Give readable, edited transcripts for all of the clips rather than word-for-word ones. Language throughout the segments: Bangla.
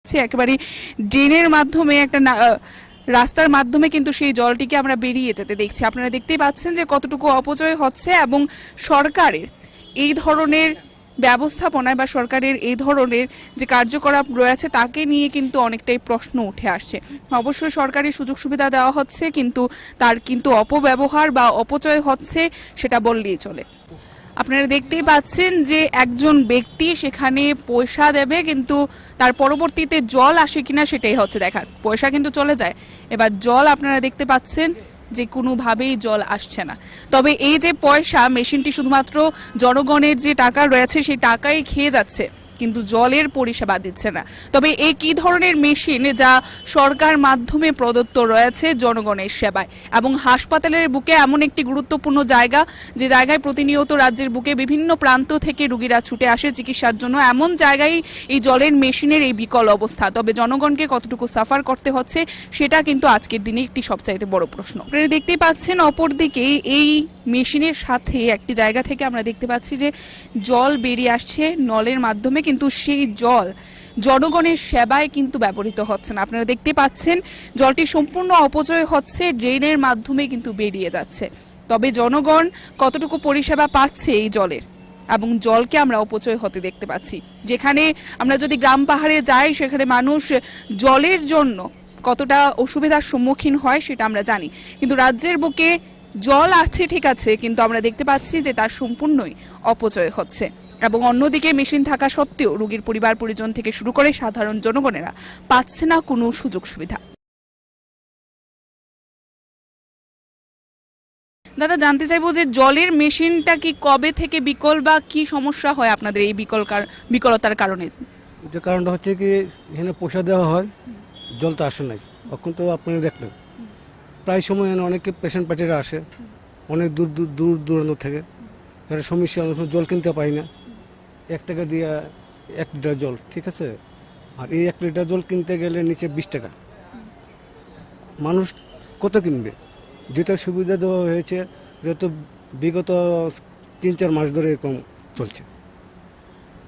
দেখছি একেবারে ড্রেনের মাধ্যমে একটা রাস্তার মাধ্যমে কিন্তু সেই জলটিকে আমরা বেরিয়ে যেতে দেখছি। আপনারা দেখতেই পাচ্ছেন যে কতটুকু অপচয় হচ্ছে এবং সরকারের এই ধরনের ব্যবস্থাপনায় বা সরকারের এই ধরনের যে কার্যকলাপ রয়েছে তাকে নিয়ে কিন্তু অনেকটাই প্রশ্ন উঠে আসছে। অবশ্যই সরকারি সুযোগ সুবিধা দেওয়া হচ্ছে, কিন্তু তার কিন্তু অপব্যবহার বা অপচয় হচ্ছে, সেটা বললেই চলে। আপনারা দেখতেই পাচ্ছেন যে একজন ব্যক্তি সেখানে পয়সা দেবে, কিন্তু তার পরবর্তীতে জল আসে কিনা সেটাই হচ্ছে দেখার। পয়সা কিন্তু চলে যায়, এবার জল আপনারা দেখতে পাচ্ছেন যে কোনোভাবেই জল আসছে না। তবে এই যে পয়সা, মেশিনটি শুধুমাত্র জনগণের যে টাকা রয়েছে সেই টাকাই খেয়ে যাচ্ছে, কিন্তু জলের পরিষেবা দিচ্ছে না। তবে এই কি ধরনের মেশিন যা সরকার মাধ্যমে প্রদত্ত রয়েছে জনগণের সেবায়, এবং হাসপাতালের বুকে এমন একটি গুরুত্বপূর্ণ জায়গা যে জায়গায় প্রতিনিয়ত রাজ্যের বুকে বিভিন্ন প্রান্ত থেকে রোগীরা ছুটে আসে চিকিৎসার জন্য, এমন জায়গায় এই জলের মেশিনের এই বিকল অবস্থা। তবে জনগণকে কতটুকু সাফার করতে হচ্ছে সেটা কিন্তু আজকের দিনে একটি সবচাইতে বড় প্রশ্ন। আপনারা দেখতেই পাচ্ছেন অপরদিকে এই মেশিনের সাথে একটি জায়গা থেকে আমরা দেখতে পাচ্ছি যে জল বেরিয়ে আসছে নলের মাধ্যমে, কিন্তু সেই জল জনগণের সেবায় কিন্তু ব্যবহৃত হচ্ছে না। আপনারা দেখতে পাচ্ছেন জলটি সম্পূর্ণ অপচয় হচ্ছে, ড্রেনের মাধ্যমে কিন্তু বেরিয়ে যাচ্ছে। তবে জনগণ কতটুকু পরিষেবা পাচ্ছে এই জলের, এবং জলকে আমরা অপচয় হতে দেখতে পাচ্ছি। যেখানে আমরা যদি গ্রাম পাহাড়ে যাই সেখানে মানুষ জলের জন্য কতটা অসুবিধার সম্মুখীন হয় সেটা আমরা জানি, কিন্তু রাজ্যের বুকে জল আছে ঠিক আছে, কিন্তু আমরা দেখতে পাচ্ছি যে তার সম্পূর্ণই অপচয় হচ্ছে। এবং অন্যদিকে মেশিন থাকা সত্ত্বেও রোগীর পরিবার পরিজন থেকে শুরু করে সাধারণ জনগণেরা পাচ্ছে না কোনো সুযোগ সুবিধা। দাদা, জানতে চাইবো যে জলের মেশিনটা কি কবে থেকে বিকল, বা কি সমস্যা হয় আপনাদের এই বিকলতার কারণে? যে কারণটা হচ্ছে কি, এখানে পয়সা দেওয়া হয়, জল তো আসে নাই। এখন তো আপনি দেখলেন প্রায় সময় অনেকে পেশেন্ট পার্টিরা আসে অনেক দূর দূরান্ত থেকে, এখানে সমস্যা, অনেক জল কিনতে পাই না। 1 টাকা দিয়ে 1 লিটার জল, ঠিক আছে, আর এই 1 লিটার জল কিনতে গেলে নিচে 20 টাকা। মানুষ কত কিনবে? যেটা সুবিধা দেওয়া হয়েছে, যেহেতু বিগত 3-4 মাস ধরে এরকম চলছে।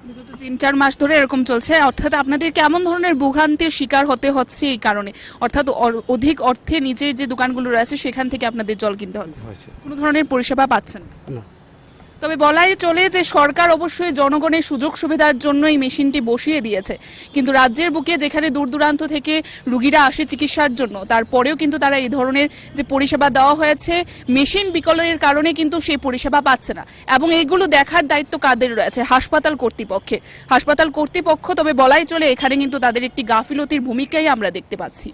বিগত 3-4 মাস ধরে এরকম চলছে, অর্থাৎ আপনাদের কেমন ধরনের ভোগান্তির শিকার হতে হচ্ছে এই কারণে? অর্থাৎ অধিক অর্থে নিচের যে দোকানগুলো রয়েছে সেখান থেকে আপনাদের জল কিনতে হচ্ছে, কোনো ধরনের পরিষেবা পাচ্ছেন না। তবে বলাই চলে যে সরকার অবশ্যই জনগণের সুযোগ সুবিধার জন্য এই মেশিনটি বসিয়ে দিয়েছে, কিন্তু রাজ্যের বুকে যেখানে দূর দূরান্ত থেকে রোগীরা আসে চিকিৎসার জন্য, তারপরেও কিন্তু তারা এই ধরনের যে পরিষেবা দেওয়া হয়েছে মেশিন বিকলের কারণে কিন্তু সেই পরিষেবা পাচ্ছে না। এবং এইগুলো দেখার দায়িত্ব কাদের রয়েছে? হাসপাতাল কর্তৃপক্ষ। তবে বলাই চলে এখানে কিন্তু তাদের একটি গাফিলতির ভূমিকাই আমরা দেখতে পাচ্ছি।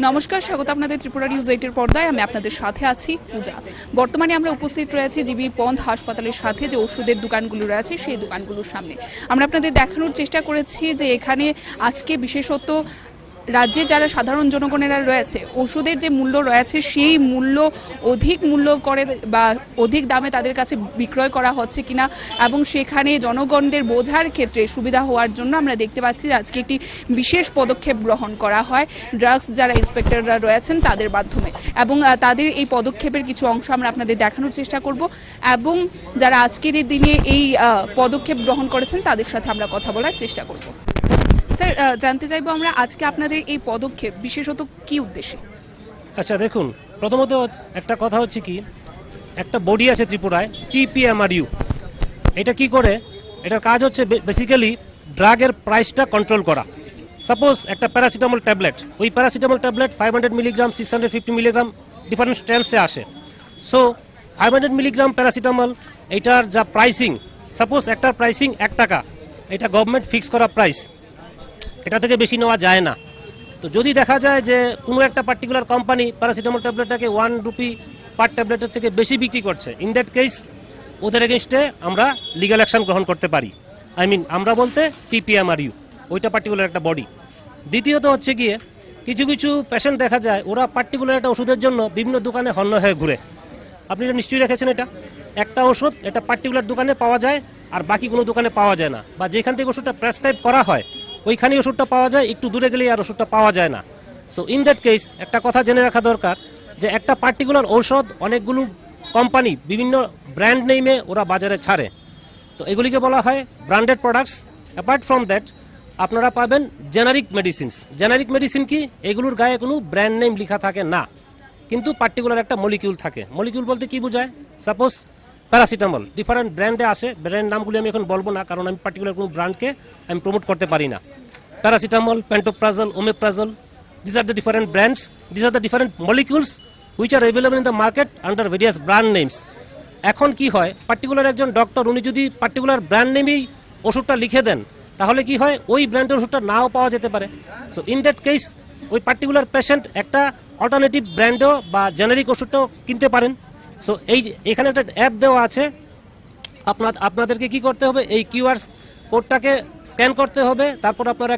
নমস্কার, স্বাগত আপনাদের ত্রিপুরা নিউজ 8-এর পর্দায়। আমি আপনাদের সাথে আছি পূজা। বর্তমানে আমরা উপস্থিত রয়েছি জিবি পন্থ হাসপাতালের সাথে যে ওষুধের দোকানগুলো রয়েছে সেই দোকানগুলোর সামনে। আমরা আপনাদের দেখানোর চেষ্টা করেছি যে এখানে আজকে বিশেষত রাজ্যে যারা সাধারণ জনগণেরা রয়েছে ওষুধের যে মূল্য রয়েছে সেই মূল্য অধিক মূল্য করে বা অধিক দামে তাদের কাছে বিক্রয় করা হচ্ছে কিনা, এবং সেখানে জনগণদের বোঝার ক্ষেত্রে সুবিধা হওয়ার জন্য আমরা দেখতে পাচ্ছি আজকে একটি বিশেষ পদক্ষেপ গ্রহণ করা হয় ড্রাগস যারা ইন্সপেক্টররা রয়েছেন তাদের মাধ্যমে, এবং তাদের এই পদক্ষেপের কিছু অংশ আমরা আপনাদের দেখানোর চেষ্টা করব, এবং যারা আজকের এই দিনে এই পদক্ষেপ গ্রহণ করেছেন তাদের সাথে আমরা কথা বলার চেষ্টা করব। স্যার, জানতে চাইবো আমরা আজকে আপনাদের এই পদক্ষেপ বিশেষত কি উদ্দেশ্যে? আচ্ছা দেখুন, প্রথমত একটা কথা হচ্ছে কি, একটা বডি আছে ত্রিপুরায় TPMRU। এটা কি করে? এটার কাজ হচ্ছে বেসিক্যালি ড্রাগের প্রাইসটা কন্ট্রোল করা। সাপোজ একটা প্যারাসিটামল ট্যাবলেট, ওই paracetamol tablet 500 milligram 650 milligram different স্ট্রেন্থসে আসে। সো 500 মিলিগ্রাম প্যারাসিটামল এটার যা প্রাইসিং, সাপোজ একটার প্রাইসিং 1 টাকা, এটা গভর্নমেন্ট ফিক্স করা প্রাইস, এটা থেকে বেশি নেওয়া যায় না। তো যদি দেখা যায় যে কোনো একটা পার্টিকুলার কোম্পানি প্যারাসিটামল ট্যাবলেটটাকে 1 রুপি পার ট্যাবলেটের থেকে বেশি বিক্রি করছে, ইন দ্যাট কেস ওদের এগেনস্টে আমরা লিগ্যাল অ্যাকশন গ্রহণ করতে পারি। আমরা বলতে TPMRU, ওইটা পার্টিকুলার একটা বডি। দ্বিতীয়ত হচ্ছে গিয়ে কিছু কিছু পেশেন্ট দেখা যায় ওরা পার্টিকুলার একটা ওষুধের জন্য বিভিন্ন দোকানে হন্য হয়ে ঘুরে। আপনি এটা নিশ্চয়ই রেখেছেন, এটা একটা ওষুধ এটা পার্টিকুলার দোকানে পাওয়া যায় আর বাকি কোনো দোকানে পাওয়া যায় না, বা যেখান থেকে ওষুধটা প্রেসক্রাইব করা হয় ওইখানে ওষুধটা পাওয়া যায়, একটু দূরে গেলেই আর ওষুধটা পাওয়া যায় না। সো ইন দ্যাট কেস একটা কথা জেনে রাখা দরকার যে একটা পার্টিকুলার ঔষধ অনেকগুলো কোম্পানি বিভিন্ন ব্র্যান্ড নেমে ওরা বাজারে ছাড়ে, তো এগুলিকে বলা হয় branded products. Apart from that আপনারা পাবেন জেনারিক মেডিসিনস। জেনারিক মেডিসিন কি? এগুলোর গায়ে কোনো ব্র্যান্ড নেম লেখা থাকে না, কিন্তু পার্টিকুলার একটা মলিকিউল থাকে। মলিকিউল বলতে কি বোঝায়? সাপোজ প্যারাসিটামল ডিফারেন্ট ব্র্যান্ডে আসে, ব্র্যান্ড নামগুলি আমি এখন বলবো না, কারণ আমি পার্টিকুলার কোনো ব্র্যান্ডকে আমি প্রমোট করতে পারি না। Paracetamol, pantoprazole, omeprazole, these are the different brands, these are the different molecules which are available in the market under various brand names. এখন কি হয়, পার্টিকুলার একজন ডক্টর উনি যদি পার্টিকুলার ব্র্যান্ড নেমেই ওষুধটা লিখে দেন, তাহলে কি হয়, ওই ব্র্যান্ডের ওষুধটা নাও পাওয়া যেতে পারে। সো ইন দ্যাট কেস ওই পার্টিকুলার পেশেন্ট একটা অল্টারনেটিভ ব্র্যান্ডও বা জেনারিক ওষুধটাও কিনতে পারেন। সো এখানে একটা অ্যাপ দেওয়া আছে, আপনাদেরকে কি করতে হবে, এই কিউআর কোডটাকে স্ক্যান করতে হবে, তারপর আপনারা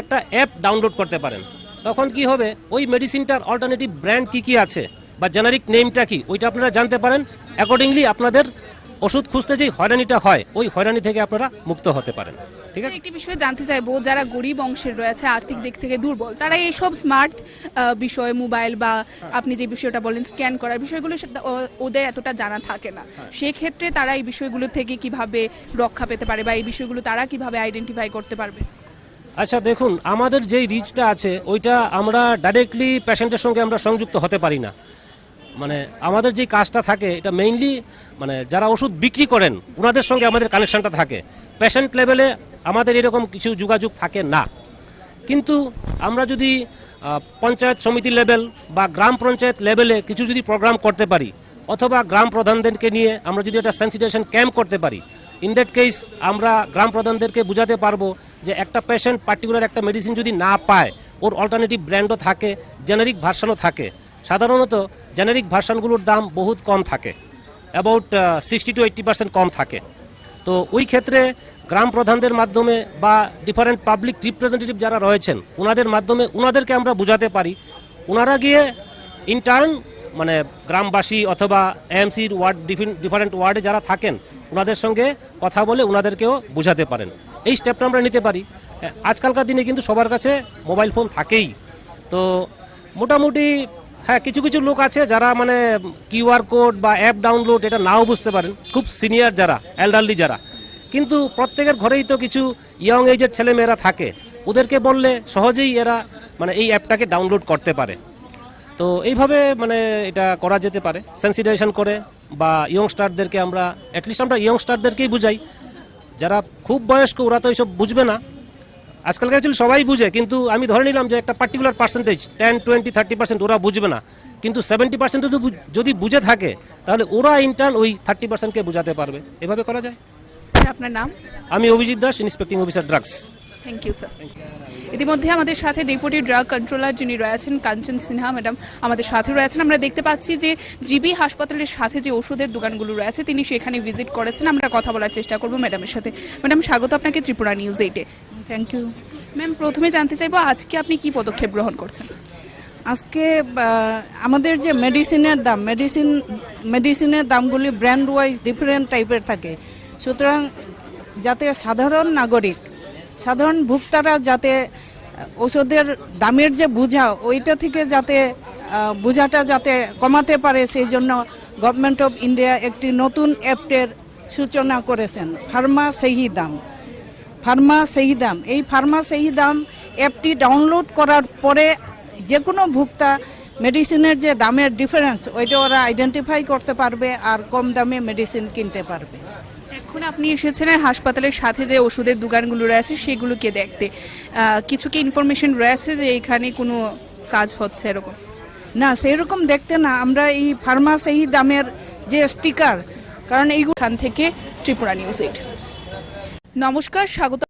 একটা অ্যাপ ডাউনলোড করতে পারেন। তখন কি হবে, ওই মেডিসিনটার অল্টারনেটিভ ব্র্যান্ড কি আছে বা জেনারিক নেমটা কি ওইটা আপনারা জানতে পারেন। অ্যাকর্ডিংলি আপনাদের ওষুধ খুঁজতে যে হয়রানিটা হয়, ওই হয়রানি থেকে আপনারা মুক্ত হতে পারেন। ঠিক আছে। একটি বিষয় জানতে চাইবো, যারা গরিব অংশের রয়েছে, আর্থিক দিক থেকে দুর্বল, তারা এইসব স্মার্ট বিষয়, মোবাইল বা আপনি যে বিষয়টা বলেন স্ক্যান করার বিষয়গুলো, ওদের এতটা জানা থাকে না। সেক্ষেত্রে তারা এই বিষয়গুলো থেকে কিভাবে রক্ষা পেতে পারে বা এই বিষয়গুলো তারা কিভাবে আইডেন্টিফাই করতে পারবে? আচ্ছা দেখুন, আমাদের যেই রিচটা আছে ওইটা আমরা ডাইরেক্টলি পেশেন্টের সঙ্গে আমরা সংযুক্ত হতে পারি না। মানে আমাদের যে কাজটা থাকে এটা মেইনলি মানে যারা ওষুধ বিক্রি করেন ওনাদের সঙ্গে আমাদের কানেকশনটা থাকে। পেশেন্ট লেভেলে আমাদের এরকম কিছু যোগাযোগ থাকে না। কিন্তু আমরা যদি পঞ্চায়েত সমিতি লেভেল বা গ্রাম পঞ্চায়েত লেভেলে কিছু যদি প্রোগ্রাম করতে পারি, অথবা গ্রাম প্রধানদেরকে নিয়ে আমরা যদি একটা সেন্সিটাইজেশন ক্যাম্প করতে পারি, ইন দ্যাট কেস আমরা গ্রাম প্রধানদেরকে বুঝাতে পারবো যে একটা পেশেন্ট পার্টিকুলার একটা মেডিসিন যদি না পায়, ওর অল্টারনেটিভ ব্র্যান্ডও থাকে, জেনারিক ভার্সনও থাকে। সাধারণত জেনারিক ভার্সনগুলোর দাম বহুত কম থাকে, অ্যাবাউট 60 to 80% কম থাকে। তো ওই ক্ষেত্রে গ্রাম প্রধানদের মাধ্যমে বা ডিফারেন্ট পাবলিক রিপ্রেজেন্টেটিভ যারা রয়েছেন ওনাদের মাধ্যমে ওনাদেরকে আমরা বুঝাতে পারি। ওনারা গিয়ে ইন্টার্ন মানে গ্রামবাসী অথবা এএমসির ওয়ার্ড ডিফারেন্ট ওয়ার্ডে যারা থাকেন ওনাদের সঙ্গে কথা বলে ওনাদেরকেও বুঝাতে পারেন। এই স্টেপটা আমরা নিতে পারি। আজকালকার দিনে কিন্তু সবার কাছে মোবাইল ফোন থাকেই। তো মোটামুটি হ্যাঁ, কিছু কিছু লোক আছে যারা মানে কিউআর কোড বা অ্যাপ ডাউনলোড এটা নাও বুঝতে পারেন, খুব সিনিয়র যারা, এল্ডারলি যারা। কিন্তু প্রত্যেকের ঘরেই তো কিছু ইয়ং এজের ছেলেমেয়েরা থাকে, ওদেরকে বললে সহজেই এরা মানে এই অ্যাপটাকে ডাউনলোড করতে পারে। তো এইভাবে মানে এটা করা যেতে পারে সেন্সিটাইজেশন করে, বা ইয়ংস্টারদেরকে আমরা অ্যাটলিস্ট আমরা ইয়ংস্টারদেরকেই বুঝাই। যারা খুব বয়স্ক ওরা তো এইসব বুঝবে না, আজকালকার অ্যাকচুয়ালি সবাই বুঝে, কিন্তু আমি ধরে নিলাম যে একটা পার্টিকুলার পার্সেন্টেজ 10, 20, 30% ওরা বুঝবে না, কিন্তু 70% যদি বুঝে থাকে তাহলে ওরা ইন্টার্ন ওই 30%কে বুঝাতে পারবে। এভাবে করা যায়। আপনার নাম? আমি Abhijit Das, inspecting officer drugs. Thank you sir. ইতিমধ্যে আমাদের সাথে ডেপুটি ড্রাগ কন্ট্রোলার যিনি রয়েছেন কাঞ্চন সিনহা ম্যাডাম আমাদের সাথে রয়েছেন। আমরা দেখতে পাচ্ছি যে জিবি হাসপাতালের সাথে যে ওষুধের দোকানগুলো রয়েছে তিনি সেখানে ভিজিট করেছেন। আমরা কথা বলার চেষ্টা করব ম্যাডামের সাথে। ম্যাডাম স্বাগত আপনাকে ত্রিপুরা নিউজ 8-এ। থ্যাংক ইউ ম্যাম, প্রথমে জানতে চাইবো আজকে আপনি কি পদক্ষেপ গ্রহণ করছেন? আজকে আমাদের যে মেডিসিনের দামগুলি ব্র্যান্ড ওয়াইজ ডিফারেন্ট টাইপের থাকে, সুতরাং যাতে সাধারণ ভোক্তারা যাতে ওষুধের দামের যে বোঝা ওইটা থেকে যাতে বোঝাটা যাতে কমাতে পারে, সেই জন্য গভর্নমেন্ট অফ ইন্ডিয়া একটি নতুন অ্যাপের সূচনা করেছেন, ফার্মা সহি দাম। এই ফার্মা সহি দাম অ্যাপটি ডাউনলোড করার পরে যে কোনো ভোক্তা মেডিসিনের যে দামের ডিফারেন্স ওইটা ওরা আইডেন্টিফাই করতে পারবে আর কম দামে মেডিসিন কিনতে পারবে। এখন আপনি এসেছেন হাসপাতালের সাথে যে ওষুধের দোকানগুলো রয়েছে সেগুলোকে দেখতে, কিছু কি ইনফরমেশন রয়েছে যে এখানে কোনো কাজ হচ্ছে এরকম? না, সেরকম দেখতে না, আমরা এই ফার্মা সহি দামের যে স্টিকার, কারণ এইগুলো থেকে ত্রিপুরা নিউজ 8। নমস্কার, স্বাগত।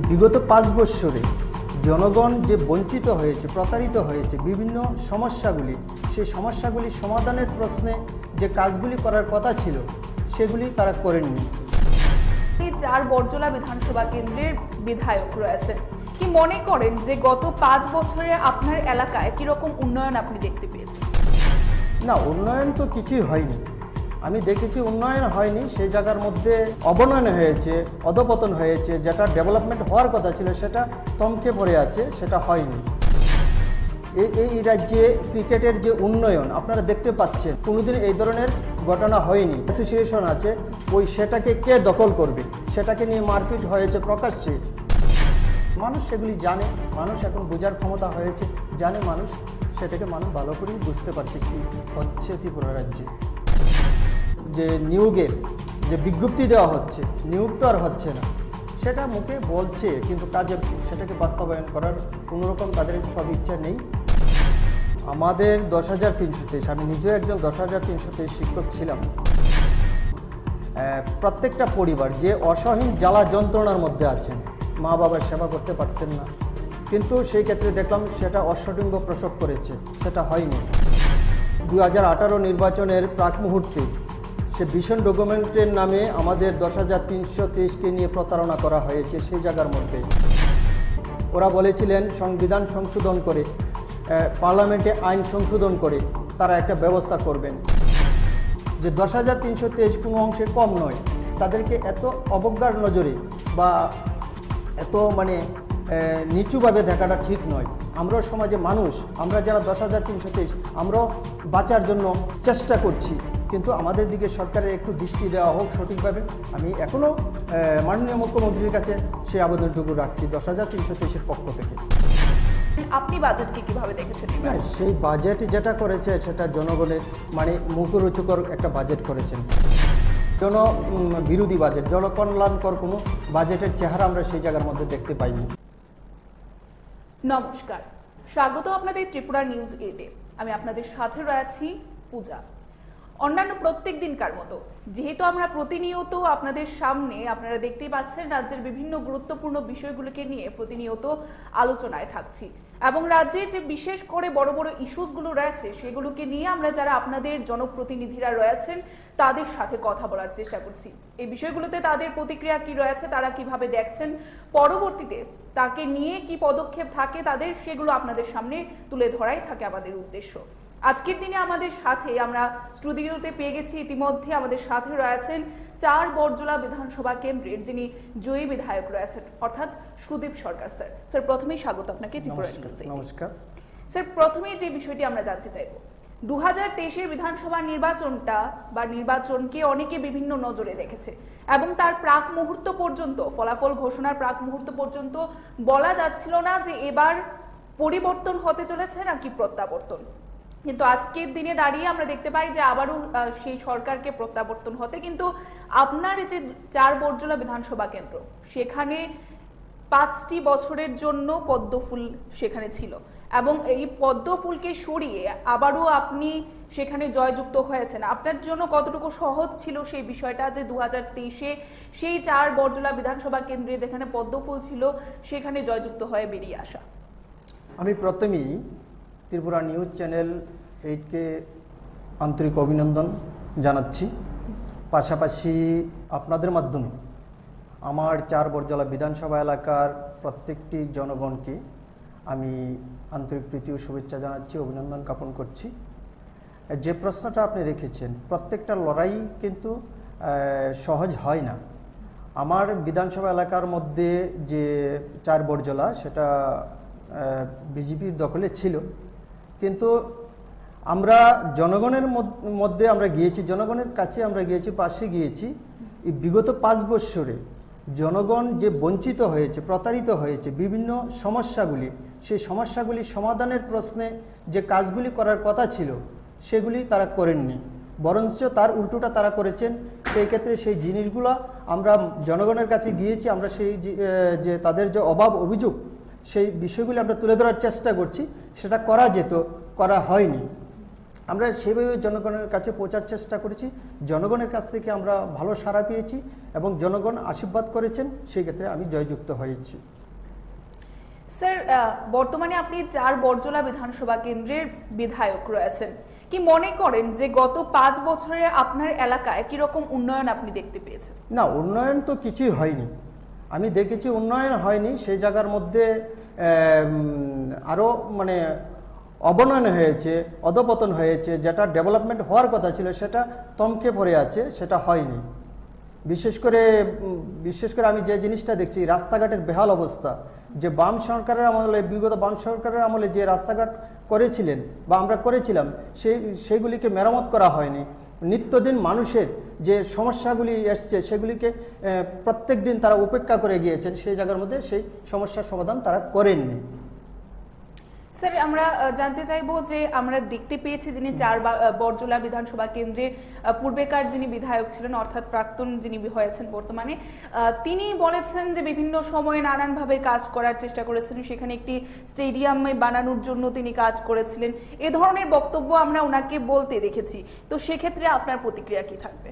বিগত 5 বছরে জনগণ যে বঞ্চিত হয়েছে, প্রতারিত হয়েছে, বিভিন্ন সমস্যাগুলি, সেই সমস্যাগুলি সমাধানের প্রশ্নে যে কাজগুলি করার কথা ছিল সেগুলি তারা করেননি। এই 4 বরজলা বিধানসভা কেন্দ্রের বিধায়ক রয়েছেন, কি মনে করেন যে গত 5 বছরে আপনার এলাকায় কিরকম উন্নয়ন আপনি দেখতে পেয়েছেন? না, উন্নয়ন তো কিছুই হয়নি। আমি দেখেছি উন্নয়ন হয়নি, সেই জায়গার মধ্যে অবনয়ন হয়েছে, অধপতন হয়েছে। যেটা ডেভেলপমেন্ট হওয়ার কথা ছিল সেটা থমকে পড়ে আছে, সেটা হয়নি। এই রাজ্যে ক্রিকেটের যে উন্নয়ন আপনারা দেখতে পাচ্ছেন, কোনোদিন এই ধরনের ঘটনা হয়নি। অ্যাসোসিয়েশন আছে, সেটাকে কে দখল করবে, সেটাকে নিয়ে মারপিট হয়েছে প্রকাশ্যে। মানুষ সেগুলি জানে, মানুষ এখন বোঝার ক্ষমতা হয়েছে, জানে মানুষ, সেটাকে মানুষ ভালো করেই বুঝতে পারছে কি হচ্ছে ত্রিপুরা রাজ্যে। যে নিয়োগের যে বিজ্ঞপ্তি দেওয়া হচ্ছে, নিয়োগ তো আর হচ্ছে না, সেটা মুখে বলছে কিন্তু কাজে সেটাকে বাস্তবায়ন করার কোনোরকম তাদের সব ইচ্ছা নেই। আমাদের 10,323, আমি নিজেও একজন 10,323 শিক্ষক ছিলাম। প্রত্যেকটা পরিবার যে অসহীন জ্বালা যন্ত্রণার মধ্যে আছেন, মা বাবার সেবা করতে পারছেন না, কিন্তু সেই ক্ষেত্রে দেখলাম সেটা অশ্বডিম্ব প্রসব করেছে, সেটা হয়নি। 2018 নির্বাচনের প্রাক মুহূর্তে সে ভীষণ ডকুমেন্টের নামে আমাদের 10,323কে নিয়ে প্রতারণা করা হয়েছে। সেই জায়গার মধ্যে ওরা বলেছিলেন সংবিধান সংশোধন করে, পার্লামেন্টে আইন সংশোধন করে তারা একটা ব্যবস্থা করবেন, যে 10,323 কোনো অংশে কম নয়। তাদেরকে এত অবজ্ঞার নজরে বা এত নিচুভাবে দেখাটা ঠিক নয়। আমরাও সমাজে মানুষ, আমরা যারা 10,323 আমরাও বাঁচার জন্য চেষ্টা করছি, কিন্তু আমাদের দিকে সরকারের একটু দৃষ্টি দেওয়া হোক সঠিকভাবে। আমি এখনও মাননীয় মুখ্যমন্ত্রীর কাছে সেই আবেদনটুকু রাখছি 10,323-এর পক্ষ থেকে। আপনি বাজেটকে কিভাবে দেখেছেন? সেই বাজেট যেটা করেছে সেটা জনগণের মুখরোচকর একটা বাজেট করেছেন, জন বিরোধী বাজেট, জনকল্যাণকর কোনো বাজেটের চেহারা আমরা সেই জায়গার মধ্যে দেখতে পাইনি। নমস্কার, স্বাগত আপনাদের ত্রিপুরা নিউজ 8-এ। আমি আপনাদের সাথে রয়েছি পূজা। অন্যান্য প্রত্যেক দিনকার মতো যেহেতু আমরা প্রতিনিয়ত আপনাদের সামনে, আপনারা দেখতেই পাচ্ছেন, রাজ্যের বিভিন্ন গুরুত্বপূর্ণ বিষয়গুলোকে নিয়ে প্রতিনিয়ত আলোচনায় থাকছি, এবং রাজ্যের যে বিশেষ করে বড় বড় ইস্যুসগুলো রয়েছে সেগুলোকে নিয়ে আমরা যারা আপনাদের জনপ্রতিনিধিরা রয়েছেন তাদের সাথে কথা বলার চেষ্টা করছি। এই বিষয়গুলোতে তাদের প্রতিক্রিয়া কি রয়েছে, তারা কিভাবে দেখছেন, পরবর্তীতে তাকে নিয়ে কি পদক্ষেপ থাকে তাদের, সেগুলো আপনাদের সামনে তুলে ধরাই থাকে আমাদের উদ্দেশ্য। আজকের দিনে আমাদের সাথে আমরা স্টুডিওতে পেয়ে গেছি, ইতিমধ্যে আমাদের সাথে রয়েছেন 4 বরজলা বিধানসভা কেন্দ্রের যিনি জয়ী বিধায়ক রয়েছেন, অর্থাৎ সুদীপ সরকার স্যার। স্যার, প্রথমেই স্বাগত আপনাকে ত্রিপুরা নিউজে। নমস্কার স্যার, প্রথমেই যে বিষয়টি আমরা জানতে চাইব, 2023-এর বিধানসভা নির্বাচনকে অনেকে বিভিন্ন নজরে দেখেছে, এবং তার প্রাক মুহূর্ত পর্যন্ত, ফলাফল ঘোষণার প্রাক মুহূর্ত পর্যন্ত বলা যাচ্ছিল না যে এবার পরিবর্তন হতে চলেছে নাকি প্রত্যাবর্তন। কিন্তু আজকের দিনে দাঁড়িয়ে আমরা দেখতে পাই যে আবারও সেই সরকারকে প্রত্যাবর্তন হতে, কিন্তু আপনার এই যে 4 বরজলা বিধানসভা কেন্দ্র, সেখানে 5টি বছরের জন্য পদ্মফুল সেখানে ছিল, এবং এই পদ্মফুলকে সরিয়ে আবারও আপনি সেখানে জয়যুক্ত হয়েছেন। আপনার জন্য কতটুকু সহজ ছিল সেই বিষয়টা, যে 2023-এ সেই 4 বরজলা বিধানসভা কেন্দ্রে যেখানে পদ্মফুল ছিল সেখানে জয়যুক্ত হয়ে বেরিয়ে আসা? আমি প্রথমেই ত্রিপুরা নিউজ চ্যানেল 8কে আন্তরিক অভিনন্দন জানাচ্ছি। পাশাপাশি আপনাদের মাধ্যমে আমার 4 বরজলা বিধানসভা এলাকার প্রত্যেকটি জনগণকে আমি আন্তরিক প্রীতি ও শুভেচ্ছা জানাচ্ছি, অভিনন্দন জ্ঞাপন করছি। যে প্রশ্নটা আপনি রেখেছেন, প্রত্যেকটা লড়াই কিন্তু সহজ হয় না। আমার বিধানসভা এলাকার মধ্যে যে 4 বরজলা, সেটা বিজেপির দখলে ছিল, কিন্তু আমরা জনগণের মধ্যে আমরা গিয়েছি, জনগণের কাছে আমরা গিয়েছি, পাশে গিয়েছি। এই বিগত 5 বছরে জনগণ যে বঞ্চিত হয়েছে, প্রতারিত হয়েছে, বিভিন্ন সমস্যাগুলি, সেই সমস্যাগুলি সমাধানের প্রশ্নে যে কাজগুলি করার কথা ছিল সেগুলি তারা করেননি, বরঞ্চ তার উল্টোটা তারা করেছেন। সেই ক্ষেত্রে সেই জিনিসগুলো আমরা জনগণের কাছে গিয়েছি, আমরা সেই যে তাদের যে অভাব অভিযোগ, সেই বিষয়গুলি আমরা তুলে ধরার চেষ্টা করছি। সেটা করা যেত, করা হয়নি। আমরা সেভাবে জনগণের কাছে পৌঁছার চেষ্টা করেছি, জনগণের কাছ থেকে আমরা ভালো সাড়া পেয়েছি এবং জনগণ আশীর্বাদ করেছেন, সেই ক্ষেত্রে আমি জয়যুক্ত হয়েছি। স্যার, বর্তমানে আপনি 4 বরজলা বিধানসভা কেন্দ্রের বিধায়ক রয়েছেন, কি মনে করেন যে গত 5 বছরে আপনার এলাকায় কি রকম উন্নয়ন আপনি দেখতে পেয়েছেন? না, উন্নয়ন তো কিছুই হয়নি, আমি দেখেছি উন্নয়ন হয়নি। সেই জায়গার মধ্যে আরও মানে অবনয়ন হয়েছে, অধপতন হয়েছে। যেটা ডেভেলপমেন্ট হওয়ার কথা ছিল সেটা থমকে পড়ে আছে, সেটা হয়নি। বিশেষ করে আমি যে জিনিসটা দেখছি, রাস্তাঘাটের বেহাল অবস্থা, যে বাম সরকারের আমলে, বিগত বাম সরকারের আমলে যে রাস্তাঘাট করেছিলেন বা আমরা করেছিলাম, সেইগুলিকে মেরামত করা হয়নি। নিত্যদিন মানুষের যে সমস্যাগুলি এসছে সেগুলিকে প্রত্যেক দিন তারা উপেক্ষা করে গিয়েছেন, সেই জায়গার মধ্যে সেই সমস্যার সমাধান তারা করেননি। স্যার, আমরা জানতে চাইবো যে আমরা দেখতে পেয়েছি যিনি 4 বরজলা বিধানসভা কেন্দ্রের পূর্বেকার যিনি বিধায়ক ছিলেন, অর্থাৎ প্রাক্তন যিনি হয়েছেন বর্তমানে, তিনি বলেছেন যে বিভিন্ন সময়ে নানানভাবে কাজ করার চেষ্টা করেছেন, সেখানে একটি স্টেডিয়াম বানানোর জন্য তিনি কাজ করেছিলেন। এ ধরনের বক্তব্য আমরা ওনাকে বলতে দেখেছি, তো সেক্ষেত্রে আপনার প্রতিক্রিয়া কি থাকবে?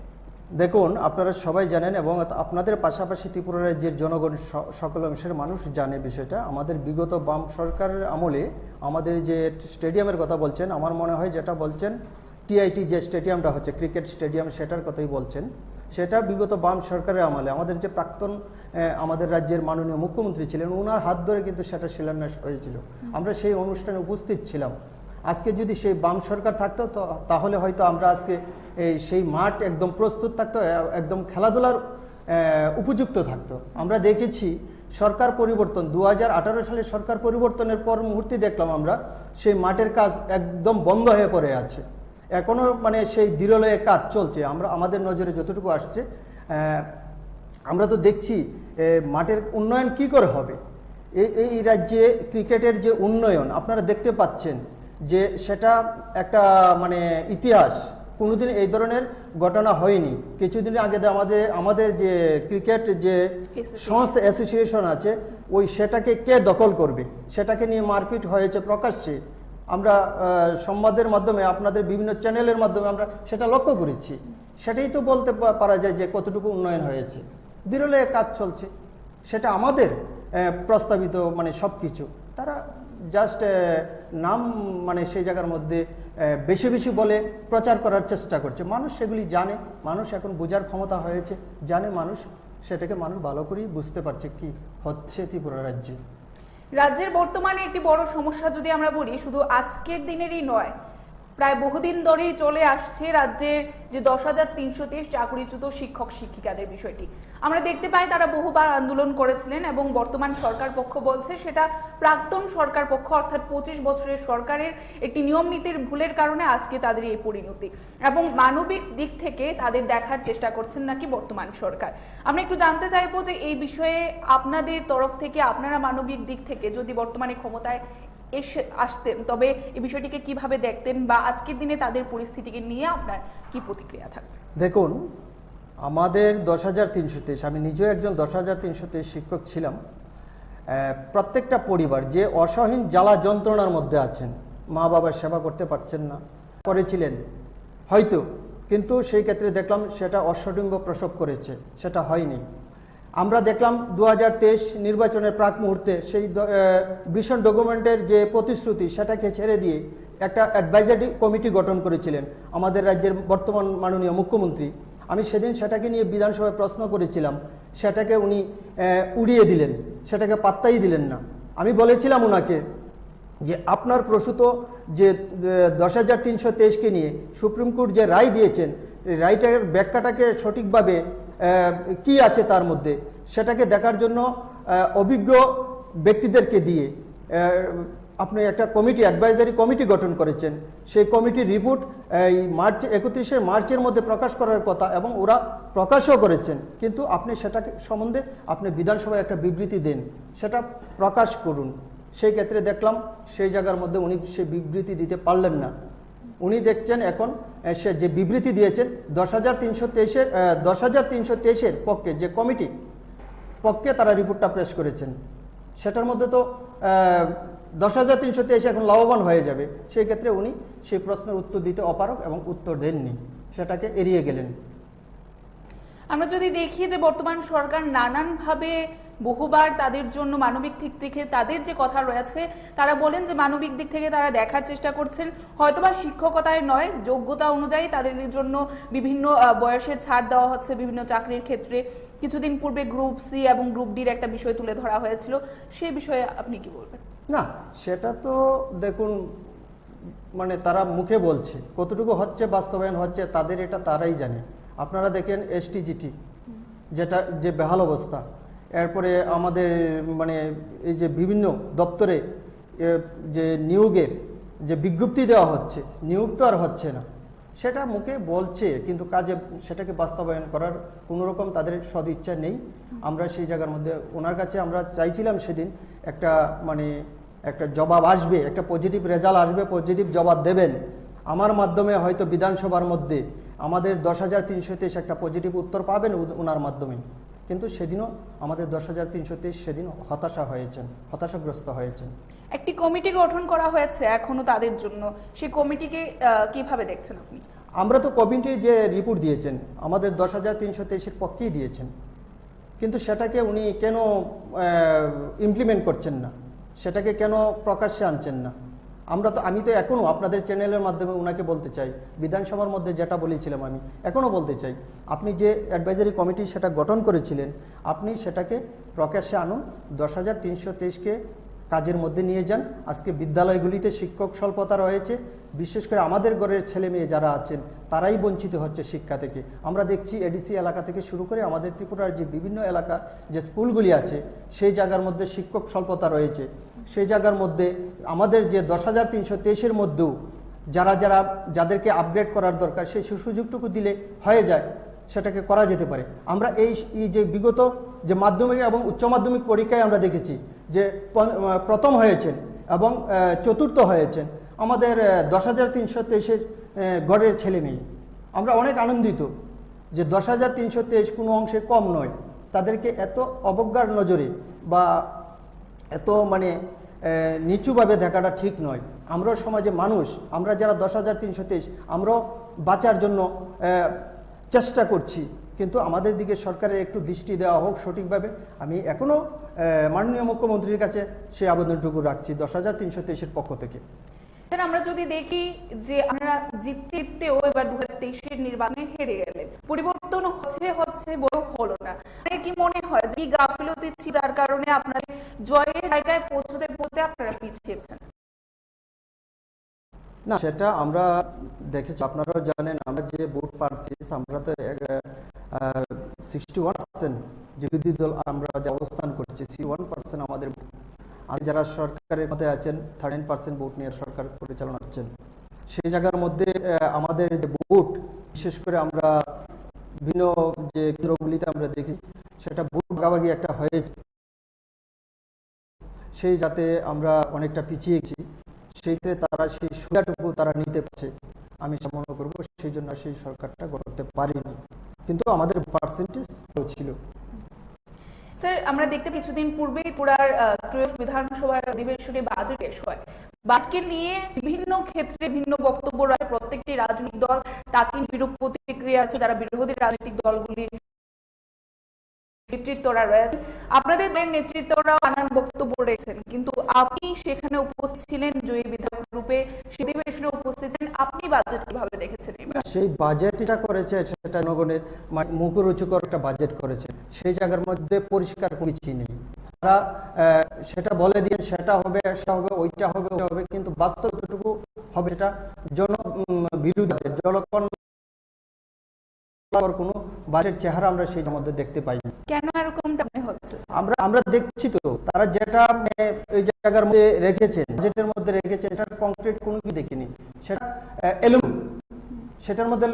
দেখুন, আপনারা সবাই জানেন এবং আপনাদের পাশাপাশি ত্রিপুরা রাজ্যের জনগণ সকল অংশের মানুষ জানে বিষয়টা। আমাদের বিগত বাম সরকারের আমলে আমাদের যে স্টেডিয়ামের কথা বলছেন, আমার মনে হয় যেটা বলছেন টিআইটি যে স্টেডিয়ামটা হচ্ছে ক্রিকেট স্টেডিয়াম, সেটার কথাই বলছেন। সেটা বিগত বাম সরকারের আমলে আমাদের যে প্রাক্তন আমাদের রাজ্যের মাননীয় মুখ্যমন্ত্রী ছিলেন, ওনার হাত ধরে কিন্তু সেটা শিলান্যাস হয়েছিল। আমরা সেই অনুষ্ঠানে উপস্থিত ছিলাম। আজকে যদি সেই বাম সরকার থাকতো তাহলে হয়তো আমরা আজকে সেই মাঠ একদম প্রস্তুত থাকতো, একদম খেলাধুলার উপযুক্ত থাকতো। আমরা দেখেছি সরকার পরিবর্তন 2018 সালে সরকার পরিবর্তনের পর মুহূর্তে দেখলাম আমরা সেই মাঠের কাজ একদম বন্ধ হয়ে পড়ে আছে। এখনো মানে সেই দৃঢ়লয়ে কাজ চলছে। আমাদের নজরে যতটুকু আসছে, আমরা তো দেখছি মাঠের উন্নয়ন কি করে হবে। এই রাজ্যে ক্রিকেটের যে উন্নয়ন আপনারা দেখতে পাচ্ছেন, যে সেটা একটা মানে ইতিহাস, কোনোদিন এই ধরনের ঘটনা হয়নি। কিছুদিন আগে আমাদের যে ক্রিকেট যে সংস্থা অ্যাসোসিয়েশন আছে, সেটাকে কে দখল করবে, সেটাকে নিয়ে মারপিট হয়েছে প্রকাশ্যে। আমরা সংবাদের মাধ্যমে, আপনাদের বিভিন্ন চ্যানেলের মাধ্যমে আমরা সেটা লক্ষ্য করেছি। সেটাই তো বলতে পারা যায় যে কতটুকু উন্নয়ন হয়েছে। দৃঢ়লয়ে কাজ চলছে, সেটা আমাদের প্রস্তাবিত মানে সব কিছু। তারা জাস্ট নাম মানে সেই জায়গার মধ্যে বেশি বেশি বলে প্রচার করার চেষ্টা করছে। মানুষ সেগুলি জানে, মানুষ এখন বোঝার ক্ষমতা হয়েছে, জানে মানুষ, সেটাকে মানুষ ভালো করেই বুঝতে পারছে কি হচ্ছে ত্রিপুরা রাজ্যে। রাজ্যের বর্তমানে একটি বড় সমস্যা যদি আমরা বলি, শুধু আজকের দিনেরই নয়, প্রায় বহুদিন ধরেই চলে আসছে রাজ্যের যে 10,330 চাকরিচ্যুত শিক্ষক শিক্ষিকাদের বিষয়টি। আমরা দেখতে পাই তারা বহুবার আন্দোলন করেছিলেন এবং বর্তমান সরকার পক্ষ বলছে সেটা প্রাক্তন সরকার পক্ষ অর্থাৎ 25 বছরের সরকারের একটি নিয়ম নীতির ভুলের কারণে আজকে তাদের এই পরিণতি, এবং মানবিক দিক থেকে তাদের দেখার চেষ্টা করছেন নাকি বর্তমান সরকার। আমরা একটু জানতে চাইবো যে এই বিষয়ে আপনাদের তরফ থেকে, আপনারা মানবিক দিক থেকে যদি বর্তমানে ক্ষমতায় আসতেন তবে এই বিষয়টিকে কিভাবে দেখতেন, বা আজকের দিনে তাদের পরিস্থিতিকে নিয়ে আপনার কি প্রতিক্রিয়া থাকবে? দেখুন, আমাদের 10,323, আমি নিজেও একজন 10,323 শিক্ষক ছিলাম। প্রত্যেকটা পরিবার যে অসহীন জ্বালা যন্ত্রণার মধ্যে আছেন, মা বাবার সেবা করতে পারছেন না, করেছিলেন হয়তো, কিন্তু সেই ক্ষেত্রে দেখলাম সেটা অশ্বডিম্ব প্রসব করেছে, সেটা হয়নি। আমরা দেখলাম 2023 নির্বাচনের প্রাক মুহূর্তে সেই ভিশন ডকুমেন্টের যে প্রতিশ্রুতি, সেটাকে ছেড়ে দিয়ে একটা অ্যাডভাইজারি কমিটি গঠন করেছিলেন আমাদের রাজ্যের বর্তমান মাননীয় মুখ্যমন্ত্রী। আমি সেদিন সেটাকে নিয়ে বিধানসভায় প্রশ্ন করেছিলাম, সেটাকে উনি উড়িয়ে দিলেন, সেটাকে পাত্তাই দিলেন না। আমি বলেছিলাম ওনাকে যে আপনার প্রসূত যে 10,323কে নিয়ে সুপ্রিম কোর্ট যে রায় দিয়েছেন, রায়টার ব্যাখ্যাটাকে সঠিকভাবে কি আছে তার মধ্যে, সেটাকে দেখার জন্য অভিজ্ঞ ব্যক্তিদেরকে দিয়ে আপনি একটা কমিটি, অ্যাডভাইজারি কমিটি গঠন করেছেন। সেই কমিটির রিপোর্ট এই 31 মার্চের মধ্যে প্রকাশ করার কথা এবং ওরা প্রকাশও করেছেন, কিন্তু আপনি সেটাকে সম্বন্ধে আপনি বিধানসভায় একটা বিবৃতি দেন, সেটা প্রকাশ করুন। সেই ক্ষেত্রে দেখলাম সেই জায়গার মধ্যে উনি সেই বিবৃতি দিতে পারলেন না। উনি দেখছেন এখন সে যে বিবৃতি দিয়েছেন 10,323-এর পক্ষে যে কমিটি পক্ষে তারা রিপোর্টটা পেশ করেছেন, সেটার মধ্যে তো 10,323 এখন লাভবান হয়ে যাবে, সেই ক্ষেত্রে উনি সেই প্রশ্নের উত্তর দিতে অপারগ এবং উত্তর দেননি, সেটাকে এড়িয়ে গেলেন। আমরা যদি দেখি যে বর্তমান সরকার নানানভাবে বহুবার তাদের জন্য মানবিক দিক থেকে তাদের যে কথা রয়েছে, তারা বলেন যে মানবিক দিক থেকে তারা দেখার চেষ্টা করছেন, হয়তোবা শিক্ষকতায় নয়, যোগ্যতা অনুযায়ী তাদের জন্য বিভিন্ন বয়সের ছাড় দেওয়া হচ্ছে বিভিন্ন চাকরির ক্ষেত্রে। কিছুদিন পূর্বে গ্রুপ সি এবং গ্রুপ ডির একটা বিষয় তুলে ধরা হয়েছিল, সেই বিষয়ে আপনি কি বলবেন? না, সেটা তো দেখুন, মানে তারা মুখে বলছে, কতটুকু হচ্ছে বাস্তবায়ন হচ্ছে তাদের এটা তারাই জানে। আপনারা দেখেন এসটিজিটি যেটা যে বেহাল অবস্থা, এরপরে আমাদের মানে এই যে বিভিন্ন দপ্তরে যে নিয়োগের যে বিজ্ঞপ্তি দেওয়া হচ্ছে, নিয়োগ তো আর হচ্ছে না, সেটা মুখে বলছে কিন্তু কাজে সেটাকে বাস্তবায়ন করার কোনো রকম তাদের সদিচ্ছা নেই। আমরা সেই জায়গার মধ্যে ওনার কাছে আমরা চাইছিলাম সেদিন একটা মানে একটা জবাব আসবে, একটা পজিটিভ রেজাল্ট আসবে, পজিটিভ জবাব দেবেন আমার মাধ্যমে, হয়তো বিধানসভার মধ্যে আমাদের 10,323 একটা পজিটিভ উত্তর পাবেন ওনার মাধ্যমে। কিন্তু সেদিনও আমাদের 10,323 সেদিন হতাশাগ্রস্ত হয়েছেন। একটি কমিটি গঠন করা হয়েছে এখনো তাদের জন্য, সেই কমিটিকে কিভাবে দেখছেন আপনি? আমরা তো কমিটি যে রিপোর্ট দিয়েছেন আমাদের 10,323-এর পক্ষেই দিয়েছেন, কিন্তু সেটাকে উনি কেন ইমপ্লিমেন্ট করছেন না, সেটাকে কেন প্রকাশ্যে আনছেন না? আমি তো এখনো আপনাদের চ্যানেলের মাধ্যমে ওনাকে বলতে চাই, বিধানসভার মধ্যে যেটা বলেছিলাম আমি এখনো বলতে চাই, আপনি যে অ্যাডভাইজারি কমিটি সেটা গঠন করেছিলেন, আপনি সেটাকে প্রকাশ্যে আনুন, 10,323-কে কাজের মধ্যে নিয়ে যান। আজকে বিদ্যালয়গুলিতে শিক্ষক স্বল্পতা রয়েছে, বিশেষ করে আমাদের ঘরের ছেলে মেয়ে যারা আছেন তারাই বঞ্চিত হচ্ছে শিক্ষা থেকে। আমরা দেখছি এডিসি এলাকা থেকে শুরু করে আমাদের ত্রিপুরার যে বিভিন্ন এলাকা যে স্কুলগুলি আছে সেই জায়গার মধ্যে শিক্ষক স্বল্পতা রয়েছে। সেই জায়গার মধ্যে আমাদের যে 10,323-এর মধ্যেও যাদেরকে আপগ্রেড করার দরকার, সেই সুযোগটুকু দিলে হয়ে যায়, সেটাকে করা যেতে পারে। আমরা এই যে বিগত যে মাধ্যমিক এবং উচ্চ মাধ্যমিক পরীক্ষায় আমরা দেখেছি যে প্রথম হয়েছেন এবং চতুর্থ হয়েছেন আমাদের 10,323-এর গড়ের ছেলে মেয়ে। আমরা অনেক আনন্দিত যে 10,323 কোনো অংশে কম নয়, তাদেরকে এত অবজ্ঞার নজরে বা এত মানে নিচুভাবে দেখাটা ঠিক নয়। আমরাও সমাজে মানুষ, আমরা যারা 10,323 আমরাও বাঁচার জন্য চেষ্টা করছি, কিন্তু আমাদের দিকে সরকারের একটু দৃষ্টি দেওয়া হোক সঠিকভাবে। আমি এখনও মাননীয় মুখ্যমন্ত্রীর কাছে সেই আবেদনটুকু রাখছি 10,323-এর পক্ষ থেকে। আমরা যদি দেখি যে আমরা জিততেও এবার 2023-এর নির্বাচনে হেরে গেলেন, পরিবর্তন হচ্ছে বড় হলো না, কি মনে হয় যে গাফিলতি ছিল যার কারণে আপনাদের জয়ের জায়গায় পৌঁছতে আপনারা পিছিয়েছেন? না, সেটা আমরা দেখেছি, আপনারাও জানেন আমরা যে ভোট পাচ্ছি, আমরা তো 61% যে বিরোধী দল আমরা যে অবস্থান করছি 61% আমাদের। আমি যারা সরকারের মধ্যে আছেন 13% ভোট নিয়ে সরকার পরিচালনা করছেন, সেই জায়গার মধ্যে আমাদের যে ভোট, বিশেষ করে আমরা বিভিন্ন যে কেন্দ্রগুলিতে আমরা দেখি সেটা ভোট ভাগাভাগি একটা হয়েছে, সেই যাতে আমরা অনেকটা পিছিয়ে গেছি, সেইতে তারা সেই সুবিধাটুকু তারা নিতে পারছে, আমি মনে করবো সেই জন্য সেই সরকারটা করতে পারিনি, কিন্তু আমাদের পার্সেন্টেজ ছিল। স্যার, আমরা দেখতে কিছুদিন পূর্বেই ত্রিপুরার ত্রয়োদশ বিধানসভার অধিবেশনে বাজেট পেশ হয়। বাজেটকে নিয়ে বিভিন্ন ক্ষেত্রে ভিন্ন বক্তব্য রয়েছে, প্রত্যেকটি রাজনৈতিক দল তাকে বিরূপ প্রতিক্রিয়া আছে, যারা বিরোধী রাজনৈতিক দলগুলি নেতৃত্বরা রয়েছে, আপনাদের নেতৃত্বরাও নানান বক্তব্য রয়েছেন, কিন্তু আপনি সেখানে উপস্থিত ছিলেন, জয়ী বিধায়ক রূপে অধিবেশনে উপস্থিত ছিলেন, আপনি বাজেট কিভাবে দেখেছেন? সেই বাজেটটা করেছে সেটা জনগণের মুখরোচকর একটা বাজেট করেছে, সেই জায়গার মধ্যে পরিষ্কার কোনো কিছু নেই। তারা সেটা বলে দিয়ে সেটা হবে, ওইটা হবে, কিন্তু বাস্তব যতটুকু হবে এটা জনবিরোধী, জনগণ কোনো বাজেট চেহারা আমরা সেই মধ্যে দেখতে পাই। কেন এরকমটা হচ্ছে? আমরা দেখছি তো তারা যেটা এই জায়গার মধ্যে রেখেছেন, বাজেটের মধ্যে রেখেছেন, এটার কংক্রিট কোনো কিছু দেখিনি, সেটা এলুম সেটার মধ্যে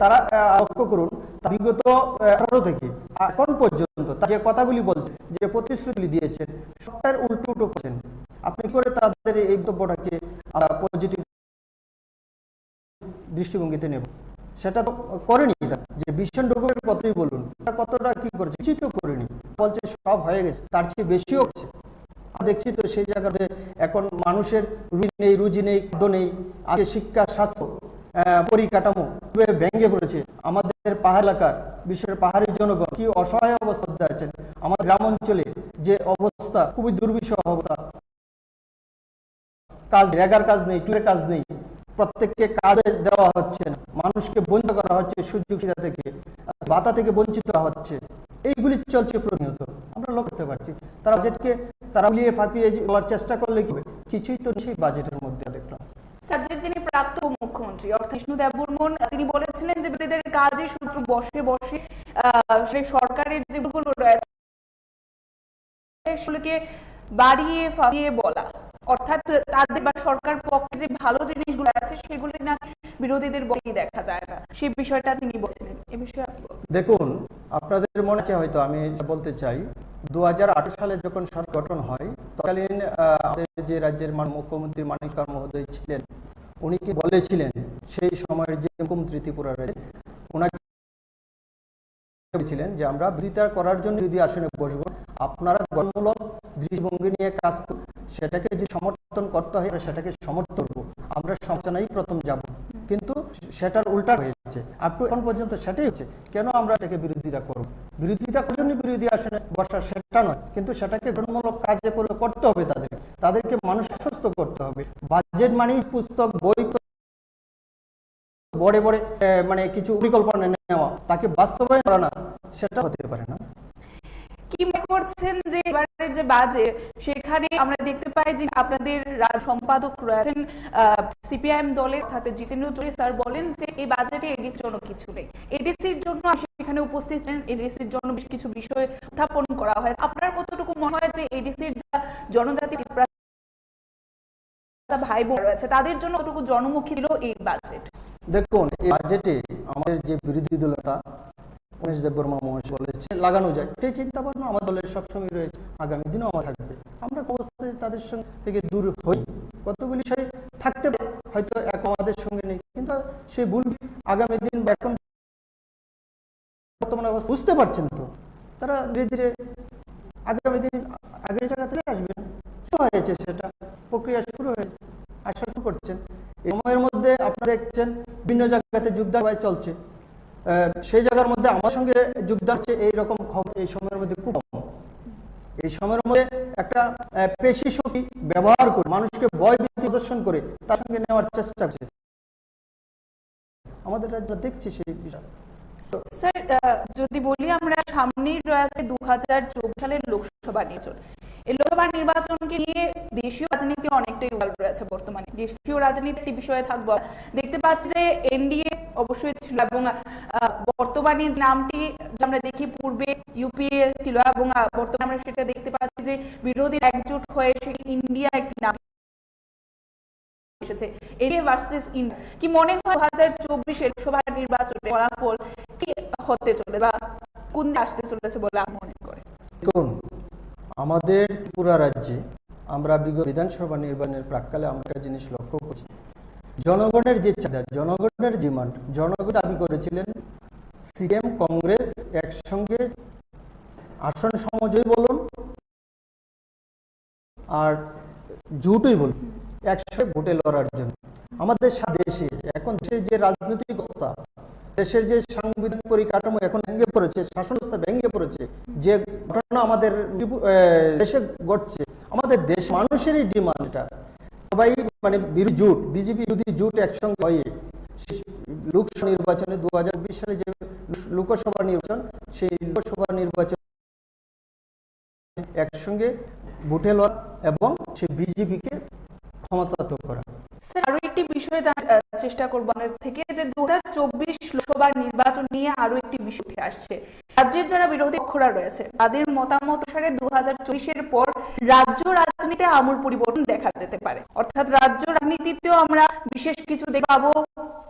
তারা লক্ষ্য করুন, বিগত 18 থেকে এখন পর্যন্ত যে কথাগুলি বলছেন, যে প্রতিশ্রুতি দিয়েছেন, সবটার উল্টো করছেন। আপনি করে তাদের এই বক্তব্যটাকে পজিটিভ দৃষ্টিভঙ্গিতে নেব, সেটা তো করেনি। যে ভিশন ডকুমেন্টের কথাই বলুন, কতটা কি করেছে, কিছুই তো করেনি, বলছে সব হয়ে গেছে, তার চেয়ে বেশিও হচ্ছে। দেখছি তো সেই জায়গাতে এখন মানুষের রুজি নেই, খাদ্য নেই, আগে শিক্ষা, স্বাস্থ্য, পরিকাঠামো ভেঙে পড়েছে। আমাদের পাহাড় এলাকার, বিশেষ পাহাড়ি জনগণ কি অসহায় অবস্থাতে আছেন। আমাদের গ্রাম অঞ্চলে যে অবস্থা, খুবই দুর্বিষহ অবস্থা, কাজ, রেগার কাজ নেই, টুরের কাজ নেই, প্রত্যেককে কাজে দেওয়া হচ্ছে না, মানুষকে বঞ্চিত করা হচ্ছে, সুযোগ সুবিধা থেকে, ভাতা থেকে বঞ্চিত হচ্ছে। এইগুলি চলছে প্রতিনিয়ত, আমরা লক্ষ্য করতে পারছি। তারা বাজেটকে তারা উলিয়ে ফাঁপিয়ে বলার চেষ্টা করলে কি হবে, কিছুই তো সেই বাজেটের মধ্যে দেখলাম। রাজ্যের যিনি প্রাক্তন মুখ্যমন্ত্রী অর্থাৎ বিষ্ণু দেববর্মন, তিনি বলেছিলেন যে বিরোধীদের কাজে শুধু বসে বসে সেই সরকারের যেগুলো রয়েছে সেগুলোকে বাড়িয়ে ফাঁপিয়ে বলা, অর্থাৎ তাদের বা সরকার পক্ষে যে ভালো জিনিসগুলো আছে সেগুলো না বিরোধীদের বলেই দেখা যায় না, সেই বিষয়টা তিনি বলছিলেন। এই বিষয়ে দেখুন, আপনাদের মনে আছে হয়তো, আমি বলতে চাই 2008 সালে যখন সরকার গঠন হয়, তৎকালীন আমাদের যে রাজ্যের মুখ্যমন্ত্রী মানিক সাহা মহোদয় ছিলেন, উনি কি বলেছিলেন, সেই সময়ের যে মুখ্যমন্ত্রী ত্রিপুরা রাজ্যে, ওনাকে বলেছিলেন যে আমরা বিরোধিতা করার জন্য যদি আসনে বসবো, আপনারা গঠনমূলক দৃষ্টিভঙ্গি নিয়ে কাজ করুন, সেটাকে যে সমর্থন করতে হয় সেটাকে সমর্থন করবো, আমরা সমালোচনায় প্রথম যাব। কিন্তু সেটার উল্টা হয়েছে, এখন পর্যন্ত সেটাই হচ্ছে। কেন আমরা এটাকে বিরোধিতা করব? বিরোধিতা করার জন্য বিরোধী আসনে বসা সেটা নয়, কিন্তু সেটাকে গঠনমূলক কাজে করতে হবে, তাদেরকে মানুষ সুস্থ করতে হবে। বাজেট মানেই পুস্তক, বই, বড় বড় মানে কিছু পরিকল্পনা নেওয়া, তাকে বাস্তবায়ন করা না, সেটা হতে পারে না। কি মনে করছেন যে এবারের যে বাজেট, সেখানে আমরা দেখতে পাই যে আপনাদের সম্পাদক রয়েছেন সিপিআইএম দলের, অর্থাৎ জিতেন্দ্র চৌধুরী স্যার বলেন যে এই বাজেটে এডিসির জন্য কিছু নেই। এডিসির জন্য সেখানে উপস্থিত ছিলেন, এডিসির জন্য বেশ কিছু বিষয় উত্থাপন করা হয়। আপনার কতটুকু মনে হয় যে এডিসির যা জনজাতি ভাই বোন রয়েছে তাদের জন্য কতটুকু জনমুখী ছিল এই বাজেট? দেখুন, এই বাজেটে আমাদের যে বিরোধী দলতা উমেশ দেববর্মা মহাশয় বলেছে লাগানো যায়, সেই চিন্তা ভাবনা আমার দলের সবসময় রয়েছে, আগামী দিনও আমার থাকবে। আমরা অবস্থায় তাদের সঙ্গে থেকে দূর হই, কতগুলি বিষয় থাকতে পারে হয়তো এক আমাদের সঙ্গে নেই, কিন্তু সে ভুল আগামী দিন বা এখন বর্তমান অবস্থা বুঝতে পারছেন তো, তারা ধীরে ধীরে আগামী দিন আগের জায়গাতে আসবেন। শুরু হয়েছে, সেটা প্রক্রিয়া শুরু হয়েছে, আসা শুরু করছেন। এই সময়ের মধ্যে আপনারা দেখছেন বিভিন্ন জায়গাতে যোগদান চলছে, সেই জায়গার মধ্যে আমার সঙ্গে যোগদান হচ্ছে এইরকম খবর এই সময়ের মধ্যে খুব কম। এই সময়ের মধ্যে একটা পেশি শক্তি ব্যবহার করে মানুষকে ভয় ভীতি প্রদর্শন করে তার সঙ্গে নেওয়ার চেষ্টা করছে আমাদের রাজ্য, দেখছি সেই বিষয়। স্যার, যদি বলি আমরা সামনেই রয়েছে 2024 সালের লোকসভা নির্বাচন, এই লোকসভা নির্বাচনকে নিয়ে দেশীয় রাজনীতি অনেকটাই উত্তাল রয়েছে বর্তমানে। দেশীয় রাজনীতির বিষয়ে থাকবো, দেখতে পাচ্ছি যে এনডিএ অবশ্যই ছিল এবং বর্তমানে নামটি আমরা দেখি পূর্বে ইউপিএ ছিল এবং বর্তমানে আমরা সেটা দেখতে পাচ্ছি যে বিরোধী একজোট হয়ে সেই ইন্ডিয়া একটি নাম এসেছে, এনডিএ ভার্সেস ইন্ডিয়া। কি মনে হয় 2024 লোকসভা নির্বাচনের ফলাফল কি হতে চলে বা কোন আসতে চলেছে বলে আমি মনে করি? দেখুন, আমাদের ত্রিপুরা রাজ্যে আমরা বিগত বিধানসভা নির্বাচনের প্রাককালে আমরা একটা জিনিস লক্ষ্য করছি, জনগণের যে চাহিদা, জনগণের ডিমান্ড, জনগণ দাবি করেছিলেন সিপিএম কংগ্রেস একসঙ্গে আসন সমঝোই বলুন আর জোটই বলুন, একসঙ্গে ভোটে লড়ার জন্য। আমাদের দেশে এখন যে রাজনৈতিক অবস্থা, দেশের যে সাংবিধানিক পরিকাঠামো এখন ভেঙে পড়েছে, শাসন ব্যবস্থা ভেঙে পড়েছে, যে ঘটনা আমাদের দেশে ঘটছে, আমাদের দেশ মানুষেরই ডিমান্ড, এটা সবাই মানে জোট, বিজেপি বিরোধী জোট একসঙ্গে হয়ে লোকসভা নির্বাচনে 2020 সালে যে লোকসভা নির্বাচন, সেই লোকসভা নির্বাচন একসঙ্গে ভোটে লড়া এবং সেই বিজেপিকে ক্ষমতায়িত করা। স্যার, আরো একটি বিষয় জানার চেষ্টা করবো আপনার থেকে যে 2024 লোকসভা নির্বাচন নিয়ে আরো একটি বিষয় উঠে আসছে। রাজ্যের যারা বিরোধী পক্ষরা রয়েছে তাদের মতামত অনুসারে 2024-এর পর রাজ্য রাজনীতিতে আমূল পরিবর্তন দেখা যেতে পারে, অর্থাৎ রাজ্য রাজনীতিতেও আমরা বিশেষ কিছু দেখতে পাবো,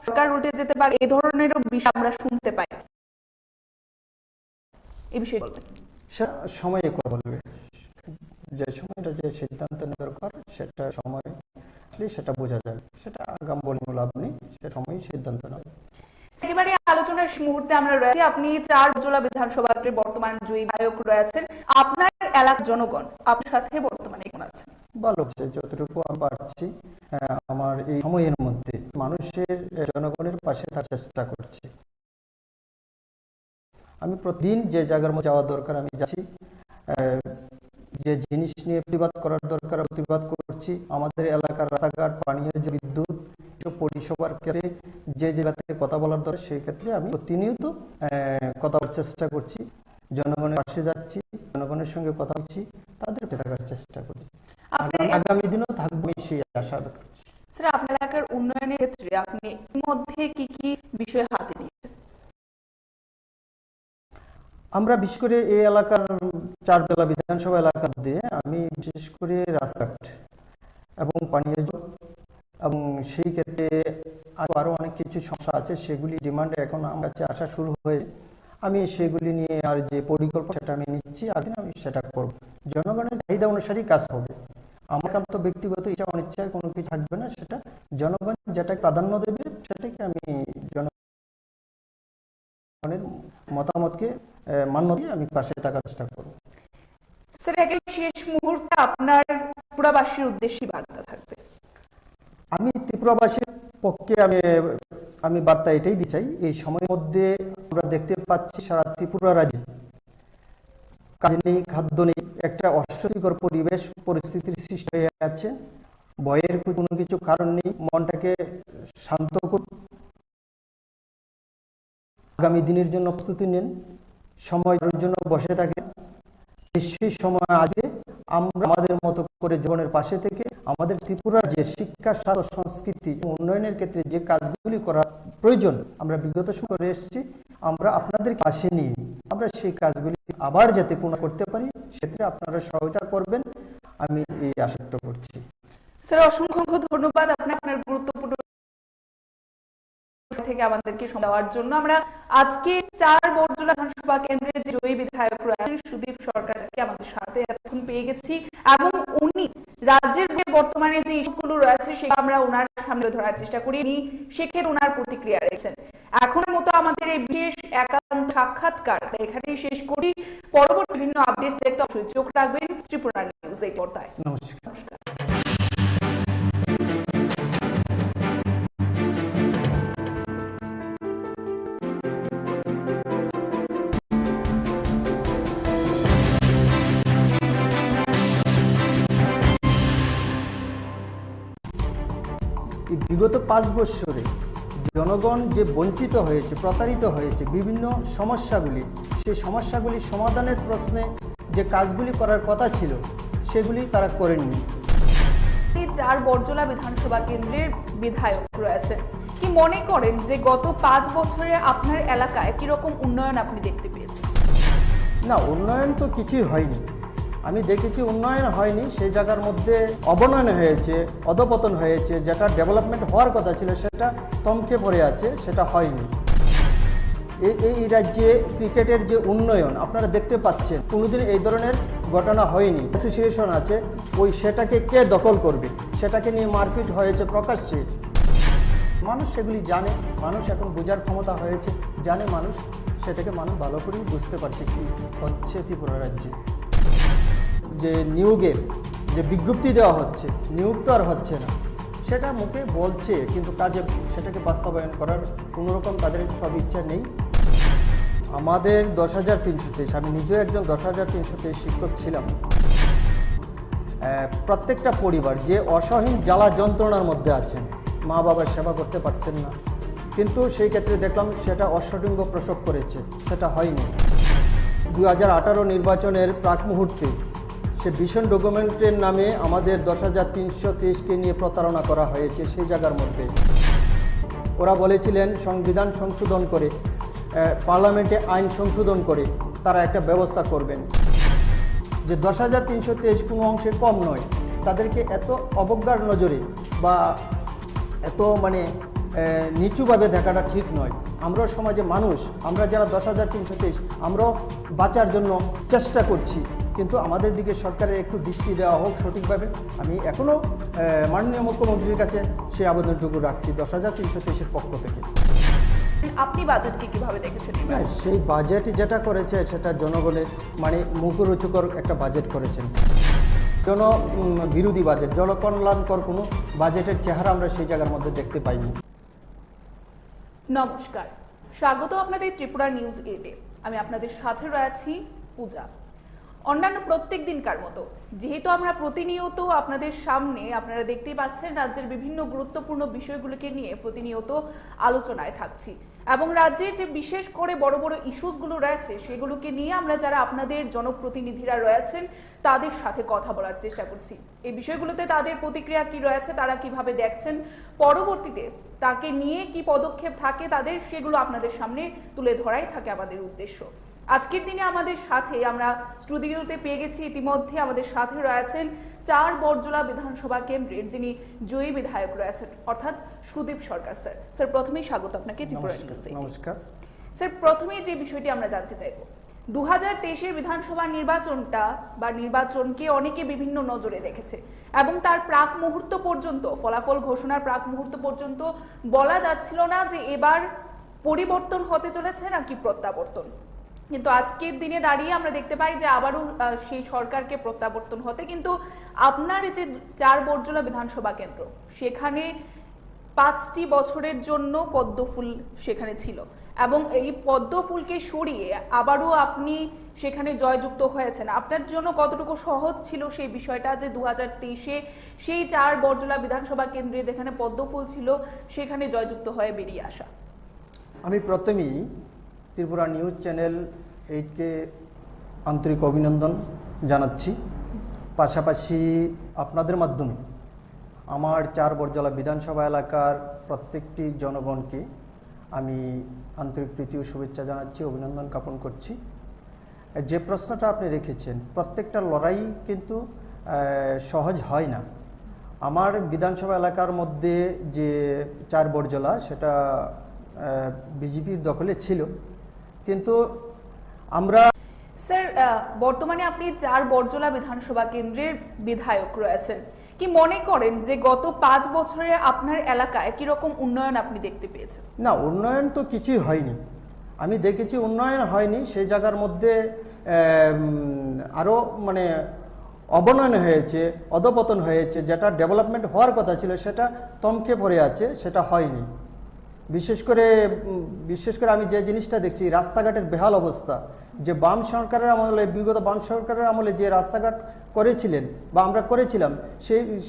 সরকার উল্টে যেতে পারে, এই ধরনেরও বিষয় আমরা শুনতে পাই। এই বিষয়ে বলবেন? সময়ে কথা বলবে, যে সময়টা যে সিদ্ধান্ত নেওয়ার দরকার সেটা সময় সেটা বোঝা যাবে, সেটা আগাম বলে লাভ নেই, সে সময় সিদ্ধান্ত নেবে। একেবারে আলোচনার মুহূর্তে আমরা রয়েছি, আপনি 4 জেলা বিধানসভাতে বর্তমান জয়ী বিধায়ক রয়েছেন, আপনার এলাকার জনগণ আপনার সাথে বর্তমানে কেমন আছে? ভালো আছে, যতটুকু আমি পারছি আমার এই সময়ের মধ্যে মানুষের জনগণের পাশে থাকার চেষ্টা করছি। আমি প্রতিদিন যে জায়গার মধ্যে যাওয়া দরকার আমি যাচ্ছি, যে জিনিস নিয়ে প্রতিবাদ করার দরকার প্রতিবাদ করছি। আমাদের এলাকার রাস্তাঘাট, পানীয় জল, বিদ্যুৎ পরিষেবার ক্ষেত্রে যে জায়গা থেকে কথা বলার দরকার সেই ক্ষেত্রে আমি প্রতিনিয়ত কথা বলার চেষ্টা করছি, জনগণের পাশে যাচ্ছি, জনগণের সঙ্গে কথা বলছি, তাদের থাকার চেষ্টা করছি। আগামী দিনও থাকবো সেই আশা করছি। স্যার, আপনার এলাকার উন্নয়নের ক্ষেত্রে আপনি মধ্যে কি কি বিষয় হাতে নিয়েছেন? আমরা বিশেষ করে এই এলাকার চারবেলা বিধানসভা এলাকার মধ্যে আমি বিশেষ করে রাস্তাঘাট এবং পানীয় জল এবং সেই ক্ষেত্রে আরো অনেক কিছু সমস্যা আছে, সেগুলি ডিমান্ড এখন আমার কাছে আসা শুরু হয়ে আমি সেগুলি নিয়ে আর যে পরিকল্পনা সেটা আমি নিচ্ছি, আগে আমি সেটা করব। জনগণের চাহিদা অনুসারেই কাজ হবে। আমার তো ব্যক্তিগত ইচ্ছা অনিচ্ছায় কোনো কিছু থাকবে না, সেটা জনগণ যেটা প্রাধান্য দেবে সেটাকে আমি জনগণের মতামতকে মান্য দিয়ে আমি পাশে থাকার চেষ্টা করব। স্যার, একদম শেষ মুহূর্তে আপনার ত্রিপুরাবাসীর উদ্দেশ্যে বার্তা থাকবে। আমি ত্রিপুরাবাসীর পক্ষে আমি বার্তা এটাই দিতে চাই, এই সময়ের মধ্যে আমরা দেখতে পাচ্ছি সারা ত্রিপুরা রাজ্যে কাজ নেই, খাদ্য নেই, একটা অস্বস্তিকর পরিস্থিতির সৃষ্টি হয়ে আছে। ভয়ের কোনো কিছু কারণ নেই, মনটাকে শান্ত করুন, আগামী দিনের জন্য প্রস্তুতি নেন, সময়ের জন্য বসে থাকেন। নিশ্চয়ই সময় আসবে আমরা আমাদের মতো করে জীবনের পাশে থেকে আমাদের ত্রিপুরার যে শিক্ষা, স্বাস্থ্য, সংস্কৃতি, উন্নয়নের ক্ষেত্রে যে কাজগুলি করা প্রয়োজন আমরা বিগত সময় করে এসেছি, আমরা আপনাদের পাশে নিয়ে আমরা সেই কাজগুলি আবার যাতে পূর্ণ করতে পারি সেক্ষেত্রে আপনারা সহায়তা করবেন, আমি এই আশা করছি। স্যার, অসংখ্য ধন্যবাদ আপনার গুরুত্বপূর্ণ থেকে আমাদেরকে সময় দেওয়ার জন্য। আমরা আজকে 4 বরজলা বিধানসভা কেন্দ্রের যে জয়ী বিধায়ক রয়েছেন সুদীপ সরকারকে আমাদের সাথে এখন পেয়ে গেছি, এবং উনি রাজ্যের যে বর্তমানে যে ইস্যুগুলো রয়েছে সেটা আমরা ওনার সামনে ধরার চেষ্টা করি, সেক্ষেত্রে ওনার প্রতিক্রিয়া রয়েছেন। এখনের মতো আমাদের এই বিশেষ একান্ত সাক্ষাৎকার এখানেই শেষ করি। পরবর্তী বিভিন্ন আপডেট দেখতে অবশ্যই চোখ রাখবেন ত্রিপুরা নিউজ এই পর্দায়। নমস্কার। বিগত 5 বছরে জনগণ যে বঞ্চিত হয়েছে, প্রতারিত হয়েছে, বিভিন্ন সমস্যাগুলি, সেই সমস্যাগুলি সমাধানের প্রশ্নে যে কাজগুলি করার কথা ছিল সেগুলি তারা করেননি। 4 বরজলা বিধানসভা কেন্দ্রের বিধায়ক রয়েছে, কি মনে করেন যে গত 5 বছরে আপনার এলাকায় কিরকম উন্নয়ন আপনি দেখতে পেয়েছেন? না, উন্নয়ন তো কিছুই হয়নি। আমি দেখেছি উন্নয়ন হয়নি, সেই জায়গার মধ্যে অবনয়ন হয়েছে, অধপতন হয়েছে। যেটা ডেভেলপমেন্ট হওয়ার কথা ছিল সেটা থমকে পড়ে আছে, সেটা হয়নি। এই রাজ্যে ক্রিকেটের যে উন্নয়ন আপনারা দেখতে পাচ্ছেন, কোনোদিন এই ধরনের ঘটনা হয়নি। অ্যাসোসিয়েশন আছে, সেটাকে কে দখল করবে, সেটাকে নিয়ে মারপিট হয়েছে প্রকাশ্যে। মানুষ সেগুলি জানে, মানুষ এখন বোঝার ক্ষমতা হয়েছে, জানে মানুষ, সেটাকে মানুষ ভালো করেই বুঝতে পারছে কি হচ্ছে ত্রিপুরা রাজ্যে। যে নিয়োগের যে বিজ্ঞপ্তি দেওয়া হচ্ছে, নিয়োগ তো আর হচ্ছে না, সেটা মুখে বলছে কিন্তু কাজে সেটাকে বাস্তবায়ন করার কোনোরকম তাদের সব ইচ্ছা নেই। আমাদের 10,323, আমি নিজেও একজন 10,323 শিক্ষক ছিলাম। প্রত্যেকটা পরিবার যে অসহীন জ্বালা যন্ত্রণার মধ্যে আছেন, মা বাবার সেবা করতে পারছেন না, কিন্তু সেই ক্ষেত্রে দেখলাম সেটা অশ্বডিম্ব প্রসব করেছে, সেটা হয়নি। 2018 নির্বাচনের প্রাক মুহূর্তে সে ভীষণ ডকুমেন্টের নামে আমাদের 10,323কে নিয়ে প্রতারণা করা হয়েছে। সেই জায়গার মধ্যে ওরা বলেছিলেন সংবিধান সংশোধন করে, পার্লামেন্টে আইন সংশোধন করে তারা একটা ব্যবস্থা করবেন, যে 10,323 কোনো অংশে কম নয়। তাদেরকে এত অবজ্ঞার নজরে বা এত নিচুভাবে দেখাটা ঠিক নয়। আমরাও সমাজে মানুষ, আমরা যারা 10,323 আমরাও বাঁচার জন্য চেষ্টা করছি, কিন্তু আমাদের দিকে সরকারের একটু দৃষ্টি দেওয়া হোক সঠিকভাবে। আমি এখনও মাননীয় মুখ্যমন্ত্রীর কাছে সেই আবেদনটুকু রাখছি 10,323-এর পক্ষ থেকে। আপনি বাজেটকে কিভাবে দেখেছেন? সেই বাজেট যেটা করেছে সেটা জনগণের মুখরোচকর একটা বাজেট করেছেন। বিরোধী বাজেট, জনকল্যাণকর কোনো বাজেটের চেহারা আমরা সেই জায়গার মধ্যে দেখতে পাইনি। নমস্কার, স্বাগত আপনাদের ত্রিপুরা নিউজ 8-এ। আমি আপনাদের সাথে রয়েছি পূজা। অন্যান্য প্রত্যেক দিনকার মতো যেহেতু আমরা প্রতিনিয়ত আপনাদের সামনে, আপনারা দেখতেই পাচ্ছেন, রাজ্যের বিভিন্ন গুরুত্বপূর্ণ বিষয়গুলোকে নিয়ে প্রতিনিয়ত আলোচনায় থাকছি এবং রাজ্যের যে বিশেষ করে বড় বড় ইস্যুসগুলো রয়েছে সেগুলোকে নিয়ে আমরা যারা আপনাদের জনপ্রতিনিধিরা রয়েছেন তাদের সাথে কথা বলার চেষ্টা করছি। এই বিষয়গুলোতে তাদের প্রতিক্রিয়া কি রয়েছে, তারা কিভাবে দেখছেন, পরবর্তীতে তাকে নিয়ে কি পদক্ষেপ থাকে তাদের, সেগুলো আপনাদের সামনে তুলে ধরাই থাকে আমাদের উদ্দেশ্য। আজকের দিনে আমাদের সাথে আমরা স্টুডিওতে পেয়ে গেছি, ইতিমধ্যে আমাদের সাথে রয়েছেন 4 বড়জলা বিধানসভা কেন্দ্রের যিনি জয়ী বিধায়ক রয়েছেন, অর্থাৎ সুদীপ সরকার স্যার। স্যার, প্রথমেই স্বাগত আপনাকে ত্রিপুরা নিউজে। নমস্কার স্যার, প্রথমেই যে বিষয়টি আমরা জানতে চাইব, 2023-এর বিধানসভা নির্বাচনকে অনেকে বিভিন্ন নজরে দেখেছে এবং তার প্রাক মুহূর্ত পর্যন্ত, ফলাফল ঘোষণার প্রাক মুহূর্ত পর্যন্ত বলা যাচ্ছিল না যে এবার পরিবর্তন হতে চলেছে নাকি প্রত্যাবর্তন। কিন্তু আজকের দিনে দাঁড়িয়ে আমরা দেখতে পাই যে আবারও সেই সরকারকে প্রত্যাবর্তন হতে, কিন্তু আপনার যে 4 বড়জলা বিধানসভা কেন্দ্র, সেখানে 5টি বছরের জন্য পদ্মফুল সেখানে ছিল এবং এই পদ্মফুলকে সরিয়ে আবারও আপনি সেখানে জয়যুক্ত হয়েছেন। আপনার জন্য কতটুকু সহজ ছিল সেই বিষয়টা যে 2023-এ সেই 4 বড়জলা বিধানসভা কেন্দ্রে যেখানে পদ্মফুল ছিল সেখানে জয়যুক্ত হয়ে বেরিয়ে আসা? আমি প্রথমেই ত্রিপুরা নিউজ চ্যানেল 8-কে আন্তরিক অভিনন্দন জানাচ্ছি। পাশাপাশি আপনাদের মাধ্যমে আমার 4 বড়জলা বিধানসভা এলাকার প্রত্যেকটি জনগণকে আমি আন্তরিক প্রীতি ও শুভেচ্ছা জানাচ্ছি, অভিনন্দন জ্ঞাপন করছি। যে প্রশ্নটা আপনি রেখেছেন, প্রত্যেকটা লড়াই কিন্তু সহজ হয় না। আমার বিধানসভা এলাকার মধ্যে যে 4 বড়জলা, সেটা বিজেপির দখলে ছিল, কিন্তু আমরা স্যার, বর্তমানে আপনি 4 বড়জলা বিধানসভা কেন্দ্রের বিধায়ক রয়েছেন, কি মনে করেন যে গত 5 বছরে আপনার এলাকায় কিরকম উন্নয়ন আপনি দেখতে পেয়েছেন? না, উন্নয়ন তো কিছুই হয়নি। আমি দেখেছি উন্নয়ন হয়নি, সেই জায়গার মধ্যে আরো মানে অবনয়ন হয়েছে, অধপতন হয়েছে। যেটা ডেভেলপমেন্ট হওয়ার কথা ছিল সেটা থমকে পড়ে আছে, সেটা হয়নি। বিশেষ করে আমি যে জিনিসটা দেখছি, রাস্তাঘাটের বেহাল অবস্থা, যে বাম সরকারের আমলে, বিগত বাম সরকারের আমলে যে রাস্তাঘাট করেছিলেন বা আমরা করেছিলাম,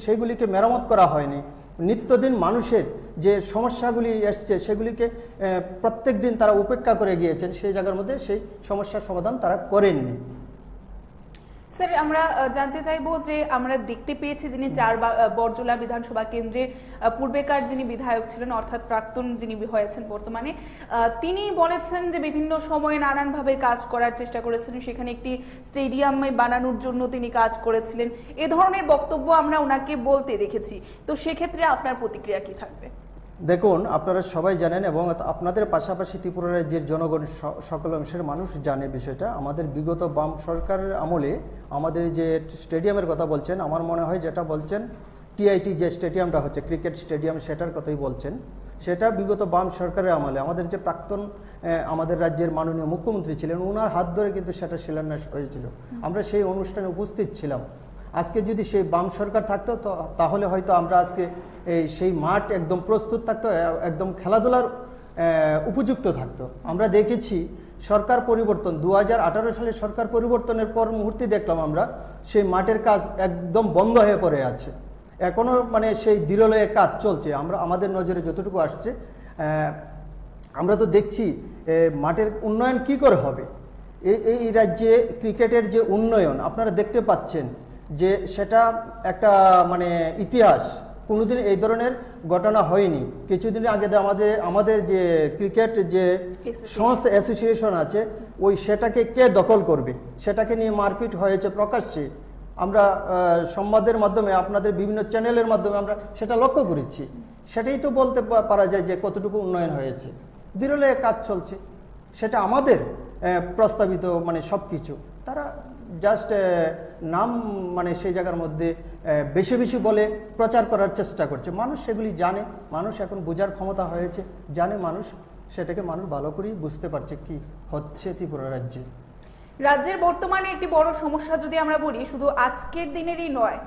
সেইগুলিকে মেরামত করা হয়নি। নিত্যদিন মানুষের যে সমস্যাগুলি এসছে সেগুলিকে প্রত্যেক দিন তারা উপেক্ষা করে গিয়েছেন, সেই জায়গার মধ্যে সেই সমস্যার সমাধান তারা করেননি। স্যার, আমরা জানতে চাইবো যে আমরা দেখতে পেয়েছি যিনি 4 বড়জলা বিধানসভা কেন্দ্রের পূর্বেকার যিনি বিধায়ক ছিলেন, অর্থাৎ প্রাক্তন যিনি হয়েছেন বর্তমানে, তিনি বলেছেন যে বিভিন্ন সময়ে নানানভাবে কাজ করার চেষ্টা করেছেন, সেখানে একটি স্টেডিয়াম বানানোর জন্য তিনি কাজ করেছিলেন। এ ধরনের বক্তব্য আমরা ওনাকে বলতে দেখেছি, তো সেক্ষেত্রে আপনার প্রতিক্রিয়া কি থাকবে? দেখুন, আপনারা সবাই জানেন এবং আপনাদের পাশাপাশি ত্রিপুরা রাজ্যের জনগণ, সকল অংশের মানুষ জানে বিষয়টা। আমাদের বিগত বাম সরকারের আমলে আমাদের যে স্টেডিয়ামের কথা বলছেন, আমার মনে হয় যেটা বলছেন টিআইটি যে স্টেডিয়ামটা হচ্ছে ক্রিকেট স্টেডিয়াম, সেটার কথাই বলছেন। সেটা বিগত বাম সরকারের আমলে আমাদের যে প্রাক্তন আমাদের রাজ্যের মাননীয় মুখ্যমন্ত্রী ছিলেন, ওনার হাত ধরে কিন্তু সেটা শিলান্যাস হয়েছিল। আমরা সেই অনুষ্ঠানে উপস্থিত ছিলাম। আজকে যদি সেই বাম সরকার থাকতো তাহলে হয়তো আমরা আজকে সেই মাঠ একদম প্রস্তুত থাকতো, একদম খেলাধুলার উপযুক্ত থাকতো। আমরা দেখেছি সরকার পরিবর্তন 2018 সালে সরকার পরিবর্তনের পর মুহূর্তে দেখলাম আমরা সেই মাঠের কাজ একদম বন্ধ হয়ে পড়ে আছে। এখনো মানে সেই দৃঢ়লয়ে কাজ চলছে। আমাদের নজরে যতটুকু আসছে, আমরা তো দেখছি মাঠের উন্নয়ন কি করে হবে। এই রাজ্যে ক্রিকেটের যে উন্নয়ন আপনারা দেখতে পাচ্ছেন, যে সেটা একটা মানে ইতিহাস। কোনোদিন এই ধরনের ঘটনা হয়নি। কিছুদিন আগে আমাদের যে ক্রিকেট যে সংস্থা অ্যাসোসিয়েশন আছে, সেটাকে কে দখল করবে, সেটাকে নিয়ে মারপিট হয়েছে প্রকাশ্যে। আমরা সংবাদের মাধ্যমে, আপনাদের বিভিন্ন চ্যানেলের মাধ্যমে আমরা সেটা লক্ষ্য করেছি। সেটাই তো বলতে পারা যায় যে কতটুকু উন্নয়ন হয়েছে। দৃঢ়লয়ে কাজ চলছে, সেটা আমাদের প্রস্তাবিত মানে সব কিছু। তারা জাস্ট নাম মানে সেই জায়গার মধ্যে বেশি বেশি বলে প্রচার করার চেষ্টা করছে। মানুষ সেগুলি জানে, মানুষ এখন বোঝার ক্ষমতা হয়েছে, জানে মানুষ, সেটাকে মানুষ ভালো করেই বুঝতে পারছে কি হচ্ছে ত্রিপুরা রাজ্যে। রাজ্যের বর্তমানে একটি বড় সমস্যা যদি আমরা বলি, শুধু আজকের দিনেরই নয়,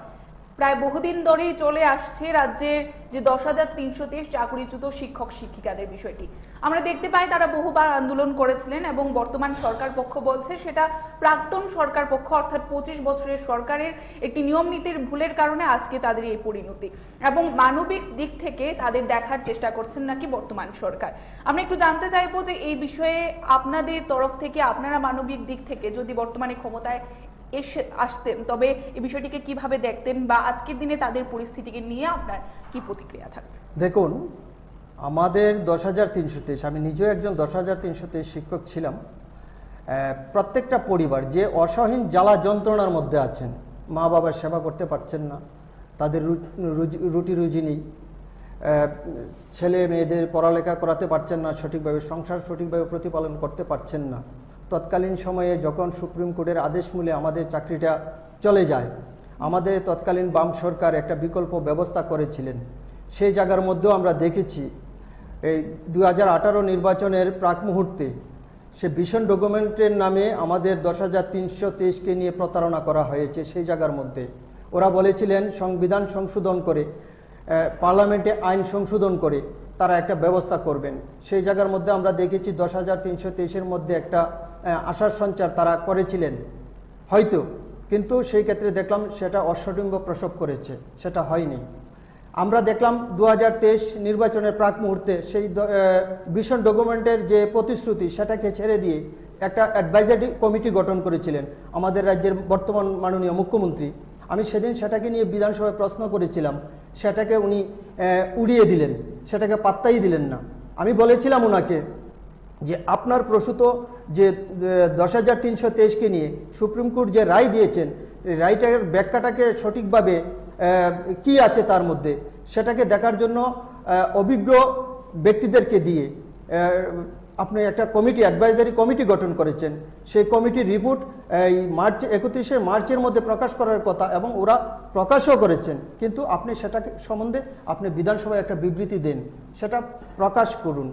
প্রায় বহুদিন ধরেই চলে আসছে রাজ্যের যে 10,330 চাকরিচ্যুত শিক্ষক শিক্ষিকাদের বিষয়টি। আমরা দেখতে পাই তারা বহুবার আন্দোলন করেছিলেন এবং বর্তমান সরকার পক্ষ বলছে সেটা প্রাক্তন সরকার পক্ষ অর্থাৎ 25 বছরের সরকারের একটি নিয়ম নীতির ভুলের কারণে আজকে তাদের এই পরিণতি, এবং মানবিক দিক থেকে তাদের দেখার চেষ্টা করছেন নাকি বর্তমান সরকার। আমরা একটু জানতে চাইবো যে এই বিষয়ে আপনাদের তরফ থেকে, আপনারা মানবিক দিক থেকে যদি বর্তমানে ক্ষমতায় আসতেন তবে এই বিষয়টিকে কিভাবে দেখতেন, বা আজকের দিনে তাদের পরিস্থিতিকে নিয়ে আপনার কি প্রতিক্রিয়া থাকবে? দেখুন, আমাদের 10,323, আমি নিজেও একজন 10,323 শিক্ষক ছিলাম। প্রত্যেকটা পরিবার যে অসহীন জ্বালা যন্ত্রণার মধ্যে আছেন, মা বাবার সেবা করতে পারছেন না, তাদের রুটি রুজি নেই, ছেলে মেয়েদের পড়ালেখা করাতে পারছেন না সঠিকভাবে, সংসার সঠিকভাবে প্রতিপালন করতে পারছেন না। তৎকালীন সময়ে যখন সুপ্রিম কোর্টের আদেশ মূলে আমাদের চাকরিটা চলে যায়, আমাদের তৎকালীন বাম সরকার একটা বিকল্প ব্যবস্থা করেছিলেন। সেই জায়গার মধ্যেও আমরা দেখেছি এই 2018 নির্বাচনের প্রাক মুহূর্তে সে ভিশন ডকুমেন্টের নামে আমাদের 10,323কে নিয়ে প্রতারণা করা হয়েছে। সেই জায়গার মধ্যে ওরা বলেছিলেন সংবিধান সংশোধন করে, পার্লামেন্টে আইন সংশোধন করে তারা একটা ব্যবস্থা করবেন। সেই জায়গার মধ্যে আমরা দেখেছি 10,323-এর মধ্যে একটা আশার সঞ্চার তারা করেছিলেন হয়তো, কিন্তু সেই ক্ষেত্রে দেখলাম সেটা অশ্বডিম্ব প্রসব করেছে, সেটা হয়নি। আমরা দেখলাম 2023 নির্বাচনের প্রাক মুহূর্তে সেই ভিশন ডকুমেন্টের যে প্রতিশ্রুতি সেটাকে ছেড়ে দিয়ে একটা অ্যাডভাইজারি কমিটি গঠন করেছিলেন আমাদের রাজ্যের বর্তমান মাননীয় মুখ্যমন্ত্রী। আমি সেদিন সেটাকে নিয়ে বিধানসভায় প্রশ্ন করেছিলাম, সেটাকে উনি উড়িয়ে দিলেন, সেটাকে পাত্তাই দিলেন না। আমি বলেছিলাম ওনাকে যে আপনার প্রসূত যে 10,323কে নিয়ে সুপ্রিম কোর্ট যে রায় দিয়েছেন, রায়টার ব্যাখ্যাটাকে সঠিকভাবে কি আছে তার মধ্যে সেটাকে দেখার জন্য অভিজ্ঞ ব্যক্তিদেরকে দিয়ে আপনি একটা কমিটি, অ্যাডভাইজারি কমিটি গঠন করেছেন। সেই কমিটির রিপোর্ট এই 31শে মার্চের মধ্যে প্রকাশ করার কথা এবং ওরা প্রকাশও করেছেন, কিন্তু আপনি সেটাকে সম্বন্ধে আপনি বিধানসভায় একটা বিবৃতি দেন, সেটা প্রকাশ করুন।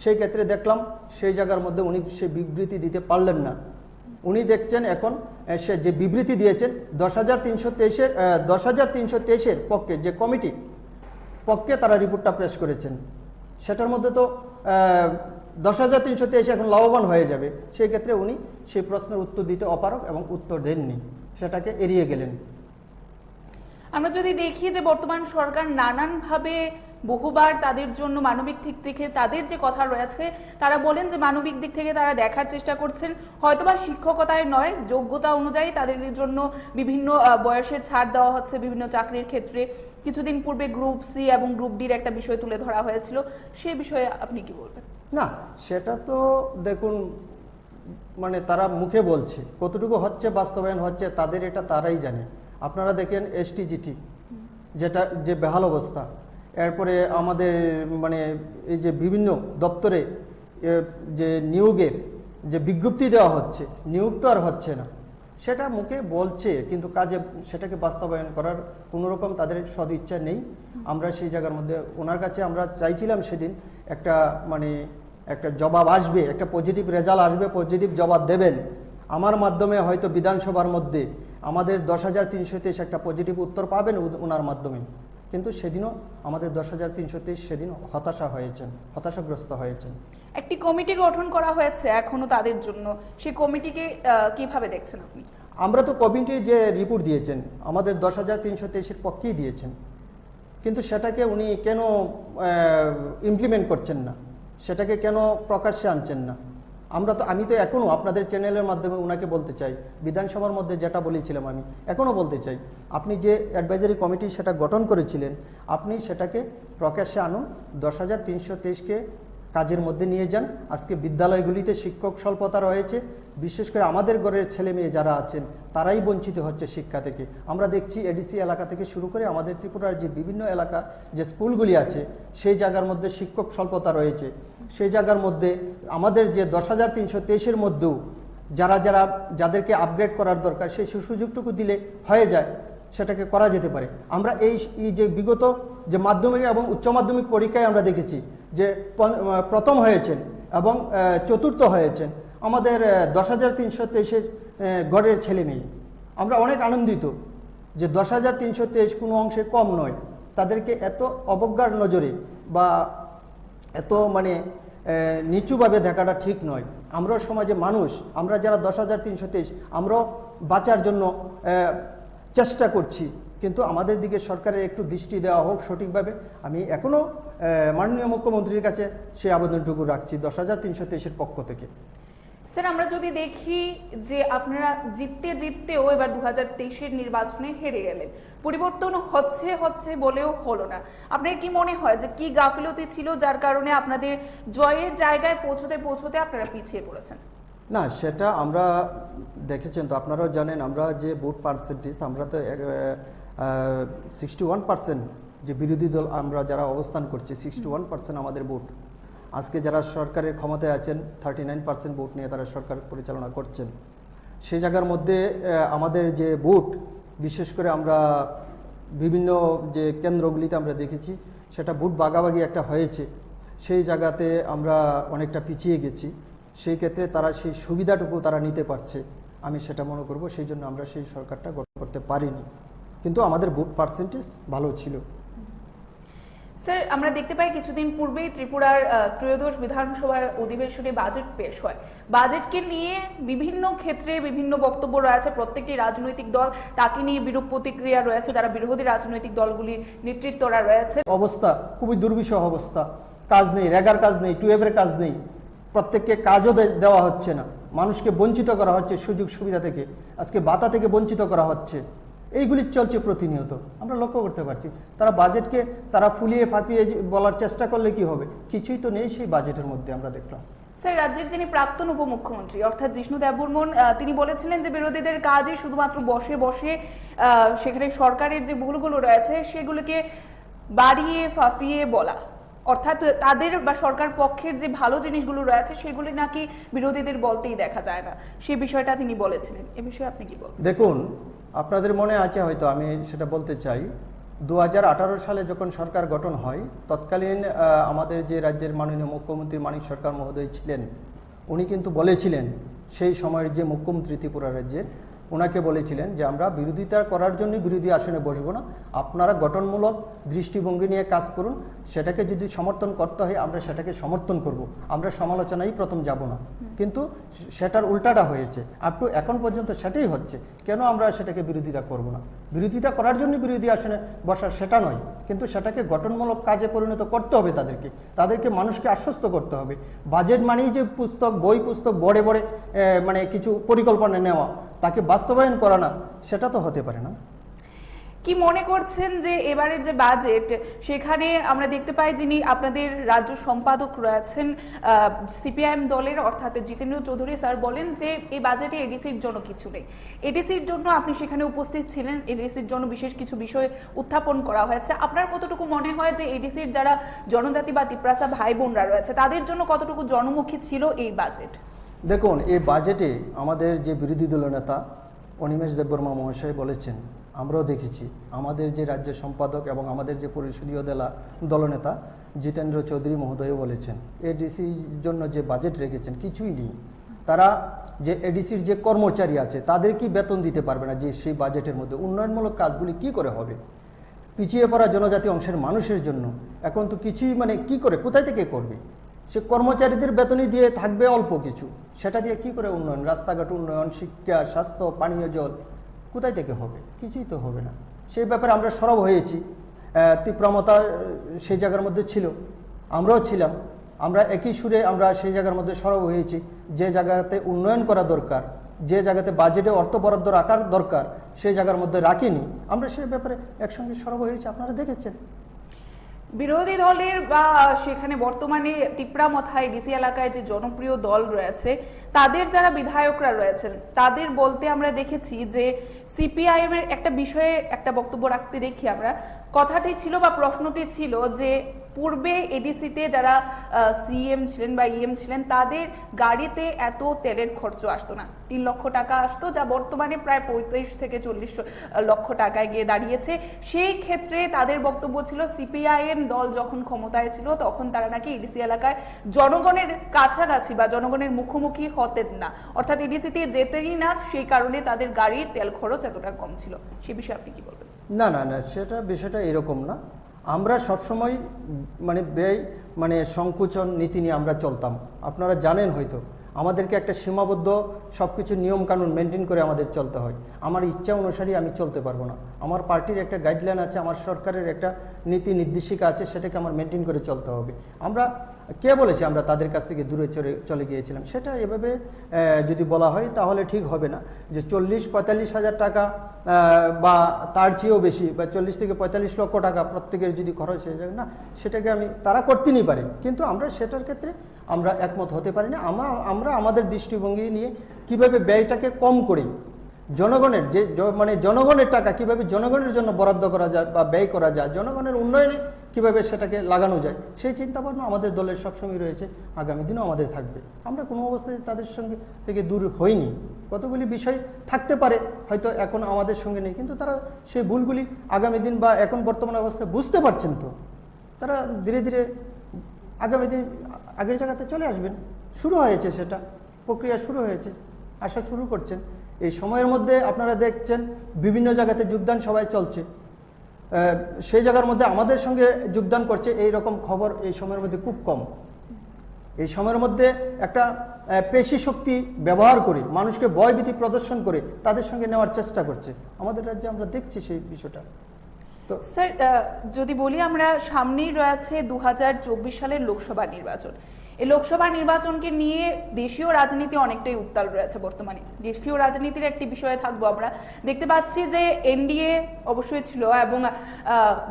সেই ক্ষেত্রে দেখলাম সেই জায়গার মধ্যে উনি সেই বিবৃতি দিতে পারলেন না। উনি দেখছেন এখন সে যে বিবৃতি দিয়েছেন 10,323-এর পক্ষে যে কমিটি পক্ষে তারা রিপোর্টটা পেশ করেছেন, সেটার মধ্যে তো 10,323 এখন লাভবান হয়ে যাবে। সেই ক্ষেত্রে উনি সেই প্রশ্নের উত্তর দিতে অপারগ এবং উত্তর দেননি, সেটাকে এড়িয়ে গেলেন। আমরা যদি দেখি যে বর্তমান সরকার নানানভাবে বহুবার তাদের জন্য মানবিক দিক থেকে তাদের যে কথা রয়েছে, তারা বলেন যে মানবিক দিক থেকে তারা দেখার চেষ্টা করছেন, হয়তোবা শিক্ষকতায় নয়, যোগ্যতা অনুযায়ী তাদের জন্য বিভিন্ন বয়সের ছাড় দেওয়া হচ্ছে বিভিন্ন চাকরির ক্ষেত্রে। কিছুদিন পূর্বে গ্রুপ সি এবং গ্রুপ ডির একটা বিষয় তুলে ধরা হয়েছিল, সেই বিষয়ে আপনি কি বলবেন? না, সেটা তো দেখুন, মানে তারা মুখে বলছে, কতটুকু হচ্ছে বাস্তবায়ন হচ্ছে তাদের এটা তারাই জানে। আপনারা দেখেন STGT যেটা যে বেহাল অবস্থা, এরপরে আমাদের মানে এই যে বিভিন্ন দপ্তরে যে নিয়োগের যে বিজ্ঞপ্তি দেওয়া হচ্ছে, নিয়োগ তো আর হচ্ছে না, সেটা মুখে বলছে কিন্তু কাজে সেটাকে বাস্তবায়ন করার কোনোরকম তাদের সদিচ্ছা নেই। আমরা সেই জায়গার মধ্যে ওনার কাছে আমরা চাইছিলাম সেদিন একটা মানে একটা জবাব আসবে, একটা পজিটিভ রেজাল্ট আসবে, পজিটিভ জবাব দেবেন আমার মাধ্যমে, হয়তো বিধানসভার মধ্যে আমাদের 10,323 একটা পজিটিভ উত্তর পাবেন ওনার মাধ্যমে। কিন্তু সেদিনও আমাদের 10,323 সেদিন হতাশাগ্রস্ত হয়েছেন। একটি কমিটি গঠন করা হয়েছে এখনো তাদের জন্য, সেই কমিটিকে কিভাবে দেখছেন আপনি? আমরা তো কমিটির যে রিপোর্ট দিয়েছেন আমাদের 10,323-এর পক্ষেই দিয়েছেন, কিন্তু সেটাকে উনি কেন ইমপ্লিমেন্ট করছেন না, সেটাকে কেন প্রকাশ্যে আনছেন না? আমি তো এখনো আপনাদের চ্যানেলের মাধ্যমে ওনাকে বলতে চাই, বিধানসভার মধ্যে যেটা বলেছিলাম আমি এখনো বলতে চাই, আপনি যে অ্যাডভাইজারি কমিটি সেটা গঠন করেছিলেন আপনি সেটাকে প্রকাশ্যে আনুন, 10,323-কে কাজের মধ্যে নিয়ে যান। আজকে বিদ্যালয়গুলিতে শিক্ষক স্বল্পতা রয়েছে, বিশেষ করে আমাদের ঘরের ছেলে মেয়ে যারা আছেন তারাই বঞ্চিত হচ্ছে শিক্ষা থেকে। আমরা দেখছি এডিসি এলাকা থেকে শুরু করে আমাদের ত্রিপুরার যে বিভিন্ন এলাকা যে স্কুলগুলি আছে সেই জায়গার মধ্যে শিক্ষক স্বল্পতা রয়েছে। সেই জায়গার মধ্যে আমাদের যে 10,323-এর মধ্যেও যাদেরকে আপগ্রেড করার দরকার সেই সুযোগটুকু দিলে হয়ে যায়, সেটাকে করা যেতে পারে। আমরা এই যে বিগত যে মাধ্যমিক এবং উচ্চ মাধ্যমিক পরীক্ষায় আমরা দেখেছি যে প্রথম হয়েছেন এবং চতুর্থ হয়েছেন, আমাদের 10,323 গড়ের ছেলে মেয়ে। আমরা অনেক আনন্দিত যে 10,323 কোনো অংশে কম নয়। তাদেরকে এত অবজ্ঞার নজরে বা এত মানে নিচুভাবে দেখাটা ঠিক নয়। আমরাও সমাজে মানুষ, আমরা যারা 10,323 আমরাও বাঁচার জন্য চেষ্টা করছি, কিন্তু আমাদের দিকে সরকারের একটু দৃষ্টি দেওয়া হোক সঠিকভাবে। আমি এখনও মাননীয় মুখ্যমন্ত্রীর কাছে সেই আবেদনটুকু রাখছি 10,323-এর পক্ষ থেকে। স্যার, আমরা যদি দেখি যে আপনারা জিততেও এবার 2023-এর নির্বাচনে হেরে গেলেন, পরিবর্তন হচ্ছে বলেও হলো না। আপনার কি মনে হয় যে কি গাফিলতি ছিল যার কারণে আপনাদের জয়ের জায়গায় পৌঁছতে আপনারা পিছিয়ে পড়েছেন? না, সেটা আমরা দেখেছেন তো, আপনারাও জানেন আমরা যে ভোট পার্সেন্টেজ, আমরা তো 61% যে বিরোধী দল আমরা যারা অবস্থান করছি 61% আমাদের ভোট। আজকে যারা সরকারের ক্ষমতায় আছেন 39% ভোট নিয়ে তারা সরকার পরিচালনা করছেন। সেই জায়গার মধ্যে আমাদের যে ভোট, বিশেষ করে আমরা বিভিন্ন যে কেন্দ্রগুলিতে আমরা দেখেছি সেটা ভোট ভাগাভাগি একটা হয়েছে, সেই জায়গাতে আমরা অনেকটা পিছিয়ে গেছি। সেই ক্ষেত্রে তারা সেই সুবিধাটুকু তারা নিতে পারছে, আমি সেটা মনে করব। সেই জন্য আমরা সেই সরকারটা গঠন করতে পারিনি, কিন্তু আমাদের ভোট পার্সেন্টেজ ভালো ছিল। স্যার, আমরা দেখতে পাই কিছুদিন পূর্বেই ত্রিপুরার ত্রয়োদশ বিধানসভার অধিবেশনে বাজেট পেশ হয়। বাজেটকে নিয়ে বিভিন্ন ক্ষেত্রে বিভিন্ন বক্তব্য রয়েছে, প্রত্যেকটি রাজনৈতিক দল তাকে নিয়ে বিরূপ প্রতিক্রিয়া রয়েছে, যারা বিরোধী রাজনৈতিক দলগুলির নেতৃত্বরা রয়েছে। অবস্থা খুবই দুর্বিষহ অবস্থা, কাজ নেই, রেগার কাজ নেই, টুয়েবের কাজ নেই, প্রত্যেককে কাজও দেওয়া হচ্ছে না, মানুষকে বঞ্চিত করা হচ্ছে সুযোগ সুবিধা থেকে, আজকে ভাতা থেকে বঞ্চিত করা হচ্ছে। এইগুলি চলছে প্রতিনিয়ত, আমরা লক্ষ্য করতে পারছি। তারা বাজেটকে তারা ফুলিয়ে ফাঁপিয়ে বলার চেষ্টা করলে কি হবে, কিছুই তো নেই সেই বাজেটের মধ্যে আমরা দেখলাম। স্যার, রাজ্যের যিনি প্রাক্তন উপমুখ্যমন্ত্রী অর্থাৎ জিষ্ণু দেববর্মন, তিনি বলেছিলেন যে বিরোধীদের কাজই শুধুমাত্র বসে সেখানে সরকারের যে ভুলগুলো রয়েছে সেগুলোকে বাড়িয়ে ফাঁপিয়ে বলা, অর্থাৎ তাদের বা সরকার পক্ষের যে ভালো জিনিসগুলো রয়েছে সেগুলি নাকি বিরোধীদের বলতেই দেখা যায় না, সেই বিষয়টা তিনি বলেছিলেন। এ বিষয়ে আপনি কি বলবেন? দেখুন, আপনাদের মনে আছে হয়তো, আমি সেটা বলতে চাই, 2018 সালে যখন সরকার গঠন হয় তৎকালীন আমাদের যে রাজ্যের মাননীয় মুখ্যমন্ত্রী মানিক সরকার মহোদয় ছিলেন, উনি কিন্তু বলেছিলেন, সেই সময়ের যে মুখ্যমন্ত্রী ত্রিপুরা রাজ্যের, ওনাকে বলেছিলেন যে আমরা বিরোধিতা করার জন্য বিরোধী আসনে বসবো না, আপনারা গঠনমূলক দৃষ্টিভঙ্গি নিয়ে কাজ করুন, সেটাকে যদি সমর্থন করতে হয় আমরা সেটাকে সমর্থন করব, আমরা সমালোচনায় প্রথম যাব না। কিন্তু সেটার উল্টাটা হয়েছে, আপ টু এখন পর্যন্ত সেটাই হচ্ছে। কেন আমরা সেটাকে বিরোধিতা করব না? বিরোধিতা করার জন্য বিরোধী আসনে বসা সেটা নয়, কিন্তু সেটাকে গঠনমূলক কাজে পরিণত করতে হবে, তাদেরকে মানুষকে আশ্বস্ত করতে হবে। বাজেট মানেই যে বই পুস্তক বড়ে মানে কিছু পরিকল্পনা নেওয়া, তাকে বাস্তবায়ন করা না, সেটা তো হতে পারে না। কি মনে করছেন যে এবারের যে বাজেট, সেখানে আমরা দেখতে পাই যিনি আপনাদের রাজ্য সম্পাদক রয়েছেন সিপিআইএম দলের অর্থাৎ জিতেন্দ্র চৌধুরী স্যার বলেন যে এই বাজেটে এডিসির জন্য কিছু নেই। এডিসির জন্য আপনি সেখানে উপস্থিত ছিলেন, এডিসির জন্য বিশেষ কিছু বিষয় উত্থাপন করা হয়েছে। আপনার কতটুকু মনে হয় যে এডিসির যারা জনজাতি বা তিপ্রাসা ভাই বোনরা রয়েছে তাদের জন্য কতটুকু জনমুখী ছিল এই বাজেট? দেখুন, এই বাজেটে আমাদের যে বিরোধী দলনেতা অনিমেষ দেববর্মা মহাশয় বলেছেন, আমরাও দেখেছি, আমাদের যে রাজ্য সম্পাদক এবং আমাদের যে পরিষদীয় দলনেতা জিতেন্দ্র চৌধুরী মহোদয়ও বলেছেন, এডিসির জন্য যে বাজেট রেখেছেন কিছুই নেই। তারা যে এডিসির যে কর্মচারী আছে তাদের কি বেতন দিতে পারবে না, যে সেই বাজেটের মধ্যে উন্নয়নমূলক কাজগুলি কি করে হবে? পিছিয়ে পড়া জনজাতি অংশের মানুষের জন্য এখন তো কিছুই, মানে কি করে, কোথায় থেকে করবে? সে কর্মচারীদের বেতনই দিয়ে থাকবে অল্প কিছু, সেটা দিয়ে কি করে উন্নয়ন, রাস্তাঘাট উন্নয়ন, শিক্ষা, স্বাস্থ্য, পানীয় জল কোথায় থেকে হবে? কিছুই তো হবে না। সেই ব্যাপারে আমরা সরব হয়েছি, তীব্রমতা সেই জায়গার মধ্যে ছিল, আমরাও ছিলাম, আমরা একই সুরে আমরা সেই জায়গার মধ্যে সরব হয়েছি। যে জায়গাতে উন্নয়ন করা দরকার, যে জায়গাতে বাজেটে অর্থ বরাদ্দ রাখার দরকার, সেই জায়গার মধ্যে রাখিনি, আমরা সেই ব্যাপারে একসঙ্গে সরব হয়েছি, আপনারা দেখেছেন। বিরোধী দলের বা সেখানে বর্তমানে তিপ্রামথায় ডিসি এলাকায় যে জনপ্রিয় দল রয়েছে তাদের যারা বিধায়করা রয়েছেন তাদের বলতে আমরা দেখেছি যে সিপিআইএম এর একটা বিষয়ে একটা বক্তব্য রাখতে দেখি আমরা, কথাটি ছিল বা প্রশ্নটি ছিল যে পূর্বে এডিসিতে যারা সিএম ছিলেন বা ইএম ছিলেন তাদের গাড়িতে এত তেলের খরচ আসতো না, 3 লক্ষ টাকা আসতো, যা বর্তমানে প্রায় 35 থেকে 40 লক্ষ টাকায় গিয়ে দাঁড়িয়েছে। সেই ক্ষেত্রে তাদের বক্তব্য ছিল সিপিআইএম দল যখন ক্ষমতায় ছিল তখন তারা নাকি এডিসি এলাকায় জনগণের কাছাকাছি বা জনগণের মুখোমুখি হতেন না, অর্থাৎ এডিসিতে যেতেই না, সেই কারণে তাদের গাড়ির তেল খরচ এতটা কম ছিল। সে বিষয়ে আপনি কি বলবেন? না না না, সেটা বিষয়টা এরকম না। আমরা সবসময় মানে ব্যয় মানে সংকুচন নীতি নিয়ে আমরা চলতাম। আপনারা জানেন হয়তো আমাদেরকে একটা সীমাবদ্ধ সব কিছু নিয়মকানুন মেনটেন করে আমাদের চলতে হয়। আমার ইচ্ছা অনুসারে আমি চলতে পারবো না। আমার পার্টির একটা গাইডলাইন আছে, আমার সরকারের একটা নীতি নির্দেশিকা আছে, সেটাকে আমার মেনটেন করে চলতে হবে। আমরা কে বলেছি আমরা তাদের কাছ থেকে দূরে চলে গিয়েছিলাম? সেটা এভাবে যদি বলা হয় তাহলে ঠিক হবে না যে 40-45 হাজার টাকা বা তার চেয়েও বেশি বা 40 থেকে 45 লক্ষ টাকা প্রত্যেকের যদি খরচ হয়ে যায়, না সেটাকে তারা করতেই পারে, কিন্তু আমরা সেটার ক্ষেত্রে আমরা একমত হতে পারি না। আমরা আমাদের দৃষ্টিভঙ্গি নিয়ে কিভাবে ব্যয়টাকে কম করি, জনগণের মানে জনগণের টাকা কিভাবে জনগণের জন্য বরাদ্দ করা যায় বা ব্যয় করা যায়, জনগণের উন্নয়নে কিভাবে সেটাকে লাগানো যায়, সেই চিন্তা ভাবনা আমাদের দলের সবসময় রয়েছে, আগামী দিনও আমাদের থাকবে। আমরা কোনো অবস্থায় তাদের সঙ্গে থেকে দূর হইনি। কতগুলি বিষয় থাকতে পারে হয়তো এখন আমাদের সঙ্গে নেই, কিন্তু তারা সেই ভুলগুলি আগামী দিন বা এখন বর্তমান অবস্থায় বুঝতে পারছেন, তো তারা ধীরে ধীরে আগামী দিন আগের জায়গাতে চলে আসবেন। শুরু হয়েছে, সেটা প্রক্রিয়া শুরু হয়েছে, আসা শুরু করছেন। এই সময়ের মধ্যে আপনারা দেখছেন বিভিন্ন জায়গাতে যোগদান সবাই চলছে, সেই জায়গার মধ্যে আমাদের সঙ্গে যোগদান করছে এই রকম খবর এই সময়ের মধ্যে খুব কম। এই সময়ের মধ্যে একটা পেশি শক্তি ব্যবহার করে মানুষকে ভয়ভীতি প্রদর্শন করে তাদের সঙ্গে নেওয়ার চেষ্টা করছে আমাদের রাজ্যে, আমরা দেখছি সেই বিষয়টা। তো স্যার যদি বলি, আমরা সামনেই রয়েছে 2024 সালের লোকসভা নির্বাচন। এই লোকসভা নির্বাচনকে নিয়ে দেশীয় রাজনীতি অনেকটাই উত্তাল রয়েছে বর্তমানে। দেশীয় রাজনীতির একটি বিষয়ে থাকবো। আমরা দেখতে পাচ্ছি যে এনডিএ অবশ্যই ছিল এবং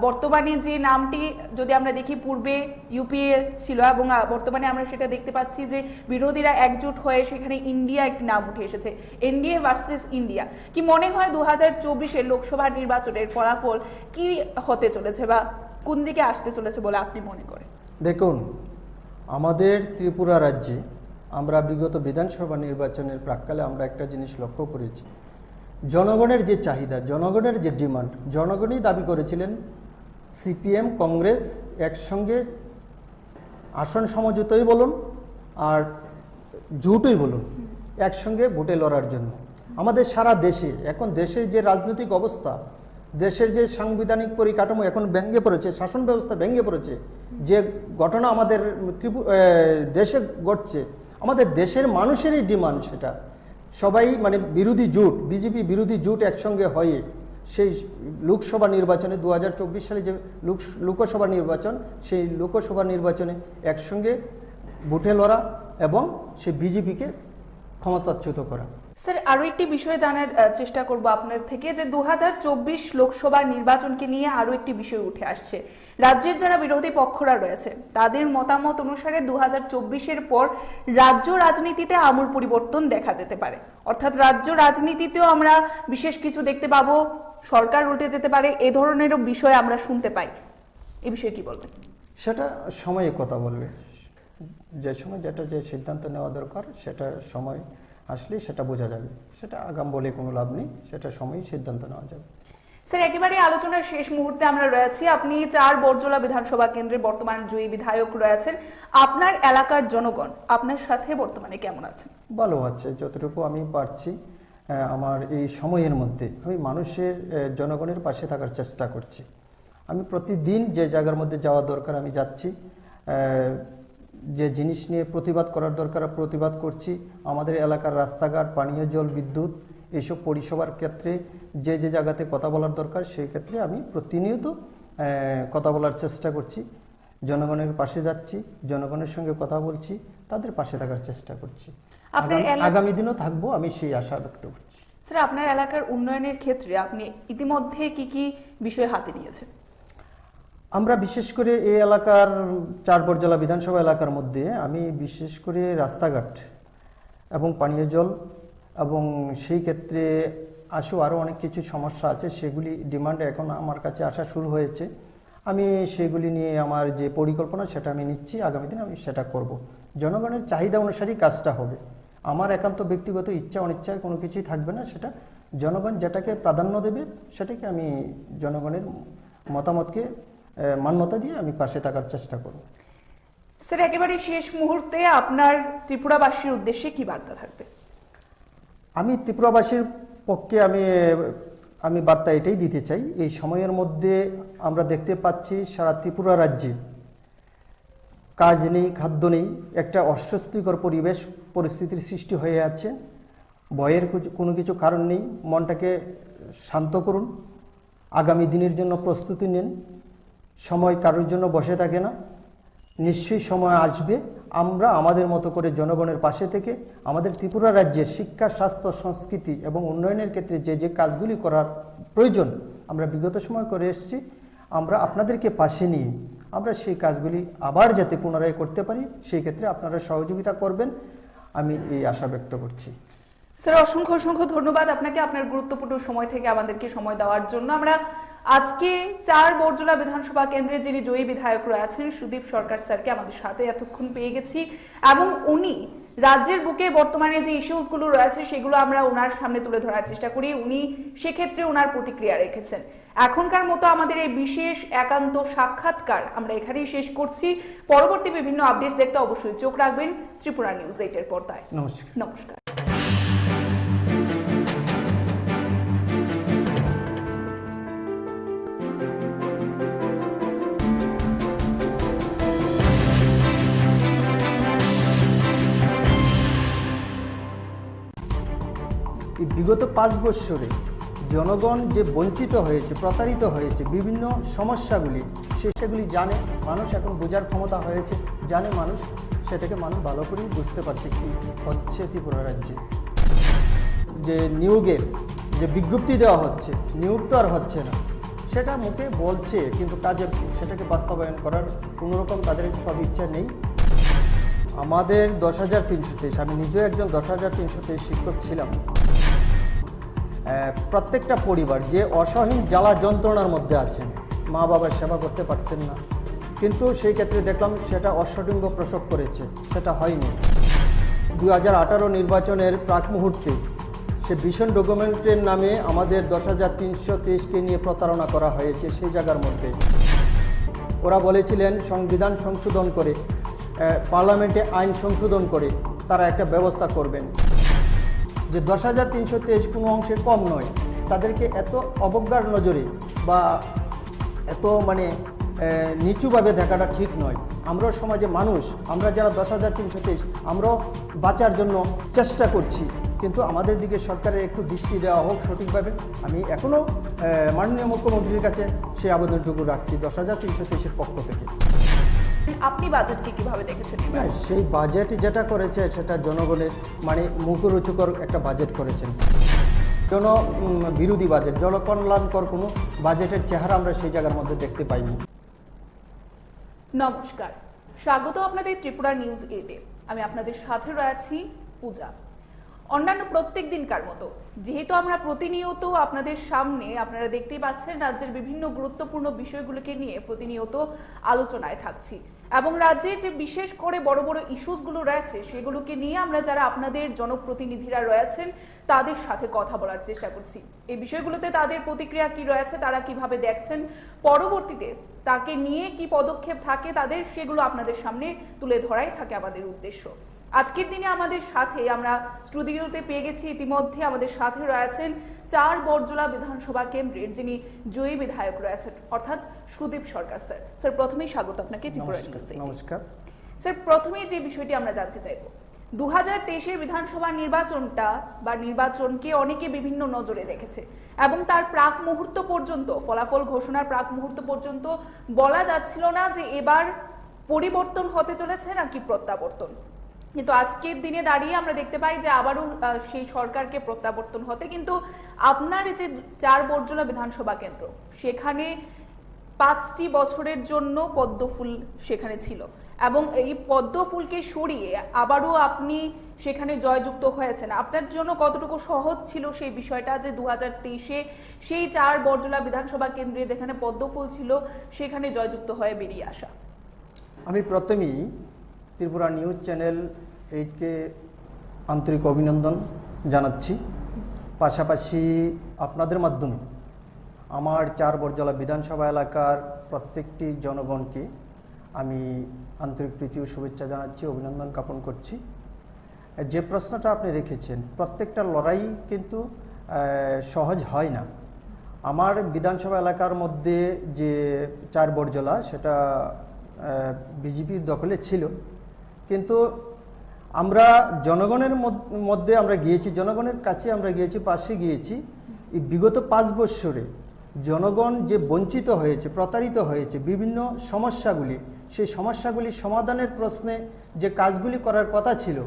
বর্তমানে যে নামটি যদি আমরা দেখি, পূর্বে ইউপিএ ছিল এবং বর্তমানে আমরা সেটা দেখতে পাচ্ছি যে বিরোধীরা একজোট হয়ে সেখানে ইন্ডিয়া একটি নাম উঠে এসেছে, এনডিএ ভার্সেস ইন্ডিয়া। কি মনে হয় 2024-এর লোকসভা নির্বাচনের ফলাফল কি হতে চলেছে বা কোন দিকে আসতে চলেছে বলে আপনি মনে করেন? দেখুন, আমাদের ত্রিপুরা রাজ্যে আমরা বিগত বিধানসভা নির্বাচনের প্রাক্কালে আমরা একটা জিনিস লক্ষ্য করেছি, জনগণের যে চাহিদা, জনগণের যে ডিমান্ড, জনগণই দাবি করেছিলেন সিপিএম কংগ্রেস একসঙ্গে আসন সমঝোতাই বলুন আর জোটই বলুন একসঙ্গে ভোটে লড়ার জন্য। আমাদের সারা দেশে এখন দেশের যে রাজনৈতিক অবস্থা, দেশের যে সাংবিধানিক পরিকাঠামো এখন ভেঙে পড়েছে, শাসন ব্যবস্থা ভেঙে পড়েছে, যে ঘটনা আমাদের দেশে ঘটছে, আমাদের দেশের মানুষেরই ডিমান্ড, সেটা সবাই মানে বিরোধী জোট, বিজেপি বিরোধী জোট একসঙ্গে হয়ে সেই লোকসভা নির্বাচনে 2024 সালে যে লোকসভা নির্বাচন, সেই লোকসভা নির্বাচনে একসঙ্গে ভোটে লড়া এবং সেই বিজেপিকে ক্ষমতাচ্যুত করা। স্যার, আরো একটি বিষয় জানার চেষ্টা করব আপনার থেকে, যে 2024 লোকসভা নির্বাচনকে নিয়ে আরো একটি বিষয় উঠে আসছে। রাজ্যের যারা বিরোধী পক্ষরা রয়েছে তাদের মতামত অনুসারে 2024-এর পর রাজ্য রাজনীতিতে আমূল পরিবর্তন দেখা যেতে পারে, অর্থাৎ রাজ্য রাজনীতিতেও আমরা বিশেষ কিছু দেখতে পাবো, সরকার উল্টে যেতে পারে, এ ধরনেরও বিষয় আমরা শুনতে পাই। এই বিষয়ে কি বলবেন? সেটা সময়ে কথা বলবে, যে সময় যে সিদ্ধান্ত নেওয়া দরকার সেটা সময় আসলে সেটা বোঝা যাবে, সেটা আগাম বলে কোনো লাভ নেই, সেটা সময়ই সিদ্ধান্ত নেওয়া যাবে। স্যার, একেবারে আলোচনার শেষ মুহূর্তে আমরা রয়েছি। আপনি 4 বরজলা বিধানসভা কেন্দ্রের বর্তমান জয়ী বিধায়ক রয়েছেন। আপনার এলাকার জনগণ আপনার সাথে বর্তমানে কেমন আছেন? ভালো আছে, যতটুকু আমি পারছি আমার এই সময়ের মধ্যে আমি মানুষের জনগণের পাশে থাকার চেষ্টা করছি। আমি প্রতিদিন যে জায়গার মধ্যে যাওয়া দরকার আমি যাচ্ছি, যে জিনিস নিয়ে প্রতিবাদ করার দরকার প্রতিবাদ করছি। আমাদের এলাকার রাস্তাঘাট, পানীয় জল, বিদ্যুৎ এইসব পরিষেবার ক্ষেত্রে যে জায়গাতে কথা বলার দরকার সেই ক্ষেত্রে আমি প্রতিনিয়ত কথা বলার চেষ্টা করছি, জনগণের পাশে যাচ্ছি, জনগণের সঙ্গে কথা বলছি, তাদের পাশে থাকার চেষ্টা করছি। আগামী দিনও থাকবো, আমি সেই আশা ব্যক্ত করছি। স্যার, আপনার এলাকার উন্নয়নের ক্ষেত্রে আপনি ইতিমধ্যে কি কি বিষয় হাতে নিয়েছেন? আমরা বিশেষ করে এই এলাকার 4 বরজলা বিধানসভা এলাকার মধ্যে আমি বিশেষ করে রাস্তাঘাট এবং পানীয় জল এবং সেই ক্ষেত্রে আরও অনেক কিছু সমস্যা আছে, সেগুলি ডিমান্ড এখন আমার কাছে আসা শুরু হয়েছে। আমি সেগুলি নিয়ে আমার যে পরিকল্পনা সেটা আমি নিচ্ছি, আগামী দিনে আমি সেটা করব। জনগণের চাহিদা অনুসারেই কাজটা হবে। আমার একান্ত ব্যক্তিগত ইচ্ছা অনিচ্ছায় কোনো কিছুই থাকবে না, সেটা জনগণ যেটাকে প্রাধান্য দেবে সেটাকে আমি জনগণের মতামতকে মান্যতা দিয়ে আমি পাশে থাকার চেষ্টা করব। স্যার, একেবারে শেষ মুহূর্তে আপনার ত্রিপুরাবাসীর উদ্দেশ্যে কি বার্তা থাকবে? আমি ত্রিপুরাবাসীর পক্ষে আমি বার্তা এটাই দিতে চাই, এই সময়ের মধ্যে আমরা দেখতে পাচ্ছি সারা ত্রিপুরা রাজ্যে কাজ নেই, খাদ্য নেই, একটা অস্বস্তিকর পরিস্থিতির সৃষ্টি হয়ে আছে। ভয়ের কোনো কিছু কারণ নেই, মনটাকে শান্ত করুন, আগামী দিনের জন্য প্রস্তুতি নিন। সময় কারোর জন্য বসে থাকে না, নিশ্চয়ই সময় আসবে। আমরা আমাদের মতো করে জনগণের পাশে থেকে আমাদের ত্রিপুরা রাজ্যের শিক্ষা, স্বাস্থ্য, সংস্কৃতি এবং উন্নয়নের ক্ষেত্রে যে যে কাজগুলি করার প্রয়োজন আমরা বিগত সময় করে এসেছি, আমরা আপনাদেরকে পাশে নিয়ে আমরা সেই কাজগুলি আবার যাতে পুনরায় করতে পারি সেই ক্ষেত্রে আপনারা সহযোগিতা করবেন, আমি এই আশা ব্যক্ত করছি। স্যার, অসংখ্য অসংখ্য ধন্যবাদ আপনাকে আপনার গুরুত্বপূর্ণ সময় থেকে আমাদেরকে সময় দেওয়ার জন্য। আমরা আজকে 4 বরজলা বিধানসভা কেন্দ্রের যিনি জয়ী বিধায়ক রয়েছেন সুদীপ সরকার স্যারকে আমাদের সাথে এতক্ষণ পেয়ে গেছি, এবং উনি রাজ্যের বুকে বর্তমানে যে ইস্যুসগুলো রয়েছে সেগুলো আমরা ওনার সামনে তুলে ধরার চেষ্টা করি। উনি সেক্ষেত্রে ওনার প্রতিক্রিয়া রেখেছেন। এখনকার মতো আমাদের এই বিশেষ একান্ত সাক্ষাৎকার আমরা এখানেই শেষ করছি। পরবর্তী বিভিন্ন আপডেট দেখতে অবশ্যই চোখ রাখবেন ত্রিপুরা নিউজ 8 এর পর্দায়। নমস্কার। নমস্কার। বিগত 5 বছরে জনগণ যে বঞ্চিত হয়েছে, প্রতারিত হয়েছে, বিভিন্ন সমস্যাগুলি সেগুলি জানে মানুষ, এখন বোঝার ক্ষমতা হয়েছে, জানে মানুষ, সেটাকে মানুষ ভালো করেই বুঝতে পারছে কি হচ্ছে ত্রিপুরা রাজ্যে। যে নিয়োগের যে বিজ্ঞপ্তি দেওয়া হচ্ছে, নিয়োগ তো আর হচ্ছে না, সেটা মুখে বলছে কিন্তু কাজে সেটাকে বাস্তবায়ন করার কোনোরকম তাদের সদিচ্ছা নেই। আমাদের 10,323, আমি নিজেও একজন 10,323 শিক্ষক ছিলাম। প্রত্যেকটা পরিবার যে অসহীন জ্বালা যন্ত্রণার মধ্যে আছেন, মা বাবার সেবা করতে পারছেন না, কিন্তু সেই ক্ষেত্রে দেখলাম সেটা অশ্বডিম্ব প্রসব করেছে, সেটা হয়নি। 2018 নির্বাচনের প্রাক মুহূর্তে সে ভীষণ ডকুমেন্টের নামে আমাদের 10,323কে নিয়ে প্রতারণা করা হয়েছে। সেই জায়গার মধ্যে ওরা বলেছিলেন সংবিধান সংশোধন করে, পার্লামেন্টে আইন সংশোধন করে তারা একটা ব্যবস্থা করবেন, যে 10,323 কোনো অংশে কম নয়। তাদেরকে এত অবজ্ঞার নজরে বা এত নিচুভাবে দেখাটা ঠিক নয়। আমরা সমাজে মানুষ, আমরা যারা 10,323 আমরাও বাঁচার জন্য চেষ্টা করছি, কিন্তু আমাদের দিকে সরকারের একটু দৃষ্টি দেওয়া হোক সঠিকভাবে। আমি এখনও মাননীয় মুখ্যমন্ত্রীর কাছে সেই আবেদনটুকু রাখছি 10,323-এর পক্ষ থেকে। আপনি বাজেটকে কিভাবে দেখেছেন? সেই বাজেট যেটা করেছে সেটা জনগণের মুখরোচকর একটা বাজেট করেছেন, জন বিরোধী বাজেট, জনকল্যাণকর কোনো বাজেটের চেহারা আমরা সেই জায়গার মধ্যে দেখতে পাইনি। নমস্কার, স্বাগত আপনাদের ত্রিপুরা নিউজ 8-এ। আমি আপনাদের সাথে রয়েছি পূজা। অন্যান্য প্রত্যেক দিনকার মতো যেহেতু আমরা প্রতিনিয়ত আপনাদের সামনে, আপনারা দেখতেই পাচ্ছেন, রাজ্যের বিভিন্ন গুরুত্বপূর্ণ বিষয়গুলোকে নিয়ে প্রতিনিয়ত আলোচনায় থাকছি, এবং রাজ্যের যে বিশেষ করে বড় বড় ইস্যুসগুলো রয়েছে সেগুলোকে নিয়ে আমরা যারা আপনাদের জনপ্রতিনিধিরা রয়েছেন তাদের সাথে কথা বলার চেষ্টা করছি। এই বিষয়গুলোতে তাদের প্রতিক্রিয়া কি রয়েছে, তারা কিভাবে দেখছেন, পরবর্তীতে তাকে নিয়ে কি পদক্ষেপ থাকে তাদের, সেগুলো আপনাদের সামনে তুলে ধরাই থাকে আমাদের উদ্দেশ্য। আজকের দিনে আমাদের সাথে আমরা স্টুডিওতে পেয়ে গেছি ইতিমধ্যে, আমাদের সাথে রয়েছেন 4 বরজলা বিধানসভা কেন্দ্রের যিনি জয়ী বিধায়ক রয়েছেন, অর্থাৎ সুদীপ সরকার স্যার। স্যার, প্রথমেই স্বাগত আপনাকে ত্রিপুরা নিউজে। নমস্কার স্যার, প্রথমেই যে বিষয়টি আমরা জানতে চাইব, 2023-এর বিধানসভা নির্বাচনকে অনেকে বিভিন্ন নজরে দেখেছে, এবং তার প্রাক মুহূর্ত পর্যন্ত, ফলাফল ঘোষণার প্রাক মুহূর্ত পর্যন্ত বলা যাচ্ছিল না যে এবার পরিবর্তন হতে চলেছে নাকি প্রত্যাবর্তন। কিন্তু আজকের দিনে দাঁড়িয়ে আমরা দেখতে পাই যে আবারও সেই সরকারকে প্রত্যাবর্তন হতে, কিন্তু আপনার এই যে 4 বরজলা বিধানসভা কেন্দ্র, সেখানে 5টি বছরের জন্য পদ্মফুল সেখানে ছিল, এবং এই পদ্ম ফুলকে সরিয়ে আবারও আপনি সেখানে জয়যুক্ত হয়েছেন, আপনার জন্য কতটুকু সহজ ছিল সেই বিষয়টা যে 2023-এ সেই 4 বরজলা বিধানসভা কেন্দ্রে যেখানে পদ্ম ফুল ছিল সেখানে জয়যুক্ত হয়ে বেরিয়ে আসা? আমি প্রথমেই ত্রিপুরা নিউজ চ্যানেল 8কে আন্তরিক অভিনন্দন জানাচ্ছি। পাশাপাশি আপনাদের মাধ্যমে আমার 4 বরজলা বিধানসভা এলাকার প্রত্যেকটি জনগণকে আমি আন্তরিক প্রীতি ও শুভেচ্ছা জানাচ্ছি, অভিনন্দন জ্ঞাপন করছি। যে প্রশ্নটা আপনি রেখেছেন, প্রত্যেকটা লড়াই কিন্তু সহজ হয় না। আমার বিধানসভা এলাকার মধ্যে যে 4 বরজলা সেটা বিজেপির দখলে ছিল, কিন্তু আমরা জনগণের মধ্যে আমরা গিয়েছি, জনগণের কাছে আমরা গিয়েছি, পাশে গিয়েছি। এই বিগত 5 বৎসরে জনগণ যে বঞ্চিত হয়েছে, প্রতারিত হয়েছে বিভিন্ন সমস্যাগুলি, সেই সমস্যাগুলি সমাধানের প্রশ্নে যে কাজগুলি করার কথা ছিল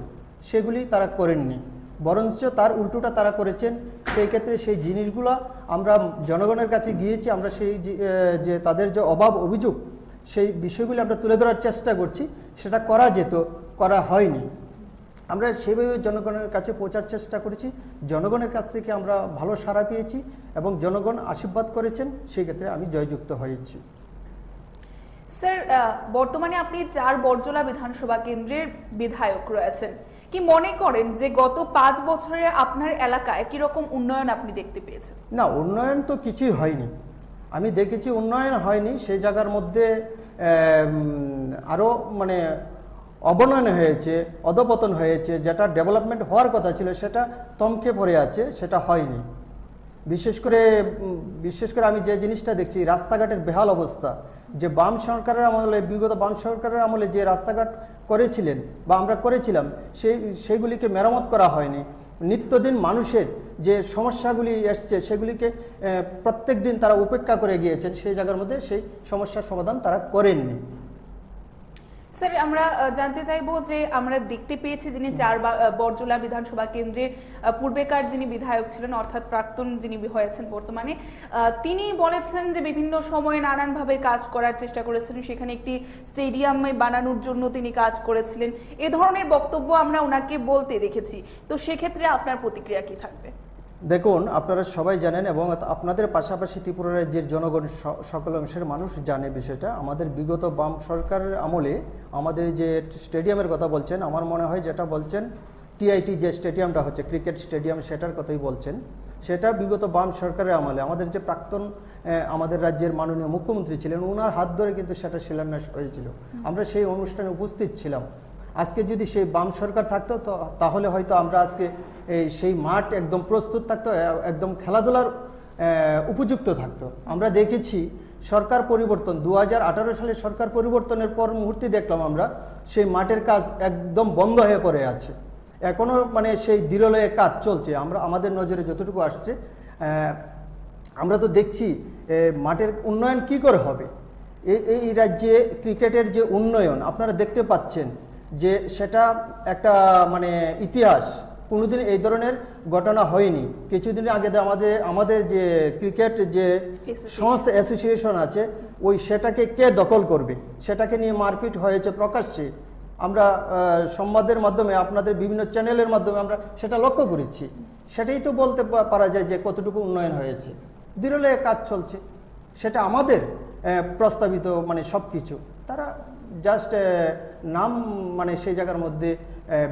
সেগুলি তারা করেননি, বরঞ্চ তার উল্টোটা তারা করেছেন। সেই ক্ষেত্রে সেই জিনিসগুলো আমরা জনগণের কাছে গিয়েছি, আমরা সেই যে তাদের যে অভাব অভিযোগ সেই বিষয়গুলি আমরা তুলে ধরার চেষ্টা করছি। সেটা করা যেত, করা হয়নি। আমরা সেভাবে জনগণের কাছে পৌঁছার চেষ্টা করেছি, জনগণের কাছ থেকে আমরা ভালো সাড়া পেয়েছি এবং জনগণ আশীর্বাদ করেছেন, সেই ক্ষেত্রে আমি জয়যুক্ত হয়েছি। স্যার, বর্তমানে আপনি 4 বরজলা বিধানসভা কেন্দ্রের বিধায়ক রয়েছেন, কি মনে করেন যে গত 5 বছরে আপনার এলাকায় কিরকম উন্নয়ন আপনি দেখতে পেয়েছেন? না, উন্নয়ন তো কিছুই হয়নি। আমি দেখেছি উন্নয়ন হয়নি, সেই জায়গার মধ্যে আরও মানে অবনয়ন হয়েছে, অধপতন হয়েছে। যেটা ডেভেলপমেন্ট হওয়ার কথা ছিল সেটা থমকে পড়ে আছে, সেটা হয়নি। বিশেষ করে আমি যে জিনিসটা দেখছি, রাস্তাঘাটের বেহাল অবস্থা। যে বাম সরকারের আমলে, বিগত বাম সরকারের আমলে যে রাস্তাঘাট করেছিলেন বা আমরা করেছিলাম, সেইগুলিকে মেরামত করা হয়নি। নিত্যদিন মানুষের যে সমস্যাগুলি এসছে সেগুলিকে প্রত্যেক দিন তারা উপেক্ষা করে গিয়েছেন, সেই জায়গার মধ্যে সেই সমস্যার সমাধান তারা করেননি। স্যার, আমরা জানতে চাইবো যে আমরা দেখতে পেয়েছি যিনি 4 বরজলা বিধানসভা কেন্দ্রের পূর্বেকার যিনি বিধায়ক ছিলেন, অর্থাৎ প্রাক্তন যিনি হয়েছেন বর্তমানে, তিনি বলেছেন যে বিভিন্ন সময়ে নানানভাবে কাজ করার চেষ্টা করেছেন, সেখানে একটি স্টেডিয়াম বানানোর জন্য তিনি কাজ করেছিলেন। এ ধরনের বক্তব্য আমরা ওনাকে বলতে দেখেছি, তো সেক্ষেত্রে আপনার প্রতিক্রিয়া কি থাকবে? দেখুন, আপনারা সবাই জানেন এবং আপনাদের পাশাপাশি ত্রিপুরা রাজ্যের জনগণ সকল অংশের মানুষ জানে বিষয়টা। আমাদের বিগত বাম সরকারের আমলে আমাদের যে স্টেডিয়ামের কথা বলছেন, আমার মনে হয় যেটা বলছেন টিআইটি যে স্টেডিয়ামটা হচ্ছে ক্রিকেট স্টেডিয়াম, সেটার কথাই বলছেন। সেটা বিগত বাম সরকারের আমলে আমাদের যে প্রাক্তন আমাদের রাজ্যের মাননীয় মুখ্যমন্ত্রী ছিলেন, ওনার হাত ধরে কিন্তু সেটা শিলান্যাস হয়েছিল। আমরা সেই অনুষ্ঠানে উপস্থিত ছিলাম। আজকে যদি সেই বাম সরকার থাকতো তাহলে হয়তো আমরা আজকে সেই মাঠ একদম প্রস্তুত থাকতো, একদম খেলাধুলার উপযুক্ত থাকতো। আমরা দেখেছি সরকার পরিবর্তন 2018 সালে সরকার পরিবর্তনের পর মুহূর্তে দেখলাম আমরা সেই মাঠের কাজ একদম বন্ধ হয়ে পড়ে আছে। এখনো মানে সেই দৃঢ়লয়ে কাজ চলছে। আমাদের নজরে যতটুকু আসছে, আমরা তো দেখছি মাঠের উন্নয়ন কি করে হবে। এই রাজ্যে ক্রিকেটের যে উন্নয়ন আপনারা দেখতে পাচ্ছেন, যে সেটা একটা মানে ইতিহাস। কোনোদিন এই ধরনের ঘটনা হয়নি। কিছুদিন আগে আমাদের যে ক্রিকেট যে সংস্থা অ্যাসোসিয়েশন আছে, সেটাকে কে দখল করবে, সেটাকে নিয়ে মারপিট হয়েছে প্রকাশ্যে। আমরা সংবাদের মাধ্যমে, আপনাদের বিভিন্ন চ্যানেলের মাধ্যমে আমরা সেটা লক্ষ্য করেছি। সেটাই তো বলতে পারা যায় যে কতটুকু উন্নয়ন হয়েছে। দৃঢ়লয়ে কাজ চলছে, সেটা আমাদের প্রস্তাবিত মানে সব কিছু। তারা জাস্ট নাম মানে সেই জায়গার মধ্যে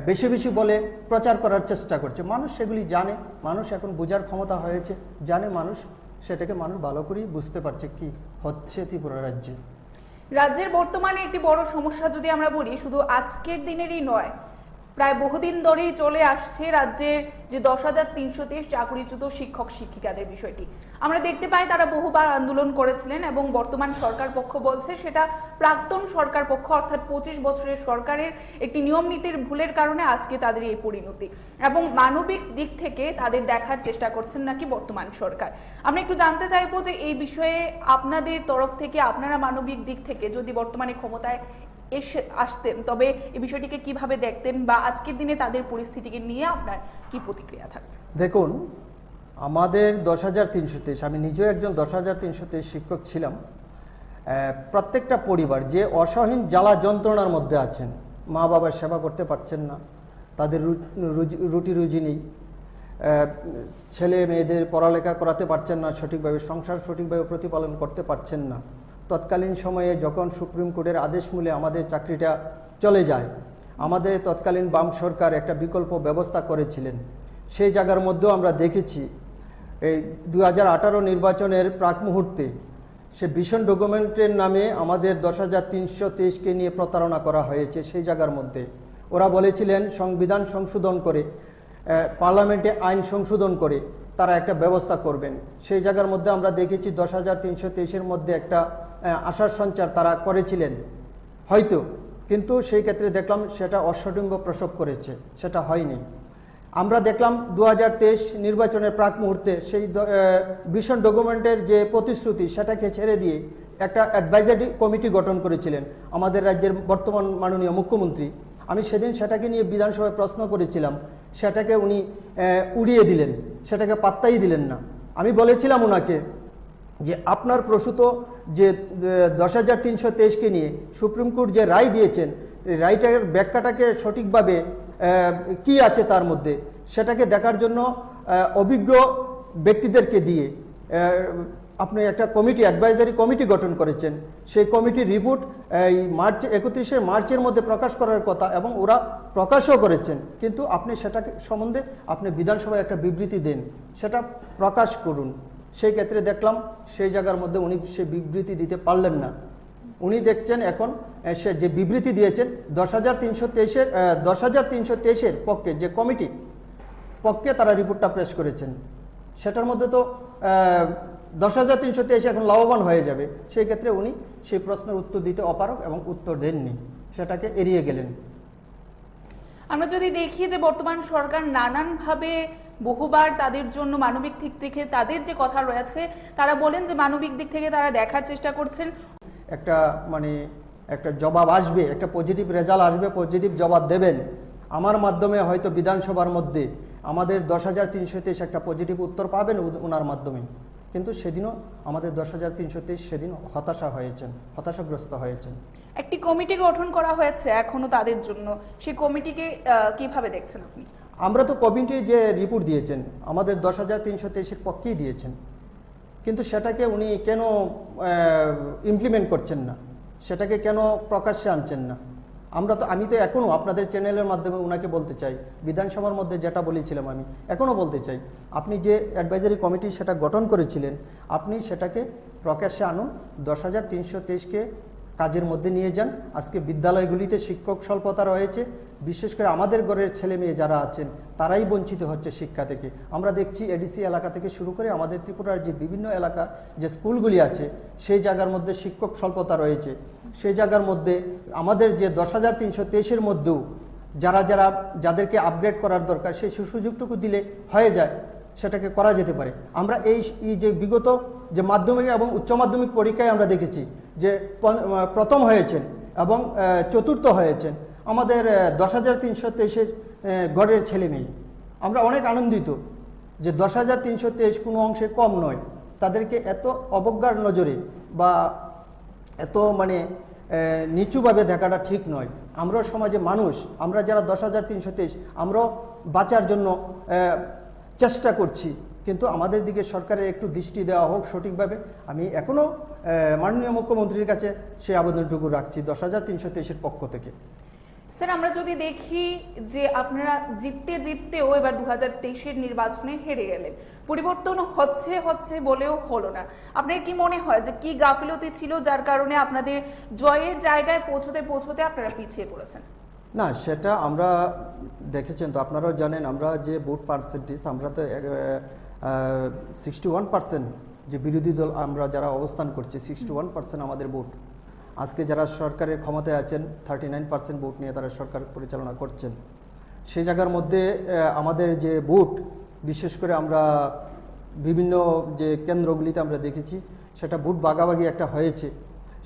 বেশি বেশি বলে প্রচার করার চেষ্টা করছে। মানুষ সেগুলি জানে, মানুষ এখন বোঝার ক্ষমতা হয়েছে, জানে মানুষ, সেটাকে মানুষ ভালো করেই বুঝতে পারছে কি হচ্ছে ত্রিপুরা রাজ্যে। রাজ্যের বর্তমানে একটি বড় সমস্যা যদি আমরা বলি, শুধু আজকের দিনেরই নয়, প্রায় বহুদিন ধরেই চলে আসছে রাজ্যের যে 10,323 চাকরিচ্যুত শিক্ষক শিক্ষিকাদের বিষয়টি। আমরা দেখতে পাই তারা বহুবার আন্দোলন করেছিলেন এবং বর্তমান সরকার পক্ষ বলছে সেটা প্রাক্তন সরকার পক্ষ অর্থাৎ 25 বছরের সরকারের একটি নিয়ম নীতির ভুলের কারণে আজকে তাদের এই পরিণতি, এবং মানবিক দিক থেকে তাদের দেখার চেষ্টা করছেন নাকি বর্তমান সরকার। আমরা একটু জানতে চাইবো যে এই বিষয়ে আপনাদের তরফ থেকে, আপনারা মানবিক দিক থেকে যদি বর্তমানে ক্ষমতায় আসতেন তবে এই বিষয়টিকে কিভাবে দেখতেন, বা আজকের দিনে তাদের পরিস্থিতিকে নিয়ে আপনার কি প্রতিক্রিয়া থাকবে? দেখুন, আমাদের 10,323, আমি নিজেও একজন 10,323 শিক্ষক ছিলাম। প্রত্যেকটা পরিবার যে অসহীন জ্বালা যন্ত্রণার মধ্যে আছেন, মা বাবার সেবা করতে পারছেন না, তাদের রুটি রুজি নেই, ছেলে মেয়েদের পড়ালেখা করাতে পারছেন না সঠিকভাবে, সংসার সঠিকভাবে প্রতিপালন করতে পারছেন না। তৎকালীন সময়ে যখন সুপ্রিম কোর্টের আদেশ মূলে আমাদের চাকরিটা চলে যায়, আমাদের তৎকালীন বাম সরকার একটা বিকল্প ব্যবস্থা করেছিলেন। সেই জায়গার মধ্যেও আমরা দেখেছি এই 2018 নির্বাচনের প্রাক মুহূর্তে সে ভিশন ডকুমেন্টের নামে আমাদের 10,323কে নিয়ে প্রতারণা করা হয়েছে। সেই জায়গার মধ্যে ওরা বলেছিলেন সংবিধান সংশোধন করে, পার্লামেন্টে আইন সংশোধন করে তারা একটা ব্যবস্থা করবেন। সেই জায়গার মধ্যে আমরা দেখেছি 10,323-এর মধ্যে একটা আশার সঞ্চার তারা করেছিলেন হয়তো, কিন্তু সেই ক্ষেত্রে দেখলাম সেটা অসঠিক প্রসব করেছে, সেটা হয়নি। আমরা দেখলাম 2023 নির্বাচনের প্রাক মুহূর্তে সেই ভিশন ডকুমেন্টের যে প্রতিশ্রুতি সেটাকে ছেড়ে দিয়ে একটা অ্যাডভাইজারি কমিটি গঠন করেছিলেন আমাদের রাজ্যের বর্তমান মাননীয় মুখ্যমন্ত্রী। আমি সেদিন সেটাকে নিয়ে বিধানসভায় প্রশ্ন করেছিলাম, সেটাকে উনি উড়িয়ে দিলেন, সেটাকে পাত্তাই দিলেন না। আমি বলেছিলাম ওনাকে যে আপনার প্রসূত যে 10,323-কে নিয়ে সুপ্রিম কোর্ট যে রায় দিয়েছেন, রায়টার ব্যাখ্যাটাকে সঠিকভাবে কি আছে তার মধ্যে সেটাকে দেখার জন্য অভিজ্ঞ ব্যক্তিদেরকে দিয়ে আপনি একটা কমিটি, অ্যাডভাইজারি কমিটি গঠন করেছেন। সেই কমিটির রিপোর্ট এই 31শে মার্চের মধ্যে প্রকাশ করার কথা এবং ওরা প্রকাশও করেছেন, কিন্তু আপনি সেটাকে সম্বন্ধে আপনি বিধানসভায় একটা বিবৃতি দেন, সেটা প্রকাশ করুন। সেই ক্ষেত্রে দেখলাম সেই জায়গার মধ্যে উনি সে বিবৃতি দিতে পারলেন না। উনি দেখছেন এখন সে যে বিবৃতি দিয়েছেন 10,323-এর পক্ষে যে কমিটি পক্ষে তারা রিপোর্টটা পেশ করেছেন, সেটার মধ্যে তো 10,323 এখন লাভবান হয়ে যাবে। সেই ক্ষেত্রে উনি সেই প্রশ্নের উত্তর দিতে অপারগ এবং উত্তর দেননি, সেটাকে এড়িয়ে গেলেন। আমরা যদি দেখি যে বর্তমান সরকার নানানভাবে বহুবার তাদের জন্য মানবিক দিক থেকে তাদের যে কথা রয়েছে, তারা বলেন যে মানবিক দিক থেকে তারা দেখার চেষ্টা করছেন, একটা একটা জবাব আসবে, একটা পজিটিভ রেজাল্ট আসবে, পজিটিভ জবাব দেবেন। আমার মাধ্যমে হয়তো বিধানসভার মধ্যে আমাদের 10,323 একটা পজিটিভ উত্তর পাবেন ওনার মাধ্যমে, কিন্তু সেদিনও আমাদের 10,323 সেদিন হতাশাগ্রস্ত হয়েছেন। একটি কমিটি গঠন করা হয়েছে এখনো তাদের জন্য, সেই কমিটিকে কিভাবে দেখছেন আপনি? আমরা তো কমিটি যে রিপোর্ট দিয়েছেন আমাদের 10,323-এর পক্ষেই দিয়েছেন, কিন্তু সেটাকে উনি কেন ইমপ্লিমেন্ট করছেন না, সেটাকে কেন প্রকাশ্যে আনছেন না? আমি তো এখনো আপনাদের চ্যানেলের মাধ্যমে ওনাকে বলতে চাই, বিধানসভার মধ্যে যেটা বলেছিলাম আমি এখনো বলতে চাই, আপনি যে অ্যাডভাইজারি কমিটি সেটা গঠন করেছিলেন আপনি সেটাকে প্রকাশ্যে আনুন, 10,323-কে কাজের মধ্যে নিয়ে যান। আজকে বিদ্যালয়গুলিতে শিক্ষক স্বল্পতা রয়েছে, বিশেষ করে আমাদের ঘরের ছেলে মেয়ে যারা আছেন তারাই বঞ্চিত হচ্ছে শিক্ষা থেকে। আমরা দেখছি এডিসি এলাকা থেকে শুরু করে আমাদের ত্রিপুরার যে বিভিন্ন এলাকা যে স্কুলগুলি আছে সেই জায়গার মধ্যে শিক্ষক স্বল্পতা রয়েছে। সেই জায়গার মধ্যে আমাদের যে 10,323-এর মধ্যেও যাদেরকে আপগ্রেড করার দরকার সেই সুযোগটুকু দিলে হয়ে যায়, সেটাকে করা যেতে পারে। আমরা এই যে বিগত যে মাধ্যমিক এবং উচ্চ মাধ্যমিক পরীক্ষায় আমরা দেখেছি যে প্রথম হয়েছেন এবং চতুর্থ হয়েছেন আমাদের 10,323-এর গড়ের ছেলে মেয়ে। আমরা অনেক আনন্দিত যে 10,323 কোনো অংশে কম নয়, তাদেরকে এত অবজ্ঞার নজরে বা এত নিচুভাবে দেখাটা ঠিক নয়। আমরা সমাজে মানুষ, আমরা যারা 10,323 আমরাও বাঁচার জন্য চেষ্টা করছি, কিন্তু আমাদের দিকে সরকারের একটু দৃষ্টি দেওয়া হোক সঠিকভাবে। আমি এখনও মাননীয় মুখ্যমন্ত্রীর কাছে সেই আবেদনটুকু রাখছি 10,323-এর পক্ষ থেকে। স্যার, আমরা যদি দেখি যে আপনারা জিততেও এবার 2023-এর নির্বাচনে হেরে গেলেন, পরিবর্তন হচ্ছে বলেও হলো না। আপনার কি মনে হয় যে কি গাফিলতি ছিল যার কারণে আপনাদের জয়ের জায়গায় পৌঁছতে আপনারা পিছিয়ে পড়েছেন? না, সেটা আমরা দেখেছেন তো, আপনারাও জানেন আমরা যে ভোট পার্সেন্টেজ, আমরা তো 61% যে বিরোধী দল আমরা যারা অবস্থান করছি 61% আমাদের ভোট। আজকে যারা সরকারের ক্ষমতায় আছেন 39% ভোট নিয়ে তারা সরকার পরিচালনা করছেন। সেই জায়গার মধ্যে আমাদের যে ভোট, বিশেষ করে আমরা বিভিন্ন যে কেন্দ্রগুলিতে আমরা দেখেছি সেটা ভোট ভাগাভাগি একটা হয়েছে,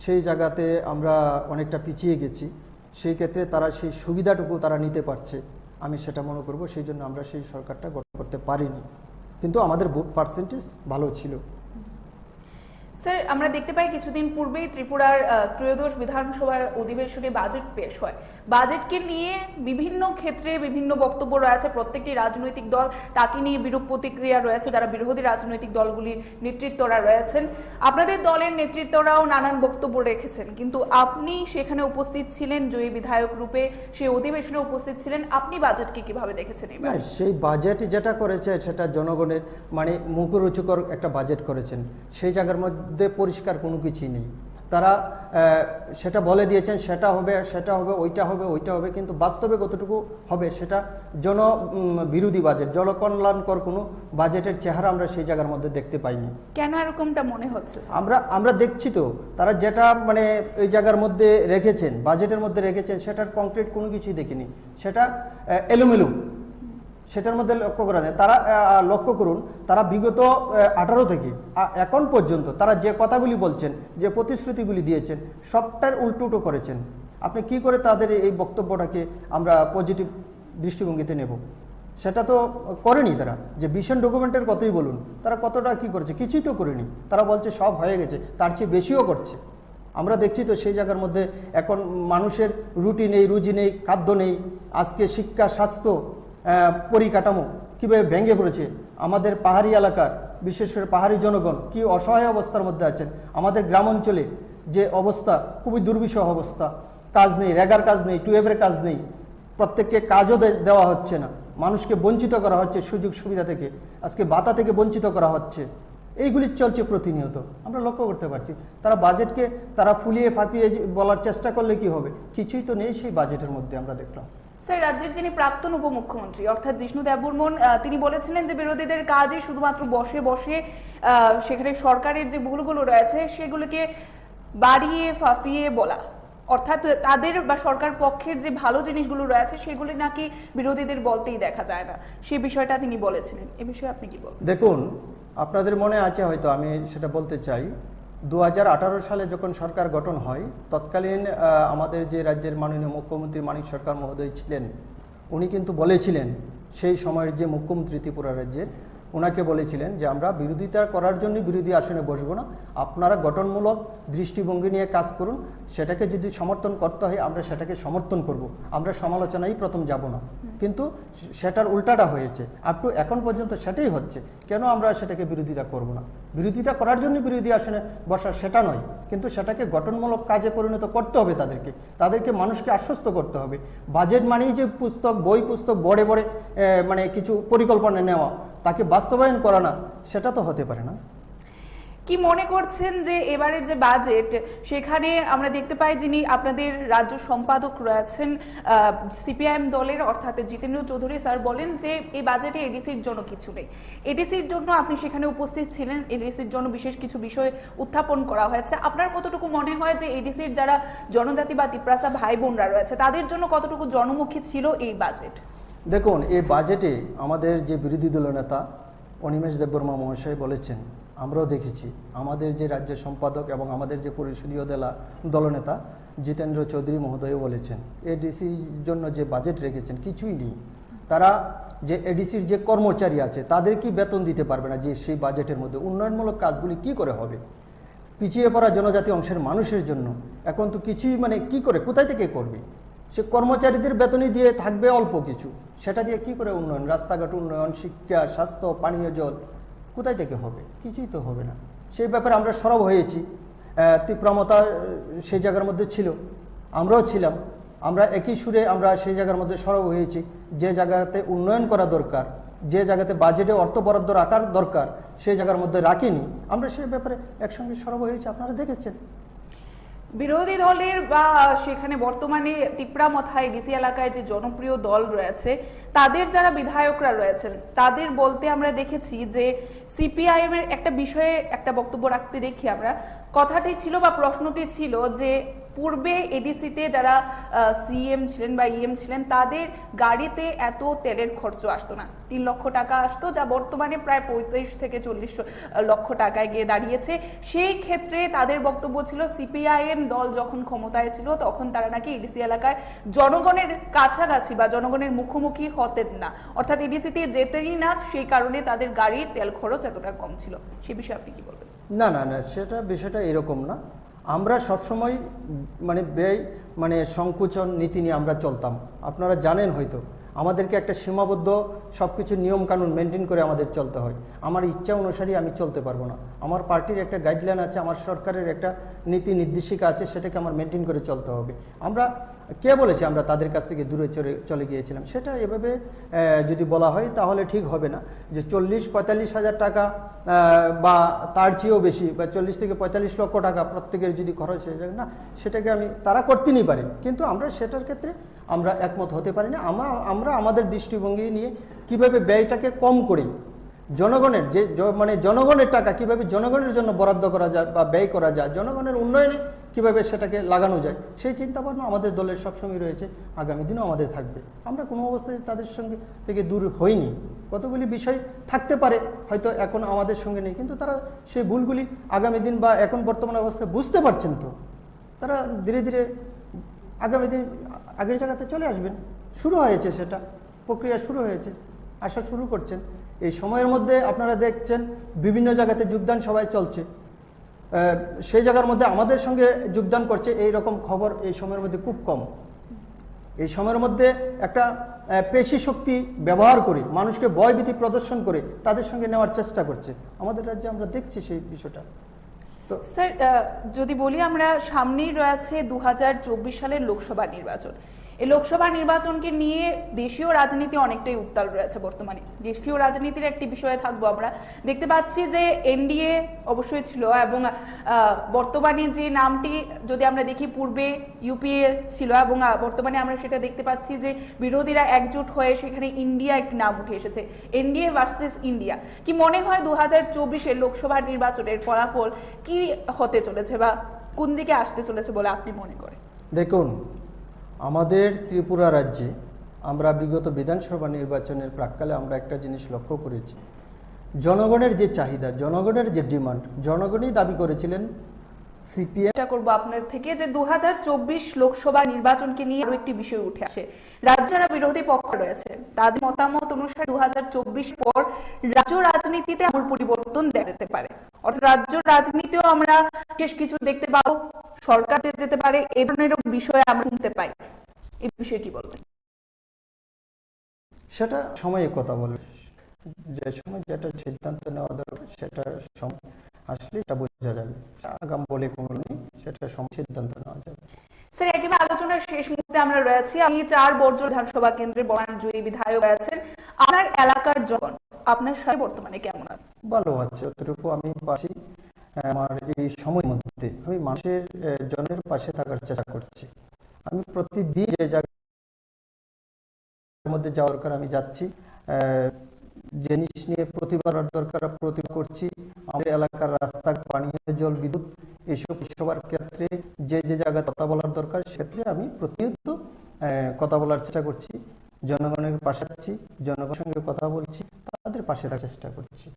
সেই জায়গাতে আমরা অনেকটা পিছিয়ে গেছি। সেই ক্ষেত্রে তারা সেই সুবিধাটুকু তারা নিতে পারছে, আমি সেটা মনে করব। সেই জন্য আমরা সেই সরকারটা গঠন করতে পারিনি, কিন্তু আমাদের ভোট পার্সেন্টেজ ভালো ছিল। স্যার, আমরা দেখতে পাই কিছুদিন পূর্বেই ত্রিপুরার ত্রয়োদশ বিধানসভার অধিবেশনে বাজেট পেশ হয়। বাজেটকে নিয়ে বিভিন্ন ক্ষেত্রে বিভিন্ন বক্তব্য রয়েছে, প্রত্যেকটি রাজনৈতিক দল তাকে নিয়ে বিরূপ প্রতিক্রিয়া রয়েছে, যারা বিরোধী রাজনৈতিক দলগুলির নেতৃত্বরা রয়েছেন। আপনাদের দলের নেতৃত্বরাও নানান বক্তব্য রেখেছেন, কিন্তু আপনি সেখানে উপস্থিত ছিলেন জয়ী বিধায়ক রূপে, সেই অধিবেশনে উপস্থিত ছিলেন। আপনি বাজেটকে কিভাবে দেখেছেন এবার? না, সেই বাজেট যেটা করেছে সেটা জনগণের মানে মুখরোচকর একটা বাজেট করেছেন। সেই জায়গার মধ্যে পরিষ্কার কোনো কিছুই নেই। তারা সেটা বলে দিয়েছেন সেটা হবে ওইটা হবে, কিন্তু বাস্তবে কতটুকু হবে সেটা বিরোধী বাজেট, জনকল্যাণকর কোনো বাজেটের চেহারা আমরা সেই জায়গার মধ্যে দেখতে পাইনি। কেন এরকমটা মনে হচ্ছে? আমরা দেখছি তো তারা যেটা মানে এই জায়গার মধ্যে রেখেছেন, বাজেটের মধ্যে রেখেছেন, সেটার কংক্রিট কোনো কিছুই দেখিনি, সেটা এলোমেলো। সেটার মধ্যে লক্ষ্য করা যায়, তারা লক্ষ্য করুন, তারা বিগত 18 থেকে এখন পর্যন্ত তারা যে কথাগুলি বলছেন, যে প্রতিশ্রুতিগুলি দিয়েছেন, সবটার উল্টো করেছেন। আপনি কি করে তাদের এই বক্তব্যটাকে আমরা পজিটিভ দৃষ্টিভঙ্গিতে নেব? সেটা তো করেনি তারা। যে ভিশন ডকুমেন্টের কথাই বলুন, তারা কতটা কি করেছে? কিছুই তো করেনি। তারা বলছে সব হয়ে গেছে, তার চেয়ে বেশিও করছে। আমরা দেখছি তো সেই জায়গার মধ্যে এখন মানুষের রুটি নেই, রুজি নেই, খাদ্য নেই। আজকে শিক্ষা, স্বাস্থ্য, পরিকাঠামো কীভাবে ভেঙে পড়েছে। আমাদের পাহাড়ি এলাকার, বিশেষ করে পাহাড়ি জনগণ কি অসহায় অবস্থার মধ্যে আছেন। আমাদের গ্রাম অঞ্চলে যে অবস্থা, খুবই দুর্বিষহ অবস্থা। কাজ নেই, রেগার কাজ নেই, টুয়েবের কাজ নেই, প্রত্যেককে কাজও দেওয়া হচ্ছে না, মানুষকে বঞ্চিত করা হচ্ছে সুযোগ সুবিধা থেকে, আজকে ভাতা থেকে বঞ্চিত করা হচ্ছে। এইগুলি চলছে প্রতিনিয়ত, আমরা লক্ষ্য করতে পারছি। তারা বাজেটকে তারা ফুলিয়ে ফাঁপিয়ে বলার চেষ্টা করলে কি হবে? কিছুই তো নেই সেই বাজেটের মধ্যে। আমরা দেখলাম স্যার, রাজ্যের যিনি প্রাক্তন উপমুখ্যমন্ত্রী অর্থাৎ জিষ্ণু দেববর্মন, তিনি বলেছিলেন যে বিরোধীদের কাজই শুধুমাত্র বসে বসে সেখানে সরকারের যে ভুলগুলো রয়েছে সেগুলোকে বাড়িয়ে ফাঁপিয়ে বলা, অর্থাৎ তাদের বা সরকার পক্ষের যে ভালো জিনিসগুলো রয়েছে সেগুলো নাকি বিরোধীদের বলতেই দেখা যায় না, সেই বিষয়টা তিনি বলেছিলেন। এ বিষয়ে আপনি কি বলবেন? দেখুন, আপনাদের মনে আছে হয়তো, আমি সেটা বলতে চাই, 2018 সালে যখন সরকার গঠন হয়, তৎকালীন আমাদের যে রাজ্যের মাননীয় মুখ্যমন্ত্রী মানিক সরকার মহোদয় ছিলেন, উনি কিন্তু বলেছিলেন, সেই সময়ের যে মুখ্যমন্ত্রী ত্রিপুরা রাজ্যের, ওনাকে বলেছিলেন যে আমরা বিরোধিতা করার জন্য বিরোধী আসনে বসবো না, আপনারা গঠনমূলক দৃষ্টিভঙ্গি নিয়ে কাজ করুন, সেটাকে যদি সমর্থন করতে হয় আমরা সেটাকে সমর্থন করব, আমরা সমালোচনায় প্রথম যাব না। কিন্তু সেটার উল্টাটা হয়েছে, এখন পর্যন্ত সেটাই হচ্ছে। কেন আমরা সেটাকে বিরোধিতা করব না? বিরোধিতা করার জন্য বিরোধী আসনে বসা সেটা নয়, কিন্তু সেটাকে গঠনমূলক কাজে পরিণত করতে হবে। তাদেরকে মানুষকে আশ্বস্ত করতে হবে। বাজেট মানেই যে বই পুস্তক বড়ে মানে কিছু পরিকল্পনা নেওয়া, তাকে বাস্তবায়ন করা না, সেটা তো হতে পারে না। কি মনে করছেন যে এবারের যে বাজেট, সেখানে আমরা দেখতে পাই যিনি আপনাদের রাজ্য সম্পাদক রয়েছেন সিপিআইএম দলের অর্থাৎ জিতেন্দ্র চৌধুরী স্যার বলেন যে এই বাজেটে এডিসির জন্য কিছু নেই। এডিসির জন্য আপনি সেখানে উপস্থিত ছিলেন, এডিসির জন্য বিশেষ কিছু বিষয় উত্থাপন করা হয়েছে। আপনার কতটুকু মনে হয় যে এডিসির যারা জনজাতি বা তিপ্রাসা ভাই বোনরা রয়েছে তাদের জন্য কতটুকু জনমুখী ছিল এই বাজেট? দেখুন, এই বাজেটে আমাদের যে বিরোধী দলনেতা অনিমেষ দেববর্মা মহাশয় বলেছেন, আমরাও দেখেছি, আমাদের যে রাজ্য সম্পাদক এবং আমাদের যে পরিষদীয় দলনেতা জিতেন্দ্র চৌধুরী মহোদয়ও বলেছেন, এডিসির জন্য যে বাজেট রেখেছেন কিছুই নেই। তারা যে এডিসির যে কর্মচারী আছে তাদের কি বেতন দিতে পারবে না? যে সেই বাজেটের মধ্যে উন্নয়নমূলক কাজগুলি কি করে হবে? পিছিয়ে পড়া জনজাতি অংশের মানুষের জন্য এখন তো কিছুই, মানে কি করে, কোথায় থেকে করবে? সে কর্মচারীদের বেতনই দিয়ে থাকবে অল্প কিছু, সেটা দিয়ে কি করে উন্নয়ন, রাস্তাঘাট উন্নয়ন, শিক্ষা, স্বাস্থ্য, পানীয় জল কোথায় থেকে হবে? কিছুই তো হবে না। সেই ব্যাপারে আমরা সরব হয়েছি। তীব্রমতা সেই জায়গার মধ্যে ছিল, আমরাও ছিলাম। আমরা একই সুরে আমরা সেই জায়গার মধ্যে সরব হয়েছি। যে জায়গাতে উন্নয়ন করা দরকার, যে জায়গাতে বাজেটে অর্থ বরাদ্দ রাখার দরকার, সেই জায়গার মধ্যে রাখিনি। আমরা সেই ব্যাপারে একসঙ্গে সরব হয়েছি, আপনারা দেখেছেন। বিরোধী দলের বা সেখানে বর্তমানে তিপ্রামথা এডিসি এলাকায় যে জনপ্রিয় দল রয়েছে তাদের যারা বিধায়করা রয়েছেন তাদের বলতে আমরা দেখেছি যে সিপিআইএম এর একটা বিষয়ে একটা বক্তব্য রাখতে দেখি আমরা। কথাটি ছিল বা প্রশ্নটি ছিল যে পূর্বে এডিসিতে যারা সিএম ছিলেন বা ইএম ছিলেন তাদের গাড়িতে এত তেলের খরচ আসতো না, 3 লক্ষ টাকা আসতো, যা বর্তমানে প্রায় 35 থেকে 40 লক্ষ টাকায় গিয়ে দাঁড়িয়েছে। সেই ক্ষেত্রে তাদের বক্তব্য ছিল সিপিআইএম দল যখন ক্ষমতায় ছিল তখন তারা নাকি এডিসি এলাকায় জনগণের কাছাকাছি বা জনগণের মুখোমুখি হতেন না, অর্থাৎ এডিসিতে যেতেনই না, সেই কারণে তাদের গাড়ির তেল খরচ এতটা কম ছিল। সে বিষয়ে আপনি কি বলবেন? না না না, সেটা বিষয়টা এরকম না। আমরা সবসময় মানে ব্যয় মানে সংকুচন নীতি নিয়ে আমরা চলতাম। আপনারা জানেন হয়তো আমাদেরকে একটা সীমাবদ্ধ সব কিছু নিয়মকানুন মেনটেন করে আমাদের চলতে হয়। আমার ইচ্ছা অনুসারে আমি চলতে পারবো না। আমার পার্টির একটা গাইডলাইন আছে, আমার সরকারের একটা নীতি নির্দেশিকা আছে, সেটাকে আমার মেনটেন করে চলতে হবে। আমরা কে বলেছি আমরা তাদের কাছ থেকে দূরে চলে গিয়েছিলাম? সেটা এভাবে যদি বলা হয় তাহলে ঠিক হবে না যে 40-45 হাজার টাকা বা তার চেয়েও বেশি বা 40 থেকে 45 লক্ষ টাকা প্রত্যেকের যদি খরচ হয়ে যায়, না সেটাকে তারা করতেই পারে, কিন্তু আমরা সেটার ক্ষেত্রে আমরা একমত হতে পারি না। আমরা আমাদের দৃষ্টিভঙ্গি নিয়ে কিভাবে ব্যয়টাকে কম করি, জনগণের মানে জনগণের টাকা কিভাবে জনগণের জন্য বরাদ্দ করা যায় বা ব্যয় করা যায়, জনগণের উন্নয়নে কিভাবে সেটাকে লাগানো যায়, সেই চিন্তাভাবনা আমাদের দলের সবসময় রয়েছে, আগামী দিনেও আমাদের থাকবে। আমরা কোনো অবস্থায় তাদের সঙ্গে থেকে দূর হইনি। কতগুলি বিষয় থাকতে পারে হয়তো এখন আমাদের সঙ্গে নেই, কিন্তু তারা সেই ভুলগুলি আগামী দিন বা এখন বর্তমান অবস্থায় বুঝতে পারছেন, তো তারা ধীরে ধীরে আগামী দিন আগের জায়গাতে চলে আসবেন। শুরু হয়েছে, সেটা প্রক্রিয়া শুরু হয়েছে, আসা শুরু করছেন। এই সময়ের মধ্যে আপনারা দেখছেন বিভিন্ন জায়গাতে যোগদান সবাই চলছে, সেই জায়গার মধ্যে আমাদের সঙ্গে যোগদান করছে এই রকম খবর এই সময়ের মধ্যে খুব কম। এই সময়ের মধ্যে একটা পেশি শক্তি ব্যবহার করে মানুষকে ভয়ভীতি প্রদর্শন করে তাদের সঙ্গে নেওয়ার চেষ্টা করছে আমাদের রাজ্যে, আমরা দেখছি সেই বিষয়টা। তো স্যার, যদি বলি আমরা সামনেই রয়েছে 2024 সালের লোকসভা নির্বাচন। এই লোকসভা নির্বাচনকে নিয়ে দেশীয় রাজনীতি অনেকটাই উত্তাল রয়েছে বর্তমানে। দেশীয় রাজনীতির একটি বিষয়ে থাকবো আমরা। দেখতে পাচ্ছি যে এনডিএ অবশ্যই ছিল এবং বর্তমানে যে নামটি যদি আমরা দেখি পূর্বে ইউপিএ ছিল এবং বর্তমানে আমরা সেটা দেখতে পাচ্ছি যে বিরোধীরা একজোট হয়ে সেখানে ইন্ডিয়া একটি নাম উঠে এসেছে, এনডিএ ভার্সেস ইন্ডিয়া। কি মনে হয় 2024-এর লোকসভা নির্বাচনের ফলাফল কি হতে চলেছে বা কোন দিকে আসতে চলেছে বলে আপনি মনে করেন? দেখুন, আমাদের ত্রিপুরা রাজ্যে আমরা বিগত বিধানসভা নির্বাচনের প্রাক্কালে আমরা একটা জিনিস লক্ষ্য করেছি, জনগণের যে চাহিদা, জনগণের যে ডিমান্ড, জনগণই দাবি করেছিলেন সিপিএম। চেষ্টা করবো আপনার থেকে যে 2024 লোকসভা নির্বাচনকে নিয়ে আরো একটি বিষয় উঠে আসে। রাজ্যের বিরোধী পক্ষ রয়েছে, তাদের মতামত অনুসারে 2024 পর রাজ্য রাজনীতিতে আমূল পরিবর্তন দেখা যেতে পারে, অর্থাৎ রাজ্য রাজনীতিও আমরা বেশ কিছু দেখতে পাবো, সরকার যেতে পারে, এই ধরনের বিষয়ে আমরা শুনতে পাই। এই বিষয়ে কি বলবেন? সেটা সময়ে কথা বলবে, যে সময় যেটা সিদ্ধান্ত নেওয়া দরকার সেটা সময় আসলে এটা বোঝা যাবে। আগাম বলে কোনো নেই, সেটা সময় সিদ্ধান্ত নেওয়া যাবে। স্যার, একেবারে আলোচনার শেষ মুহূর্তে আমরা রয়েছি। আপনি 4 বর্জ্য বিধানসভা কেন্দ্রে বর্তমান জয়ী বিধায়ক আছেন। আপনার এলাকার জন আপনার সাথে বর্তমানে কেমন আছে? ভালো আছে, অতটুকু আমি পাচ্ছি। আমার এই সময়ের মধ্যে আমি মানুষের জনের পাশে থাকার চেষ্টা করছি। আমি প্রতিদিন যে জায়গার মধ্যে যাওয়ার দরকার আমি যাচ্ছি, জিনিস নিয়ে প্রতিবার দরকার প্রতিভা করছি। আমাদের এলাকার রাস্তা, পানীয় জল, বিদ্যুৎ এইসব সবার ক্ষেত্রে যে যে জায়গায় কথা বলার দরকার সেক্ষেত্রে আমি প্রতিনিয়ত কথা বলার চেষ্টা করছি, জনগণের পাশে আছি, জনগণের সঙ্গে কথা বলছি, তাদের পাশে রাখার চেষ্টা করছি।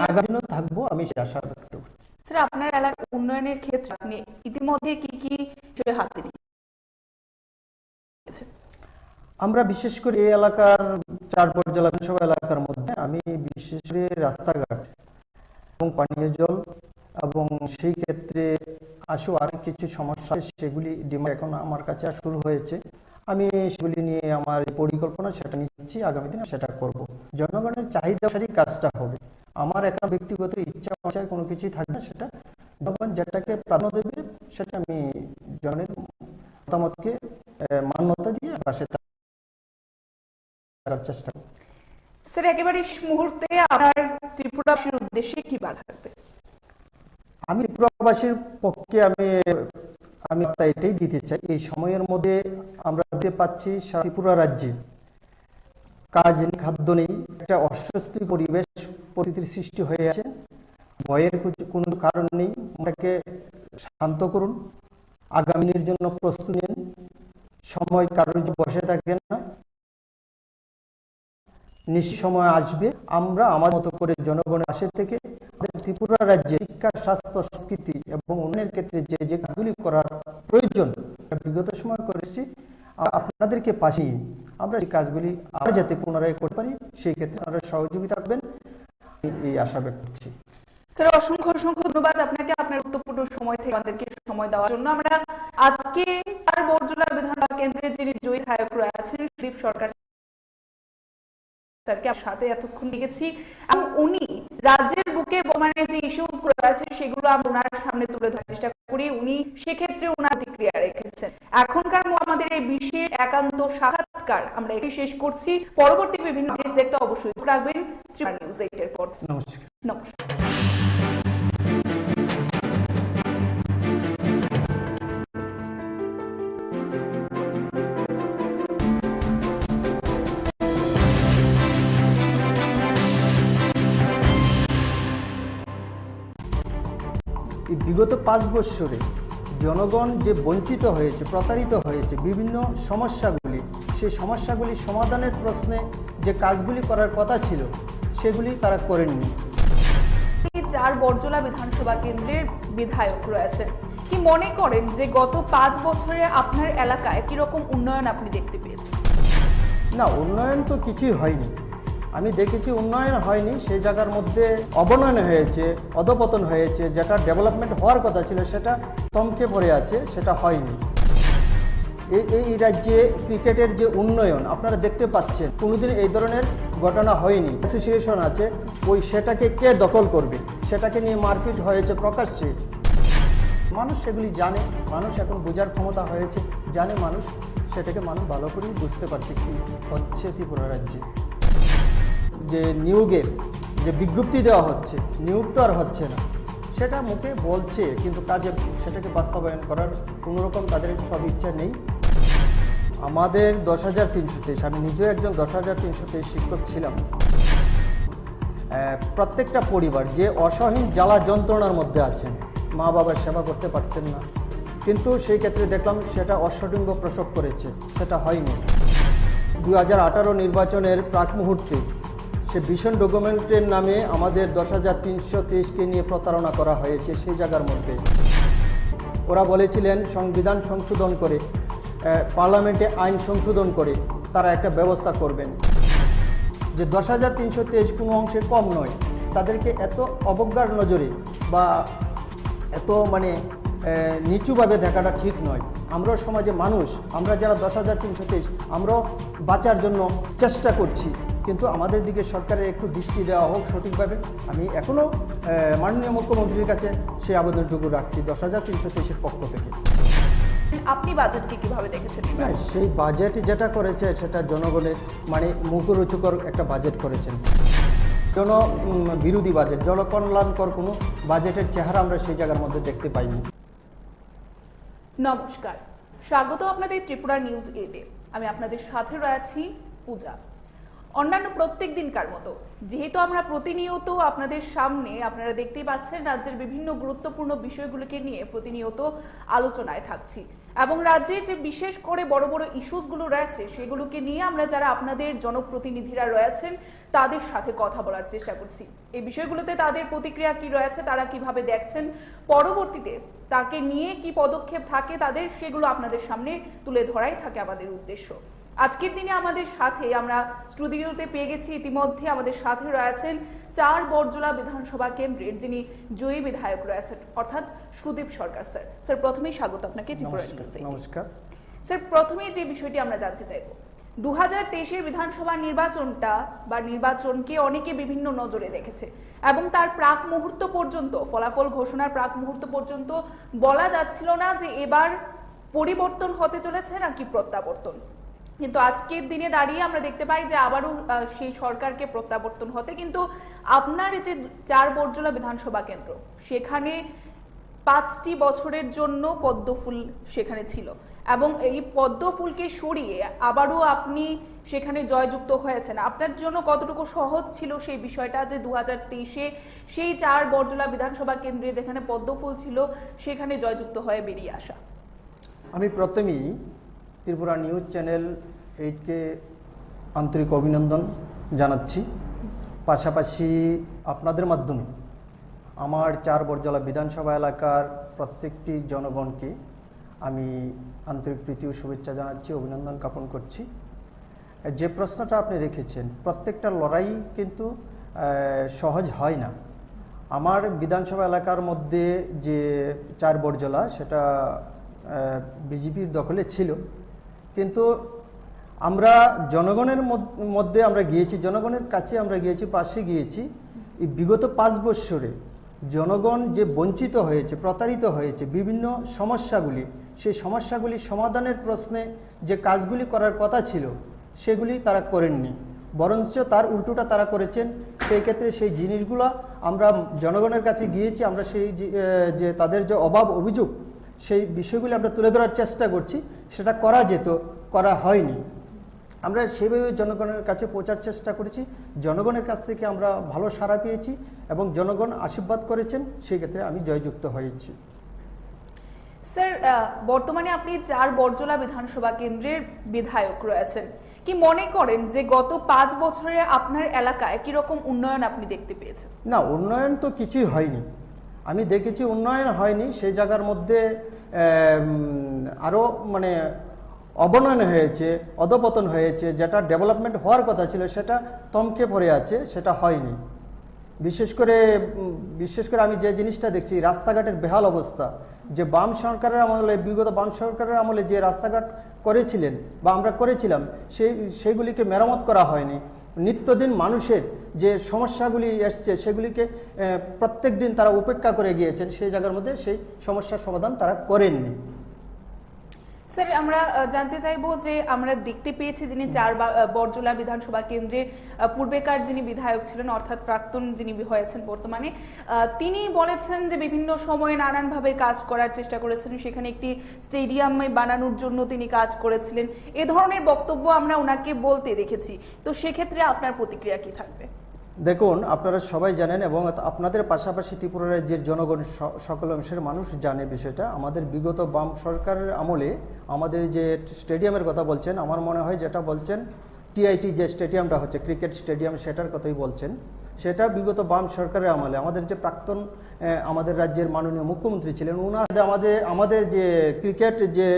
আগামী দিনও থাকবো, আমি সে আশা ব্যক্ত করছি। স্যার, আপনার এলাকার উন্নয়নের ক্ষেত্রে আপনি ইতিমধ্যে কি কি বিষয়ে হাতে নিয়েছেন? আমরা বিশেষ করে এই এলাকার 4 পর্যায় বিধানসভা এলাকার মধ্যে আমি বিশেষ করে রাস্তাঘাট এবং পানীয় জল এবং সেই ক্ষেত্রে আরো কিছু সমস্যা, সেগুলি এখন আমার কাছে শুরু হয়েছে। আমি সেগুলি নিয়ে আমার পরিকল্পনা সেটা নিচ্ছি, আগামী দিনে সেটা করব। জনগণের চাহিদা অনুসারে কাজটা হবে, আমার একটা ব্যক্তিগত ইচ্ছা অনুসারে কোনো কিছুই থাকবে না, সেটা জনগণ যেটাকে প্রাধান্য দেবে সেটা আমি জনের মতামতকে মান্যতা দিয়ে সেটা চেষ্টা করব। স্যার, একেবারে মুহূর্তে আপনার ত্রিপুরাবাসীর উদ্দেশ্যে কি বার্তা থাকবে? আমি ত্রিপুরাবাসীর পক্ষে আমি এটাই দিতে চাই, এই সময়ের মধ্যে আমরা দেখতে পাচ্ছি ত্রিপুরা রাজ্যে কাজ নেই, খাদ্য নেই, একটা অস্বস্তি পরিবেশ পরিস্থিতির সৃষ্টি হয়ে আছে। ভয়ের কোনো কারণ নেই, ওটাকে শান্ত করুন, আগামীর জন্য প্রস্তুতি নিন, সময় কারোর জন্য বসে থাকেন না, নিশ্চিত সময় আসবে আমরা আমাদের মতো করে জনগণের পাশে থেকে ত্রিপুরা রাজ্যে শিক্ষা, স্বাস্থ্য, সংস্কৃতি এবং উন্নয়নের ক্ষেত্রে যে যে কাজগুলি করার প্রয়োজন বিগত সময় করেছি, আপনাদেরকে পাশে নিয়ে আমরা এই কাজগুলি আবার যাতে পুনরায় করতে পারি সেই ক্ষেত্রে আপনারা সহযোগিতা করবেন এই আশা ব্যক্ত করছি। স্যার, অসংখ্য অসংখ্য ধন্যবাদ আপনাকে আপনার গুরুত্বপূর্ণ সময় থেকে আমাদেরকে সময় দেওয়ার জন্য। আমরা আজকে 4 বরজলা বিধানসভা কেন্দ্রের যিনি জয়ী বিধায়ক রয়েছেন সুদীপ সরকার স্যারকে সাথে এতক্ষণ লিখেছি এবং উনি রাজ্যের বুকে বোমানের যে ইস্যু রয়েছে সেগুলো আমরা ওনার সামনে তুলে ধরার চেষ্টা করি। উনি সেক্ষেত্রে ওনার প্রতিক্রিয়া রেখেছেন। এখনকার আমাদের এই বিশেষ একান্ত সাক্ষাৎকার আমরা এখানে শেষ করছি। পরবর্তী বিভিন্ন দেশ দেখতে অবশ্যই রাখবেন ত্রিপুরা নিউজ 8 এর পর। নমস্কার। নমস্কার। বিগত 5 বছরে জনগণ যে বঞ্চিত হয়েছে, প্রতারিত হয়েছে, বিভিন্ন সমস্যাগুলি, সেই সমস্যাগুলি সমাধানের প্রশ্নে যে কাজগুলি করার কথা ছিল সেগুলি তারা করেননি। 4 বরজলা বিধানসভা কেন্দ্রের বিধায়ক রয়েছেন, কি মনে করেন যে গত 5 বছরে আপনার এলাকায় কিরকম উন্নয়ন আপনি দেখতে পেয়েছেন? না, উন্নয়ন তো কিছুই হয়নি। আমি দেখেছি উন্নয়ন হয়নি, সেই জায়গার মধ্যে অবনয়ন হয়েছে, অধপতন হয়েছে। যেটা ডেভেলপমেন্ট হওয়ার কথা ছিল সেটা থমকে পড়ে আছে, সেটা হয়নি। এই রাজ্যে ক্রিকেটের যে উন্নয়ন আপনারা দেখতে পাচ্ছেন, কোনোদিন এই ধরনের ঘটনা হয়নি। অ্যাসোসিয়েশন আছে, সেটাকে কে দখল করবে, সেটাকে নিয়ে মারপিট হয়েছে প্রকাশ্যে। মানুষ সেগুলি জানে, মানুষ এখন বোঝার ক্ষমতা হয়েছে, জানে মানুষ, সেটাকে মানুষ ভালো করেই বুঝতে পারছে কি হচ্ছে ত্রিপুরা রাজ্যে। যে নিয়োগের যে বিজ্ঞপ্তি দেওয়া হচ্ছে, নিয়োগ তো আর হচ্ছে না, সেটা মুখে বলছে কিন্তু কাজে সেটাকে বাস্তবায়ন করার কোনোরকম তাদের সব ইচ্ছা নেই। আমাদের 10,323, আমি নিজেও একজন 10,323 শিক্ষক ছিলাম। প্রত্যেকটা পরিবার যে অসহীন জ্বালা যন্ত্রণার মধ্যে আছেন, মা বাবার সেবা করতে পারছেন না, কিন্তু সেই ক্ষেত্রে দেখলাম সেটা অশ্বডিম্ব প্রসব করেছে, সেটা হয়নি। 2018 নির্বাচনের প্রাক মুহূর্তে সে ভীষণ ডকুমেন্টের নামে আমাদের 10,323কে নিয়ে প্রতারণা করা হয়েছে। সেই জায়গার মধ্যে ওরা বলেছিলেন সংবিধান সংশোধন করে, পার্লামেন্টে আইন সংশোধন করে তারা একটা ব্যবস্থা করবেন, যে 10,323 কোনো অংশে কম নয়। তাদেরকে এত অবজ্ঞার নজরে বা এত নিচুভাবে দেখাটা ঠিক নয়। আমরাও সমাজে মানুষ, আমরা যারা 10,323 আমরাও বাঁচার জন্য চেষ্টা করছি, কিন্তু আমাদের দিকে সরকারের একটু দৃষ্টি দেওয়া হোক সঠিকভাবে। আমি এখনও মাননীয় মুখ্যমন্ত্রীর কাছে সেই আবেদনটুকু রাখছি 10,323-এর পক্ষ থেকে। আপনি বাজেটকে কিভাবে দেখেছেন? সেই বাজেট যেটা করেছে সেটা জনগণের মুখরোচকর একটা বাজেট করেছেন, জন বিরোধী বাজেট, জনকল্যাণকর কোনো বাজেটের চেহারা আমরা সেই জায়গার মধ্যে দেখতে পাইনি। নমস্কার, স্বাগত আপনাদের ত্রিপুরা নিউজ 8-এ। আমি আপনাদের সাথে রয়েছি পূজা। অন্যান্য প্রত্যেক দিনকার মতো যেহেতু আমরা প্রতিনিয়ত আপনাদের সামনে, আপনারা দেখতেই পাচ্ছেন, রাজ্যের বিভিন্ন গুরুত্বপূর্ণ বিষয়গুলোকে নিয়ে প্রতিনিয়ত আলোচনায় থাকছি এবং রাজ্যের যে বিশেষ করে বড় বড় ইস্যুসগুলো রয়েছে সেগুলোকে নিয়ে আমরা যারা আপনাদের জনপ্রতিনিধিরা রয়েছেন তাদের সাথে কথা বলার চেষ্টা করছি। এই বিষয়গুলোতে তাদের প্রতিক্রিয়া কি রয়েছে, তারা কিভাবে দেখছেন, পরবর্তীতে তাকে নিয়ে কি পদক্ষেপ থাকে তাদের, সেগুলো আপনাদের সামনে তুলে ধরাই থাকে আমাদের উদ্দেশ্য। আজকের দিনে আমাদের সাথে আমরা স্টুডিওতে পেয়ে গেছি, ইতিমধ্যে আমাদের সাথে রয়েছেন 4 বরজলা বিধানসভা কেন্দ্রের যিনি জয়ী বিধায়ক রয়েছেন, অর্থাৎ সুদীপ সরকার স্যার। স্যার, প্রথমেই স্বাগত আপনাকে ত্রিপুরা নিউজে। নমস্কার স্যার, প্রথমেই যে বিষয়টি আমরা জানতে চাইব, 2023-এর বিধানসভা নির্বাচনটা বা নির্বাচনকে অনেকে বিভিন্ন নজরে দেখেছে এবং তার প্রাক মুহূর্ত পর্যন্ত, ফলাফল ঘোষণার প্রাক মুহূর্ত পর্যন্ত বলা যাচ্ছিল না যে এবার পরিবর্তন হতে চলেছে নাকি প্রত্যাবর্তন। কিন্তু আজকের দিনে দাঁড়িয়ে আমরা দেখতে পাই যে আবারও সেই সরকারকে প্রত্যাবর্তন হতে, কিন্তু আপনার যে 4 বরজলা বিধানসভা কেন্দ্র, সেখানে 5টি বছরের জন্য পদ্মফুল সেখানে ছিল এবং এই পদ্মফুলকে সরিয়ে আবারও আপনি সেখানে জয়যুক্ত হয়েছেন। আপনার জন্য কতটুকু সহজ ছিল সেই বিষয়টা যে 2023-এ সেই 4 বরজলা বিধানসভা কেন্দ্রে যেখানে পদ্মফুল ছিল সেখানে জয়যুক্ত হয়ে বেরিয়ে আসা? আমি প্রথমেই ত্রিপুরা নিউজ চ্যানেল 8কে আন্তরিক অভিনন্দন জানাচ্ছি। পাশাপাশি আপনাদের মাধ্যমে আমার 4 বরজলা বিধানসভা এলাকার প্রত্যেকটি জনগণকে আমি আন্তরিক প্রীতি ও শুভেচ্ছা জানাচ্ছি, অভিনন্দন জ্ঞাপন করছি। যে প্রশ্নটা আপনি রেখেছেন, প্রত্যেকটা লড়াই কিন্তু সহজ হয় না। আমার বিধানসভা এলাকার মধ্যে যে 4 বরজলা সেটা বিজেপির দখলে ছিল, কিন্তু আমরা জনগণের মধ্যে আমরা গিয়েছি, জনগণের কাছে আমরা গিয়েছি, পাশে গিয়েছি। এই বিগত 5 বৎসরে জনগণ যে বঞ্চিত হয়েছে, প্রতারিত হয়েছে বিভিন্ন সমস্যাগুলি, সেই সমস্যাগুলি সমাধানের প্রশ্নে যে কাজগুলি করার কথা ছিল সেগুলি তারা করেননি, বরঞ্চ তার উল্টোটা তারা করেছেন। সেই ক্ষেত্রে সেই জিনিসগুলো আমরা জনগণের কাছে গিয়েছি, আমরা সেই যে তাদের যে অভাব অভিযোগ সেই বিষয়গুলি আমরা তুলে ধরার চেষ্টা করছি। সেটা করা যেত, করা হয়নি। আমরা সেভাবে জনগণের কাছে পৌঁছার চেষ্টা করেছি, জনগণের কাছ থেকে আমরা ভালো সাড়া পেয়েছি এবং জনগণ আশীর্বাদ করেছেন, সেই ক্ষেত্রে আমি জয়যুক্ত হয়েছি। স্যার, বর্তমানে আপনি 4 বরজলা বিধানসভা কেন্দ্রের বিধায়ক রয়েছেন। কি মনে করেন যে গত 5 বছরে আপনার এলাকায় কি রকম উন্নয়ন আপনি দেখতে পেয়েছেন? না, উন্নয়ন তো কিছুই হয়নি। আমি দেখেছি উন্নয়ন হয়নি, সেই জায়গার মধ্যে আরও মানে অবনয়ন হয়েছে, অধপতন হয়েছে। যেটা ডেভেলপমেন্ট হওয়ার কথা ছিল সেটা থমকে পড়ে আছে, সেটা হয়নি। বিশেষ করে আমি যে জিনিসটা দেখছি, রাস্তাঘাটের বেহাল অবস্থা। যে বাম সরকারের আমলে, বিগত বাম সরকারের আমলে যে রাস্তাঘাট করেছিলেন বা আমরা করেছিলাম, সেইগুলিকে মেরামত করা হয়নি। নিত্যদিন মানুষের যে সমস্যাগুলি এসছে সেগুলিকে প্রত্যেক দিন তারা উপেক্ষা করে গিয়েছেন, সেই জায়গার মধ্যে সেই সমস্যার সমাধান তারা করেননি। স্যার, আমরা জানতে চাইবো যে আমরা দেখতে পেয়েছি যিনি 4 বরজলা বিধানসভা কেন্দ্রের পূর্বেকার যিনি বিধায়ক ছিলেন, অর্থাৎ প্রাক্তন যিনি হয়েছেন বর্তমানে, তিনি বলেছেন যে বিভিন্ন সময়ে নানানভাবে কাজ করার চেষ্টা করেছেন, সেখানে একটি স্টেডিয়াম বানানোর জন্য তিনি কাজ করেছিলেন। এ ধরনের বক্তব্য আমরা ওনাকে বলতে দেখেছি। তো সেক্ষেত্রে আপনার প্রতিক্রিয়া কি থাকবে? দেখুন, আপনারা সবাই জানেন এবং আপনাদের পাশাপাশি ত্রিপুরা রাজ্যের জনগণ সকল অংশের মানুষ জানে বিষয়টা। আমাদের বিগত বাম সরকারের আমলে আমাদের যে স্টেডিয়ামের কথা বলছেন, আমার মনে হয় যেটা বলছেন টিআইটি যে স্টেডিয়ামটা হচ্ছে ক্রিকেট স্টেডিয়াম, সেটার কথাই বলছেন। সেটা বিগত বাম সরকারের আমলে আমাদের যে প্রাক্তন আমাদের রাজ্যের মাননীয় মুখ্যমন্ত্রী ছিলেন, ওনার আমাদের যে ক্রিকেট যে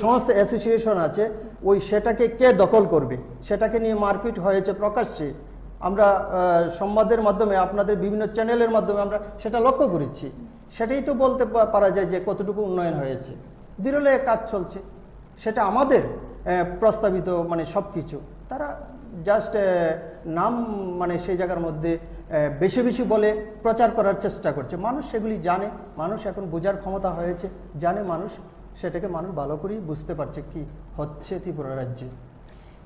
সংস্থা অ্যাসোসিয়েশন আছে, সেটাকে কে দখল করবে সেটাকে নিয়ে মারপিট হয়েছে প্রকাশ্যে। আমরা সংবাদের মাধ্যমে, আপনাদের বিভিন্ন চ্যানেলের মাধ্যমে আমরা সেটা লক্ষ্য করেছি। সেটাই তো বলতে পারা যায় যে কতটুকু উন্নয়ন হয়েছে। দৃঢ়লে কাজ চলছে, সেটা আমাদের প্রস্তাবিত মানে সব কিছু তারা জাস্ট নাম মানে সেই জায়গার মধ্যে বেশি বেশি বলে প্রচার করার চেষ্টা করছে। মানুষ সেগুলি জানে, মানুষ এখন বোঝার ক্ষমতা হয়েছে, জানে মানুষ, সেটাকে মানুষ ভালো করেই বুঝতে পারছে কি হচ্ছে ত্রিপুরা রাজ্যে।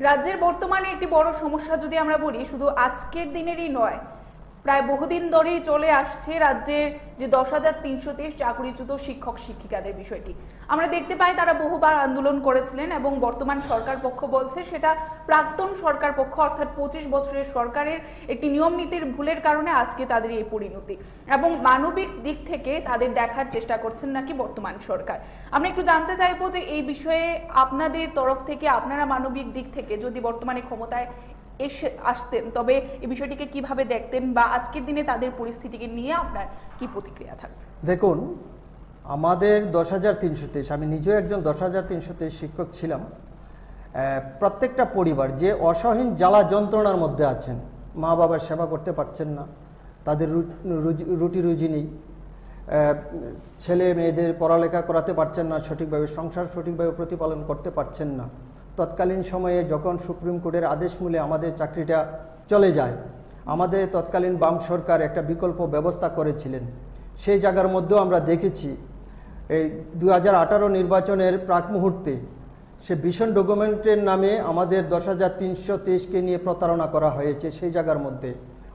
রাজ্যের বর্তমানে একটি বড় সমস্যা যদি আমরা বলি, শুধু আজকের দিনেরই নয়, প্রায় বহুদিন ধরেই চলে আসছে রাজ্যের যে 10,323 চাকরিচ্যুত শিক্ষক শিক্ষিকাদের বিষয়টি। আমরা দেখতে পাই তারা বহুবার আন্দোলন করেছিলেন এবং বর্তমান সরকার পক্ষ বলছে সেটা প্রাক্তন সরকার পক্ষ অর্থাৎ 25 বছরের সরকারের একটি নিয়ম নীতির ভুলের কারণে আজকে তাদের এই পরিণতি, এবং মানবিক দিক থেকে তাদের দেখার চেষ্টা করছেন নাকি বর্তমান সরকার। আমরা একটু জানতে চাইবো যে এই বিষয়ে আপনাদের তরফ থেকে, আপনারা মানবিক দিক থেকে যদি বর্তমানে ক্ষমতায় আসতেন তবে এই বিষয়টিকে কিভাবে দেখতেন, বা আজকের দিনে তাদের পরিস্থিতিকে নিয়ে আপনার কি প্রতিক্রিয়া থাকবে? দেখুন, আমাদের 10,323, আমি নিজেও একজন 10,323 শিক্ষক ছিলাম। প্রত্যেকটা পরিবার যে অসহীন জ্বালা যন্ত্রণার মধ্যে আছেন, মা বাবার সেবা করতে পারছেন না, তাদের রুটি রুজি নেই, ছেলে মেয়েদের পড়ালেখা করাতে পারছেন না সঠিকভাবে, সংসার সঠিকভাবে প্রতিপালন করতে পারছেন না। তৎকালীন সময়ে যখন সুপ্রিম কোর্টের আদেশ মূলে আমাদের চাকরিটা চলে যায়, আমাদের তৎকালীন বাম সরকার একটা বিকল্প ব্যবস্থা করেছিলেন। সেই জায়গার মধ্যেও আমরা দেখেছি এই 2018 নির্বাচনের প্রাক মুহূর্তে সে ভিশন ডকুমেন্টের নামে আমাদের 10,323কে নিয়ে প্রতারণা করা হয়েছে। সেই জায়গার মধ্যে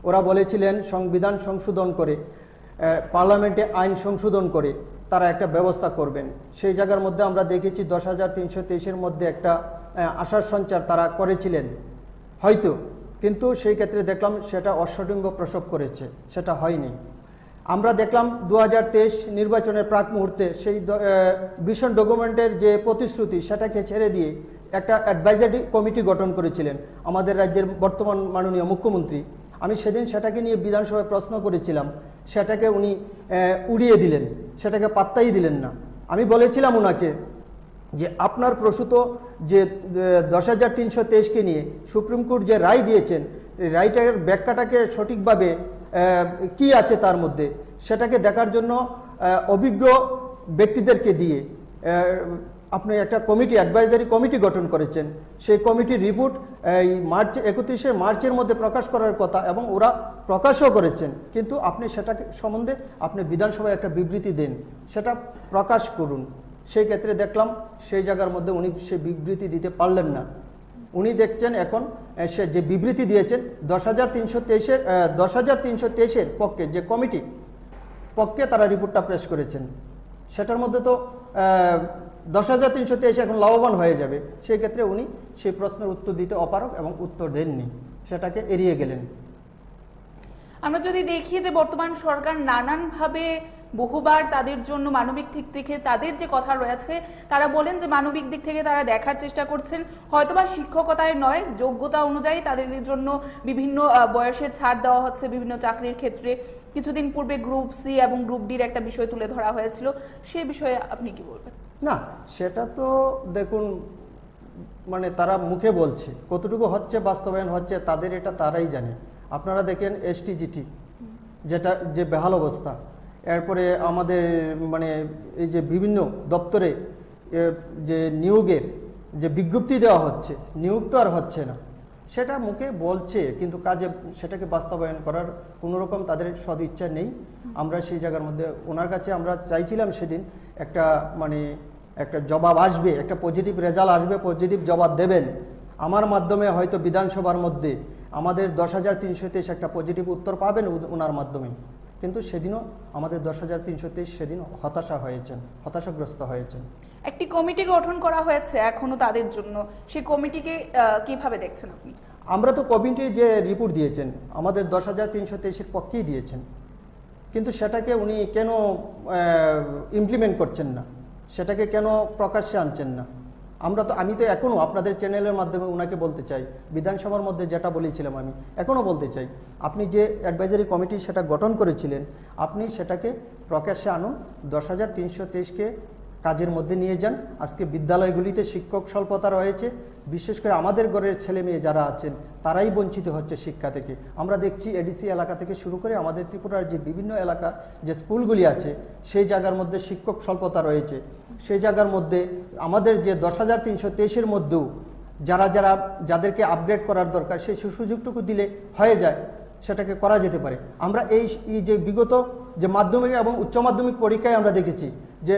ওরা বলেছিলেন সংবিধান সংশোধন করে, পার্লামেন্টে আইন সংশোধন করে তারা একটা ব্যবস্থা করবেন। সেই জায়গার মধ্যে আমরা দেখেছি 10,323-এর মধ্যে একটা আশার সঞ্চার তারা করেছিলেন হয়তো, কিন্তু সেই ক্ষেত্রে দেখলাম সেটা অশ্বডিম্ব প্রসব করেছে, সেটা হয়নি। আমরা দেখলাম 2023 নির্বাচনের প্রাক মুহূর্তে সেই ভিশন ডকুমেন্টের যে প্রতিশ্রুতি সেটাকে ছেড়ে দিয়ে একটা অ্যাডভাইজারি কমিটি গঠন করেছিলেন আমাদের রাজ্যের বর্তমান মাননীয় মুখ্যমন্ত্রী। আমি সেদিন সেটাকে নিয়ে বিধানসভায় প্রশ্ন করেছিলাম, সেটাকে উনি উড়িয়ে দিলেন, সেটাকে পাত্তাই দিলেন না। আমি বলেছিলাম ওনাকে যে আপনার প্রসূত যে 10,323কে নিয়ে সুপ্রিম কোর্ট যে রায় দিয়েছেন, রায়টার ব্যাখ্যাটাকে সঠিকভাবে কি আছে তার মধ্যে সেটাকে দেখার জন্য অভিজ্ঞ ব্যক্তিদেরকে দিয়ে আপনি একটা কমিটি, অ্যাডভাইজারি কমিটি গঠন করেছেন। সেই কমিটির রিপোর্ট এই 31শে মার্চের মধ্যে প্রকাশ করার কথা এবং ওরা প্রকাশও করেছেন, কিন্তু আপনি সেটাকে সম্বন্ধে আপনি বিধানসভায় একটা বিবৃতি দেন, সেটা প্রকাশ করুন। সেই ক্ষেত্রে দেখলাম সেই জায়গার মধ্যে উনি সে বিবৃতি দিতে পারলেন না। উনি দেখছেন এখন সে যে বিবৃতি দিয়েছেন 10,323-এর পক্ষে যে কমিটি পক্ষে তারা রিপোর্টটা পেশ করেছেন, সেটার মধ্যে তো 10,323 এখন লাভবান হয়ে যাবে। সেই ক্ষেত্রে উনি সেই প্রশ্নের উত্তর দিতে অপারগ এবং উত্তর দেননি, সেটাকে এড়িয়ে গেলেন। আমরা যদি দেখি যে বর্তমান সরকার নানানভাবে বহুবার তাদের জন্য মানবিক দিক থেকে তাদের যে কথা রয়েছে, তারা বলেন যে মানবিক দিক থেকে তারা দেখার চেষ্টা করছেন, হয়তোবা শিক্ষকতায় নয়, যোগ্যতা অনুযায়ী তাদের জন্য বিভিন্ন বয়সের ছাড় দেওয়া হচ্ছে বিভিন্ন চাকরির ক্ষেত্রে। কিছুদিন পূর্বে গ্রুপ সি এবং গ্রুপ ডির একটা বিষয় তুলে ধরা হয়েছিল, সে বিষয়ে আপনি কি বলবেন? না, সেটা তো দেখুন, মানে তারা মুখে বলছে, কতটুকু হচ্ছে বাস্তবায়ন হচ্ছে তাদের এটা তারাই জানে। আপনারা দেখেন STGT যেটা যে বেহাল অবস্থা, এরপরে আমাদের মানে এই যে বিভিন্ন দপ্তরে যে নিয়োগের যে বিজ্ঞপ্তি দেওয়া হচ্ছে, নিয়োগ তো আর হচ্ছে না, সেটা মুখে বলছে কিন্তু কাজে সেটাকে বাস্তবায়ন করার কোনো রকম তাদের সদিচ্ছা নেই। আমরা সেই জায়গার মধ্যে ওনার কাছে আমরা চাইছিলাম সেদিন একটা মানে একটা জবাব আসবে, একটা পজিটিভ রেজাল্ট আসবে, পজিটিভ জবাব দেবেন আমার মাধ্যমে, হয়তো বিধানসভার মধ্যে আমাদের 10,323 একটা পজিটিভ উত্তর পাবেন ওনার মাধ্যমে। কিন্তু সেদিনও আমাদের 10,323 সেদিন হতাশাগ্রস্ত হয়েছেন। একটি কমিটি গঠন করা হয়েছে এখনো তাদের জন্য, সেই কমিটিকে কিভাবে দেখছেন আপনি? আমরা তো কমিটি যে রিপোর্ট দিয়েছেন আমাদের 10,323-এর পক্ষেই দিয়েছেন, কিন্তু সেটাকে উনি কেন ইমপ্লিমেন্ট করছেন না, সেটাকে কেন প্রকাশ্যে আনছেন না? আমি তো এখনো আপনাদের চ্যানেলের মাধ্যমে ওনাকে বলতে চাই, বিধানসভার মধ্যে যেটা বলেছিলাম আমি এখনো বলতে চাই, আপনি যে অ্যাডভাইজারি কমিটি সেটা গঠন করেছিলেন, আপনি সেটাকে প্রকাশ্যে আনুন, 10,323-কে কাজের মধ্যে নিয়ে যান। আজকে বিদ্যালয়গুলিতে শিক্ষক স্বল্পতা রয়েছে, বিশেষ করে আমাদের ঘরের ছেলে মেয়ে যারা আছেন তারাই বঞ্চিত হচ্ছে শিক্ষা থেকে। আমরা দেখছি এডিসি এলাকা থেকে শুরু করে আমাদের ত্রিপুরার যে বিভিন্ন এলাকা যে স্কুলগুলি আছে সেই জায়গার মধ্যে শিক্ষক স্বল্পতা রয়েছে। সেই জায়গার মধ্যে আমাদের যে 10,323-এর মধ্যেও যাদেরকে আপগ্রেড করার দরকার সেই সুযোগটুকু দিলে হয়ে যায়, সেটাকে করা যেতে পারে। আমরা এই যে বিগত যে মাধ্যমিক এবং উচ্চ মাধ্যমিক পরীক্ষায় আমরা দেখেছি যে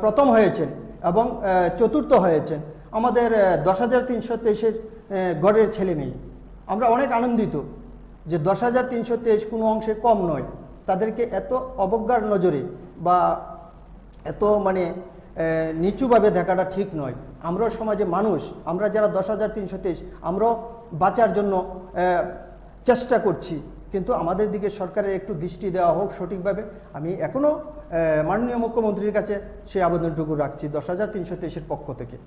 প্রথম হয়েছেন এবং চতুর্থ হয়েছেন আমাদের 10,323-এর গড়ের ছেলে মেয়ে। আমরা অনেক আনন্দিত যে 10,323 কোনো অংশে কম নয়, তাদেরকে এত অবজ্ঞার নজরে বা এত মানে নিচুভাবে দেখাটা ঠিক নয়। আমরাও সমাজে মানুষ, আমরা যারা 10,323 আমরাও বাঁচার জন্য চেষ্টা করছি, কিন্তু আমাদের দিকে সরকারের একটু দৃষ্টি দেওয়া হোক সঠিকভাবে। আমি এখনও মাননীয় মুখ্যমন্ত্রীর কাছে সেই আবেদনটুকু রাখছি 10,323-এর পক্ষ থেকে।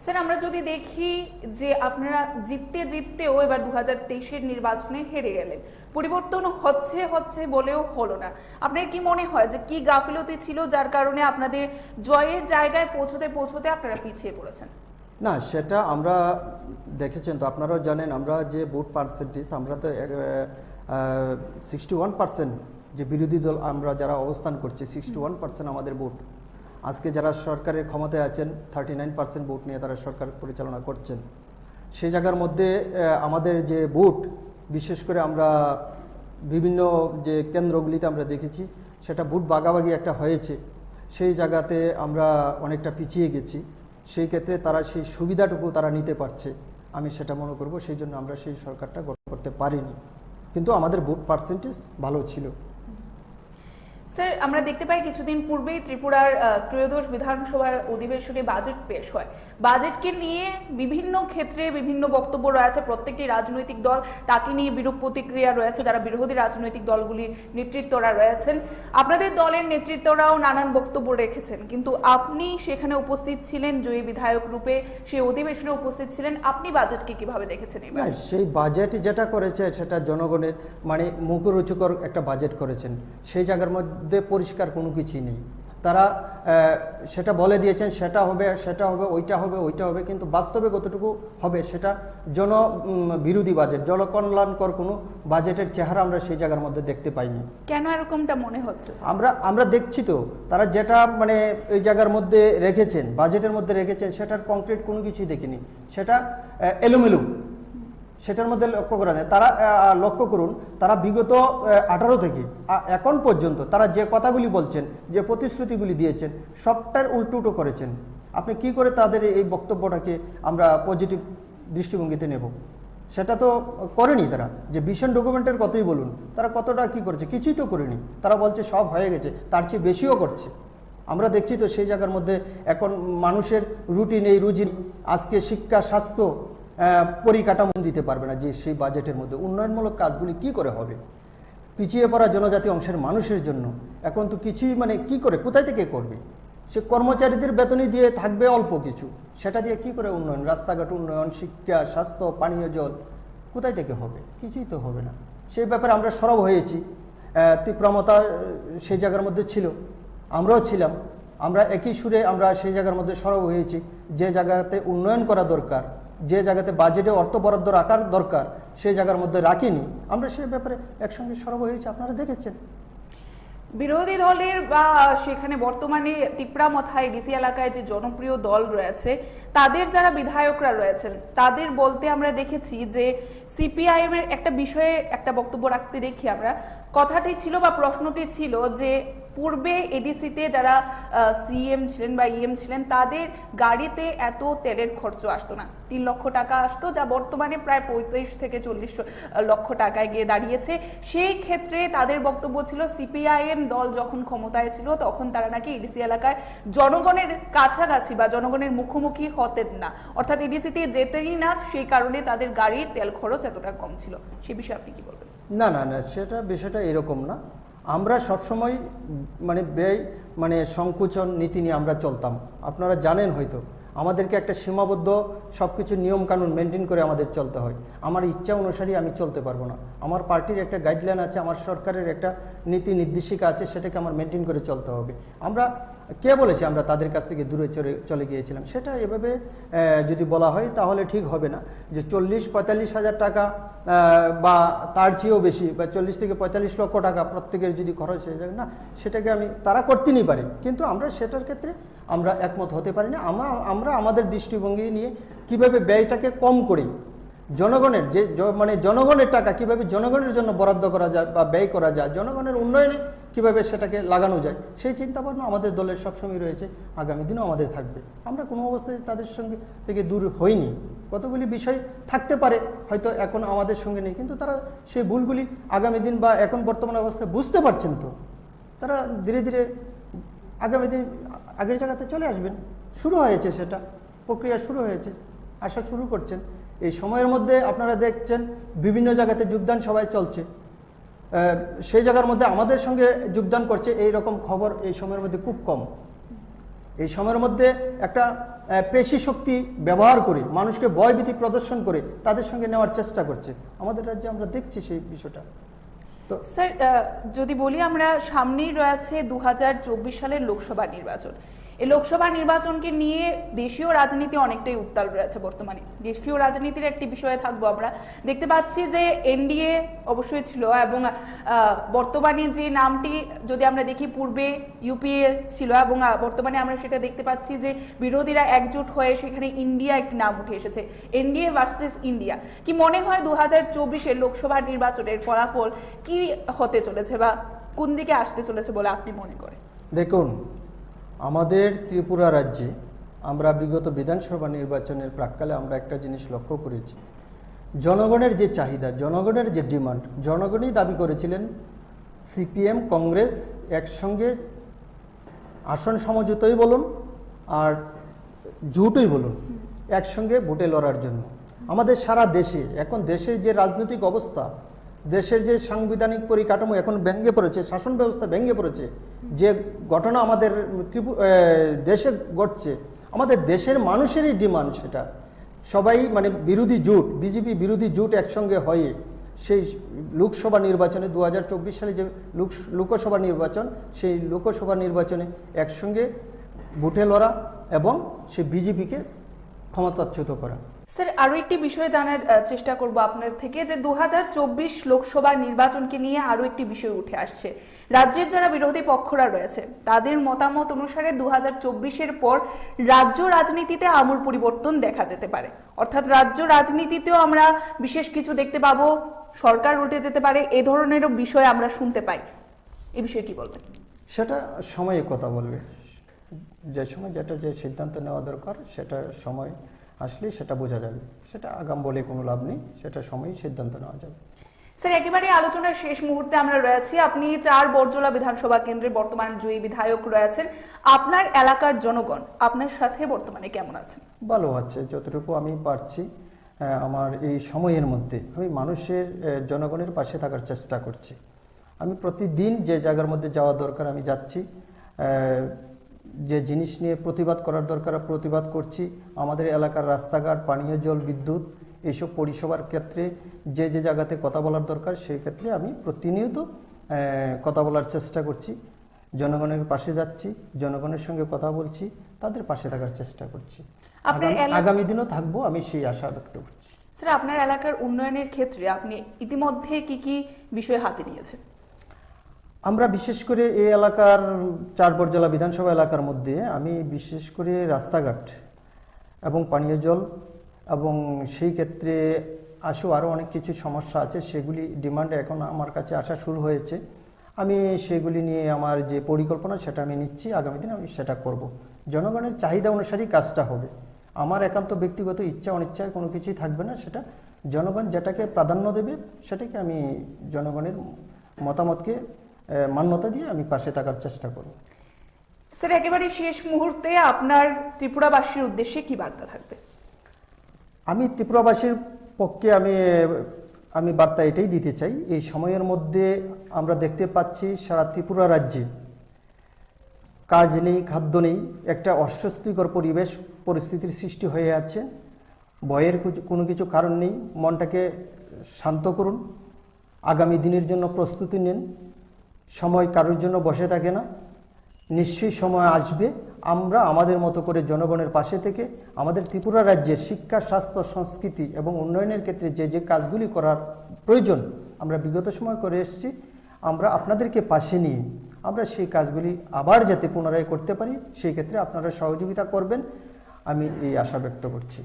স্যার, আমরা যদি দেখি যে আপনারা জিততেও এবার 2023-এর নির্বাচনে হেরে গেলেন, পরিবর্তন হচ্ছে বলেও হলো না, আপনার কি মনে হয় যে কি গাফিলতি ছিল যার কারণে আপনাদের জয়ের জায়গায় পৌঁছতে আপনারা পিছিয়ে পড়েছেন? না, সেটা আমরা দেখেছেন তো, আপনারাও জানেন আমরা যে ভোট পার্সেন্টেজ, আমরা তো 61% যে বিরোধী দল আমরা যারা অবস্থান করছি 61% আমাদের ভোট। আজকে যারা সরকারের ক্ষমতায় আছেন 39% ভোট নিয়ে তারা সরকার পরিচালনা করছেন। সেই জায়গার মধ্যে আমাদের যে ভোট, বিশেষ করে আমরা বিভিন্ন যে কেন্দ্রগুলিতে আমরা দেখেছি সেটা ভোট ভাগাভাগি একটা হয়েছে, সেই জায়গাতে আমরা অনেকটা পিছিয়ে গেছি। সেই ক্ষেত্রে তারা সেই সুবিধাটুকু তারা নিতে পারছে, আমি সেটা মনে করব। সেই জন্য আমরা সেই সরকারটা গঠন করতে পারিনি, কিন্তু আমাদের ভোট পার্সেন্টেজ ভালো ছিল। স্যার, আমরা দেখতে পাই কিছুদিন পূর্বেই ত্রিপুরার ত্রয়োদশ বিধানসভার অধিবেশনে বাজেট পেশ হয়। বাজেটকে নিয়ে বিভিন্ন ক্ষেত্রে বিভিন্ন বক্তব্য রয়েছে, প্রত্যেকটি রাজনৈতিক দল তাকে নিয়ে বিরূপ প্রতিক্রিয়া রয়েছে, যারা বিরোধী রাজনৈতিক দলগুলির নেতৃত্বরা রয়েছেন। আপনাদের দলের নেতৃত্বরাও নানান বক্তব্য রেখেছেন, কিন্তু আপনি সেখানে উপস্থিত ছিলেন জয়ী বিধায়ক রূপে, সেই অধিবেশনে উপস্থিত ছিলেন। আপনি বাজেটকে কিভাবে দেখেছেন এবার? সেই বাজেট যেটা করেছে সেটা জনগণের মানে মুখরোচকর একটা বাজেট করেছেন। সেই জায়গার মধ্যে পরিষ্কার কোনো কিছুই নেই। তারা সেটা বলে দিয়েছেন সেটা হবে ওইটা হবে, কিন্তু বাস্তবে কতটুকু হবে সেটা বিরোধী বাজেট, জনকল্যাণকর কোনো বাজেটের চেহারা আমরা সেই জায়গার মধ্যে দেখতে পাইনি। কেন এরকমটা মনে হচ্ছে? আমরা দেখছি তো তারা যেটা মানে এই জায়গার মধ্যে রেখেছেন, বাজেটের মধ্যে রেখেছেন, সেটার কংক্রিট কোনো কিছুই দেখিনি। সেটা এলোমেলো, সেটার মধ্যে লক্ষ্য করা যায়। তারা লক্ষ্য করুন, তারা বিগত 18 থেকে এখন পর্যন্ত তারা যে কথাগুলি বলছেন, যে প্রতিশ্রুতিগুলি দিয়েছেন, সবটার উল্টো করেছেন। আপনি কি করে তাদের এই বক্তব্যটাকে আমরা পজিটিভ দৃষ্টিভঙ্গিতে নেব? সেটা তো করেনি তারা। যে ভিশন ডকুমেন্টের কথাই বলুন, তারা কতটা কি করেছে? কিছুই তো করেনি। তারা বলছে সব হয়ে গেছে, তার চেয়ে বেশিও করছে। আমরা দেখছি তো সেই জায়গার মধ্যে এখন মানুষের রুটিন, এই রুজিন, আজকে শিক্ষা, স্বাস্থ্য পরিকাঠামো দিতে পারবে না। যে সেই বাজেটের মধ্যে উন্নয়নমূলক কাজগুলি কি করে হবে? পিছিয়ে পড়া জনজাতি অংশের মানুষের জন্য এখন তো কিছুই মানে কি করে, কোথায় থেকে করবে? সে কর্মচারীদের বেতনই দিয়ে থাকবে অল্প কিছু, সেটা দিয়ে কি করে উন্নয়ন, রাস্তাঘাট উন্নয়ন, শিক্ষা, স্বাস্থ্য, পানীয় জল কোথায় থেকে হবে? কিছুই তো হবে না। সেই ব্যাপারে আমরা সরব হয়েছি। তীব্রমতা সেই জায়গার মধ্যে ছিল, আমরাও ছিলাম। আমরা একই সুরে আমরা সেই জায়গার মধ্যে সরব হয়েছি। যে জায়গাতে উন্নয়ন করা দরকার, যে জায়গাতে বাজেটে অর্থ বরাদ্দ রাখার দরকার, সেই জায়গার মধ্যে রাখিনি। আমরা সেই ব্যাপারে একসঙ্গে সরব হয়েছি, আপনারা দেখেছেন। বিরোধী দলের বা সেখানে বর্তমানে তিপ্রামথায় ডিসি এলাকায় যে জনপ্রিয় দল রয়েছে, তাদের যারা বিধায়করা রয়েছেন, তাদের বলতে আমরা দেখেছি যে সিপিআইএম এর একটা বিষয়ে একটা বক্তব্য রাখতে দেখি আমরা। কথাটি ছিল বা প্রশ্নটি ছিল যে পূর্বে এডিসিতে যারা সিএম ছিলেন বা ইএম ছিলেন, তাদের গাড়িতে এত তেলের খরচ আসতো না। 3 লক্ষ টাকা আসতো, যা বর্তমানে প্রায় 35 থেকে 40 লক্ষ টাকায় গিয়ে দাঁড়িয়েছে। সেই ক্ষেত্রে তাদের বক্তব্য ছিল সিপিআইএম দল যখন ক্ষমতায় ছিল তখন তারা নাকি এডিসি এলাকায় জনগণের কাছাকাছি বা জনগণের মুখোমুখি হতেন না, অর্থাৎ এডিসিতে যেতেই না, সেই কারণে তাদের গাড়ির তেল খরচ এতটা কম ছিল। সে বিষয়ে আপনি কি বলবেন? না, সেটা বিষয়টা এরকম না। আমরা সবসময় মানে ব্যয় মানে সংকুচন নীতি নিয়ে আমরা চলতাম। আপনারা জানেন হয়তো আমাদেরকে একটা সীমাবদ্ধ সব কিছু নিয়মকানুন মেনটেন করে আমাদের চলতে হয়। আমার ইচ্ছা অনুসারে আমি চলতে পারবো না। আমার পার্টির একটা গাইডলাইন আছে, আমার সরকারের একটা নীতি নির্দেশিকা আছে, সেটাকে আমার মেনটেন করে চলতে হবে। আমরা কে বলেছি আমরা তাদের কাছ থেকে দূরে চলে গিয়েছিলাম? সেটা এভাবে যদি বলা হয় তাহলে ঠিক হবে না। যে 40-45 হাজার টাকা বা তার চেয়েও বেশি বা 40 থেকে 45 লক্ষ টাকা প্রত্যেকের যদি খরচ হয়ে যায়, না সেটাকে তারা করতেই পারে, কিন্তু আমরা সেটার ক্ষেত্রে আমরা একমত হতে পারি না। আমরা আমাদের দৃষ্টিভঙ্গি নিয়ে কিভাবে ব্যয়টাকে কম করি, জনগণের যে মানে জনগণের টাকা কিভাবে জনগণের জন্য বরাদ্দ করা যায় বা ব্যয় করা যায়, জনগণের উন্নয়নে কিভাবে সেটাকে লাগানো যায়, সেই চিন্তাভাবনা আমাদের দলের সবসময় রয়েছে, আগামী দিনেও আমাদের থাকবে। আমরা কোনো অবস্থায় তাদের সঙ্গে থেকে দূর হইনি। কতগুলি বিষয় থাকতে পারে হয়তো এখন আমাদের সঙ্গে নেই, কিন্তু তারা সেই ভুলগুলি আগামী দিন বা এখন বর্তমান অবস্থায় বুঝতে পারছেন, তো তারা ধীরে ধীরে আগামী দিন আগের জায়গাতে চলে আসবেন। শুরু হয়েছে, সেটা প্রক্রিয়া শুরু হয়েছে, আসা শুরু করছেন। এই সময়ের মধ্যে আপনারা দেখছেন বিভিন্ন জায়গাতে যোগদান সবাই চলছে, সেই জায়গার মধ্যে আমাদের সঙ্গে যোগদান করছে এই রকম খবর এই সময়ের মধ্যে খুব কম। এই সময়ের মধ্যে একটা পেশি শক্তি ব্যবহার করে মানুষকে ভয়ভীতি প্রদর্শন করে তাদের সঙ্গে নেওয়ার চেষ্টা করছে আমাদের রাজ্যে, আমরা দেখছি সেই বিষয়টা। তো স্যার, যদি বলি আমরা সামনেই রয়েছে 2024 সালের লোকসভা নির্বাচন। এই লোকসভা নির্বাচনকে নিয়ে দেশীয় রাজনীতি অনেকটাই উত্তাল রয়েছে বর্তমানে। দেশীয় রাজনীতির একটি বিষয়ে থাকবো আমরা। দেখতে পাচ্ছি যে এনডিএ অবশ্যই ছিল এবং বর্তমানে যে নামটি যদি আমরা দেখি পূর্বে ইউপিএ ছিল এবং বর্তমানে আমরা সেটা দেখতে পাচ্ছি যে বিরোধীরা একজোট হয়ে সেখানে ইন্ডিয়া একটি নাম উঠে এসেছে, এনডিএ ভার্সেস ইন্ডিয়া। কি মনে হয় 2024-এর লোকসভা নির্বাচনের ফলাফল কি হতে চলেছে বা কোন দিকে আসতে চলেছে বলে আপনি মনে করেন? দেখুন, আমাদের ত্রিপুরা রাজ্যে আমরা বিগত বিধানসভা নির্বাচনের প্রাক্কালে আমরা একটা জিনিস লক্ষ্য করেছি, জনগণের যে চাহিদা, জনগণের যে ডিমান্ড, জনগণই দাবি করেছিলেন সিপিএম কংগ্রেস একসঙ্গে আসন সমঝোতাই বলুন আর জোটই বলুন, একসঙ্গে ভোটে লড়ার জন্য। আমাদের সারা দেশে এখন দেশের যে রাজনৈতিক অবস্থা, দেশের যে সাংবিধানিক পরিকাঠামো এখন ভেঙে পড়েছে, শাসন ব্যবস্থা ভেঙে পড়েছে, যে ঘটনা আমাদের দেশে ঘটছে, আমাদের দেশের মানুষেরই ডিমান্ড সেটা। সবাই মানে বিরোধী জোট, বিজেপি বিরোধী জোট একসঙ্গে হয়ে সেই লোকসভা নির্বাচনে 2024 সালে যে লোকসভা নির্বাচন, সেই লোকসভা নির্বাচনে একসঙ্গে ভোটে লড়া এবং সেই বিজেপিকে ক্ষমতাচ্যুত করা। স্যার, আরো একটি বিষয় জানার চেষ্টা করব আপনার থেকে, যে 2024 লোকসভা নির্বাচনকে নিয়ে আরো একটি বিষয় উঠে আসছে। রাজ্যের যারা বিরোধী পক্ষরা রয়েছে তাদের মতামত অনুসারে 2024-এর পর রাজ্য রাজনীতিতে আমূল পরিবর্তন দেখা যেতে পারে, অর্থাৎ রাজ্য রাজনীতিতেও আমরা বিশেষ কিছু দেখতে পাবো, সরকার উল্টে যেতে পারে, এ ধরনেরও বিষয় আমরা শুনতে পাই। এই বিষয়ে কি বলবেন? সেটা সময়ে কথা বলবে, যে সময় যে সিদ্ধান্ত নেওয়া দরকার সেটা সময় আসলে সেটা বোঝা যাবে। সেটা আগাম বলে কোনো লাভ নেই, সেটা সময়ই সিদ্ধান্ত নেওয়া যাবে। স্যার, একেবারে আলোচনার শেষ মুহূর্তে আমরা রয়েছি। আপনি 4 বরজলা বিধানসভা কেন্দ্রের বর্তমান জয়ী বিধায়ক রয়েছেন। আপনার এলাকার জনগণ আপনার সাথে বর্তমানে কেমন আছেন? ভালো আছে, যতটুকু আমি পারছি আমার এই সময়ের মধ্যে আমি মানুষের জনগণের পাশে থাকার চেষ্টা করছি। আমি প্রতিদিন যে জায়গার মধ্যে যাওয়া দরকার আমি যাচ্ছি, যে জিনিস নিয়ে প্রতিবাদ করার দরকার প্রতিবাদ করছি। আমাদের এলাকার রাস্তাঘাট, পানীয় জল, বিদ্যুৎ এইসব পরিষেবার ক্ষেত্রে যে জায়গাতে কথা বলার দরকার সেই ক্ষেত্রে আমি প্রতিনিয়ত কথা বলার চেষ্টা করছি। জনগণের পাশে যাচ্ছি, জনগণের সঙ্গে কথা বলছি, তাদের পাশে থাকার চেষ্টা করছি। আগামী দিনও থাকবো, আমি সেই আশা ব্যক্ত করছি। স্যার, আপনার এলাকার উন্নয়নের ক্ষেত্রে আপনি ইতিমধ্যে কি কি বিষয় হাতে নিয়েছেন? আমরা বিশেষ করে এই এলাকার 4 বরজলা বিধানসভা এলাকার মধ্যে আমি বিশেষ করে রাস্তাঘাট এবং পানীয় জল এবং সেই ক্ষেত্রে আরও অনেক কিছু সমস্যা আছে, সেগুলি ডিমান্ড এখন আমার কাছে আসা শুরু হয়েছে। আমি সেগুলি নিয়ে আমার যে পরিকল্পনা সেটা আমি নিচ্ছি, আগামী দিন আমি সেটা করব। জনগণের চাহিদা অনুসারেই কাজটা হবে। আমার একান্ত ব্যক্তিগত ইচ্ছা অনিচ্ছায় কোনো কিছুই থাকবে না, সেটা জনগণ যেটাকে প্রাধান্য দেবে সেটাকে আমি জনগণের মতামতকে মান্যতা দিয়ে আমি পাশে থাকার চেষ্টা করব। স্যার, একেবারে শেষ মুহূর্তে আপনার ত্রিপুরাবাসীর উদ্দেশ্যে কি বার্তা থাকবে? আমি ত্রিপুরাবাসীর পক্ষে আমি বার্তা এটাই দিতে চাই, এই সময়ের মধ্যে আমরা দেখতে পাচ্ছি সারা ত্রিপুরা রাজ্যে কাজ নেই, খাদ্য নেই, একটা অস্বস্তিকর পরিস্থিতির সৃষ্টি হয়ে আছে। ভয়ের কোনো কিছু কারণ নেই, মনটাকে শান্ত করুন, আগামী দিনের জন্য প্রস্তুতি নিন। সময় কারোর জন্য বসে থাকে না, নিশ্চয়ই সময় আসবে। আমরা আমাদের মতো করে জনগণের পাশে থেকে আমাদের ত্রিপুরা রাজ্যের শিক্ষা, স্বাস্থ্য, সংস্কৃতি এবং উন্নয়নের ক্ষেত্রে যে কাজগুলি করার প্রয়োজন আমরা বিগত সময় করে এসেছি, আমরা আপনাদেরকে পাশে নিয়ে আমরা সেই কাজগুলি আবার যাতে পুনরায় করতে পারি সেই ক্ষেত্রে আপনারা সহযোগিতা করবেন, আমি এই আশা ব্যক্ত করছি।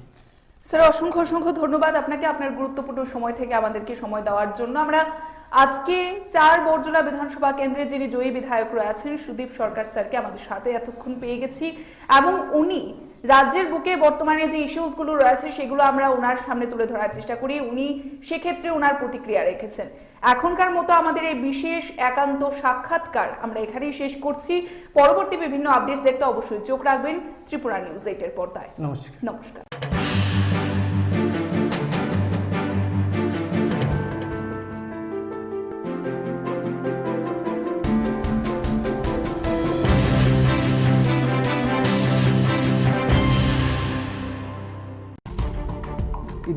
স্যার, অসংখ্য অসংখ্য ধন্যবাদ আপনাকে আপনার গুরুত্বপূর্ণ সময় থেকে আমাদেরকে সময় দেওয়ার জন্য। আমরা আজকে 4 বরজলা বিধানসভা কেন্দ্রে যিনি জয়ী বিধায়ক রয়েছেন সুদীপ সরকার স্যারকে আমাদের সাথে এতক্ষণ পেয়ে গেছি, এবং উনি রাজ্যের বুকে বর্তমানে যে ইস্যুসগুলো রয়েছে সেগুলো আমরা ওনার সামনে তুলে ধরার চেষ্টা করি। উনি সেক্ষেত্রে ওনার প্রতিক্রিয়া রেখেছেন। এখনকার মতো আমাদের এই বিশেষ একান্ত সাক্ষাৎকার আমরা এখানেই শেষ করছি। পরবর্তী বিভিন্ন আপডেটস দেখতে অবশ্যই চোখ রাখবেন ত্রিপুরা নিউজ 8-এর পর্দায়। নমস্কার। নমস্কার।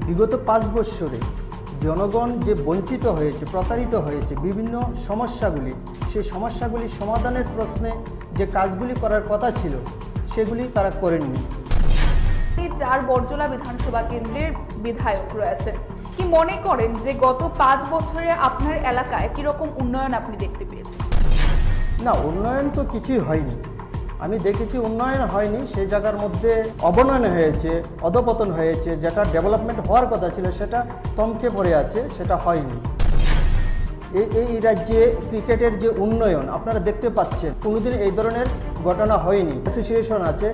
বিগত 5 বছরে জনগণ যে বঞ্চিত হয়েছে, প্রতারিত হয়েছে বিভিন্ন সমস্যাগুলি, সেই সমস্যাগুলি সমাধানের প্রশ্নে যে কাজগুলি করার কথা ছিল সেগুলি তারা করেননি। 4 বরজলা বিধানসভা কেন্দ্রের বিধায়ক রয়েছেন, কি মনে করেন যে গত 5 বছরে আপনার এলাকায় কিরকম উন্নয়ন আপনি দেখতে পেয়েছেন? না, উন্নয়ন তো কিছুই হয়নি। আমি দেখেছি উন্নয়ন হয়নি, সেই জায়গার মধ্যে অবনয়ন হয়েছে, অধপতন হয়েছে। যেটা ডেভেলপমেন্ট হওয়ার কথা ছিল সেটা থমকে পড়ে আছে, সেটা হয়নি। এই রাজ্যে ক্রিকেটের যে উন্নয়ন আপনারা দেখতে পাচ্ছেন, কোনোদিন এই ধরনের ঘটনা হয়নি। অ্যাসোসিয়েশন আছে,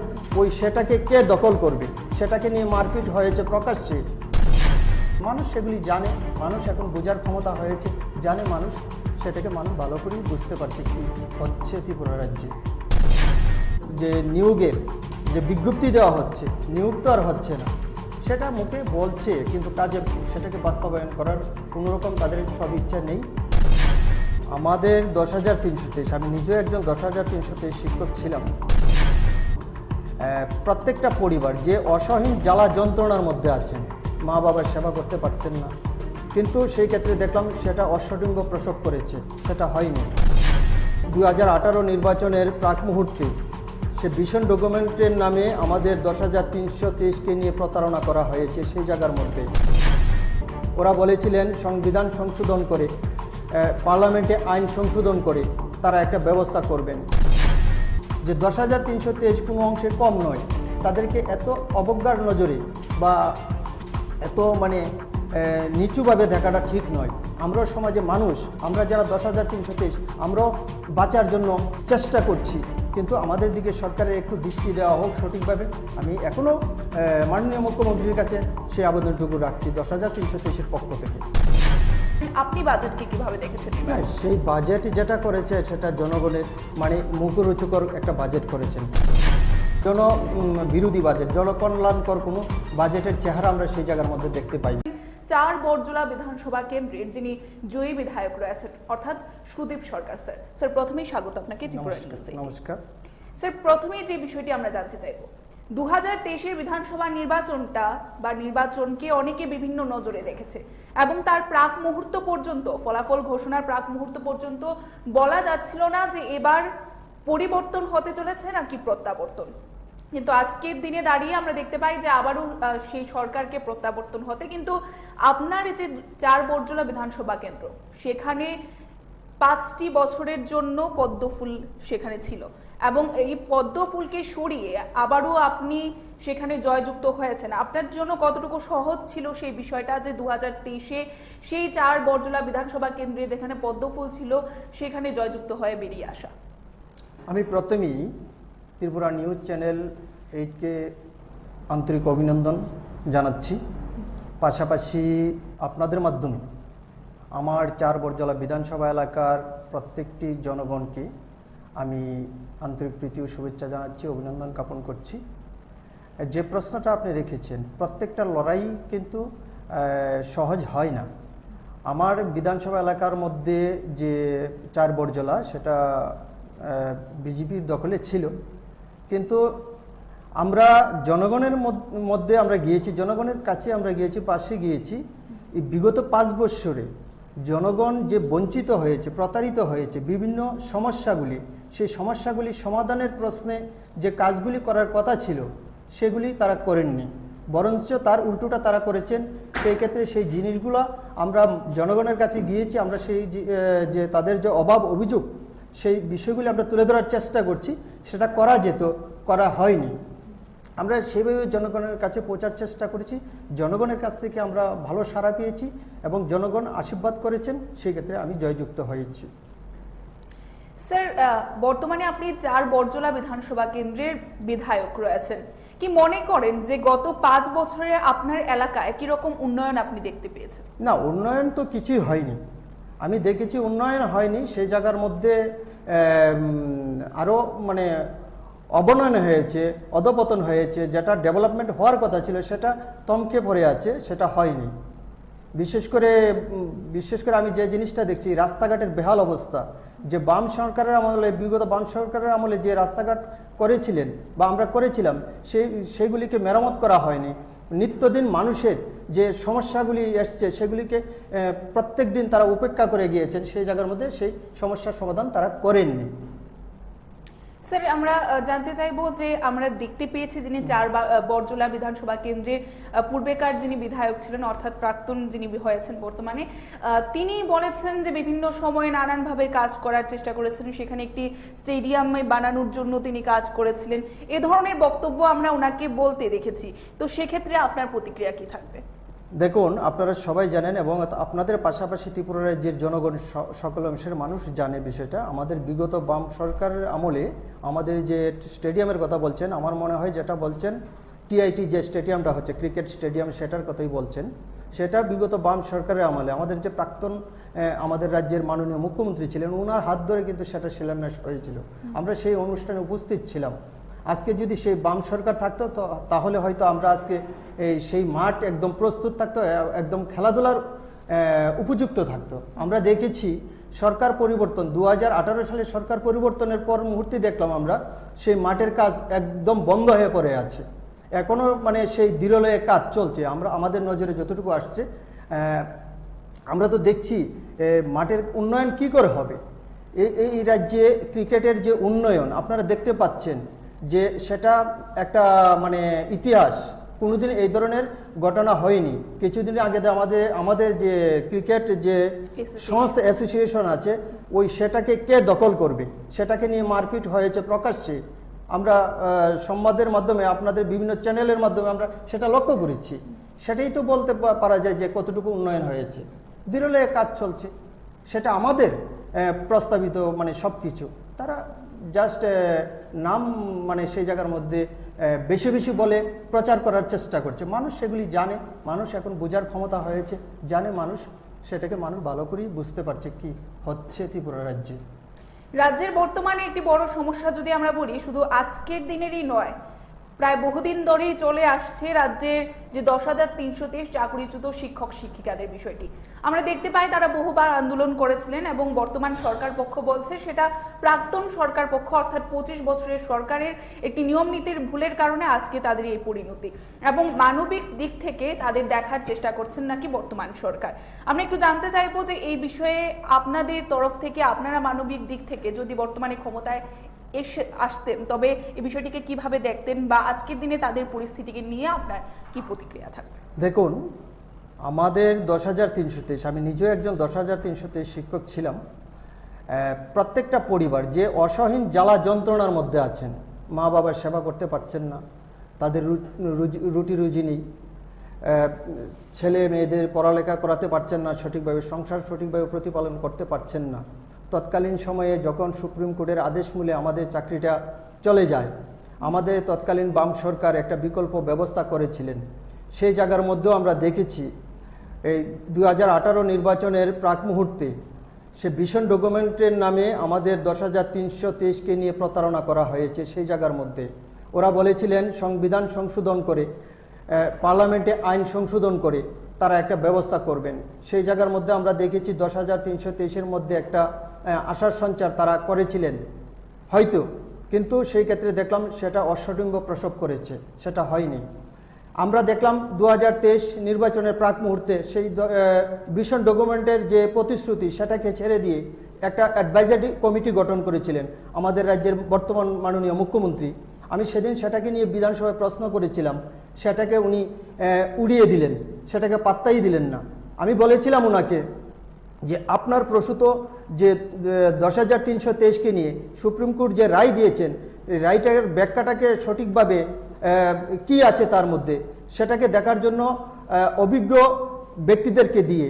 সেটাকে কে দখল করবে, সেটাকে নিয়ে মারপিট হয়েছে প্রকাশ্যে। মানুষ সেগুলি জানে, মানুষ এখন বোঝার ক্ষমতা হয়েছে, জানে মানুষ, সেটাকে মানুষ ভালো করেই বুঝতে পারছে কি হচ্ছে ত্রিপুরা রাজ্যে। যে নিয়োগের যে বিজ্ঞপ্তি দেওয়া হচ্ছে, নিয়োগ তো আর হচ্ছে না, সেটা মুখে বলছে কিন্তু কাজে সেটাকে বাস্তবায়ন করার কোনোরকম তাদের সব ইচ্ছা নেই। আমাদের 10,323, আমি নিজেও একজন 10,323 শিক্ষক ছিলাম। প্রত্যেকটা পরিবার যে অসহীন জ্বালা যন্ত্রণার মধ্যে আছেন, মা বাবার সেবা করতে পারছেন না, কিন্তু সেই ক্ষেত্রে দেখলাম সেটা অশ্বডিম্ব প্রসব করেছে, সেটা হয়নি। 2018 নির্বাচনের প্রাক মুহূর্তে সে ভিশন ডকুমেন্টের নামে আমাদের 10,323কে নিয়ে প্রতারণা করা হয়েছে। সেই জায়গার মধ্যে ওরা বলেছিলেন সংবিধান সংশোধন করে, পার্লামেন্টে আইন সংশোধন করে তারা একটা ব্যবস্থা করবেন, যে 10,323 কোনো অংশে কম নয়। তাদেরকে এত অবজ্ঞার নজরে বা এত নিচুভাবে দেখাটা ঠিক নয়। আমরাও সমাজে মানুষ, আমরা যারা 10,323 আমরাও বাঁচার জন্য চেষ্টা করছি, কিন্তু আমাদের দিকে সরকারের একটু দৃষ্টি দেওয়া হোক সঠিকভাবে। আমি এখনও মাননীয় মুখ্যমন্ত্রীর কাছে সেই আবেদনটুকু রাখছি 10,323-এর পক্ষ থেকে। আপনি বাজেটকে কিভাবে দেখেছেন? না, সেই বাজেট যেটা করেছে সেটা জনগণের মুখরোচকর একটা বাজেট করেছেন। জন বিরোধী বাজেট, জনকল্যাণকর কোনো বাজেটের চেহারা আমরা সেই জায়গার মধ্যে দেখতে পাই। 4 বরজলা বিধানসভা কেন্দ্রের যিনি জয়ী বিধায়ক রয়েছেন অর্থাৎ সুদীপ সরকার স্যার, স্যার প্রথমেই স্বাগত আপনাকে ত্রিপুরা নিউজে। নমস্কার স্যার, প্রথমেই যে বিষয়টি আমরা জানতে চাইব, 2023-এর বিধানসভা নির্বাচনকে অনেকে বিভিন্ন নজরে দেখেছে এবং তার প্রাক মুহূর্ত পর্যন্ত, ফলাফল ঘোষণার প্রাক মুহূর্ত পর্যন্ত বলা যাচ্ছিল না যে এবার পরিবর্তন হতে চলেছে নাকি প্রত্যাবর্তন। কিন্তু আজকের দিনে দাঁড়িয়ে আমরা দেখতে পাই যে আবারও সেই সরকারকে প্রত্যাবর্তন হতে, কিন্তু আপনার এই যে 4 বরজলা বিধানসভা কেন্দ্র, সেখানে 5টি বছরের জন্য পদ্মফুল সেখানে ছিল এবং এই পদ্মফুলকে সরিয়ে আবারও আপনি সেখানে জয়যুক্ত হয়েছেন। আপনার জন্য কতটুকু সহজ ছিল সেই বিষয়টা যে 2023-এ সেই 4 বরজলা বিধানসভা কেন্দ্রে যেখানে পদ্মফুল ছিল সেখানে জয়যুক্ত হয়ে বেরিয়ে আসা? আমি প্রথমেই ত্রিপুরা নিউজ চ্যানেল 8কে আন্তরিক অভিনন্দন জানাচ্ছি। পাশাপাশি আপনাদের মাধ্যমে আমার 4 বরজলা বিধানসভা এলাকার প্রত্যেকটি জনগণকে আমি আন্তরিক প্রীতি ও শুভেচ্ছা জানাচ্ছি, অভিনন্দন জ্ঞাপন করছি। যে প্রশ্নটা আপনি রেখেছেন, প্রত্যেকটা লড়াই কিন্তু সহজ হয় না। আমার বিধানসভা এলাকার মধ্যে যে 4 বরজলা সেটা বিজেপির দখলে ছিল, কিন্তু আমরা জনগণের মধ্যে আমরা গিয়েছি, জনগণের কাছে আমরা গিয়েছি, পাশে গিয়েছি। এই বিগত 5 বৎসরে জনগণ যে বঞ্চিত হয়েছে, প্রতারিত হয়েছে বিভিন্ন সমস্যাগুলি, সেই সমস্যাগুলি সমাধানের প্রশ্নে যে কাজগুলি করার কথা ছিল সেগুলি তারা করেননি, বরঞ্চ তার উল্টোটা তারা করেছেন। সেই ক্ষেত্রে সেই জিনিসগুলো আমরা জনগণের কাছে গিয়েছি, আমরা সেই যে তাদের যে অভাব অভিযোগ সেই বিষয়গুলি আমরা তুলে ধরার চেষ্টা করছি। সেটা করা যেত, করা হয়নি। আমরা সেইভাবে জনগণের কাছে পৌঁছার চেষ্টা করেছি, জনগণের কাছ থেকে আমরা ভালো সাড়া পেয়েছি এবং জনগণ আশীর্বাদ করেছেন, সেই ক্ষেত্রে আমি জয়যুক্ত হয়েছি। স্যার, বর্তমানে আপনি 4 বরজলা বিধানসভা কেন্দ্রের বিধায়ক রয়েছেন, কি মনে করেন যে গত 5 বছরে আপনার এলাকায় কি রকম উন্নয়ন আপনি দেখতে পেয়েছেন? না, উন্নয়ন তো কিছুই হয়নি। আমি দেখেছি উন্নয়ন হয়নি, সেই জায়গার মধ্যে আরও অবনয়ন হয়েছে, অধপতন হয়েছে। যেটা ডেভেলপমেন্ট হওয়ার কথা ছিল সেটা থমকে পড়ে আছে, সেটা হয়নি। বিশেষ করে আমি যে জিনিসটা দেখছি, রাস্তাঘাটের বেহাল অবস্থা, যে বাম সরকারের আমলে, বিগত বাম সরকারের আমলে যে রাস্তাঘাট করেছিলেন বা আমরা করেছিলাম, সেইগুলিকে মেরামত করা হয়নি। নিত্যদিন মানুষের যে সমস্যাগুলি এসছে সেগুলিকে প্রত্যেক দিন তারা উপেক্ষা করে গিয়েছেন, সেই জায়গার মধ্যে সেই সমস্যার সমাধান তারা করেননি। স্যার, আমরা জানতে চাইবো যে আমরা দেখতে পেয়েছি যিনি 4 বরজলা বিধানসভা কেন্দ্রের পূর্বেকার যিনি বিধায়ক ছিলেন, অর্থাৎ প্রাক্তন যিনি হয়েছেন বর্তমানে, তিনি বলেছেন যে বিভিন্ন সময়ে নানানভাবে কাজ করার চেষ্টা করেছেন, সেখানে একটি স্টেডিয়াম বানানোর জন্য তিনি কাজ করেছিলেন। এ ধরনের বক্তব্য আমরা ওনাকে বলতে দেখেছি, তো সেক্ষেত্রে আপনার প্রতিক্রিয়া কি থাকবে? দেখুন, আপনারা সবাই জানেন এবং আপনাদের পাশাপাশি ত্রিপুরা রাজ্যের জনগণ সকল অংশের মানুষ জানে বিষয়টা। আমাদের বিগত বাম সরকারের আমলে আমাদের যে স্টেডিয়ামের কথা বলছেন, আমার মনে হয় যেটা বলছেন টিআইটি যে স্টেডিয়ামটা হচ্ছে ক্রিকেট স্টেডিয়াম, সেটার কথাই বলছেন। সেটা বিগত বাম সরকারের আমলে আমাদের যে প্রাক্তন আমাদের রাজ্যের মাননীয় মুখ্যমন্ত্রী ছিলেন, ওনার হাত ধরে কিন্তু সেটা শিলান্যাস হয়েছিল। আমরা সেই অনুষ্ঠানে উপস্থিত ছিলাম। আজকে যদি সেই বাম সরকার থাকতো তাহলে হয়তো আমরা আজকে সেই মাঠ একদম প্রস্তুত থাকতো, একদম খেলাধুলার উপযুক্ত থাকতো। আমরা দেখেছি সরকার পরিবর্তন 2018 সালে সরকার পরিবর্তনের পর মুহূর্তে দেখলাম আমরা সেই মাঠের কাজ একদম বন্ধ হয়ে পড়ে আছে। এখনো মানে সেই দৃঢ়লয়ে কাজ চলছে। আমাদের নজরে যতটুকু আসছে, আমরা তো দেখছি মাঠের উন্নয়ন কি করে হবে। এই রাজ্যে ক্রিকেটের যে উন্নয়ন আপনারা দেখতে পাচ্ছেন যে সেটা একটা মানে ইতিহাস, কোনোদিন এই ধরনের ঘটনা হয়নি। কিছুদিন আগে আমাদের যে ক্রিকেট যে সংস্থা অ্যাসোসিয়েশন আছে, সেটাকে কে দখল করবে সেটাকে নিয়ে মারপিট হয়েছে প্রকাশ্যে। আমরা সংবাদের মাধ্যমে আপনাদের বিভিন্ন চ্যানেলের মাধ্যমে আমরা সেটা লক্ষ্য করেছি। সেটাই তো বলতে পারা যায় যে কতটুকু উন্নয়ন হয়েছে। দৃঢ়লয়ে কাজ চলছে, সেটা আমাদের প্রস্তাবিত মানে সব কিছু। তারা জাস্ট নাম মানে সেই জায়গার মধ্যে বেশি বেশি বলে প্রচার করার চেষ্টা করছে। মানুষ সেগুলি জানে, মানুষ এখন বোঝার ক্ষমতা হয়েছে, জানে মানুষ, সেটাকে মানুষ ভালো করেই বুঝতে পারছে কি হচ্ছে ত্রিপুরা রাজ্যে। রাজ্যের বর্তমানে একটি বড় সমস্যা যদি আমরা বলি, শুধু আজকের দিনেরই নয়, প্রায় বহুদিন ধরেই চলে আসছে রাজ্যের যে 10,323 চাকরিচ্যুত শিক্ষক শিক্ষিকাদের বিষয়টি। আমরা দেখতে পাই তারা বহুবার আন্দোলন করেছিলেন এবং বর্তমান সরকার পক্ষ বলছে সেটা প্রাক্তন সরকার পক্ষ অর্থাৎ 25 বছরের সরকারের একটি নিয়ম নীতির ভুলের কারণে আজকে তাদের এই পরিণতি, এবং মানবিক দিক থেকে তাদের দেখার চেষ্টা করছেন নাকি বর্তমান সরকার। আমরা একটু জানতে চাইবো যে এই বিষয়ে আপনাদের তরফ থেকে, আপনারা মানবিক দিক থেকে যদি বর্তমানে ক্ষমতায় আসতেন তবে এই বিষয়টিকে কিভাবে দেখতেন, বা আজকের দিনে তাদের পরিস্থিতিকে নিয়ে আপনার কি প্রতিক্রিয়া থাকবে? দেখুন, আমাদের 10,323, আমি নিজেও একজন 10,323 শিক্ষক ছিলাম। প্রত্যেকটা পরিবার যে অসহীন জ্বালা যন্ত্রণার মধ্যে আছেন, মা বাবার সেবা করতে পারছেন না, তাদের রুটি রুজি নেই, ছেলে মেয়েদের পড়ালেখা করাতে পারছেন না সঠিকভাবে, সংসার সঠিকভাবে প্রতিপালন করতে পারছেন না। তৎকালীন সময়ে যখন সুপ্রিম কোর্টের আদেশ মূলে আমাদের চাকরিটা চলে যায়, আমাদের তৎকালীন বাম সরকার একটা বিকল্প ব্যবস্থা করেছিলেন। সেই জায়গার মধ্যেও আমরা দেখেছি এই 2018 নির্বাচনের প্রাক মুহূর্তে সে ভিশন ডকুমেন্টের নামে আমাদের 10,323কে নিয়ে প্রতারণা করা হয়েছে। সেই জায়গার মধ্যে ওরা বলেছিলেন সংবিধান সংশোধন করে, পার্লামেন্টে আইন সংশোধন করে তারা একটা ব্যবস্থা করবেন। সেই জায়গার মধ্যে আমরা দেখেছি 10,323-এর মধ্যে একটা আশার সঞ্চার তারা করেছিলেন হয়তো, কিন্তু সেই ক্ষেত্রে দেখলাম সেটা অসঠিক প্রসব করেছে, সেটা হয়নি। আমরা দেখলাম 2023 নির্বাচনের প্রাক মুহূর্তে সেই ভিশন ডকুমেন্টের যে প্রতিশ্রুতি সেটাকে ছেড়ে দিয়ে একটা অ্যাডভাইজারি কমিটি গঠন করেছিলেন আমাদের রাজ্যের বর্তমান মাননীয় মুখ্যমন্ত্রী। আমি সেদিন সেটাকে নিয়ে বিধানসভায় প্রশ্ন করেছিলাম, সেটাকে উনি উড়িয়ে দিলেন, সেটাকে পাত্তাই দিলেন না। আমি বলেছিলাম ওনাকে যে আপনার প্রসূত যে 10,323কে নিয়ে সুপ্রিম কোর্ট যে রায় দিয়েছেন, রায়টার ব্যাখ্যাটাকে সঠিকভাবে কি আছে তার মধ্যে সেটাকে দেখার জন্য অভিজ্ঞ ব্যক্তিদেরকে দিয়ে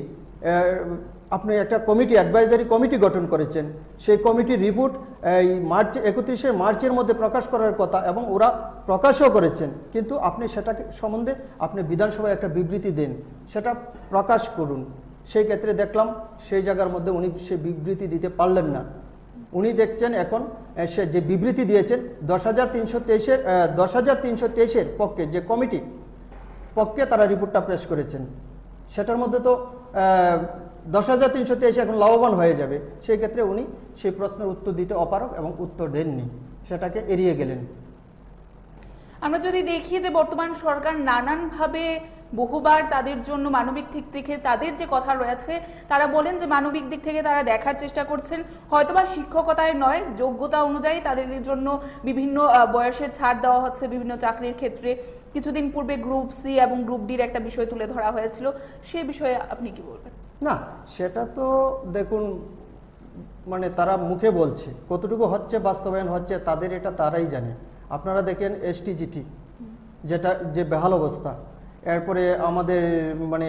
আপনি একটা কমিটি, অ্যাডভাইজারি কমিটি গঠন করেছেন। সেই কমিটির রিপোর্ট এই 31শে মার্চের মধ্যে প্রকাশ করার কথা এবং ওরা প্রকাশও করেছেন, কিন্তু আপনি সেটাকে সম্বন্ধে আপনি বিধানসভায় একটা বিবৃতি দেন, সেটা প্রকাশ করুন। সেই ক্ষেত্রে দেখলাম সেই জায়গার মধ্যে উনি সে বিবৃতি দিতে পারলেন না। উনি দেখছেন এখন সে যে বিবৃতি দিয়েছেন 10,323-এর পক্ষে যে কমিটি পক্ষে তারা রিপোর্টটা পেশ করেছেন, সেটার মধ্যে তো 10,323 এখন লাভবান হয়ে যাবে। সেই ক্ষেত্রে উনি সেই প্রশ্নের উত্তর দিতে অপারগ এবং উত্তর দেননি, সেটাকে এড়িয়ে গেলেন। আমরা যদি দেখি যে বর্তমান সরকার নানানভাবে বহুবার তাদের জন্য মানবিক দিক থেকে তাদের যে কথা রয়েছে, তারা বলেন যে মানবিক দিক থেকে তারা দেখার চেষ্টা করছেন, হয়তোবা শিক্ষকতায় নয়, যোগ্যতা অনুযায়ী তাদের জন্য বিভিন্ন বয়সের ছাড় দেওয়া হচ্ছে বিভিন্ন চাকরির ক্ষেত্রে। কিছুদিন পূর্বে গ্রুপ সি এবং গ্রুপ ডির একটা বিষয় তুলে ধরা হয়েছিল, সে বিষয়ে আপনি কি বলবেন? না, সেটা তো দেখুন মানে তারা মুখে বলছে, কতটুকু হচ্ছে বাস্তবায়ন হচ্ছে তাদের এটা তারাই জানে। আপনারা দেখেন STGT যেটা যে বেহাল অবস্থা, এরপরে আমাদের মানে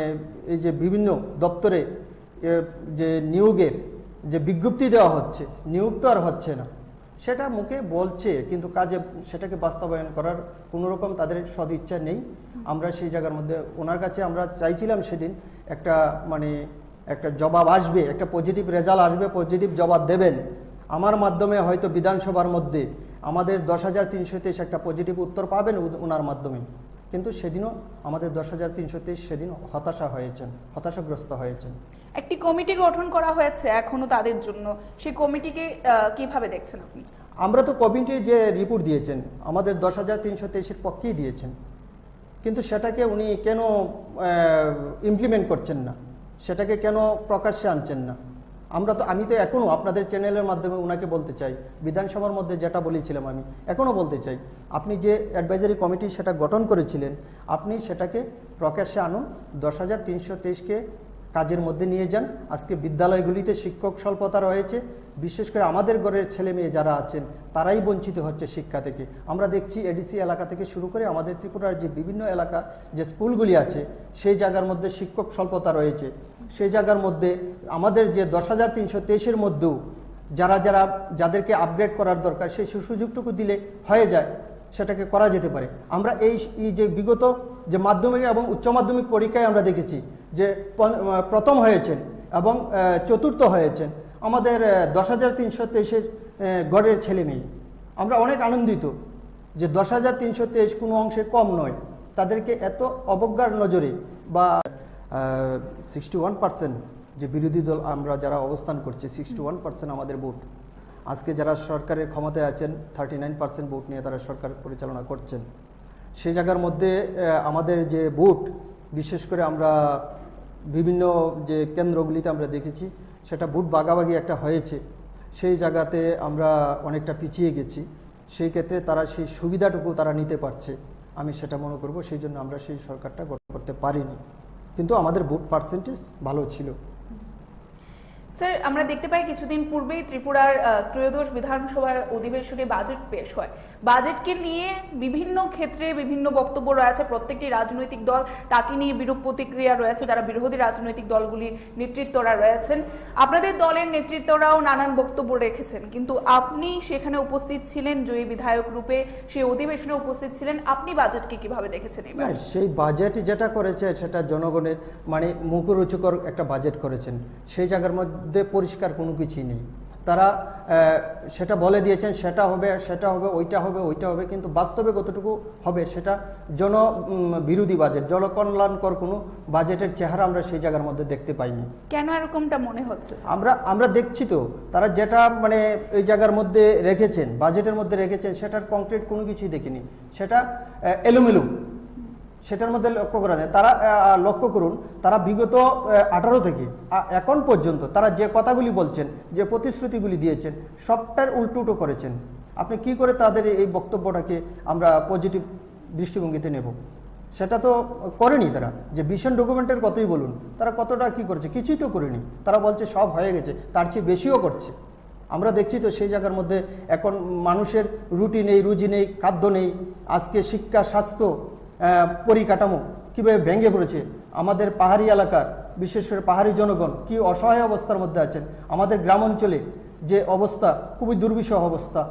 এই যে বিভিন্ন দপ্তরে যে নিয়োগের যে বিজ্ঞপ্তি দেওয়া হচ্ছে, নিয়োগ তো আর হচ্ছে না। সেটা মুখে বলছে, কিন্তু কাজে সেটাকে বাস্তবায়ন করার কোনো রকম তাদের সদিচ্ছা নেই। আমরা সেই জায়গার মধ্যে ওনার কাছে আমরা চাইছিলাম সেদিন একটা জবাব আসবে, একটা পজিটিভ রেজাল্ট আসবে, পজিটিভ জবাব দেবেন। আমার মাধ্যমে হয়তো বিধানসভার মধ্যে আমাদের 10,323 একটা পজিটিভ উত্তর পাবেন ওনার মাধ্যমে, কিন্তু সেদিনও আমাদের 10,323 সেদিন হতাশাগ্রস্ত হয়েছেন। একটি কমিটি গঠন করা হয়েছে এখনো তাদের জন্য, সেই কমিটিকে কিভাবে দেখছেন আপনি? আমরা তো কমিটির যে রিপোর্ট দিয়েছেন আমাদের 10,323-এর পক্ষেই দিয়েছেন, কিন্তু সেটাকে উনি কেন ইমপ্লিমেন্ট করছেন না, সেটাকে কেন প্রকাশ্যে আনছেন না? আমি তো এখনো আপনাদের চ্যানেলের মাধ্যমে ওনাকে বলতে চাই, বিধানসভার মধ্যে যেটা বলেছিলাম আমি এখনো বলতে চাই, আপনি যে অ্যাডভাইজারি কমিটি সেটা গঠন করেছিলেন, আপনি সেটাকে প্রকাশ্যে আনুন, 10,323-কে কাজের মধ্যে নিয়ে যান। আজকে বিদ্যালয়গুলিতে শিক্ষক স্বল্পতা রয়েছে, বিশেষ করে আমাদের ঘরের ছেলে মেয়ে যারা আছেন তারাই বঞ্চিত হচ্ছে শিক্ষা থেকে। আমরা দেখছি এডিসি এলাকা থেকে শুরু করে আমাদের ত্রিপুরার যে বিভিন্ন এলাকা যে স্কুলগুলি আছে সেই জায়গার মধ্যে শিক্ষক স্বল্পতা রয়েছে। সেই জায়গার মধ্যে আমাদের যে 10,323-এর মধ্যেও যাদেরকে আপগ্রেড করার দরকার সেই সুযোগটুকু দিলে হয়ে যায়, সেটাকে করা যেতে পারে। আমরা এই যে বিগত যে মাধ্যমিক এবং উচ্চ মাধ্যমিক পরীক্ষায় আমরা দেখেছি যে প্রথম হয়েছেন এবং চতুর্থ হয়েছেন আমাদের 10,323-এর গড়ের ছেলে মেয়ে। আমরা অনেক আনন্দিত যে 10,323 কোনো অংশে কম নয়, তাদেরকে এত অবজ্ঞার নজরে বা 61% যে বিরোধী দল আমরা যারা অবস্থান করছি, 61% আমাদের ভোট। আজকে যারা সরকারের ক্ষমতায় আছেন 39% ভোট নিয়ে তারা সরকার পরিচালনা করছেন। সেই জায়গার মধ্যে আমাদের যে ভোট, বিশেষ করে আমরা বিভিন্ন যে কেন্দ্রগুলিতে আমরা দেখেছি সেটা ভোট ভাগাভাগি একটা হয়েছে, সেই জায়গাতে আমরা অনেকটা পিছিয়ে গেছি। সেই ক্ষেত্রে তারা সেই সুবিধাটুকু তারা নিতে পারছে, আমি সেটা মনে করব। সেই জন্য আমরা সেই সরকারটা গঠন করতে পারিনি, কিন্তু আমাদের ভোট পার্সেন্টেজ ভালো ছিল। স্যার, আমরা দেখতে পাই কিছুদিন পূর্বেই ত্রিপুরার ত্রয়োদশ বিধানসভার অধিবেশনে বাজেট পেশ হয়। বাজেটকে নিয়ে বিভিন্ন ক্ষেত্রে বিভিন্ন বক্তব্য রয়েছে, প্রত্যেকটি রাজনৈতিক দল তাকে নিয়ে বিরূপ প্রতিক্রিয়া রয়েছে, যারা বিরোধী রাজনৈতিক দলগুলির নেতৃত্বরা রয়েছেন। আপনাদের দলের নেতৃত্বরাও নানান বক্তব্য রেখেছেন, কিন্তু আপনি সেখানে উপস্থিত ছিলেন জয়ী বিধায়ক রূপে, সেই অধিবেশনে উপস্থিত ছিলেন। আপনি বাজেটকে কিভাবে দেখেছেন? সেই বাজেট যেটা করেছে সেটা জনগণের মুখরোচকর একটা বাজেট করেছেন। সেই জায়গার মধ্যে পরিষ্কার কোনো কিছুই নেই। তারা সেটা বলে দিয়েছেন সেটা হবে, ওইটা হবে, কিন্তু বাস্তবে কতটুকু হবে সেটা বিরোধী বাজেট, জনকল্যাণকর কোনো বাজেটের চেহারা আমরা সেই জায়গার মধ্যে দেখতে পাইনি। কেন এরকমটা মনে হচ্ছে? আমরা দেখছি তো তারা যেটা এই জায়গার মধ্যে রেখেছেন, বাজেটের মধ্যে রেখেছেন, সেটার কংক্রিট কোনো কিছুই দেখিনি, সেটা এলোমেলো। সেটার মধ্যে লক্ষ্য করা যায়, তারা লক্ষ্য করুন, তারা বিগত 18 থেকে এখন পর্যন্ত তারা যে কথাগুলি বলছেন, যে প্রতিশ্রুতিগুলি দিয়েছেন, সবটার উল্টো করেছেন। আপনি কি করে তাদের এই বক্তব্যটাকে আমরা পজিটিভ দৃষ্টিভঙ্গিতে নেব? সেটা তো করেনি তারা। যে ভিশন ডকুমেন্টের কথাই বলুন, তারা কতটা কি করেছে? কিছুই তো করেনি। তারা বলছে সব হয়ে গেছে, তার চেয়ে বেশিও করছে। আমরা দেখছি তো সেই জায়গার মধ্যে এখন মানুষের রুটি নেই, রুজি নেই, খাদ্য নেই। আজকে শিক্ষা, স্বাস্থ্য, পরিকাঠামো কিভাবে ভেঙে পড়েছে। আমাদের পাহাড়ি এলাকার, বিশেষ করে পাহাড়ি জনগণ কি অসহায় অবস্থার মধ্যে আছেন। আমাদের গ্রাম অঞ্চলে যে অবস্থা, খুবই দুর্বিষহ অবস্থা।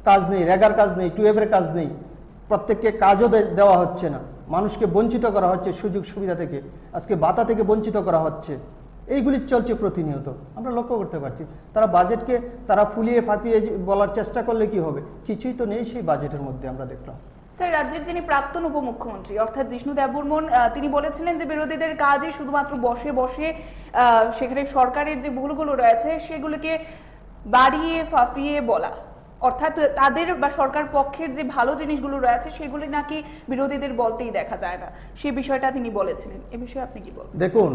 কাজ নেই, রেগার কাজ নেই, টুয়েভের কাজ নেই, প্রত্যেককে কাজও দেওয়া হচ্ছে না, মানুষকে বঞ্চিত করা হচ্ছে সুযোগ সুবিধা থেকে, আজকে ভাতা থেকে বঞ্চিত করা হচ্ছে। এইগুলি চলছে প্রতিনিয়ত, আমরা লক্ষ্য করতে পারছি। তারা বাজেটকে তারা ফুলিয়ে ফাঁপিয়ে বলার চেষ্টা করলে কি হবে? কিছুই তো নেই সেই বাজেটের মধ্যে। আমরা দেখলাম স্যার, রাজ্যের যিনি প্রাক্তন উপমুখ্যমন্ত্রী অর্থাৎ জিষ্ণু দেববর্মন, তিনি বলেছিলেন যে বিরোধীদের কাজই শুধুমাত্র বসে বসে সেখানে সরকারের যে ভুলগুলো রয়েছে সেগুলোকে বাড়িয়ে ফাঁপিয়ে বলা, অর্থাৎ তাদের বা সরকার পক্ষের যে ভালো জিনিসগুলো রয়েছে সেগুলি নাকি বিরোধীদের বলতেই দেখা যায় না, সেই বিষয়টা তিনি বলেছিলেন। এ বিষয়ে আপনি কি বলবেন? দেখুন,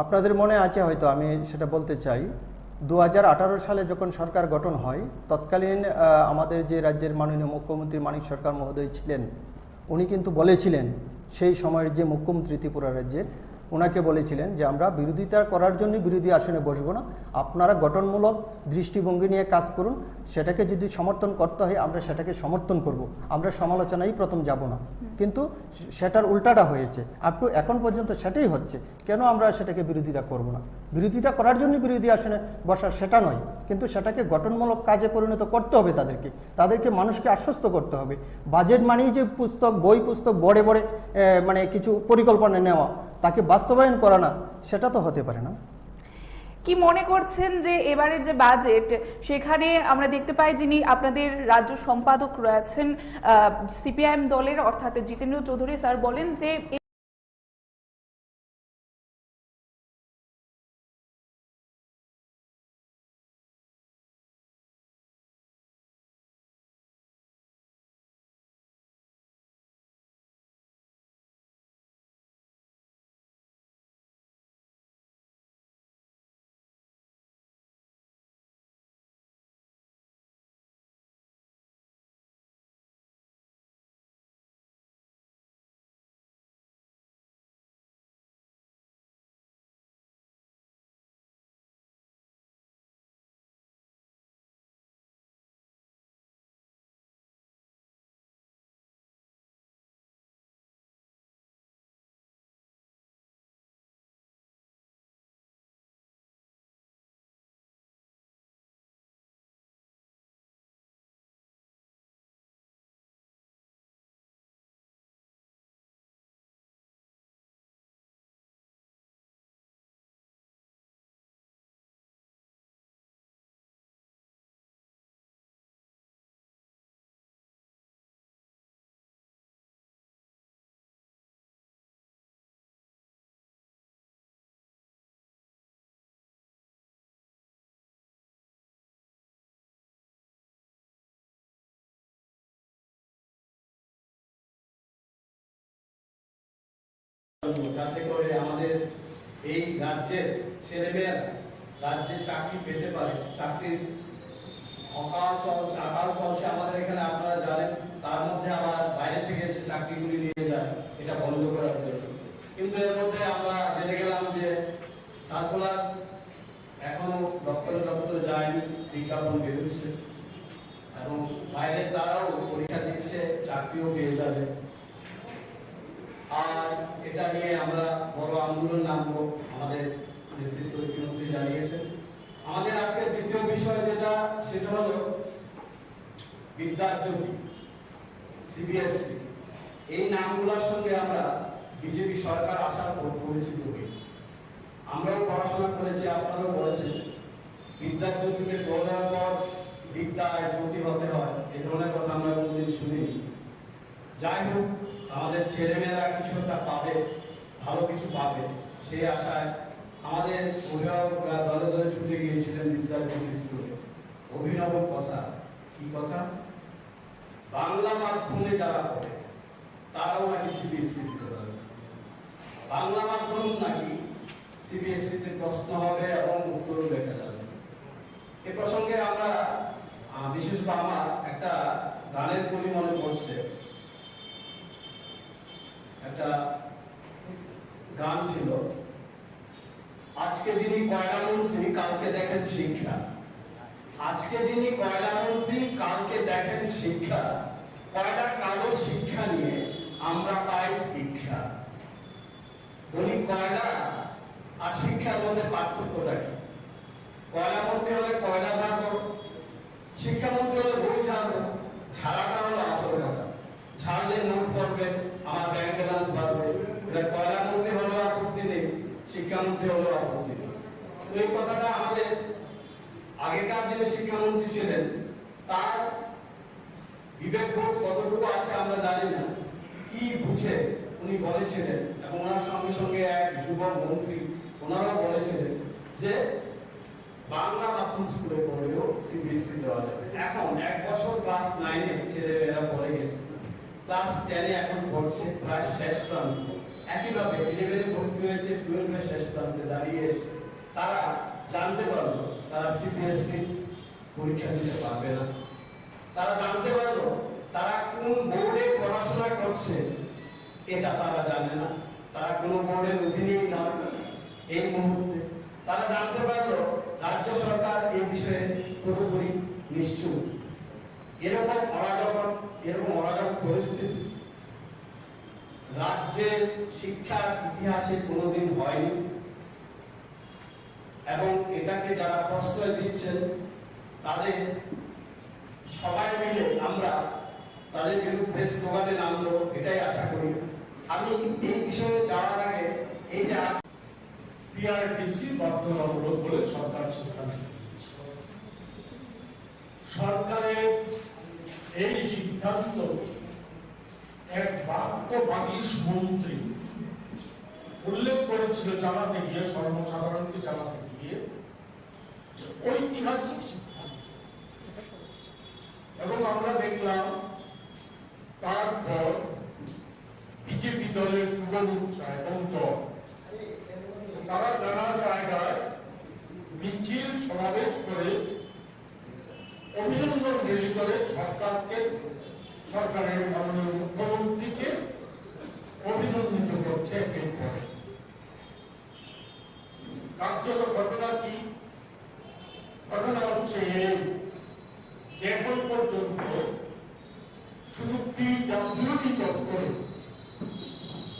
আপনাদের মনে আছে হয়তো, আমি সেটা বলতে চাই, 2018 সালে যখন সরকার গঠন হয়, তৎকালীন আমাদের যে রাজ্যের মাননীয় মুখ্যমন্ত্রী মানিক সরকার মহোদয় ছিলেন, উনি কিন্তু বলেছিলেন, সেই সময়ের যে মুখ্যমন্ত্রী ত্রিপুরা রাজ্যের, ওনাকে বলেছিলেন যে আমরা বিরোধিতা করার জন্য বিরোধী আসনে বসবো না, আপনারা গঠনমূলক দৃষ্টিভঙ্গি নিয়ে কাজ করুন, সেটাকে যদি সমর্থন করতে হয় আমরা সেটাকে সমর্থন করব, আমরা সমালোচনায় প্রথম যাব না। কিন্তু সেটার উল্টাটা হয়েছে, এখন পর্যন্ত সেটাই হচ্ছে। কেন আমরা সেটাকে বিরোধিতা করব না? বিরোধিতা করার জন্য বিরোধী আসনে বসার সেটা নয়, কিন্তু সেটাকে গঠনমূলক কাজে পরিণত করতে হবে। তাদেরকে মানুষকে আশ্বস্ত করতে হবে। বাজেট মানেই যে বই পুস্তক বড়ে বড়ে মানে কিছু পরিকল্পনা নেওয়া, তাকে বাস্তবায়ন করা না, সেটা তো হতে পারে না। কি মনে করছেন যে এবারের যে বাজেট, সেখানে আমরা দেখতে পাই যিনি আপনাদের রাজ্য সম্পাদক রয়েছেন সিপিআইএম দলের, অর্থাৎ জিতেন্দ্র চৌধুরী স্যার বলেন যে যাতে করে আমাদের এই রাজ্যের ছেলেমেয়েরা রাজ্যে চাকরি পেতে পারে। চাকরির আকাল চলছে আমাদের এখানে, আপনারা জানেন। তার মধ্যে আবার বাইরে থেকে এসে চাকরিগুলি নিয়ে যায়, এটা বন্ধ করার জন্য। কিন্তু এর মধ্যে আমরা জেনে গেলাম যে সার্কুলার এখনো দপ্তরে যায়নি, বিজ্ঞাপন বেরোচ্ছে এবং বাইরে তারাও পরীক্ষা দিচ্ছে, চাকরিও পেয়ে যাবে। আর এটা নিয়ে আমরা বড় আন্দোলন নামবো, আমাদের নেতৃত্ব মুখ্যমন্ত্রী জানিয়েছেন। আমাদের আজকে দ্বিতীয় বিষয় যেটা, সেটা হলো বিদ্যাজ্যোতি, সিবিএসসি। এই নামগুলোর সঙ্গে আমরা বিজেপি সরকার আসার পর পরিচিত হই। আমরাও পড়াশোনা করেছি, আপনারাও বলেছেন বিদ্যাজ্যোতিকে পড়ার পর বিদ্যায় জ্যোতি হতে হয়, এই ধরনের কথা আমরা কোনোদিন শুনিনি। যাই হোক, আমাদের ছেলেমেয়েরা কিছু একটা পাবে, ভালো কিছু পাবে, সেই আশায় আমাদের অভিভাবকরা দলে দলে ছুটে গিয়েছিলেন বিদ্যাজ্যোতি স্কুলে। অভিনব কথা, কি কথা? বাংলা মাধ্যমে যারা পড়ে তারাও নাকি সিবিএসসি দিতে পারবে। বাংলা মাধ্যম নাকি সিবিএসসিতে প্রশ্ন হবে এবং উত্তরও লেখা যাবে। এ প্রসঙ্গে আমরা বিশেষ করে আমার একটা গানের কলি মনে পড়ছে। একটা গান ছিল, আজকে যিনি কয়লা মন্ত্রী কালকে দেখেন শিক্ষা, আজকে যিনি কয়লা মন্ত্রী কালকে দেখেন শিক্ষা, কয়লা কালো শিক্ষা নিয়ে আমরা পাই দীক্ষা। বলি কয়লা আর শিক্ষার মধ্যে পার্থক্যটা কি? কয়লা মন্ত্রী হলে কয়লা ঝাড়বো, শিক্ষামন্ত্রী হলে বই ঝাড়বো। ঝাড়াটা হলো আসল কথা, ঝাড়লে নোট পড়বে, আমার ব্যাংক ব্যালেন্স বাড়বে। এটা কয়লা মন্ত্রী হলেও আপত্তি নেই, শিক্ষামন্ত্রী হলেও আপত্তি নেই। তো এই কথাটা আমাদের আগেকার যিনি শিক্ষামন্ত্রী ছিলেন তার বিবেকবোধ কতটুকু আছে আমরা জানি না, কি বুঝে উনি বলেছিলেন। এবং ওনার সঙ্গে সঙ্গে এক যুব মন্ত্রী ওনারাও বলেছিলেন যে বাংলা মাধ্যম স্কুলে পড়লেও সিবিএসসি দেওয়া যাবে। এখন 1 বছর ক্লাস 9-এ ছেলেমেয়েরা পড়ে গেছে, ক্লাস 10-এ এখন পড়ছে, প্রায় শেষ প্রান্ত। একইভাবে 11-এ ভর্তি হয়েছে, 12-এর শেষ প্রান্তে দাঁড়িয়ে এসে তারা জানতে পারলো তারা সিবিএসসি পরীক্ষা দিতে পারবে না। তারা জানতে পারলো তারা কোন বোর্ডে পড়াশোনা করছে, এটা তারা জানে না। তারা কোনো বোর্ডের অধীনেই না এই মুহূর্তে। তারা জানতে পারলো রাজ্য সরকার এই বিষয়ে পুরোপুরি নিশ্চুপ। এরকম অরাজক পরিস্থিতি রাজ্যের শিক্ষার ইতিহাসে কোনোদিন হয়নি, এবং এটাকে যারা প্রশ্রয় দিচ্ছেন তাদের সবাই মিলে আমরা তাদের বিরুদ্ধে স্লোগানে নামলো, এটাই আশা করি। আমি এই বিষয়ে যাওয়ার আগে এই যে পিআরটিসি বাধ্যতামূলক বলে সরকার সিদ্ধান্ত নিয়েছে। সরকারের এই সিদ্ধান্ত এক বাক্যবাগীশ মন্ত্রী উল্লেখ করেছিল জানাতে গিয়ে, সর্বসাধারণকে জানাতে গিয়ে, যে ঐতিহাসিক সিদ্ধান্ত। এবং আমরা দেখলাম তারপর বিজেপি দলের যুব মোর্চা এবং দল তারা নানা জায়গায় মিছিল সমাবেশ করে অভিনন্দন রেলি করে সরকারের মাননীয় মুখ্যমন্ত্রীকে অভিনন্দিত করছে একের পরে। কার্যত ঘটনা কি? ঘটনা হচ্ছে এই, এখন পর্যন্ত শুধু পিডব্লিউডি দপ্তরে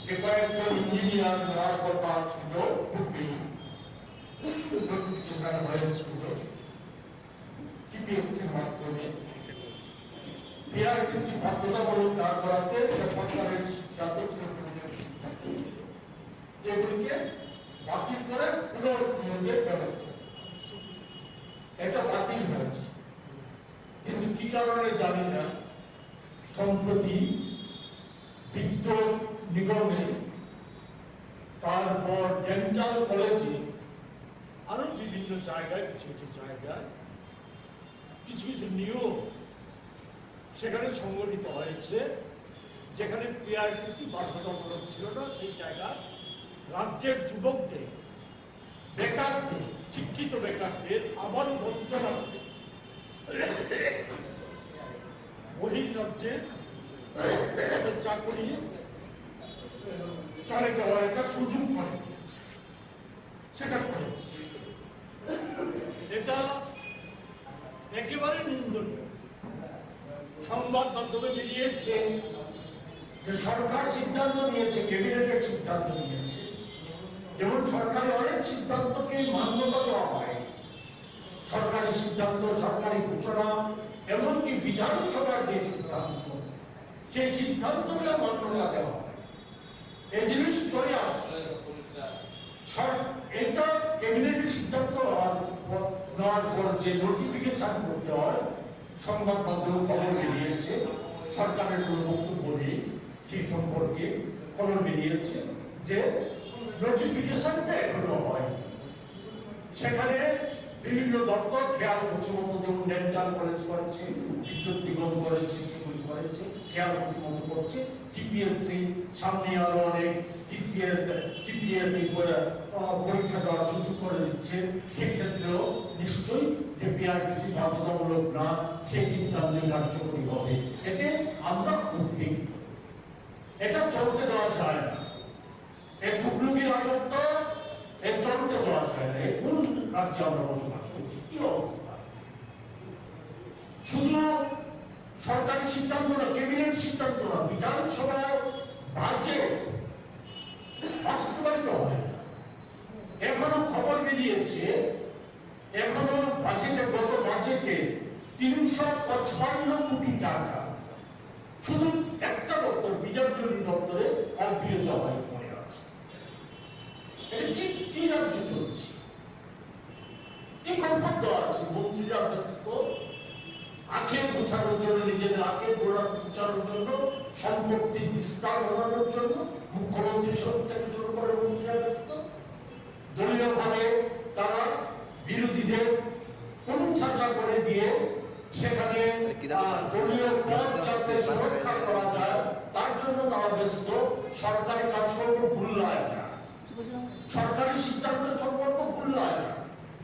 যে কয়েকজন ইঞ্জিনিয়ার নেওয়ার কথা ছিল, খুবই নোটিফিকেশন হয়েছিল টিপিএসসির মাধ্যমে। পিআরটিসি বাধ্যতামূলক না করাতে সরকারের সিদ্ধান্ত ছিল এগুলিকে বাতিল করে পুনর্নিয়োগের ব্যবস্থা, এটা বাতিল হয়েছে। কিন্তু কি কারণে জানি না, সম্প্রতি বিদ্যুৎ নিগমে, তারপর ডেন্টাল কলেজে, আরো বিভিন্ন জায়গায় কিছু জায়গায় কিছু নিয়ম সেখানে সংগঠিত হয়েছে, যেখানে পিআরটিসি বাধ্যতামূলক ছিল না, সেই জায়গায় রাজ্যের যুবকদের, বেকারদের, শিক্ষিত বেকারদের আবারও বঞ্চনা করে বহির্রাজ্যে চাকরি চলে যাওয়ার একটা সুযোগ করে সেটা করেছে। এটা একেবারে নিন্দনীয়। সংবাদ মাধ্যমে বেরিয়েছে যে সরকার সিদ্ধান্ত নিয়েছে, ক্যাবিনেটের সিদ্ধান্ত নিয়েছে। যেমন সরকারি অনেক সিদ্ধান্তকে মান্যতা দেওয়া হয়, সরকারি সিদ্ধান্ত, সরকারি ঘোষণা, এমনকি বিধানসভার যে সিদ্ধান্ত, সেই সিদ্ধান্তগুলো মান্যতা দেওয়া হয়। এই জিনিস চলে আসছে। এটা ক্যাবিনেটের সিদ্ধান্ত নেওয়ার পর যে নোটিফিকেশন করতে হয়, সংবাদ মাধ্যমে খবর বেরিয়েছে, সরকারের কোনো বক্তব্য নেই সেই সম্পর্কে খবর বেরিয়েছে যে নোটিফিকেশনটা এখনো হয়। সেখানে বিভিন্ন দপ্তর খেয়াল করছে মতো, যেমন ডেন্টাল কলেজ করেছে, বিদ্যুৎ নিগম করেছে, সেগুলি করেছে, খেয়াল করছে মতো করছে। টিপিএসসি সামনে আরো অনেক টিপিএসসি পরীক্ষা দেওয়ার সুযোগ করে দিচ্ছে, সেক্ষেত্রেও নিশ্চয়ই যে পিআরটিসি বাধ্যতামূলক না, সেই সিদ্ধান্ত কার্যকরী হবে। এতে আমরা উদ্বিগ্ন। এটা চলতে দেওয়া যায় না। এই টুকলুকি রাজত্ব এর চলতে দেওয়া যায় না। কোন রাজ্যে আমরা বসবাস করছি? কি অবস্থা? শুধু সরকারি সিদ্ধান্ত না, ক্যাবিনেট সিদ্ধান্ত না, বিধানসভায় বাজেট বাস্তবায়িত হয় না। এখনো খবর বেরিয়েছে, এখনো বাজেটে, গত বাজেটে 355 কোটি টাকা শুধু একটা দপ্তর, বিদ্যুৎ দপ্তরে অব্যাহত হয় পড়ে আছে। এটা কি রাজ্য চলছে? কি কমফর্ট দেওয়া আছে? মন্ত্রীরা ব্যস্ত আখের গোছানোর জন্য, নিজেদের আখের গোছানোর জন্য, সম্পত্তির বিস্তার ঘটানোর জন্য মুখ্যমন্ত্রী থেকে শুরু করে মন্ত্রীরা ব্যস্ত। দলীয় ভাবে তারা বিরোধীদের কোণঠাসা করে দিয়ে সেখানে দলীয় পদ যাতে সুরক্ষা করা যায় তার জন্য তারা ব্যস্ত। সরকারি কাজকর্ম ভুল্লায় যায়, সরকারি সিদ্ধান্ত সম্পর্ক ভুল্লায় যায়।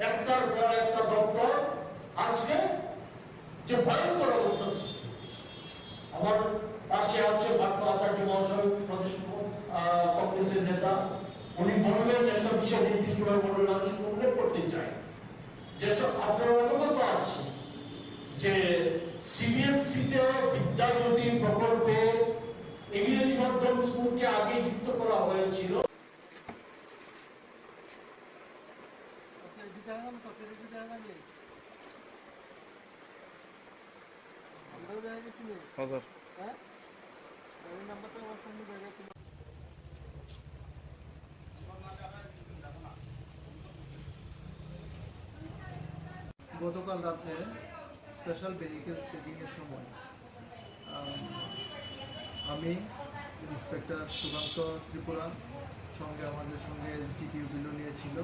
একটার পর একটা দপ্তর আজকে যে ভয়ঙ্কর অবস্থা সৃষ্টি, আমার পাশে আছে পার্থ আচার্য মহাশয়, প্রদেশ কংগ্রেসের নেতা। উনি বললেন একটা বিষয় নির্দিষ্টভাবে বললেন, আমি শুধু উল্লেখ করতে চাই যেসব আপনারা অবগত আছে যে সিবিএসসিতে বিদ্যাজ্যোতি প্রকল্পে ইংরেজি মাধ্যম স্কুলকে আগে যুক্ত করা হয়েছিল। গতকাল রাতে স্পেশাল ভেহিকেল চেকিংয়ের সময় আমি ইন্সপেক্টর সুকান্ত ত্রিপুরা সঙ্গে আমাদের সঙ্গে এসডিপিও বিলোনিয়া ছিল,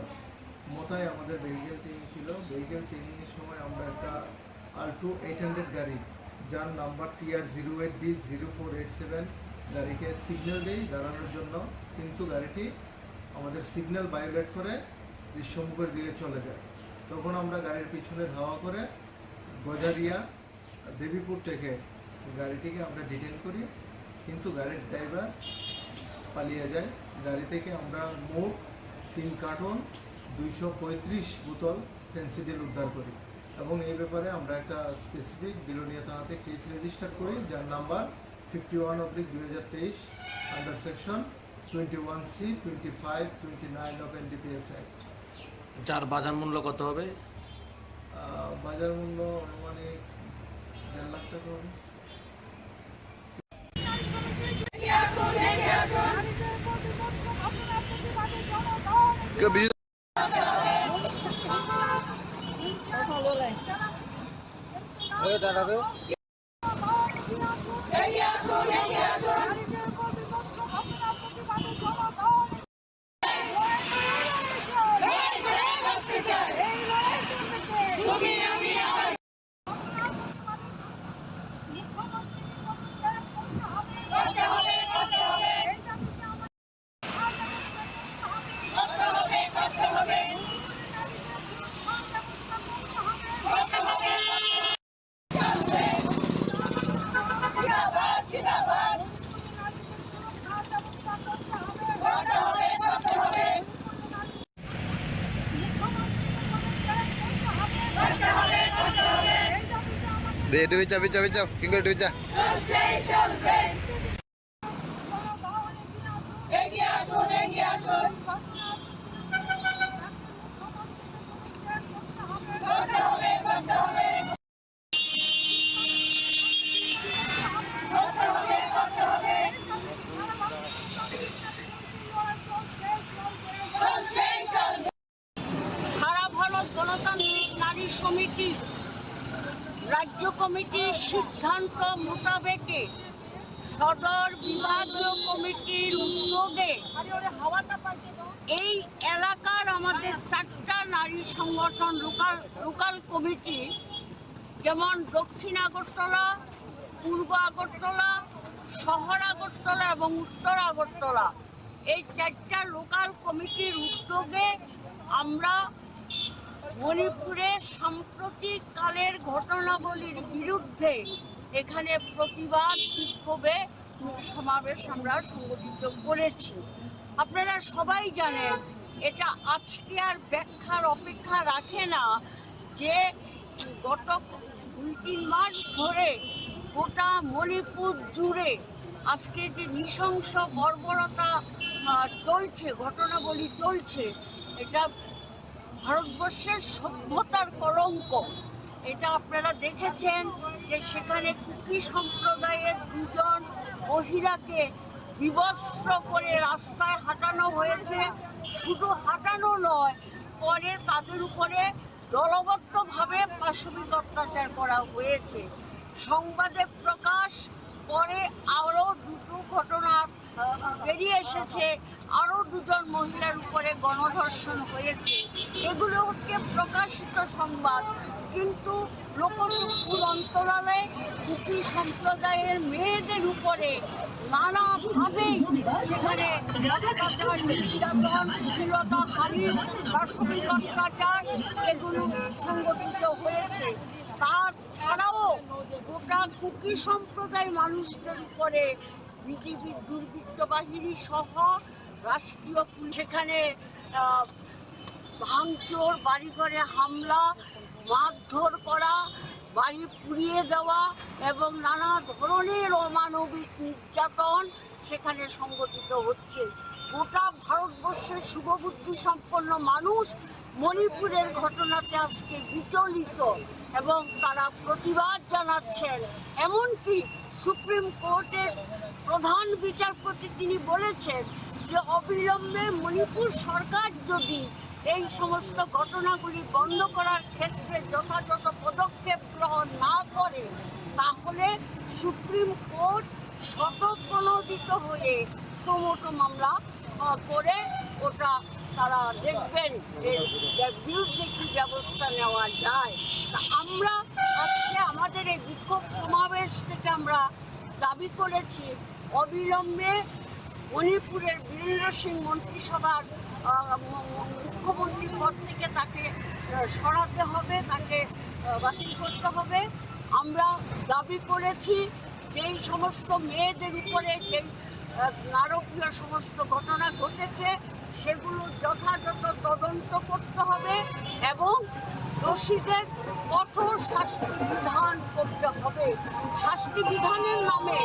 মোতায় আমাদের ভেহিকেল চেকিং ছিল। ভেহিকেল চেকিংয়ের সময় আমরা একটা আল্টো 800 গাড়ি, যার নাম্বার TR08D0487 গাড়িকে সিগন্যাল দিই দাঁড়ানোর জন্য, কিন্তু গাড়িটি আমাদের সিগন্যাল ভায়োলেট করে বিশ্বমুখের দিকে চলে যায়। তখন আমরা গাড়ির পিছনে ধাওয়া করে গজারিয়া দেবীপুর থেকে গাড়িটিকে আমরা ডিটেন করি, কিন্তু গাড়ির ড্রাইভার পালিয়ে যায়। গাড়ি থেকে আমরা মোট 3 কার্টন 235 বোতল ফেন্সিডিল উদ্ধার করি এবং এই ব্যাপারে আমরা একটা স্পেসিফিক বিলোনিয়া থানাতে কেস রেজিস্টার করি, যার number 51/2023 under section 21C 2529 of NDPS act. যার বাজার মূল্য কত হবে? বাজার মূল্য মানে 1.5 লাখ টাকা হবে। দে ডুবিচা বিচা বিচা কিংকর ডুবিচা সারা ভারত গণতান্ত্রিক নারী সমিতি রাজ্য কমিটির সিদ্ধান্ত মোতাবেকে সদর বিভাগীয় কমিটির উদ্যোগে এই এলাকার আমাদের 4টা নারী সংগঠন লোকাল কমিটি, যেমন দক্ষিণ আগরতলা, পূর্ব আগরতলা, শহর আগরতলা এবং উত্তর আগরতলা, এই 4টা লোকাল কমিটির উদ্যোগে আমরা মণিপুরের সাম্প্রতিক কালের ঘটনাবলীর বিরুদ্ধে এখানে প্রতিবাদ বিক্ষোভে সমাবেশ আমরা সংগঠিত করেছি। আপনারা সবাই জানেন, এটা আজকে আর ব্যাখ্যার অপেক্ষা রাখে না যে গত 2-3 মাস ধরে গোটা মণিপুর জুড়ে আজকে যে নৃশংস বর্বরতা চলছে, ঘটনাবলী চলছে, এটা ভারতবর্ষের সভ্যতার কলঙ্ক। এটা আপনারা দেখেছেন যে সেখানে কুকি সম্প্রদায়ের 2জন মহিলাকে বিবস্ত্র করে রাস্তায় হাঁটানো হয়েছে। শুধু হাঁটানো নয়, পরে তাদের উপরে দলবদ্ধভাবে পাশবিক অত্যাচার করা হয়েছে। সংবাদে প্রকাশ পরে আরও 2টো ঘটনা বেরিয়ে এসেছে, আরও 2জন মহিলার উপরে গণধর্ষণ হয়েছে। এগুলো হচ্ছে প্রকাশিত সংবাদ, কিন্তু লোকচক্ষুর অন্তরালে কুকি সম্প্রদায়ের মেয়েদের উপরে নানাভাবেই সেখানে নির্যাতন, শ্লীলতাহানি, পাশবিক অত্যাচার এগুলো সংগঠিত হয়েছে। তাছাড়াও গোটা কুকি সম্প্রদায় মানুষদের উপরে বিজেপির দুর্বৃত্ত বাহিনী সহ রাষ্ট্রীয় পুলিশ সেখানে ভাঙচুর, বাড়িঘরে হামলা, মারধর করা, বাড়ি পুড়িয়ে দেওয়া এবং নানা ধরনের অমানবিক নির্যাতন সেখানে সংগঠিত হচ্ছে। গোটা ভারতবর্ষের শুভবুদ্ধি সম্পন্ন মানুষ মণিপুরের ঘটনাতে আজকে বিচলিত এবং তারা প্রতিবাদ জানাচ্ছেন। এমনকি সুপ্রিম কোর্টের প্রধান বিচারপতি তিনি বলেছেন যে অবিলম্বে মণিপুর সরকার যদি এই সমস্ত ঘটনাগুলি বন্ধ করার ক্ষেত্রে যথাযথ পদক্ষেপ গ্রহণ না করে তাহলে সুপ্রিম কোর্ট স্বতঃপ্রণোদিত হয়ে সুমোটো মামলা করে ওটা তারা দেখবেন এর বিরুদ্ধে কি ব্যবস্থা নেওয়া যায়। তা আমরা আজকে আমাদের এই বিক্ষোভ সমাবেশ থেকে আমরা দাবি করেছি অবিলম্বে মণিপুরের বীরেন্দ্র সিং মন্ত্রিসভার মুখ্যমন্ত্রীর পদ থেকে তাকে সরাতে হবে, তাকে বাতিল করতে হবে। আমরা দাবি করেছি যেই সমস্ত মেয়েদের উপরে যেই নারকীয় সমস্ত ঘটনা ঘটেছে সেগুলো যথাযথ তদন্ত করতে হবে এবং দোষীদের কঠোর শাস্তি বিধান করতে হবে। শাস্তি বিধানের নামে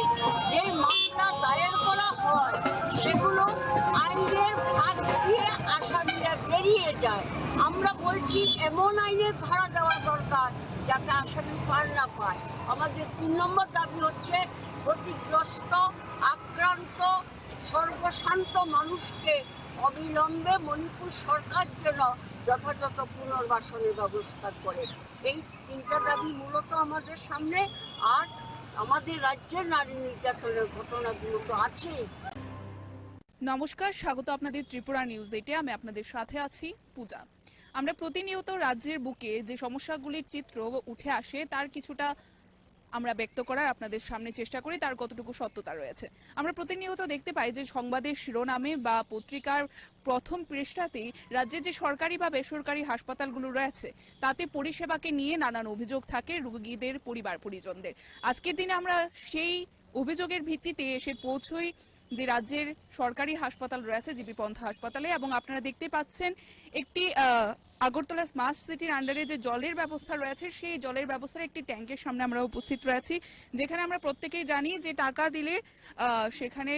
যে মামলা দায়ের করা হয় সেগুলো আইনের ফাঁক দিয়ে আসামিরা বেরিয়ে যায়। আমরা বলছি এমন আইনের ধারা দেওয়া দরকার যাতে আসামি পার না পায়। আমাদের 3 নম্বর দাবি হচ্ছে ক্ষতিগ্রস্ত, আক্রান্ত, সর্বশান্ত মানুষকে অবিলম্বে মণিপুর সরকার যেন যথাযথ পুনর্বাসনের ব্যবস্থা করে। এই 3টা দাবি মূলত আমাদের সামনে। আর আমাদের রাজ্যের নারী নির্যাতনের ঘটনাগুলো তো আছেই। নমস্কার, স্বাগত আপনাদের ত্রিপুরা নিউজ 8-এ। আমি আপনাদের সাথে আছি পূজা। আমরা প্রতিনিয়ত রাজ্যের বুকে যে সমস্যাগুলির চিত্র উঠে আসে তার কিছুটা আমরা ব্যক্ত করার আপনাদের সামনে চেষ্টা করি, তার কতটুকু সত্যতা রয়েছে। আমরা প্রতিনিয়ত দেখতে পাই যে সংবাদের শিরোনামে বা পত্রিকার প্রথম পৃষ্ঠাতেই রাজ্যের যে সরকারি বা বেসরকারি হাসপাতালগুলো রয়েছে তাতে পরিষেবাকে নিয়ে নানান অভিযোগ থাকে রোগীদের পরিবার পরিজনদের। আজকের দিনে আমরা সেই অভিযোগের ভিত্তিতে এসে পৌঁছই যে রাজ্যের সরকারি হাসপাতাল রয়েছে জিবি পন্থা হাসপাতালে, এবং আপনারা দেখতে পাচ্ছেন একটি আগরতলা স্মার্ট সিটির আন্ডারে যে জলের ব্যবস্থা রয়েছে সেই জলের ব্যবস্থার একটি ট্যাঙ্কের সামনে আমরা উপস্থিত রয়েছি, যেখানে আমরা প্রত্যেকেই জানি যে টাকা দিলে সেখানে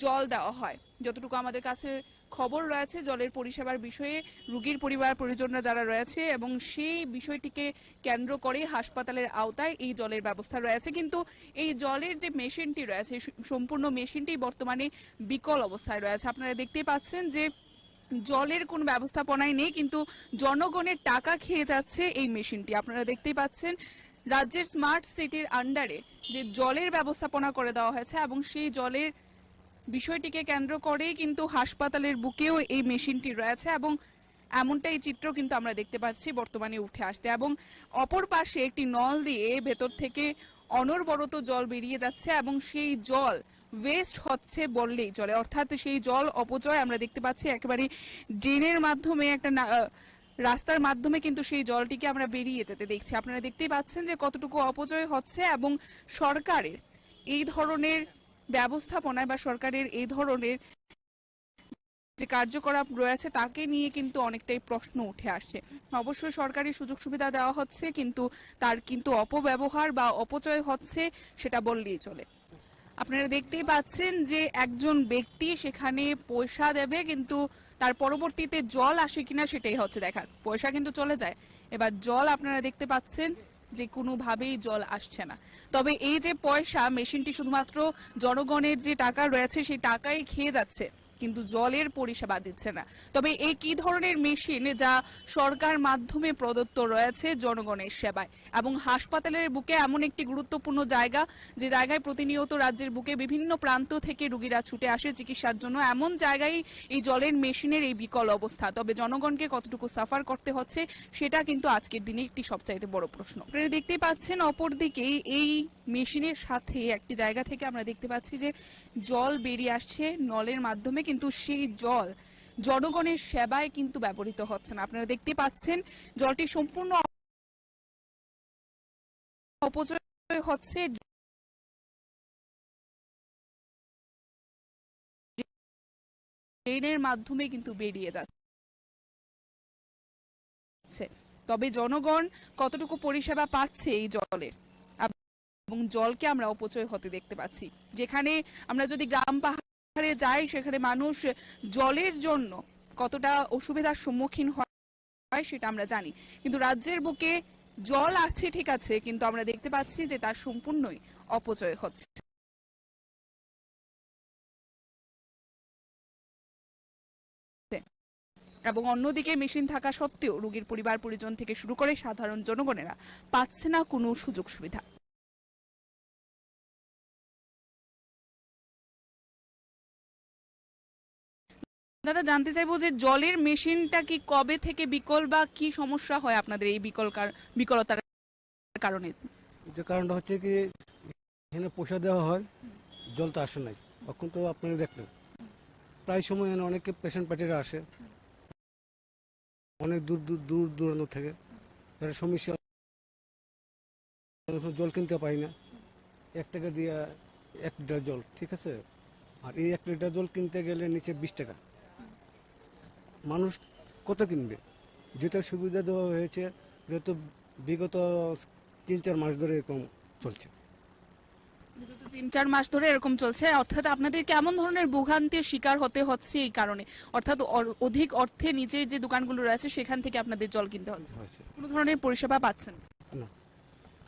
জল দেওয়া হয়। যতটুকু আমাদের কাছে খবর রয়েছে জলের পরিষেবার বিষয়ে রোগীর পরিবার পরিজনরা যারা রয়েছে এবং সেই বিষয়টিকে কেন্দ্র করে হাসপাতালের আওতায় এই জলের ব্যবস্থা রয়েছে। কিন্তু এই জলের যে মেশিনটি রয়েছে সম্পূর্ণ মেশিনটি বর্তমানে বিকল অবস্থায় রয়েছে। আপনারা দেখতেই পাচ্ছেন যে জলের কোনো ব্যবস্থাপনাই নেই, কিন্তু জনগণের টাকা খেয়ে যাচ্ছে এই মেশিনটি। আপনারা দেখতেই পাচ্ছেন রাজ্যের স্মার্ট সিটির আন্ডারে যে জলের ব্যবস্থাপনা করে দেওয়া হয়েছে এবং সেই জলের বিষয়টিকে কেন্দ্র করেই কিন্তু হাসপাতালের বুকেও এই মেশিনটি রয়েছে এবং এমনটাই চিত্র কিন্তু আমরা দেখতে পাচ্ছি বর্তমানে উঠে আসতে। এবং অপর পাশে একটি নল দিয়ে ভেতর থেকে অনবরত জল বেরিয়ে যাচ্ছে এবং সেই জল ওয়েস্ট হচ্ছে বললেই চলে, অর্থাৎ সেই জল অপচয় আমরা দেখতে পাচ্ছি একেবারে ড্রেনের মাধ্যমে একটা রাস্তার মাধ্যমে কিন্তু সেই জলটিকে আমরা বেরিয়ে যেতে দেখছি। আপনারা দেখতেই পাচ্ছেন যে কতটুকু অপচয় হচ্ছে এবং সরকারের এই ধরনের ব্যবস্থাপনায় বা সরকারের এই ধরনের যে কার্যকলাপ রয়েছে তাকে নিয়ে কিন্তু অনেকটাই প্রশ্ন উঠে আসছে। অবশ্যই সরকারি সুযোগ সুবিধা দেওয়া হচ্ছে কিন্তু তার কিন্তু অপব্যবহার বা অপচয় হচ্ছে সেটা বললেই চলে। আপনারা দেখতেই পাচ্ছেন যে একজন ব্যক্তি সেখানে পয়সা দেবে কিন্তু তার পরবর্তীতে জল আসে কিনা সেটাই হচ্ছে দেখার। পয়সা কিন্তু চলে যায়, এবার জল আপনারা দেখতে পাচ্ছেন যে কোনোভাবেই জল আসছে না। তবে এই যে পয়সা মেশিনটি শুধুমাত্র জনগণের যে টাকা রয়েছে সেই টাকাই খেয়ে যাচ্ছে, কিন্তু জলের পরিষেবা দিচ্ছে না। তবে এই কি ধরনের মেশিন যা সরকার মাধ্যমে প্রদত্ত রয়েছে জনগণের সেবায় এবং হাসপাতালের বুকে এমন একটি গুরুত্বপূর্ণ জায়গা যে জায়গায় প্রতিনিয়ত রাজ্যের বুকে বিভিন্ন প্রান্ত থেকে রোগীরা ছুটে আসে চিকিৎসার জন্য, এমন জায়গায় এই জলের মেশিনের এই বিকল অবস্থা। তবে জনগণকে কতটুকু সাফার করতে হচ্ছে সেটা কিন্তু আজকের দিনে একটি সবচাইতে বড় প্রশ্ন। আপনারা দেখতে পাচ্ছেন অপরদিকে এই মেশিনের সাথে একটি জায়গা থেকে আমরা দেখতে পাচ্ছি যে জল বেরিয়ে আসছে নলের মাধ্যমে, কিন্তু সেই জল জনগণের সেবায় কিন্তু ব্যবহৃত হচ্ছে না। আপনারা দেখতে পাচ্ছেন জলটি সম্পূর্ণ অপচয় হচ্ছে ড্রেনের মাধ্যমে কিন্তু বেরিয়ে যাচ্ছে। তবে জনগণ কতটুকু পরিষেবা পাচ্ছে এই জলের, এবং জলকে আমরা অপচয় হতে দেখতে পাচ্ছি। যেখানে আমরা যদি গ্রাম পাহাড়ে যাই সেখানে মানুষ জলের জন্য কতটা অসুবিধার সম্মুখীন হয় সেটা আমরা জানি, কিন্তু রাজ্যের বুকে জল আছে ঠিক আছে, কিন্তু আমরা দেখতে পাচ্ছি যে তার সম্পূর্ণই অপচয় হচ্ছে। এবং অন্যদিকে মেশিন থাকা সত্ত্বেও রোগীর পরিবার পরিজন থেকে শুরু করে সাধারণ জনগণেরা পাচ্ছে না কোনো সুযোগ সুবিধা। দাদা, জানতে চাইবো যে জলের মেশিনটা কি কবে থেকে বিকল, বা কি সমস্যা হয় আপনাদের এই বিকলতার কারণে? যে কারণটা হচ্ছে কি এখানে পয়সা দেওয়া হয়, জলটা আসে নাই। এখন তো আপনারা দেখলেন প্রায় সময় এখানে অনেকে পেশেন্ট পার্টিরা আসে অনেক দূর দূরান্ত থেকে, যারা সমস্যা জল কিনতে পাই না। 1 টাকা দিয়ে 1 লিটার জল, ঠিক আছে, আর এই 1 লিটার জল কিনতে গেলে নিচে 20 টাকা। মানুষ কত কিনবে? যেটা সুবিধা দেওয়া হয়েছে, যেহেতু বিগত 3-4 মাস ধরে এরকম চলছে। 3-4 মাস ধরে এরকম চলছে, অর্থাৎ আপনাদের কেমন ধরনের ভোগান্তির শিকার হতে হচ্ছে এই কারণে? অর্থাৎ অধিক অর্থে নিচের যে দোকানগুলো রয়েছে সেখান থেকে আপনাদের জল কিনতে হচ্ছে, কোনো ধরনের পরিষেবা পাচ্ছেন না।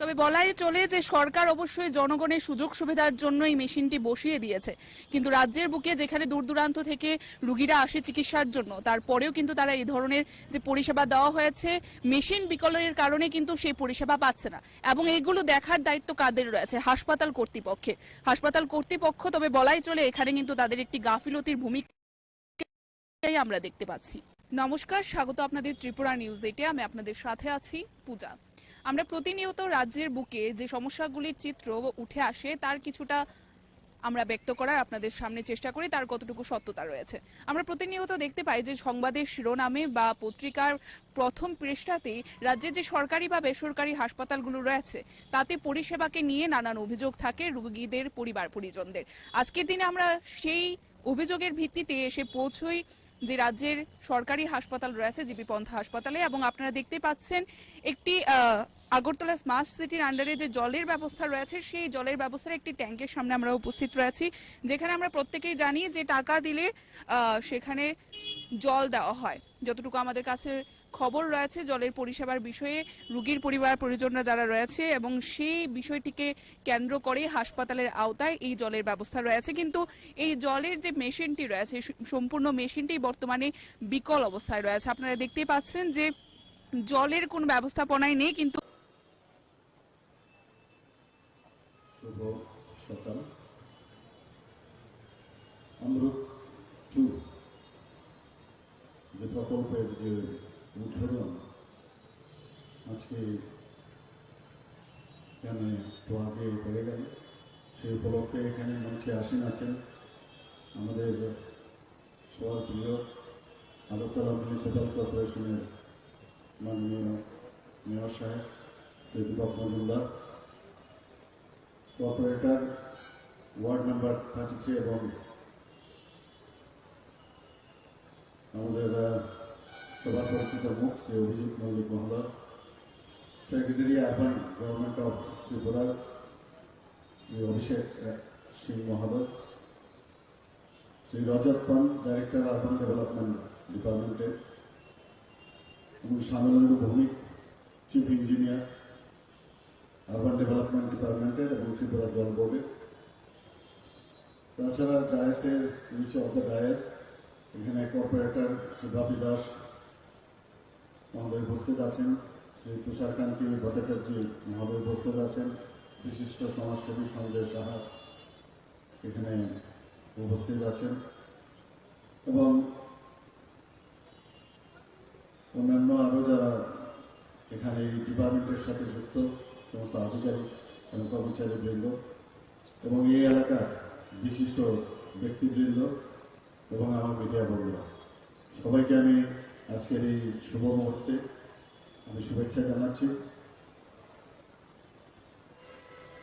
তবে বলাই চলে যে সরকার অবশ্যই জনগণের সুযোগ সুবিধার জন্য এই মেশিনটি বসিয়ে দিয়েছে, কিন্তু রাজ্যের বুকে যেখানে দূর দূরান্ত থেকে রোগীরা আসে চিকিৎসার জন্য, তারপরেও কিন্তু তারা এই ধরনের যে পরিষেবা দেওয়া হয়েছে মেশিন বিকলের কারণে কিন্তু সেই পরিষেবা পাচ্ছে না। এবং এগুলো দেখার দায়িত্ব কাদের রয়েছে? হাসপাতাল কর্তৃপক্ষের। হাসপাতাল কর্তৃপক্ষ, তবে বলাই চলে এখানে কিন্তু তাদের একটি গাফিলতির ভূমিকাই আমরা দেখতে পাচ্ছি। নমস্কার, স্বাগত আপনাদের ত্রিপুরা নিউজ 8-এ। আমি আপনাদের সাথে আছি পূজা। আমরা প্রতিনিয়ত রাজ্যের বুকে যে সমস্যাগুলির চিত্র উঠে আসে তার কিছুটা আমরা ব্যক্ত করার আপনাদের সামনে চেষ্টা করি, তার কতটুকু সত্যতা রয়েছে। আমরা প্রতিনিয়ত দেখতে পাই যে সংবাদের শিরোনামে বা পত্রিকার প্রথম পৃষ্ঠাতে রাজ্যের যে সরকারি বা বেসরকারি হাসপাতালগুলো রয়েছে তাতে পরিষেবাকে নিয়ে নানান অভিযোগ থাকে রোগীদের পরিবার পরিজনদের। আজকের দিনে আমরা সেই অভিযোগের ভিত্তিতে এসে পৌঁছই যে রাজ্যের সরকারি হাসপাতাল রয়েছে জিবি পন্থা হাসপাতালে, এবং আপনারা দেখতে পাচ্ছেন একটি আগরতলা স্মার্ট সিটির আন্ডারে যে জলের ব্যবস্থা রয়েছে সেই জলের ব্যবস্থার একটি ট্যাঙ্কের সামনে আমরা উপস্থিত রয়েছি, যেখানে আমরা প্রত্যেকেই জানি যে টাকা দিলে সেখানে জল দেওয়া হয়। যতটুকু আমাদের কাছে খবর রয়েছে জলের পরিষেবার বিষয়ে রোগীর পরিবার পরিজনরা যারা রয়েছে এবং সেই বিষয়টিকে কেন্দ্র করে হাসপাতালের আওতায় এই জলের ব্যবস্থা রয়েছে, কিন্তু এই জলের যে মেশিনটি রয়েছে সম্পূর্ণ মেশিনটি বর্তমানে বিকল অবস্থায় রয়েছে। আপনারা দেখতেই পাচ্ছেন যে জলের কোনো ব্যবস্থাপনাই নেই। কিন্তু শুভ সকাল। আমরুত 2 যে প্রকল্পের যে উদ্বোধন আজকে এখানে তো আগে হয়ে গেল, সেই উপলক্ষে এখানে মঞ্চে আসীন আছেন আমাদের সবার প্রিয় আগরতলা মিউনিসিপ্যাল কর্পোরেশনের মাননীয় মেয়র সাহেব Shri Dipak Majumdar, corporator ward number 33 এবং আমাদের সবার পরিচিত মুখ শ্রী অভিজিৎ মল্লিক মহোদয়, secretary urban government of Tripura Shri Abhishek Singh মহোদয়, Shri Rajat Pant, director urban development ডিপার্টমেন্টের, এবং Shyamalendu Bhowmik, chief engineer urban development ডিপার্টমেন্টের এবং ত্রিপুরা জল বোর্ডের। তাছাড়া ডায়াসের নিচ অফ দ্য ডায়াস এখানে কর্পোরেটর শ্রী বাপি দাস মহোদয় উপস্থিত আছেন, শ্রী তুষারকান্তি ভট্টাচার্য মহোদয় উপস্থিত আছেন, বিশিষ্ট সমাজসেবী সঞ্জয় সাহা এখানে উপস্থিত আছেন, এবং অন্যান্য আরও যারা এখানে এই ডিপার্টমেন্টের সাথে যুক্ত সমস্ত আধিকারিক এবং কর্মচারী বৃন্দ এবং এই এলাকার বিশিষ্ট ব্যক্তিবৃন্দ এবং আমার মিডিয়া বন্ধুরা, সবাইকে আমি আজকের এই শুভ মুহূর্তে আমি শুভেচ্ছা জানাচ্ছি।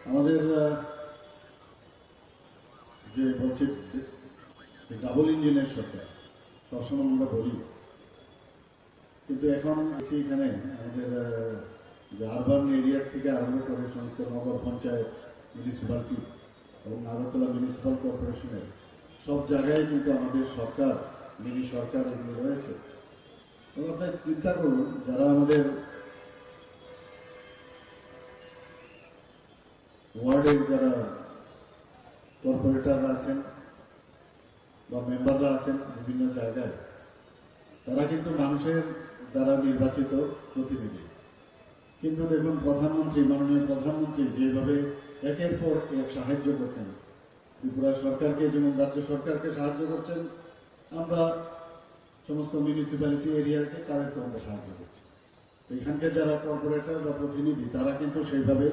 আমাদের যে বলছে ডাবল ইঞ্জিনের সরকার সবসময় আমরা বলি, কিন্তু এখন আছে এখানে আমাদের যে আরবান এরিয়ার থেকে আরম্ভ করে সমস্ত নগর পঞ্চায়েত, মিউনিসিপ্যালিটি এবং আগরতলা মিউনিসিপ্যাল কর্পোরেশনের সব জায়গায় কিন্তু আমাদের সরকার, মিনি সরকার এগুলো রয়েছে। এবং আপনি চিন্তা করুন, যারা আমাদের ওয়ার্ডের যারা কর্পোরেটররা আছেন বা মেম্বাররা আছেন বিভিন্ন জায়গায়, তারা কিন্তু মানুষের দ্বারা নির্বাচিত প্রতিনিধি। কিন্তু দেখুন প্রধানমন্ত্রী, মাননীয় প্রধানমন্ত্রী যেভাবে একের পর এক সাহায্য করছেন, ত্রিপুরা সরকারকে যেমন রাজ্য সরকারকে সাহায্য করছেন, আমরা সমস্ত মিউনিসিপ্যালিটি এরিয়াকে তাদেরকে আমরা সাহায্য করছি। তো এখানকার যারা কর্পোরেটর বা প্রতিনিধি, তারা কিন্তু সেইভাবে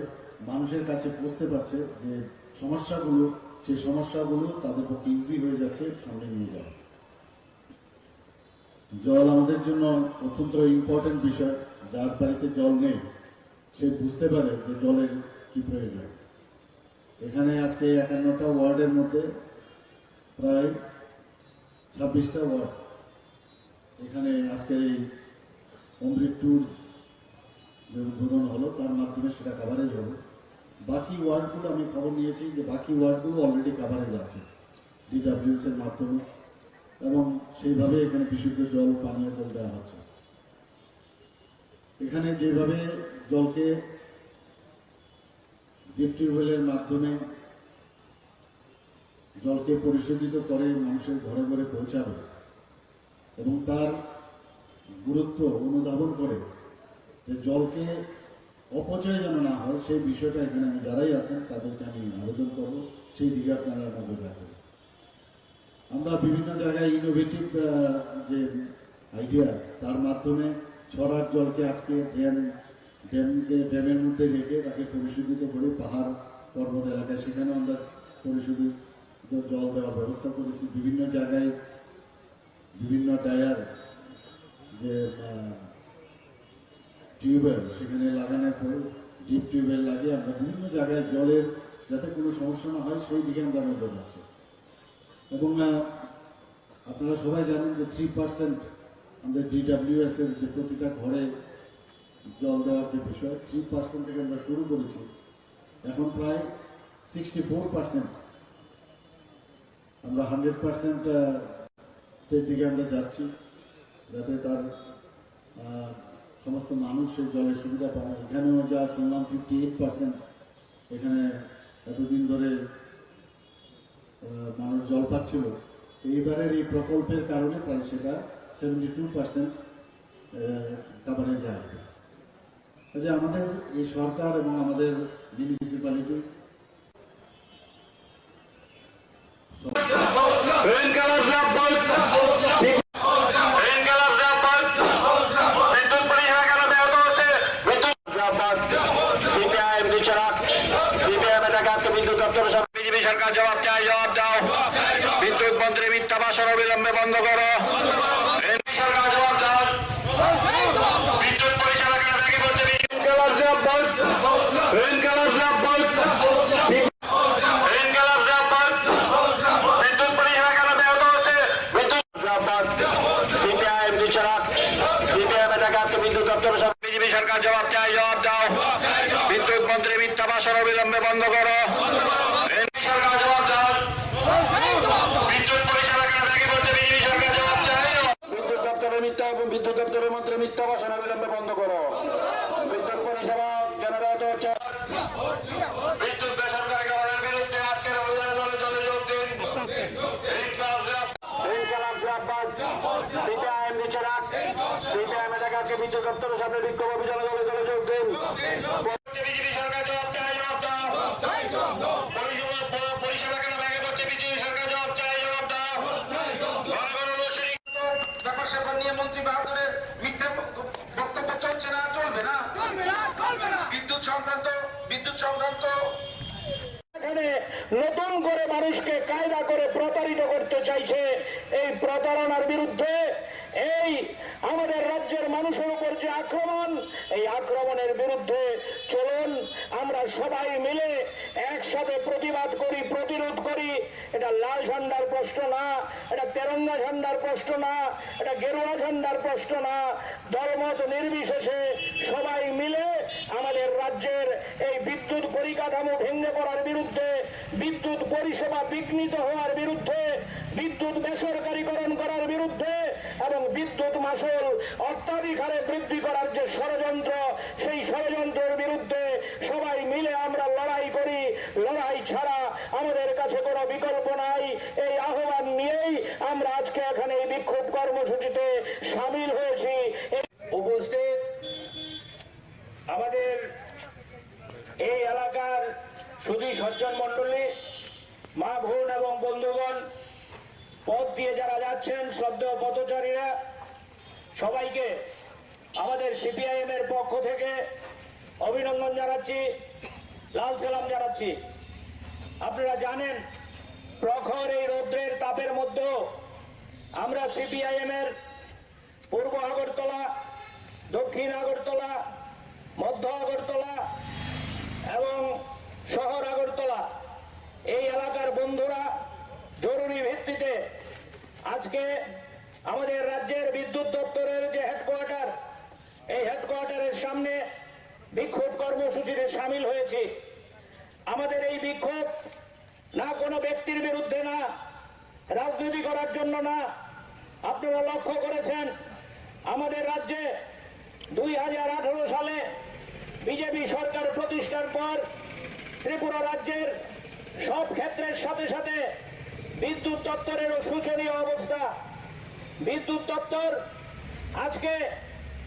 মানুষের কাছে পৌঁছতে পারছে যে সমস্যাগুলো, সেই সমস্যাগুলো তাদের পক্ষে ইজি হয়ে যাচ্ছে সামনে নিয়ে যাওয়া। জল আমাদের জন্য অত্যন্ত ইম্পর্টেন্ট বিষয়। যার বাড়িতে জল নেই সে বুঝতে পারে যে জলের কি প্রয়োজন। এখানে আজকে 51টা ওয়ার্ডের মধ্যে প্রায় 26টা ওয়ার্ড এখানে আজকে এই অমৃত ট্যুর যে উদ্বোধন হলো তার মাধ্যমে সেটা কাভারেজ হলো। বাকি ওয়ার্ডগুলো আমি খবর নিয়েছি যে বাকি ওয়ার্ডগুলো অলরেডি কাভারেজ আছে DWS এর মাধ্যমে, এবং সেইভাবে এখানে বিশুদ্ধ জল, পানীয় জল দেওয়া হচ্ছে। এখানে যেভাবে জলকে ডিপ টিউবওয়েলের মাধ্যমে জলকে পরিশোধিত করে মানুষের ঘরে ঘরে পৌঁছাবে এবং তার গুরুত্ব অনুধাবন করে যে জলকে অপচয় যেন না হয়, সেই বিষয়টা এখানে আমি যারাই আছেন তাদেরকে আমি আবেদন করব, সেই দিকে আপনারা নজর রাখবেন। আমরা বিভিন্ন জায়গায় ইনোভেটিভ যে আইডিয়া, তার মাধ্যমে ছড়ার জলকে আটকে ড্যামের মধ্যে রেখে তাকে পরিশোধিত করে পাহাড় পর্বত এলাকায় সেখানে আমরা পরিশোধিত জল দেওয়ার ব্যবস্থা করেছি। বিভিন্ন জায়গায় বিভিন্ন ডায়ার যে টিউবওয়েল সেখানে লাগানোর পর ডিপ টিউবওয়েল লাগিয়ে আমরা বিভিন্ন জায়গায় জলের যাতে কোনো সমস্যা না হয় সেই দিকে আমরা নজর রাখছি। এবং আপনারা সবাই জানেন যে 3% আমাদের DWS এর যে প্রতিটা ঘরে জল দেওয়ার যে বিষয়, 3% থেকে আমরা শুরু করেছি, এখন প্রায় 64% আমরা 100% এর দিকে আমরা যাচ্ছি, যাতে তার সমস্ত মানুষ সেই জলের সুবিধা পায়। এখানেও যা শুনলাম 58% এখানে এতদিন ধরে মানুষ জল পাচ্ছিল, তো এইবারের এই প্রকল্পের কারণে প্রায় সেটা 72% কাভারেজে আসবে। কাজে আমাদের এই সরকার এবং আমাদের মিউনিসিপ্যালিটি বিজেপি সরকার জবাব চাই, জবাব দাও। বিদ্যুৎ মন্ত্রী মিথ্যা ভাষণ অবিলম্বে বন্ধ করো। সরকার জবাব দাও। বিদ্যুৎ পরিষেবা কেন ভেঙে পড়ছে? বিদ্যুৎ পরিষেবা কেন ব্যাহত হচ্ছে? বিদ্যুৎ CPIM এলাকাকে বিদ্যুৎ দপ্তর বিজেপি সরকার জবাব চাই, জবাব দাও। বিদ্যুৎ মন্ত্রী মিথ্যা ভাষণ অবিলম্বে বন্ধ করো। সরকার জবাব দাও। বিদ্যুৎ পরিষেবা কেন ভেঙে পড়ছে? বিজেপি সরকার জবাব চাই। বিদ্যুৎ দপ্তরের মন্ত্রী মিথ্যা ভাষণ অবিলম্বে বন্ধ করো। বিদ্যুৎ পরিষেবা কেন ব্যাহত হচ্ছে? বিদ্যুৎ বেসরকারীকরণের বিরুদ্ধে আজকের অভিযানে দলে দলে যোগ দিন। CPIM এলাকাকে বিদ্যুৎ দপ্তরের সামনে বিক্ষোভ অভিযানে দলে দলে যোগ দিন। বিজেপি সরকার জবাব চাই, জবাব দাও। পরিষেবা কেন ভেঙে পড়ছে? বিজেপি সরকার জবাব চাই, জবাব দাও। ব্যাপার স্যাপার নিয়ে মন্ত্রী বাহাদুরের মিথ্যা বক্তব্য চলছে না, চলবে না। বিদ্যুৎ সংক্রান্ত এখানে নতুন করে মানুষকে কায়দা করে প্রতারিত করতে চাইছে। এই প্রতারণার বিরুদ্ধে, এই আমাদের রাজ্যের মানুষের উপর যে আক্রমণ, এই আক্রমণের বিরুদ্ধে চলুন আমরা সবাই মিলে একসাথে প্রতিবাদ করি, প্রতিরোধ করি। এটা লাল ঝান্ডার প্রশ্ন না, এটা তেরঙ্গা ঝান্ডার প্রশ্ন না, এটা গেরুয়া ঝান্ডার প্রশ্ন না। দলমত নির্বিশেষে সবাই মিলে আমাদের রাজ্যের এই বিদ্যুৎ পরিকাঠামো ভেঙে পড়ার বিরুদ্ধে, বিদ্যুৎ পরিষেবা বিঘ্নিত হওয়ার বিরুদ্ধে, বিদ্যুৎ বেসরকারীকরণ করার বিরুদ্ধে এবং বিদ্যুৎ মাশুল অত্যাধিক হারে বৃদ্ধি করার যে ষড়যন্ত্র, সেই ষড়যন্ত্রের বিরুদ্ধে সবাই মিলে আমরা লড়াই করি। লড়াই ছাড়া আমাদের কাছে কোনো বিকল্প নাই। এই আহ্বান নিয়েই আমরা আজকে এখানে এই বিক্ষোভ কর্মসূচিতে সামিল হয়েছি। উপস্থিত আমাদের এই এলাকার সুধী সজ্জন মণ্ডলী, মা বোন এবং বন্ধুগণ, পথ দিয়ে যারা যাচ্ছেন, শ্রদ্ধেয় পথচারীরা, সবাইকে আমাদের সিপিআইএম এর পক্ষ থেকে অভিনন্দন জানাচ্ছি, লাল সালাম জানাচ্ছি। আপনারা জানেন, প্রখর এই রৌদ্রের তাপের মধ্যেও আমরা সিপিআইএম এর পূর্ব আগরতলা, দক্ষিণ আগরতলা, মধ্য আগরতলা এবং শহর আগরতলা এই এলাকার বন্ধুরা জরুরি ভিত্তিতে আজকে আমাদের রাজ্যের বিদ্যুৎ দপ্তরের যে হেডকোয়ার্টার, এই হেডকোয়ার্টারের সামনে বিক্ষোভ কর্মসূচিতে সামিল হয়েছি। আমাদের এই বিক্ষোভ না কোনো ব্যক্তির বিরুদ্ধে না, রাজনীতি করার জন্য না। আপনারা লক্ষ্য করেছেন, আমাদের রাজ্যে 2018 সালে বিজেপি সরকার প্রতিষ্ঠার পর ত্রিপুরা রাজ্যের সব ক্ষেত্রের সাথে সাথে বিদ্যুৎ দপ্তরেরও শোচনীয় অবস্থা। বিদ্যুৎ দপ্তর আজকে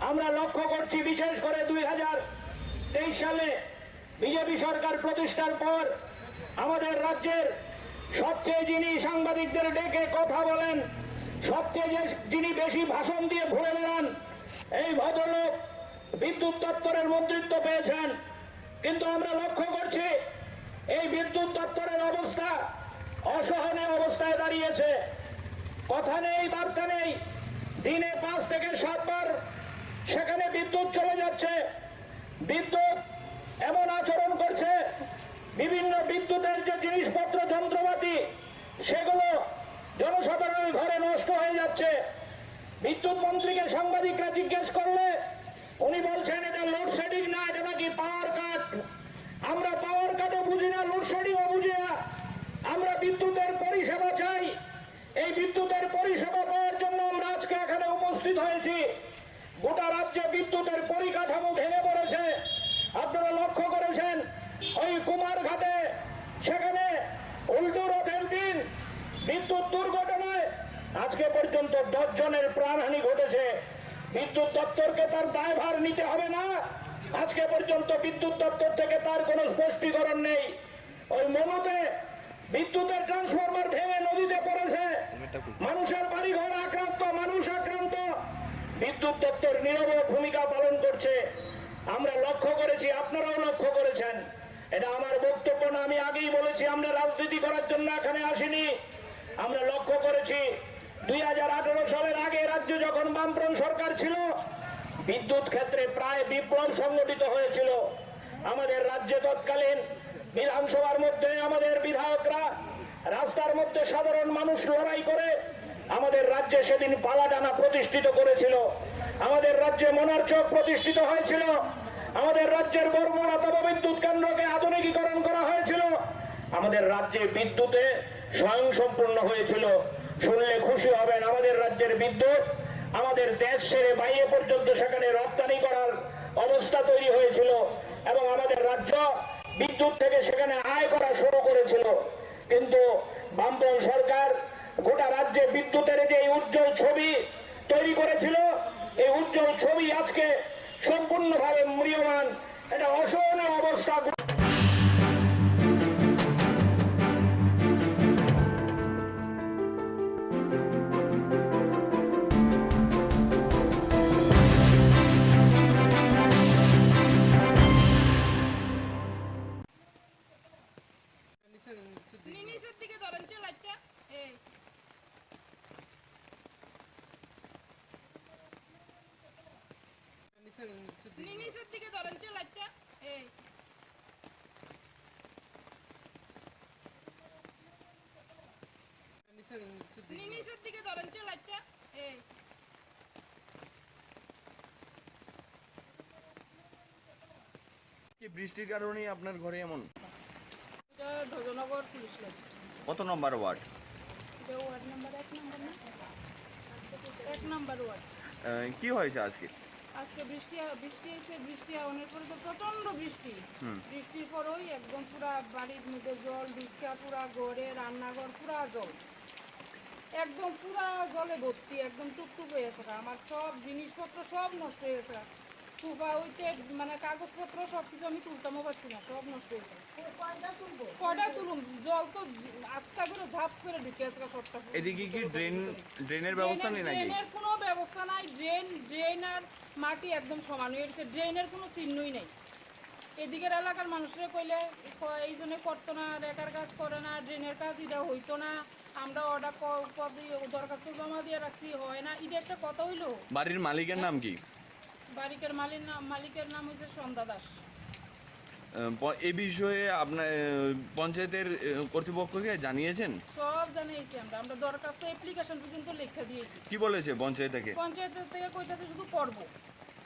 আমরা লক্ষ্য করছি, বিশেষ করে 2023 সালে বিজেপি সরকার প্রতিষ্ঠার পর আমাদের রাজ্যের সবচেয়ে যিনি সাংবাদিকদের ডেকে কথা বলেন, সবচেয়ে যিনি বেশি ভাষণ দিয়ে ঘুরে বেড়ান, এই ভদ্রলোক বিদ্যুৎ দপ্তরের মন্ত্রিত্ব পেয়েছেন। কিন্তু আমরা লক্ষ্য করছি এই বিদ্যুৎ দপ্তরের অবস্থা অসহনীয় অবস্থায় দাঁড়িয়েছে। কথা নেই, বার্তা নেই, দিনে 5 থেকে 7 বার সেখানে বিদ্যুৎ চলে যাচ্ছে। বিদ্যুৎ এমন আচরণ করছে, বিভিন্ন বিদ্যুতের যে জিনিসপত্র, যন্ত্রপাতি, সেগুলো জনসাধারণের ঘরে নষ্ট হয়ে যাচ্ছে। বিদ্যুৎ মন্ত্রীকে সাংবাদিকরা জিজ্ঞেস করলে উনি বলছেন এটা লোডশেডিং না, এটা নাকি পাওয়ার কাট। আমরা পাওয়ার কাটও বুঝি না, লোডশেডিংও বুঝি না। আমরা বিদ্যুতের পরিষেবা চাই। এই বিদ্যুতের পরিষেবা পাওয়ার জন্য আমরা আজকে এখানে উপস্থিত হয়েছি। গোটা রাজ্যে বিদ্যুতের পরিকাঠামো ভেঙে পড়েছে। আপনারা লক্ষ্য করেছেন, ওই কুমারঘাটে সেখানে উল্টো রথের দিন বিদ্যুৎ দুর্ঘটনায় আজকে পর্যন্ত 10 জনের প্রাণহানি ঘটেছে। বিদ্যুৎ দপ্তরকে তার দায়ভার নিতে হবে না? আজকে পর্যন্ত বিদ্যুৎ দপ্তর থেকে তার কোনো স্পষ্টীকরণ নেই। ওই মনোতে বিদ্যুতের ট্রান্সফরমার ভেঙে নদীতে পড়েছে, মানুষের বাড়িঘর আক্রান্ত, মানুষ আক্রান্ত। বিদ্যুৎ দপ্তর নীরব ভূমিকা পালন করছে। আমরা লক্ষ্য করেছি, আপনারাও লক্ষ্য করেছেন। এটা আমার বক্তব্য না, আমি আগেই বলেছি, আমরা রাজনীতি করার জন্য এখানে আসিনি। আমরা লক্ষ্য করেছি 2018 সালের আগে রাজ্যে যখন বামফ্রন্ট সরকার ছিল, বিদ্যুৎ ক্ষেত্রে প্রায় বিপ্লব সংগঠিত হয়েছিল। আমাদের রাজ্যে তৎকালীন বিধানসভার মধ্যে আমাদের বিধায়করা, রাস্তার মধ্যে সাধারণ মানুষ লড়াই করে আমাদের রাজ্যে সেদিন পালাটানা প্রতিষ্ঠিত করেছিল। আমাদের রাজ্যে মনারচক প্রতিষ্ঠিত হয়েছিল। আমাদের রাজ্যের বরমুড়া তাপবিদ্যুৎ কেন্দ্রকে আধুনিকীকরণ করা হয়েছিল। আমাদের রাজ্যে বিদ্যুতে স্বয়ংসম্পূর্ণ হয়েছিল। শুনলে খুশি হবেন, আমাদের রাজ্যের বিদ্যুৎ আমাদের দেশ ছেড়ে বাইরে পর্যন্ত সেখানে রপ্তানি করার অবস্থা তৈরি হয়েছিল এবং আমাদের রাজ্য বিদ্যুৎ থেকে সেখানে আয় করা শুরু করেছিল। কিন্তু বামপন্থী সরকার গোটা রাজ্যে বিদ্যুতের যে উজ্জ্বল ছবি তৈরি করেছিল, এই উজ্জ্বল ছবি আজকে সম্পূর্ণভাবে ম্রিয়মান। এটা অসহনীয় অবস্থা। নিচের দিকে ধরেন লাইটটা এই নিচের দিকে ধরেন লাইটটা এই কি বৃষ্টির কারণে আপনার ঘরে এমন? এটা ধ্বজনগর পুলিশ লাইন। কত নম্বর ওয়ার্ড? এটা ওয়ার্ড নাম্বার 1 নম্বর ওয়ার্ড। কি হয়েছে আজকে? আজকে বৃষ্টি হয়েছে, বৃষ্টি অনেক পরে তো প্রচন্ড বৃষ্টি। বৃষ্টির পরই একদম পুরা বাড়ির মধ্যে জল ঢুকা, পুরা ঘরে রান্নাঘর পুরা জল, একদম পুরা জলে ভর্তি, একদম টুকটুক হয়ে গেছে। আমার সব জিনিসপত্র সব নষ্ট হয়ে গেছে। সোফা হইতে মানে কাগজপত্র সব কিছু আমি তুলতামও পারছি না, সব নষ্ট হয়েছে। কয়টা তুলুম, জল তো আটটা করে ঝাপ করে ঢুকে গেছে সবটা। এদিকে কি ড্রেনের ব্যবস্থা নেই নাকি? ড্রেনের কোনো ব্যবস্থা নাই, ড্রেন আর মাটি একদম সমান হয়ে গেছে, ড্রেনের কোনো চিহ্নই নেই। এদিকের এলাকার মানুষরা কইলে এই জন্য করতো না, রেকার কাজ করে না, ড্রেনের কাজ এটা হইতো না, আমরা অর্ডার দরখাস্ত জমা দিয়ে রাখছি, হয় না, এটা একটা কথা হইলো। বাড়ির মালিকের নাম কি? মালিকের নাম হচ্ছে সন্ধ্যা দাস। এই বিষয়ে আপনার পঞ্চায়েতের কর্তৃপক্ষকে জানিয়েছেন? সব জানিয়েছি আমরা দরখাস্ত অ্যাপ্লিকেশন পর্যন্ত লেখা দিয়েছি। কি বলেছে পঞ্চায়েত থেকে? পঞ্চায়েত থেকে কইতাছে শুধু করব।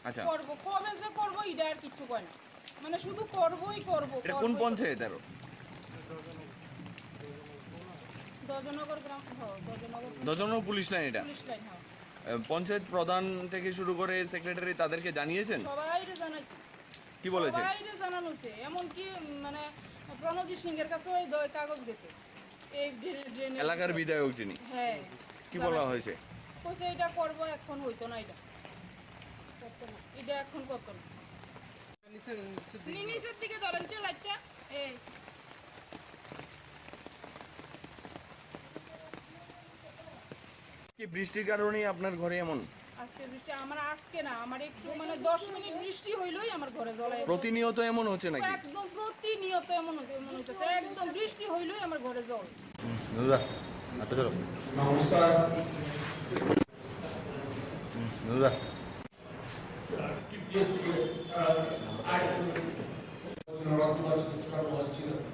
আচ্ছা, করব, কবে যে করব এটা আর কিছু কয় না, মানে শুধু করবই করব। এটা কোন পঞ্চায়েত? আরো ধ্বজনগর গ্রাম, ধ্বজনগর পুলিশ লাইন। এটা পুলিশ লাইন। পঞ্চায়েত প্রধান থেকে শুরু করে সেক্রেটারি তাদেরকে জানিয়েছেন? সবাইরে জানাইছি। কি বলেছে? সবাইরে জানানো হয়েছে, এমনকি মানে প্রণজিৎ সিংহের কাছে ওই কাগজ গেছে। এই ড্রেনের এলাকার বিধায়ক যিনি, হ্যাঁ, কি বলা হয়েছে? কইছে এটা করব, এখন হইতো না, এটা করতো না, এটা এখন করতো না। নিচের দিকে ধরেন লাইটটা এই কি বৃষ্টির কারণে আপনার ঘরে এমন? আজকে বৃষ্টি আমার আজকে না, আমার একটু মানে 10 মিনিট বৃষ্টি হইলই আমার ঘরে জল। প্রতিনিয়ত এমন হচ্ছে নাকি? একদম প্রতিনিয়ত এমন হচ্ছে, একদম বৃষ্টি হইলই আমার ঘরে জল। আচ্ছা চলো, নমস্কার।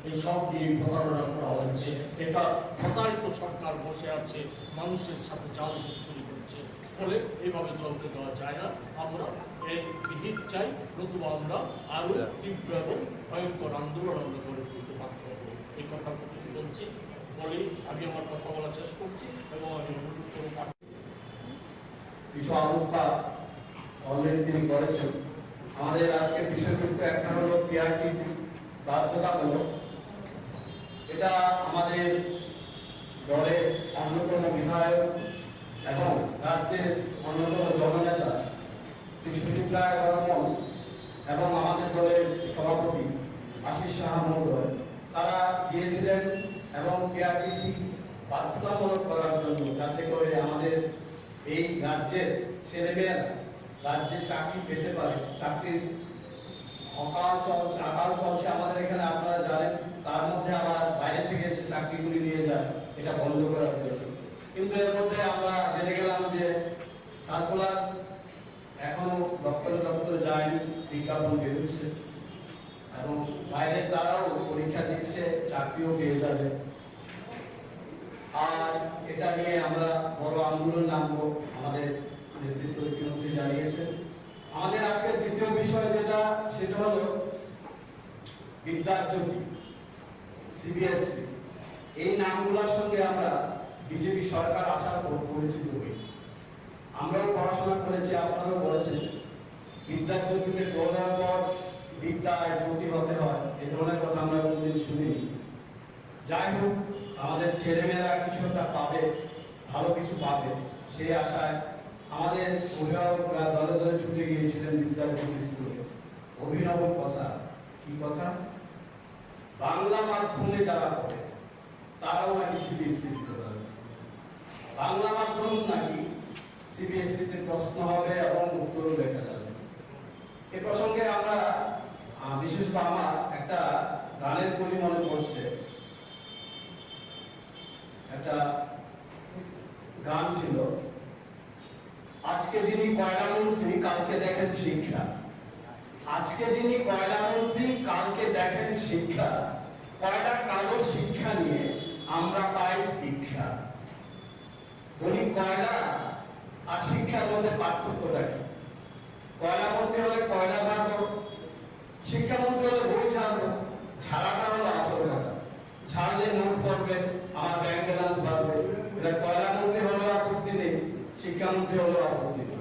এইসব নিয়ে প্রতারণা করা হয়েছে। এটা প্রতারিত সরকার বসে আছে, মানুষের সাথে জাল চুরি করছে, ফলে এইভাবে চলতে দেওয়া যায় না। আমরা এই বিহিত চাই, নতুবা আমরা আরো তীব্র এবং ভয়ঙ্কর আন্দোলন আমরা গড়ে তুলতে বাধ্য হবো। এই কথা বলছি, বলে আমি আমার কথা বলা শেষ করছি এবং আমি অনুরোধ করে কিছু আলোকপাত অলরেডি তিনি করেছেন। আমাদের আজকে বিষয়বস্তু একটা হলো পিআরটিসি বাধ্যতামূলক। এটা আমাদের দলের অন্যতম বিধায়ক এবং রাজ্যের অন্যতম জননেতা শ্রী সুদীপ রায় বর্মন এবং আমাদের দলের সভাপতি আশিস সাহা মহোদয়, তারা গিয়েছিলেন এবং পিআরটিসি বাধ্যতামূলক করার জন্য, যাতে করে আমাদের এই রাজ্যের ছেলেমেয়েরা রাজ্যে চাকরি পেতে পারে। চাকরির আকাল চলছে আমাদের এখানে, আপনারা জানেন। তার মধ্যে আবার বাইরে থেকে এসে চাকরিগুলি নিয়ে যায়, এটা বন্ধ করার জন্য। কিন্তু এর মধ্যে আমরা জেনে গেলাম যে সার্কুলার এখনো দপ্তরে যায়নি, বিজ্ঞাপন বেরোচ্ছে এবং বাইরে তারাও পরীক্ষা দিচ্ছে, চাকরিও পেয়ে যাবে। আর এটা নিয়ে আমরা বড় আন্দোলন নামবো, আমাদের নেতৃত্ব ইতিমধ্যে জানিয়েছেন। আমাদের আজকের দ্বিতীয় বিষয় যেটা, সেটা হলো বিদ্যাজ্যোতি, সিবিএসসি। এই নামগুলোর সঙ্গে আমরা বিজেপি সরকার আসার পর পরিচিত হই। আমরাও পড়াশোনা করেছি, আপনারাও বলেছেন। বিদ্যাজ্যোতিকে পড়ার পর বিদ্যায় জ্যোতি হতে হয়, এ ধরনের কথা আমরা কোনোদিন শুনিনি। যাই হোক, আমাদের ছেলেমেয়েরা কিছু একটা পাবে, ভালো কিছু পাবে, সেই আশায় আমাদের অভিভাবকরা দলে দলে ছুটে গিয়েছিলেন বিদ্যাজ্যোতি স্কুলে। অভিনব কথা, কি কথা? বাংলা মাধ্যমে যারা পড়ে তারাও নাকি সিবিএসসি দিতে পারবে। বাংলা মাধ্যম নাকি সিবিএসসিতে প্রশ্ন হবে এবং উত্তরও লেখা যাবে। এ প্রসঙ্গে আমরা বিশেষ করে আমার একটা গানের কলি মনে পড়ছে। একটা গান ছিল, আজকে যিনি কয়লা মন্ত্রী কালকে দেখেন শিক্ষা, আজকে যিনি কয়লা মন্ত্রী কালকে দেখেন শিক্ষা, কয়লা কালো শিক্ষা নিয়ে আমরা পাই দীক্ষা। বলি কয়লা আর শিক্ষার মধ্যে পার্থক্যটা কি? কয়লা মন্ত্রী হলে কয়লা ঝাড়বো, শিক্ষামন্ত্রী হলে বই ঝাড়বো। ঝাড়াটা হলো আসল কথা, ঝাড়লে নোট পড়বে, আমার ব্যাংক ব্যালেন্স বাড়বে। এটা কয়লা মন্ত্রী হলেও আপত্তি নেই, শিক্ষামন্ত্রী হলেও আপত্তি নেই।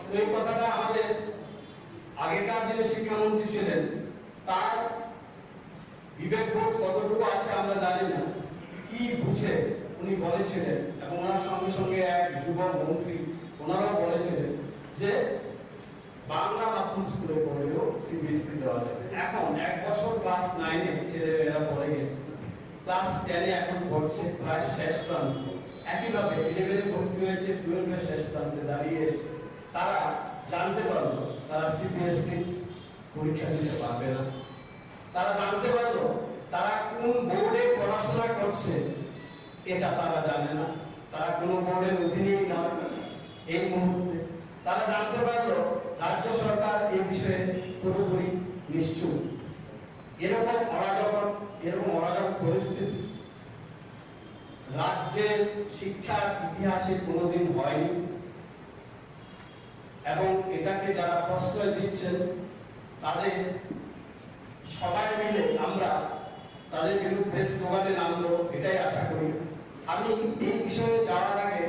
তো এই কথাটা আমাদের আগেকার যিনি শিক্ষামন্ত্রী ছিলেন তার বিবেকবোধ কতটুকু আছে আমরা জানি না, কি বুঝে উনি বলেছিলেন। এবং ওনার সঙ্গে সঙ্গে এক যুব মন্ত্রী ওনারাও বলেছিলেন যে বাংলা মাধ্যম স্কুলে পড়লেও সিবিএসসি দেওয়া যাবে। এখন 1 বছর ক্লাস 9-এ ছেলেমেয়েরা পড়ে গেছে, ক্লাস 10-এ এখন পড়ছে, প্রায় শেষ প্রান্ত। একইভাবে 11-এ ভর্তি হয়েছে, 12-এ শেষ প্রান্তে দাঁড়িয়ে এসে তারা জানতে পারলো তারা সিবিএসসি পরীক্ষা দিতে পারবে না। তারা জানতে পারলো তারা কোন বোর্ডে পড়াশোনা করছে এটা তারা জানে না, তারা কোনো বোর্ডের অধীনেই না এই মুহূর্তে। তারা জানতে পারলো রাজ্য সরকার এই বিষয়ে পুরোপুরি নিশ্চুপ। এরকম অরাজক পরিস্থিতি রাজ্যের শিক্ষার ইতিহাসে কোনোদিন হয়নি। এবং এটাকে যারা প্রশ্রয় দিচ্ছেন তাদের সবাই মিলে আমরা তাদের বিরুদ্ধে স্লোগানে নামবো, এটাই আশা করি। আমি এই বিষয়ে যাওয়ার আগে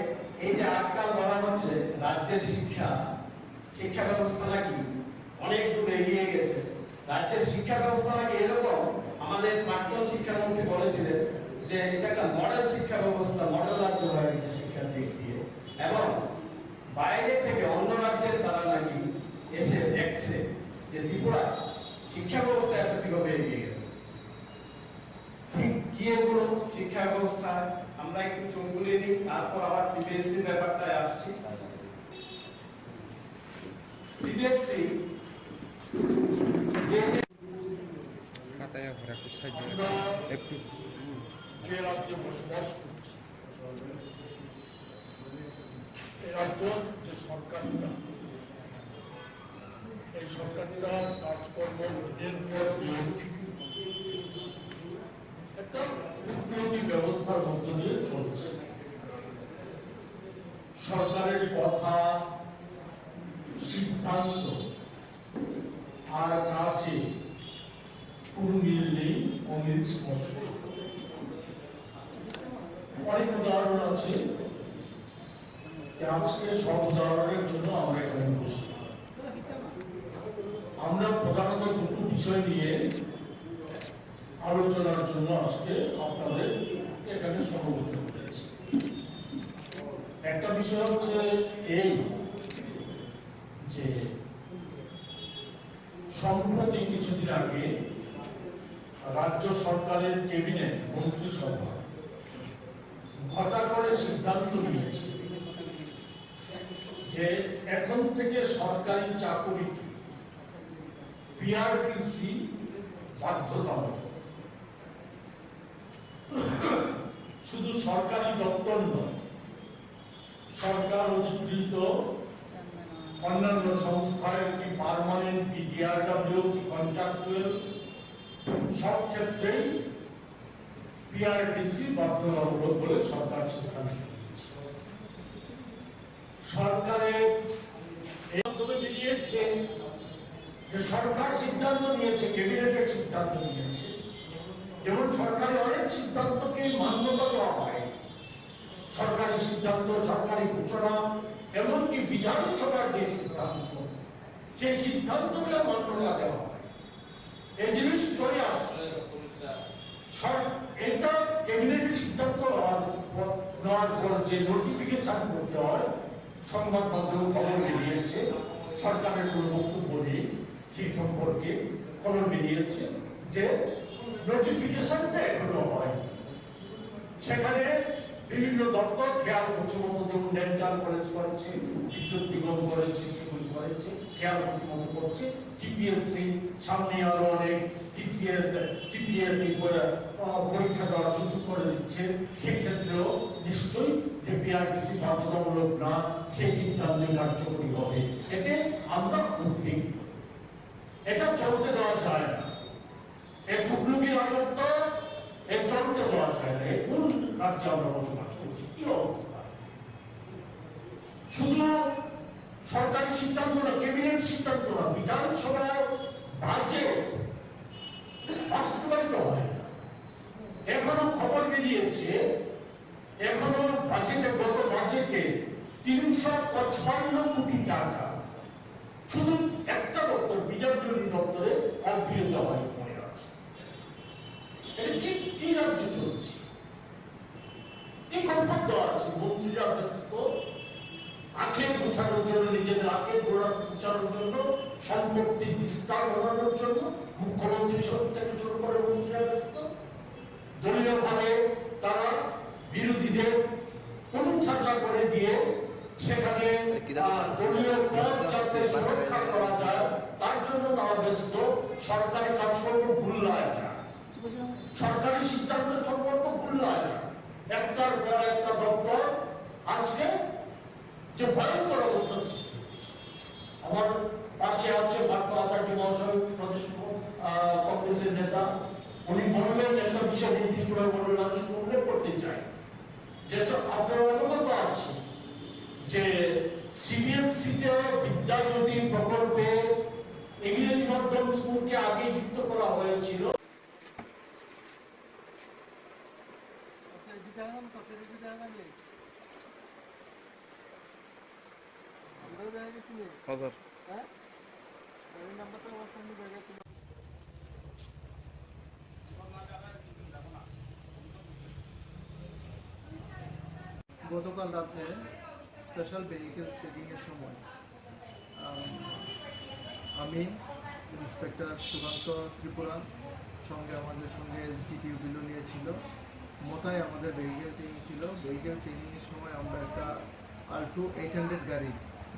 এই যে আজকাল বলা হচ্ছে রাজ্যের শিক্ষা ব্যবস্থা নাকি অনেক দূর এগিয়ে গেছে, রাজ্যের শিক্ষা ব্যবস্থা নাকি এরকম, আমাদের প্রাক্তন শিক্ষামন্ত্রী বলেছিলেন যে এটা একটা মডেল শিক্ষা ব্যবস্থা, মডেল রাজ্য হয়ে গেছে শিক্ষার দিক দিয়ে। এবং বাইরে থেকে অন্য রাজ্যের তারা নাকি এসে দেখছে যে ত্রিপুরা শিক্ষা ব্যবস্থা এত কিভাবে এগিয়ে গেল। ঠিক কি এগুলো শিক্ষা ব্যবস্থা আমরা একটু চোখ বুলিয়ে নিই, তারপর আবার সিবিএসসি ব্যাপারটায় আসছি। সিবিএসসি যে রাজ্যে বসবাস করছে, এই রাজ্য যে সরকারিরা, এই সরকারিরা কাজকর্ম নিজের একটা উন্নতি ব্যবস্থার মধ্য দিয়ে চলছে। সরকারের কথা, সিদ্ধান্ত আর কাজে কোনো মিল নেই, অমিল স্পর্শ। অনেক উদাহরণ আছে, আজকে সব উদাহরণের জন্য আমরা এখানে বসি। আমরা প্রধানত দুটো বিষয় নিয়ে আলোচনার জন্য আজকে আপনাদের এখানে সমবেত করেছি। একটা বিষয় হচ্ছে এই যে সম্প্রতি কিছুদিন আগে রাজ্য সরকারের ক্যাবিনেট মন্ত্রিসভা ঘটা করে সিদ্ধান্ত নিয়েছে যে এখন থেকে সরকারি চাকরি পিআরটিসি বাধ্যতামূলক। শুধু সরকারি দপ্তর নয়, সরকার অধিকৃত অন্যান্য সংস্থায় কি পার্মানেন্ট, কি ডিআরডব্লিউ, কি কন্ট্রাকচুয়াল, সব ক্ষেত্রেই পিআরটিসি বাধ্যতামূলক বলে সরকার সিদ্ধান্ত নিয়েছে। সরকারের এই মাধ্যমে বেরিয়েছে যে সরকার সিদ্ধান্ত নিয়েছে, ক্যাবিনেটের সিদ্ধান্ত নিয়েছে। যেমন সরকারি অনেক সিদ্ধান্তকে মান্যতা দেওয়া হয়, সরকারি সিদ্ধান্ত, সরকারি ঘোষণা, এমনকি বিধানসভার যে সিদ্ধান্ত, সেই সিদ্ধান্তগুলো মান্যতা দেওয়া হয়। এই জিনিস চলে আসছে। এটা ক্যাবিনেটের সিদ্ধান্ত নেওয়ার পর যে নোটিফিকেশন করতে হয়, সংবাদ মাধ্যমে খবর বেরিয়েছে, সরকারের কোনো বক্তব্য নেই সেই সম্পর্কে খবর বেরিয়েছে যে নোটিফিকেশনটা এখনো হয়। সেখানে বিভিন্ন দপ্তর খেয়াল করছে মতো, যেমন ডেন্টাল কলেজ করেছে, বিদ্যুৎ নিগম করেছে, সেগুলি করেছে, খেয়াল করছে মতো করছে। টিপিএসসি সামনে আরো অনেক টিপিএসসি পরীক্ষা দেওয়ার সুযোগ করে দিচ্ছে, সেক্ষেত্রেও নিশ্চয়ই যে বিআরটিসি বাধ্যতামূলক না, সেই সিদ্ধান্তে কার্যকরী হবে। এতে আমরা উদ্বিগ্ন। এটা চলতে দেওয়া যায় না। এই টুকলুকি রাজত্ব চলতে দেওয়া যায় না। এই কোন রাজ্যে আমরা বসবাস করছি? কি অবস্থা! শুধু সরকারি সিদ্ধান্ত না, ক্যাবিনেট সিদ্ধান্ত না, বিধানসভায় বাজেট বাস্তবায়িত হয় না। এখনো খবর বেরিয়েছে, এখনো বাজেটে, গত বাজেটে 355 কোটি টাকা শুধু একটা দপ্তর, বিজেপি দপ্তরে অব্যাহত হয় পড়ে আছে। এটা কি রাজ্য চলছে? কি কমফর্ট দেওয়া আছে? মন্ত্রীরা ব্যস্ত আখের গোছানোর জন্য, নিজেদের আখের গোছানোর জন্য, সম্পত্তির বিস্তার বাড়ানোর জন্য মুখ্যমন্ত্রী থেকে শুরু করে মন্ত্রীরা ব্যস্ত। দলীয় ভাবে তারা বিরোধীদের পরিচর্যা করে দিয়ে সেখানে দলীয় পদ যাতে সুরক্ষা করা যায় তার জন্য তারা ব্যস্ত। সরকারি কাজকর্ম ভুল্লায় যায়, সরকারি সিদ্ধান্ত সম্পর্ক ভুল্লায় যায়। একটার পর একটা দপ্তর আজকে যে ভয়ঙ্কর অবস্থা সৃষ্টি হচ্ছে। আমার পাশে আছে পার্থ আচার্য মহাশয়, প্রদেশ কংগ্রেসের নেতা। উনি বললেন, একটা বিষয় নির্দিষ্টভাবে বললেন, আমি শুধু উল্লেখ করতে চাই, যেসব আপনারা অবগত আছে যে সিবিএসসিতে বিদ্যাজ্যোতি প্রকল্পে ইংরেজি মাধ্যম স্কুলকে আগে যুক্ত করা হয়েছিল। গতকাল রাতে স্পেশাল ভেহিকেল চেকিং এর সময় আমি ইন্সপেক্টর সুকান্ত ত্রিপুরা সঙ্গে আমাদের সঙ্গে এসডিপিও বিলোনিয়া ছিল, মোতায় আমাদের ভেহিকেল চেকিং ছিল। ভেহিকেল চেকিং এর সময় আমরা একটা আল্টো 800 গাড়ি,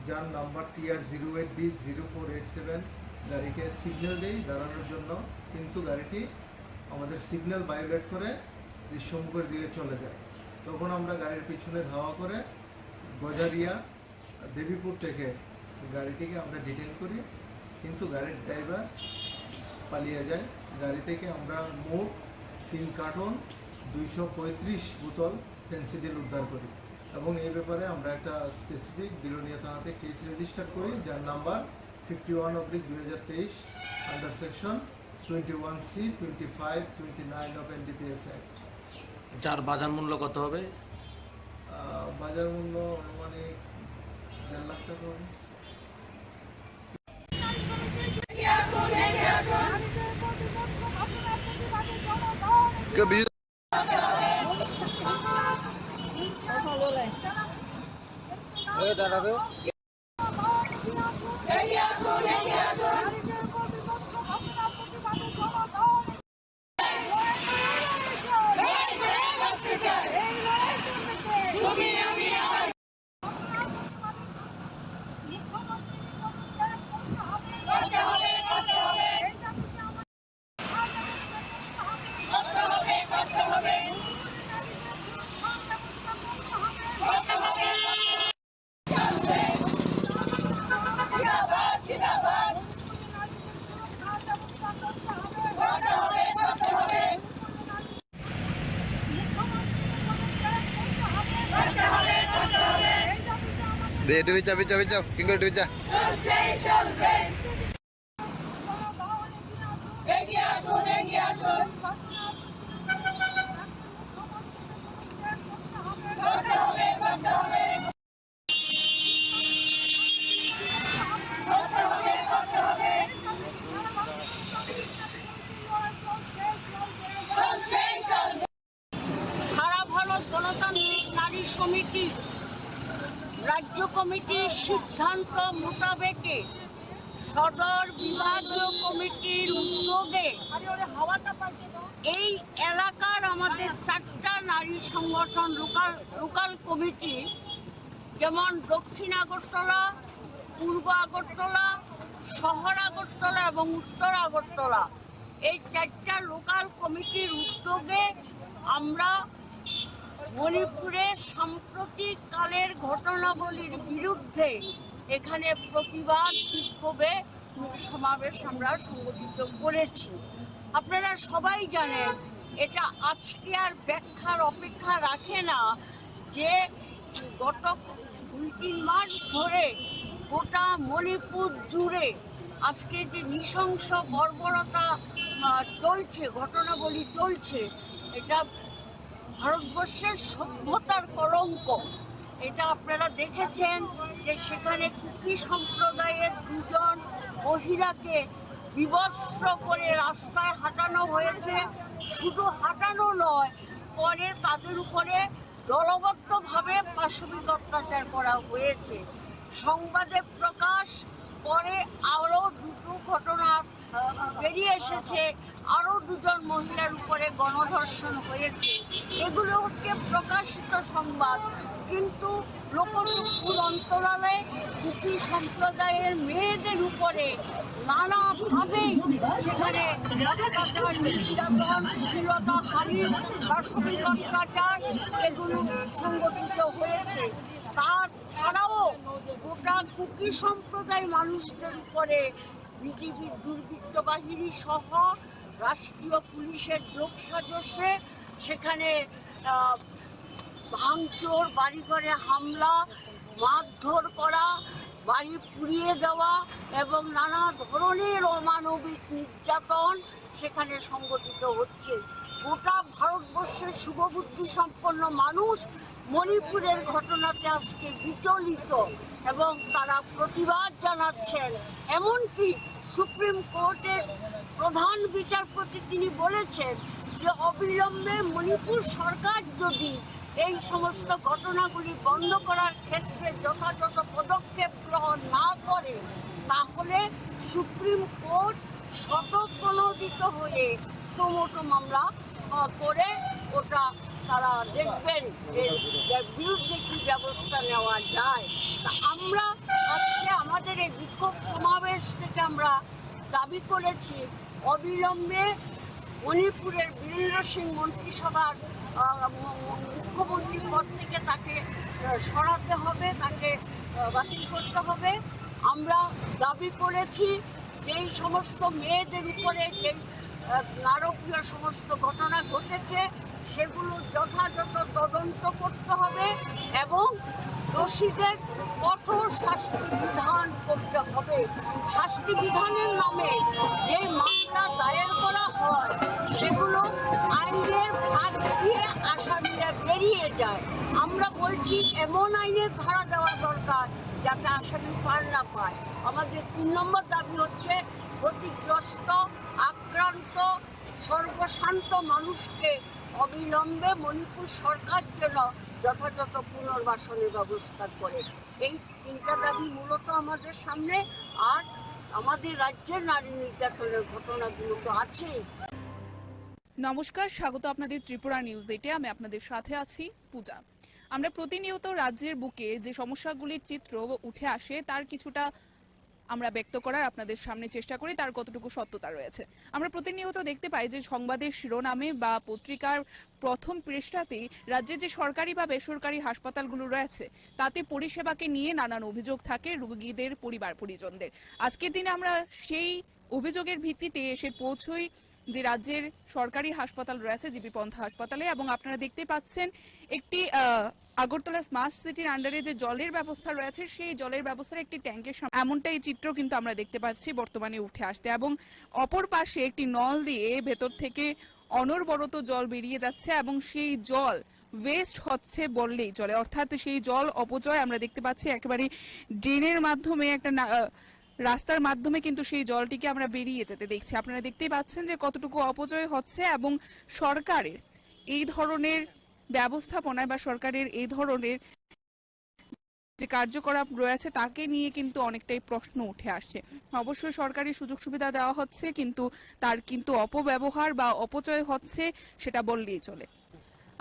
যার নাম্বার TR08D0487 গাড়িকে সিগন্যাল দেই দাঁড়ানোর জন্য, কিন্তু গাড়িটি আমাদের সিগন্যাল ভায়োলেট করে দৃশ্যমুখের দিকে চলে যায়। তখন আমরা গাড়ির পিছনে ধাওয়া করে গজারিয়া দেবীপুর থেকে গাড়িটিকে আমরা ডিটেন করি, কিন্তু গাড়ির ড্রাইভার পালিয়ে যায়। গাড়ি থেকে আমরা মোট 3 কার্টন 235 বোতল ফেন্সিডিল উদ্ধার করি এবং এই ব্যাপারে আমরা একটা স্পেসিফিক বিলোনিয়া থানাতে কেস রেজিস্টার করি, যার number 51/2023 under section 21C 2529 of NDPS act. যার বাজার মূল্য কত হবে? বাজার মূল্য মানে 1.5 লাখ টাকা হবে। দে ডুবিচা বিচা বিচা কিংকর ডুবিচা সারা ভারত গণতান্ত্রিক নারী সমিতি রাজ্য কমিটির সিদ্ধান্ত মোতাবেকে সদর বিভাগীয় কমিটির উদ্যোগে এই এলাকার আমাদের 4টা নারী সংগঠন লোকাল কমিটি, যেমন দক্ষিণ আগরতলা, পূর্ব আগরতলা, শহর আগরতলা এবং উত্তর আগরতলা, এই 4টা লোকাল কমিটির উদ্যোগে আমরা মণিপুরের সাম্প্রতিক কালের ঘটনাবলীর বিরুদ্ধে এখানে প্রতিবাদ বিক্ষোভে সমাবেশ আমরা সংগঠিত করেছি। আপনারা সবাই জানেন এটা আজকে আর ব্যাখ্যার অপেক্ষা রাখে না যে গত 2-3 মাস ধরে গোটা মণিপুর জুড়ে আজকে যে নৃশংস বর্বরতা চলছে, ঘটনাবলী চলছে, এটা ভারতবর্ষের সভ্যতার কলঙ্ক। এটা আপনারা দেখেছেন যে সেখানে কুকি সম্প্রদায়ের 2 মহিলাকে বিবস্ত্র করে রাস্তায় হাঁটানো হয়েছে। শুধু হাঁটানো নয়, পরে তাদের উপরে দলবদ্ধভাবে পাশবিক অত্যাচার করা হয়েছে। সংবাদে প্রকাশ পরে আরও 2টো ঘটনা বেরিয়ে এসেছে, আরও 2জন মহিলার উপরে গণধর্ষণ হয়েছে। এগুলো হচ্ছে প্রকাশিত সংবাদ, কিন্তু লোকচক্ষুর অন্তরালে কুকি সম্প্রদায়ের মেয়েদের উপরে নানাভাবেই সেখানে নির্যাতন, শ্লীলতাহানি, পাশবিক অত্যাচার এগুলো সংগঠিত হয়েছে। তাছাড়াও গোটা কুকি সম্প্রদায় মানুষদের উপরে বিজেপির দুর্বৃত্ত বাহিনী সহ রাষ্ট্রীয় পুলিশের যোগসাজশে সেখানে ভাঙচুর, বাড়িঘরে হামলা, মারধর করা, বাড়ি পুড়িয়ে দেওয়া এবং নানা ধরনের অমানবিক নির্যাতন সেখানে সংগঠিত হচ্ছে। গোটা ভারতবর্ষের শুভবুদ্ধি সম্পন্ন মানুষ মণিপুরের ঘটনাতে আজকে বিচলিত এবং তারা প্রতিবাদ জানাচ্ছেন। এমনকি সুপ্রিম কোর্টের প্রধান বিচারপতি তিনি বলেছেন যে অবিলম্বে মণিপুর সরকার যদি এই সমস্ত ঘটনাগুলি বন্ধ করার ক্ষেত্রে যথাযথ পদক্ষেপ গ্রহণ না করে তাহলে সুপ্রিম কোর্ট স্বতঃপ্রণোদিত হয়ে সুমোটো মামলা করে ওটা তারা দেখবেন এর বিরুদ্ধে কি ব্যবস্থা নেওয়া যায়। তা আমরা আজকে আমাদের এই বিক্ষোভ সমাবেশ থেকে আমরা দাবি করেছি অবিলম্বে মণিপুরের বীরেন্দ্র সিং মন্ত্রিসভার মুখ্যমন্ত্রী পদ থেকে তাকে সরাতে হবে, তাকে বাতিল করতে হবে। আমরা দাবি করেছি যেই সমস্ত মেয়েদের উপরে যে নারকীয় সমস্ত ঘটনা ঘটেছে সেগুলো যথাযথ তদন্ত করতে হবে এবং দোষীদের কঠোর শাস্তি বিধান করতে হবে। শাস্তি বিধানের নামে যে মামলা দায়ের করা হয় সেগুলো আইনের ভাগ দিয়ে আসামিরা বেরিয়ে যায়। আমরা বলছি এমন আইনের ধারা দেওয়া দরকার যাতে আসামি পার না পায়। আমাদের 3 নম্বর দাবি হচ্ছে ক্ষতিগ্রস্ত, আক্রান্ত, সর্বশান্ত মানুষকে অবিলম্বে মণিপুর সরকার যেন যথাযথ পুনর্বাসনের ব্যবস্থা করে। এই 3টা দাবি মূলত আমাদের সামনে। আর আমাদের রাজ্যের নারী নির্যাতনের ঘটনাগুলো তো আছেই। নমস্কার, স্বাগত আপনাদের ত্রিপুরা নিউজ 8-এ। আমি আপনাদের সাথে আছি পূজা। আমরা প্রতিনিয়ত রাজ্যের বুকে যে সমস্যাগুলির চিত্র উঠে আসে তার কিছুটা আমরা ব্যক্ত করার আপনাদের সামনে চেষ্টা করি, তার কতটুকু সত্যতা রয়েছে। আমরা প্রতিনিয়ত দেখতে পাই যে সংবাদের শিরোনামে বা পত্রিকার প্রথম পৃষ্ঠাতে রাজ্যের যে সরকারি বা বেসরকারি হাসপাতালগুলো রয়েছে তাতে পরিষেবাকে নিয়ে নানান অভিযোগ থাকে রোগীদের পরিবার পরিজনদের। আজকের দিনে আমরা সেই অভিযোগের ভিত্তিতে এসে পৌঁছই যে রাজ্যের সরকারি হাসপাতাল রয়েছে জিবি পন্থা হাসপাতালে, এবং আপনারা দেখতে পাচ্ছেন একটি আগরতলা স্মার্ট সিটির আন্ডারে যে জলের ব্যবস্থা রয়েছে সেই জলের ব্যবস্থার একটি ট্যাঙ্কের সামনে এমনটাই চিত্র কিন্তু আমরা দেখতে পাচ্ছি বর্তমানে উঠে আসতে, এবং অপর পাশে একটি নল দিয়ে ভেতর থেকে অনবরত জল বেরিয়ে যাচ্ছে এবং সেই জল ওয়েস্ট হচ্ছে বললেই চলে, অর্থাৎ সেই জল অপচয় আমরা দেখতে পাচ্ছি একেবারে ড্রেনের মাধ্যমে একটা রাস্তার মাধ্যমে কিন্তু সেই জলটিকে আমরা বেরিয়ে যেতে দেখছি। আপনারা দেখতেই পাচ্ছেন যে কতটুকু অপচয় হচ্ছে এবং সরকারের এই ধরনের ব্যবস্থাপনায় বা সরকারের এই ধরনের যে কার্যকলাপ রয়েছে তাকে নিয়ে কিন্তু অনেকটাই প্রশ্ন উঠে আসছে। অবশ্যই সরকারি সুযোগ সুবিধা দেওয়া হচ্ছে কিন্তু তার কিন্তু অপব্যবহার বা অপচয় হচ্ছে সেটা বললেই চলে।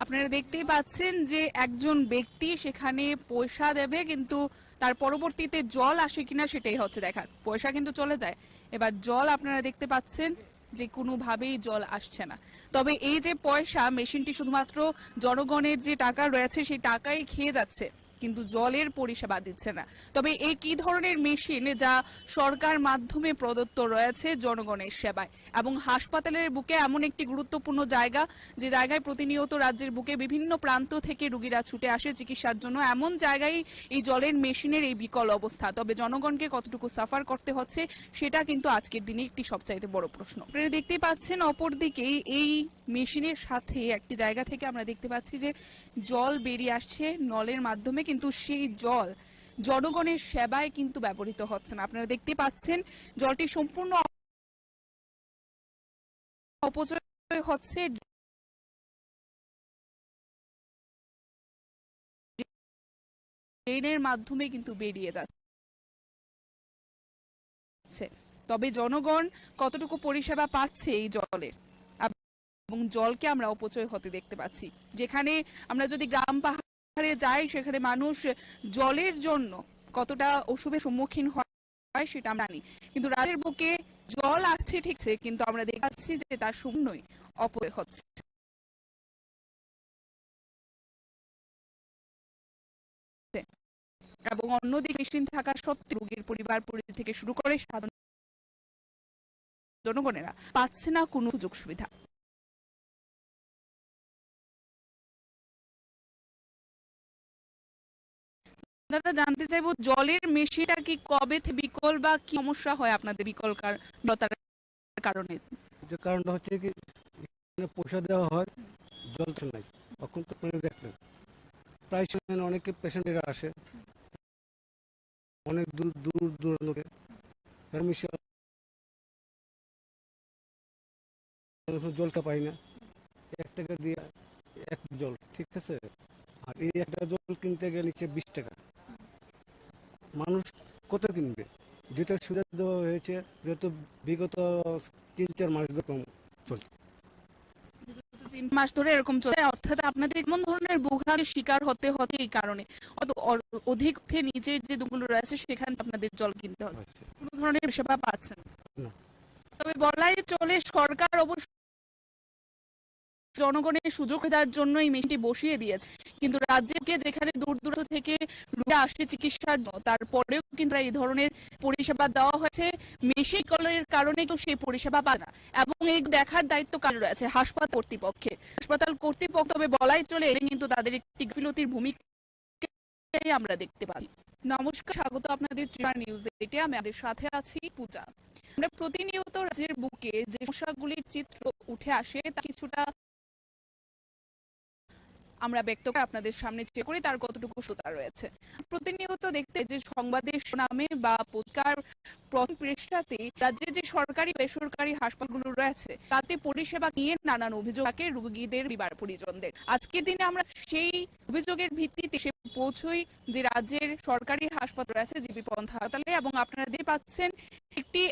আপনারা দেখতেই পাচ্ছেন যে একজন ব্যক্তি সেখানে পয়সা দেবে কিন্তু তার পরবর্তীতে জল আসে কিনা সেটাই হচ্ছে দেখার। পয়সা কিন্তু চলে যায়, এবার জল আপনারা দেখতে পাচ্ছেন যে কোনোভাবেই জল আসছে না। তবে এই যে পয়সা, মেশিনটি শুধুমাত্র জনগণের যে টাকা রয়েছে সেই টাকাই খেয়ে যাচ্ছে, কিন্তু জলের পরিষেবা দিচ্ছে না। তবে এই কি ধরনের মেশিন যা সরকার মাধ্যমে প্রদত্ত রয়েছে জনগণের সেবায়, এবং হাসপাতালের বুকে এমন একটি গুরুত্বপূর্ণ জায়গা, যে জায়গায় প্রতিনিয়ত রাজ্যের বুকে বিভিন্ন প্রান্ত থেকে রোগীরা ছুটে আসে চিকিৎসার জন্য, এমন জায়গায় এই জলের মেশিনের এই বিকল অবস্থা। তবে জনগণকে কতটুকু সাফার করতে হচ্ছে সেটা কিন্তু আজকের দিনে একটি সবচাইতে বড় প্রশ্ন। আপনারা দেখতে পাচ্ছেন অপরদিকে এই মেশিনের সাথে একটি জায়গা থেকে আমরা দেখতে পাচ্ছি যে জল বেরিয়ে আসছে নলের মাধ্যমে, কিন্তু সেই জল জনগণের সেবায় কিন্তু ব্যবহৃত হচ্ছে না। আপনারা দেখতে পাচ্ছেন জলটি সম্পূর্ণ অপচয় হচ্ছে, ড্রেনের মাধ্যমে কিন্তু বেরিয়ে যাচ্ছে। তবে জনগণ কতটুকু পরিষেবা পাচ্ছে এই জলের, এবং জলকে আমরা অপচয় হতে দেখতে পাচ্ছি। যেখানে আমরা যদি গ্রাম পাহাড়ে যাই সেখানে মানুষ জলের জন্য কতটা অসুবিধার সম্মুখীন হয় সেটা আমরা জানি, কিন্তু রাতের বুকে জল আছে ঠিক আছে, কিন্তু আমরা দেখতে পাচ্ছি যে তার শূন্যই অপচয় হচ্ছে। এবং অন্যদিকে মেশিন থাকা সত্ত্বেও রোগীর পরিবার পরিজন থেকে শুরু করে সাধারণ জনগণেরা পাচ্ছে না কোনো সুযোগ সুবিধা। দাদা, জানতে চাইবো জলের মেশিনটা কি কবে থেকে বিকল, বা কি সমস্যা হয় আপনাদের বিকলতার কারণে? যে কারণটা হচ্ছে কি, পয়সা দেওয়া হয়, জল তো নাই। এখন তো দেখলেন প্রায় সময় অনেকে পেশেন্টেরা আসে অনেক দূর দূর দূরান্ত, জলটা পাই না, 1 টাকা দিয়ে এক জল, ঠিক আছে। আর এই একটা জল কিনতে গেলে 20 টাকা। মানুষ কত কিনবে? যেটা সুবিধা দেওয়া হয়েছে, যেহেতু বিগত 3-4 মাস কম চলছে, 3 মাস ধরে এরকম চলছে, অর্থাৎ আপনাদের এমন ধরনের ভোগান্তির শিকার হতে হতে এই কারণে অধিক নিচের যে দোকানগুলো রয়েছে সেখান থেকে আপনাদের জল কিনতে হচ্ছে, কোনো ধরনের সেবা পাচ্ছেন না। তবে বলাই চলে সরকার অবশ্য জনগণের সুযোগ দেওয়ার জন্য এই মেশিনটি বসিয়ে দিয়েছে, কিন্তু রাজ্যকে যেখানে দূর দূরান্ত থেকে রোগী আসে চিকিৎসার জন্য, তারপরেও কিন্তু এই ধরনের পরিষেবা দেওয়া হয়েছে। মেশিন কলের কারণে তো সেই পরিষেবা পায় না, এবং এই দেখার দায়িত্ব কার রয়েছে? হাসপাতাল কর্তৃপক্ষে। হাসপাতাল কর্তৃপক্ষ তবে বলাই চলে কিন্তু তাদের একটি গাফিলতির ভূমিকা আমরা দেখতে পাই। নমস্কার, স্বাগত আপনাদের ত্রিপুরা নিউজে। এটা আমাদের সাথে আছি পূজা। আমরা প্রতিনিয়ত রাজ্যের বুকে যে সমস্যাগুলির চিত্র উঠে আসে তা কিছুটা আমরা ব্যক্ত করে আপনাদের সামনে চেক করি তার কতটুকু সত্যতা রয়েছে। প্রতিনিয়ত দেখতে যে সংবাদের নামে বা পত্রিকার প্রথম পৃষ্ঠাতে রাজ্যের যে সরকারি বেসরকারি হাসপাতালগুলো রয়েছে তাতে পরিষেবা নিয়ে নানান অভিযোগ থাকে রোগীদের পরিবার পরিজনদের। আজকের দিনে আমরা সেই অভিযোগের ভিত্তিতে এসে পৌঁছই যে রাজ্যের সরকারি হাসপাতাল রয়েছে জিবি পন্থা হাসপাতালে, এবং আপনারা দেখতে পাচ্ছেন একটি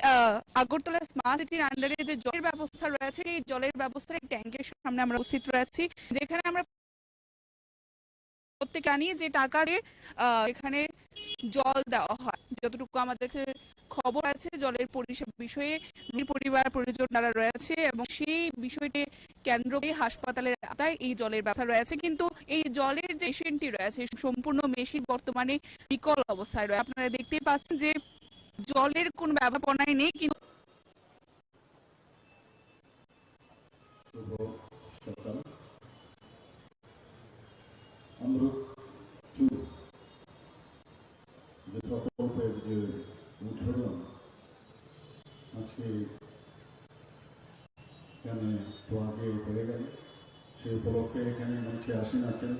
আগরতলা স্মার্ট সিটির আন্ডারে যে জলের ব্যবস্থা রয়েছে, এই জলের ব্যবস্থার এক ট্যাঙ্কের সামনে আমরা উপস্থিত রয়েছি, যেখানে আমরা প্রত্যেকে জানি যে টাকারে এখানে জল দেওয়া হয়। যতটুকু আমাদের খবর আছে জলের পরিষেবা বিষয়ে পরিবার পরিজন যারা রয়েছে এবং সেই বিষয়টি কেন্দ্র করে হাসপাতালের আওতায় এই জলের ব্যবস্থা রয়েছে, কিন্তু এই জলের যে মেশিনটি রয়েছে সম্পূর্ণ মেশিন বর্তমানে বিকল অবস্থায় রয়েছে। আপনারা দেখতে পাচ্ছেন যে জলের কোন ব্যবস্থাপনাই নেই, কিন্তু অমৃত চুর যে প্রকল্পের যে উদ্বোধন আজকে এখানে তো আগে হয়ে গেল, সেই উপলক্ষে এখানে মঞ্চে আসীন আছেন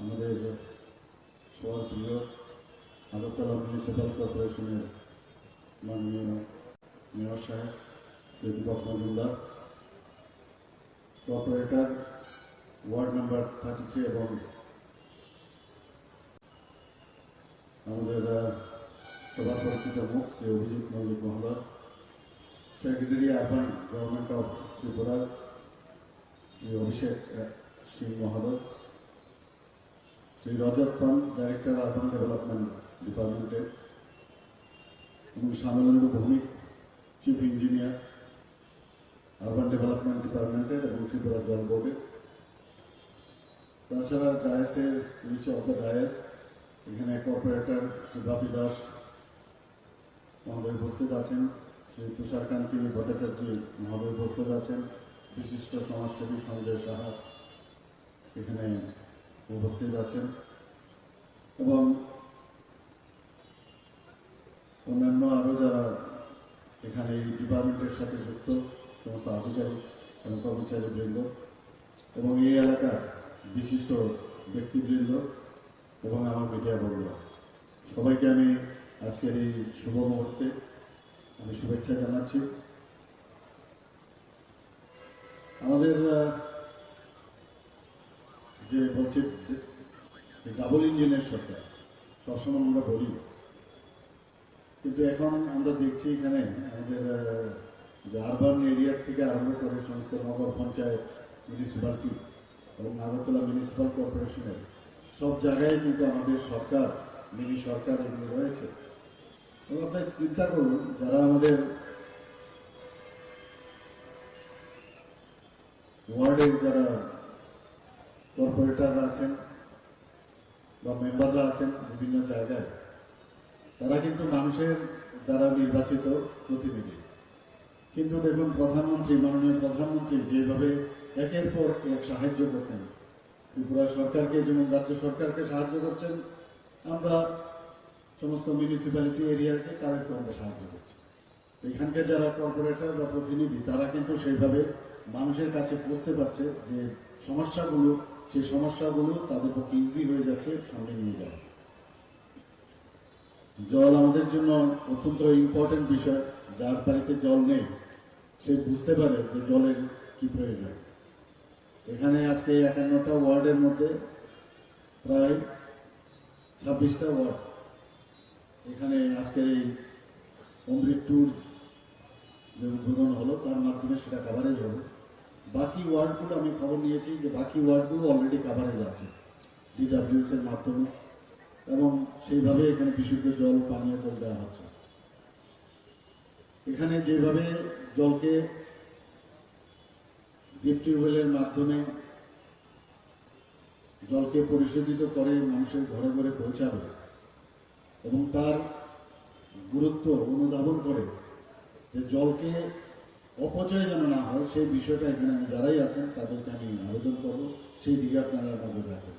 আমাদের সবার প্রিয় আগরতলা মিউনিসিপ্যাল কর্পোরেশনের মাননীয় মেয়র সাহেব Shri Dipak Majumdar, corporator ward number 33 এবং আমাদের সবার পরিচিত মুখ শ্রী অভিজিৎ মল্লিক মহোদয়, secretary urban government of Tripura Shri Abhishek Singh মহোদয়, Shri Rajat Pan director urban development ডিপার্টমেন্টের, এবং Shyamalendu Bhowmik chief engineer, urban development ডিপার্টমেন্টের এবং ত্রিপুরা জল বোর্ডের। তাছাড়া ডায়াসের নিচে অফ দ্য ডায়াস এখানে কর্পোরেটর শ্রী বাপি দাস মহোদয় উপস্থিত আছেন, শ্রী তুষারকান্তি ভট্টাচার্য মহোদয় উপস্থিত আছেন, বিশিষ্ট সমাজসেবী সঞ্জয় সাহা এখানে উপস্থিত আছেন এবং অন্যান্য আরও যারা এখানে এই ডিপার্টমেন্টের সাথে যুক্ত সমস্ত আধিকারিক এবং কর্মচারীবৃন্দ এবং এই এলাকার বিশিষ্ট ব্যক্তিবৃন্দ এবং আমার মিডিয়া বন্ধুরা, সবাইকে আমি আজকের এই শুভ মুহূর্তে আমি শুভেচ্ছা জানাচ্ছি। আমাদের যে বলছে ডাবল ইঞ্জিনের সরকার সবসময় আমরা বলি, কিন্তু এখন আমরা দেখছি এখানে আমাদের যে আরবান এরিয়ার থেকে আরম্ভ করে সমস্ত নগর পঞ্চায়েত, মিউনিসিপ্যালিটি এবং আগরতলা মিউনিসিপ্যাল কর্পোরেশনের সব জায়গায় কিন্তু আমাদের সরকার, মিনি সরকার এগুলো রয়েছে। এবং আপনি চিন্তা করুন, যারা আমাদের ওয়ার্ডের যারা কর্পোরেটররা আছেন বা মেম্বাররা আছেন বিভিন্ন জায়গায়, তারা কিন্তু মানুষের দ্বারা নির্বাচিত প্রতিনিধি। কিন্তু দেখুন প্রধানমন্ত্রী, মাননীয় প্রধানমন্ত্রী যেভাবে একের পর এক সাহায্য করছেন, ত্রিপুরা সরকারকে যেমন রাজ্য সরকারকে সাহায্য করছেন, আমরা সমস্ত মিউনিসিপ্যালিটি এরিয়াকে তাদেরকে আমরা সাহায্য করছি। এখানকার যারা কর্পোরেটর বা প্রতিনিধি তারা কিন্তু সেইভাবে মানুষের কাছে পৌঁছতে পারছে যে সমস্যাগুলো, সেই সমস্যাগুলো তাদের পক্ষে ইজি হয়ে যাচ্ছে সামনে নিয়ে যাওয়া। জল আমাদের জন্য অত্যন্ত ইম্পর্টেন্ট বিষয়। যার বাড়িতে জল নেই সে বুঝতে পারে যে জলের কি প্রয়োজন। এখানে আজকে 51টা ওয়ার্ডের মধ্যে প্রায় 26টা ওয়ার্ড এখানে আজকে এই অমৃত ট্যুর যে উদ্বোধন হলো তার মাধ্যমে সেটা কাভারেজ হলো। বাকি ওয়ার্ডগুলো আমি খবর নিয়েছি যে বাকি ওয়ার্ডগুলো অলরেডি কাভারেজ আছে ডিডব্লিউএস এর মাধ্যমে, এবং সেইভাবে এখানে বিশুদ্ধ জল, পানীয় জল দেওয়া হচ্ছে। এখানে যেভাবে জলকে ডিপ টিউবওয়েলের মাধ্যমে জলকে পরিশোধিত করে মানুষের ঘরে ঘরে পৌঁছাবে এবং তার গুরুত্ব অনুধাবন করে যে জলকে অপচয় যেন না হয়, সেই বিষয়টা এখানে আমি যারাই আছেন তাদেরকে আমি আবেদন করব, সেই দিকে আপনারা নজর রাখবেন।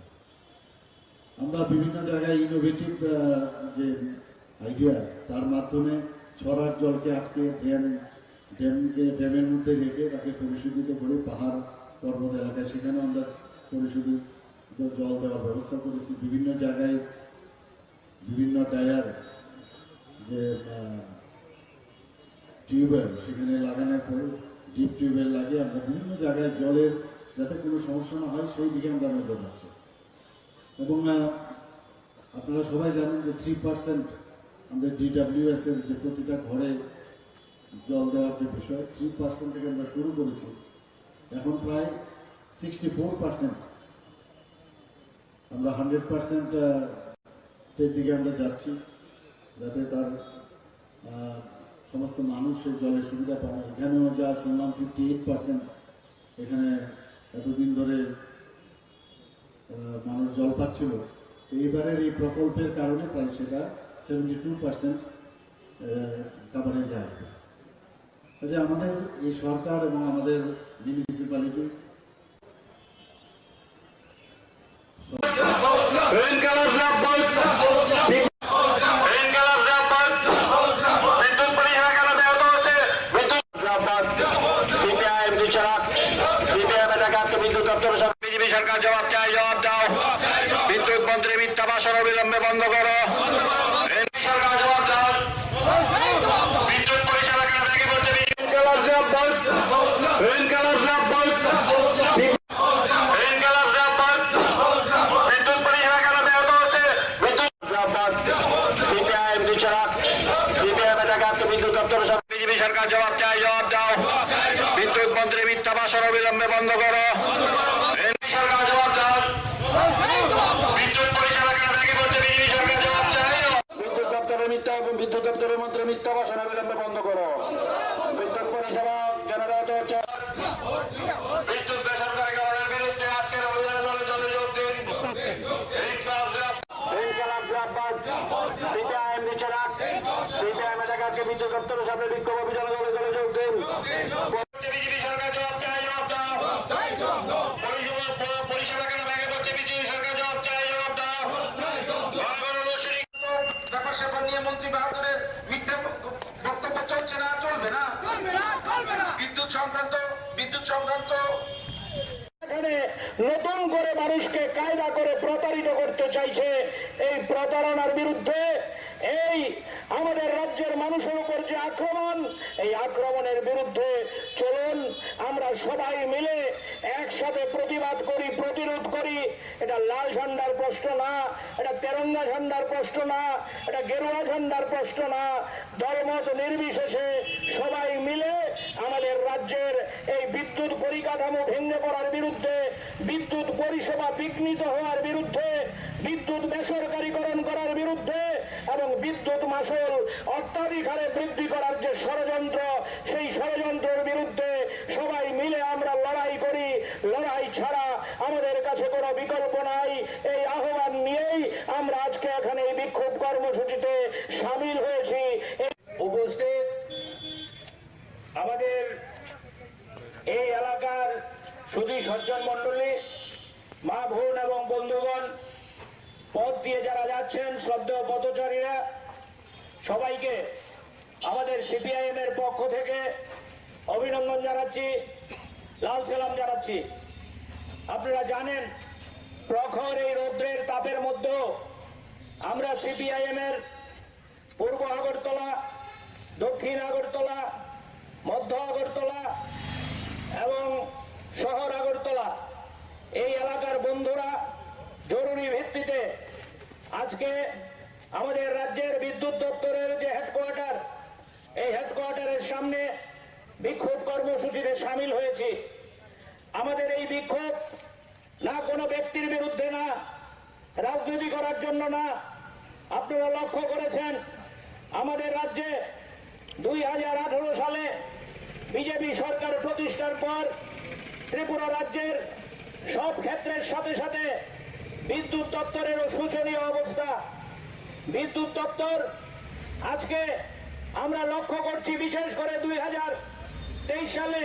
আমরা বিভিন্ন জায়গায় ইনোভেটিভ যে আইডিয়া, তার মাধ্যমে ছড়ার জলকে আটকে ড্যামের মধ্যে রেখে তাকে পরিশোধিত করে পাহাড় পর্বত এলাকায় সেখানে আমরা পরিশোধিত জল দেওয়ার ব্যবস্থা করেছি। বিভিন্ন জায়গায় বিভিন্ন ডায়ার যে টিউবওয়েল সেখানে লাগানোর পর ডিপ টিউবওয়েল লাগিয়ে আমরা বিভিন্ন জায়গায় জলের যাতে কোনো সমস্যা না হয় সেই দিকে আমরা নজর রাখছি। এবং আপনারা সবাই জানেন যে 3% আমাদের ডিডব্লিউএস এর যে প্রতিটা ঘরে জল দেওয়ার যে বিষয়, 3% থেকে আমরা শুরু করেছি। এখন প্রায় 64% আমরা 100% এর দিকে আমরা যাচ্ছি, যাতে তার সমস্ত মানুষ সেই জলের সুবিধা পায়। এখানেও যা শুনলাম 58% এখানে এতদিন ধরে মানুষ জল পাচ্ছিল, তো এইবারের এই প্রকল্পের কারণে প্রায় সেটা 72% কাভারেজে আসবে। কাজে আমাদের এই সরকার এবং আমাদের মিউনিসিপ্যালিটি বিজেপি সরকার জবাব চাই, জবাব দাও। বিদ্যুৎ মন্ত্রী মিথ্যা ভাষণ অবিলম্বে বন্ধ করো। সরকার জবাব দাও। বিদ্যুৎ পরিষেবা কেন ভেঙে পড়ছে? বিদ্যুৎ পরিষেবা কেন ব্যাহত হচ্ছে? বিদ্যুৎ সিপিআইএম সিপিআইএম এলাকাকে বিদ্যুৎ দপ্তর বিজেপি সরকার জবাব চাই, জবাব দাও। বিদ্যুৎ মন্ত্রী মিথ্যা ভাষণ অবিলম্বে বন্ধ করো। সরকার জবাব দাও। বিদ্যুৎ পরিষেবা কেন ভেঙে পড়ছে? বিজেপি সরকার জবাব চাই। বিদ্যুৎ দপ্তরের মন্ত্রী মিথ্যা ভাষণ অবিলম্বে বন্ধ করো। বিদ্যুৎ পরিষেবা জেনারেটর চাই। বিদ্যুৎ বেসরকারীকরণের বিরুদ্ধে আজকের অভিযানে দলে দলে যোগ দিন। সিপিআইএম দিচ্ছে না, সিপিআইএম এটাকে আজকে বিদ্যুৎ দপ্তরের সামনে বিক্ষোভ অভিযানে দলে দলে যোগ দিন। বিজেপি সরকার জবাব চাই, জবাব দাও। পরিষেবা কেন ভেঙে পড়ছে, বিজেপি সরকার জবাব চাই, জবাব দাও। ব্যাপার স্যাপার নিয়ে মন্ত্রী বাহাদুরের মিথ্যা বক্তব্য চলছে না, চলবে না। বিদ্যুৎ সংক্রান্ত নতুন করে মানুষকে কায়দা করে প্রতারিত করতে চাইছে। এই প্রতারণার বিরুদ্ধে এই আমাদের রাজ্যের মানুষের উপর যে আক্রমণ, এই আক্রমণের বিরুদ্ধে চলুন আমরা সবাই মিলে একসাথে প্রতিবাদ করি, প্রতিরোধ করি। এটা লাল ঝান্ডার প্রশ্ন না, এটা তেরঙ্গা ঝান্ডার প্রশ্ন না, এটা গেরুয়া ঝান্ডার প্রশ্ন না। দলমত নির্বিশেষে সবাই মিলে আমাদের রাজ্যের এই বিদ্যুৎ পরিকাঠামো ভেঙে পড়ার বিরুদ্ধে, বিদ্যুৎ পরিষেবা বিঘ্নিত হওয়ার বিরুদ্ধে, বিদ্যুৎ বেসরকারীকরণ করার বিরুদ্ধে এবং বিদ্যুৎ মাশুল অত্যাধিক হারে বৃদ্ধি করার যে ষড়যন্ত্র, সেই ষড়যন্ত্রের বিরুদ্ধে সবাই মিলে আমরা লড়াই করি। লড়াই ছাড়া আমাদের কাছে কোনো বিকল্প নাই। এই আহ্বান নিয়েই আমরা আজকে এখানে এই বিক্ষোভ কর্মসূচিতে সামিল হয়েছি। উপস্থিত আমাদের এই এলাকার সুধী সজ্জন মন্ডলী, মা বোন এবং বন্ধুগণ, পথ দিয়ে যারা যাচ্ছেন, শ্রদ্ধেয় পথচারীরা, সবাইকে আমাদের সিপিআইএম এর পক্ষ থেকে অভিনন্দন জানাচ্ছি, লাল সালাম জানাচ্ছি। আপনারা জানেন প্রখর এই রৌদ্রের তাপের মধ্যেও আমরা সিপিআইএম এর পূর্ব আগরতলা, দক্ষিণ আগরতলা, মধ্য আগরতলা এবং শহর আগরতলা এই এলাকার বন্ধুরা জরুরি ভিত্তিতে আজকে আমাদের রাজ্যের বিদ্যুৎ দপ্তরের যে হেডকোয়ার্টার, এই হেডকোয়ার্টারের সামনে বিক্ষোভ কর্মসূচিতে সামিল হয়েছি। আমাদের এই বিক্ষোভ না কোনো ব্যক্তির বিরুদ্ধে না, রাজনীতি করার জন্য না। আপনারা লক্ষ্য করেছেন আমাদের রাজ্যে 2018 সালে বিজেপি সরকার প্রতিষ্ঠার পর ত্রিপুরা রাজ্যের সব ক্ষেত্রের সাথে সাথে বিদ্যুৎ দপ্তরেরও শোচনীয় অবস্থা। বিদ্যুৎ দপ্তর আজকে আমরা লক্ষ্য করছি, বিশেষ করে 2023 সালে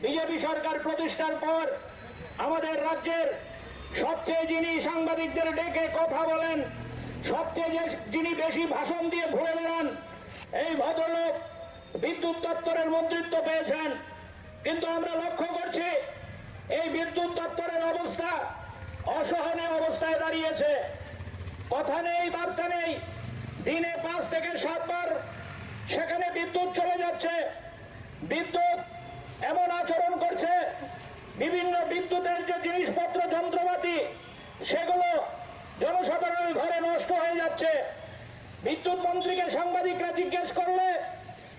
বিজেপি সরকার প্রতিষ্ঠার পর আমাদের রাজ্যের সবচেয়ে যিনি সাংবাদিকদের ডেকে কথা বলেন, সবচেয়ে যিনি বেশি ভাষণ দিয়ে ঘুরে বেড়ান, এই ভদ্রলোক বিদ্যুৎ দপ্তরের মন্ত্রিত্ব পেয়েছেন। কিন্তু আমরা লক্ষ্য করছি এই বিদ্যুৎ দপ্তরের অবস্থা অসহনীয় অবস্থায় দাঁড়িয়েছে। কথা নেই, বার্তা নেই। দিনে 5 থেকে 7 বার সেখানে বিদ্যুৎ চলে যাচ্ছে। বিদ্যুৎ এমন আচরণ করছে, বিভিন্ন বিদ্যুতের যে জিনিসপত্র, যন্ত্রপাতি, সেগুলো জনসাধারণের ঘরে নষ্ট হয়ে যাচ্ছে। বিদ্যুৎ মন্ত্রীকে সাংবাদিকরা জিজ্ঞেস করলে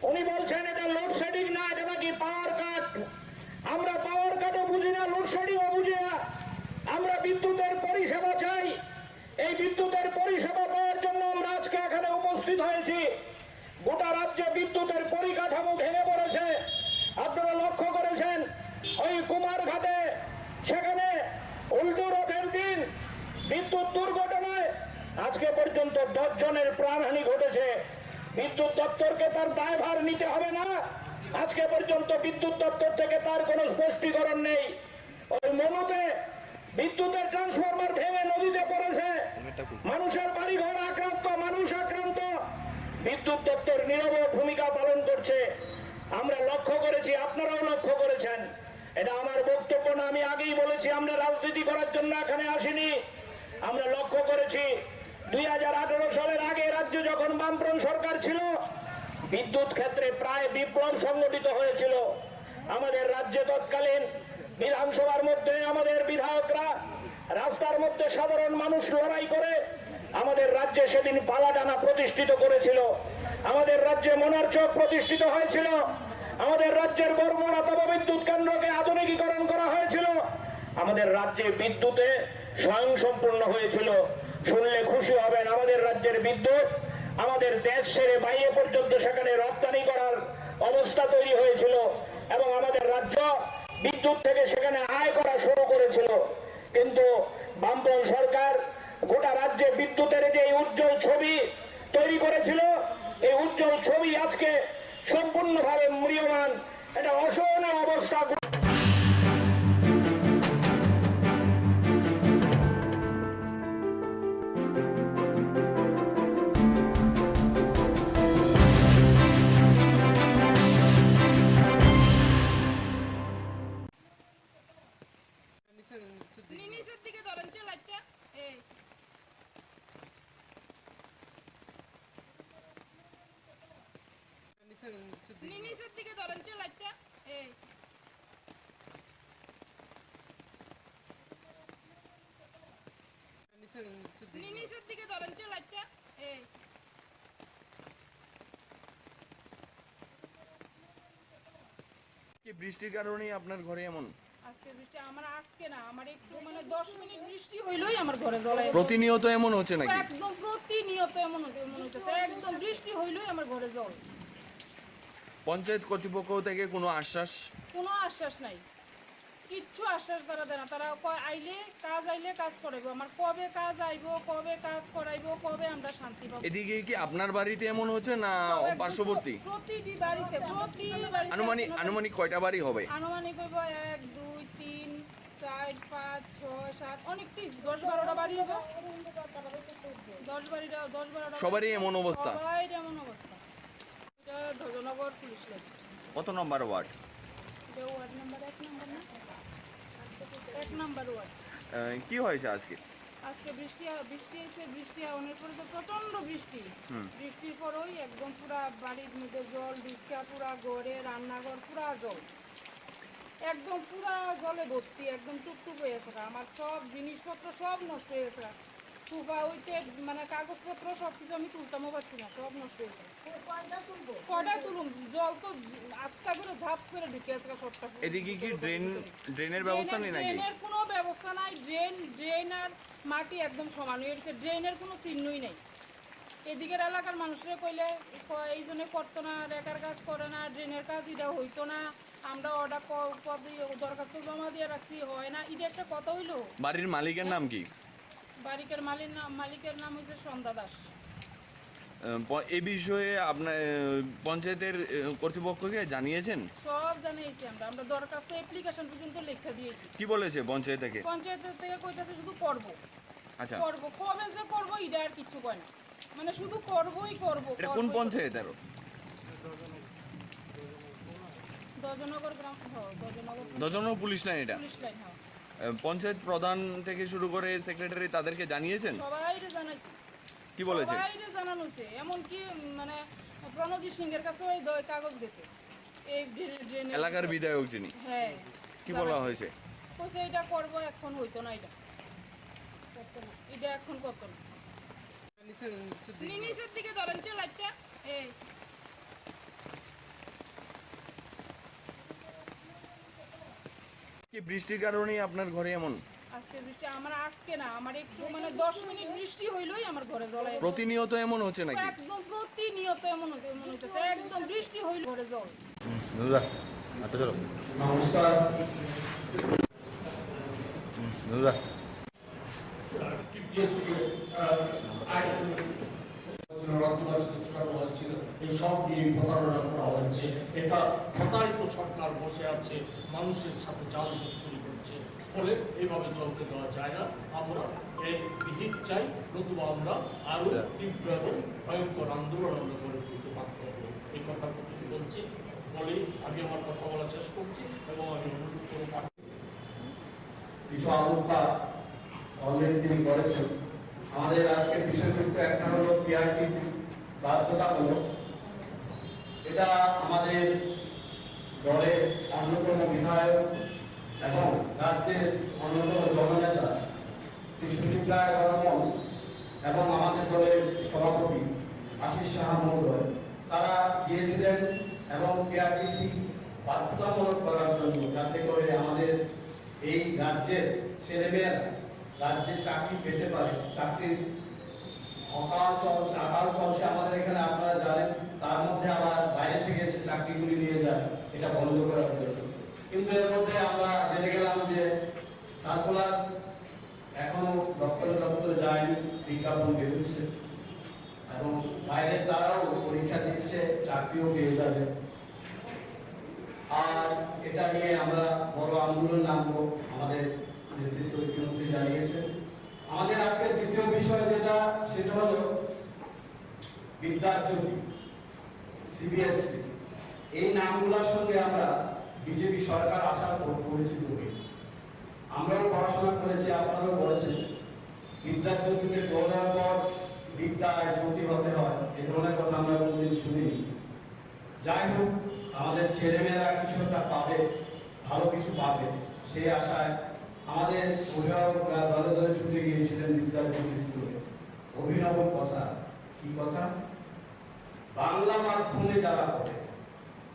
উনি বলছেন এটা লোডশেডিং না, এটা নাকি পাওয়ার কাট। আমরা পাওয়ার কাটও বুঝি না, লোডশেডিংও বুঝি না। আমরা বিদ্যুতের পরিষেবা চাই। এই বিদ্যুতের পরিষেবা পাওয়ার জন্য আমরা আজকে এখানে উপস্থিত হয়েছি। গোটা রাজ্যে বিদ্যুতের পরিকাঠামো ভেঙে পড়েছে। আপনারা লক্ষ্য করেছেন ওই কুমারঘাটে, সেখানে উল্টো রথের দিন বিদ্যুৎ দুর্ঘটনায় আজকে পর্যন্ত 10 জনের প্রাণহানি ঘটেছে। বিদ্যুৎ দপ্তরকে তার দায়ভার নিতে হবে না? আজকে পর্যন্ত বিদ্যুৎ দপ্তর থেকে তার কোনো স্পষ্টীকরণ নেই। ওই মনুতে বিদ্যুতের ট্রান্সফরমার ভেঙে নদীতে পড়েছে, মানুষের বাড়িঘর আক্রান্ত, মানুষ আক্রান্ত। বিদ্যুৎ দপ্তর নীরব ভূমিকা পালন করছে। আমরা লক্ষ্য করেছি, আপনারাও লক্ষ্য করেছেন। এটা আমার বক্তব্য না, আমি আগেই বলেছি আমরা রাজনীতি করার জন্য এখানে আসিনি। আমরা লক্ষ্য করেছি 2018 সালের আগে রাজ্য যখন বামফ্রন্ট সরকার ছিল, বিদ্যুৎ ক্ষেত্রে প্রায় বিপ্লব সংগঠিত হয়েছিল। আমাদের রাজ্যে তৎকালীন বিধানসভার মধ্যে আমাদের বিধায়করা, রাস্তার মধ্যে সাধারণ মানুষ লড়াই করে আমাদের রাজ্যে সেদিন পালাটানা প্রতিষ্ঠিত করেছিল। আমাদের রাজ্যে মনারচক প্রতিষ্ঠিত হয়েছিল। আমাদের রাজ্যের বর্মনা তাপবিদ্যুৎ কেন্দ্রকে আধুনিকীকরণ করা হয়েছিল। আমাদের রাজ্যে বিদ্যুতে স্বয়ংসম্পূর্ণ হয়েছিল। শুনলে খুশি হবেন, আমাদের রাজ্যের বিদ্যুৎ আমাদের দেশ ছেড়ে বাইরে পর্যন্ত সেখানে রপ্তানি করার অবস্থা তৈরি হয়েছিল। এবং আমাদের রাজ্য বিদ্যুৎ থেকে সেখানে আয় করা শুরু করেছিল, কিন্তু বামপন্থী সরকার গোটা রাজ্যে বিদ্যুতের যে উজ্জ্বল ছবি তৈরি করেছিল, এই উজ্জ্বল ছবি আজকে সম্পূর্ণভাবে ম্রিয়মাণ, এটা অসহনীয় অবস্থা। নিচের দিকে ধরেন লাইটটা, এই নিচের দিকে ধরেন লাইটটা, এই নিচের দিকে ধরেন লাইটটা, এই কি বৃষ্টির কারণেই আপনার ঘরে এমন? আজকে বৃষ্টি আমার আজকে না, আমার একটু 10 মিনিট বৃষ্টি হইলই আমার ঘরে জল। প্রতিনিয়ত এমন হচ্ছে নাকি? একদম প্রতিনিয়ত এমন হচ্ছে, একদম বৃষ্টি হইলই আমার ঘরে জল। পঞ্চায়েত কর্তৃপক্ষ থেকে কোনো আশ্বাস? কোনো আশ্বাস নাই, কিচ্ছু আশ্বাস তারা দেয় না। তারা আইলে কাজ করাইবো, আমার কবে কাজ আইবো, কবে কাজ করাইবো, কবে আমরা শান্তি পাবো। এদিকে কি আপনার বাড়িতে এমন হচ্ছে না পার্শ্ববর্তী? প্রতিটি বাড়িতে, আনুমানিক কয়টা বাড়ি হবে? আনুমানিক হইব 1 2 3 4 5 6 7 অনেকটি 10-12টা বাড়ি হবে। 10-12টা সবারই এমন অবস্থা? সবারই এমন অবস্থা। এটা ধ্বজনগর পুলিশ লাইন। কত নম্বর ওয়ার্ড? এটা ওয়ার্ড নাম্বার 1 নম্বর না, 1 নম্বর ওয়ার্ড। কি হয়েছে আজকে? আজকে বৃষ্টি হয়েছে, বৃষ্টি অনেক পরে তো প্রচন্ড বৃষ্টি। বৃষ্টির পরই একদম পুরা বাড়ির মধ্যে জল ঢুকা, পুরা ঘরে রান্নাঘর পুরা জল, একদম পুরা জলে ভর্তি, একদম টুকটুক হয়ে গেছে। আমার সব জিনিসপত্র সব নষ্ট হয়ে গেছে, সোফা উইতে কাগজপত্র সব কিছু আমি তুলতামও পারছি না, সব নষ্ট হয়েছে। কয়টা তুলুন, জল তো আটকা করে ঝাপ করে ঢুকে গেছে সবটা। এদিকে কি ড্রেনের ব্যবস্থা নেই নাকি? ড্রেনের কোনো ব্যবস্থা নাই, ড্রেন আর মাটি একদম সমান হয়ে গেছে, ড্রেনের কোনো চিহ্নই নেই। এদিকের এলাকার মানুষরা কইলে এই জন্য করতো না, রেকার কাজ করে না, ড্রেনের কাজ এটা হইতো না, আমরা অর্ডার দরখাস্ত জমা দিয়ে রাখছি, হয় না, এটা একটা কথা হইলো। বাড়ির মালিকের নাম কি? মালিকের নাম হচ্ছে সন্ধ্যা দাস। এই বিষয়ে আপনার পঞ্চায়েতের কর্তৃপক্ষকে জানিয়েছেন? সব জানিয়েছি আমরা দরখাস্ত অ্যাপ্লিকেশন পর্যন্ত লেখা দিয়েছি। কি বলেছে পঞ্চায়েত থেকে? পঞ্চায়েতের থেকে কইতাছে শুধু করব। আচ্ছা, করব, কবে যে করব এটা আর কিছু কয় না, মানে শুধু করবই করব। এটা কোন পঞ্চায়েত? আরো ধ্বজনগর গ্রাম, ধ্বজনগর পুলিশ লাইন। এটা পুলিশ লাইন। পঞ্চায়েত প্রধান থেকে শুরু করে সেক্রেটারি তাদেরকে জানিয়েছেন? সবাইকে জানাইছি। কি বলেছে? সবাইকে জানানো হয়েছে, এমনকি মানে প্রণজিৎ সিংহের কাছে ওই কাগজ গেছে এই ড্রেনের এলাকার বিধায়ক যিনি। হ্যাঁ, কি বলা হয়েছে? কইছে এটা করব, এখন হইতো না, এটা এখন করতো না। নিচের দিকে ধরেন লাইটটা, এই কি বৃষ্টির কারণেই আপনার ঘরে এমন? আজকে বৃষ্টি আমার আজকে না, আমার একটু 10 মিনিট বৃষ্টি হইলই আমার ঘরে জল। প্রতিনিয়ত এমন হচ্ছে নাকি? একদম প্রতিনিয়ত এমন হচ্ছে, একদম বৃষ্টি হইল ঘরে জল। আচ্ছা চলো। নমস্কার। এই সব নিয়ে প্রতারণা করা হয়েছে। এটা প্রতারিত সরকার বসে আছে, মানুষের সাথে জাল চুরি করছে, ফলে এইভাবে চলতে দেওয়া যায় না। আমরা এই বিহিত চাই, নতুবা আমরা আরো তীব্র এবং ভয়ঙ্কর আন্দোলন আমরা করে তুলতে বাধ্য হব। এই কথা বলছি, বলে আমি আমার কথা বলা শেষ করছি এবং আমি অনুরোধ করব কিছু আলোকপাত অলরেডি তিনি করেছেন। আমাদের আজকে বিষয়বস্তু একটা হলো পিআরটিসি বাধ্যতামূলক। এটা আমাদের দলের অন্যতম বিধায়ক এবং রাজ্যের অন্যতম জননেতা শ্রী সুদীপ রায় বর্মন এবং আমাদের দলের সভাপতি আশিস সাহা মহোদয়, তারা গিয়েছিলেন এবং পিআরটিসি বাধ্যতামূলক করার জন্য, যাতে করে আমাদের এই রাজ্যের ছেলেমেয়েরা রাজ্যে চাকরি পেতে পারে। চাকরির অকাল চলছে আমাদের এখানে, আপনারা জানেন। তার মধ্যে আবার বাইরে থেকে এসে চাকরিগুলি নিয়ে যায়, এটা বন্ধ করার জন্য। কিন্তু এর মধ্যে আমরা জেনে গেলাম যে সার্কুলার এখনো দপ্তরে দপ্তরে যায়নি, বিজ্ঞাপন বেরোচ্ছে এবং বাইরের তারাও পরীক্ষা দিচ্ছে, চাকরিও পেয়ে যাবে। আর এটা নিয়ে আমরা বড় আন্দোলন নামবো, আমাদের নেতৃত্ব মুখ্যমন্ত্রী জানিয়েছেন। আমাদের আজকের দ্বিতীয় বিষয় যেটা, সেটা হলো বিদ্যাজ্যোতি, সিবিএসসি। এই নামগুলোর সঙ্গে আমরা বিজেপি সরকার আসার পর পরিচিত হই। আমরাও পড়াশোনা করেছি, আপনারাও করেছেন। বিদ্যাজ্যোতিকে পড়ার পর বিদ্যায় জ্যোতি হতে হয়, এ ধরনের কথা আমরা কোনোদিন শুনিনি। যাই হোক, আমাদের ছেলেমেয়েরা কিছু একটা পাবে, ভালো কিছু পাবে, সেই আশায় আমাদের অভিভাবকরা দলে দলে ছুটে গিয়েছিলেন বিদ্যাজ্যোতি স্কুলে। অভিনব কথা, কি কথা? বাংলা মাধ্যমে যারা পড়ে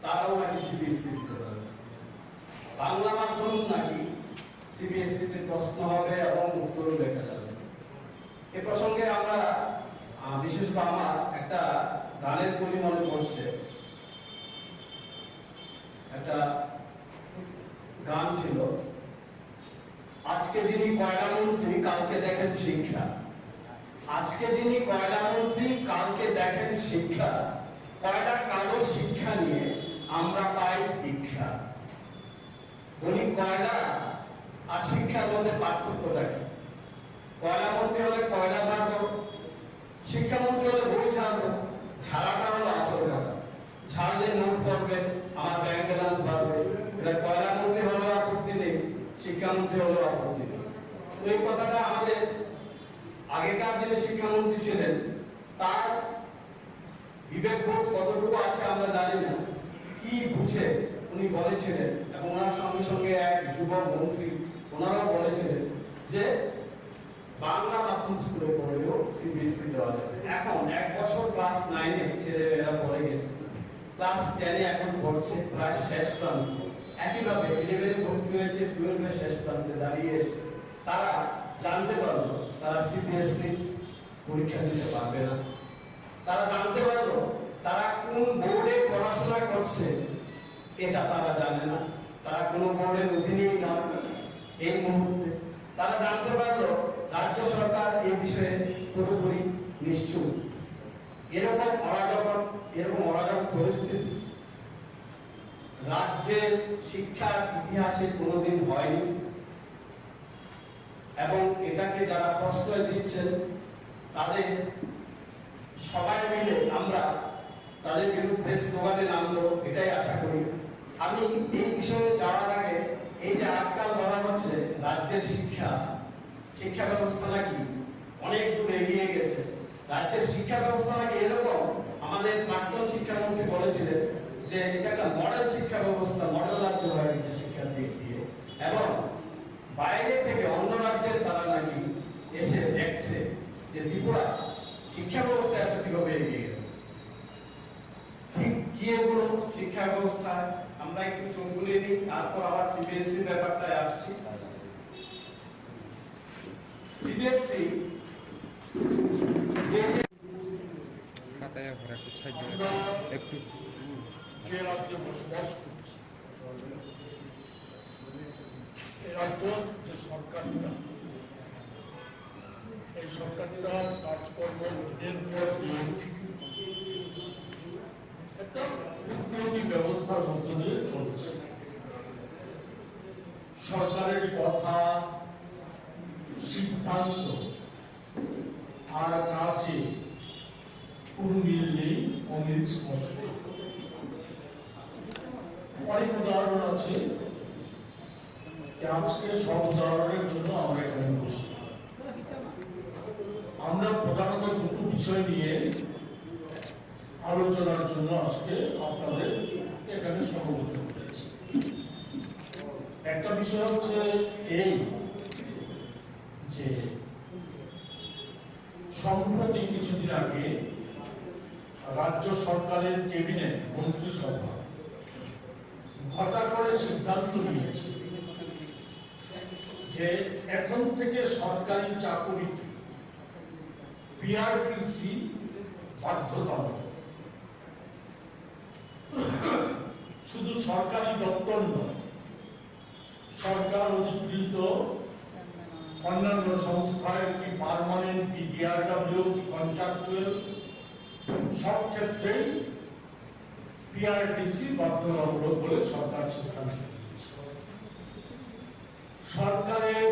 তারাও নাকি সিবিএসসি দিতে পারবে। বাংলা মাধ্যম নাকি সিবিএসসি তে প্রশ্ন হবে এবং উত্তরও লেখা যাবে। এ প্রসঙ্গে আমরা বিশেষ করে আমার একটা গানের কলি মনে পড়ছে। একটা গান ছিল, আজকে যিনি কয়লা মন্ত্রী কালকে দেখেন শিক্ষা। আজকে যিনি কয়লা মন্ত্রী কালকে দেখেন শিক্ষা, কয়লা কালো শিক্ষা নিয়ে আমরা পাই দীক্ষা। বলি কয়লা আর শিক্ষার মধ্যে পার্থক্যটা কি? কয়লা মন্ত্রী হলে কয়লা ঝাড়বো, শিক্ষামন্ত্রী হলে বই ঝাড়বো। ঝাড়াটা হলো আসল কথা, ছাড়লে নোট পড়বে, আমার ব্যাংক ব্যালেন্স বাড়বে। এটা কয়লা মন্ত্রী হলেও আপত্তি নেই, শিক্ষামন্ত্রী হলেও আপত্তি নেই। তো এই কথাটা আমাদের আগেকার যিনি শিক্ষামন্ত্রী ছিলেন তার বিবেকবোধ কতটুকু আছে আমরা জানি না, কি বুঝে উনি বলেছিলেন। এবং ওনার সঙ্গে সঙ্গে এক যুবক মন্ত্রী ওনারাও বলেছিলেন যে বাংলা মাধ্যম স্কুলে পড়লেও সিবিএসসি দেওয়া যাবে। এখন 1 বছর ক্লাস 9-এ ছেলেমেয়েরা পড়ে গেছে, ক্লাস 10-এ এখন পড়ছে, প্রায় শেষ প্রান্ত। একইভাবে 11-এ ভর্তি হয়েছে, 12-এ শেষ প্রান্তে দাঁড়িয়ে এসে তারা জানতে পারলো তারা সিবিএসসি পরীক্ষা দিতে পারবে না। তারা জানতে পারলো তারা কোন বোর্ডে পড়াশোনা করছে, এটা তারা জানে না। তারা কোন বোর্ডের অধীনেই নয় এই মুহূর্তে। তারা জানতে পারলো রাজ্য সরকার এই বিষয়ে পুরোপুরি নিশ্চুপ। এরকম অরাজক পরিস্থিতি রাজ্যের শিক্ষার ইতিহাসে কোনোদিন হয়নি। এবং এটাকে যারা প্রশ্রয় দিচ্ছেন তাদের সবাই মিলে আমরা তাদের বিরুদ্ধে স্লোগানে নামবো, এটাই আশা করি। আমি এই বিষয়ে যাওয়ার আগে, এই যে আজকাল বলা হচ্ছে রাজ্যের শিক্ষা ব্যবস্থা নাকি অনেক দূর এগিয়ে গেছে, রাজ্যের শিক্ষা ব্যবস্থা নাকি এরকম, আমাদের প্রাক্তন শিক্ষামন্ত্রী বলেছিলেন যে এটা একটা মডেল শিক্ষা ব্যবস্থা, মডেল রাজ্য হয়ে গেছে শিক্ষার দিক দিয়ে। এবং বাইরে থেকে অন্য রাজ্যের তারা নাকি এসে দেখছে যে ত্রিপুরা শিক্ষা ব্যবস্থা এত কিভাবে এগিয়ে গেল। ঠিক কি এগুলো শিক্ষা ব্যবস্থা, আমরা একটু চোখ বুলিয়ে নিই, তারপর আবার সিবিএসসি ব্যাপারটায় আসছি। সিবিএসসি যে যে রাজ্যে বসবাস করছি, এই রাজ্য যে সরকারিরা, এই সরকারিরা কাজকর্ম নিজের উপর একটা উন্নতি ব্যবস্থার মধ্য দিয়ে চলছে। সরকারের কথা, সিদ্ধান্ত আর কাজে কোনো মিল নেই, অমিল স্পষ্ট। অনেক উদাহরণ আছে, আজকে সব উদাহরণের জন্য আমরা এখানে বসি। আমরা প্রধানত দুটো বিষয় নিয়ে আলোচনার জন্য আজকে আপনাদের এখানে সমবেত করেছি। একটা বিষয় হচ্ছে এই যে সম্প্রতি কিছুদিন আগে রাজ্য সরকারের ক্যাবিনেট মন্ত্রিসভা হঠাৎ করে সিদ্ধান্ত নিয়েছে যে এখন থেকে সরকারি চাকুরিতে পিআরটিসি বাধ্যতামূলক। শুধু সরকারি দপ্তর নয়, সরকার অধিকৃত অন্যান্য সংস্থার কি পার্মানেন্ট কি ডিআরডব্লিউ কি কন্ট্রাকচুয়াল সব ক্ষেত্রেই পিআরটিসি বাধ্যতামূলক বলে সরকার সিদ্ধান্ত নিয়েছে। সরকারের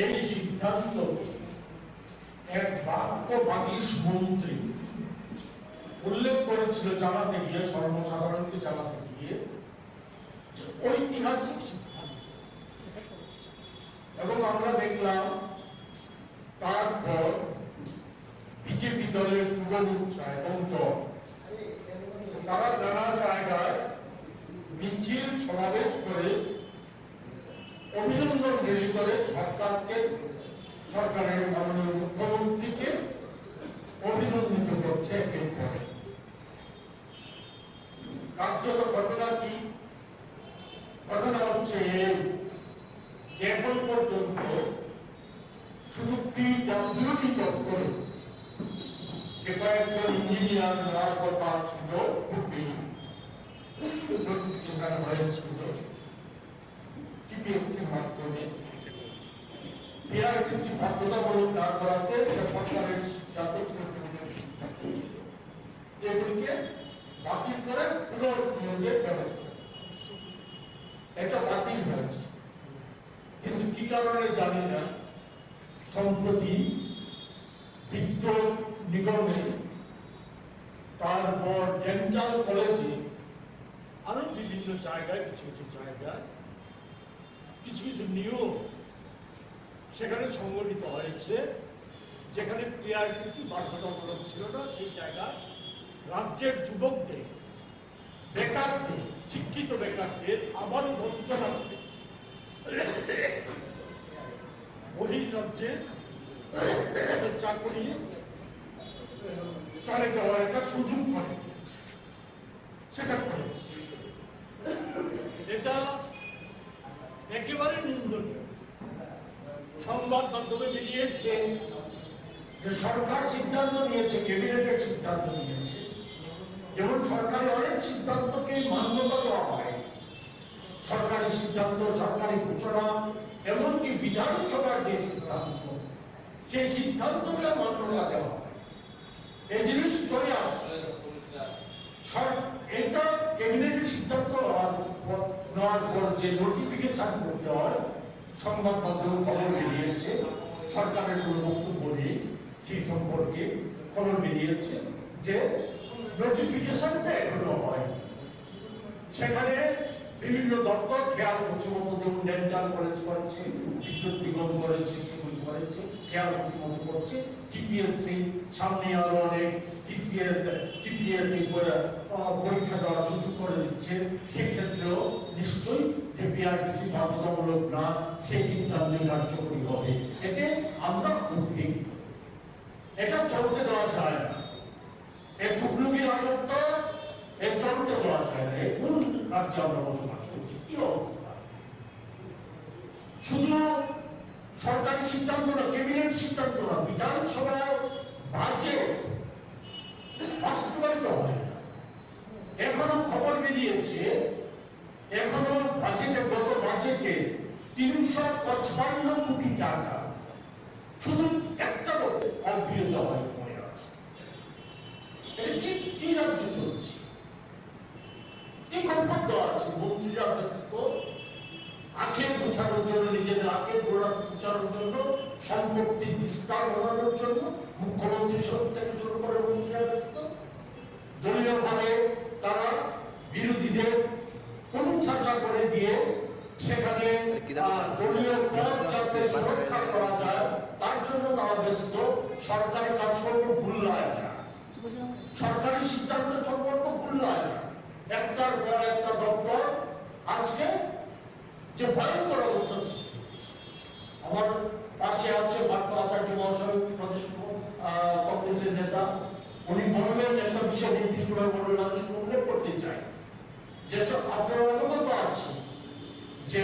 এই সিদ্ধান্ত এক বাক্যবাগীশ মন্ত্রী উল্লেখ করেছিল জানাতে গিয়ে, সর্বসাধারণকে জানাতে গিয়ে, ঐতিহাসিক সিদ্ধান্ত। এবং আমরা দেখলাম তারপর বিজেপি দলের যুবমোর্চা এবং দল তারা নানা জায়গায় মিছিল সমাবেশ করে অভিনন্দন রেলি করে সরকারের মাননীয় মুখ্যমন্ত্রীকে অভিনন্দিত করছে। এরপরে কার্যত ঘটনা কি? ঘটনা হচ্ছে এখন পর্যন্ত শুধু পিডব্লিউডি দপ্তরে যে কয়েকজন ইঞ্জিনিয়ার নেওয়ার কথা ছিল, খুবই নোটিফিকেশন হয়েছিল টিপিএসসির মাধ্যমে, পিআরটিসি বাধ্যতামূলক না করাতে সরকারের সিদ্ধান্ত এগুলিকে বাতিল করে পুনর্নিয়োগের ব্যবস্থা, এটা বাতিল হয়েছে। কিন্তু কি কারণে জানি না, সম্প্রতি বিদ্যুৎ নিগমে, তারপর ডেন্টাল কলেজে, আরো বিভিন্ন জায়গায় কিছু কিছু জায়গায় কিছু কিছু নিয়ম সেখানে সংগঠিত হয়েছে, যেখানে পিআরটিসি বাধ্যতামূলক ছিল না, সেই জায়গায় রাজ্যের যুবকদের, বেকারদের, শিক্ষিত বেকারদের আবারও বঞ্চনা করে বহির্রাজ্যে চাকরি চলে যাওয়ার একটা সুযোগ করে সেটা করেছে। এটা একেবারে নিন্দনীয়। সংবাদ মাধ্যমে বেরিয়েছে যে সরকার সিদ্ধান্ত নিয়েছে, ক্যাবিনেটের সিদ্ধান্ত নিয়েছে। যেমন সরকারি অনেক সিদ্ধান্তকে মান্যতা দেওয়া হয়, সরকারি সিদ্ধান্ত, সরকারি ঘোষণা, এমনকি বিধানসভার যে সিদ্ধান্ত, সেই সিদ্ধান্তকে মান্যতা দেওয়া হয়। এই জিনিস চলে আসছে। এটা ক্যাবিনেটের সিদ্ধান্ত নেওয়ার পর যে নোটিফিকেশন করতে হয়, সংবাদ মাধ্যমে খবর বেরিয়েছে, সরকারের কোনো বক্তব্য নেই সেই সম্পর্কে খবর বেরিয়েছে যে নোটিফিকেশনটা এখনো হয়। সেখানে বিভিন্ন দপ্তর খেয়াল করছে মতো, যেমন ডেন্টাল কলেজ করেছে, বিদ্যুৎ নিগম করেছে, সেগুলি করেছে, খেয়াল করছে মতো করছে। টিপিএসসি সামনে আরো অনেক টিপিএসসি পরীক্ষা দেওয়ার সুযোগ করে দিচ্ছে, সেক্ষেত্রেও নিশ্চয়ই যে পিআরটিসি বাধ্যতামূলক না, সেই সিদ্ধান্ত কার্যকরী হবে। এতে আমরা উদ্বিগ্ন, এটা চলতে দেওয়া যায় না। এই টুকলুকি রাজত্ব এই চলতে দেওয়া যায় না। কোন রাজ্যে আমরা বসবাস করছি, কি অবস্থা? শুধু সরকারি সিদ্ধান্ত না, ক্যাবিনেট সিদ্ধান্ত না, বিধানসভার বাজেট বাস্তবায়িত হয় না। এখনো খবর বেরিয়েছে, এখনো বাজেটে, গত বাজেটে 355 কোটি টাকা শুধু একটা অব্যাহত হয় হয়ে আছে। কি রাজ্য চলছে? কি কমফর্ট দেওয়া আছে? মন্ত্রীরা ব্যস্ত আখের গোছানোর জন্য, নিজেদের আখের গোড়া গোছানোর জন্য, সম্পত্তির বিস্তার বাড়ানোর জন্য মুখ্যমন্ত্রী থেকে শুরু করে মন্ত্রীরা ব্যস্ত। দলীয় ভাবে তারা বিরোধীদের কোণঠাসা করে দিয়ে সেখানে দলীয় পদ যাতে সুরক্ষা করা যায় তার জন্য তারা ব্যস্ত। সরকারি কাজকর্ম ভুল্লায় যায়, সরকারি সিদ্ধান্ত সম্পর্ক ভুল্লায় যায়। একটার পর একটা দপ্তর আজকে যে ভয়ঙ্কর অবস্থা সৃষ্টি হচ্ছে। আমার পাশে আছে পার্থ আচার্য মহাশয়, প্রদেশ কংগ্রেসের নেতা। উনি বললেন একটা বিষয় নির্দিষ্টভাবে বললেন, আমি শুধু উল্লেখ করতে চাই যেসব আপনারা অবগত আছে যে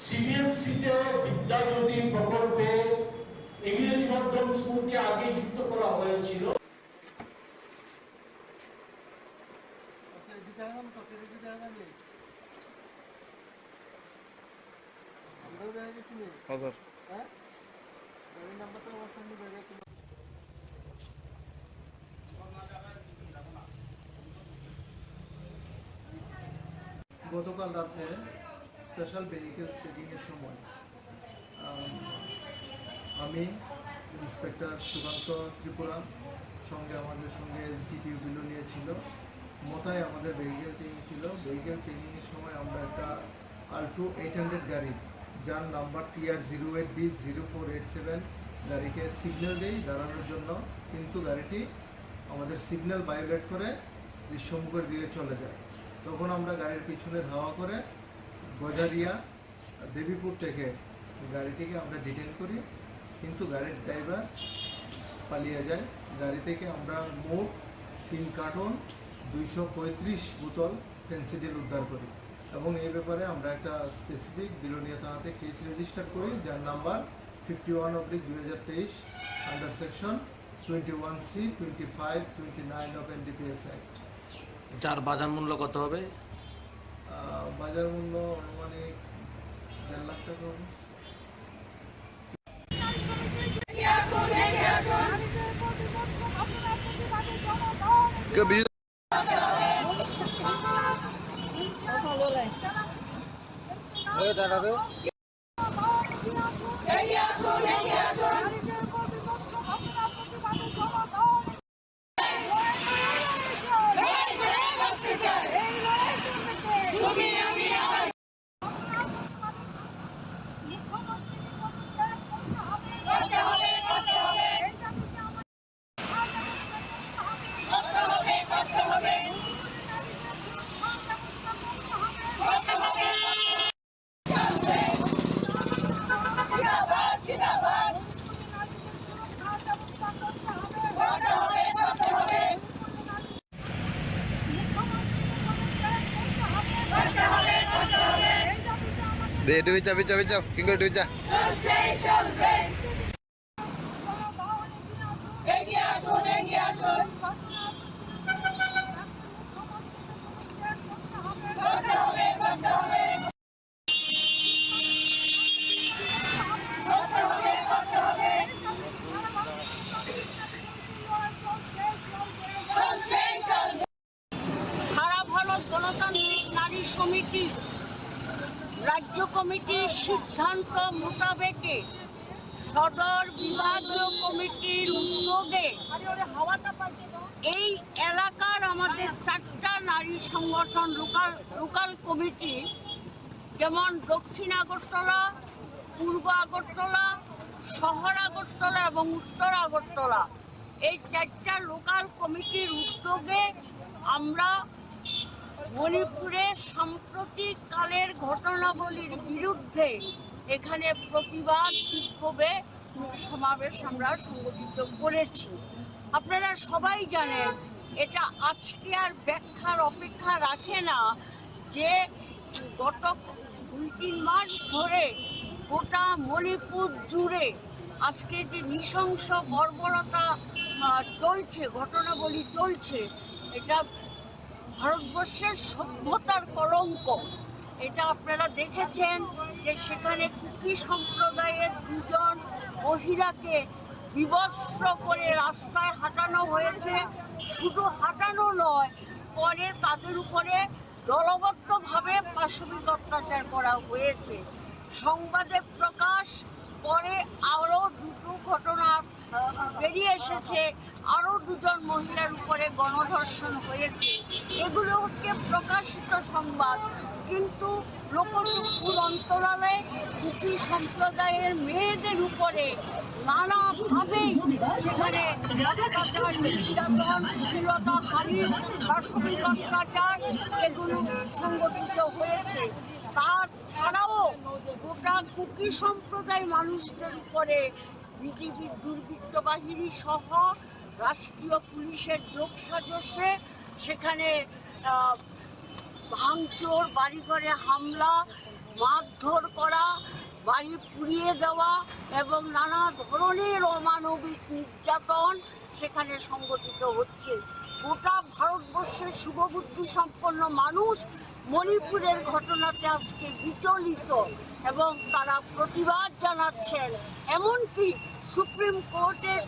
সিবিএসসিতে বিদ্যাজ্যোতি প্রকল্পে ইংরেজি মাধ্যম স্কুলকে আগে যুক্ত করা হয়েছিল। স্যার। গতকাল রাতে স্পেশাল ভেহিকেল চেকিংয়ের সময় আমি ইন্সপেক্টর সুকান্ত ত্রিপুরা সঙ্গে আমাদের সঙ্গে এসডিপিও বিলোনিয়া ছিল, মোতায় আমাদের ভেহিকেল চেকিং ছিল। ভেহিকেল চেকিংয়ের সময় আমরা একটা আল্টো 800 গাড়ি, যার নাম্বার TR08D0487 গাড়িকে সিগন্যাল দেই দাঁড়ানোর জন্য, কিন্তু গাড়িটি আমাদের সিগন্যাল ভায়োলেট করে বিশ্বমুখের দিকে চলে যায়। তখন আমরা গাড়ির পিছনে ধাওয়া করে গজারিয়া দেবীপুর থেকে গাড়িটিকে আমরা ডিটেন করি, কিন্তু গাড়ির ড্রাইভার পালিয়ে যায়। গাড়ি থেকে আমরা মোট 3 কার্টন 235 বোতল ফেন্সিডিল উদ্ধার করি এবং এই ব্যাপারে আমরা একটা স্পেসিফিক বিলোনিয়া থানাতে কেস রেজিস্টার করি, যার number 51/2023 under section 21C 25 29 of NDPS act. যার বাজার মূল্য কত হবে? বাজার মূল্য আনুমানিক 1.5 লাখ টাকা হবে। দে ডুবিচা বিচা বিচা কিংকর ডুবিচা সারা ভারত গণতান্ত্রিক নারী সমিতি রাজ্য কমিটির সিদ্ধান্ত মোতাবেকে সদর বিভাগীয় কমিটির উদ্যোগে এই এলাকার আমাদের 4টা নারী সংগঠন লোকাল কমিটি, যেমন দক্ষিণ আগরতলা, পূর্ব আগরতলা, শহর আগরতলা এবং উত্তর আগরতলা, এই 4টা লোকাল কমিটির উদ্যোগে আমরা মণিপুরের সাম্প্রতিক কালের ঘটনাবলীর বিরুদ্ধে এখানে প্রতিবাদ বিক্ষোভে সমাবেশ আমরা সংগঠিত করেছি। আপনারা সবাই জানেন, এটা আজকে আর ব্যাখ্যার অপেক্ষা রাখে না যে গত 2-3 মাস ধরে গোটা মণিপুর জুড়ে আজকে যে নৃশংস বর্বরতা চলছে, ঘটনাবলী চলছে, এটা ভারতবর্ষের সভ্যতার কলঙ্ক। এটা আপনারা দেখেছেন যে সেখানে কুকি সম্প্রদায়ের 2জন মহিলাকে বিবস্ত্র করে রাস্তায় হাঁটানো হয়েছে। শুধু হাঁটানো নয়, পরে তাদের উপরে দলবদ্ধভাবে পাশবিক অত্যাচার করা হয়েছে। সংবাদে প্রকাশ পরে আরও 2টো ঘটনা বেরিয়ে এসেছে, আরও 2জন মহিলার উপরে গণধর্ষণ হয়েছে। এগুলো হচ্ছে প্রকাশিত সংবাদ, কিন্তু লোকচক্ষুর অন্তরালে কুকি সম্প্রদায়ের মেয়েদের উপরে নানাভাবেই সেখানে অত্যাচার, নির্যাতন, শ্লীলতাহানি, পাশবিক অত্যাচার এগুলো সংগঠিত হয়েছে। তাছাড়াও গোটা কুকি সম্প্রদায় মানুষদের উপরে বিজেপির দুর্বৃত্ত বাহিনী সহ রাষ্ট্রীয় পুলিশের যোগসাজশে সেখানে ভাঙচুর, বাড়িঘরে হামলা, মারধর করা, বাড়ি পুড়িয়ে দেওয়া এবং নানা ধরনের অমানবিক নির্যাতন সেখানে সংগঠিত হচ্ছে। গোটা ভারতবর্ষের শুভবুদ্ধি সম্পন্ন মানুষ মণিপুরের ঘটনাতে আজকে বিচলিত এবং তারা প্রতিবাদ জানাচ্ছেন। এমনকি সুপ্রিম কোর্টের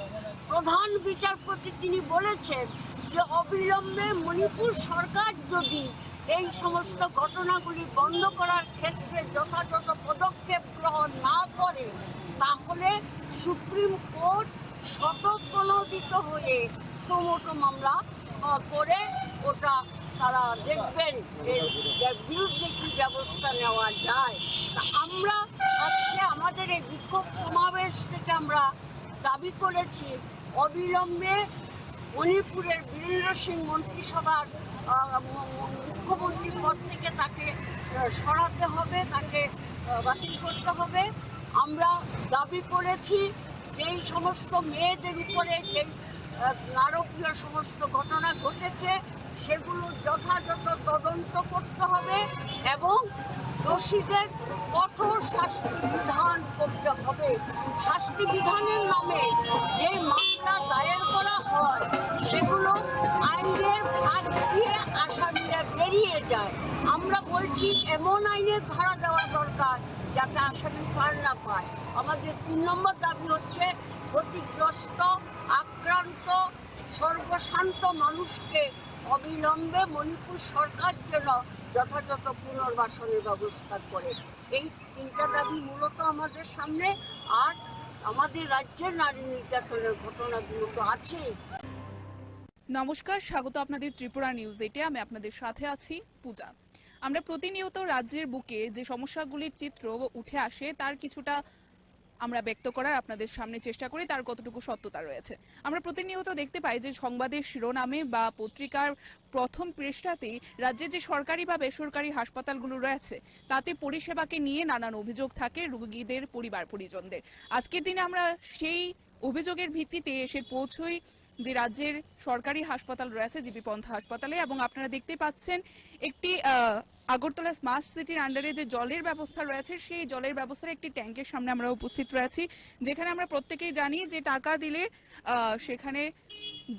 প্রধান বিচারপতি তিনি বলেছেন যে অবিলম্বে মণিপুর সরকার যদি এই সমস্ত ঘটনাগুলি বন্ধ করার ক্ষেত্রে যথাযথ পদক্ষেপ গ্রহণ না করে তাহলে সুপ্রিম কোর্ট স্বতঃপ্রণোদিত হয়ে সুমোটো মামলা করে ওটা তারা দেখবেন এর বিরুদ্ধে কি ব্যবস্থা নেওয়া যায়। আমরা আজকে আমাদের এই বিক্ষোভ সমাবেশ থেকে আমরা দাবি করেছি অবিলম্বে মণিপুরের বীরেন্দ্র সিং মন্ত্রিসভার মুখ্যমন্ত্রী পদ থেকে তাকে সরাতে হবে, তাকে বাতিল করতে হবে। আমরা দাবি করেছি যেই সমস্ত মেয়েদের উপরে যেই নারকীয় সমস্ত ঘটনা ঘটেছে সেগুলো যথাযথ তদন্ত করতে হবে এবং দোষীদের কঠোর শাস্তি বিধান করতে হবে। শাস্তি বিধানের নামে যে মামলা দায়ের করা হয় সেগুলো আইনের ভাগ দিয়ে আসামিরা বেরিয়ে যায়। আমরা বলছি এমন আইনের ধারা দেওয়া দরকার যাতে আসামি পার না পায়। আমাদের 3 নম্বর দাবি হচ্ছে ক্ষতিগ্রস্ত আক্রান্ত সর্বশান্ত মানুষকে অবিলম্বে মণিপুর সরকার যেন যথাযথ পুনর্বাসনের ব্যবস্থা করে। এই 3টা দাবি মূলত আমাদের সামনে। আর আমাদের রাজ্যের নারী নির্যাতনের ঘটনাগুলো তো আছেই। নমস্কার, স্বাগত আপনাদের ত্রিপুরা নিউজ 8-এ। আমি আপনাদের সাথে আছি পূজা। আমরা প্রতিনিয়ত রাজ্যের বুকে যে সমস্যাগুলির চিত্র উঠে আসে তার কিছুটা আমরা ব্যক্ত করার আপনাদের সামনে চেষ্টা করি, তার কতটুকু সত্যতা রয়েছে। আমরা প্রতিনিয়ত দেখতে পাই যে সংবাদের শিরোনামে বা পত্রিকার প্রথম পৃষ্ঠাতেই রাজ্যের যে সরকারি বা বেসরকারি হাসপাতালগুলো রয়েছে তাতে পরিষেবাকে নিয়ে নানান অভিযোগ থাকে রোগীদের পরিবার পরিজনদের। আজকের দিনে আমরা সেই অভিযোগের ভিত্তিতে এসে পৌঁছই যে রাজ্যের সরকারি হাসপাতাল রয়েছে জিবি পন্থা হাসপাতালে, এবং আপনারা দেখতে পাচ্ছেন একটি আগরতলা স্মার্ট সিটির আন্ডারে যে জলের ব্যবস্থা রয়েছে সেই জলের ব্যবস্থার একটি ট্যাঙ্কের সামনে আমরা উপস্থিত রয়েছি, যেখানে আমরা প্রত্যেকেই জানি যে টাকা দিলে সেখানে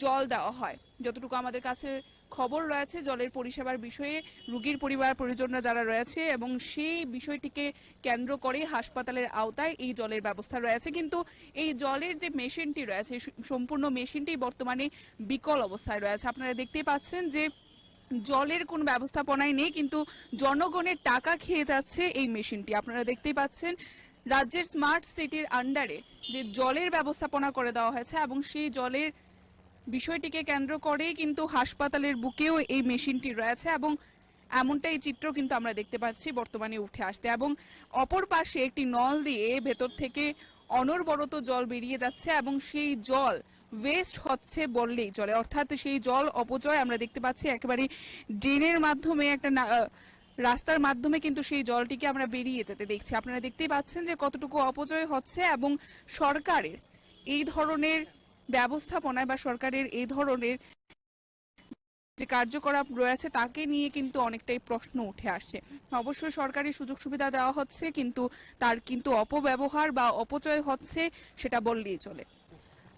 জল দেওয়া হয়। যতটুকু আমাদের কাছে খবর রয়েছে জলের পরিষেবার বিষয়ে রোগীর পরিবার পরিজনরা যারা রয়েছে এবং সেই বিষয়টিকে কেন্দ্র করে হাসপাতালের আওতায় এই জলের ব্যবস্থা রয়েছে। কিন্তু এই জলের যে মেশিনটি রয়েছে সম্পূর্ণ মেশিনটি বর্তমানে বিকল অবস্থায় রয়েছে। আপনারা দেখতেই পাচ্ছেন যে জলের কোনো ব্যবস্থাপনাই নেই, কিন্তু জনগণের টাকা খেয়ে যাচ্ছে এই মেশিনটি। আপনারা দেখতেই পাচ্ছেন রাজ্যের স্মার্ট সিটির আন্ডারে যে জলের ব্যবস্থাপনা করে দেওয়া হয়েছে এবং সেই জলের বিষয়টিকে কেন্দ্র করেই কিন্তু হাসপাতালের বুকেও এই মেশিনটি রয়েছে এবং এমনটাই চিত্র কিন্তু আমরা দেখতে পাচ্ছি বর্তমানে উঠে আসতে। এবং অপর পাশে একটি নল দিয়ে ভেতর থেকে অনবরত জল বেরিয়ে যাচ্ছে এবং সেই জল ওয়েস্ট হচ্ছে বললেই চলে, অর্থাৎ সেই জল অপচয় আমরা দেখতে পাচ্ছি একেবারে ড্রেনের মাধ্যমে একটা রাস্তার মাধ্যমে কিন্তু সেই জলটিকে আমরা বেরিয়ে যেতে দেখছি। আপনারা দেখতেই পাচ্ছেন যে কতটুকু অপচয় হচ্ছে এবং সরকারের এই ধরনের ব্যবস্থাপনায় বা সরকারের এই ধরনের যে কার্যকলাপ রয়েছে তাকে নিয়ে কিন্তু অনেকটাই প্রশ্ন উঠে আসছে। অবশ্যই সরকারি সুযোগ সুবিধা দেওয়া হচ্ছে কিন্তু তার কিন্তু অপব্যবহার বা অপচয় হচ্ছে সেটা বললেই চলে।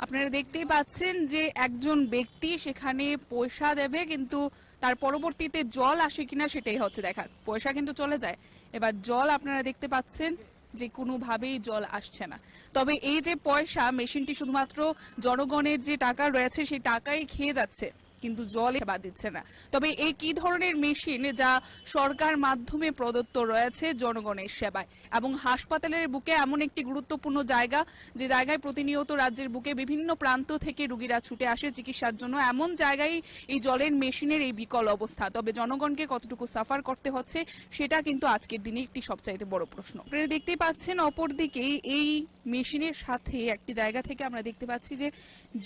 আপনারা দেখতেই পাচ্ছেন যে একজন ব্যক্তি সেখানে পয়সা দেবে কিন্তু তার পরবর্তীতে জল আসে কিনা সেটাই হচ্ছে দেখার। পয়সা কিন্তু চলে যায়, এবার জল আপনারা দেখতে পাচ্ছেন যে কোনোভাবেই জল আসছে না। তবে এই যে পয়সা মেশিনটি শুধুমাত্র জনগণের যে টাকা রয়েছে সেই টাকাই খেয়ে যাচ্ছে, কিন্তু জল সেবা দিচ্ছে না। তবে এই কি ধরনের মেশিন যা সরকার মাধ্যমে প্রদত্ত রয়েছে জনগণের সেবায় এবং হাসপাতালের বুকে এমন একটি গুরুত্বপূর্ণ জায়গা যে জায়গায় প্রতিনিয়ত রাজ্যের বুকে বিভিন্ন প্রান্ত থেকে রোগীরা ছুটে আসে চিকিৎসার জন্য, এমন জায়গায় এই জলের মেশিনের এই বিকল অবস্থা। তবে জনগণকে কতটুকু সাফার করতে হচ্ছে সেটা কিন্তু আজকের দিনে একটি সবচাইতে বড় প্রশ্ন। আপনারা দেখতেই পাচ্ছেন অপরদিকে এই মেশিনের সাথে একটি জায়গা থেকে আমরা দেখতে পাচ্ছি যে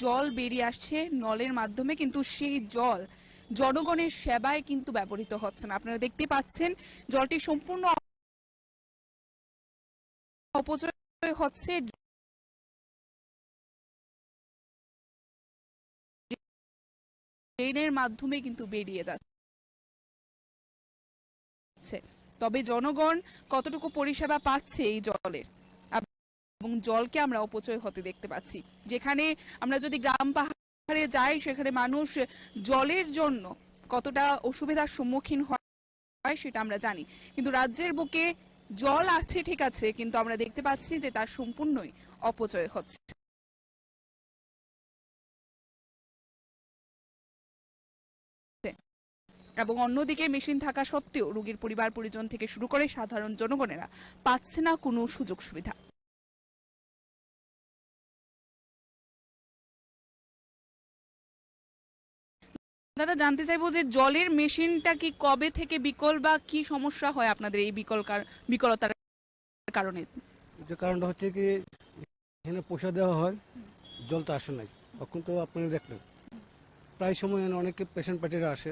জল বেরিয়ে আসছে নলের মাধ্যমে, কিন্তু সেই জল জনগণের সেবায় কিন্তু ব্যবহৃত হচ্ছে না। আপনারা দেখতে পাচ্ছেন জলটি সম্পূর্ণ অপচয় হচ্ছে, ড্রেনের মাধ্যমে কিন্তু বেরিয়ে যাচ্ছে। তবে জনগণ কতটুকু পরিষেবা পাচ্ছে এই জলের এবং জলকে আমরা অপচয় হতে দেখতে পাচ্ছি। যেখানে আমরা যদি গ্রাম পাহাড়ে যাই সেখানে মানুষ জলের জন্য কতটা অসুবিধার সম্মুখীন হয় হয় সেটা আমরা জানি, কিন্তু রাজ্যের বুকে জল আছে ঠিক আছে, কিন্তু আমরা দেখতে পাচ্ছি যে তার সম্পূর্ণই অপচয় হচ্ছে। এবং অন্যদিকে মেশিন থাকা সত্ত্বেও রোগীর পরিবার পরিজন থেকে শুরু করে সাধারণ জনগণেরা পাচ্ছে না কোনো সুযোগ সুবিধা। দাদা, জানতে চাইবো যে জলের মেশিনটা কি কবে থেকে বিকল বা কি সমস্যা হয় আপনাদের এই বিকলতার কারণে? যে কারণটা হচ্ছে কি এখানে পয়সা দেওয়া হয়, জল তো আসে নাই। এখন তো আপনি দেখলেন প্রায় সময় এখানে অনেকে পেশেন্ট পার্টিরা আসে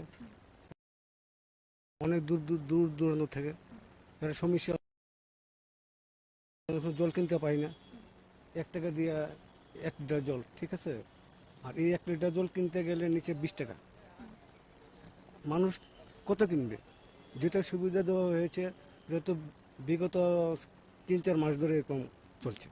অনেক দূর দূর দূরান্ত থেকে। এখানে সমস্যা, জল কিনতে পাই না, 1 টাকা দিয়ে 1 লিটার জল, ঠিক আছে। আর এই 1 লিটার জল কিনতে গেলে নিচে 20 টাকা। মানুষ কত কিনবে? যেটা সুবিধা দেওয়া হয়েছে যেহেতু বিগত 3-4 মাস ধরে এরকম চলছে।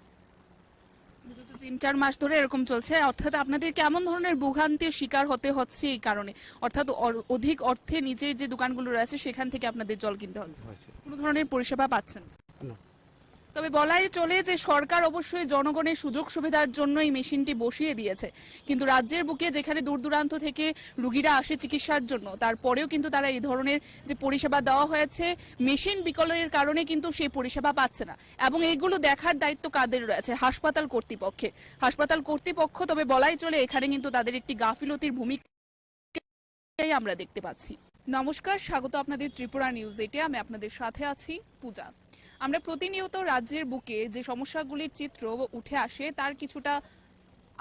3-4 মাস ধরে এরকম চলছে, অর্থাৎ আপনাদের কেমন ধরনের ভোগান্তির শিকার হতে হচ্ছে এই কারণে? অর্থাৎ অধিক অর্থে নিচের যে দোকানগুলো রয়েছে সেখান থেকে আপনাদের জল কিনতে হচ্ছে, কোনো ধরনের পরিষেবা পাচ্ছেন না? তবে বলাই চলে যে সরকার অবশ্যই জনগণের সুযোগ সুবিধার জন্য এই মেশিনটি বসিয়ে দিয়েছে, কিন্তু রাজ্যের বুকে যেখানে দূর দূরান্ত থেকে রোগীরা আসে চিকিৎসার জন্য, তারপরেও কিন্তু তারা এই ধরনের যে পরিষেবা দেওয়া হয়েছে মেশিন বিকলের কারণে কিন্তু সেই পরিষেবা পাচ্ছে না। এবং এইগুলো দেখার দায়িত্ব কাদের রয়েছে? হাসপাতাল কর্তৃপক্ষ। তবে বলাই চলে এখানে কিন্তু তাদের একটি গাফিলতির ভূমিকাই আমরা দেখতে পাচ্ছি। নমস্কার, স্বাগত আপনাদের ত্রিপুরা নিউজ 8-এ। আমি আপনাদের সাথে আছি পূজা। আমরা প্রতিনিয়ত রাজ্যের বুকে যে সমস্যাগুলির চিত্র উঠে আসে তার কিছুটা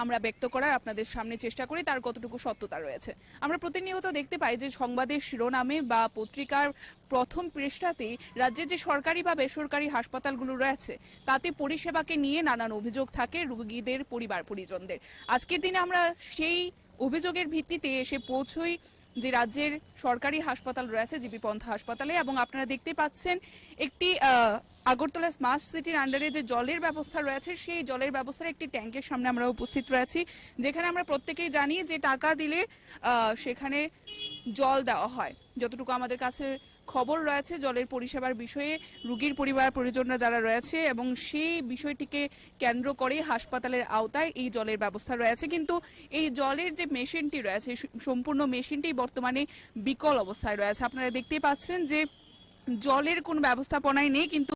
আমরা ব্যক্ত করার আপনাদের সামনে চেষ্টা করি, তার কতটুকু সত্যতা রয়েছে। আমরা প্রতিনিয়ত দেখতে পাই যে সংবাদের শিরোনামে বা পত্রিকার প্রথম পৃষ্ঠাতেই রাজ্যের যে সরকারি বা বেসরকারি হাসপাতালগুলো রয়েছে তাতে পরিষেবাকে নিয়ে নানান অভিযোগ থাকে রোগীদের পরিবার পরিজনদের। আজকের দিনে আমরা সেই অভিযোগের ভিত্তিতে এসে পৌঁছই যে রাজ্যের সরকারি হাসপাতাল রয়েছে জিবি পন্থা হাসপাতালে, এবং আপনারা দেখতে পাচ্ছেন একটি আগরতলা স্মার্ট সিটির আন্ডারে যে জলের ব্যবস্থা রয়েছে সেই জলের ব্যবস্থার একটি ট্যাঙ্কের সামনে আমরা উপস্থিত রয়েছি, যেখানে আমরা প্রত্যেকেই জানি যে টাকা দিলে সেখানে জল দেওয়া হয়। যতটুকু আমাদের কাছে খবর রয়েছে জলের পরিষেবার বিষয়ে রোগীর পরিবার পরিজনরা যারা রয়েছে এবং সেই বিষয়টিকে কেন্দ্র করে হাসপাতালের আওতায় এই জলের ব্যবস্থা রয়েছে, কিন্তু এই জলের যে মেশিনটি রয়েছে সম্পূর্ণ মেশিনটি বর্তমানে বিকল অবস্থায় রয়েছে। আপনারা দেখতেই পাচ্ছেন যে জলের কোনো ব্যবস্থাপনাই নেই। কিন্তু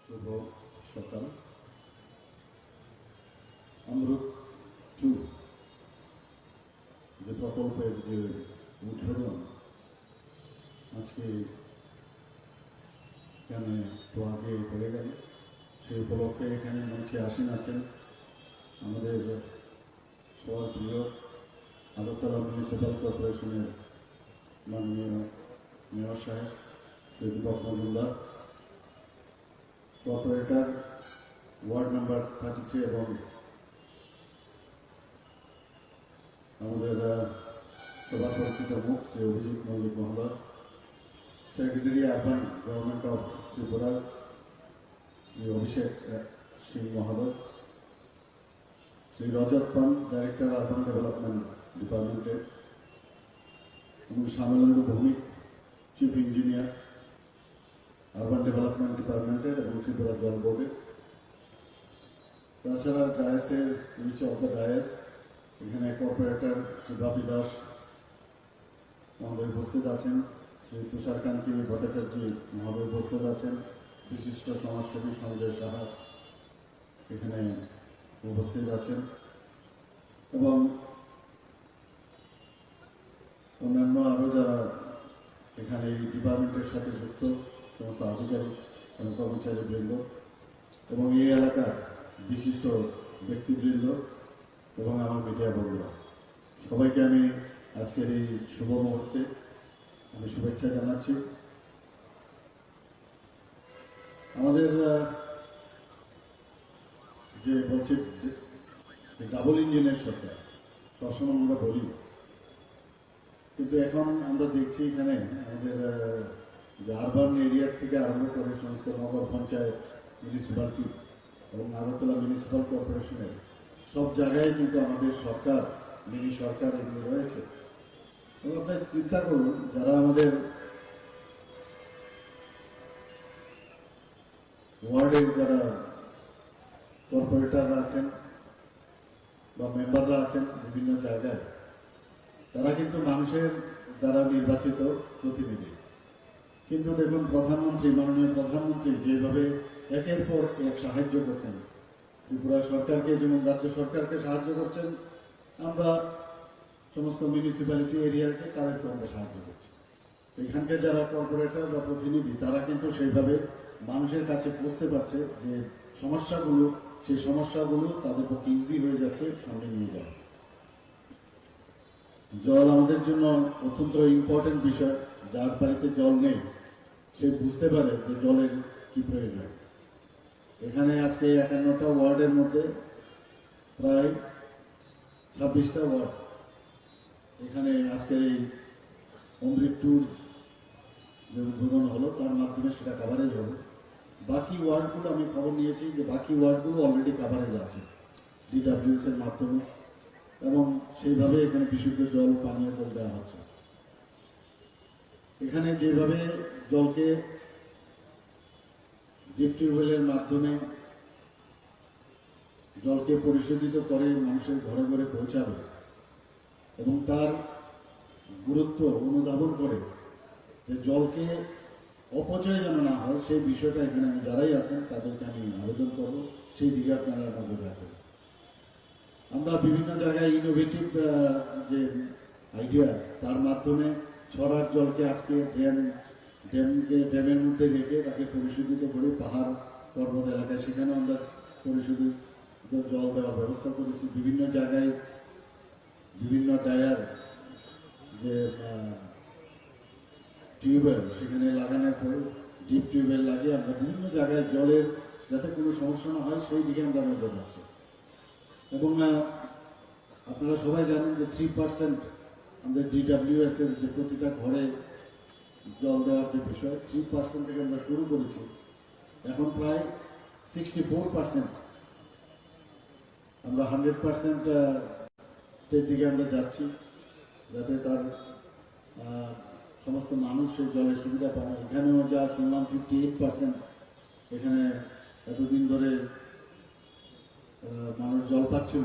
শুভ সকাল। অমৃত 2 যে প্রকল্পের যে উদ্বোধন আজকে এখানে তো আগে হয়ে গেল, সেই উপলক্ষে এখানে মঞ্চে আসীন আছেন আমাদের সবার প্রিয় আগরতলা মিউনিসিপ্যাল কর্পোরেশনের মাননীয় মেয়র সাহেব Shri Dipak Majumdar, corporator ward number 33 এবং আমাদের সবার পরিচিত মুখ শ্রী অভিজিৎ মল্লিক মহোদয়, secretary urban government of Tripura Shri Abhishek Singh মহোদয়, Shri Rajat Pan director urban development ডিপার্টমেন্টের, এবং Shyamendra Bhowmik chief engineer urban development ডিপার্টমেন্টের এবং ত্রিপুরা জল বোর্ডের। তাছাড়া ডায়াসের নিচে অফ দ্য ডায়াস এখানে কর্পোরেটর শ্রী বাপি দাস মহোদয় উপস্থিত আছেন, শ্রী তুষারকান্তি ভট্টাচার্য মহোদয় উপস্থিত আছেন, বিশিষ্ট সমাজসেবী সঞ্জয় সাহা এখানে উপস্থিত আছেন, এবং অন্যান্য আরও যারা এখানে এই ডিপার্টমেন্টের সাথে যুক্ত সমস্ত আধিকারিক এবং কর্মচারীবৃন্দ এবং এই এলাকার বিশিষ্ট ব্যক্তিবৃন্দ এবং আমার মিডিয়া বন্ধুরা, সবাইকে আমি আজকের এই শুভ মুহূর্তে আমি শুভেচ্ছা জানাচ্ছি। আমাদের যে বলছে ডাবল ইঞ্জিনের সরকার সবসময় আমরা বলি, কিন্তু এখন আমরা দেখছি এখানে আমাদের যে আরবান এরিয়ার থেকে আরম্ভ করে সমস্ত নগর পঞ্চায়েত, মিউনিসিপ্যালিটি এবং আগরতলা মিউনিসিপ্যাল কর্পোরেশনের সব জায়গায় কিন্তু আমাদের সরকার, মিনি সরকার এগুলো রয়েছে। আপনি চিন্তা করুন, যারা আমাদের ওয়ার্ডের যারা কর্পোরেটররা আছেন বা মেম্বাররা আছেন বিভিন্ন জায়গায়, তারা কিন্তু মানুষের দ্বারা নির্বাচিত প্রতিনিধি। কিন্তু দেখুন, মাননীয় প্রধানমন্ত্রী যেভাবে একের পর এক সাহায্য করছেন, ত্রিপুরা সরকারকে যেমন রাজ্য সরকারকে সাহায্য করছেন, আমরা সমস্ত মিউনিসিপ্যালিটি এরিয়াকে তাদেরকে আমরা সাহায্য করছি। এখানকার যারা কর্পোরেটর বা প্রতিনিধি, তারা কিন্তু সেইভাবে মানুষের কাছে পৌঁছতে পারছে যে সমস্যাগুলো, সেই সমস্যাগুলো তাদের পক্ষে ইজি হয়ে যাচ্ছে সামনে নিয়ে যাওয়া। জল আমাদের জন্য অত্যন্ত ইম্পর্টেন্ট বিষয়। যার বাড়িতে জল নেই সে বুঝতে পারে যে জলের কি প্রয়োজন। এখানে আজকে 51টা ওয়ার্ডের মধ্যে প্রায় 26টা ওয়ার্ড এখানে আজকে এই অমৃত ট্যুর যে উদ্বোধন হলো তার মাধ্যমে সেটা কাভারেজ হলো। বাকি ওয়ার্ডগুলো আমি খবর নিয়েছি যে বাকি ওয়ার্ডগুলো অলরেডি কাভারেজ আছে DWS এর মাধ্যমে, এবং সেইভাবে এখানে বিশুদ্ধ জল, পানীয় জল দেওয়া হচ্ছে। এখানে যেভাবে জলকে ডিপ টিউবওয়েলের মাধ্যমে জলকে পরিশোধিত করে মানুষের ঘরে ঘরে পৌঁছাবে এবং তার গুরুত্ব অনুধাবন করে যে জলকে অপচয় যেন না হয়, সেই বিষয়টা এখানে আমি যারাই আছেন তাদেরকে আমি আবেদন করব, সেই দিকে আপনারা নজর রাখবেন। আমরা বিভিন্ন জায়গায় ইনোভেটিভ যে আইডিয়া, তার মাধ্যমে ছড়ার জলকে আটকে ড্যামের মধ্যে রেখে তাকে পরিশোধিত করে পাহাড় পর্বত এলাকায় সেখানে আমরা পরিশোধিত জল দেওয়ার ব্যবস্থা করেছি। বিভিন্ন জায়গায় বিভিন্ন ডায়ার যে টিউবওয়েল সেখানে লাগানোর পর ডিপ টিউবওয়েল লাগিয়ে আমরা বিভিন্ন জায়গায় জলের যাতে কোনো সমস্যা না হয় সেই দিকে আমরা নজর রাখছি। এবং আপনারা সবাই জানেন যে 3% আমাদের DWS এর যে প্রতিটা ঘরে জল দেওয়ার যে বিষয়, 3% থেকে আমরা শুরু করেছি। এখন প্রায় 64% আমরা 100% এর দিকে আমরা যাচ্ছি, যাতে তার সমস্ত মানুষ সেই জলের সুবিধা পায়। এখানেও যা শুনলাম 58% এখানে এতদিন ধরে মানুষ জল পাচ্ছিল।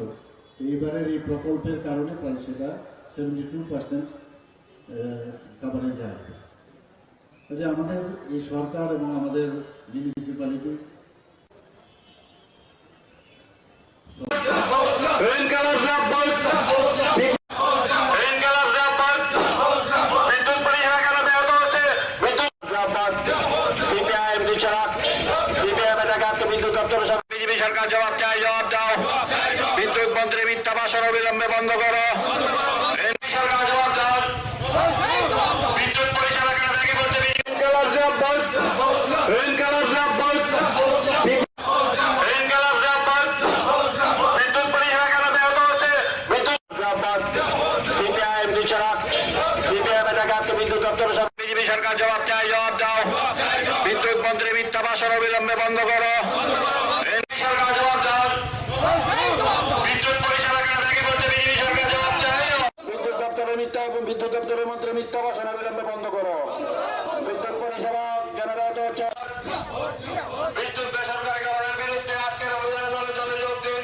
তো এইবারের এই প্রকল্পের কারণে প্রায় সেটা 72% কাভারেজ আসবে। কাজে আমাদের এই সরকার এবং আমাদের মিউনিসিপ্যালিটি বিজেপি সরকার জবাব চাই, জবাব দাও। বিদ্যুৎ মন্ত্রী মিথ্যা ভাষণ অবিলম্বে বন্ধ করো। সরকার জবাব দাও। বিদ্যুৎ পরিষেবা কেন ব্যাগে করছে? বিদ্যুৎ পরিষেবা কেন ব্যাহত হচ্ছে? সিপিআইএম দিচ্ছরাক, সিপিআইএম এটাকে আজকে বিদ্যুৎ দপ্তর। বিজেপি সরকার জবাব চাই, জবাব দাও। বিদ্যুৎ মন্ত্রী মিথ্যা ভাষণ অবিলম্বে বন্ধ করো। সরকার জবাব দাও। বিদ্যুৎ পরিষেবা কেন ব্যাগে করছে? বিজেপি সরকার জবাব চাই। বিদ্যুৎ দপ্তরের মিথ্যা এবং বিদ্যুৎ দপ্তরের মন্ত্রী মিথ্যা ভাষণ অবিলম্বে বন্ধ করো। বিদ্যুৎ পরিষেবা জেনারেট হচ্ছে। বিদ্যুৎ বেসরকারীকরণের বিরুদ্ধে আজকের অভিযানে দলে দলে যোগ দিন।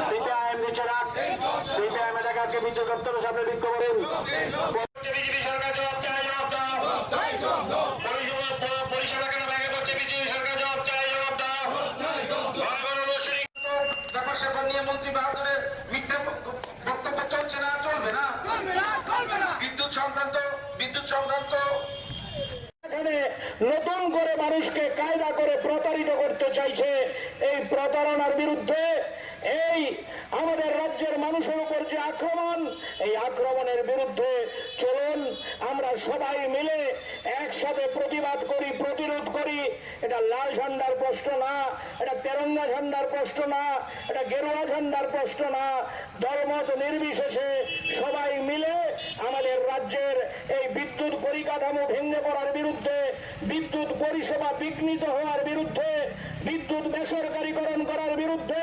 সিপিআইএম দিচ্ছে না, সিপিআইএম এটাকে আজকে বিদ্যুৎ দপ্তরের সামনে বিক্ষোভ করেন। বিজেপি সরকার জবাব চাই, জবাব দাও। পরিষেবা কেন ব্যাগে করছে? বিজেপি সরকার জবাব চাই, জবাব দাও। ব্যাপার স্যাপার নিয়ে মন্ত্রী বাহাদুরের মিথ্যা বক্তব্য চলছে না, চলবে না। বিদ্যুৎ সংক্রান্ত নতুন করে মানুষকে কায়দা করে প্রতারিত করতে চাইছে। এই প্রতারণার বিরুদ্ধে এই আমাদের রাজ্যের মানুষের উপর যে আক্রমণ, এই আক্রমণের বিরুদ্ধে চলুন আমরা সবাই মিলে একসাথে প্রতিবাদ করি, প্রতিরোধ করি। এটা লাল ঝান্ডার প্রশ্ন না, এটা তেরঙ্গা ঝান্ডার প্রশ্ন না, এটা গেরুয়া ঝান্ডার প্রশ্ন না। দলমত নির্বিশেষে সবাই মিলে আমাদের রাজ্যের এই বিদ্যুৎ পরিকাঠামো ভেঙে পড়ার বিরুদ্ধে, বিদ্যুৎ পরিষেবা বিঘ্নিত হওয়ার বিরুদ্ধে, বিদ্যুৎ বেসরকারীকরণ করার বিরুদ্ধে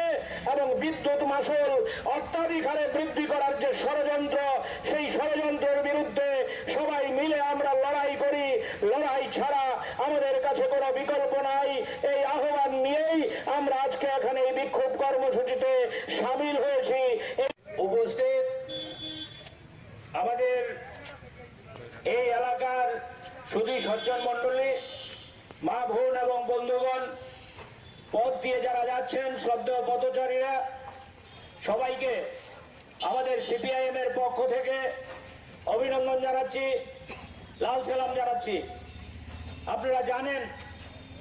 এবং বিদ্যুৎ মাশুল অত্যাধিক হারে বৃদ্ধি করার যে ষড়যন্ত্র, সেই ষড়যন্ত্রের বিরুদ্ধে সবাই মিলে আমরা লড়াই করি। লড়াই ছাড়া আমাদের কাছে কোনো বিকল্প নাই। এই আহ্বান নিয়েই আমরা আজকে এখানে এই বিক্ষোভ কর্মসূচিতে সামিল হয়েছি। উপস্থিত আমাদের এই এলাকার সুধী সজ্জন মণ্ডলী, মা বোন এবং বন্ধুগণ, পথ দিয়ে যারা যাচ্ছেন, শ্রদ্ধেয় পথচারীরা, সবাইকে আমাদের সিপিআইএম এর পক্ষ থেকে অভিনন্দন জানাচ্ছি, লাল সালাম জানাচ্ছি। আপনারা জানেন,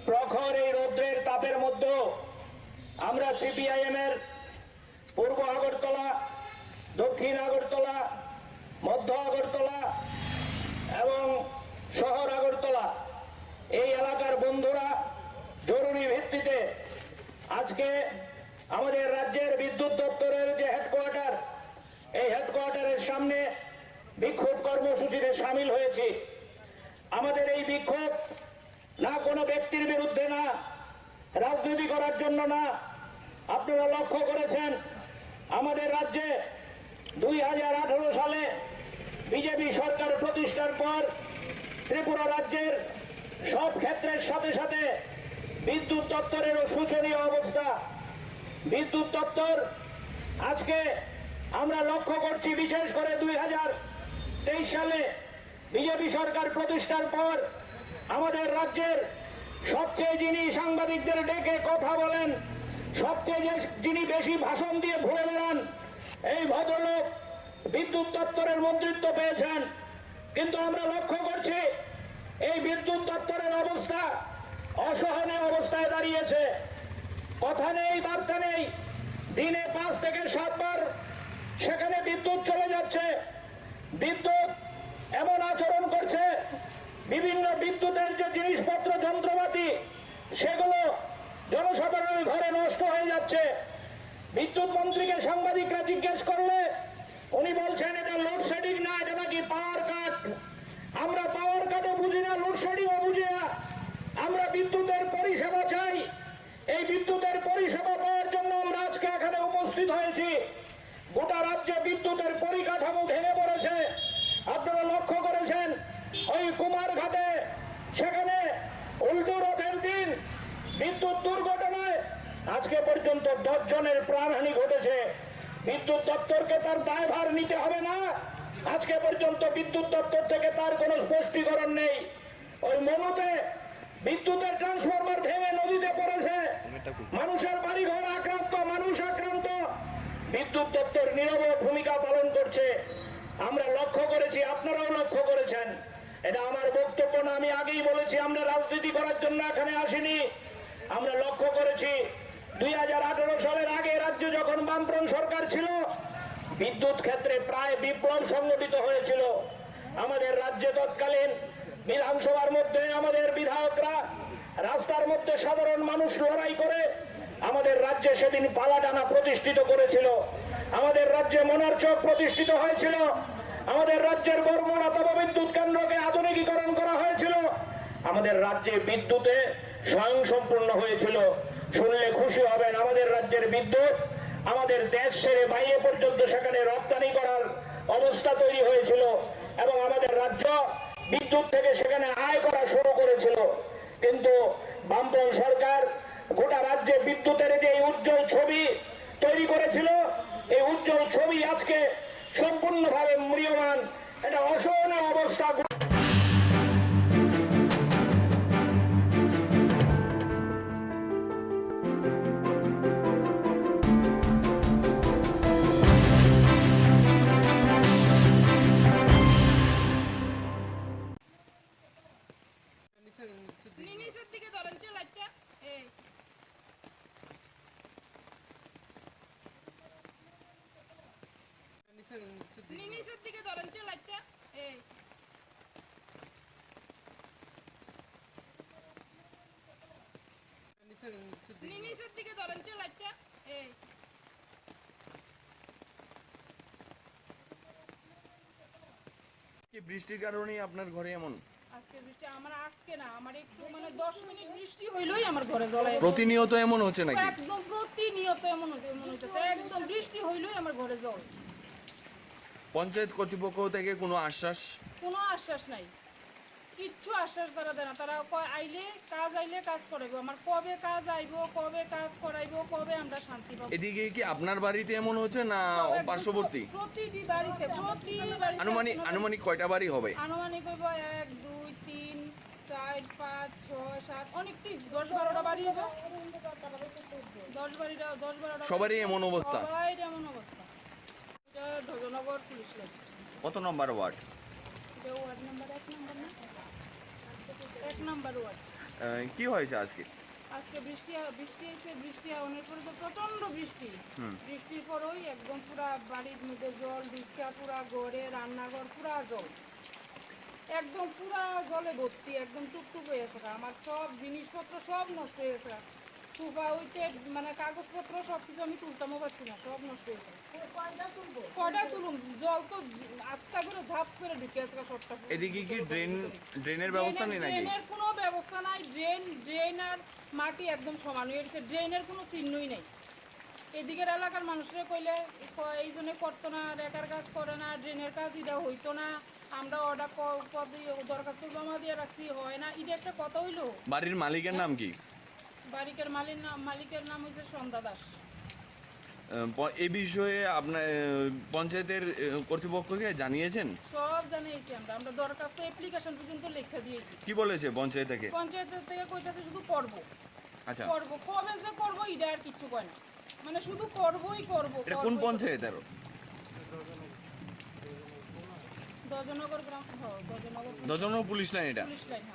প্রখর এই রৌদ্রের তাপের মধ্যেও আমরা সিপিআইএম এর পূর্ব আগরতলা, দক্ষিণ আগরতলা, মধ্য আগরতলা এবং শহর আগরতলা এই এলাকার বন্ধুরা জরুরি ভিত্তিতে আজকে আমাদের রাজ্যের বিদ্যুৎ দপ্তরের যে হেডকোয়ার্টার, এই হেডকোয়ার্টারের সামনে বিক্ষোভ কর্মসূচিতে সামিল হয়েছি। আমাদের এই বিক্ষোভ না কোনো ব্যক্তির বিরুদ্ধে না, রাজনীতি করার জন্য না। আপনারা লক্ষ্য করেছেন, আমাদের রাজ্যে 2018 সালে বিজেপি সরকার প্রতিষ্ঠার পর ত্রিপুরা রাজ্যের সব ক্ষেত্রের সাথে সাথে বিদ্যুৎ দপ্তরেরও শোচনীয় অবস্থা। বিদ্যুৎ দপ্তর আজকে আমরা লক্ষ্য করছি, বিশেষ করে 2023 সালে বিজেপি সরকার প্রতিষ্ঠার পর আমাদের রাজ্যের সবচেয়ে যিনি সাংবাদিকদের ডেকে কথা বলেন, সবচেয়ে যিনি বেশি ভাষণ দিয়ে ঘুরে বেড়ান, এই ভদ্রলোক বিদ্যুৎ দপ্তরের মন্ত্রিত্ব পেয়েছেন। কিন্তু আমরা লক্ষ্য করছি এই বিদ্যুৎ দপ্তরের অবস্থা অসহনীয় অবস্থায় দাঁড়িয়েছে। কথা নেই, বার্তা নেই। দিনে 5 থেকে 7 বার সেখানে বিদ্যুৎ চলে যাচ্ছে। বিদ্যুৎ এমন আচরণ করছে, বিভিন্ন বিদ্যুতের যে জিনিসপত্র, যন্ত্রপাতি, সেগুলো জনসাধারণের ঘরে নষ্ট হয়ে যাচ্ছে। বিদ্যুৎ মন্ত্রীকে সাংবাদিকরা জিজ্ঞেস করলে উনি বলছেন এটা লোডশেডিং না, এটা নাকি পাওয়ার কাট। আমরা পাওয়ার কাটও বুঝি না, লোডশেডিংও বুঝি না। আমরা বিদ্যুতের পরিষেবা চাই। এই বিদ্যুতের পরিষেবা পাওয়ার জন্য আমরা আজকে এখানে উপস্থিত হয়েছি। গোটা রাজ্যে বিদ্যুতের পরিকাঠামো ভেঙে পড়েছে। আপনারা লক্ষ্য করেছেন, ওই কুমারঘাটে সেখানে উল্টো রথের দিন বিদ্যুৎ দুর্ঘটনায় আজকে পর্যন্ত 10 জনের প্রাণহানি ঘটেছে। বিদ্যুৎ দপ্তরকে তার দায়ভার নিতে হবে না? আজকে পর্যন্ত বিদ্যুৎ দপ্তর থেকে তার কোনো স্পষ্টীকরণ নেই। ওই মনুতে বিদ্যুতের ট্রান্সফরমার ভেঙে নদীতে পড়েছে, মানুষের বাড়িঘর আক্রান্ত, মানুষ আক্রান্ত। বিদ্যুৎ দপ্তর নীরব ভূমিকা পালন করছে। আমরা লক্ষ্য করেছি, আপনারাও লক্ষ্য করেছেন। এটা আমার বক্তব্য না, আমি আগেই বলেছি, আমরা রাজনীতি করার জন্য এখানে আসিনি। আমরা লক্ষ্য করেছি 2018 সালের আগে রাজ্যে যখন বামফ্রন্ট সরকার ছিল, বিদ্যুৎ ক্ষেত্রে প্রায় বিপ্লব সংগঠিত হয়েছিল। আমাদের রাজ্যে তৎকালীন বিধানসভার মধ্যে আমাদের বিধায়করা রাস্তার মধ্যে সাধারণ মানুষ লড়াই করে আমাদের রাজ্যে সেদিন পালাটানা প্রতিষ্ঠিত করেছিল। আমাদের রাজ্যে মনারচক প্রতিষ্ঠিত হয়েছিল। আমাদের রাজ্যের বরমুড়া তাপবিদ্যুৎ কেন্দ্রকে আধুনিকীকরণ করা হয়েছিল। আমাদের রাজ্যে বিদ্যুতে স্বয়ংসম্পূর্ণ হয়েছিল। শুনলে খুশি হবেন, আমাদের রাজ্যের বিদ্যুৎ আমাদের দেশ ছেড়ে বাইরে পর্যন্ত সেখানে রপ্তানি করার অবস্থা তৈরি হয়েছিল এবং আমাদের রাজ্য বিদ্যুৎ থেকে সেখানে আয় করা শুরু করেছিল। কিন্তু বামপন্থী সরকার গোটা রাজ্যে বিদ্যুতের যে উজ্জ্বল ছবি তৈরি করেছিল, এই উজ্জ্বল ছবি আজকে সম্পূর্ণভাবে ম্রিয়মাণ। এটা অসহনীয় অবস্থা। নিচের দিকে ধরেন লাইটটা, এই নিচের দিকে ধরেন লাইটটা, এই নিচের দিকে ধরেন লাইটটা, এই কি বৃষ্টির কারণে আপনার ঘরে এমন? আজকে বৃষ্টি আমার আজকে না, আমার একটু 10 মিনিট বৃষ্টি হইলেই আমার ঘরে জল আইবে। প্রতিনিয়ত এমন হচ্ছে নাকি? একদম প্রতিনিয়ত এমন হচ্ছে, একদম বৃষ্টি হইলেই আমার ঘরে জল। পঞ্চায়েত কর্তৃপক্ষ থেকে কোনো আশ্বাস? কোনো আশ্বাস নাই, কিচ্ছু আশ্বাস তারা দেয় না। তারা কয় আইলে কাজ করাইবো। আমার কবে কাজ আইবো, কবে কাজ করাইবো, কবে আমরা শান্তি পাবো। এদিকে কি আপনার বাড়িতে এমন হচ্ছে না পার্শ্ববর্তী? প্রতিটি বাড়িতে আনুমানিক কয়টা বাড়ি হবে? আনুমানিক হইব 1 2 3 4 5 6 7 অনেকটি 10-12টা বাড়ি হবে। 10-12টা সবারই এমন অবস্থা? সবাই এমন অবস্থা। এটা ঢজনগর পুলিশ লাইন। কত নম্বর ওয়ার্ড? এটা ওয়ার্ড নাম্বার 1 নম্বর না? 1 নম্বর ওয়ার্ড। কি হয়েছে আজকে? আজকে বৃষ্টি হয়েছে, বৃষ্টি অনেক পরে তো প্রচন্ড বৃষ্টি। বৃষ্টির পরই একদম পুরা বাড়ির মধ্যে জল ঢুকা, পুরা ঘরে রান্নাঘর পুরা জল, একদম পুরা জলে ভর্তি, একদম টুকটুক হয়ে গেছে। আমার সব জিনিসপত্র সব নষ্ট হয়ে গেছে। সোফা হইতে কাগজপত্র সব কিছু আমি তুলতামও পারছি না, সব নষ্ট হয়েছে। কয়টা তুলুন, জল তো আটকা করে ঝাপ করে ঢুকে গেছে সবটা। এদিকে কি ড্রেনের ব্যবস্থা নেই নাকি? ড্রেনের কোনো ব্যবস্থা নাই। ড্রেন আর মাটি একদম সমান হয়ে গেছে, ড্রেনের কোনো চিহ্নই নেই। এদিকের এলাকার মানুষরা কইলে এই জন্য করতো না, রেকার কাজ করে না, ড্রেনের কাজ এটা হইতো না, আমরা অর্ডার দরখাস্ত জমা দিয়ে রাখছি, হয় না। এটা একটা কথা হইলো। বাড়ির মালিকের নাম কি? মালিকের নাম হচ্ছে সন্ধ্যা দাস। এই বিষয়ে আপনার পঞ্চায়েতের কর্তৃপক্ষকে জানিয়েছেন? সব জানিয়েছি আমরা দরখাস্ত অ্যাপ্লিকেশন পর্যন্ত লিখে দিয়েছি। কি বলেছে পঞ্চায়েত থেকে? পঞ্চায়েত থেকে কইতাছে শুধু করব। আচ্ছা, করব, কবে যে করব এটা আর কিছু কয় না, শুধু করবই করব। এটা কোন পঞ্চায়েত? আর দজনগর গ্রাম, দজনগর পুলিশ লাইন। এটা পুলিশ লাইন।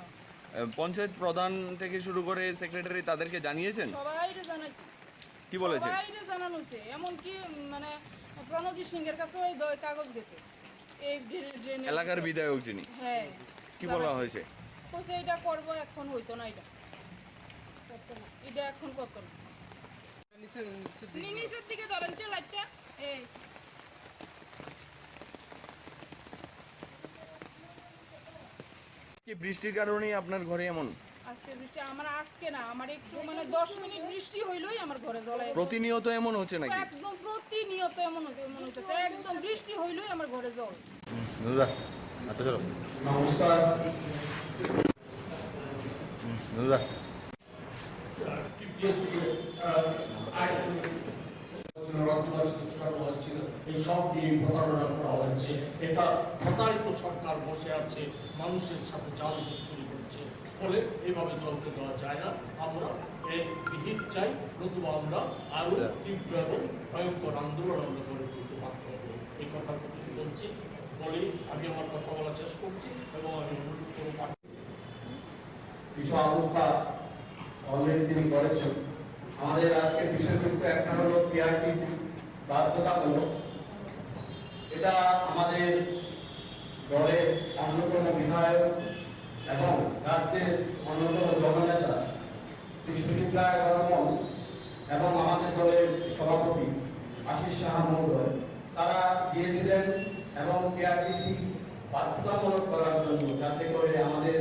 পঞ্চায়েত প্রধান থেকে শুরু করে সেক্রেটারি তাদেরকে জানিয়েছেন? সবাইরে জানাইছি। কি বলেছে? সবাইরে জানানো হয়েছে, এমনকি প্রণজিৎ সিংহের কাছে ওই কাগজ গেছে। এই ড্রেনের এলাকার বিধায়ক যিনি, হ্যাঁ, কি বলা হয়েছে? কইছে এটা করব, এখন হইতো না, এটা করতো না, এটা এখন করতো না। নিচের দিকে ধরেন লাইটটা। এই কি বৃষ্টির কারণে আপনার ঘরে এমন? আজকে বৃষ্টি আমার আজকে না, আমার একটু 10 মিনিট বৃষ্টি হইলেই আমার ঘরে জল আইবে। প্রতিনিয়ত এমন হচ্ছে নাকি? একদম প্রতিনিয়ত এমন হচ্ছে, একদম বৃষ্টি হইলেই আমার ঘরে জল। আচ্ছা চলো। নমস্কার। এই সব নিয়ে প্রতারণা করা হয়েছে। এটা প্রতারিত সরকার বসে আছে, মানুষের সাথে জাল চুরি করছে, ফলে এভাবে চলতে দেওয়া যায় না। আমরা এই বিহিত চাই, নতুবা আমরা আরো তীব্র এবং ভয়ঙ্কর আন্দোলন আমরা গড়ে তুলতে বাধ্য হব। এই কথা বলছি বলে আমি আমার কথা বলা শেষ করছি এবং আমি অনুরোধ করব কিছু আলোকপাত অলরেডি তিনি করেছেন। আমাদের আজকে বিষয়বস্তু একটা হলো পিআরটিসি বাধ্যতামূলক। এটা আমাদের দলের অন্যতম বিধায়ক এবং রাজ্যের অন্যতম জননেতা শ্রী সুদীপ রায় বর্মন এবং আমাদের দলের সভাপতি আশিস সাহা মহোদয় তারা গিয়েছিলেন এবং পিআরটিসি বাধ্যতামূলক করার জন্য, যাতে করে আমাদের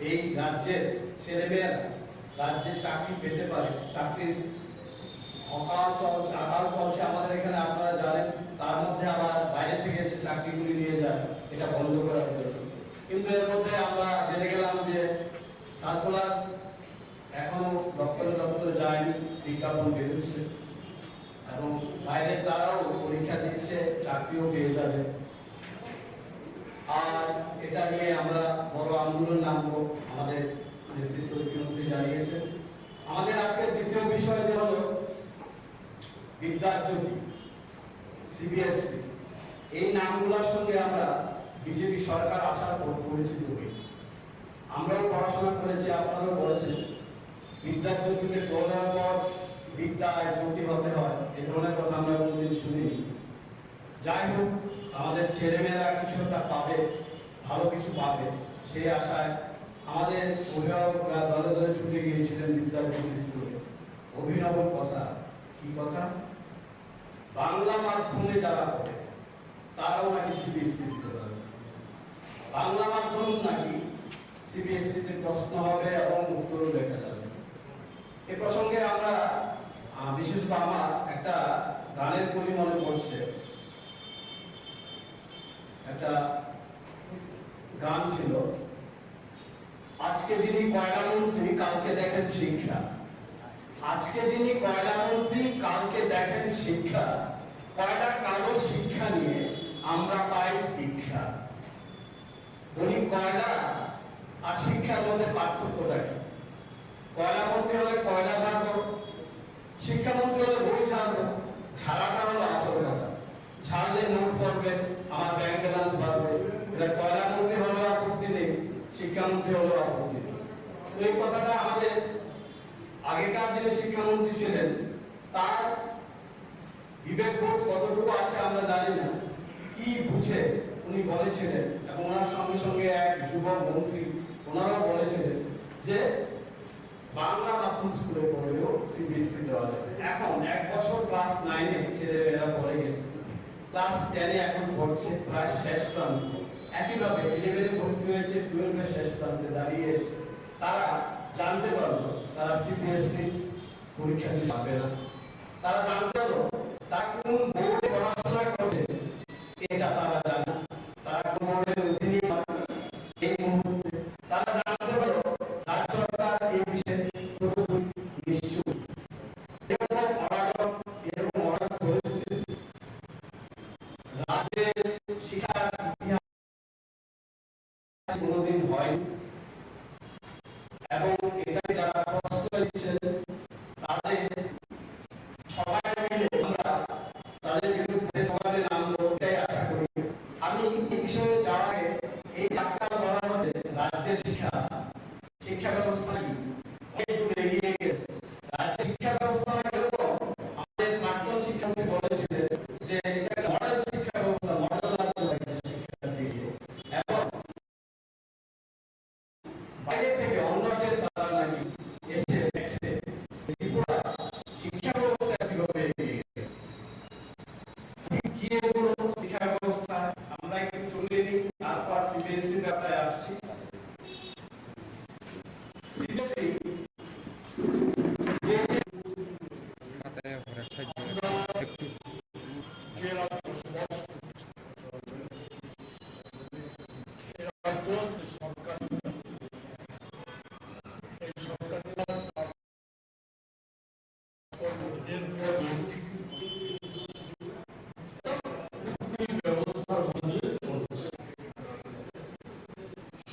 এই রাজ্যের ছেলেমেয়েরা রাজ্যে চাকরি পেতে পারে। চাকরির আকাল চলছে আমাদের এখানে, আপনারা জানেন। তার মধ্যে আবার বাইরে থেকে এসে চাকরিগুলি নিয়ে যায়, এটা বন্ধ করার জন্য। কিন্তু এর মধ্যে আমরা জেনে গেলাম যে সার্কুলার এখনো দপ্তরে যায়নি, বিজ্ঞাপন বেরোচ্ছে এবং বাইরে তারাও পরীক্ষা দিচ্ছে, চাকরিও পেয়ে যাবে। আর এটা নিয়ে আমরা বড় আন্দোলন নামবো, আমাদের নেতৃত্ব মুখ্যমন্ত্রী জানিয়েছেন। আমাদের আজকের দ্বিতীয় বিষয় যে হলো বিদ্যাজ্যোতি, সিবিএসসি, এই নামগুলোর সঙ্গে আমরা বিজেপি সরকার আসার পর পরিচিত হই। আমরাও পড়াশোনা করেছি, আপনারাও পড়েছেন। বিদ্যাজ্যোতিকে পড়ার পর বিদ্যায় জ্যোতি হতে হয়, এ ধরনের কথা আমরা কোনোদিন শুনিনি। যাই হোক, আমাদের ছেলেমেয়েরা কিছু একটা পাবে, ভালো কিছু পাবে, সেই আশায় আমাদের অভিভাবকরা দলে দলে ছুটে গিয়েছিলেন বিদ্যাজ্যোতি স্কুলে। অভিনব কথা, কি কথা? বাংলা মাধ্যমে যারা পড়ে তারাও নাকি সিবিএসসি দিতে পারবে। বাংলা মাধ্যম নাকি সিবিএসসিতে প্রশ্ন হবে এবং উত্তরও লেখা যাবে। এ প্রসঙ্গে আমরা বিশেষত আমার একটা গানের কলি মনে পড়ছে। একটা গান ছিল, আজকে যিনি কয়লা মন্ত্রী কালকে দেখেন শিক্ষা। আজকে যিনি কয়লা মন্ত্রী কালকে দেখেন শিক্ষা, কয়লা কালো শিক্ষা নিয়ে আমরা পাই দীক্ষা। উনি কয়লা আর শিক্ষার মধ্যে পার্থক্যটা কি? কয়লা মন্ত্রী হলে কয়লা ঝাড়বো, শিক্ষামন্ত্রী হলে বই ঝাড়বো। ঝাড়াটা হলো আসল কথা, ছাড়লে নোট পড়বে, আমার ব্যাংক ব্যালেন্স বাড়বে। এটা কয়লা মন্ত্রী হলেও আপত্তি নেই, শিক্ষামন্ত্রী হলেও আপত্তি নেই। তো এই কথাটা আমাদের আগেকার যিনি শিক্ষামন্ত্রী ছিলেন তার বিবেকবোধ কতটুকু আছে আমরা জানি না, কি বুঝে উনি বলেছিলেন। এবং ওনার সঙ্গে সঙ্গে এক যুব মন্ত্রী ওনারাও বলেছিলেন যে বাংলা মাধ্যম স্কুলে পড়লেও সিবিএসসি দেওয়া যাবে। এখন 1 বছর ক্লাস 9-এ ছেলেমেয়েরা পড়ে গেছে, ক্লাস 10-এ এখন পড়ছে, প্রায় শেষ প্রান্ত। একইভাবে 11-এ ভর্তি হয়েছে, 12-এর শেষ প্রান্তে দাঁড়িয়ে এসে তারা জানতে পারলো তারা সিবিএসসি পরীক্ষা দিতে পারবে না। তারা জানতে পারলো তারা কোন বোর্ডে পড়াশোনা করছে এটা তারা জানে না, তারা কোন বোর্ডের অধীনে এই মুহূর্তে তারা জানতে পারলো রাজ্য সরকার এই বিষয়ে পুরোপুরি নিশ্চুপ। এরকম অরাজক, এরকম অরাজক পরিস্থিতি রাজ্যের শিক্ষার ইতিহাস কোনোদিন হয়নি। এবং এটাই যারা প্রশ্ন দিচ্ছেন তাদের সবাই মিলে আমরা তাদের বিরুদ্ধে সমাজে নামবো, এটাই আশা করি। আমি এই বিষয়ে যাওয়ার আগে এই আজকাল বলা হচ্ছে রাজ্যের শিক্ষা ব্যবস্থা কি অনেক দূরে এগিয়ে গেছে। রাজ্যের শিক্ষা ব্যবস্থা কিরকম আমাদের প্রাক্তন শিক্ষামন্ত্রী বলেছিলেন যে এটা মডেল শিক্ষা ব্যবস্থা, মডেল রাজ্য হয়েছে শিক্ষার দিকে। এবং বাইরে থেকে অন্য রাজ্যের তারা নাকি এসে দেখছে ত্রিপুরা শিক্ষা ব্যবস্থা কিভাবে এগিয়ে গেছে। গিয়ে বলো শিক্ষা ব্যবস্থা আমরা একটু চলে নিই, তারপর সিবিএসসি ব্যাপারে আসছি। সিবিএসসি যে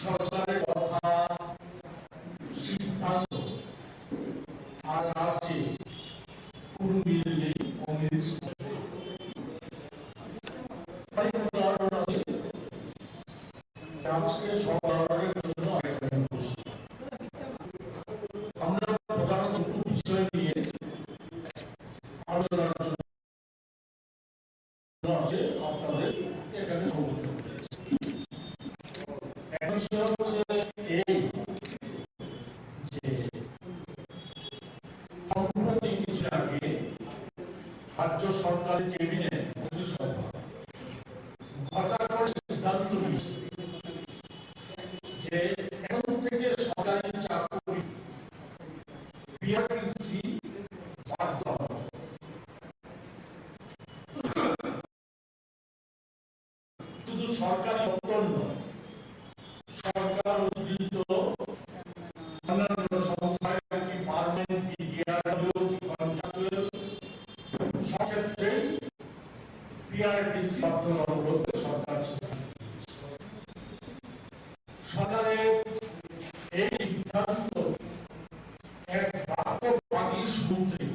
সরকারের কথা সিদ্ধান্ত আর রাজ্যে কোনো মিল নেই, অমিল স্পষ্ট। উদাহরণ আছে, আজকে সরকারের জন্য এখানে বসি আমরা প্রধানত দুটো বিষয় নিয়ে আলোচনার জন্য আছে আপনাদের এখানে সমবেত হয়েছে। এক বিষয় হচ্ছে এই যে সম্প্রতি কিছু আগে রাজ্য সরকারের ক্যাবিনেট মন্ত্রিসভা হঠাৎ করে সিদ্ধান্ত নিয়েছে যে এখন থেকে সরকারি চাকরি বিআরটিসি বাদ দেওয়া হবে। শুধু সরকারি দপ্তর নয়, সরকার উদ্বৃত্ত অন্যান্য সংস্থায় কি পার্মানেন্ট কি ডিআরডিও কি কন্ট্রাকচুয়াল সব ক্ষেত্রেই বিআরটিসি বাধ্যতামূলক সরকার সরকারের এই সিদ্ধান্ত এক বাক্য বাগী মন্ত্রী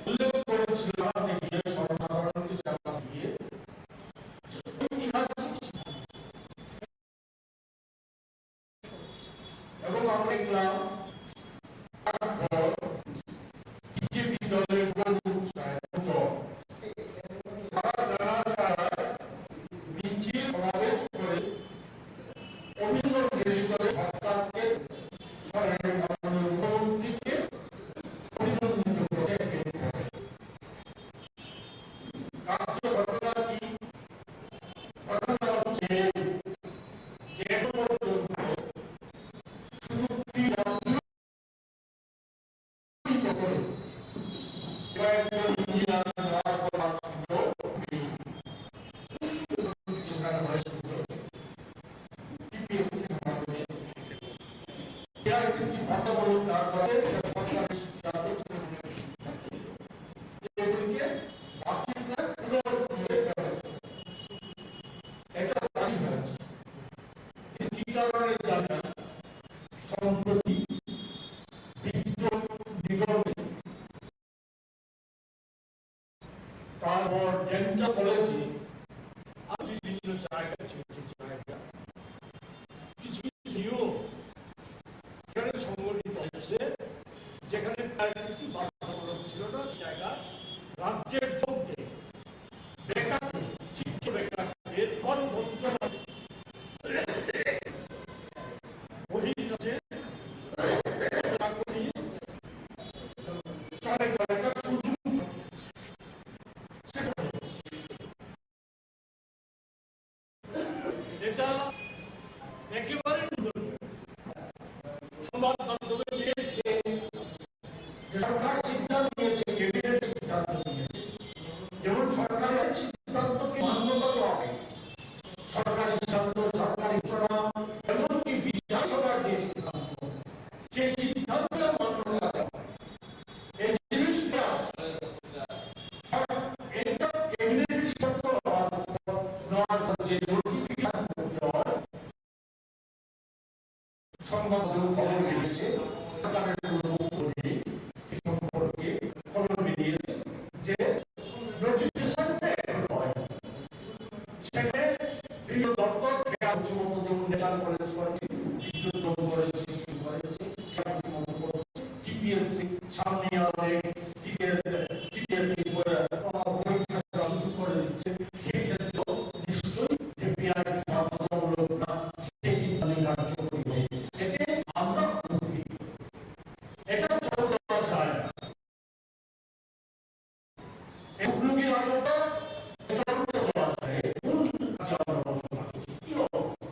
উল্লেখ করেছিল আমাদের গিয়ে সর্বসাধারণকে জানা দিয়ে এবং আমরা দেখলাম তারপর বিজেপি দলের বহু তারা তারপর ডেন্টাল কলেজে আমি বিভিন্ন জায়গা ছোট ছোট জায়গা কিছু কিছু নিয়ম এখানে সংগঠিত হয়েছে, যেখানে প্র্যাকটিসি বাধ্যতামূলক ছিল না জায়গা রাজ্যের মধ্যে বেকারদের শিক্ষিত বেকারদের গণবঞ্চনা এটা একেবারে সংবাদ মাধ্যমে দিয়েছে, সরকার সিদ্ধান্ত নিয়েছে, ক্যাবিনেট সিদ্ধান্ত নিয়েছে, যেমন সরকারের সিদ্ধান্তকে মান্যতা দেওয়া হয়, সরকারি সিদ্ধান্ত, সরকারি ঘোষণা, এমনকি বিধানসভার যে সিদ্ধান্ত, সেই সিদ্ধান্তকে মান্যতা দেওয়া হয়। এই জিনিসটা এটা ক্যাবিনেট সিদ্ধান্ত নেওয়ার যে নোটিফিকেশন করতে হয়, সংবাদ খবর বেরিয়েছে, সরকারের সম্পর্কে খবর বেরিয়েছে যে নোটিফিকেশনটা এখনো হয়, সেখানে বিভিন্ন দপ্তর উচ্চমত যেমন ডেন্টাল কলেজ করেছে, বিদ্যুৎ করেছে, টিপিএসসি সামনে অনেক টিপিএসসি পরীক্ষা সুযোগ করে দিচ্ছে, সেই ক্ষেত্রেও নিশ্চয়ই যে পিআরটি বাধ্যতামূলক না, সেই সিদ্ধান্ত কার্যকরী হবে। এতে আমরা এটা চলে দেওয়া যায় না, উপযোগী রাজত্ব চলতে দেওয়া যায়। কোন কাজে আমরা বসবাস করছি, কি অবস্থা?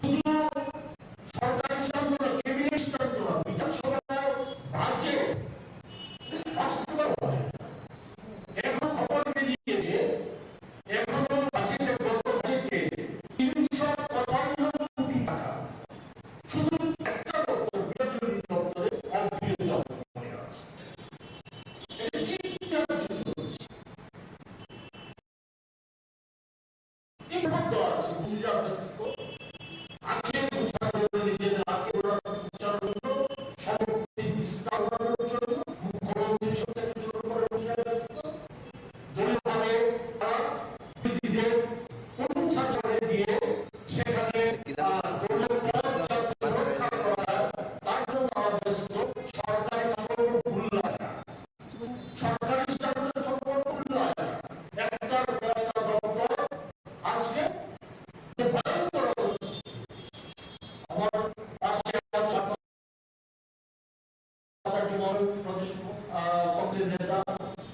শুধু সরকারি সিদ্ধান্ত না, ক্যাবিনেট সিদ্ধান্ত না, বিধানসভায় বাজেট বাস্তবায়ন হয় না। এখন খবর বেরিয়েছে, এখনো বাজেটে, গত বাজেটে 355 কোটি টাকা শুধু একটা দপ্তর, বিদ্যুৎ দপ্তরে অব্যয় মনে আছে। এটা কি কার্য চলছে? এই শব্দ আছে, বুঝা ব্যস্ত আগে উচ্চারণ জন্য, নিজেদের আগে উচ্চারণ জন্য, সম্পত্তি বিস্তার করার জন্য মুখ্যমন্ত্রীর সাথে শুরু করে বুঝা ব্যস্ত, দলীয়ভাবে তারা বিরোধীদের পন্থা চলে দিয়ে সেখানে দলীয় পদ সুরক্ষা করা, তার জন্য তারা ব্যস্ত। সরকারি সম্পর্ক ভুল লাগা, সরকারি সিদ্ধান্ত সম্পর্ক ভুল লাগা, একটার পর একটা দপ্তর আজকে যে ভয়ঙ্কর অবস্থা। আমার পাশে কংগ্রেসের নেতা,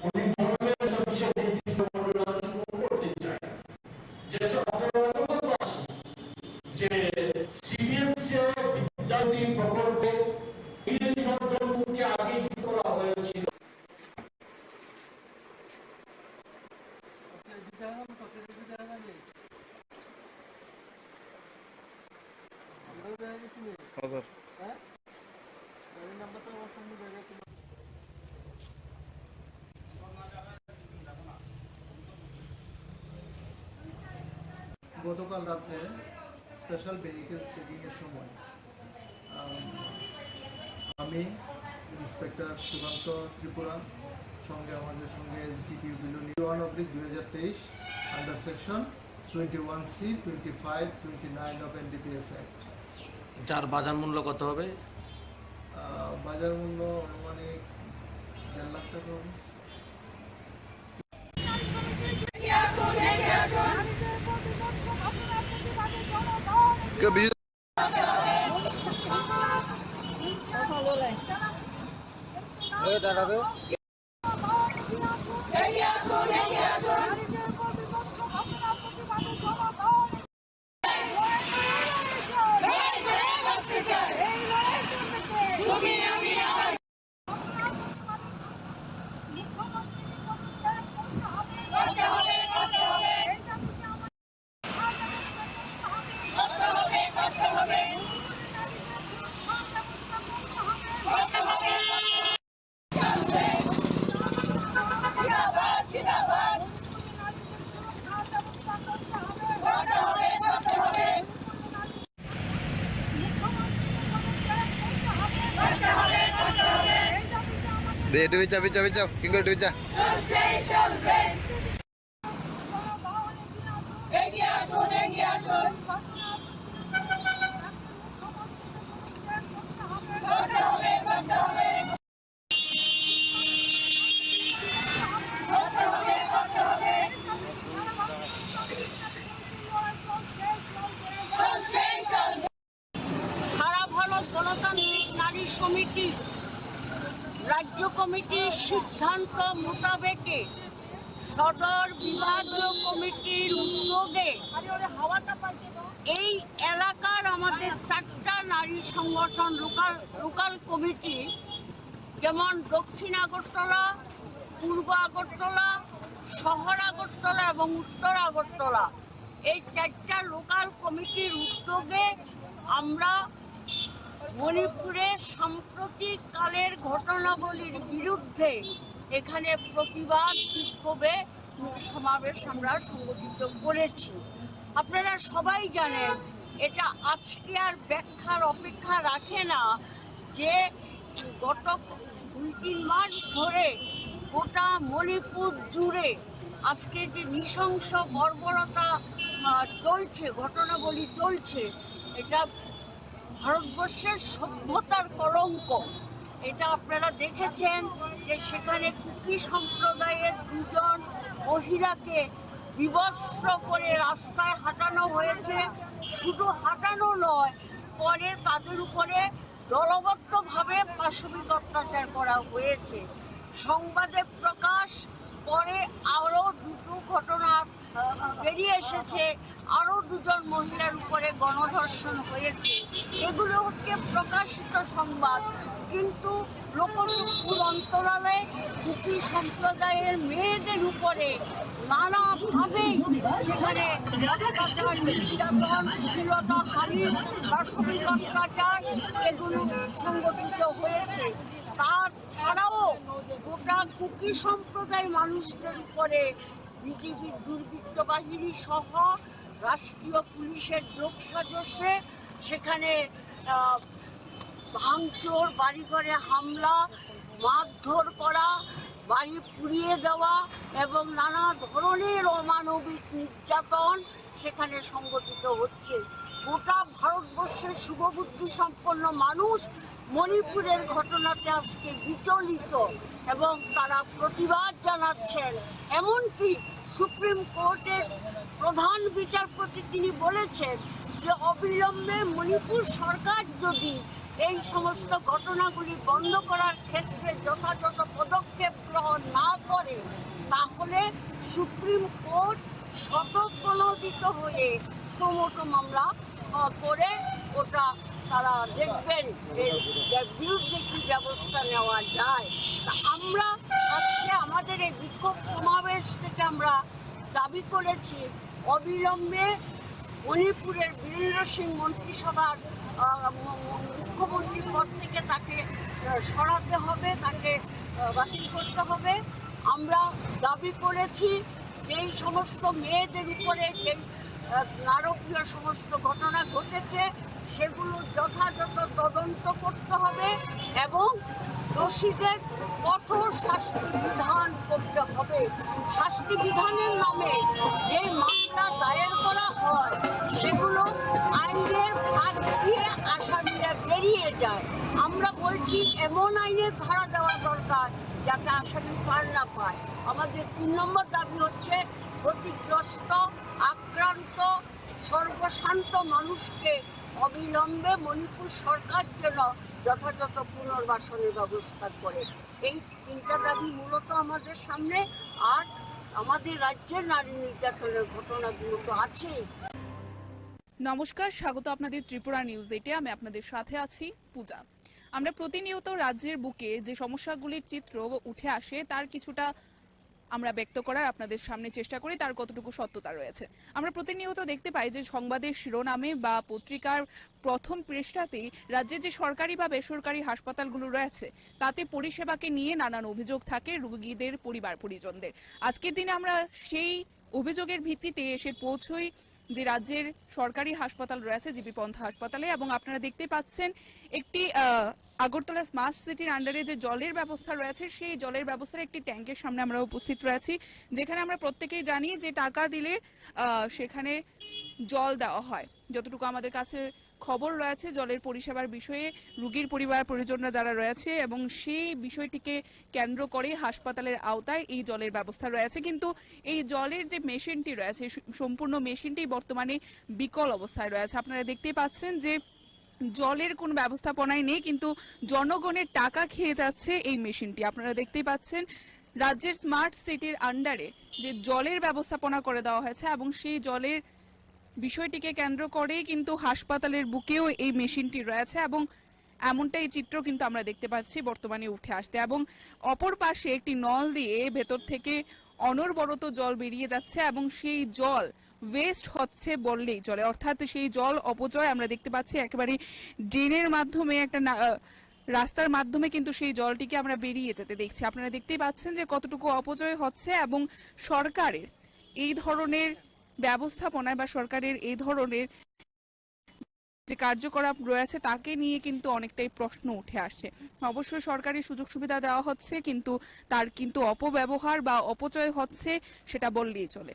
উনি বলবেন একটা বিষয় নির্দিষ্ট করে আলোচনা করতে চাই, যে আপনারা অবগত আছেন যে সিবিএসসি বিদ্যার্থী প্রকল্পে ইংরেজি মাধ্যমকে আগে যুক্ত করা হয়েছিল। গতকাল রাতে স্পেশাল ভেহিকেল চেকিং এর সময় আমি ইন্সপেক্টর সুকান্ত ত্রিপুরা সঙ্গে আমাদের সঙ্গে SDP below 1/2023 under section 21C 25 29 of NDPS act. যার বাজার মূল্য কত হবে? বাজার মূল্য আনুমানিক 1.5 লাখ টাকা হবে। করতে হবে। দে একটু বিচা বিচা বিচা কি করে একটু বিচা সারা ভারত গণতান্ত্রিক নারী সমিতি রাজ্য কমিটির সিদ্ধান্ত মোতাবেকে সদর বিভাগীয় কমিটির উদ্যোগে এই এলাকার আমাদের 4টা নারী সংগঠন লোকাল কমিটি, যেমন দক্ষিণ আগরতলা, পূর্ব আগরতলা, শহর আগরতলা এবং উত্তর আগরতলা, এই 4টা লোকাল কমিটির উদ্যোগে আমরা মণিপুরের সাম্প্রতিক কালের ঘটনাবলীর বিরুদ্ধে এখানে প্রতিবাদ বিক্ষোভে সমাবেশ আমরা সংগঠিত করেছি। আপনারা সবাই জানেন, এটা আজকে আর ব্যাখ্যার অপেক্ষা রাখে না যে গত 2-3 মাস ধরে গোটা মণিপুর জুড়ে আজকে যে নৃশংস বর্বরতা চলছে, ঘটনাবলী চলছে, এটা ভারতবর্ষের সভ্যতার কলঙ্ক। এটা আপনারা দেখেছেন যে সেখানে কুকি সম্প্রদায়ের 2জন মহিলাকে বিবস্ত্র করে রাস্তায় হাঁটানো হয়েছে। শুধু হাঁটানো নয়, পরে তাদের উপরে দলবদ্ধভাবে পাশবিক অত্যাচার করা হয়েছে। সংবাদে প্রকাশ পরে আরও 2টো ঘটনা বেরিয়ে এসেছে, আরও 2জন মহিলার উপরে গণধর্ষণ হয়েছে। এগুলো হচ্ছে প্রকাশিত সংবাদ, কিন্তু লোকচক্ষুর অন্তরালে কুকি সম্প্রদায়ের মেয়েদের উপরে নানাভাবেই সেখানে অত্যাচার, নির্যাতন, শ্লীলতাহানি, পাশবিক অত্যাচার এগুলো সংগঠিত হয়েছে। তাছাড়াও গোটা কুকি সম্প্রদায় মানুষদের উপরে বিজেপির দুর্বৃত্ত বাহিনী সহ রাষ্ট্রীয় পুলিশের যোগসাজশে সেখানে ভাঙচুর, বাড়িঘরে হামলা, মারধর করা, বাড়ি পুড়িয়ে দেওয়া এবং নানা ধরনের অমানবিক নির্যাতন সেখানে সংগঠিত হচ্ছে। গোটা ভারতবর্ষের শুভবুদ্ধি সম্পন্ন মানুষ মণিপুরের ঘটনাতে আজকে বিচলিত এবং তারা প্রতিবাদ জানাচ্ছেন। এমনকি সুপ্রিম কোর্টের প্রধান বিচারপতি তিনি বলেছেন যে অবিলম্বে মণিপুর সরকার যদি এই সমস্ত ঘটনাগুলি বন্ধ করার ক্ষেত্রে যথাযথ পদক্ষেপ গ্রহণ না করে, তাহলে সুপ্রিম কোর্ট স্বতঃপ্রণোদিত হয়ে সুমোটো মামলা করে ওটা তারা দেখবেন এর বিরুদ্ধে কি ব্যবস্থা নেওয়া যায়। তা আমরা আজকে আমাদের এই বিক্ষোভ সমাবেশ থেকে আমরা দাবি করেছি অবিলম্বে মণিপুরের বীরেন্দ্র সিং মন্ত্রিসভার মুখ্যমন্ত্রীর পদ থেকে তাকে সরাতে হবে, তাকে বাতিল করতে হবে। আমরা দাবি করেছি যেই সমস্ত মেয়েদের উপরে যে নারকীয় সমস্ত ঘটনা ঘটেছে সেগুলো যথাযথ তদন্ত করতে হবে এবং দোষীদের কঠোর শাস্তি বিধান করতে হবে। শাস্তি বিধানের নামে যে মামলা দায়ের করা হয় সেগুলো আইনের ফাঁক দিয়ে আসামিরা বেরিয়ে যায়। আমরা বলছি এমন আইনের ধারা দেওয়া দরকার যাতে আসামি পার না পায়। আমাদের 3 নম্বর দাবি হচ্ছে ক্ষতিগ্রস্ত, আক্রান্ত, সর্বশান্ত মানুষকে অবিলম্বে মণিপুর সরকার যেন যথাযথ পুনর্বাসনের ব্যবস্থা করে। এই 3টা দাবি মূলত আমাদের সামনে। আর আমাদের রাজ্যের নারী নির্যাতনের ঘটনাগুলো তো আছেই। নমস্কার, স্বাগত আপনাদের ত্রিপুরা নিউজ 8-এ। আমি আপনাদের সাথে আছি পূজা। আমরা প্রতিনিয়ত রাজ্যের বুকে যে সমস্যাগুলির চিত্র উঠে আসে তার কিছুটা আমরা ব্যক্ত করার আপনাদের সামনে চেষ্টা করি, তার কতটুকু সত্যতা রয়েছে। আমরা প্রতিনিয়ত দেখতে পাই যে সংবাদের শিরোনামে বা পত্রিকার প্রথম পৃষ্ঠাতেই রাজ্যের যে সরকারি বা বেসরকারি হাসপাতালগুলো রয়েছে তাতে পরিষেবাকে নিয়ে নানান অভিযোগ থাকে রোগীদের পরিবার পরিজনদের। আজকের দিনে আমরা সেই অভিযোগের ভিত্তিতে এসে পৌঁছই যে রাজ্যের সরকারি হাসপাতাল রয়েছে জিবি পন্থা হাসপাতালে, এবং আপনারা দেখতে পাচ্ছেন একটি আগরতলা স্মার্ট সিটির আন্ডারে যে জলের ব্যবস্থা রয়েছে সেই জলের ব্যবস্থার একটি ট্যাঙ্কের সামনে আমরা উপস্থিত রয়েছি, যেখানে আমরা প্রত্যেকেই জানি যে টাকা দিলে সেখানে জল দেওয়া হয়। যতটুকু আমাদের কাছে খবর রয়েছে জলের পরিষেবার বিষয়ে রোগীর পরিবার পরিজনরা যারা রয়েছে এবং সেই বিষয়টিকে কেন্দ্র করে হাসপাতালের আওতায় এই জলের ব্যবস্থা রয়েছে, কিন্তু এই জলের যে মেশিনটি রয়েছে সম্পূর্ণ মেশিনটি বর্তমানে বিকল অবস্থায় রয়েছে। আপনারা দেখতেই পাচ্ছেন যে জলের কোনো ব্যবস্থাপনাই নেই, কিন্তু জনগণের টাকা খেয়ে যাচ্ছে এই মেশিনটি। আপনারা দেখতেই পাচ্ছেন রাজ্যের স্মার্ট সিটির আন্ডারে যে জলের ব্যবস্থাপনা করে দেওয়া হয়েছে এবং সেই জলের বিষয়টিকে কেন্দ্র করে কিন্তু হাসপাতালের বুকেও এই মেশিনটি রয়েছে, এবং এমনটাই চিত্র কিন্তু আমরা দেখতে পাচ্ছি বর্তমানে উঠে আসতে। এবং অপর পাশে একটি নল দিয়ে ভেতর থেকে অনবরত জল বেরিয়ে যাচ্ছে এবং সেই জল ওয়েস্ট হচ্ছে বললেই চলে, অর্থাৎ সেই জল অপচয় আমরা দেখতে পাচ্ছি একেবারে ড্রেনের মাধ্যমে একটা রাস্তার মাধ্যমে কিন্তু সেই জলটিকে আমরা বেরিয়ে যেতে দেখছি। আপনারা দেখতেই পাচ্ছেন যে কতটুকু অপচয় হচ্ছে, এবং সরকারের এই ধরনের ব্যবস্থাপনায় বা সরকারের এই ধরনের যে কার্যকলাপ রয়েছে তাকে নিয়ে কিন্তু অনেকটাই প্রশ্ন উঠে আসছে। অবশ্যই সরকারি সুযোগ সুবিধা দেওয়া হচ্ছে, কিন্তু তার কিন্তু অপব্যবহার বা অপচয় হচ্ছে সেটা বললেই চলে।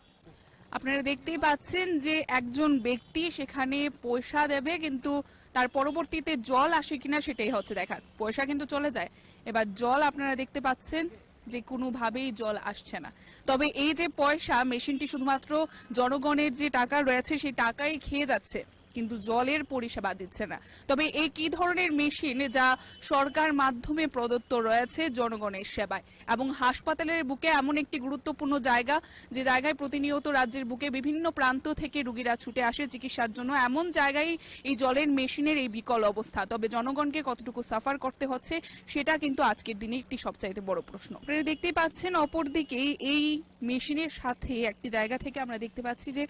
আপনারা দেখতেই পাচ্ছেন যে একজন ব্যক্তি সেখানে পয়সা দেবে, কিন্তু তার পরবর্তীতে জল আসে কিনা সেটাই হচ্ছে দেখার। পয়সা কিন্তু চলে যায়, এবার জল আপনারা দেখতে পাচ্ছেন যে কোনোভাবেই জল আসছে না। তবে এই যে পয়সা মেশিনটি শুধুমাত্র জনগণের যে টাকা রয়েছে সেই টাকাই খেয়ে যাচ্ছে, কিন্তু জলের পরিষেবা দিচ্ছে না। তবে এই কি ধরনের মেশিন যা সরকার মাধ্যমে প্রদত্ত রয়েছে জনগণের সেবায়, এবং হাসপাতালের বুকে এমন একটি গুরুত্বপূর্ণ জায়গা যে জায়গায় প্রতিনিয়ত রাজ্যের বুকে বিভিন্ন প্রান্ত থেকে রোগীরা ছুটে আসে চিকিৎসার জন্য, এমন জায়গায় এই জলের মেশিনের এই বিকল অবস্থা। তবে জনগণকে কতটুকু সাফার করতে হচ্ছে সেটা কিন্তু আজকের দিনে একটি সবচাইতে বড় প্রশ্ন। আপনারা দেখতেই পাচ্ছেন অপরদিকে এই মেশিনের সাথে একটি জায়গা থেকে আমরা দেখতে পাচ্ছি যে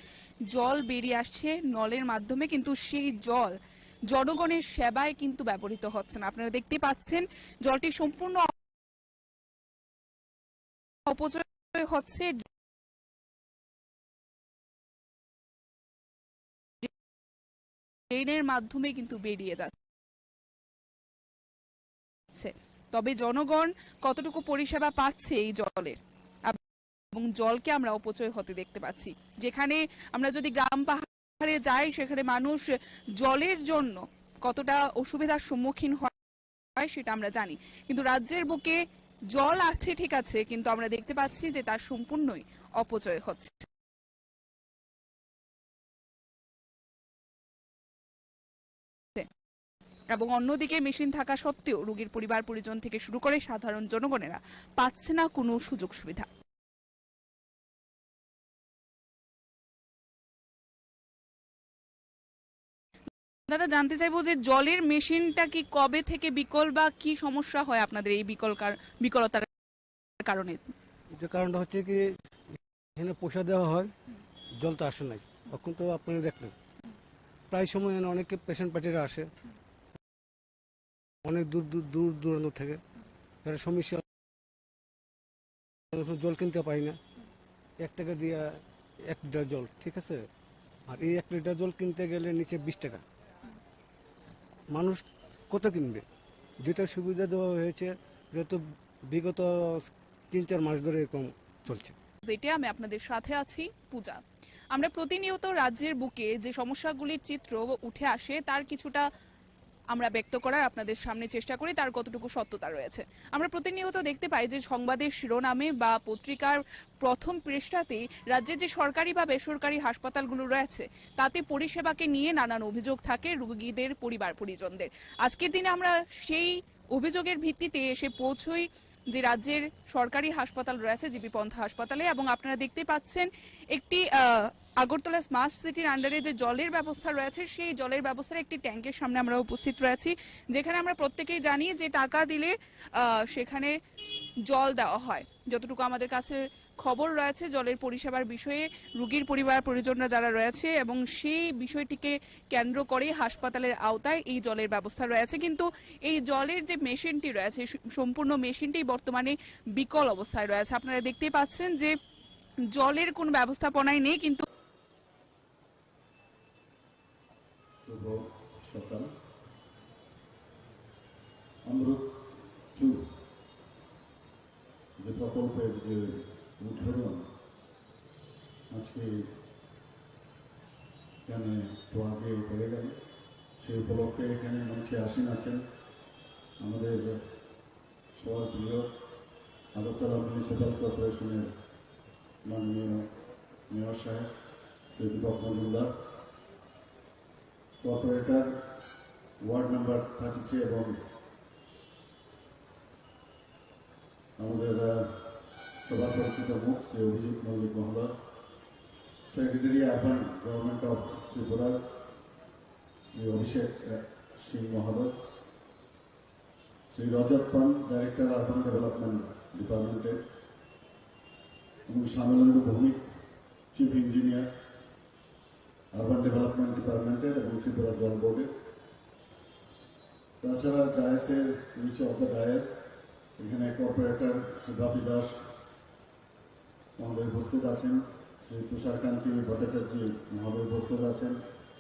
জল বেরিয়ে আসছে নলের মাধ্যমে, কিন্তু সেই জল জনগণের সেবায় কিন্তু ব্যবহৃত হচ্ছে না। আপনারা দেখতে পাচ্ছেন জলটি সম্পূর্ণ অপচয় হচ্ছে, ড্রেনের মাধ্যমে কিন্তু বেরিয়ে যাচ্ছে। তবে জনগণ কতটুকু পরিষেবা পাচ্ছে এই জলের, এবং জলকে আমরা অপচয় হতে দেখতে পাচ্ছি। যেখানে আমরা যদি গ্রাম পাহাড়ে যাই সেখানে মানুষ জলের জন্য কতটা অসুবিধার সম্মুখীন হয় সেটা আমরা জানি, কিন্তু রাজ্যের বুকে জল আছে ঠিক আছে, কিন্তু আমরা দেখতে পাচ্ছি যে তার সম্পূর্ণই অপচয় হচ্ছে। এবং অন্যদিকে মেশিন থাকা সত্ত্বেও রোগীর পরিবার পরিজন থেকে শুরু করে সাধারণ জনগণেরা পাচ্ছে না কোনো সুযোগ সুবিধা। দাদা, জানতে চাইবো যে জলের মেশিনটা কি কবে থেকে বিকল, বা কি সমস্যা হয় আপনাদের এই বিকলতার কারণে? যে কারণটা হচ্ছে কি এখানে পয়সা দেওয়া হয়, জল তো আসে নাই। এখন তো আপনি দেখলেন প্রায় সময় এখানে অনেকে পেশেন্ট পার্টিরা আসে অনেক দূর দূরান্ত থেকে, যারা সমস্যা জল কিনতে পারি না, 1 টাকা দিয়ে 1 লিটার জল, ঠিক আছে, আর এই 1 লিটার জল কিনতে গেলে নিচে 20 টাকা। মানুষ কত কিনবে? যেটা সুবিধা দেওয়া হয়েছে যেহেতু বিগত 3-4 মাস ধরে এরকম চলছে। যেটা আমি আপনাদের সাথে আছি পূজা। আমরা প্রতিনিয়ত রাজ্যের বুকে যে সমস্যাগুলির চিত্র উঠে আসে তার কিছুটা আমরা ব্যক্ত করার আপনাদের সামনে চেষ্টা করি, তার কতটুকু সত্যতা রয়েছে। আমরা প্রতিনিয়ত দেখতে পাই যে সংবাদের শিরোনামে বা পত্রিকার প্রথম পৃষ্ঠাতে রাজ্যের যে সরকারি বা বেসরকারি হাসপাতালগুলো রয়েছে তাতে পরিষেবাকে নিয়ে নানান অভিযোগ থাকে রোগীদের পরিবার পরিজনদের। আজকের দিনে আমরা সেই অভিযোগের ভিত্তিতে এসে পৌঁছই যে রাজ্যের সরকারি হাসপাতাল রয়েছে জিবি পন্থা হাসপাতালে, এবং আপনারা দেখতে পাচ্ছেন একটি আগরতলা স্মার্ট সিটির আন্ডারে যে জলের ব্যবস্থা রয়েছে সেই জলের ব্যবস্থার একটি ট্যাঙ্কের সামনে আমরা উপস্থিত রয়েছি, যেখানে আমরা প্রত্যেকেই জানি যে টাকা দিলে সেখানে জল দেওয়া হয়। যতটুকু আমাদের কাছে খবর রয়েছে জলের পরিষেবার বিষয়ে রোগীর পরিবার পরিজনরা যারা রয়েছে এবং সেই বিষয়টিকে কেন্দ্র করে হাসপাতালের আওতায় এই জলের ব্যবস্থা রয়েছে, কিন্তু এই জলের যে মেশিনটি রয়েছে সম্পূর্ণ মেশিনটি বর্তমানে বিকল অবস্থায় রয়েছে। আপনারা দেখতেই পাচ্ছেন যে জলের কোনো ব্যবস্থাপনাই নেই, কিন্তু শুভ সকাল। অমৃত 2 যে প্রকল্পের যে উদ্বোধন আজকে এখানে তো আগে হয়ে গেল, সেই উপলক্ষে এখানে মঞ্চে আসীন আছেন আমাদের সবার প্রিয় আগরতলা মিউনিসিপ্যাল কর্পোরেশনের মাননীয় মেয়র সাহেব Shri Dipak Majumdar, corporator ward number 33 এবং আমাদের সবার পরিচিত মুখ শ্রী অভিজিৎ মল্লিক মহোদয়, secretary urban government of Tripura Shri Abhishek Singh মহোদয়, Shri Rajat Pan, director urban development ডিপার্টমেন্টের, এবং Shyamalendu Bhowmik, chief engineer urban development ডিপার্টমেন্টের এবং ত্রিপুরা জল বোর্ডের। তাছাড়া ডায়াসের নিচে অফ দ্য ডায়াস এখানে কর্পোরেটর শ্রী বাপি দাস মহোদয় উপস্থিত আছেন, শ্রী তুষারকান্তি ভট্টাচার্য মহোদয় উপস্থিত আছেন,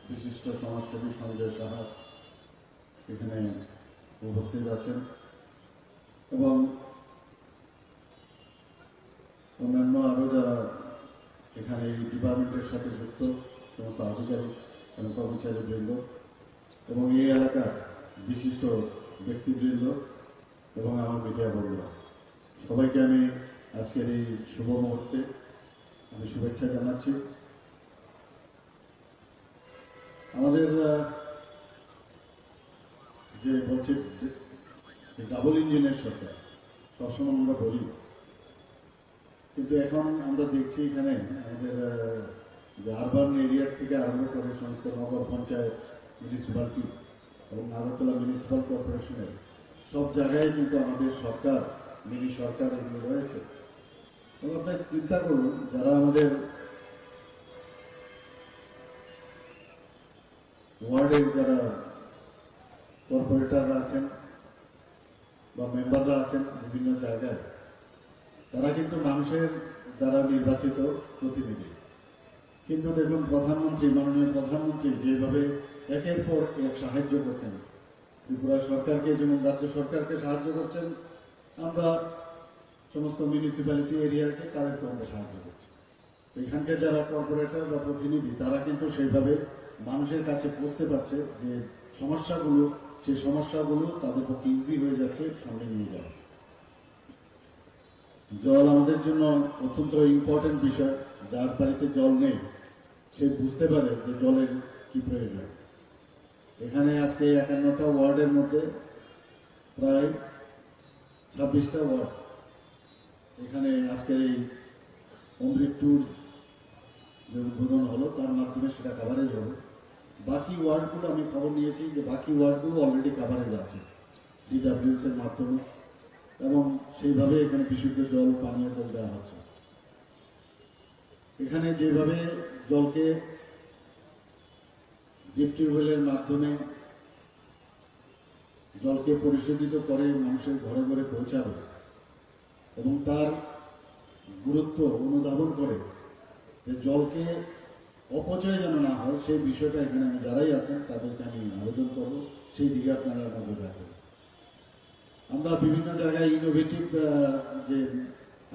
বিশিষ্ট সমাজসেবী সঞ্জয় সাহা এখানে উপস্থিত আছেন, এবং অন্যান্য আরও যারা এখানে এই ডিপার্টমেন্টের সাথে যুক্ত সমস্ত আধিকারিক এবং কর্মচারীবৃন্দ এবং এই এলাকার বিশিষ্ট ব্যক্তিবৃন্দ এবং আমার মিডিয়া বন্ধুরা, সবাইকে আমি আজকের এই শুভ মুহূর্তে আমি শুভেচ্ছা জানাচ্ছি। আমাদের যে বলছে ডাবল ইঞ্জিনের সরকার সবসময় আমরা বলি, কিন্তু এখন আমরা দেখছি এখানে আমাদের যে আরবান এরিয়ার থেকে আরম্ভ করে সমস্ত নগর পঞ্চায়েত, মিউনিসিপ্যালিটি এবং আগরতলা মিউনিসিপ্যাল কর্পোরেশনের সব জায়গায় কিন্তু আমাদের সরকার, মিনি সরকার এগুলো রয়েছে। এবং আপনার চিন্তা করুন, যারা আমাদের ওয়ার্ডের যারা কর্পোরেটররা আছেন বা মেম্বাররা আছেন বিভিন্ন জায়গায়, তারা কিন্তু মানুষের দ্বারা নির্বাচিত প্রতিনিধি। কিন্তু দেখুন প্রধানমন্ত্রী, মাননীয় প্রধানমন্ত্রী যেভাবে একের পর এক সাহায্য করছেন, ত্রিপুরা সরকারকে যেমন রাজ্য সরকারকে সাহায্য করছেন, আমরা সমস্ত মিউনিসিপ্যালিটি এরিয়াকে তাদেরকে আমরা সাহায্য করছি। তো এখানকার যারা কর্পোরেটর বা প্রতিনিধি তারা কিন্তু সেইভাবে মানুষের কাছে পৌঁছতে পারছে যে সমস্যাগুলো, সেই সমস্যাগুলো তাদের পক্ষে ইজি হয়ে যাচ্ছে সামনে নিয়ে যাওয়া। জল আমাদের জন্য অত্যন্ত ইম্পর্টেন্ট বিষয়। যার বাড়িতে জল নেই সে বুঝতে পারে যে জলের কি প্রয়োজন। এখানে আজকে 51টা ওয়ার্ডের মধ্যে প্রায় 26টা ওয়ার্ড এখানে আজকের এই অমৃত ট্যুর যে উদ্বোধন হলো তার মাধ্যমে সেটা কাভারেজ হলো। বাকি ওয়ার্ডগুলো আমি খবর নিয়েছি যে বাকি ওয়ার্ডগুলো অলরেডি কাভারেজ আছে ডিডব্লিউএস এর মাধ্যমে, এবং সেইভাবে এখানে বিশুদ্ধ জল, পানীয় জল দেওয়া হচ্ছে। এখানে যেভাবে জলকে ডিপ টিউবওয়েলের মাধ্যমে জলকে পরিশোধিত করে মানুষের ঘরে ঘরে পৌঁছাবে এবং তার গুরুত্ব অনুধাবন করে যে জলকে অপচয় যেন না হয়, সেই বিষয়টা এখানে আমি যারাই আছেন তাদেরকে আমি আবেদন করব, সেই দিকে আপনারা নজর রাখবেন। আমরা বিভিন্ন জায়গায় ইনোভেটিভ যে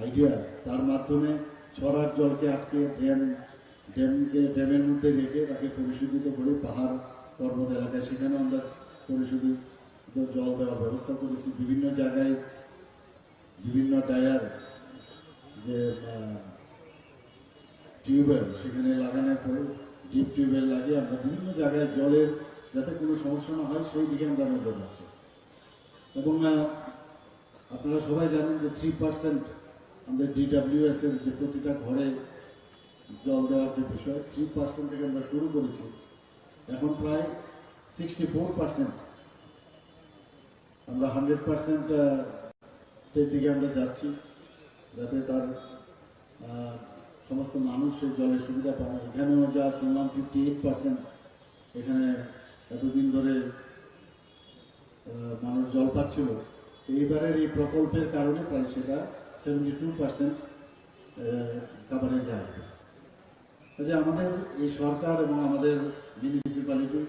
আইডিয়া, তার মাধ্যমে ছড়ার জলকে আটকে ড্যামের মধ্যে রেখে তাকে পরিশোধিত করে পাহাড় পর্বত এলাকায় সেখানে আমরা পরিশোধিত জল দেওয়ার ব্যবস্থা করেছি। বিভিন্ন জায়গায় বিভিন্ন ডায়ার যে টিউবওয়েল সেখানে লাগানোর পর ডিপ টিউবওয়েল লাগিয়ে আমরা বিভিন্ন জায়গায় জলের যাতে কোনো সমস্যা না হয় সেই দিকে আমরা নজর রাখছি। এবং আপনারা সবাই জানেন যে 3% আমাদের ডিডব্লিউএস এর যে প্রতিটা ঘরে জল দেওয়ার যে বিষয়, 3% থেকে আমরা শুরু করেছি, এখন প্রায় 64% আমরা 100% এর দিকে আমরা যাচ্ছি, যাতে তার সমস্ত মানুষ সেই জলের সুবিধা পায়। এখানেও যা শুনলাম 58% এখানে এতদিন ধরে মানুষ জল পাচ্ছিল, তো এইবারের এই প্রকল্পের কারণে প্রায় সেটা 72% কাভারেজ আসবে। যে আমাদের এই সরকার এবং আমাদের মিউনিসিপ্যালিটি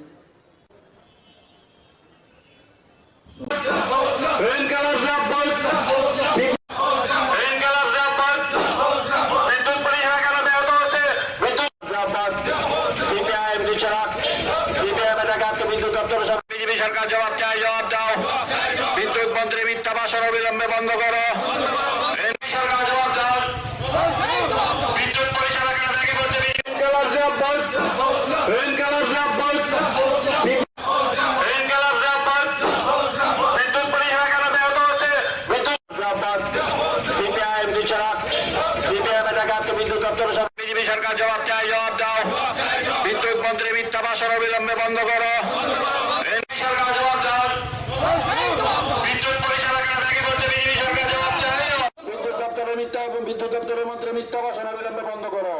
বন্ধ করো। সরকার জবাব দাও। বিদ্যুৎ পরিষেবা কেন ভেঙে পড়ছে? ইনকালাব জিন্দাবাদ, ইনকালাব জিন্দাবাদ, ইনকালাব জিন্দাবাদ। বিদ্যুৎ পরিষেবা কেন ব্যাহত হচ্ছে? বিদ্যুৎ জিন্দাবাদ। সিপিআইএম বিচারা, সিপিআইএম এলাকাকে বিদ্যুৎ দপ্তরের সাথে বিজেপি সরকার জবাব চাই, জবাব দাও। বিদ্যুৎ মন্ত্রী মিথ্যা ভাষণ অবিলম্বে বন্ধ করো। সরকার জবাব দাও। বিদ্যুৎ পরিষেবা কেন ভেঙে পড়ছে? বিজেপি সরকার জবাব চাই। বিদ্যুৎ দপ্তরের মিথ্যা এবং বিদ্যুৎ দপ্তরের মন্ত্রী মিথ্যা ভাষণ অবিলম্বে বন্ধ করো।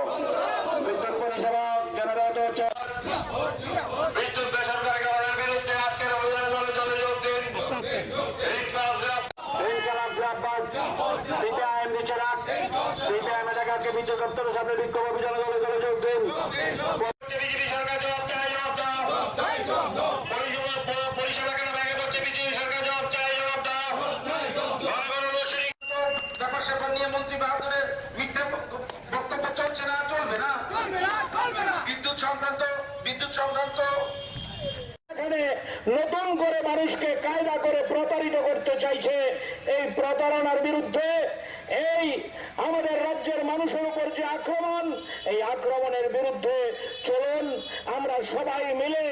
বিদ্যুৎ পরিষেবা কেন ব্যাহত হচ্ছে? বিদ্যুৎ বেসরকারীকরণের বিরুদ্ধে আজকের অভিযানে দলে দলে যোগ দিন। ইনকালাব জিন্দাবাদ। সিপিআইএম দিচ্ছে রাত। সিপিআইএম এলাকাকে বিদ্যুৎ দপ্তরের সামনে বিক্ষোভ অভিযানে দলে দলে যোগ দিন। বিজেপি সরকার জবাব চাই, জবাব দাও। পরিষেবা কেন ভেঙে পড়ছে? বিজেপি সরকার জবাব চাই, জবাব দাও। ব্যাপার স্যাপার নিয়ে মন্ত্রী বাহাদুরের মিথ্যা বক্তব্য চলছে না, চলবে না। বিদ্যুৎ সংক্রান্ত নতুন করে মানুষকে কায়দা করে প্রতারিত করতে চাইছে। এই প্রতারণার বিরুদ্ধে এই আমাদের রাজ্যের মানুষের উপর যে আক্রমণ, এই আক্রমণের বিরুদ্ধে চলুন আমরা সবাই মিলে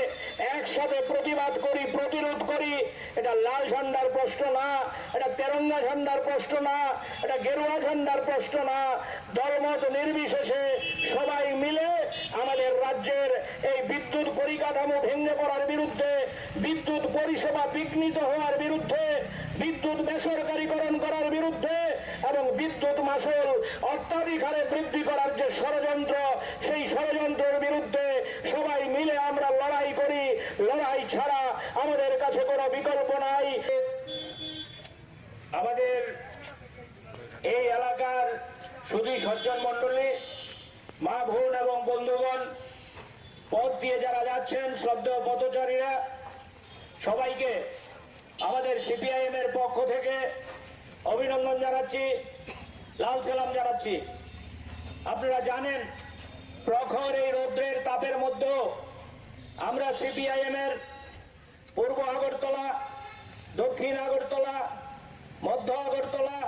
একসাথে প্রতিবাদ করি, প্রতিরোধ করি। এটা লাল ঝান্ডার প্রশ্ন না, এটা তেরঙ্গা ঝান্ডার প্রশ্ন না, এটা গেরুয়া ঝান্ডার প্রশ্ন না। দলমত নির্বিশেষে সবাই মিলে আমাদের রাজ্যের এই বিদ্যুৎ পরিকাঠামো ভেঙে পড়ার বিরুদ্ধে, বিদ্যুৎ পরিষেবা বিঘ্নিত হওয়ার বিরুদ্ধে, বিদ্যুৎ বেসরকারীকরণ করার বিরুদ্ধে এবং বিদ্যুৎ মাশুল অত্যাধিক হারে বৃদ্ধি করার যে ষড়যন্ত্র, সেই ষড়যন্ত্রের বিরুদ্ধে সবাই মিলে আমরা লড়াই করি। লড়াই ছাড়া আমাদের কাছে কোনো বিকল্প নাই। আমাদের এই এলাকার সুধী সজ্জন মন্ডলী, মা বোন এবং বন্ধুগণ, পথ দিয়ে যারা যাচ্ছেন, শ্রদ্ধেয় পথচারীরা, সবাইকে আমাদের সিপিআইএম এর পক্ষ থেকে অভিনন্দন জানাচ্ছি, লাল সালাম জানাচ্ছি। আপনারা জানেন প্রখর এই রৌদ্রের তাপের মধ্যেও আমরা সিপিআইএম এর পূর্ব আগরতলা, দক্ষিণ আগরতলা, মধ্য আগরতলা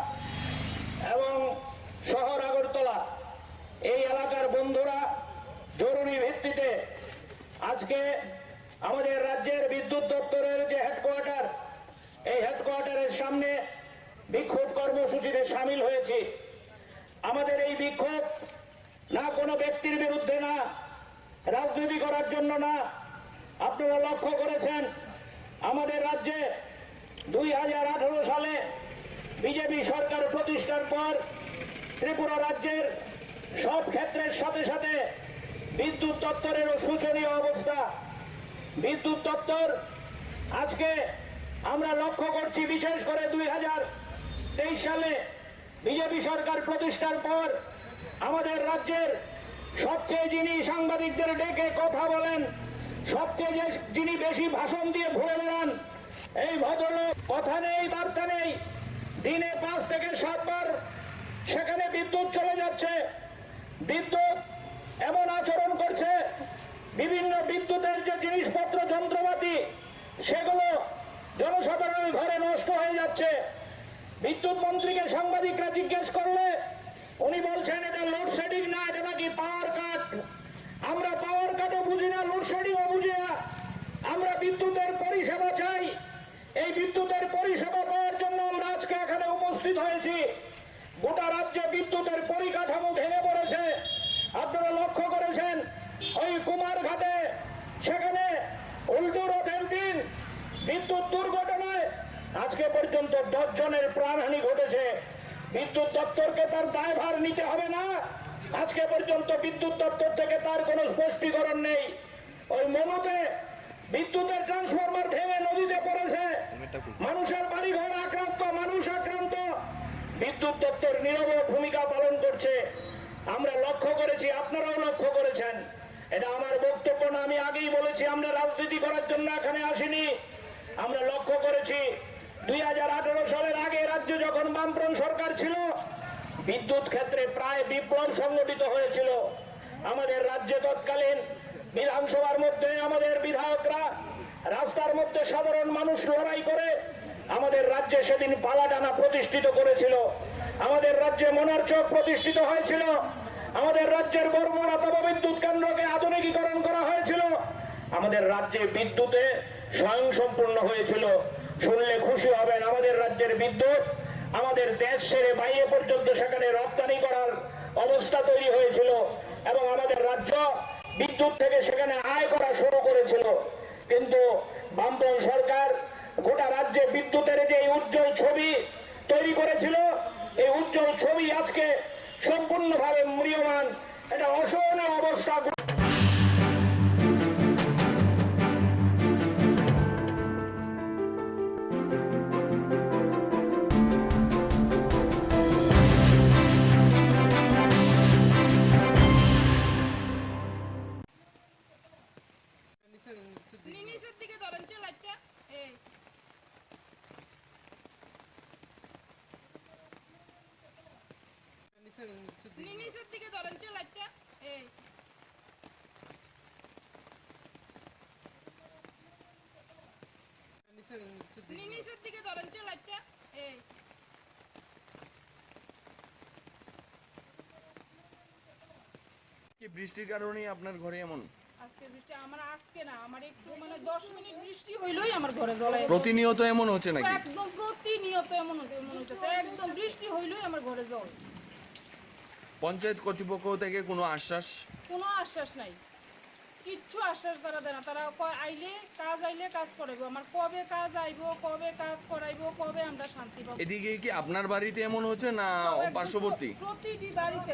এবং শহর আগরতলা এই এলাকার বন্ধুরা জরুরি ভিত্তিতে আজকে আমাদের রাজ্যের বিদ্যুৎ দপ্তরের যে হেডকোয়ার্টার, এই হেডকোয়ার্টারের সামনে বিক্ষোভ কর্মসূচিতে সামিল হয়েছি। আমাদের এই বিক্ষোভ না কোনো ব্যক্তির বিরুদ্ধে না, রাজনীতি করার জন্য না। আপনারা লক্ষ্য করেছেন আমাদের রাজ্যে 2018 সালে বিজেপি সরকার প্রতিষ্ঠার পর ত্রিপুরা রাজ্যের সব ক্ষেত্রের সাথে সাথে বিদ্যুৎ দপ্তরেরও শোচনীয় অবস্থা। বিদ্যুৎ দপ্তর আজকে আমরা লক্ষ্য করছি, বিশেষ করে 2023 সালে বিজেপি সরকার প্রতিষ্ঠার পর আমাদের রাজ্যের সবচেয়ে যিনি সাংবাদিকদের ডেকে কথা বলেন, সবচেয়ে যিনি বেশি ভাষণ দিয়ে ঘুরে বেড়ান, এই ভদ্রলোক কথা নেই, বার্তা নেই। দিনে 5 থেকে 7 বার সেখানে বিদ্যুৎ চলে যাচ্ছে। বিদ্যুৎ এমন আচরণ করছে, বিভিন্ন বিদ্যুতের যে জিনিসপত্র, যন্ত্রপাতি, সেগুলো জনসাধারণের ঘরে নষ্ট হয়ে যাচ্ছে। বিদ্যুৎ মন্ত্রীকে সাংবাদিকরা জিজ্ঞেস করলে উনি বলছেন এটা লোডশেডিং না, এটা নাকি পাওয়ার কাট। আমরা পাওয়ার কাটও বুঝি না, লোডশেডিংও বুঝি না। আমরা বিদ্যুতের পরিষেবা চাই। এই বিদ্যুতের পরিষেবা পাওয়ার জন্য আমরা আজকে এখানে উপস্থিত হয়েছি। গোটা রাজ্যে বিদ্যুতের পরিকাঠামো ভেঙে পড়েছে। আপনারা লক্ষ্য করেছেন ওই কুমারঘাটে, সেখানে উল্টো রথের দিন বিদ্যুৎ দুর্ঘটনায় আজকে পর্যন্ত 10 জনের প্রাণহানি ঘটেছে। বিদ্যুৎ দপ্তরকে তার দায়ভার নিতে হবে না? আজকে পর্যন্ত বিদ্যুৎ দপ্তর থেকে তার কোনো স্পষ্টীকরণ নেই। ওই মনুতে বিদ্যুতের ট্রান্সফরমার ভেঙে নদীতে পড়েছে, মানুষের বাড়িঘর আক্রান্ত, মানুষ আক্রান্ত। বিদ্যুৎ দপ্তর নীরব ভূমিকা পালন করছে। আমরা লক্ষ্য করেছি, আপনারাও লক্ষ্য করেছেন। এটা আমার বক্তব্য না, আমি আগেই বলেছি আমরা রাজনীতি করার জন্য এখানে আসিনি। আমরা লক্ষ্য করেছি 2018 সালের আগে রাজ্যে যখন বামফ্রন্ট সরকার ছিল, বিদ্যুৎ ক্ষেত্রে প্রায় বিপ্লব সংগঠিত হয়েছিল। আমাদের রাজ্যে তৎকালীন বিধানসভার মধ্যে আমাদের বিধায়করা রাস্তার মধ্যে সাধারণ মানুষ লড়াই করে আমাদের রাজ্যে সেদিন পালাটানা প্রতিষ্ঠিত করেছিল, আমাদের রাজ্যে মোনার্চক প্রতিষ্ঠিত হয়েছিল, আমাদের রাজ্যের বরমুড়া তাপবিদ্যুৎ কেন্দ্রকে আধুনিকীকরণ করা হয়েছিল, আমাদের রাজ্যে বিদ্যুতে স্বয়ংসম্পূর্ণ হয়েছিল। শুনলে খুশি হবেন, আমাদের রাজ্যের বিদ্যুৎ আমাদের দেশ ছেড়ে বাইরে পর্যন্ত সেখানে রপ্তানি করার অবস্থা তৈরি হয়েছিল এবং আমাদের রাজ্য বিদ্যুৎ থেকে সেখানে আয় করা শুরু করেছিল। কিন্তু বামপন্থী সরকার গোটা রাজ্যে বিদ্যুতের যে উজ্জ্বল ছবি তৈরি করেছিল, এই উজ্জ্বল ছবি আজকে সম্পূর্ণভাবে ম্রিয়মান, এটা অসহনীয় অবস্থা। নিচের দিকে ধরেন লাইটটা, এই নিচের দিকে ধরেন লাইটটা, এই নিচের দিকে ধরেন লাইটটা, এই কি বৃষ্টির কারণেই আপনার ঘরে এমন? আজকে বৃষ্টি আমার আজকে না, আমার একটু 10 মিনিট বৃষ্টি হইলই আমার ঘরে জল। প্রতিনিয়ত এমন হচ্ছে নাকি? একদম প্রতিনিয়ত এমন হচ্ছে, একদম বৃষ্টি হইলই আমার ঘরে জল। পঞ্চায়েত কর্তৃপক্ষ থেকে কোনো আশ্বাস? কোনো আশ্বাস নাই, কিচ্ছু আশ্বাস তারা দেয় না। তারা আইলে কাজ করাইবো, আমার কবে কাজ আইবো, কবে কাজ করাইবো, কবে আমরা শান্তি পাবো। এদিকে কি আপনার বাড়িতে এমন হচ্ছে না পার্শ্ববর্তী? প্রতিটি বাড়িতে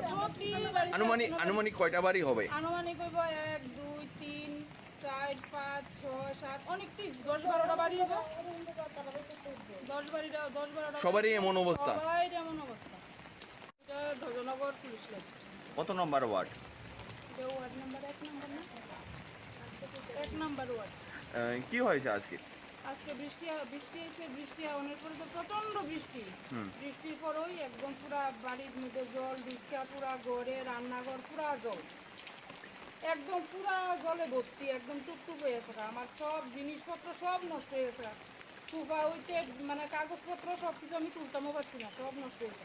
আনুমানিক কয়টা বাড়ি হবে? আনুমানিক হইব 1 2 3 4 5 6 7 অনেকটি 10-12টা বাড়ি হবে। 10-12টা সবারই এমন অবস্থা? সবারই এমন অবস্থা। এটা ধ্বজনগর পুলিশ লাইন। কত নম্বর ওয়ার্ড? ওয়ার্ড নাম্বার 1 নম্বর না, 1 নম্বর ওয়ার্ড। কি হয়েছে আজকে? আজকে বৃষ্টি হয়েছে, বৃষ্টি অনেক পরে তো প্রচন্ড বৃষ্টি। বৃষ্টির পরই একদম পুরা বাড়ির মধ্যে জল ঢুকা, পুরা ঘরে রান্নাঘর পুরা জল, একদম পুরা জলে ভর্তি, একদম টুকটুক হয়ে গেছে। আমার সব জিনিসপত্র সব নষ্ট হয়ে গেছে, সোফা হইতে কাগজপত্র সবকিছু আমি তুলতামও পারছি না, সব নষ্ট হয়েছে।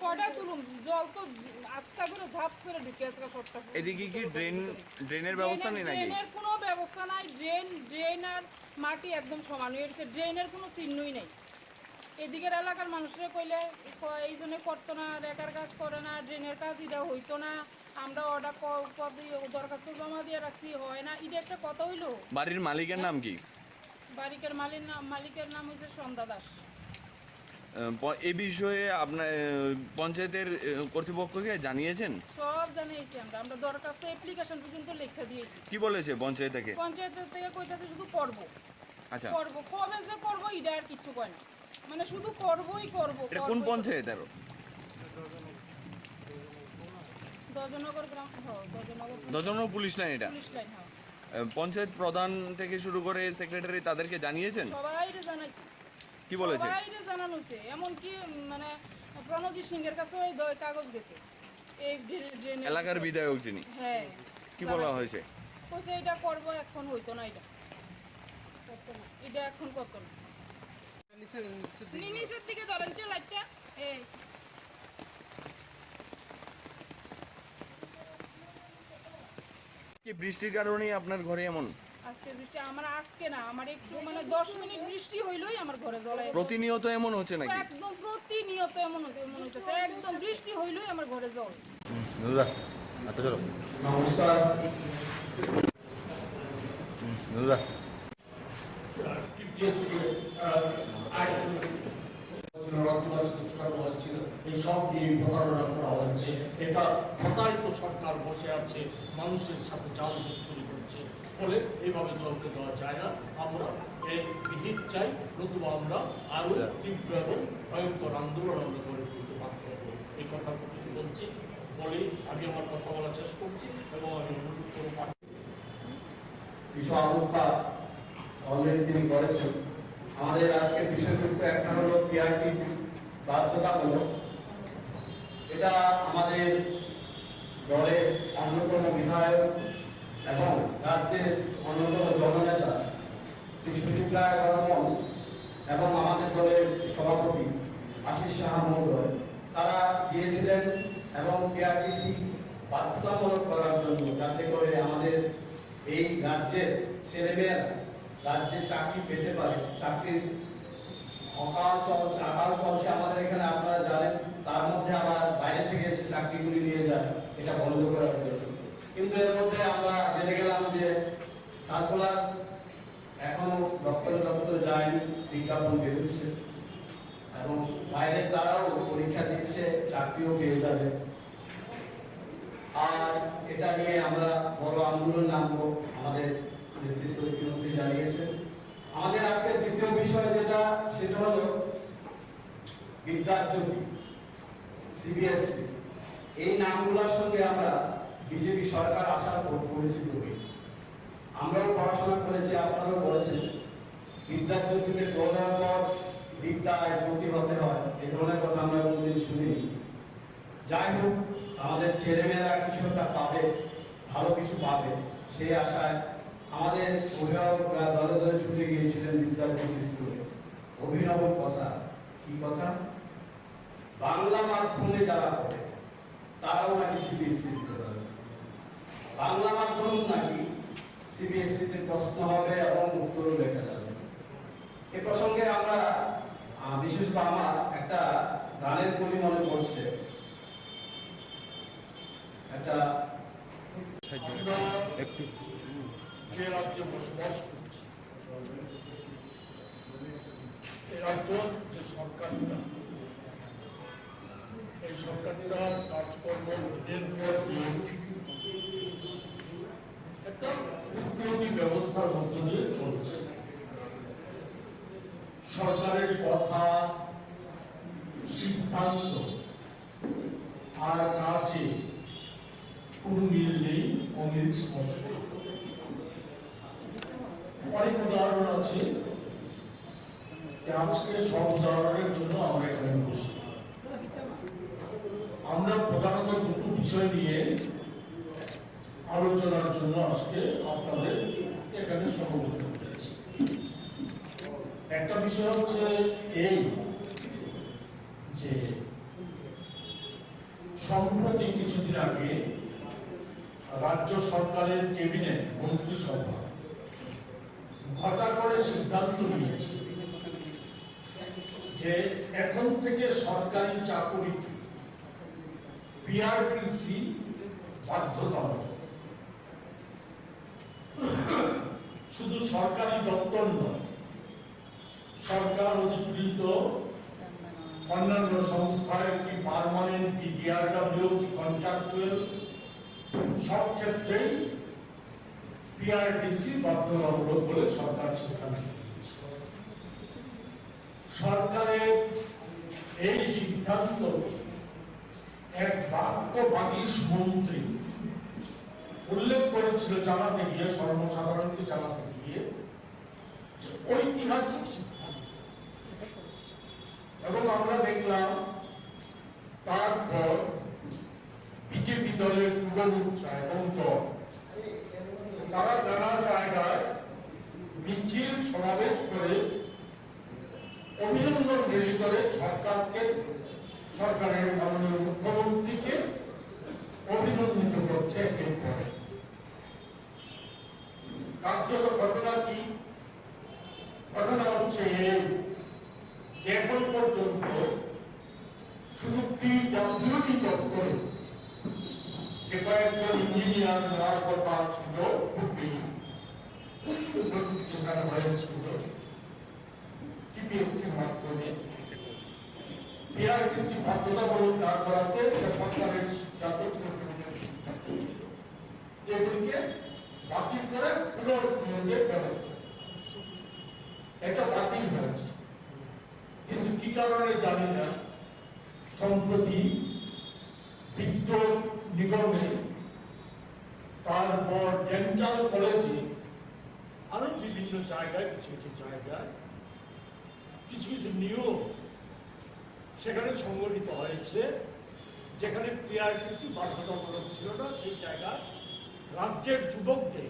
কয়টা তুলুম, জল তো আটকা করে ঝাপ করে ঢুকে আছে সবটা। এদিকে কি ড্রেনের ব্যবস্থা নেই নাকি? ড্রেনের কোনো ব্যবস্থা নাই, ড্রেন আর মাটি একদম সমান হয়ে গেছে, ড্রেনের কোনো চিহ্নই নেই। এদিকের এলাকার মানুষরা কইলে এই জন্য করতো না, রেকার কাজ করে না, ড্রেনের কাজ এটা হইতো না, আমরা অর্ডার দরখাস্ত জমা দিয়ে রাখছি, হয় না, এটা একটা কথা হইলো। বাড়ির মালিকের নাম কি? মালিকের নাম হচ্ছে সন্ধ্যা দাস। এই বিষয়ে আপনার পঞ্চায়েতের কর্তৃপক্ষকে জানিয়েছেন? সব জানিয়েছি আমরা দরখাস্ত অ্যাপ্লিকেশন পর্যন্ত লিখে দিয়েছি। কি বলেছে পঞ্চায়েত থেকে? পঞ্চায়েতের থেকে কইতাছে শুধু করব। আচ্ছা, করব, কবে যে করব এটা আর কিছু কয় না, মানে শুধু করবই করব। এটা কোন পঞ্চায়েত? আর ধ্বজনগর গ্রাম, ধ্বজনগর পুলিশ লাইন। এটা পুলিশ লাইন। পঞ্চায়েত প্রধান থেকে শুরু করে সেক্রেটারি তাদেরকে জানিয়েছেন? সবাইরে জানাইছি। কি বলেছে? সবাইরে জানানো হয়েছে, এমনকি মানে প্রণজিৎ সিংহের কাছে ওই কাগজ গেছে এই ড্রেনের এলাকার বিধায়ক যিনি। হ্যাঁ, কি বলা হয়েছে? কইছে এটা করব, এখন হইতো না, এটা এখন করতো না। নিচের দিকে ধরেন লাইটটা, এই কি বৃষ্টির কারণেই আপনার ঘরে এমন? আজকে বৃষ্টি আমার আজকে না, আমার একটু 10 মিনিট বৃষ্টি হইলই আমার ঘরে জল। প্রতিনিয়ত এমন হচ্ছে নাকি? একদম প্রতিনিয়ত এমন হচ্ছে, একদম বৃষ্টি হইলই আমার ঘরে জল। আচ্ছা চলো। নমস্কার। এই সব নিয়ে প্রতারণা করা হচ্ছে। এটা প্রতারিত সরকার বসে আছে, মানুষের সাথে জাল চুরি করছে, ফলে এইভাবে চলতে দেওয়া যায় না। আমরা এই বিহিত চাই, নতুবা আমরা আরো তীব্র এবং ভয়ঙ্কর আন্দোলন আমরা করে তুলতে বাধ্য হব। এই কথা বলছি, বলে আমি আমার কথা বলা শেষ করছি এবং আমি অনুরোধ করব কিছু আলোকপাত অলরেডি তিনি করেছেন। আমাদের আজকে বিষয়বস্তু একটা হলো পিআরটিসি বাধ্যতামূলক। এটা আমাদের দলের অন্যতম বিধায়ক এবং রাজ্যের অন্যতম জননেতা শ্রী সুচিত্রা বর্মন এবং আমাদের দলের সভাপতি আশিস সাহা মহোদয়, তারা গিয়েছিলেন এবং কেআরটিসি বাধ্যতামূলক করার জন্য, যাতে করে আমাদের এই রাজ্যের ছেলেমেয়েরা রাজ্যে চাকরি পেতে পারে। চাকরির আকাল চলছে আমাদের এখানে, আপনারা জানেন। তার মধ্যে আবার বাইরে থেকে এসে চাকরিগুলি নিয়ে যায়, এটা বন্ধ করার জন্য। কিন্তু এর মধ্যে আমরা জেনে গেলাম যে সার্কুলার এখনো দপ্তরে যায়নি, বিজ্ঞাপন বেরোচ্ছে এবং বাইরে তারাও পরীক্ষা দিচ্ছে, চাকরিও পেয়ে যাবে। আর এটা নিয়ে আমরা বড় আন্দোলন নামবো, আমাদের নেতৃত্ব ইতিমধ্যে জানিয়েছে। আমাদের আজকের দ্বিতীয় বিষয় যেটা, সেটা হলো বিদ্যাজ্যোতি, সিবিএসসি। এই নামগুলোর সঙ্গে আমরা বিজেপি সরকার আসার পর পরিচিত হই। আমরাও পড়াশোনা করেছি, আপনারাও করেছেন। বিদ্যাজ্যোতিতে পড়ার পর বিদ্যায় জ্যোতি হতে হয়, এই ধরনের কথা আমরা কোনোদিন শুনিনি। যাই হোক, আমাদের ছেলেমেয়েরা কিছু একটা পাবে, ভালো কিছু পাবে, সেই আশায় আমাদের অভিভাবকরা দলে দলে ছুটে গিয়েছিলেন বিদ্যাজ্যোতি স্কুলে। অভিনব কথা, কি কথা? বাংলা মাধ্যমে যারা পড়ে তারাও নাকি সিবিএসসি দিতে পারবে। বাংলা মাধ্যম নাকি সিবিএসসিতে প্রশ্ন হবে এবং উত্তরও লেখা যাবে। এ প্রসঙ্গে আমরা বিশেষ করে আমার একটা গানের কলি মনে পড়ছে। একটা একটু যে রাজ্যে বসবাস করছি, এই রাজ্য যে সরকারিরা, এই সরকারিরা কাজকর্ম নিজের একটা উন্নতি ব্যবস্থার মধ্য দিয়ে চলছে। সরকারের কথা, সিদ্ধান্ত আর কাজে কোনো মিল নেই, অমিল স্পর্শ। অনেক উদাহরণ আছে, আজকে সব উদাহরণের জন্য আমরা এখানে বসি। আমরা প্রধানত দুটো বিষয় নিয়ে আলোচনার জন্য আজকে আপনাদের এখানে সমবেত করেছি। একটা বিষয় হচ্ছে এই যে সম্প্রতি কিছুদিন আগে রাজ্য সরকারের ক্যাবিনেট মন্ত্রিসভা ঘটা করে সিদ্ধান্ত নিয়েছে যে এখন থেকে সরকারি চাকরি পিআরটিসি বাধ্যতামূলক। শুধু সরকারি দপ্তর নয়, সরকার অধিকৃত অন্যান্য সংস্থার কি পার্মানেন্ট, কি ডিআরডব্লিউ, কি কন্ট্রাকচুয়াল, সব ক্ষেত্রেই পিআরটিসি বাধ্যতামূলক বলে সরকার সিদ্ধান্ত নিয়েছে। সরকারের এই সিদ্ধান্ত এক বাক্যবাগীশ মন্ত্রী উল্লেখ করেছিল জানাতে গিয়ে, সর্বসাধারণকে জানাতে গিয়ে, ঐতিহাসিক সিদ্ধান্ত। এবং আমরা দেখলাম তারপর বিজেপি দলের যুবমোর্চা এবং দল তারা নানা জায়গায় মিছিল সমাবেশ করে অভিনন্দন রেলি করে সরকারের মাননীয় মুখ্যমন্ত্রীকে অভিনন্দিত করছে। এরপরে কার্যত ঘটনা কি? ঘটনা হচ্ছে এখন পর্যন্ত শুধু পিডব্লিউডি দপ্তরে যে কয়েকজন ইঞ্জিনিয়ার নেওয়ার কথা ছিল, নোটিফিকেশন হয়েছিল টিপিএসসির মাধ্যমে, পিআরটিসি বাধ্যতামূলক না করাতে সরকারের সিদ্ধান্ত এগুলিকে বাতিল করে পুনর্নিয়োগের ব্যবস্থা, এটা বাতিল হয়েছে। কিন্তু কি কারণে জানি না, সম্প্রতি বিদ্যুৎ নিগমে, তারপর ডেন্টাল কলেজে, আরো বিভিন্ন জায়গায় কিছু জায়গায় কিছু নিয়ম সেখানে সংগঠিত হয়েছে, যেখানে পিআরটিসি বাধ্যতামূলক ছিল না, সেই জায়গায় রাজ্যের যুবকদের,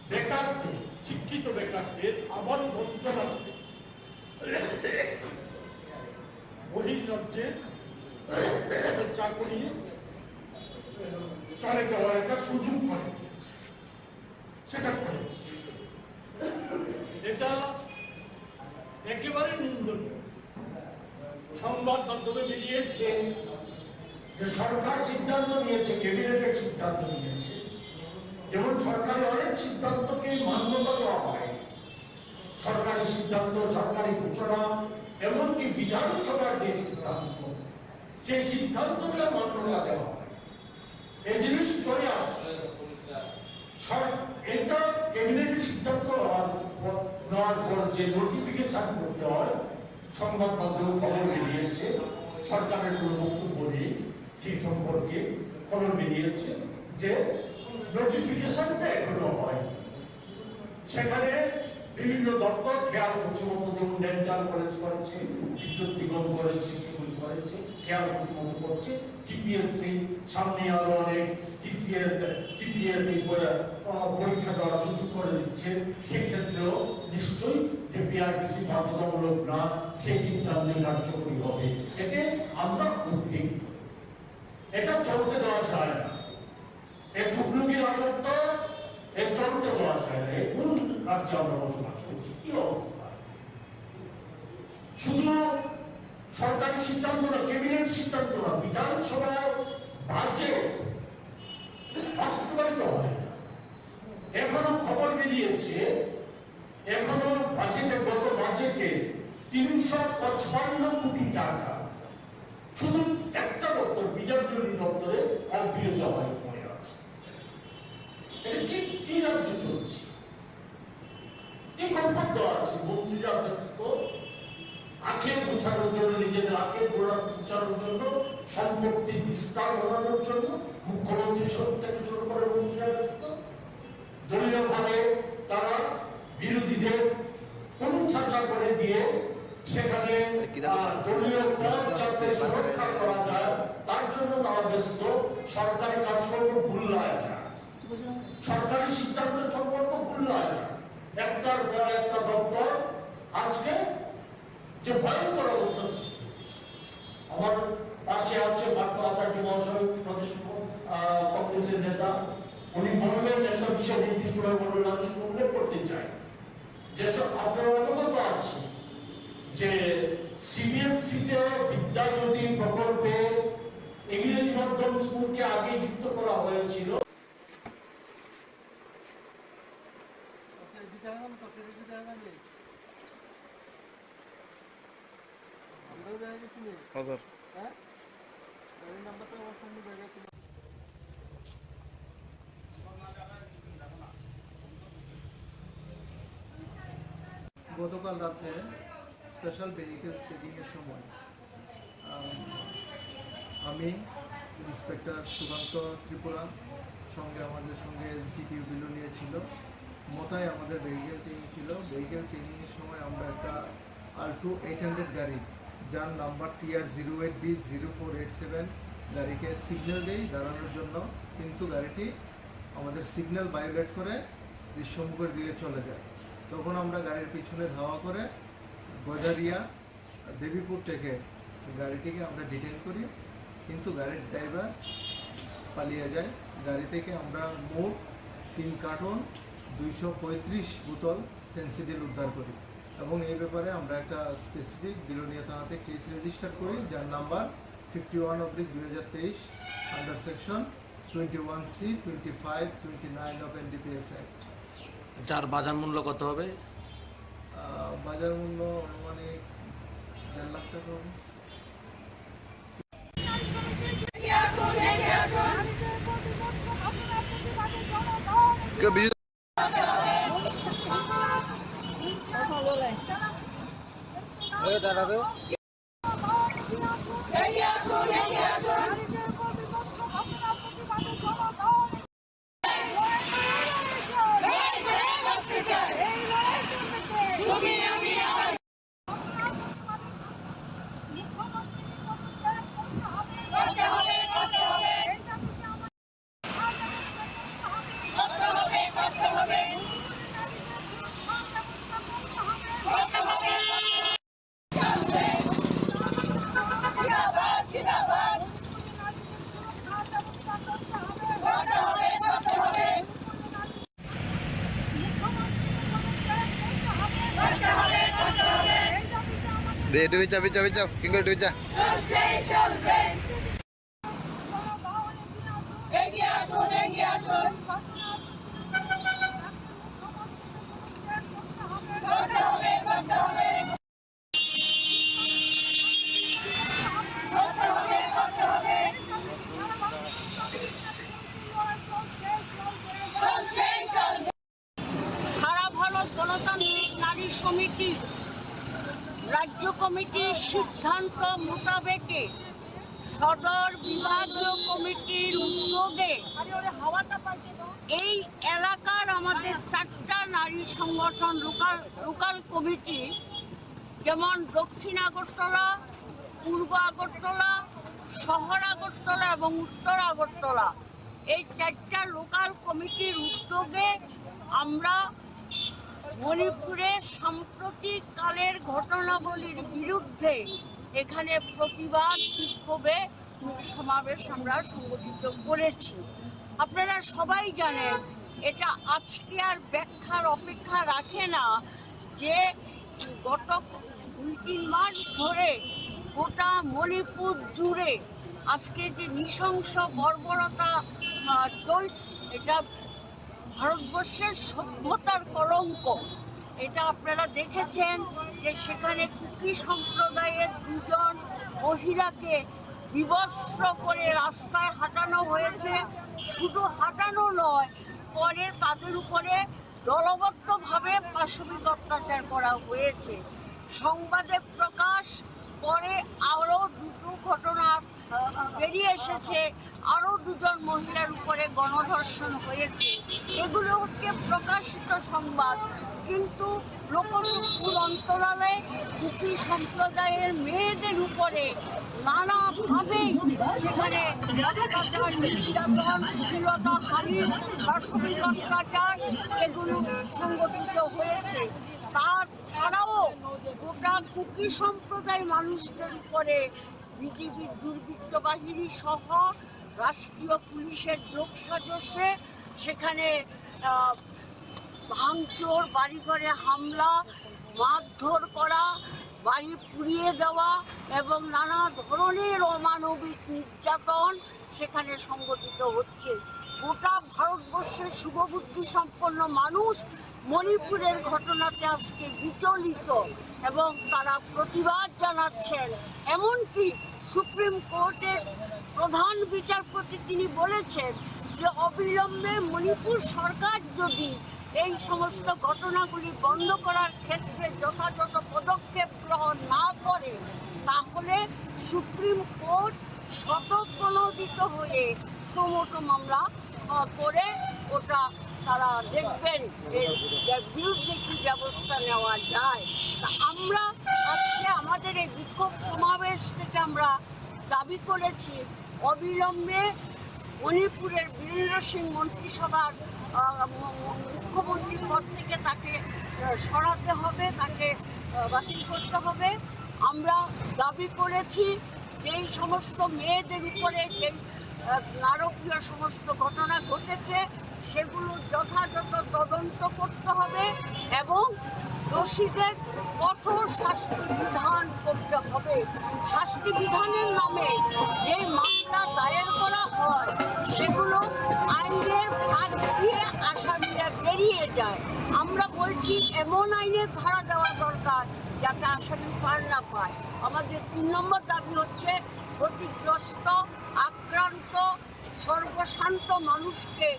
বেকারদের, শিক্ষিত বেকারদের আবারও বঞ্চনা বহির্রাজ্যে চাকরি চলে যাওয়ার একটা সুযোগ করে সেটা করেছে। এটা একেবারে নিন্দনীয়। সংবাদ মাধ্যমে বেরিয়েছে যে সরকার সিদ্ধান্ত নিয়েছে, ক্যাবিনেটের সিদ্ধান্ত নিয়েছে। যেমন সরকারের অনেক সিদ্ধান্তকে মান্যতা দেওয়া হয়, সরকারি সিদ্ধান্ত, সরকারি ঘোষণা, এমনকি বিধানসভার যে সিদ্ধান্ত, সেই সিদ্ধান্তগুলো মান্যতা দেওয়া হয়। এই জিনিস চলে আসছে। এটা ক্যাবিনেটের সিদ্ধান্ত নেওয়ার পর যে নোটিফিকেশন করতে হয়, সংবাদ মাধ্যমে খবর বেরিয়েছে, সরকারের কোনো বক্তব্য নেই সেই সম্পর্কে খবর বেরিয়েছে যে নোটিফিকেশনটা এখনো হয়। সেখানে বিভিন্ন দপ্তর খেয়াল করছে মতো, যেমন ডেন্টাল কলেজ করেছে, বিদ্যুৎ নিগম করেছে, সেগুলি করেছে, খেয়াল করছে মতো করছে। টিপিএসসি সামনে আরো অনেক টিপিএসসি পরীক্ষা দেওয়ার সুযোগ করে দিচ্ছে। সেক্ষেত্রেও নিশ্চয়ই যে বিআরটিসি বাধ্যতামূলক না, সেই সিদ্ধান্তে কার্যকরী হবে। এতে আমরা উদ্বিগ্ন। এটা চলতে দেওয়া যায় না। এই টুকলুকি রাজত্ব এর চলতে দেওয়া যায় না। কোন রাজ্যে আমরা বসবাস করছি, কি অবস্থা? শুধু সরকারি সিদ্ধান্ত না, ক্যাবিনেট সিদ্ধান্ত না, বিধানসভার বাজেট বাস্তবায়িত হয় না। এখনো খবর বেরিয়েছে, এখনো বাজেটে, গত বাজেটে 355 কোটি টাকা শুধু একটা দপ্তর, বিদ্যার্থী দপ্তরে অব্যাহত হয় পড়ে আছে। এটা কি রাজ্য চলছে? কি কমফর্ট দেওয়া আছে? মন্ত্রীরা ব্যস্ত আখের গোছানোর জন্য, নিজেদের আখের গোছানোর জন্য, সম্পত্তির বিস্তার বাড়ানোর জন্য মুখ্যমন্ত্রী থেকে শুরু করে মন্ত্রীরা ব্যস্ত। দলীয় ভাবে তারা বিরোধীদের পঞ্চাশা করে দিয়ে সেখানে দলীয় পদ যাতে সুরক্ষা করা যায় তার জন্য তারা ব্যস্ত। সরকারি কাজকর্ম ভুল্লায় যায়, সরকারি সিদ্ধান্ত সম্পর্ক ভুল্লায় যায়। একটার পর একটা দপ্তর আজকে যে ভয়ঙ্কর অবস্থা সৃষ্টি। আমার পাশে আছে পার্থ আচার্য মহাশয়, প্রদেশ কংগ্রেসের নেতা। উনি বললেন একটা বিষয় নির্দিষ্টভাবে বলবেন, আমি শুধু উল্লেখ করতে চাই। যেসব আপনারা অবগত আছে যে সিবিএসসিতে বিদ্যাজ্যোতি প্রকল্পে ইংরেজি মাধ্যম স্কুলকে আগে যুক্ত করা হয়েছিল। গতকাল রাতে স্পেশাল ভেহিকেল চেকিং এর সময় আমি ইন্সপেক্টর সুকান্ত ত্রিপুরা সঙ্গে আমাদের সঙ্গে এসডিপিও বিলোনিয়া ছিল, মোতায় আমাদের ভেহিকেল চেকিং ছিল। ভেহিকেল চেকিং এর সময় আমরা একটা আল্টো 800 গাড়ি, যার নাম্বার TR08B0487 গাড়িকে সিগন্যাল দেই দাঁড়ানোর জন্য, কিন্তু গাড়িটি আমাদের সিগন্যাল ভায়োলেট করে বিশ্বমুখের দিকে চলে যায়। তখন আমরা গাড়ির পিছনে ধাওয়া করে গজারিয়া দেবীপুর থেকে গাড়িটিকে আমরা ডিটেন করি, কিন্তু গাড়ির ড্রাইভার পালিয়ে যায়। গাড়ি থেকে আমরা মোট 3 কার্টন 235 বোতল ফেন্সিডিল উদ্ধার করি এবং এই ব্যাপারে আমরা একটা স্পেসিফিক বিলোনিয়া থানাতে কেস রেজিস্টার করি, যার number 51/2023 under section 21C 25 29 of NDPS act. যার বাজার মূল্য কত হবে? বাজার মূল্য আনুমানিক 1.5 লাখ টাকা হবে। করতে হবে দে ডুবিচা বিচা বিচা কি করে ডুবিচা এগিয়ে আসুন এগিয়ে আসুন করতে হবে করতে হবে করতে হবে করতে হবে চলছে চলবে সারা ভারত গণতান্ত্রিক নারী সমিতি রাজ্য কমিটির সিদ্ধান্ত মোতাবেকে সদর বিভাগীয় কমিটির উদ্যোগে এই এলাকার আমাদের 4টা নারী সংগঠন লোকাল কমিটি, যেমন দক্ষিণ আগরতলা, পূর্ব আগরতলা, শহর আগরতলা এবং উত্তর আগরতলা, এই 4টা লোকাল কমিটির উদ্যোগে আমরা মণিপুরের সাম্প্রতিক কালের ঘটনাবলীর বিরুদ্ধে এখানে প্রতিবাদ বিক্ষোভে সমাবেশ আমরা সংগঠিত করেছি। আপনারা সবাই জানেন, এটা আজকে আর ব্যাখ্যার অপেক্ষা রাখে না যে গত 2-3 মাস ধরে গোটা মণিপুর জুড়ে আজকে যে নৃশংস বর্বরতা এটা ভারতবর্ষের সভ্যতার কলঙ্ক। এটা আপনারা দেখেছেন যে সেখানে কুকি সম্প্রদায়ের 2জন মহিলাকে বিবস্ত্র করে রাস্তায় হাঁটানো হয়েছে। শুধু হাঁটানো নয়, পরে তাদের উপরে দলবদ্ধভাবে পাশবিক অত্যাচার করা হয়েছে। সংবাদে প্রকাশ পরে আরও 2টো ঘটনা বেরিয়ে এসেছে, আরও 2জন মহিলার উপরে গণধর্ষণ হয়েছে। এগুলো হচ্ছে প্রকাশিত সংবাদ, কিন্তু লোকচক্ষুর অন্তরালে কুকি সম্প্রদায়ের মেয়েদের উপরে নানাভাবে সেখানে নির্যাতন, শ্লীলতাহানি, পাশবিক অত্যাচার এগুলো সংগঠিত হয়েছে। তাছাড়াও গোটা কুকি সম্প্রদায় মানুষদের উপরে বিজেপির দুর্বৃত্ত বাহিনী সহ রাষ্ট্রীয় পুলিশের যোগসাজশে সেখানে ভাঙচুর, বাড়িঘরে হামলা, মারধর করা, বাড়ি পুড়িয়ে দেওয়া এবং নানা ধরনের অমানবিক নির্যাতন সেখানে সংগঠিত হচ্ছে। গোটা ভারতবর্ষের শুভবুদ্ধি সম্পন্ন মানুষ মণিপুরের ঘটনাতে আজকে বিচলিত এবং তারা প্রতিবাদ জানাচ্ছেন। এমনকি সুপ্রিম কোর্টের প্রধান বিচারপতি তিনি বলেছেন যে অবিলম্বে মণিপুর সরকার যদি এই সমস্ত ঘটনাগুলি বন্ধ করার ক্ষেত্রে যথাযথ পদক্ষেপ গ্রহণ না করে, তাহলে সুপ্রিম কোর্ট স্বতঃপ্রণোদিত হয়ে সুমোটো মামলা করে ওটা তারা দেখবেন এর বিরুদ্ধে কি ব্যবস্থা নেওয়া যায়। আমরা আজকে আমাদের এই বিক্ষোভ সমাবেশ থেকে আমরা দাবি করেছি অবিলম্বে মণিপুরের বীরেন্দ্র সিং মন্ত্রিসভার মুখ্যমন্ত্রীর পদ থেকে তাকে সরাতে হবে, তাকে বাতিল করতে হবে। আমরা দাবি করেছি যেই সমস্ত মেয়েদের উপরে যে নারকীয় সমস্ত ঘটনা ঘটেছে সেগুলো যথাযথ তদন্ত করতে হবে এবং দোষীদের কঠোর শাস্তি বিধান করতে হবে। শাস্তি বিধানের নামে যে মামলা দায়ের করা হয় সেগুলো আইনের ফাঁক দিয়ে আসামিরা বেরিয়ে যায়। আমরা বলছি এমন আইনের ধারা দেওয়া দরকার যাতে আসামি পার না পায়। আমাদের 3 নম্বর দাবি হচ্ছে ক্ষতিগ্রস্ত, আক্রান্ত, সর্বশান্ত মানুষকে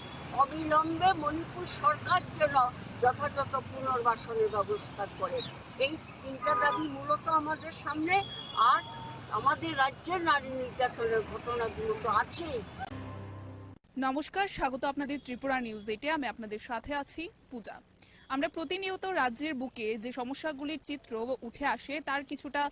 অবিলম্বে মণিপুর সরকার যেন যথাযথ পুনর্বাসনের ব্যবস্থা করে। এই 3টা দাবি মূলত আমাদের সামনে। আর আমাদের রাজ্যের নারী নির্যাতনের ঘটনাগুলো তো আছেই। নমস্কার, স্বাগত আপনাদের ত্রিপুরা নিউজ 8-এ। আমি আপনাদের সাথে আছি পূজা। আমরা প্রতিনিয়ত রাজ্যের বুকে যে সমস্যাগুলির চিত্র উঠে আসে তার কিছুটা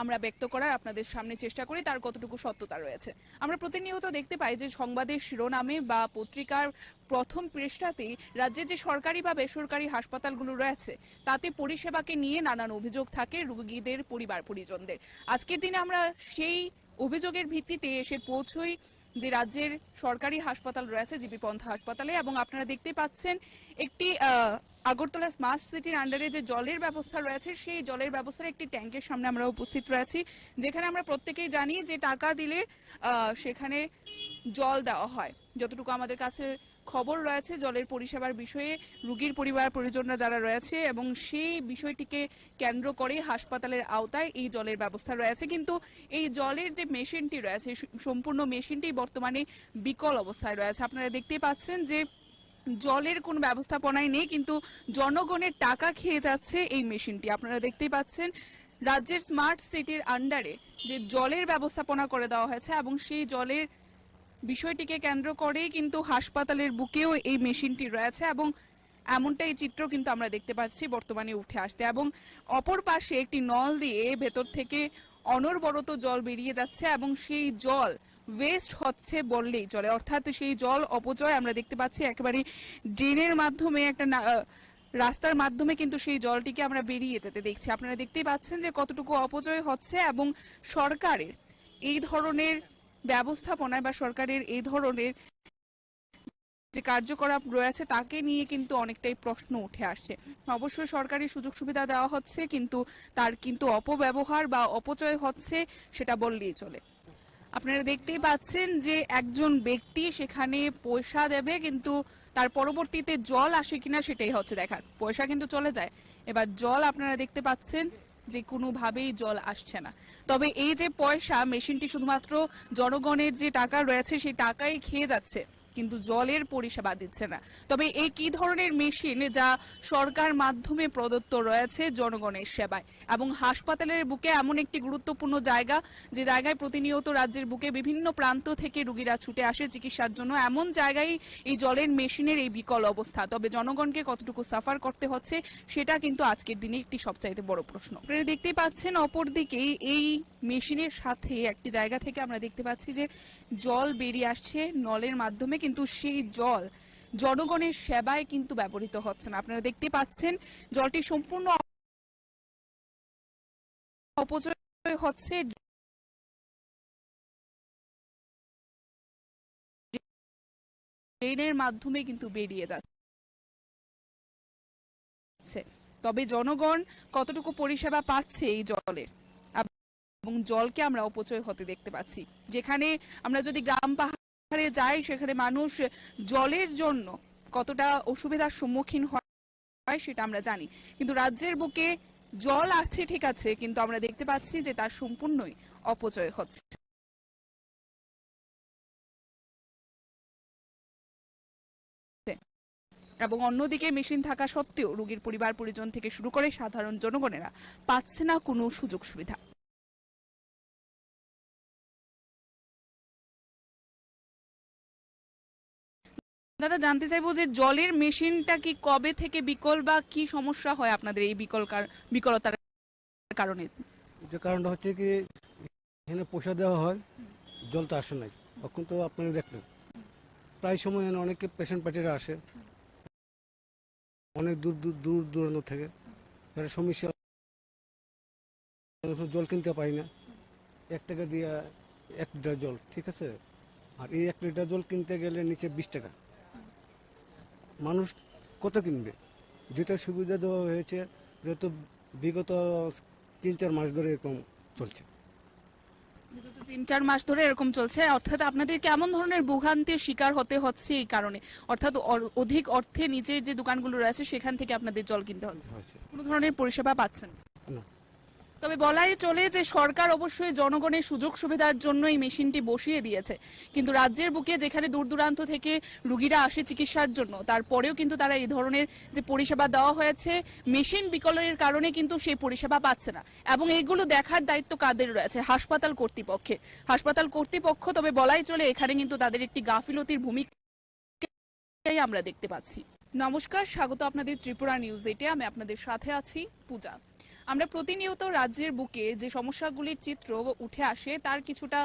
আমরা ব্যক্ত করার আপনাদের সামনে চেষ্টা করি, তার কতটুকু সত্যতা রয়েছে। আমরা প্রতিনিয়ত দেখতে পাই যে সংবাদের শিরোনামে বা পত্রিকার প্রথম পৃষ্ঠাতেই রাজ্যের যে সরকারি বা বেসরকারি হাসপাতালগুলো রয়েছে তাতে পরিষেবাকে নিয়ে নানান অভিযোগ থাকে রোগীদের পরিবার পরিজনদের। আজকের দিনে আমরা সেই অভিযোগের ভিত্তিতে এসে পৌঁছই যে রাজ্যের সরকারি হাসপাতাল রয়েছে জিবি পন্থা হাসপাতালে, এবং আপনারা দেখতে পাচ্ছেন একটি আগরতলা স্মার্ট সিটির আন্ডারে যে জলের ব্যবস্থা রয়েছে সেই জলের ব্যবস্থার একটি ট্যাঙ্কের সামনে আমরা উপস্থিত রয়েছি, যেখানে আমরা প্রত্যেকেই জানি যে টাকা দিলে সেখানে জল দেওয়া হয়। যতটুকু আমাদের কাছে খবর রয়েছে জলের পরিষেবার বিষয়ে রোগীর পরিবার পরিজনরা যারা রয়েছে এবং সেই বিষয়টিকে কেন্দ্র করে হাসপাতালের আওতায় এই জলের ব্যবস্থা রয়েছে, কিন্তু এই জলের যে মেশিনটি রয়েছে সম্পূর্ণ মেশিনটি বর্তমানে বিকল অবস্থায় রয়েছে। আপনারা দেখতেই পাচ্ছেন যে জলের কোনো ব্যবস্থাপনাই নেই, কিন্তু জনগণের টাকা খেয়ে যাচ্ছে এই মেশিনটি। আপনারা দেখতেই পাচ্ছেন রাজ্যের স্মার্ট সিটির আন্ডারে যে জলের ব্যবস্থাপনা করে দেওয়া হয়েছে এবং সেই জলের বিষয়টিকে কেন্দ্র করেই কিন্তু হাসপাতালের বুকেও এই মেশিনটি রয়েছে এবং এমনটাই চিত্র কিন্তু আমরা দেখতে পাচ্ছি বর্তমানে উঠে আসতে। এবং অপর পাশে একটি নল দিয়ে ভেতর থেকে অনবরত জল বেরিয়ে যাচ্ছে এবং সেই জল ওয়েস্ট হচ্ছে বললেই চলে, অর্থাৎ সেই জল অপচয় আমরা দেখতে পাচ্ছি একেবারে ড্রেনের মাধ্যমে একটা রাস্তার মাধ্যমে কিন্তু সেই জলটিকে আমরা বেরিয়ে যেতে দেখছি। আপনারা দেখতেই পাচ্ছেন যে কতটুকু অপচয় হচ্ছে এবং সরকারের এই ধরনের ব্যবস্থাপনায় বা সরকারের এই ধরনের যে কার্যকলাপ রয়েছে তাকে নিয়ে কিন্তু অনেকটাই প্রশ্ন উঠে আসছে। অবশ্যই সরকারি সুযোগ সুবিধা দেওয়া হচ্ছে, কিন্তু তার কিন্তু অপব্যবহার বা অপচয় হচ্ছে সেটা বললেই চলে। আপনারা দেখতেই পাচ্ছেন যে একজন ব্যক্তি সেখানে পয়সা দেবে, কিন্তু তার পরবর্তীতে জল আসে কিনা সেটাই হচ্ছে দেখার। পয়সা কিন্তু চলে যায়, এবার জল আপনারা দেখতে পাচ্ছেন যে কোনোভাবেই জল আসছে না। তবে এই যে পয়সা মেশিনটি শুধুমাত্র জনগণের যে টাকা রয়েছে সেই টাকাই খেয়ে যাচ্ছে, কিন্তু জলের পরিষেবা দিচ্ছে না। তবে এই কি ধরনের মেশিন যা সরকার মাধ্যমে প্রদত্ত রয়েছে জনগণের সেবায় এবং হাসপাতালের বুকে এমন একটি গুরুত্বপূর্ণ জায়গা যে জায়গায় প্রতিনিয়ত রাজ্যের বুকে বিভিন্ন প্রান্ত থেকে রোগীরা ছুটে আসে চিকিৎসার জন্য, এমন জায়গায় এই জলের মেশিনের এই বিকল অবস্থা। তবে জনগণকে কতটুকু সাফার করতে হচ্ছে সেটা কিন্তু আজকের দিনে একটি সবচাইতে বড় প্রশ্ন। আপনারা দেখতেই পাচ্ছেন অপরদিকে এই মেশিনের সাথে একটি জায়গা থেকে আমরা দেখতে পাচ্ছি যে জল বেরিয়ে আসছে নলের মাধ্যমে, কিন্তু সেই জল জনগণের সেবায় কিন্তু ব্যবহৃত হচ্ছে না। আপনারা দেখতে পাচ্ছেন জলটি সম্পূর্ণ অপচয় হচ্ছে, ড্রেনের মাধ্যমে কিন্তু বেরিয়ে যাচ্ছে। তবে জনগণ কতটুকু পরিষেবা পাচ্ছে এই জলের এবং জলকে আমরা অপচয় হতে দেখতে পাচ্ছি। যেখানে আমরা যদি গ্রাম পাহাড়ে যাই সেখানে মানুষ জলের জন্য কতটা অসুবিধার সম্মুখীন হয় সেটা আমরা জানি, কিন্তু রাজ্যের বুকে জল আছে ঠিক আছে, কিন্তু আমরা দেখতে পাচ্ছি যে তার সম্পূর্ণই অপচয় হচ্ছে। এবং অন্যদিকে মেশিন থাকা সত্ত্বেও রোগীর পরিবার পরিজন থেকে শুরু করে সাধারণ জনগণেরা পাচ্ছে না কোনো সুযোগ সুবিধা। দাদা, জানতে চাইবো যে জলের মেশিনটা কি কবে থেকে বিকল বা কি সমস্যা হয় আপনাদের এই বিকলতার কারণে? যে কারণটা হচ্ছে কি এখানে পয়সা দেওয়া হয়, জল তো আসে নাই। এখন তো আপনি দেখলেন প্রায় সময় এখানে অনেকে পেশেন্ট পার্টিরা আসে অনেক দূর দূরান্ত থেকে, যারা সমস্যা জল কিনতে পাই না, 1 টাকা দিয়ে 1 লিটার জল, ঠিক আছে, আর এই 1 লিটার জল কিনতে গেলে নিচে 20 টাকা। মানুষ কত কিনবে? যেটা সুবিধা দেওয়া হয়েছে যেহেতু বিগত 3-4 মাস ধরে এরকম চলছে, 3-4 মাস ধরে এরকম চলছে, অর্থাৎ আপনাদের কেমন ধরনের ভোগান্তির শিকার হতে হচ্ছে এই কারণে? অর্থাৎ অধিক অর্থে নিচের যে দোকানগুলো রয়েছে সেখান থেকে আপনাদের জল কিনতে হচ্ছে, কোনো ধরনের পরিষেবা পাচ্ছেন না। তবে বলাই চলে যে সরকার অবশ্যই জনগণের সুযোগ সুবিধার জন্য এই মেশিনটি বসিয়ে দিয়েছে, কিন্তু রাজ্যের বুকে যেখানে দূর দূরান্ত থেকে রোগীরা আসে চিকিৎসার জন্য তারপরেও কিন্তু তারা এই ধরনের যে পরিষেবা দেওয়া হয়েছে মেশিন বিকলের কারণে কিন্তু সেই পরিষেবা পাচ্ছে না। এবং এইগুলো দেখার দায়িত্ব কাদের রয়েছে? হাসপাতাল কর্তৃপক্ষ। তবে বলাই চলে এখানে কিন্তু তাদের একটি গাফিলতির ভূমিকাই আমরা দেখতে পাচ্ছি। নমস্কার, স্বাগত আপনাদের ত্রিপুরা নিউজ 8-এ। আমি আপনাদের সাথে আছি পূজা। আমরা প্রতিনিয়ত রাজ্যের বুকে যে সমস্যাগুলির চিত্র উঠে আসে তার কিছুটা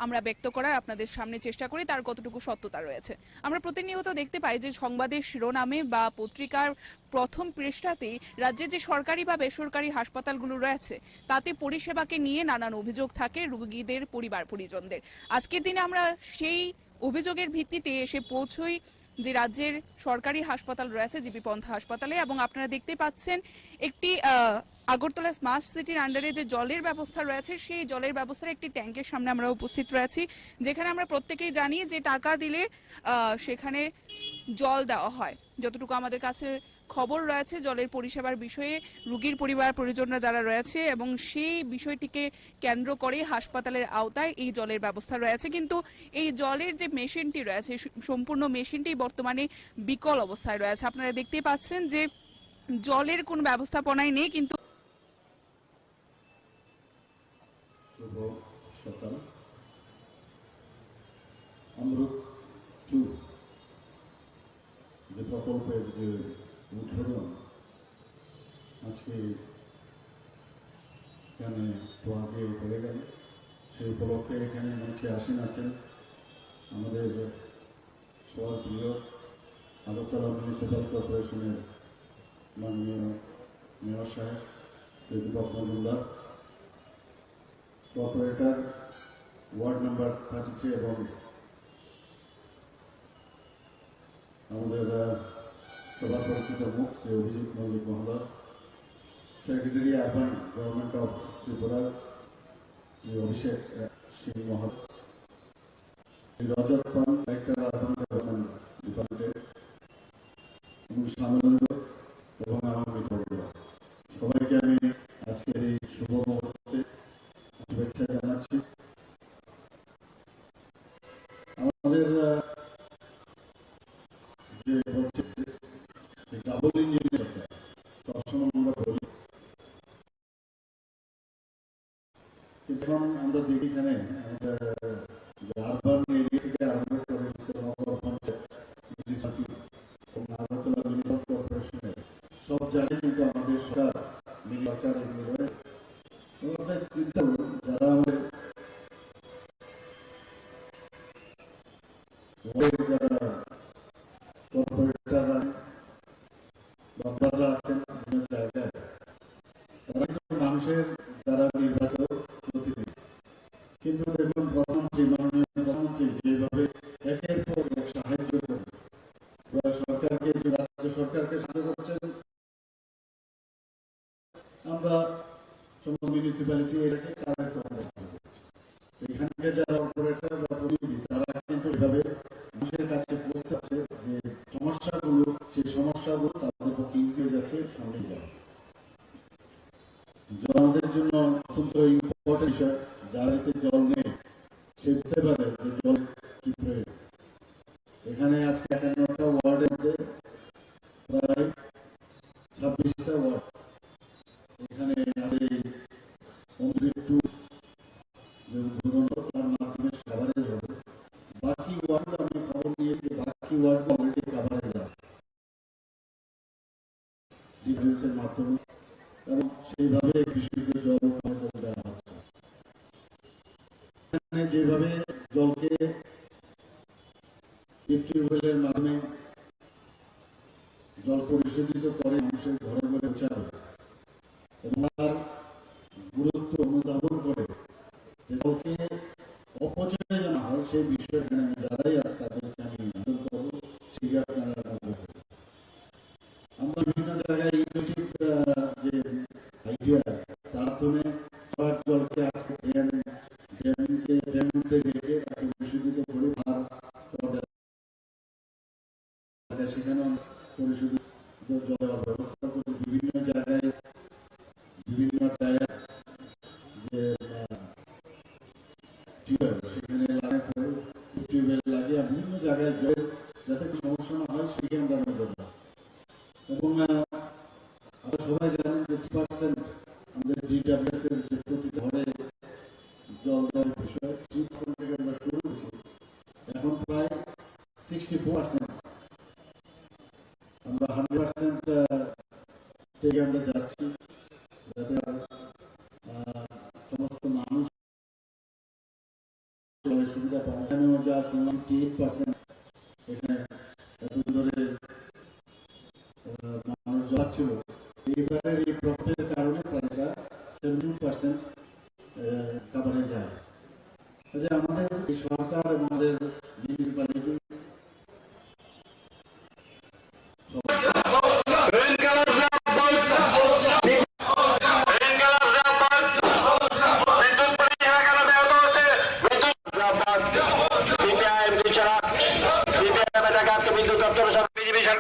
আমরা ব্যক্ত করার আপনাদের সামনে চেষ্টা করি, তার কতটুকু সত্যতা রয়েছে। আমরা প্রতিনিয়ত দেখতে পাই যে সংবাদের শিরোনামে বা পত্রিকার প্রথম পৃষ্ঠাতে রাজ্যের যে সরকারি বা বেসরকারি হাসপাতালগুলো রয়েছে তাতে পরিষেবাকে নিয়ে নানান অভিযোগ থাকে রোগীদের পরিবার পরিজনদের। আজকের দিনে আমরা সেই অভিযোগের ভিত্তিতে এসে পৌঁছই যে রাজ্যের সরকারি হাসপাতাল রয়েছে জিবি পন্থা হাসপাতালে, এবং আপনারা দেখতে পাচ্ছেন একটি আগরতলা স্মার্ট সিটির আন্ডারে যে জলের ব্যবস্থা রয়েছে সেই জলের ব্যবস্থার একটি ট্যাঙ্কের সামনে আমরা উপস্থিত রয়েছি, যেখানে আমরা প্রত্যেকেই জানি যে টাকা দিলে সেখানে জল দেওয়া হয়। যতটুকু আমাদের কাছে খবর রয়েছে জলের পরিষেবার বিষয়ে রোগীর পরিবার পরিজনরা যারা রয়েছে এবং সেই বিষয়টিকে কেন্দ্র করে হাসপাতালের আওতায় এই জলের ব্যবস্থা রয়েছে, কিন্তু এই জলের যে মেশিনটি রয়েছে সম্পূর্ণ মেশিনটি বর্তমানে বিকল অবস্থায় রয়েছে। আপনারা দেখতে পাচ্ছেন যে জলের কোনো ব্যবস্থাপনাই নেই। কিন্তু শুভ সকাল। অমৃত 2 যে প্রকল্পের যে উদ্বোধন আজকে এখানে তো আগে হয়ে গেল, সেই উপলক্ষে এখানে মঞ্চে আসীন আছেন আমাদের সবার প্রিয় আগরতলা মিউনিসিপ্যাল কর্পোরেশনের মাননীয় মেয়র সাহেব Shri Dipak Majumdar, corporator ward number 33 এবং আমাদের সবার পরিচিত মুখ শ্রী অভিজিৎ মল্লিক মহোদয়, secretary urban government of Tripura Shri Abhishek Singh মহোদয়, Rajat Pan director urban development department এবং সামলন্দ এবং আমার মিত্ররা, সবাইকে আমি আজকের এই শুভ মুহূর্তে শুভেচ্ছা জানাচ্ছি। আমাদের যে বলছে ডাবল ইঞ্জিন সরকার, সবসময় আমরা বলি, এখন আমরা দেখি এখানে আমাদের আরবান এরিয়া থেকে আরম্ভ করে নগর পঞ্চায়েত এবং আগরতলা মিউনিসিপাল কর্পোরেশনের সব জায়গায় কিন্তু আমাদের সরকার এগুলো রয়েছে। আপনার চিন্তা করুন, যারা আমাদের যারা কর্পোরেটররা মেম্বাররা আছেন বিভিন্ন জায়গায়, তারা কিন্তু মানুষের যারা নির্বাচিত প্রতিনিধি, কিন্তু দেখুন প্রধানমন্ত্রী মাননীয় প্রধানমন্ত্রী যেভাবে একের পর এক সাহায্য করে সরকারকে, রাজ্য সরকারকে সাহায্য করছেন, আমরা সমস্ত মিউনিসিপ্যালিটি এটাকে কালেক্ট করে এখানকার যারা অপারেটর বা প্রতিনিধি তারা কিন্তু এভাবে মানুষের কাছে পৌঁছাচ্ছে যে সমস্যাগুলো, সেই সমস্যাগুলো তাদের পক্ষে ইজি হয়ে যাচ্ছে, সামনে যাবে। জল আমাদের জন্য অত্যন্ত ইম্পর্টেন্ট বিষয়। যার এতে জল নেই সে বুঝতে পারে যে জল কি প্রয়োজন। এখানে আজকে 51টা ওয়ার্ডের মধ্যে প্রায় 26টা ওয়ার্ড এখানে আছে অমৃত 2 যে উদ্বোধন, তার মাধ্যমে কাভারেজ হবে। বাকি ওয়ার্ড আমি খবর নিয়েছি, বাকি ওয়ার্ড অলরেডি কাভারেজ আছে ডিফারেন্সের মাধ্যমে, এবং সেইভাবে বিশুদ্ধ জল দেওয়া হচ্ছে। এখানে যেভাবে জলকে টিউবওয়েলের মাধ্যমে জল পরিশোধিত করে মানুষের ঘরে ঘরে পৌঁছাবে এবং তার গুরুত্ব অনুধাবন করে জলকে অপচয় যেন হয় সেই বিষয়ে আমি যারাই আছে তাদেরকে আমি আন্দোলন করবো, সেটা আপনারা আমরা বিভিন্ন জায়গায় ইউনিটিভ যে আইডিয়া তার মাধ্যমে জলকে ড্যাম মধ্যে রেখে তাকে পরিশোধিত করে সেখানে পরিশোধিত জল দেওয়ার ব্যবস্থা করে বিভিন্ন জায়গায় বিভিন্ন টায়ার যে টিউবওয়েল সেখানে লাগানোর পরে টিউবওয়েল লাগিয়ে বিভিন্ন জায়গায় জল যাতে সমস্যা না হয় সেখানে আমরা নজর রাখি। এবং আমরা সবাই জানেন যে 3% আমাদের ডিডব্লিউএস এর যে প্রতি ঘরে জল দেওয়ার বিষয় 3% থেকে আমরা শুরু করেছি, এখন প্রায় 64% আমরা 100% থেকে আমরা যাচ্ছি, যাতে সমস্ত মানুষ সুবিধা পায়। এখানেও যা শুনলাম 8% এখানে এতদিন ধরে মানুষ যাচ্ছিল, এইবারের এই প্রকল্পের কারণে প্রায় 70% কাভারে যায়। আমাদের এই সরকার এবং আমাদের মিউনিসিপ্যালিটি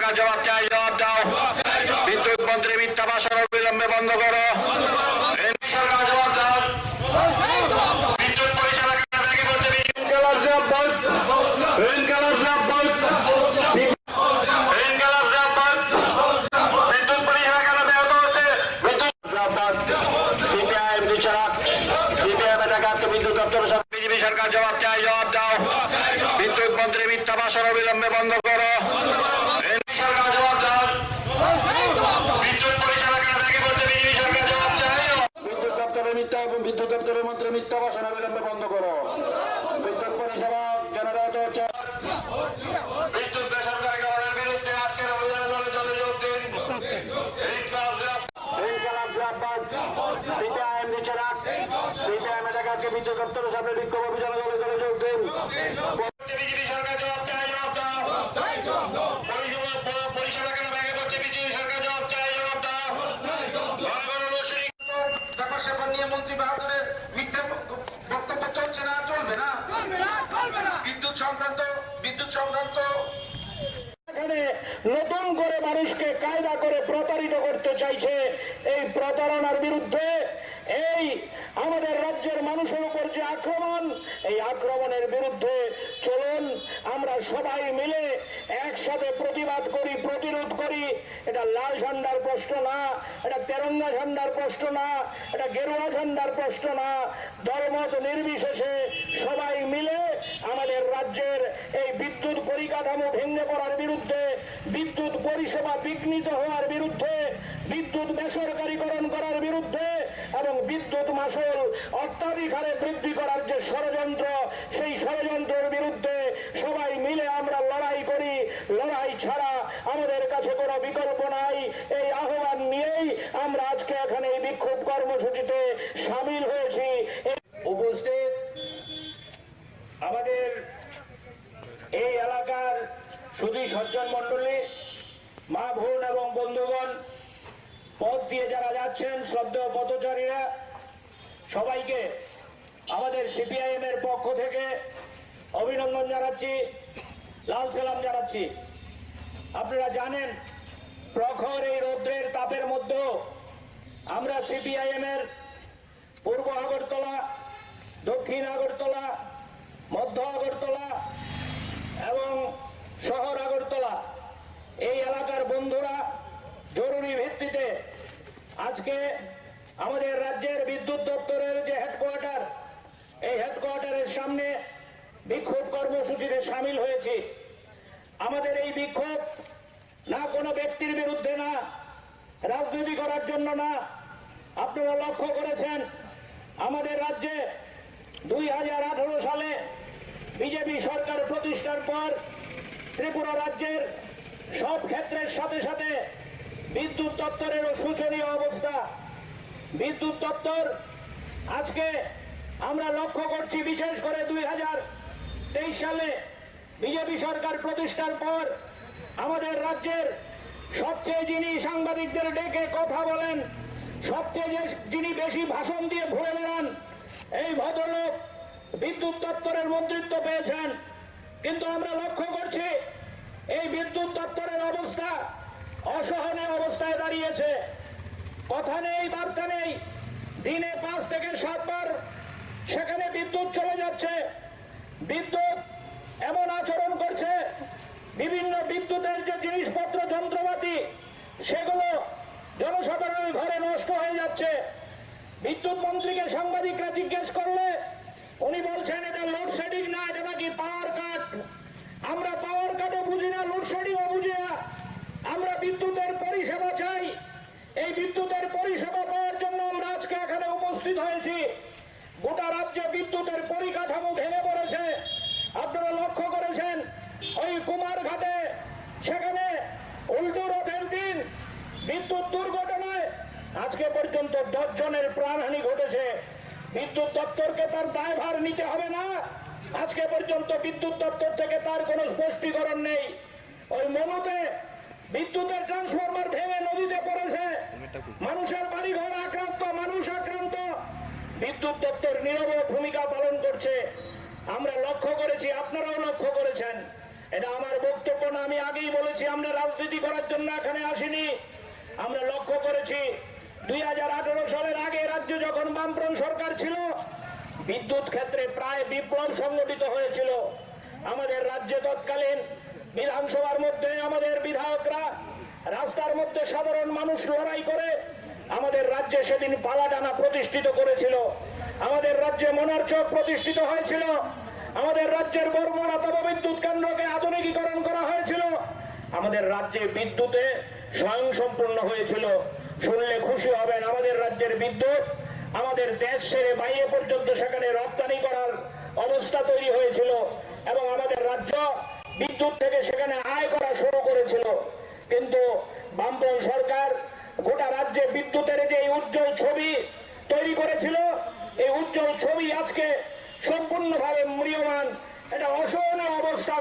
সরকার জবাব চাই, জবাব দাও। বিদ্যুৎ মন্ত্রী মিথ্যা ভাষণ অবিলম্বে বন্ধ করো। সরকার জবাব দাও। বিদ্যুৎ পরিষেবা কেন ভেঙে পড়ছে? ইনকালাব জিন্দাবাদ, ইনকালাব জিন্দাবাদ, ইনকালাব জিন্দাবাদ। বিদ্যুৎ পরিষেবা কেন ব্যাহত হচ্ছে? বিদ্যুৎ জিন্দাবাদ। সিপিআইএম বিচারক, সিপিআইএম টাকাকে বিদ্যুৎ দপ্তরের সাথে বিজেপি সরকার জবাব চাই, জবাব দাও। বিদ্যুৎ মন্ত্রী মিথ্যা ভাষণ অবিলম্বে বন্ধ করো। সরকার জবাব দাও। বিদ্যুৎ পরিষেবা কেন ভেঙে পড়ছে? বিজেপি সরকার জবাব চাই। বিদ্যুৎ দপ্তরের মিথ্যা, বিদ্যুৎ দপ্তরের মন্ত্রী মিথ্যা ভাষণ অবিলম্বে বন্ধ করো। বিদ্যুৎ পরিষেবা কেন ব্যাহত হচ্ছে? বিদ্যুৎ বেসরকারীকরণের বিরুদ্ধে আজকের অভিযানে দলে দলে যোগ দিন। ইনকালাব জিন্দাবাদ। সিপিআইএম বিচারক, সিপিআইএম টাকাকে বিদ্যুৎ দপ্তরের সামনে বিক্ষোভ অভিযানে দলে দলে যোগ দিন। বিজেপি সরকার জবাব চাই, জবাব দাও। পরিষেবা কেন ভেঙে পড়ছে? বিজেপি সরকার জবাব চাই, জবাব দাও। ব্যাপার স্যাপার নিয়ে মন্ত্রী বাহাদুরের মিথ্যা বক্তব্য চলছে না, চলবে না। বিদ্যুৎ সংক্রান্ত নতুন করে মানুষকে কায়দা করে প্রতারিত করতে চাইছে। এই প্রতারণার বিরুদ্ধে এই আমাদের রাজ্যের মানুষের উপর যে আক্রমণ, এই আক্রমণের বিরুদ্ধে চলুন আমরা সবাই মিলে একসাথে প্রতিবাদ করি, প্রতিরোধ করি। এটা লাল ঝান্ডার প্রশ্ন না, এটা তেরঙ্গা ঝান্ডার প্রশ্ন না, এটা গেরুয়া ঝান্ডার প্রশ্ন না। দলমত নির্বিশেষে সবাই মিলে আমাদের রাজ্যের এই বিদ্যুৎ পরিকাঠামো ভেঙে পড়ার বিরুদ্ধে, বিদ্যুৎ পরিষেবা বিঘ্নিত হওয়ার বিরুদ্ধে, বিদ্যুৎ বেসরকারীকরণ করার বিরুদ্ধে এবং বিদ্যুৎ মাশুল অত্যাধিক হারে বৃদ্ধি করার যে ষড়যন্ত্র, সেই ষড়যন্ত্রের বিরুদ্ধে সবাই মিলে আমরা লড়াই করি। লড়াই ছাড়া আমাদের কাছে কোনো বিকল্প নাই। এই আহ্বান নিয়েই আমরা আজকে এখানে এই বিক্ষোভ কর্মসূচিতে সামিল হয়েছি। উপস্থিত আমাদের এই এলাকার সুধী সজ্জন মন্ডলী, মা বোন এবং বন্ধুগণ, পথ দিয়ে যারা যাচ্ছেন, শ্রদ্ধেয় পথচারীরা, সবাইকে আমাদের সিপিআইএম এর পক্ষ থেকে অভিনন্দন জানাচ্ছি, লাল সালাম জানাচ্ছি। আপনারা জানেন প্রখর এই রৌদ্রের তাপের মধ্যেও আমরা সিপিআইএম এর পূর্ব আগরতলা, দক্ষিণ আগরতলা, মধ্য আগরতলা এবং শহর আগরতলা এই এলাকার বন্ধুরা জরুরি ভিত্তিতে আজকে আমাদের রাজ্যের বিদ্যুৎ দপ্তরের যে হেডকোয়ার্টার, এই হেডকোয়ার্টারের সামনে বিক্ষোভ কর্মসূচিতে সামিল হয়েছি। আমাদের এই বিক্ষোভ না কোনো ব্যক্তির বিরুদ্ধে না, রাজনীতি করার জন্য না। আপনারা লক্ষ্য করেছেন আমাদের রাজ্যে 2018 সালে বিজেপি সরকার প্রতিষ্ঠার পর ত্রিপুরা রাজ্যের সব ক্ষেত্রের সাথে সাথে বিদ্যুৎ দপ্তরেরও শোচনীয় অবস্থা। বিদ্যুৎ দপ্তর আজকে আমরা লক্ষ্য করছি, বিশেষ করে 2023 সালে বিজেপি সরকার প্রতিষ্ঠার পর আমাদের রাজ্যের সবচেয়ে যিনি সাংবাদিকদের ডেকে কথা বলেন, সবচেয়ে যিনি বেশি ভাষণ দিয়ে ঘুরে বেড়ান, এই ভদ্রলোক বিদ্যুৎ দপ্তরের মন্ত্রিত্ব পেয়েছেন। কিন্তু আমরা লক্ষ্য করছি এই বিদ্যুৎ দপ্তরের অবস্থা অসহনীয় অবস্থায় দাঁড়িয়েছে। কথা নেই, বার্তা নেই। দিনে 5 থেকে 7 বার সেখানে বিদ্যুৎ চলে যাচ্ছে। বিদ্যুৎ এমন আচরণ করছে, বিভিন্ন বিদ্যুতের যে জিনিসপত্র, যন্ত্রপাতি, সেগুলো জনসাধারণের ঘরে নষ্ট হয়ে যাচ্ছে। বিদ্যুৎ মন্ত্রীকে সাংবাদিকরা জিজ্ঞেস করলে উনি বলছেন এটা লোডশেডিং না, এটা নাকি পাওয়ার কাট। আমরা পাওয়ার কাটও বুঝি না, লোডশেডিংও বুঝি না। আমরা বিদ্যুতের পরিষেবা চাই। এই বিদ্যুতের পরিষেবা পাওয়ার জন্য আমরা আজকে এখানে উপস্থিত হয়েছি। গোটা রাজ্যে বিদ্যুতের পরিকাঠামো ভেঙে পড়েছে। আপনারা লক্ষ্য করেছেন ওই কুমারঘাটে, সেখানে উল্টো রথের দিন বিদ্যুৎ দুর্ঘটনায় আজকে পর্যন্ত 10 জনের প্রাণহানি ঘটেছে। বিদ্যুৎ দপ্তরকে তার দায়ভার নিতে হবে না? আজকে পর্যন্ত বিদ্যুৎ দপ্তর থেকে তার কোনো স্পষ্টীকরণ নেই। ওই মনুতে বিদ্যুতের ট্রান্সফরমার ভেঙে নদীতে পড়েছে, মানুষের বাড়িঘর আক্রান্ত, মানুষ আক্রান্ত। বিদ্যুৎ দপ্তর নীরব ভূমিকা পালন করছে। আমরা লক্ষ্য করেছি, আপনারাও লক্ষ্য করেছেন এটা আমার বক্তব্য না, আমি আগেই বলেছি আমরা রাজনীতি করার জন্য এখানে আসিনি। আমরা লক্ষ্য করেছি 2018 সালের আগে রাজ্যে যখন বামফ্রন্ট সরকার ছিল, বিদ্যুৎ ক্ষেত্রে প্রায় বিপ্লব সংগঠিত হয়েছিল। আমাদের রাজ্যে তৎকালীন বিধানসভার মধ্যে আমাদের বিধায়করা রাস্তার মধ্যে সাধারণ মানুষ লড়াই করে আমাদের রাজ্যে সেদিন পালাটানা প্রতিষ্ঠিত করেছিল। আমাদের রাজ্যে মনারচক প্রতিষ্ঠিত হয়েছিল। আমাদের রাজ্যের বরগুনা তাপবিদ্যুৎ কেন্দ্রকে আধুনিকীকরণ করা হয়েছিল। আমাদের রাজ্যে বিদ্যুতে স্বয়ংসম্পূর্ণ হয়েছিল। শুনলে খুশি হবেন, আমাদের রাজ্যের বিদ্যুৎ আমাদের দেশ ছেড়ে বাইরে পর্যন্ত সেখানে রপ্তানি করার অবস্থা তৈরি হয়েছিল এবং আমাদের রাজ্য বিদ্যুৎ থেকে সেখানে আয় করা শুরু করেছিল। কিন্তু বামফ্রন্ট সরকার গোটা রাজ্যে বিদ্যুতের যে উজ্জ্বল ছবি তৈরি করেছিল, এই উজ্জ্বল ছবি আজকে সম্পূর্ণভাবে ম্রিয়মান। এটা অসহনীয় অবস্থা।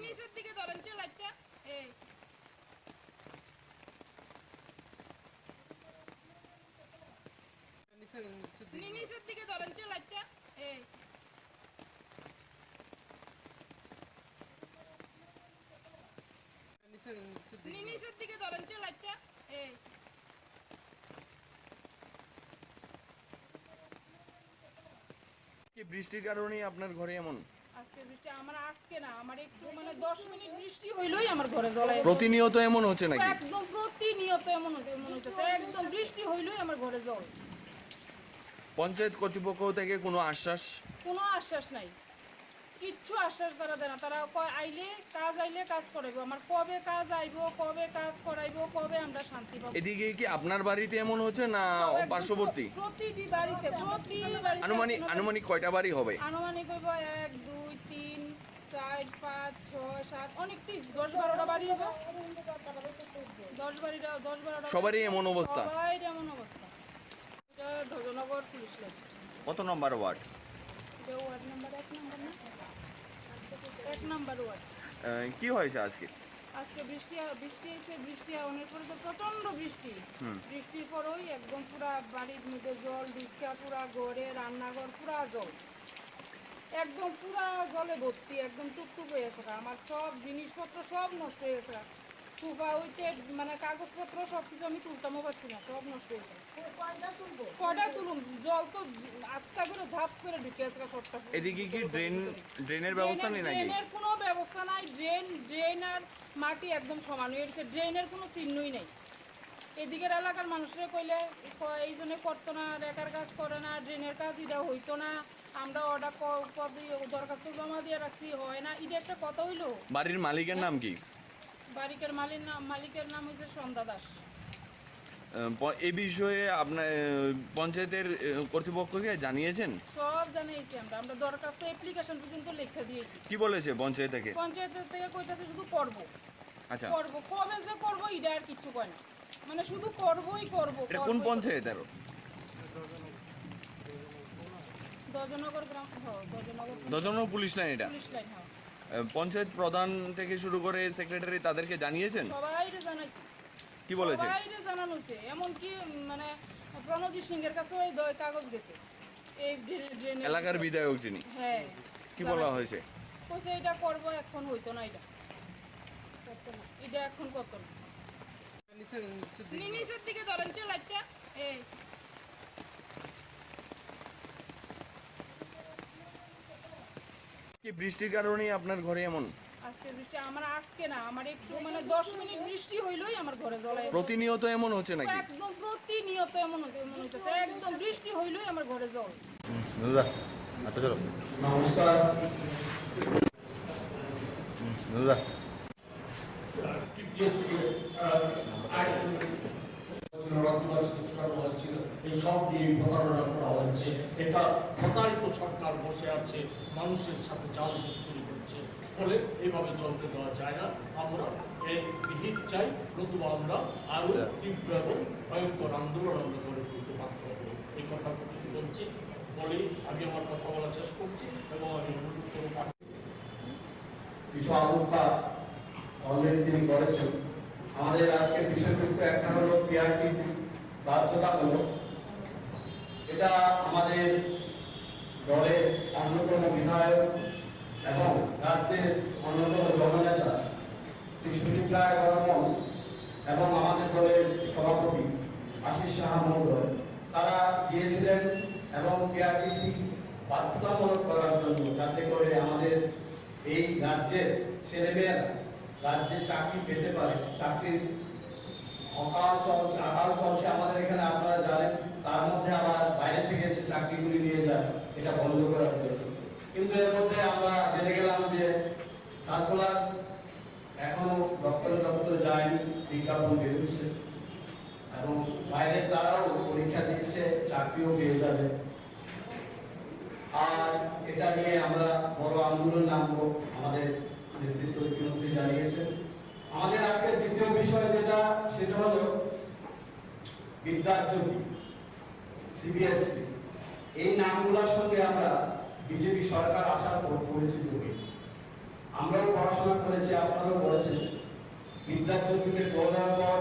নিচের দিকে ধরেন লাইটটা, এই নিচের দিকে ধরেন লাইটটা, এই নিচের দিকে ধরেন লাইটটা, এই কি বৃষ্টির কারণেই আপনার ঘরে এমন? আজকে বৃষ্টি আমার আজকে না, আমার একটু 10 মিনিট বৃষ্টি হইলই আমার ঘরে জল। প্রতিনিয়ত এমন হচ্ছে নাকি? একদম প্রতিনিয়ত এমন হচ্ছে, একদম বৃষ্টি হইলই আমার ঘরে জল। পঞ্চায়েত কর্তৃপক্ষ থেকে কোনো আশ্বাস? কোনো আশ্বাস নাই, কিচ্ছু আশ্বাস তারা দেয় না। তারা আইলে কাজ করাইবো, আমার কবে কাজ আইবো, কবে কাজ করাইবো, কবে আমরা শান্তি পাবো। এদিকে কি আপনার বাড়িতে এমন হচ্ছে না পার্শ্ববর্তী? প্রতিটি বাড়িতে আনুমানিক কয়টা বাড়ি হবে? আনুমানিক হইব 1 2 3 4 5 6 7 অনেকটি 10-12টা বাড়ি হবে। 10-12টা সবারই এমন অবস্থা? সবারই এমন অবস্থা। এটা ধ্বজনগর পুলিশ লাইন। কত নম্বর ওয়ার্ড? এটা ওয়ার্ড নাম্বার 1 নম্বর না, 1 নম্বর ওয়ার্ড। কি হয়েছে আজকে? আজকে বৃষ্টি হয়েছে, বৃষ্টি অনেক পরে তো প্রচন্ড বৃষ্টি। বৃষ্টির পরই একদম পুরা বাড়ির মধ্যে জল ঢুকা, পুরা ঘরে রান্নাঘর পুরা জল, একদম পুরা জলে ভর্তি, একদম টুকটুক হয়ে গেছে। আমার সব জিনিসপত্র সব নষ্ট হয়ে গেছে। সোফা হইতে কাগজপত্র সবকিছু আমি তুলতামও পারছি না, সব নষ্ট হয়েছে। কয়টা তুলুন, জল তো আটটা করে ঝাপ করে ঢুকে গেছে সবটা। এদিকে কি ড্রেনের ব্যবস্থা নেই নাকি? ড্রেনের কোনো ব্যবস্থা নাই। ড্রেন আর মাটি একদম সমান হয়ে গেছে, ড্রেনের কোনো চিহ্নই নেই। এদিকের এলাকার মানুষরা কইলে এই জন্য করতো না, রেকার কাজ করে না, ড্রেনের কাজ এটা হইতো না, আমরা অর্ডার দরখাস্ত জমা দিয়ে রাখছি, হয় না। এটা একটা কথা হইলো। বাড়ির মালিকের নাম কি? বাড়ির মালিকের নাম হচ্ছে সন্ধ্যা দাস। এই বিষয়ে আপনার পঞ্চায়েতের কর্তৃপক্ষকে জানিয়েছেন? সব জানিয়েছি আমরা দরখাস্ত অ্যাপ্লিকেশন পর্যন্ত লিখে দিয়েছি। কি বলেছে পঞ্চায়েত থেকে? পঞ্চায়েতের থেকে কইতাছে শুধু করব। আচ্ছা, করব, কবে যে করব এটা আর কিছু কয় না, মানে শুধু করবই করব। এটা কোন পঞ্চায়েত? আর ধ্বজনগর গ্রাম, ধ্বজনগর পুলিশ লাইন। এটা পুলিশ লাইন। পঞ্চায়েত প্রধান থেকে শুরু করে সেক্রেটারি তাদেরকে জানিয়েছেন? সবাইরে জানাইছি। কি বলেছে? সবাইরে জানানো হয়েছে, এমনকি মানে প্রণজিৎ সিংহের কাছে ওই কাগজ গেছে। এই ড্রেনের এলাকার বিধায়ক যিনি, হ্যাঁ, কি বলা হয়েছে? কইছে এটা করব, এখন হইতো না, এটা এখন করতো না। নিচের দিকে ধরেন লাইটটা, এই কি বৃষ্টির কারণেই আপনার ঘরে এমন? আজকে বৃষ্টি আমার আজকে না, আমার একটু 10 মিনিট বৃষ্টি হইলই আমার ঘরে জল। প্রতিনিয়ত এমন হচ্ছে নাকি? একদম প্রতিনিয়ত এমন হচ্ছে, একদম বৃষ্টি হইলই আমার ঘরে জল। আচ্ছা চলো, নমস্কার। এই সব নিয়ে প্রতারণা করা হচ্ছে। এটা প্রতারিত সরকার বসে আছে, মানুষের সাথে জাল চুরি করছে, ফলে এইভাবে চলতে দেওয়া যায় না। আমরা এই বিহিত চাই, নতুবা আমরা আরো তীব্র এবং ভয়ঙ্কর আন্দোলন আমরা গড়ে তুলতে বাধ্য হব। এই কথা বলছি। বলে আমি আমার কথা বলা শেষ করছি এবং আমি অনুরোধ করব কিছু আলোকপাত অলরেডি তিনি করেছেন। আমাদের আজকে বিষয়বস্তু একটা হলো পিআরটিসি বাধ্যতামূলক। এটা আমাদের দলের অন্যতম বিধায়ক এবং রাজ্যের অন্যতম জননেতা শ্রী সুদীপ রায় বর্মন এবং আমাদের দলের সভাপতি আশিস সাহা মহোদয় তারা গিয়েছিলেন এবং পিআরটিসি বাধ্যতামূলক করার জন্য, যাতে করে আমাদের এই রাজ্যের ছেলেমেয়েরা রাজ্যে চাকরি পেতে পারে। চাকরির আকাল চলছে আমাদের এখানে, আপনারা জানেন। তার মধ্যে আবার বাইরে থেকে এসে চাকরিগুলি নিয়ে যায়, এটা বন্ধ করার জন্য। কিন্তু এর মধ্যে আমরা জেনে গেলাম যে সার্কুলার এখনো দপ্তরে যায়নি, বিজ্ঞাপন বেরোচ্ছে এবং বাইরে তারাও পরীক্ষা দিচ্ছে, চাকরিও পেয়ে যাবে। আর এটা নিয়ে আমরা বড় আন্দোলন নামবো, আমাদের নেতৃত্ব মুখ্যমন্ত্রী জানিয়েছেন। আমাদের আজকের দ্বিতীয় বিষয় সেটা হলো বিদ্যাজ্যোতি, সিবিএসসি। এই নামগুলোর সঙ্গে আমরা বিজেপি সরকার আসার পর পরিচিত হই। আমরাও পড়াশোনা করেছি, আপনারাও করেছেন। বিদ্যাজ্যোতিকে পড়ার পর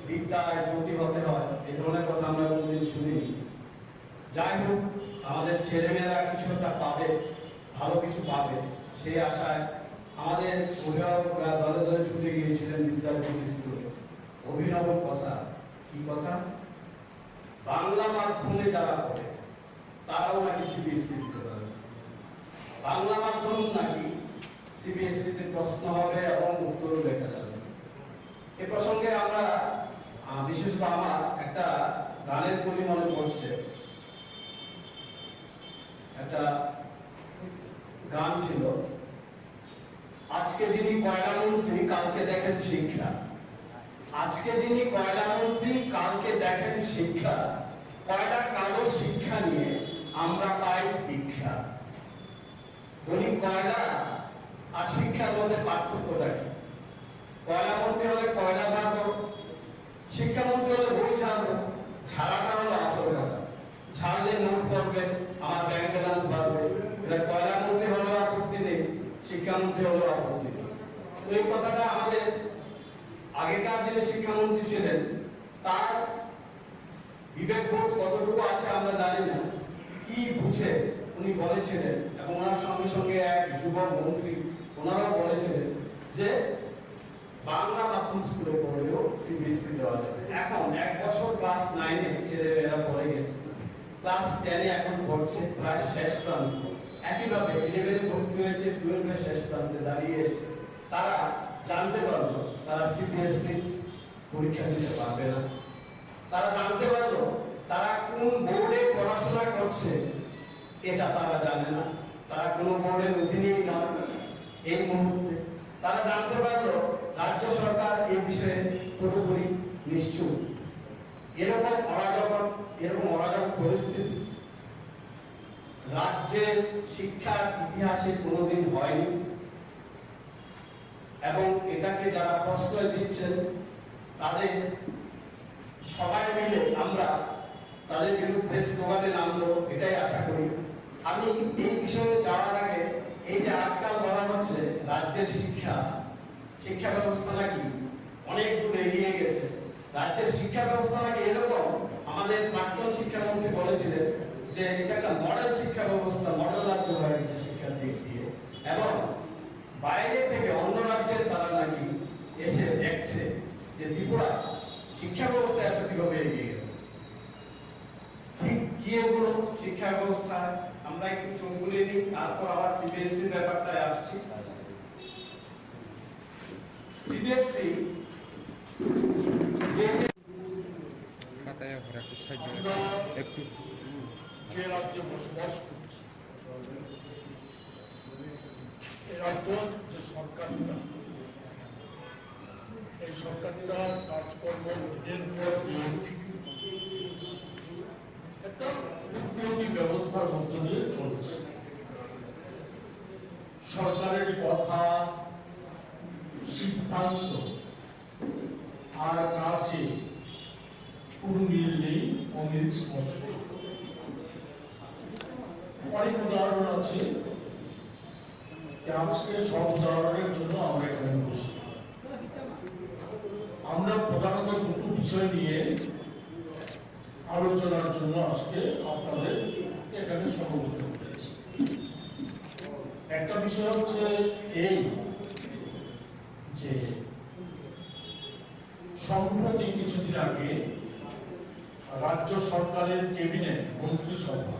বিদ্যায় জ্যোতি হতে হয়, এই ধরনের কথা আমরা কোনোদিন শুনিনি। যাই হোক, আমাদের ছেলেমেয়েরা কিছু একটা পাবে, ভালো কিছু পাবে, সেই আশায় আমাদের অভিভাবকরা দলে দলে ছুটে গিয়েছিলেন বিদ্যাজ্যোতি স্কুলে। অভিনব কথা, কি কথা? বাংলা মাধ্যমে যারা পড়ে তারাও নাকি সিবিএসসি দিতে পারবে। বাংলা মাধ্যম নাকি সিবিএসসি তে প্রশ্ন হবে এবং উত্তরও লেখা যাবে। এ প্রসঙ্গে আমরা বিশেষ করে আমার একটা গানের কলি মনে পড়ছে। একটা গান ছিল, আজকে যিনি কয়লা মন্ত্রী কালকে দেখেন শিক্ষা। আজকে যিনি কয়লা মন্ত্রী কালকে দেখেন শিক্ষা, কয়লা কালো শিক্ষা নিয়ে আমরা পাই দীক্ষা। বলি কয়লা আর শিক্ষার মধ্যে পার্থক্যটা কি? কয়লা মন্ত্রী হলে কয়লা ঝাড়বো, শিক্ষামন্ত্রী হলে বই ঝাড়বো। ঝাড়াটা হলো আসল কথা, ছাড়লে নোট পড়বে, আমার ব্যাংক ব্যালেন্স বাড়বে। এটা কয়লা মন্ত্রী হলেও আপত্তি নেই, শিক্ষামন্ত্রী হলেও আপত্তি নেই। তো এই কথাটা আমাদের আগেকার যিনি শিক্ষামন্ত্রী ছিলেন তার বিবেকবোধ কতটুকু আছে আমরা জানি না, কি বুঝে উনি বলেছিলেন। এবং ওনার সঙ্গে সঙ্গে এক যুবক মন্ত্রী ওনারাও বলেছিলেন যে বাংলা মাধ্যম স্কুলে পড়লেও সিবিএসসি দেওয়া যাবে। এখন 1 বছর ক্লাস 9-এ ছেলেমেয়েরা পড়ে গেছে, ক্লাস 10-এ এখন পড়ছে, প্রায় শেষ প্রান্ত। একইভাবে 11-এ ভর্তি হয়েছে, 12-এর শেষ প্রান্তে দাঁড়িয়ে এসে তারা জানতে পারলো তারা সিবিএসসি পরীক্ষা দিতে পারবে না। তারা জানতে পারলো তারা কোন বোর্ডে পড়াশোনা করছে, এটা তারা জানে না। তারা কোন বোর্ডের অধীনেই নয় এই মুহূর্তে। তারা জানতে পারলো রাজ্য সরকার এই বিষয়ে পুরোপুরি নিশ্চুপ। এরকম অরাজক পরিস্থিতি রাজ্যের শিক্ষার ইতিহাসে কোনোদিন হয়নি। এবং এটাকে যারা প্রশ্রয় দিচ্ছেন তাদের সবাই মিলে আমরা তাদের বিরুদ্ধে স্লোগানে নামবো, এটাই আশা করি। আমি এই বিষয়ে যাওয়ার আগে এই যে আজকাল বলা হচ্ছে রাজ্যের শিক্ষা ব্যবস্থা নাকি অনেক দূর এগিয়ে গেছে, রাজ্যের শিক্ষা ব্যবস্থা নাকি এরকম, আমাদের প্রাক্তন শিক্ষামন্ত্রী বলেছিলেন যে এটা একটা মডেল শিক্ষা ব্যবস্থা, মডেল রাজ্য হয়ে গেছে শিক্ষার দিক দিয়ে। এবং বাইরে থেকে অন্য রাজ্যের তারা নাকি এসে দেখছে যে ত্রিপুরা শিক্ষা ব্যবস্থা এত কিভাবে এগিয়ে গেল। ঠিক কি এগুলো শিক্ষা ব্যবস্থা, আমরা একটু চোখ বুলিয়ে নিই, তারপর আবার সিবিএসসি ব্যাপারটায় আসছি। সিবিএসসি যে রাজ্যে বসবাস করছে, এই রাজ্য যে সরকারটা, এই সরকারটা কাজকর্ম নিজের একটা উপযোগী ব্যবস্থার মধ্য দিয়ে চলছে। সরকারের কথা, সিদ্ধান্ত আর কাজে কোনো মিল নেই, অমিল স্পষ্ট। অনেক উদাহরণ আছে, আজকে সব উদাহরণের জন্য আমরা এখানে বসি। আমরা প্রধানত দুটো বিষয় নিয়ে আলোচনার জন্য আজকে আপনাদের এখানে সমবেত করেছি। একটা বিষয় হচ্ছে এই যে সম্প্রতি কিছুদিন আগে রাজ্য সরকারের ক্যাবিনেট মন্ত্রিসভা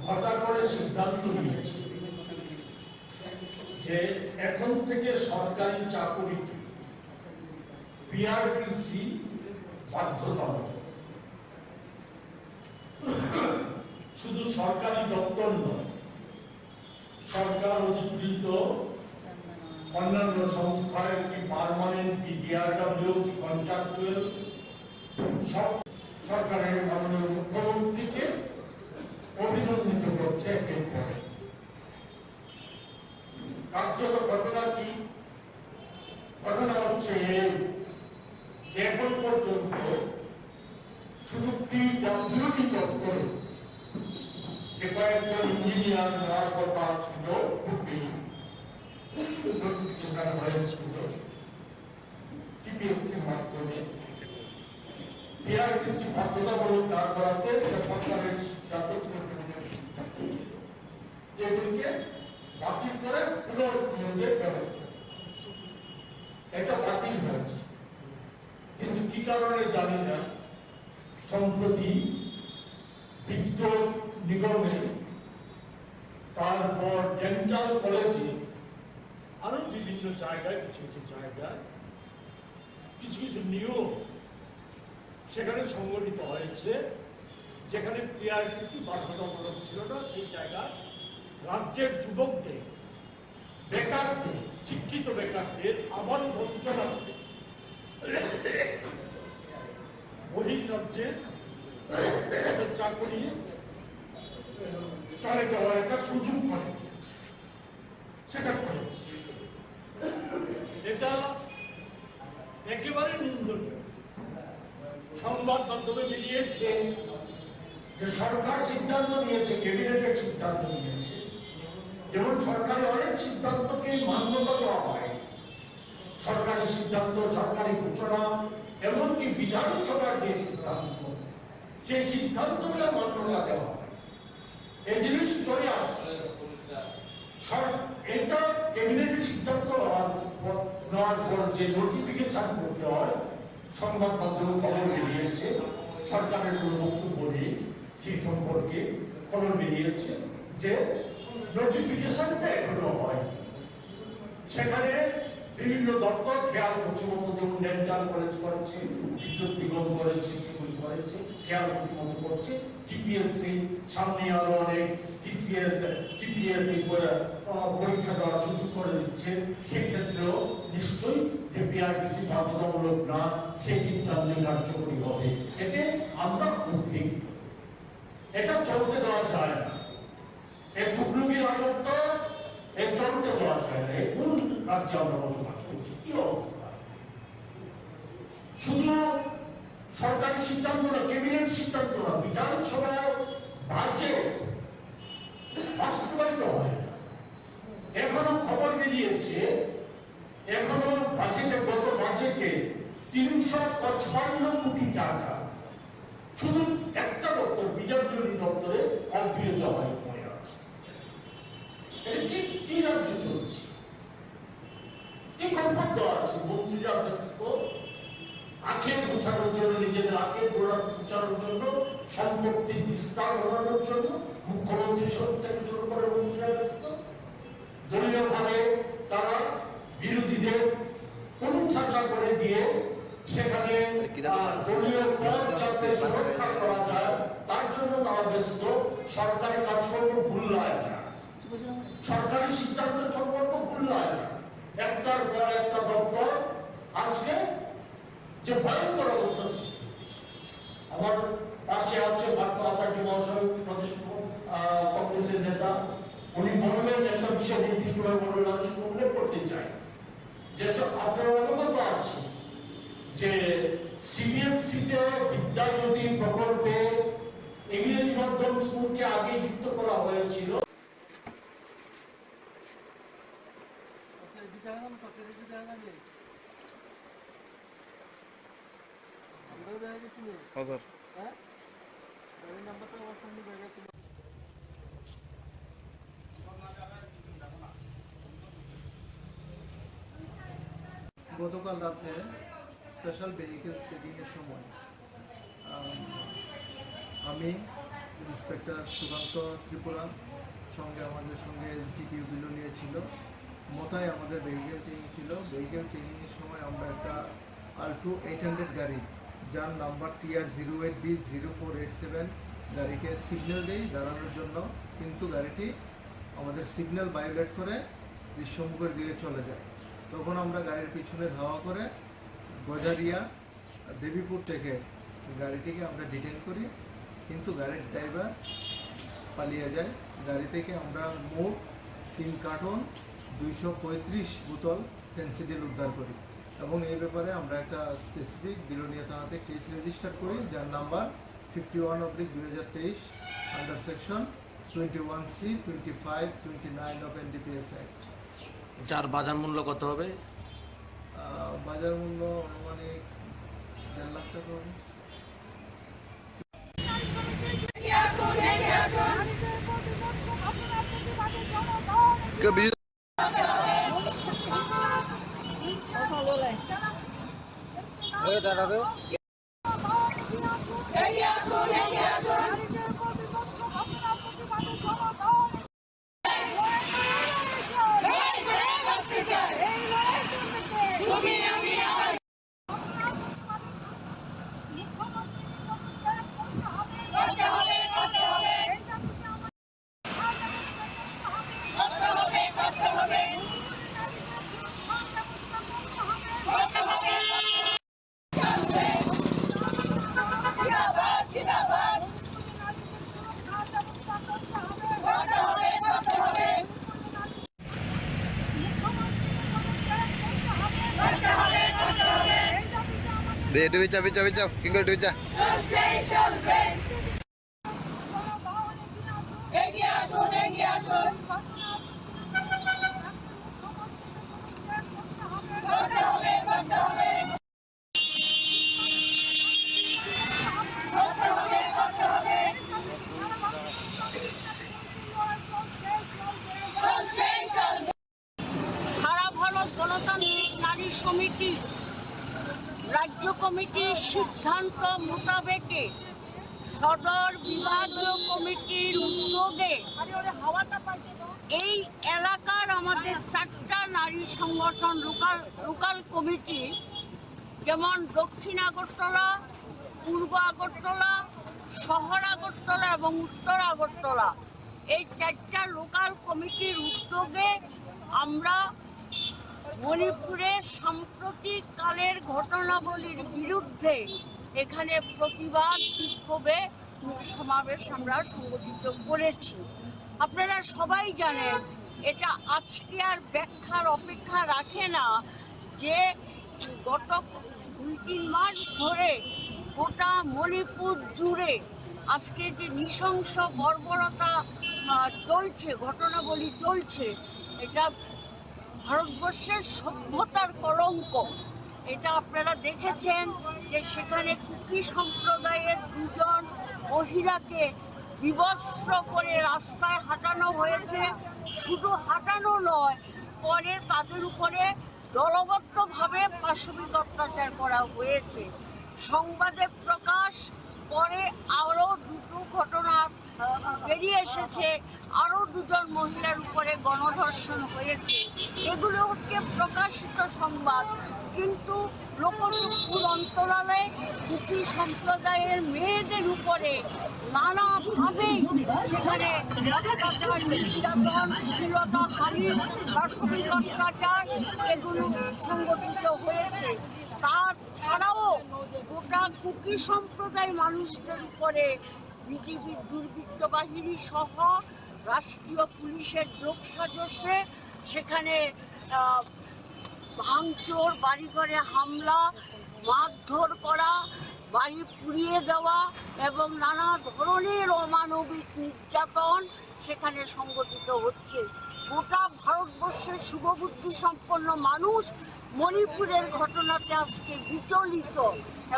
ঘটা করে সিদ্ধান্ত নিয়েছে যে এখন থেকে সরকারি চাকরিতে পিআরটিসি বাধ্যতামূলক। শুধু সরকারি দপ্তর নয়, সরকার অধিকৃত অন্যান্য সংস্থার কি পার্মানেন্ট কি ডিআরডব্লিউ কি কন্ট্রাকচুয়াল সব সরকারের মাননীয় মুখ্যমন্ত্রীকে অভিনন্দিত করছে একের পরে। কার্যত ঘটনা কি? ঘটনা হচ্ছে এখন পর্যন্ত শুধু পিডব্লিউডি দপ্তরে যে কয়েকজন ইঞ্জিনিয়ার নেওয়ার কথা ছিল, নোটিফিকেশন হয়েছিল টিপিএসসির মাধ্যমে, পিআরটিসি বাধ্যতামূলক না করাতে সরকারের সিদ্ধান্ত এগুলিকে বাতিল করে পুনর্নিয়োগের ব্যবস্থা, এটা বাতিল হয়েছে। কিন্তু কি কারণে জানি না, সম্প্রতি বিদ্যুৎ নিগমে, তারপর ডেন্টাল কলেজে, আরো বিভিন্ন জায়গায় কিছু কিছু জায়গায় কিছু কিছু নিয়ম সেখানে সংগঠিত হয়েছে, যেখানে পিআরটিসি বাধ্যতামূলক ছিল না, সেই জায়গায় রাজ্যের যুবকদের, বেকারদের, শিক্ষিত বেকারদের আবারও বঞ্চনাতে বহির্রাজ্যে চাকরি চলে যাওয়ার একটা সুযোগ করে সেটা করেছে। এটা একেবারে নিন্দনীয়। সংবাদ মাধ্যমে বেরিয়েছে যে সরকার সিদ্ধান্ত নিয়েছে, ক্যাবিনেটের সিদ্ধান্ত নিয়েছে। যেমন সরকারি অনেক সিদ্ধান্তকে মান্যতা দেওয়া হয়, সরকারি সিদ্ধান্ত, সরকারি ঘোষণা, এমনকি বিধানসভার যে সিদ্ধান্ত, সেই সিদ্ধান্তগুলো মান্যতা দেওয়া হয়। এই জিনিস চলে আসছে। এটা ক্যাবিনেটের সিদ্ধান্ত নেওয়ার পর যে নোটিফিকেশন করতে হয়, সংবাদ মাধ্যমে খবর বেরিয়েছে, সরকারের কোনো বক্তব্য নেই সেই সম্পর্কে খবর বেরিয়েছে যে নোটিফিকেশনটা এখনো হয়। সেখানে বিভিন্ন দপ্তর খেয়াল করছে মতো, যেমন ডেন্টাল কলেজ করেছে, বিদ্যুৎ নিগম করেছে, সেগুলি করেছে, খেয়াল করছে মতো করছে। টিপিএসসি সামনে আরো অনেক টিপিএসসি পরীক্ষা দেওয়ার সুযোগ করে দিচ্ছে, সেক্ষেত্রেও নিশ্চয়ই যে পিআরটিসি বাধ্যতামূলক না, সেই সিদ্ধান্ত কার্যকরী হবে। এতে আমরা উদ্বিগ্ন। এটা চলতে দেওয়া যায় না। এই টুকলুকি রাজত্ব এই চলতে দেওয়া যায় না। কোন রাজ্যে আমরা বসবাস করছি? কি অবস্থা! শুধু সরকারি সিদ্ধান্ত না, ক্যাবিনেট সিদ্ধান্ত না, বিধানসভার বাজেট বাস্তবায়িত হয় না। এখনো খবর বেরিয়েছে, এখনো বাজেটে, গত বাজেটে 355 কোটি টাকা শুধু একটা দপ্তর, পিডব্লিউডি দপ্তরে অব্যয় হয়ে পড়ে আছে। কি রাজ্য চলছে? কি কমফর্ট দেওয়া আছে? মন্ত্রীরা ব্যস্ত আখের গোছানোর জন্য, নিজেদের আখের গোছানোর জন্য, সম্পত্তির বিস্তার ঘটানোর জন্য মুখ্যমন্ত্রী থেকে শুরু করে মন্ত্রীরা ব্যস্ত। দলীয় ভাবে তারা বিরোধীদের কোণঠাসা করে দিয়ে সেখানে দলীয় পদ যাতে সুরক্ষা করা যায় তার জন্য তারা ব্যস্ত। সরকারি কাজকর্ম ভুল্লায় যায়, সরকারি সিদ্ধান্ত সম্পর্ক ভুল্লায় যায়। একটার পর একটা দপ্তর আজকে যে ভয়ঙ্কর অবস্থা সৃষ্টি। আমার পাশে আছে পার্থ আচার্য মহাশয়, প্রদেশ কংগ্রেসের নেতা। উনি বলবেন, একটা বিষয় নির্দিষ্টভাবে বলবেন, আমি শুধু উল্লেখ করতে চাই। যেসব আপনারা অবগত আছে যে সিবিএসসিতে বিদ্যাজ্যোতি প্রকল্পে ইংরেজি মাধ্যম স্কুলকে আগে যুক্ত গতকাল রাতে স্পেশাল ভেহিকেল চেকিংয়ের সময় আমি ইন্সপেক্টর সুকান্ত ত্রিপুরা সঙ্গে আমাদের সঙ্গে এসডিপিও বিলোনিয়া ছিল, মোতায় আমাদের ভেহিকেল চেকিং ছিল। ভেহিকেল চেকিংয়ের সময় আমরা একটা আল্টো 800 গাড়ি, যার নাম্বার TR08B0487 গাড়িকে সিগন্যাল দিই দাঁড়ানোর জন্য, কিন্তু গাড়িটি আমাদের সিগন্যাল ভায়োলেট করে বিশ্বমুখের দিকে চলে যায়। তখন আমরা গাড়ির পিছনে ধাওয়া করে গজারিয়া দেবীপুর থেকে গাড়িটিকে আমরা ডিটেন করি, কিন্তু গাড়ির ড্রাইভার পালিয়ে যায়। গাড়ি থেকে আমরা মোট 3 কার্টন 235 বোতল ফেন্সিডিল উদ্ধার করি এবং এই ব্যাপারে আমরা একটা স্পেসিফিক বিলোনিয়া থানাতে কেস রেজিস্টার করি, যার number 51/2023 under section 21C 25 29 of NDPS act. যার বাজার মূল্য কত হবে? বাজার মূল্য আনুমানিক 1.5 লাখ টাকা হবে। সারা ভারত গণতান্ত্রিক নারী সমিতি রাজ্য কমিটির সিদ্ধান্ত মোতাবেকে সদর বিভাগীয় কমিটির উদ্যোগে এই এলাকার আমাদের 4টা নারী সংগঠন লোকাল কমিটি, যেমন দক্ষিণ আগরতলা, পূর্ব আগরতলা, শহর আগরতলা এবং উত্তর আগরতলা, এই 4টা লোকাল কমিটির উদ্যোগে আমরা মণিপুরের সাম্প্রতিক কালের ঘটনাবলীর বিরুদ্ধে এখানে প্রতিবাদ বিক্ষোভে সমাবেশ আমরা সংগঠিত করেছি। আপনারা সবাই জানেন, এটা আজকে আর ব্যাখ্যার অপেক্ষা রাখে না যে গত 2-3 মাস ধরে গোটা মণিপুর জুড়ে আজকে যে নৃশংস বর্বরতা চলছে, ঘটনাবলী চলছে, এটা ভারতবর্ষের সভ্যতার কলঙ্ক। এটা আপনারা দেখেছেন যে সেখানে কুকি সম্প্রদায়ের 2 মহিলাকে বিবস্ত্র করে রাস্তায় হাঁটানো হয়েছে। শুধু হাঁটানো নয়, পরে তাদের উপরে দলবদ্ধভাবে পাশবিক অত্যাচার করা হয়েছে। সংবাদে প্রকাশ পরে আরও 2 ঘটনা বেরিয়ে এসেছে, আরও 2 মহিলার উপরে গণধর্ষণ হয়েছে। এগুলো হচ্ছে প্রকাশিত সংবাদ, কিন্তু লোকচক্ষুর অন্তরালে কুকি সম্প্রদায়ের মেয়েদের উপরে নানাভাবেই সেখানে অত্যাচার, নির্যাতন, শ্লীলতাহানি, পাশবিক অত্যাচার এগুলো সংগঠিত হয়েছে। তাছাড়াও গোটা কুকি সম্প্রদায় মানুষদের উপরে বিজেপির দুর্বৃত্ত বাহিনী সহ রাষ্ট্রীয় পুলিশের যোগসাজশে সেখানে ভাঙচুর, বাড়িঘরে হামলা, মারধর করা, বাড়ি পুড়িয়ে দেওয়া এবং নানা ধরনের অমানবিক নির্যাতন সেখানে সংগঠিত হচ্ছে। গোটা ভারতবর্ষের শুভবুদ্ধি সম্পন্ন মানুষ মণিপুরের ঘটনাতে আজকে বিচলিত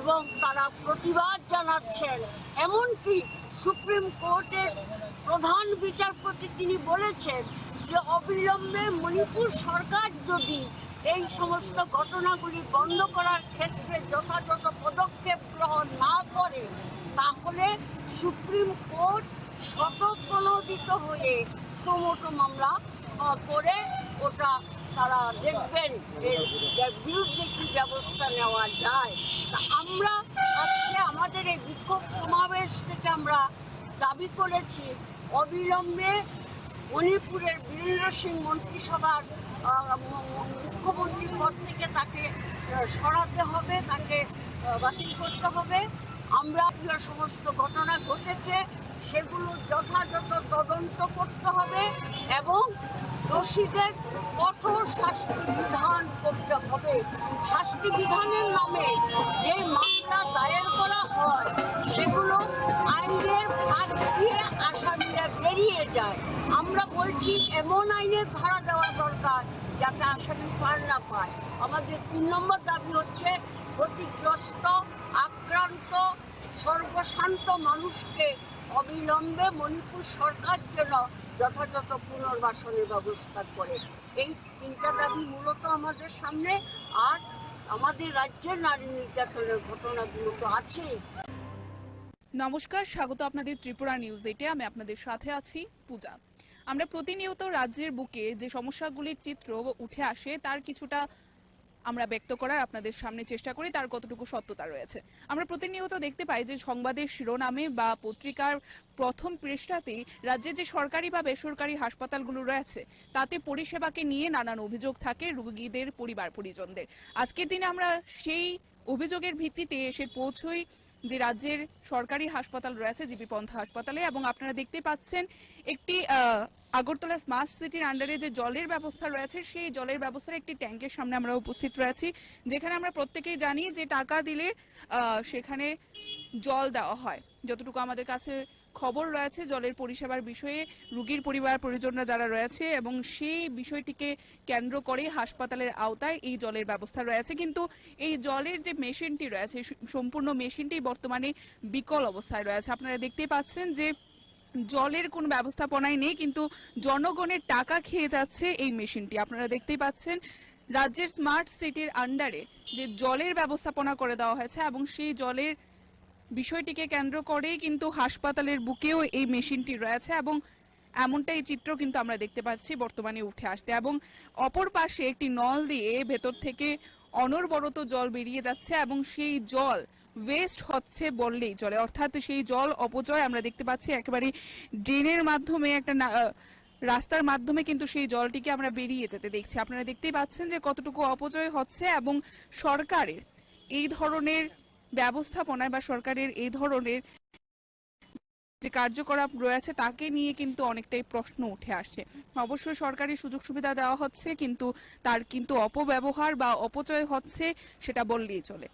এবং তারা প্রতিবাদ জানাচ্ছেন। এমনকি সুপ্রিম কোর্টের প্রধান বিচারপতি তিনি বলেছেন যে অবিলম্বে মণিপুর সরকার যদি এই সমস্ত ঘটনাগুলি বন্ধ করার ক্ষেত্রে যথাযথ পদক্ষেপ গ্রহণ না করে তাহলে সুপ্রিম কোর্ট স্বতঃপ্রণোদিত হয়ে সুমোটো মামলা করে ওটা তারা দেখবেন এর বিরুদ্ধে কি ব্যবস্থা নেওয়া যায়। আমরা আজকে আমাদের এই বিক্ষোভ সমাবেশ থেকে আমরা দাবি করেছি অবিলম্বে মণিপুরের বীরেন্দ্র সিং মন্ত্রিসভার মুখ্যমন্ত্রী পদ থেকে তাকে সরাতে হবে, তাকে বাতিল করতে হবে। আমরা যে সমস্ত ঘটনা ঘটেছে সেগুলো যথাযথ তদন্ত করতে হবে এবং দোষীদের কঠোর শাস্তি বিধান করতে হবে। শাস্তি বিধানের নামে যে মামলা দায়ের করা হয় সেগুলো আইনের ফাঁক দিয়ে আসামিরা বেরিয়ে যায়। আমরা বলছি এমন আইনের ধারা দেওয়া দরকার যাতে আসামি পার না পায়। আমাদের 3 নম্বর দাবি হচ্ছে ক্ষতিগ্রস্ত আক্রান্ত সর্বশান্ত মানুষকে অবিলম্বে মণিপুর সরকার যেন যথাযথ পুনর্বাসনের ব্যবস্থা করে। এই 3টা দাবি মূলত আমাদের সামনে। আর আমাদের রাজ্যের নারী নির্যাতনের ঘটনাগুলো তো আছেই। নমস্কার, স্বাগত আপনাদের ত্রিপুরা নিউজ 8-এ। আমি আপনাদের সাথে আছি পূজা। আমরা প্রতিনিয়ত রাজ্যের বুকে যে সমস্যাগুলির চিত্র উঠে আসে তার কিছুটা আমরা ব্যক্ত করার আপনাদের সামনে চেষ্টা করি, তার কতটুকু সত্যতা রয়েছে। আমরা প্রতিনিয়ত দেখতে পাই যে সংবাদের শিরোনামে বা পত্রিকার প্রথম পৃষ্ঠাতেই রাজ্যের যে সরকারি বা বেসরকারি হাসপাতালগুলো রয়েছে তাতে পরিষেবাকে নিয়ে নানান অভিযোগ থাকে রোগীদের পরিবার পরিজনদের। আজকের দিনে আমরা সেই অভিযোগের ভিত্তিতে এসে পৌঁছই যে রাজ্যের সরকারি হাসপাতাল রয়েছে জিবি পন্থা হাসপাতালে, এবং আপনারা দেখতে পাচ্ছেন একটি আগরতলা স্মার্ট সিটির আন্ডারে যে জলের ব্যবস্থা রয়েছে সেই জলের ব্যবস্থার একটি ট্যাঙ্কের সামনে আমরা উপস্থিত রয়েছি, যেখানে আমরা প্রত্যেকেই জানি যে টাকা দিলে সেখানে জল দেওয়া হয়। যতটুকু আমাদের কাছে খবর রয়েছে জলের পরিষেবার বিষয়ে রোগীর পরিবার পরিজনরা যারা রয়েছে এবং সেই বিষয়টিকে কেন্দ্র করে হাসপাতালের আওতায় এই জলের ব্যবস্থা রয়েছে। কিন্তু এই জলের যে মেশিনটি রয়েছে সম্পূর্ণ মেশিনটি বর্তমানে বিকল অবস্থায় রয়েছে। আপনারা দেখতেই পাচ্ছেন যে জলের কোনো ব্যবস্থাপনাই নেই, কিন্তু জনগণের টাকা খেয়ে যাচ্ছে এই মেশিনটি। আপনারা দেখতেই পাচ্ছেন রাজ্যের স্মার্ট সিটির আন্ডারে যে জলের ব্যবস্থাপনা করে দেওয়া হয়েছে এবং সেই জলের বিষয়টিকে কেন্দ্র করেই কিন্তু হাসপাতালের বুকেও এই মেশিনটি রয়েছে এবং এমনটাই চিত্র কিন্তু আমরা দেখতে পাচ্ছি বর্তমানে উঠে আসতে। এবং অপর পাশে একটি নল দিয়ে ভেতর থেকে অনবরত জল বেরিয়ে যাচ্ছে এবং সেই জল ওয়েস্ট হচ্ছে বললেই চলে, অর্থাৎ সেই জল অপচয় আমরা দেখতে পাচ্ছি একেবারে ড্রেনের মাধ্যমে একটা রাস্তার মাধ্যমে কিন্তু সেই জলটিকে আমরা বেরিয়ে যেতে দেখছি। আপনারা দেখতেই পাচ্ছেন যে কতটুকু অপচয় হচ্ছে এবং সরকারের এই ধরনের ব্যবস্থাপনায় বা সরকারের এই ধরনের যে কার্যকলাপ রয়েছে তাকে নিয়ে কিন্তু অনেকটাই প্রশ্ন উঠে আসছে। অবশ্যই সরকারি সুযোগ সুবিধা দেওয়া হচ্ছে কিন্তু তার কিন্তু অপব্যবহার বা অপচয় হচ্ছে সেটা বললেই চলে।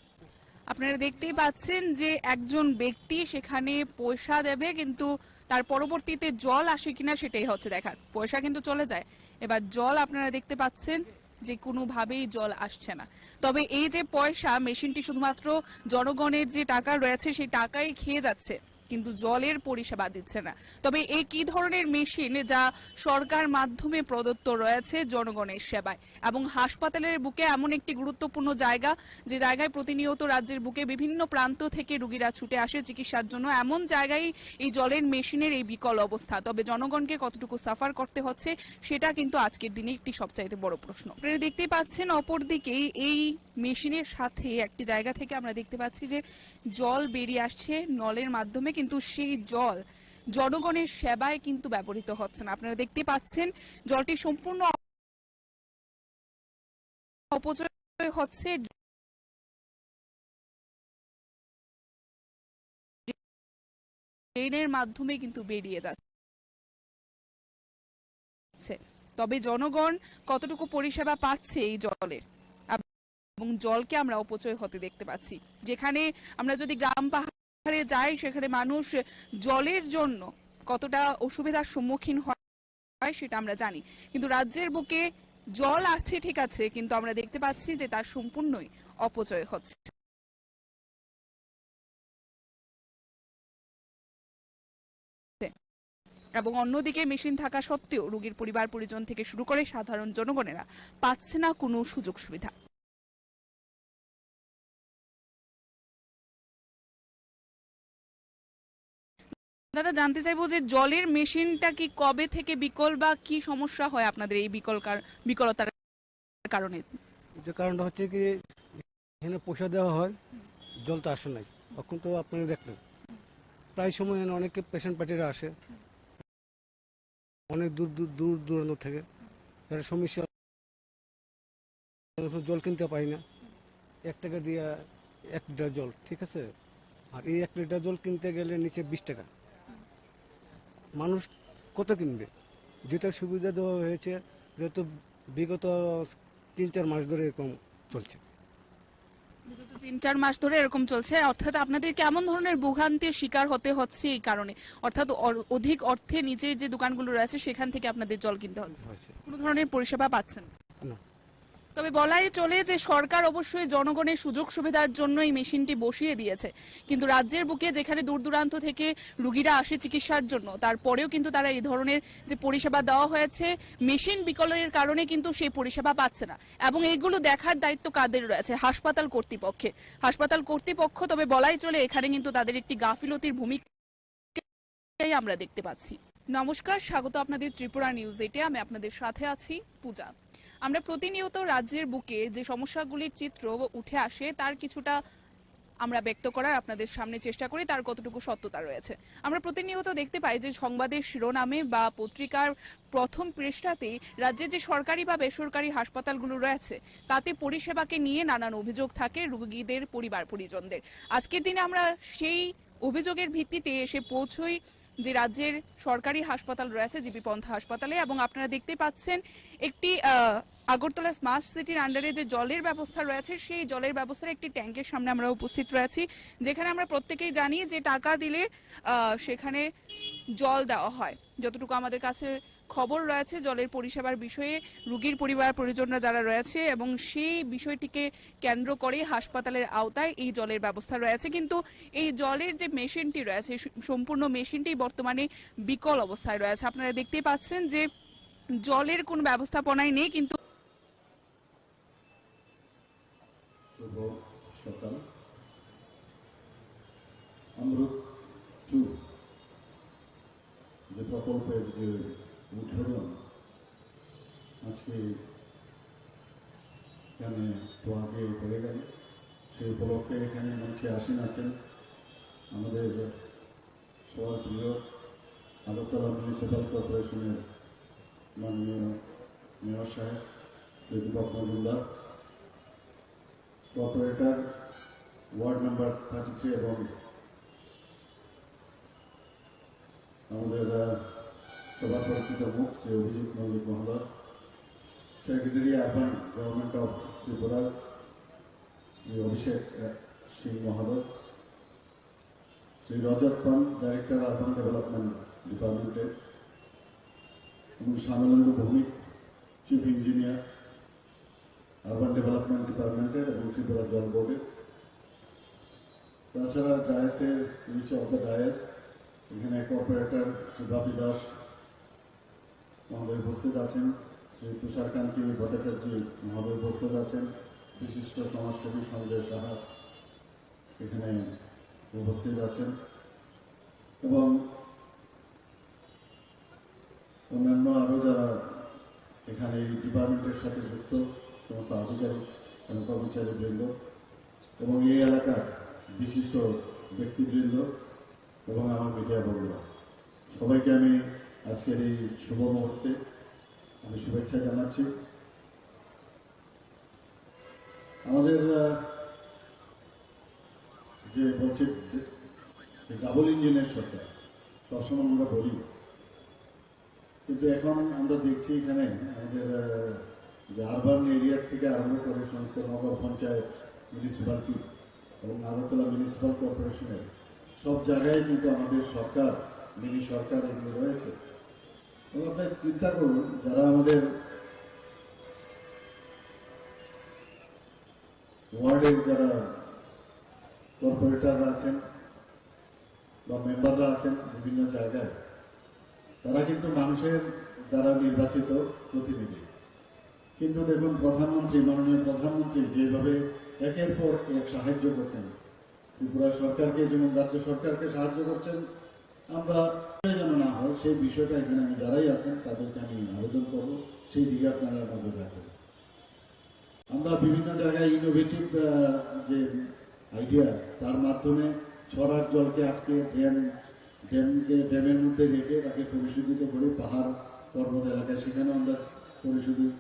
আপনারা দেখতেই পাচ্ছেন যে একজন ব্যক্তি সেখানে পয়সা দেবে কিন্তু তার পরবর্তীতে জল আসে কিনা সেটাই হচ্ছে দেখার। পয়সা কিন্তু চলে যায়, এবার জল আপনারা দেখতে পাচ্ছেন যে কোনোভাবেই জল আসছে না। তবে এই যে পয়সা মেশিনটি শুধুমাত্র জনগণের যে টাকা রয়েছে সেই টাকাই খেয়ে যাচ্ছে, কিন্তু জলের পরিষেবা দিচ্ছে না। তবে এই কি ধরনের মেশিন যা সরকার মাধ্যমে প্রদত্ত রয়েছে জনগণের সেবায় এবং হাসপাতালের বুকে এমন একটি গুরুত্বপূর্ণ জায়গা যে জায়গায় প্রতিনিয়ত রাজ্যের বুকে বিভিন্ন প্রান্ত থেকে রোগীরা ছুটে আসে চিকিৎসার জন্য, এমন জায়গায় এই জলের মেশিনের এই বিকল অবস্থা। তবে জনগণকে কতটুকু সাফার করতে হচ্ছে সেটা কিন্তু আজকের দিনে একটি সবচাইতে বড় প্রশ্ন। আপনারা দেখতেই পাচ্ছেন অপরদিকে এই মেশিনের সাথে একটি জায়গা থেকে আমরা দেখতে পাচ্ছি যে জল বেরিয়ে আসছে নলের মাধ্যমে, কিন্তু সেই জল জনগণের সেবায় কিন্তু ব্যবহৃত হচ্ছে না। আপনারা দেখতে পাচ্ছেন জলটি সম্পূর্ণ অপচয় হচ্ছে, ড্রেনের মাধ্যমে কিন্তু বেরিয়ে যাচ্ছে। তবে জনগণ কতটুকু পরিষেবা পাচ্ছে এই জলের এবং জলকে আমরা অপচয় হতে দেখতে পাচ্ছি। যেখানে আমরা যদি গ্রাম পাহাড়ে যাই সেখানে মানুষ জলের জন্য কতটা অসুবিধার সম্মুখীন হয় হয় সেটা আমরা জানি, কিন্তু রাজ্যের বুকে জল আছে ঠিক আছে, কিন্তু আমরা দেখতে পাচ্ছি যে তার সম্পূর্ণই অপচয় হচ্ছে। এবং অন্যদিকে মেশিন থাকা সত্ত্বেও রোগীর পরিবার পরিজন থেকে শুরু করে সাধারণ জনগণেরা পাচ্ছে না কোনো সুযোগ সুবিধা। দাদা, জানতে চাইবো যে জলের মেশিনটা কি কবে থেকে বিকল বা কি সমস্যা হয় আপনাদের এই বিকলতার কারণে? যে কারণটা হচ্ছে কি এখানে পয়সা দেওয়া হয়, জল তো আসে নাই। এখন তো আপনি দেখলেন প্রায় সময় এখানে অনেক পেশেন্ট পার্টিরা আসে অনেক দূর দূর দূরান্ত থেকে, যারা সমস্যা জল কিনতে পাই না, 1 টাকা দিয়ে 1 লিটার জল, ঠিক আছে। আর এই 1 লিটার জল কিনতে গেলে নিচে 20 টাকা। মানুষ কত কিনবে? যেটা সুবিধা দেওয়া হয়েছে যেহেতু বিগত 3-4 মাস ধরে এরকম চলছে। 3-4 মাস ধরে এরকম চলছে, অর্থাৎ আপনাদের কেমন ধরনের ভোগান্তির শিকার হতে হচ্ছে এই কারণে? অর্থাৎ অধিক অর্থে নিচের যে দোকানগুলো রয়েছে সেখান থেকে আপনাদের জল কিনতে হচ্ছে, কোনো ধরনের পরিষেবা পাচ্ছেন না। তবে বলাই চলে যে সরকার অবশ্যই জনগণের সুযোগ সুবিধার জন্য এই মেশিনটি বসিয়ে দিয়েছে, কিন্তু রাজ্যের বুকে যেখানে দূর দূরান্ত থেকে রোগীরা আসে চিকিৎসার জন্য, তারপরেও কিন্তু তারা এই ধরনের যে পরিষেবা দেওয়া হয়েছে মেশিন বিকলের কারণে কিন্তু সেই পরিষেবা পাচ্ছে না। এবং এইগুলো দেখার দায়িত্ব কাদের রয়েছে? হাসপাতাল কর্তৃপক্ষ। তবে বলাই চলে এখানে কিন্তু তাদের একটি গাফিলতির ভূমিকাই আমরা দেখতে পাচ্ছি। নমস্কার, স্বাগত আপনাদের ত্রিপুরা নিউজ 8-এ। আমি আপনাদের সাথে আছি পূজা। আমরা প্রতিনিয়ত রাজ্যের বুকে যে সমস্যাগুলির চিত্র উঠে আসে তার কিছুটা আমরা ব্যক্ত করার আপনাদের সামনে চেষ্টা করি, তার কতটুকু সত্যতা রয়েছে। আমরা প্রতিনিয়ত দেখতে পাই যে সংবাদের শিরোনামে বা পত্রিকার প্রথম পৃষ্ঠাতেই রাজ্যের যে সরকারি বা বেসরকারি হাসপাতালগুলো রয়েছে তাতে পরিষেবাকে নিয়ে নানান অভিযোগ থাকে রোগীদের পরিবার পরিজনদের। আজকের দিনে আমরা সেই অভিযোগের ভিত্তিতে এসে পৌঁছই যে রাজ্যের সরকারি হাসপাতাল রয়েছে জিবি পন্থা হাসপাতালে, এবং আপনারা দেখতে পাচ্ছেন একটি আগরতলা স্মার্ট সিটির আন্ডারে যে জলের ব্যবস্থা রয়েছে সেই জলের ব্যবস্থার একটি ট্যাঙ্কের সামনে আমরা উপস্থিত রয়েছি, যেখানে আমরা প্রত্যেকেই জানি যে টাকা দিলে সেখানে জল দেওয়া হয়। যতটুকু আমাদের কাছে খবর রয়েছে জলের পরিষেবার বিষয়ে রোগীর পরিবার পরিজনরা যারা রয়েছে এবং সেই বিষয়টিকে কেন্দ্র করে হাসপাতালের আওতায় এই জলের ব্যবস্থা রয়েছে, কিন্তু এই জলের যে মেশিনটি রয়েছে সম্পূর্ণ মেশিনটি বর্তমানে বিকল অবস্থায় রয়েছে। আপনারা দেখতেই পাচ্ছেন যে জলের কোনো ব্যবস্থাপনাই নেই। কিন্তু শুভ সকাল। অমৃত 2 যে প্রকল্পের যে উদ্বোধন আজকে এখানে তো আগে হয়ে গেল, সেই উপলক্ষে এখানে মঞ্চে আছেন আমাদের সবার প্রিয় আগরতলা মিউনিসিপ্যাল কর্পোরেশনের মাননীয় মেয়র সাহেব Shri Dipak Majumdar, corporator ward number 33 এবং আমাদের সবার পরিচিত মুখ শ্রী অভিজিৎ মল্লিক মহোদয়, secretary urban government of Tripura Shri Abhishek Singh মহোদয়, Shri Rajat Pan director urban development ডিপার্টমেন্টের, এবং Shyamalendu Bhowmik chief engineer urban development ডিপার্টমেন্টের এবং ত্রিপুরা জল বোর্ডের। তাছাড়া ডায়াসের নিচে অফ দ্য ডায়াস এখানে কর্পোরেটর শ্রী বাপি দাস মহোদয় উপস্থিত আছেন, শ্রী তুষারকান্তি ভট্টাচার্য মহোদয় উপস্থিত আছেন, বিশিষ্ট সমাজসেবী সঞ্জয় সাহা এখানে উপস্থিত আছেন, এবং অন্যান্য আরও যারা এখানে এই ডিপার্টমেন্টের সাথে যুক্ত সমস্ত আধিকারিক এবং কর্মচারীবৃন্দ এবং এই এলাকার বিশিষ্ট ব্যক্তিবৃন্দ এবং আমার মিডিয়া বন্ধুরা, সবাইকে আমি আজকের এই শুভ মুহূর্তে আমি শুভেচ্ছা জানাচ্ছি। আমাদের যে বলছে ডাবল ইঞ্জিনের সরকার সবসময় আমরা বলি, কিন্তু এখন আমরা দেখছি এখানে আমাদের যে আরবান এরিয়ার থেকে আরম্ভ করে সমস্ত নগর পঞ্চায়েত, মিউনিসিপ্যালিটি এবং আগরতলা মিউনিসিপ্যাল কর্পোরেশনের সব জায়গায় কিন্তু আমাদের সরকার মিনি সরকার এগুলো রয়েছে। আপনি চিন্তা করুন, যারা আমাদের ওয়ার্ডের যারা কর্পোরেটররা আছেন বা মেম্বাররা আছেন বিভিন্ন জায়গায়, তারা কিন্তু মানুষের দ্বারা নির্বাচিত প্রতিনিধি। কিন্তু দেখুন, মাননীয় প্রধানমন্ত্রী যেভাবে একের পর এক সাহায্য করছেন, ত্রিপুরা সরকারকে যেমন রাজ্য সরকারকে সাহায্য করছেন, আমরা যেন না হয় সেই বিষয়টা এখানে আমি যারাই আছেন তাদেরকে আমি আবেদন করবো সেই দিকে আপনারা নজর রাখবেন। আমরা বিভিন্ন জায়গায় ইনোভেটিভ যে আইডিয়া, তার মাধ্যমে ছড়ার জলকে আটকে ড্যামের মধ্যে রেখে তাকে পরিশোধিত করে পাহাড় পর্বত এলাকায় সেখানে আমরা পরিশোধিত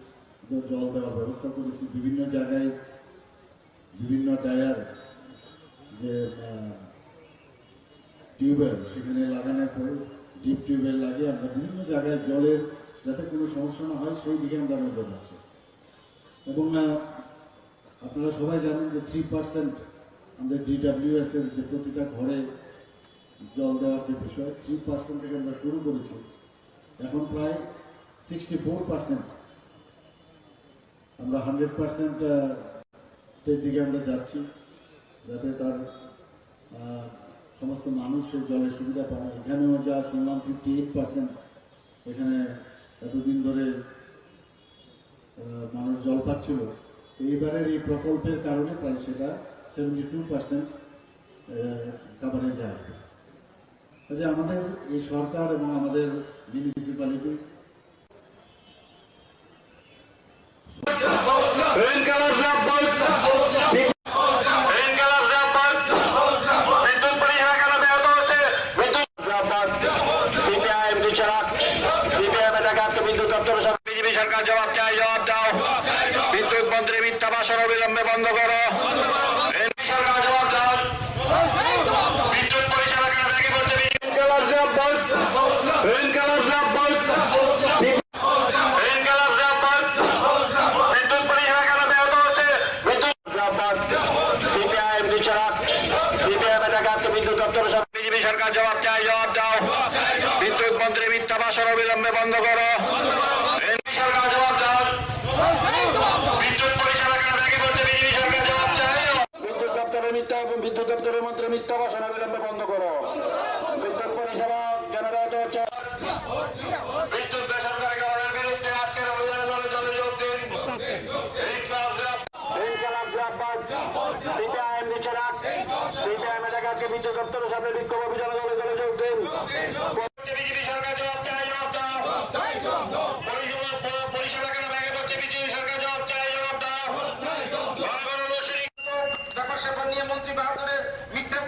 জল দেওয়ার ব্যবস্থা করেছি। বিভিন্ন জায়গায় বিভিন্ন ডায়ার যে টিউবওয়েল সেখানে লাগানোর পরে ডিপ টিউবওয়েল লাগিয়ে আমরা বিভিন্ন জায়গায় জলের যাতে কোনো সমস্যা না হয় সেই দিকে আমরা নজর রাখছি। এবং আপনারা সবাই জানেন যে 3% আমাদের DWS এর যে প্রতিটা ঘরে জল দেওয়ার যে বিষয়, 3% থেকে আমরা শুরু করেছি, এখন প্রায় 64% আমরা 100% এর দিকে আমরা যাচ্ছি, যাতে তার সমস্ত মানুষ সেই জলের সুবিধা পায়। এখানেও যা শুনলাম 58% এখানে এতদিন ধরে মানুষ জল পাচ্ছিল, তো এইবারের এই প্রকল্পের কারণে প্রায় সেটা 72% কাভারেজে আসবে। কাজে আমাদের এই সরকার এবং আমাদের মিউনিসিপ্যালিটি বিজেপি সরকার জবাব চাই, জবাব দাও। বিদ্যুৎ মন্ত্রী মিথ্যা ভাষণ অবিলম্বে বন্ধ করো। সরকার জবাব দাও। বিদ্যুৎ পরিষেবা কেন ভেঙে পড়ছে? বিদ্যুৎ পরিষেবা কেন ব্যাহত হচ্ছে? সিপিআইএম সিপিআইএম এলাকাকে বিদ্যুৎ দপ্তর বিজেপি সরকার জবাব চাই, জবাব দাও। বিদ্যুৎ মন্ত্রী মিথ্যা ভাষণ অবিলম্বে বন্ধ করো। সরকার জবাব দাও। বিদ্যুৎ পরিষেবা কেন ভেঙে পড়ছে? বিজেপি সরকার জবাব চাই। বিদ্যুৎ দপ্তরের মন্ত্রী মিথ্যা ভাষণ অবিলম্বে বন্ধ করো। বিদ্যুৎ পরিষেবা কেন ব্যাহত হচ্ছে? বিদ্যুৎ বেসরকারীকরণের বিরুদ্ধে আজকের অভিযানে দলে দলে যোগ দিন। সিপিআইএম দিচ্ছে না। সিপিআইএম এলাকাকে বিদ্যুৎ দপ্তরের সামনে বিক্ষোভ অভিযানে দলে দলে যোগ দিন। বিজেপি সরকার জবাব চাই, জবাব দাও। পরিষেবা কেন ভেঙে পড়ছে? বিজেপি সরকার জবাব চাই, জবাব দাও। ব্যাপার স্যাপার নিয়ে মন্ত্রী বাহাদুরের মিথ্যে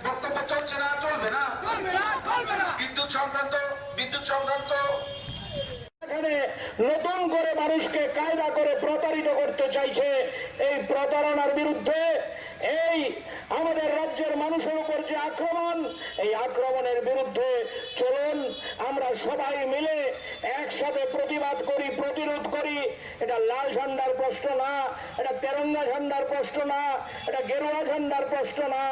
বক্তব্য চলছে না, চলবে না। বিদ্যুৎ সংক্রান্ত নতুন করে মানুষকে কায়দা করে প্রতারিত করতে চাইছে। এই প্রতারণার বিরুদ্ধে এই আমাদের রাজ্যের মানুষের উপর যে আক্রমণ, এই আক্রমণের বিরুদ্ধে চলুন আমরা সবাই মিলে একসাথে প্রতিবাদ করি, প্রতিরোধ করি। এটা লাল ঝান্ডার প্রশ্ন না, এটা তেরঙ্গা ঝান্ডার প্রশ্ন না, এটা গেরুয়া ঝান্ডার প্রশ্ন না।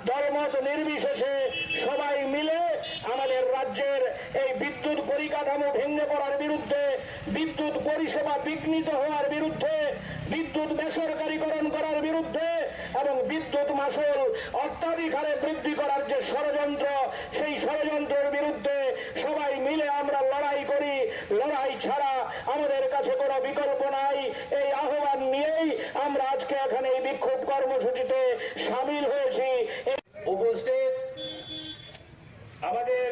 দলমত নির্বিশেষে সবাই মিলে আমাদের রাজ্যের এই বিদ্যুৎ পরিকাঠামো ভেঙে পড়ার বিরুদ্ধে, বিদ্যুৎ পরিষেবা বিঘ্নিত হওয়ার বিরুদ্ধে, বিদ্যুৎ বেসরকারীকরণ করার বিরুদ্ধে এবং বিদ্যুৎ মাশুল অত্যাধিক হারে বৃদ্ধি করার যে ষড়যন্ত্র, সেই ষড়যন্ত্রের বিরুদ্ধে সবাই মিলে আমরা লড়াই করি। লড়াই ছাড়া আমাদের কাছে কোনো বিকল্প নাই। এই আহ্বান নিয়েই আমরা আজকে এখানে এই বিক্ষোভ কর্মসূচিতে সামিল হয়েছি। উপস্থিত আমাদের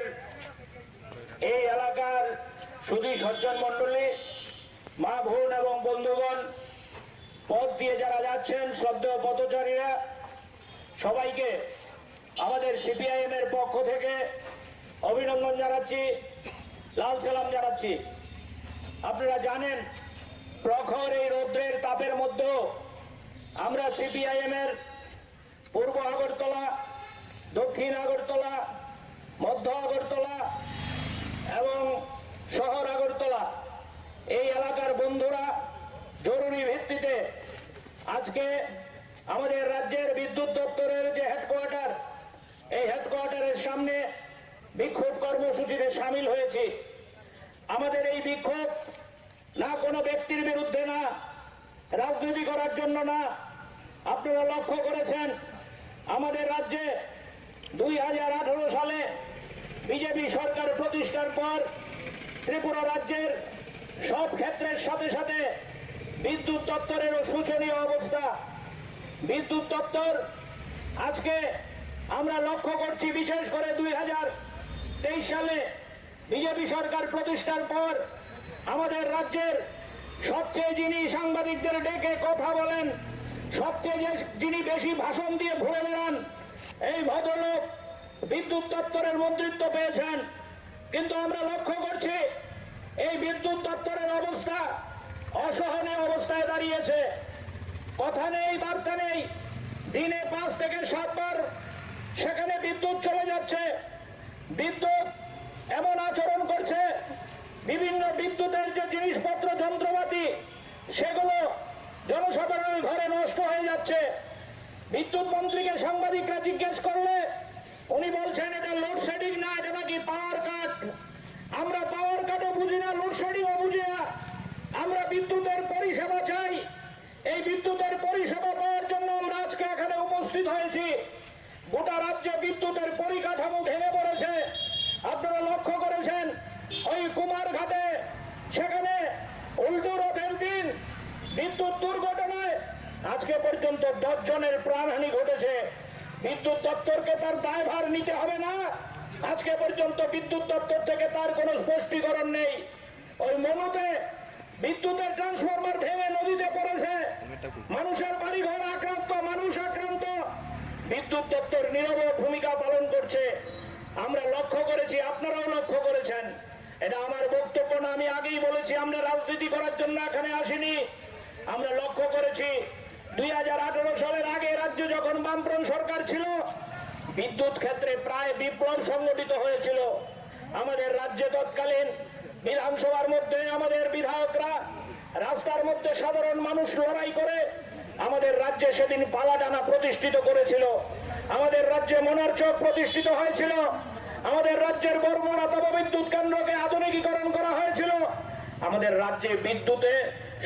এই এলাকার সুধী সজ্জন মন্ডলী, মা বোন এবং বন্ধুগণ, পথ দিয়ে যারা যাচ্ছেন, শ্রদ্ধেয় পথচারীরা, সবাইকে আমাদের সিপিআইএম এর পক্ষ থেকে অভিনন্দন জানাচ্ছি, লাল সালাম জানাচ্ছি। আপনারা জানেন, প্রখর এই রৌদ্রের তাপের মধ্যেও আমরা সিপিআইএম এর পূর্ব আগরতলা, দক্ষিণ আগরতলা, মধ্য আগরতলা এবং শহর আগরতলা এই এলাকার বন্ধুরা জরুরি ভিত্তিতে আজকে আমাদের রাজ্যের বিদ্যুৎ দপ্তরের যে হেডকোয়ার্টার, এই হেডকোয়ার্টারের সামনে বিক্ষোভ কর্মসূচিতে সামিল হয়েছি। আমাদের এই বিক্ষোভ না কোনো ব্যক্তির বিরুদ্ধে না, রাজনীতি করার জন্য না। আপনারা লক্ষ্য করেছেন আমাদের রাজ্যে 2018 সালে বিজেপি সরকার প্রতিষ্ঠার পর ত্রিপুরা রাজ্যের সব ক্ষেত্রের সাথে সাথে বিদ্যুৎ দপ্তরেরও শোচনীয় অবস্থা। বিদ্যুৎ দপ্তর আজকে আমরা লক্ষ্য করছি, বিশেষ করে 2023 সালে বিজেপি সরকার প্রতিষ্ঠার পর আমাদের রাজ্যের সবচেয়ে যিনি সাংবাদিকদের ডেকে কথা বলেন, সবচেয়ে যিনি বেশি ভাষণ দিয়ে ঘুরে বেড়ান, এই ভদ্রলোক বিদ্যুৎ দপ্তরের মন্ত্রিত্ব পেয়েছেন। কিন্তু আমরা লক্ষ্য করছি এই বিদ্যুৎ দপ্তরের অবস্থা অসহনীয় অবস্থায় দাঁড়িয়েছে। কথা নেই, বার্তা নেই। দিনে 5 থেকে 7 বার সেখানে বিদ্যুৎ চলে যাচ্ছে। বিদ্যুৎ এমন আচরণ করছে, বিভিন্ন বিদ্যুতের যে জিনিসপত্র যন্ত্রপাতি সেগুলো জনসাধারণের ঘরে নষ্ট হয়ে যাচ্ছে। বিদ্যুৎ মন্ত্রীকে সাংবাদিকরা জিজ্ঞেস করলে উনি বলছেন এটা লোডশেডিং না, এটা নাকি পাওয়ার কাট। আমরা পাওয়ার কাটও বুঝি না, লোডশেডিংও বুঝি না। আমরা বিদ্যুতের পরিষেবা চাই। এই বিদ্যুতের পরিষেবা পাওয়ার জন্য আমরা আজকে এখানে উপস্থিত হয়েছি। গোটা রাজ্যে বিদ্যুতের পরিকাঠামো ভেঙে পড়েছে। আপনারা লক্ষ্য করেছেন ওই কুমারঘাটে সেখানে উল্টো রথের দিন বিদ্যুৎ দুর্ঘটনায় আজকে পর্যন্ত 10 জনের প্রাণহানি ঘটেছে। বিদ্যুৎ দপ্তরকে তার দায়ভার নিতে হবে না? আজকে পর্যন্ত বিদ্যুৎ দপ্তর থেকে তার কোনো স্পষ্টীকরণ নেই। ওই মনুতে বিদ্যুতের ট্রান্সফরমার ভেঙে নদীতে পড়েছে, মানুষের বাড়িঘর আক্রান্ত, মানুষ আক্রান্ত। বিদ্যুৎ দপ্তর নীরব ভূমিকা পালন করছে। আমরা লক্ষ্য করেছি, আপনারাও লক্ষ্য করেছেন। এটা আমার বক্তব্য না, আমি আগেই বলেছি আমরা রাজনীতি করার জন্য এখানে আসিনি। আমরা লক্ষ্য করেছি 2018 সালের আগে রাজ্য যখন বামফ্রন্ট সরকার ছিল, বিদ্যুৎ ক্ষেত্রে প্রায় বিপ্লব সংগঠিত হয়েছিল। আমাদের রাজ্যে তৎকালীন বিধানসভার মধ্যে আমাদের বিধায়করা রাস্তার মধ্যে সাধারণ মানুষ লড়াই করে আমাদের রাজ্যে সেদিন পালাটানা প্রতিষ্ঠিত করেছিল। আমাদের রাজ্যে মনারচক প্রতিষ্ঠিত হয়েছিল। আমাদের রাজ্যের বর্মরা তাপবিদ্যুৎ কেন্দ্রকে আধুনিকীকরণ করা হয়েছিল। আমাদের রাজ্যে বিদ্যুতে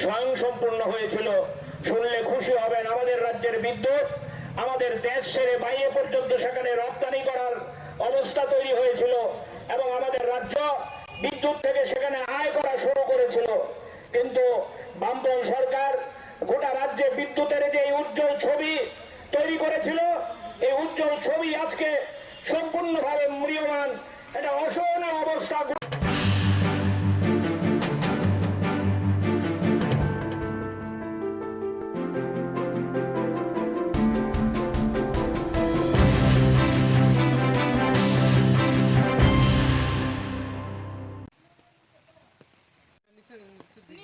স্বয়ংসম্পূর্ণ হয়েছিল। শুনলে খুশি হবেন, আমাদের রাজ্যের বিদ্যুৎ আমাদের দেশ ছেড়ে বাইরে পর্যন্ত সেখানে রপ্তানি করার অবস্থা তৈরি হয়েছিল এবং আমাদের রাজ্য বিদ্যুৎ থেকে সেখানে আয় করা শুরু করেছিল। কিন্তু বামপন্থী সরকার গোটা রাজ্যে বিদ্যুতের যে উজ্জ্বল ছবি তৈরি করেছিল, এই উজ্জ্বল ছবি আজকে সম্পূর্ণভাবে ম্রিয়মান। এটা অসহনীয় অবস্থা।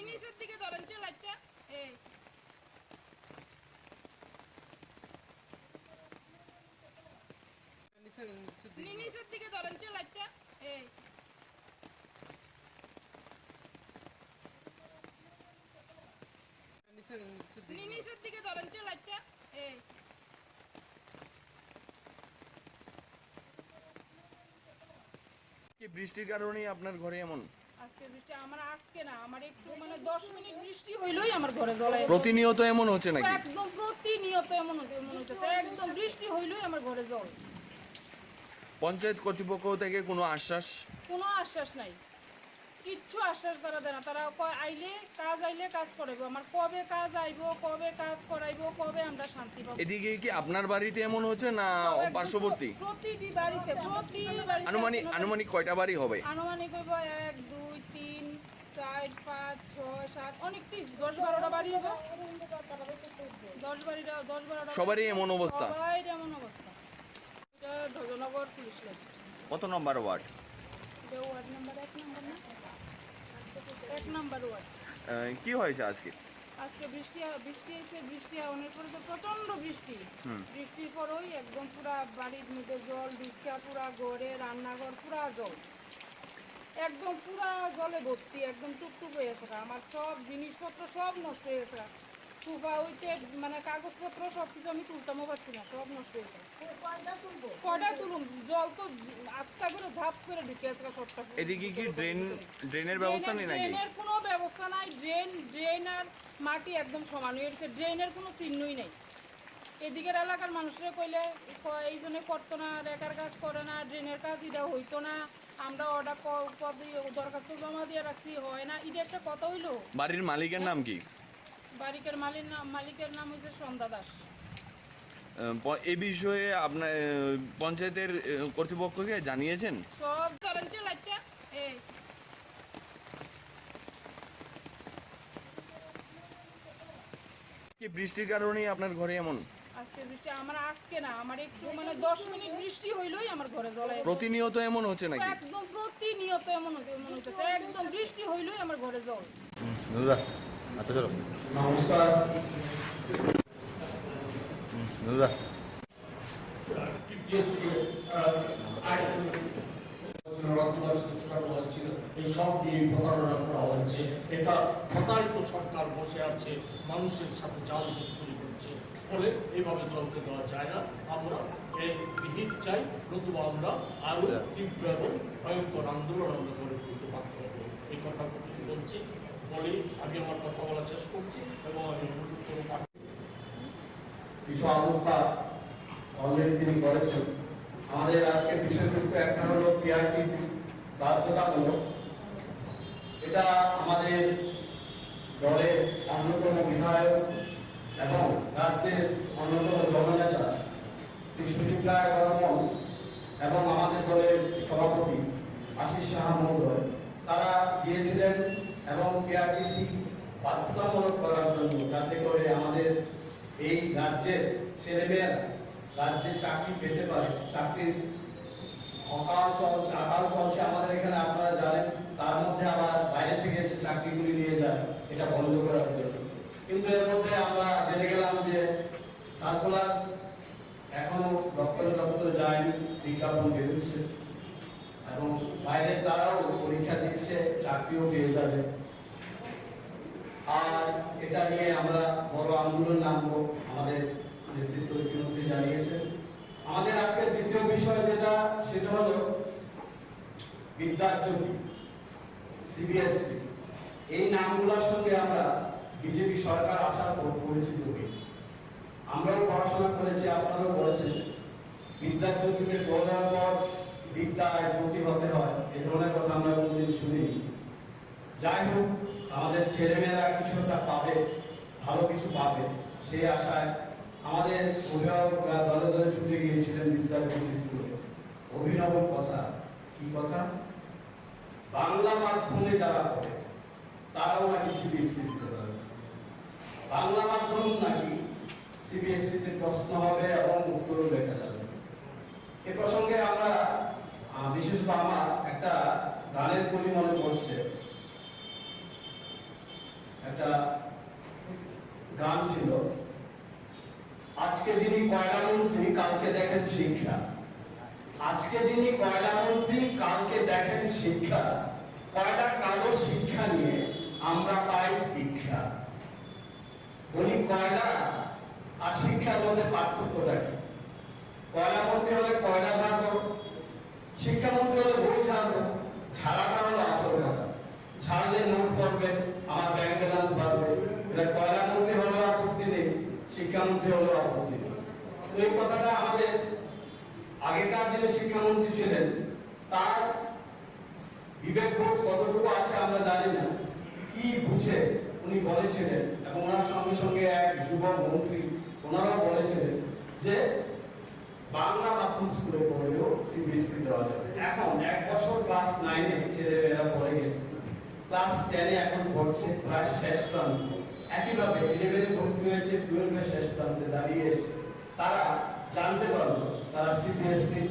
নিচের দিকে ধরেন লাইটটা, এই নিচের দিকে ধরেন লাইটটা, এই নিচের দিকে ধরেন লাইটটা, এই কি বৃষ্টির কারণেই আপনার ঘরে এমন? আজকে বৃষ্টি আমার আজকে না, আমার একটু 10 মিনিট বৃষ্টি হইলই আমার ঘরে জল। প্রতিনিয়ত এমন হচ্ছে নাকি? একদম প্রতিনিয়ত এমন হচ্ছে, একদম বৃষ্টি হইলই আমার ঘরে জল। পঞ্চায়েত কর্তৃপক্ষ থেকে কোনো আশ্বাস? কোনো আশ্বাস নাই, কিচ্ছু আশ্বাস তারা দেয় না। তারা আইলে কাজ করাইবো। আমার কবে কাজ আইবো, কবে কাজ করাইবো, কবে আমরা শান্তি পাবো। এদিকে কি আপনার বাড়িতে এমন হচ্ছে না পার্শ্ববর্তী? প্রতিটি বাড়িতে, আনুমানিক কয়টা বাড়ি হবে? আনুমানিক হইব 1 2 3 4 5 6 7 অনেকটি 10-12টা বাড়ি হবে। 10-12টা সবারই এমন অবস্থা? সবারই এমন অবস্থা। এটা ঢজনগর পুলিশ লাইন। কত নম্বর ওয়ার্ড? এটা ওয়ার্ড নাম্বার 1 নম্বর না, 1 নম্বর ওয়ার্ড। কি হয়েছে আজকে? আজকে বৃষ্টি হয়েছে। বৃষ্টি অনেক পরে তো প্রচন্ড বৃষ্টি। বৃষ্টির পরই একদম পুরা বাড়ির মধ্যে জল ঢুকা, পুরা ঘরে রান্নাঘর পুরা জল, একদম পুরা জলে ভর্তি, একদম টুকটুক হয়ে গেছে। আমার সব জিনিসপত্র সব নষ্ট হয়ে গেছে। সোফা হইতে মানে কাগজপত্র সবকিছু আমি তুলতামও পারছি না, সব নষ্ট হয়েছে। কয়টা তুলুন, জল তো আটটা করে ঝাপ করে ঢুকে আছে সবটা। এদিকে কি ড্রেনের ব্যবস্থা নেই নাকি? ড্রেনের কোনো ব্যবস্থা নাই, ড্রেন আর মাটি একদম সমান হয়ে গেছে, ড্রেনের কোনো চিহ্নই নেই। এদিকের এলাকার মানুষরা কইলে এই জন্য করতো না, রেকার কাজ করে না, ড্রেনের কাজ এটা হইতো না, আমরা অর্ডার দরখাস্ত জমা দিয়ে রাখছি, হয় না, এটা একটা কথা হইলো। বাড়ির মালিকের নাম কি? বাড়ির মালিকের নাম হচ্ছে সন্ধ্যা দাস। এই বিষয়ে আপনার পঞ্চায়েতের কর্তৃপক্ষকে জানিয়েছেন? সব ধরেন লাইটটা এই কি বৃষ্টির কারণেই আপনার ঘরে এমন? আজকে বৃষ্টি আমার আজকে না, আমার একটু মানে 10 মিনিট বৃষ্টি হইলই আমার ঘরে জল। প্রতিনিয়ত এমন হচ্ছে নাকি? একদম প্রতিনিয়ত এমন হচ্ছে, একদম বৃষ্টি হইলই আমার ঘরে জল। নুরুদা আচ্ছা চলো। নমস্কার। নুরুদা এই সব নিয়ে প্রতারণা করা হচ্ছে। এটা প্রতারিত সরকার বসে আছে, মানুষের সাথে জাল চুরি করছে, ফলে এইভাবে চলতে দেওয়া যায় না। আমরা এই বিহিত চাই, নতুবা আমরা আরো তীব্র এবং ভয়ঙ্কর আন্দোলন আমরা করে তুলতে বাধ্য হবো। এই কথা বলছি, বলি আমি আমার কথা বলা শেষ করছি এবং আমি অনুরোধ করব কিছু আলোকপাত অলরেডি তিনি করেছেন। আমাদের আজকে বিষয়বস্তু একটা হলো পিআরটিসি বাধ্যতামূলক। এটা আমাদের দলের অন্যতম বিধায়ক এবং রাজ্যের অন্যতম জননেতা শ্রী সুদীপ রায় বর্মন এবং আমাদের দলের সভাপতি আশিস সাহা মহোদয় তারা গিয়েছিলেন এবং পিআরটিসি বাধ্যতামূলক করার জন্য, যাতে করে আমাদের এই রাজ্যের ছেলেমেয়েরা রাজ্যে চাকরি পেতে পারে। চাকরির আকাল চলছে আমাদের এখানে, আপনারা জানেন। তার মধ্যে আবার বাইরে থেকে এসে চাকরিগুলি নিয়ে যায়, এটা বন্ধ করার জন্য। কিন্তু এর মধ্যে আমরা জেনে গেলাম যে সার্কুলার এখনো দপ্তরে যায়নি, বিজ্ঞাপন বেরোচ্ছে এবং বাইরে তারাও পরীক্ষা দিচ্ছে, চাকরিও পেয়ে যাবে। আর এটা নিয়ে আমরা বড় আন্দোলন নামবো, আমাদের নেতৃত্ব ইতিমধ্যে জানিয়েছে। আমাদের আজকের দ্বিতীয় বিষয় যেটা, সেটা হলো বিদ্যাজ্যোতি, সিবিএসসি। এই নামগুলোর সঙ্গে আমরা বিজেপি সরকার আসার পর পরিচিত হই। আমরাও পড়াশোনা করেছি, আপনারাও করেছেন। বিদ্যাজ্যোতিকে পড়ার পর বিদ্যায় জ্যোতি হতে হয়, এই ধরনের কথা আমরা কোনোদিন শুনিনি। যাই হোক, আমাদের ছেলেমেয়েরা কিছুটা পাবে, ভালো কিছু পাবে, সেই আশায় আমাদের অভিভাবকরা দলে দলে ছুটে গিয়েছিলেন বিদ্যাজ্যোতি স্কুলে। অভিনব কথা, কি কথা? বাংলা মাধ্যমে যারা পড়ে তারাও নাকি সিবিএসসি দিতে পারবে। বাংলা মাধ্যম নাকি সিবিএসসি তে প্রশ্ন হবে এবং উত্তরও লেখা যাবে। এ প্রসঙ্গে আমরা বিশেষ করে আমার একটা গানের কলি মনে পড়ছে। একটা গান ছিল, আজকে যিনি কয়লা মন্ত্রী কালকে দেখেন শিক্ষা। আজকে যিনি কয়লা মন্ত্রী কালকে দেখেন শিক্ষা, কয়লা কালো শিক্ষা নিয়ে আমরা পাই দীক্ষা। বলি কয়লা আর শিক্ষার মধ্যে পার্থক্যটা কি? কয়লা মন্ত্রী হলে কয়লা ঝাড়বো, শিক্ষামন্ত্রী হলে বই ঝাড়বো। ঝাড়াটা হলো আসল কথা, ছাড়লে নোট পড়বে, আমার ব্যাংক ব্যালেন্স বাড়বে। এটা কয়লা মন্ত্রী হলেও আপত্তি নেই, শিক্ষামন্ত্রী হলেও আপত্তি নেই। তো এই কথাটা আমাদের আগেকার যিনি শিক্ষামন্ত্রী ছিলেন তার বিবেকবোধ কতটুকু আছে আমরা জানি না, কি বুঝে উনি বলেছিলেন। এবং ওনার সঙ্গে সঙ্গে এক যুব মন্ত্রী ওনারাও বলেছিলেন যে বাংলা মাধ্যম স্কুলে পড়লেও সিবিএসসি দেওয়া যাবে। এখন 1 বছর ক্লাস 9-এ ছেলেমেয়েরা পড়ে গেছে, ক্লাস 10-এ এখন পড়ছে, প্রায় শেষ প্রান্ত। একইভাবে 11-এ ভর্তি হয়েছে, 12-এ শেষ প্রান্তে দাঁড়িয়ে এসে তারা জানতে পারলো তারা সিবিএসসি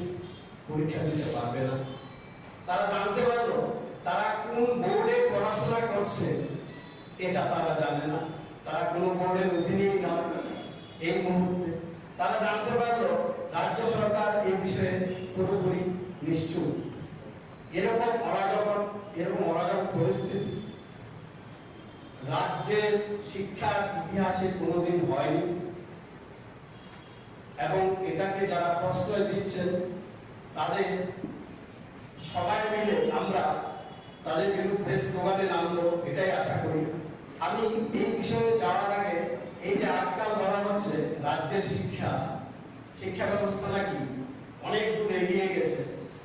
পরীক্ষা দিতে পারবে না। তারা জানতে পারলো তারা কোন বোর্ডে পড়াশোনা করছে, এটা তারা জানে না। তারা কোন বোর্ডের অধীনেই নয় এই মুহূর্তে। তারা জানতে পারলো রাজ্য সরকার এই বিষয়ে পুরোপুরি নিশ্চুপ। এরকম অরাজক পরিস্থিতি রাজ্যের শিক্ষার ইতিহাসে কোনোদিন হয়নি এবং এটাকে যারা প্রশ্রয় দিচ্ছেন তাদের সবাই মিলে আমরা তাদের বিরুদ্ধে স্লোগানে নামবো, এটাই আশা করি। আমি এই বিষয়ে যাওয়ার আগে এই যে আজকাল বলা হচ্ছে রাজ্যের শিক্ষা ব্যবস্থা নাকি অনেক দূর এগিয়ে গেছে,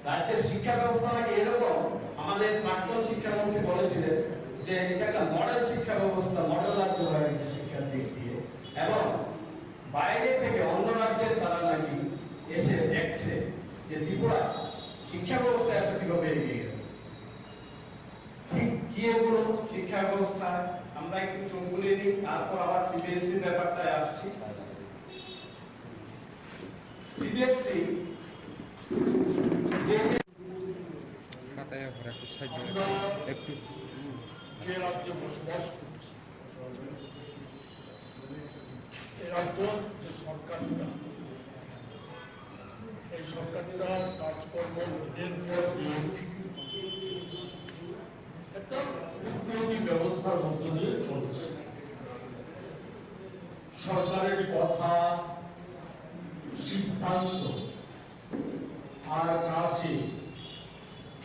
রাজ্যের শিক্ষা ব্যবস্থা নাকি এরকম, আমাদের প্রাক্তন শিক্ষামন্ত্রী বলেছিলেন যে এটা একটা মডেল শিক্ষা ব্যবস্থা, মডেল রাজ্য হয়ে গেছে শিক্ষার দিক দিয়ে, এবং বাইরে থেকে অন্য রাজ্যের তারা নাকি এসে দেখছে যে ত্রিপুরা শিক্ষা ব্যবস্থা এত কিভাবে এগিয়ে গেল। ঠিক কি এগুলো শিক্ষা ব্যবস্থা আমরা একটু চোখ বুলিয়ে নিই, তারপর আবার সিবিএসসি ব্যাপারটায় আসছি। সিবিএসসি যে যে রাজ্যে বসবাস করছে, এই রাজ্য যে সরকারিরা, এই সরকারিরা কাজকর্ম নিজের পর একটা উন্নতি ব্যবস্থার মধ্য দিয়ে চলছে। সরকারের কথা, সিদ্ধান্ত আর কাজে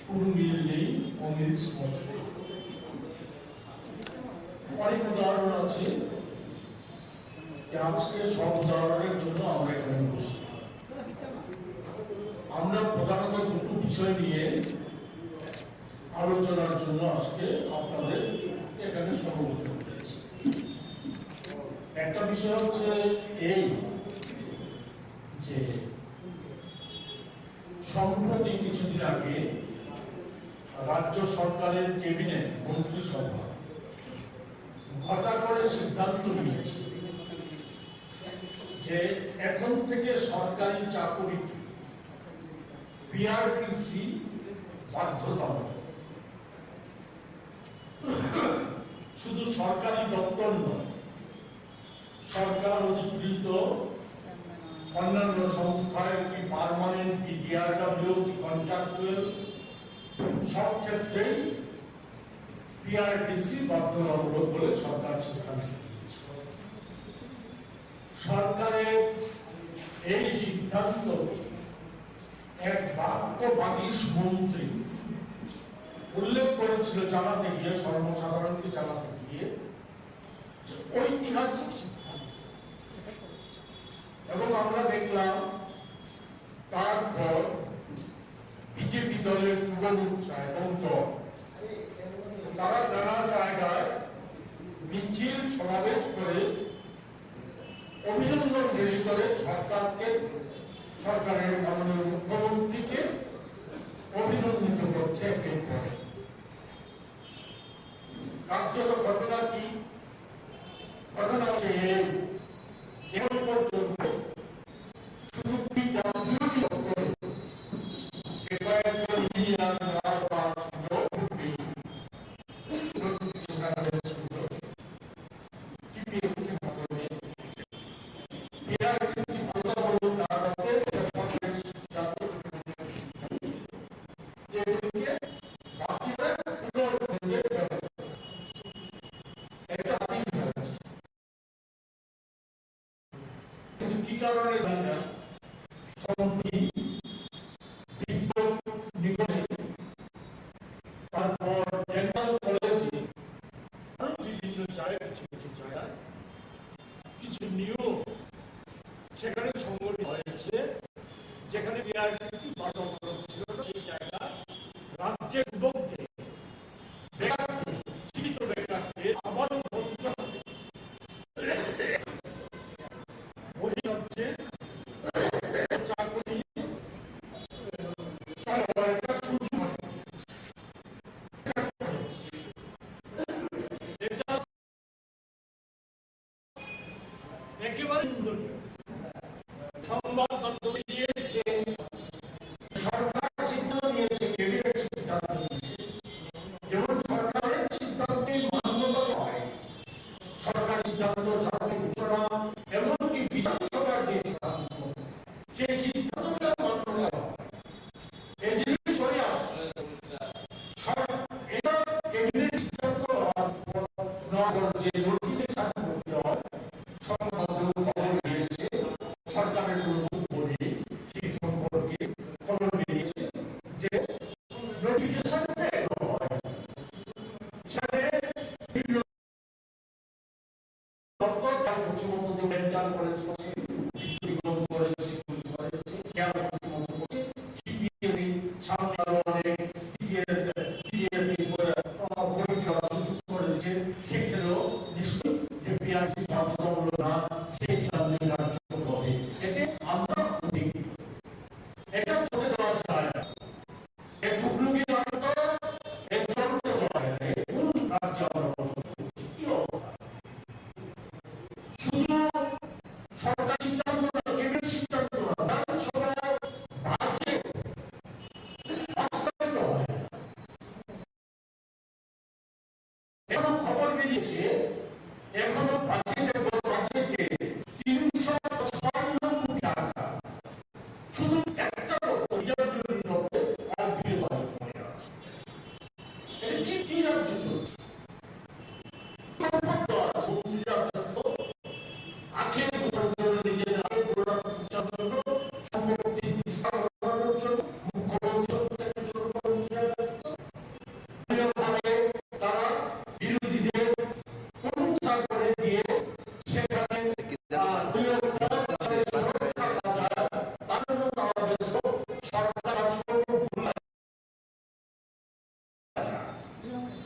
কোনো মিল নেই, অমিল স্পষ্ট। অনেক উদাহরণ আছে, আজকে সব উদাহরণের জন্য আমরা এখানে বসি। আমরা প্রধানত দুটো বিষয় নিয়ে আলোচনার জন্য আজকে আপনাদের এখানে সমবেত করেছি। একটা বিষয় হচ্ছে এই যে সম্প্রতি কিছুদিন আগে রাজ্য সরকারের ক্যাবিনেট মন্ত্রিসভা ঘটা করে সিদ্ধান্ত নিয়েছে যে এখন থেকে সরকারি চাকরি পিআরটিসি বাধ্যতামূলক। শুধু সরকারি দপ্তর নয়, সরকার অধিকৃত অন্যান্য সংস্থায় কি পার্মানেন্ট কি ডিআরডব্লিউ কি কন্ট্রাকচুয়াল, সব ক্ষেত্রেই পিআরটিসি বাধ্যতামূলক বলে সরকার সিদ্ধান্ত নিয়েছে। সরকারের এই সিদ্ধান্ত এক বাক্য 22 মন্ত্রী উল্লেখ করেছিল জানাতে গিয়ে, সর্বসাধারণকে জানাতে গিয়ে, ঐতিহাসিক সিদ্ধান্ত। এবং আমরা দেখলাম তারপর বিজেপি দলের যুব মোর্চা এবং দল তারা নানা জায়গায় মিছিল সমাবেশ করে অভিনন্দন জারি করে সরকারের মাননীয় মুখ্যমন্ত্রীকে অভিনন্দিত করছে। এরপরে কার্যত ঘটনা কি? ঘটনা হচ্ছে এখন পর্যন্ত শুধু কি কারণে জানি না, সম্প্রতি তারপর ডেন্টাল কলেজে বিভিন্ন জায়গায় কিছু জায়গায় কিছু নিয়ম সেখানে সংগঠিত হয়েছে, যেখানে পিআরটিসি বাধ্যতামূলক ছিল না, সেই জায়গায় রাজ্যের যুবকদের জীবিত বেকারকে আবারও একেবারে সংবাদ মাধ্যমে দিয়েছে, সরকার সিদ্ধান্ত নিয়েছে, ক্যাবিনেট সিদ্ধান্ত নিয়েছে, যেমন সরকারের সিদ্ধান্তে মান্যতা হয়, সরকার সিদ্ধান্ত জাতীয় ঘোষণা, এমনকি বিধানসভার যে সিদ্ধান্ত, সেই সিদ্ধান্তগুলো মান্য হয়। এই জিনিস হয়ে আসছে, এটা ক্যাবিনেট সিদ্ধান্ত না যে নোটিফিকেশন করতে হয় সংবাদ মাধ্যমে খবর বেরিয়েছে, সরকারের কোনো বক্তব্য নেই সেই সম্পর্কে খবর বেরিয়েছে যে নোটিফিকেশনটা এখনো হয় সেখানে বিভিন্ন দপ্তর তার পছন্দ মেন্টাল কলেজ করছে, বিজ্ঞান করেছে, জ্ঞান পছন্দ করছে, টিপিএসসি সামনে আরো অনেক টিসিএস পিএসসি পরীক্ষা সুযোগ করে দিচ্ছে, সেখানেও নিশ্চয়ই যে পিআরসি বাধ্যতামূলক না সেই সিদ্ধান্ত কার্যকর হবে। এতে আমরা উদ্বিগ্ন, এটা চলে দেওয়া যায় না, এ টুকলুকি মাত্র এ চলতে দেওয়া যায় না, এই কোন রাজ্যে আমরা বসবাস করছি, কি অবস্থা? শুধু সরকার সিদ্ধান্ত না, কেন্দ্রের সিদ্ধান্ত না, বিধানসভার বাজেট বাস্তবায়িত হয় না। এখনো খবর বেরিয়েছে, এখনো বাজেটে 356 কোটি টাকা শুধু একটা কি রাজ্য চলছে? আখের গোড়ার জন্য, নিজেদের আখের গোড়ার জন্য, সম্পত্তি বিস্তার করার জন্য মুখ্যমন্ত্রী থেকে শুরু করে তারা বিরোধীদের পরীক্ষা করে দিয়ে সেখানে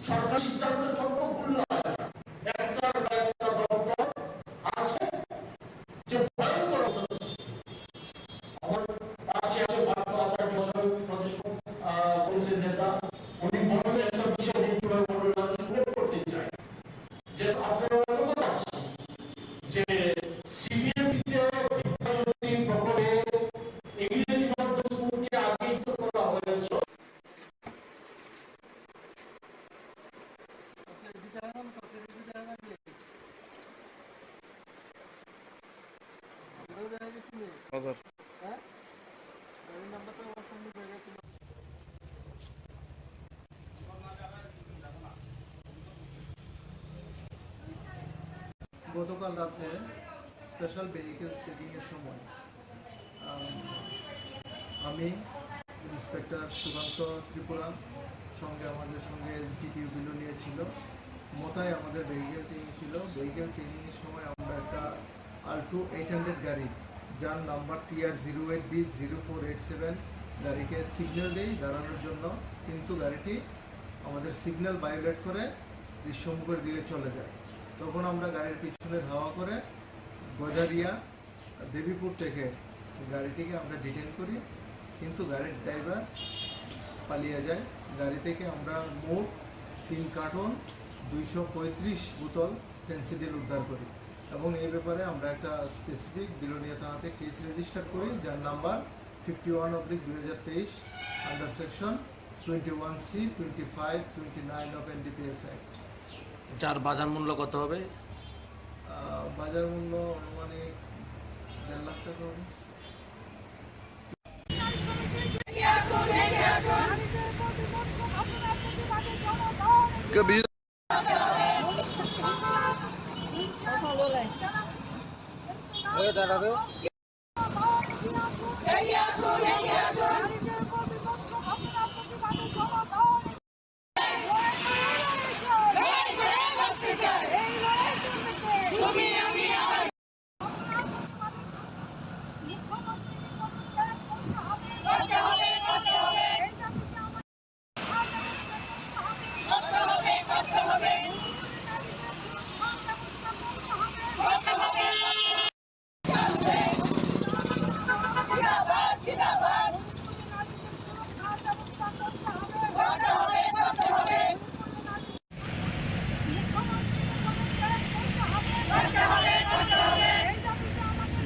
সরকার সিদ্ধান্ত ছোট ভুল একটা দপ্তর আছে যে ভয়ঙ্কর আমার পাশে আছে প্রদেশের নেতা, উনি বললেন একটা বিষয় উল্লেখ করতে চাই যে আপনারা অবগত আছেন যে সিবিএসইতে বিদ্যাজ্যোতি প্রকল্পে ইংরেজি মাধ্যম স্কুলকে আগেই তো করা হয়েছে। গতকাল রাতে স্পেশাল ভেহিকেল চেকিংয়ের সময় আমি ইন্সপেক্টর সুকান্ত ত্রিপুরা সঙ্গে আমাদের সঙ্গে এসডিপিও বিলোনিয়া ছিল, মোতায় আমাদের ভেহিকেল চেকিং ছিল। ভেহিকেল চেকিংয়ের সময় আমরা একটা আল্টো 800 গাড়ি যার নাম্বার TR08D0487 গাড়িকে সিগন্যাল দেই দাঁড়ানোর জন্য, কিন্তু গাড়িটি আমাদের সিগন্যাল ভায়োলেট করে রিসমুখের দিকে চলে যায়। তখন আমরা গাড়ির পিছনে ধাওয়া করে গজারিয়া দেবীপুর থেকে গাড়িটিকে আমরা ডিটেন করি, কিন্তু গাড়ির ড্রাইভার পালিয়ে যায়। গাড়ি থেকে আমরা মোট 3 কার্টন 235 বোতল ফেন্সিডিল উদ্ধার করি এবং এই ব্যাপারে আমরা একটা স্পেসিফিক বিলোনিয়া থানাতে কেস রেজিস্টার করি যার number 51/2023 under section 21C 25 29 of NDPS act. যার বাজার মূল্য কত হবে? বাজার মূল্য আনুমানিক 1.5 লাখ টাকা হবে।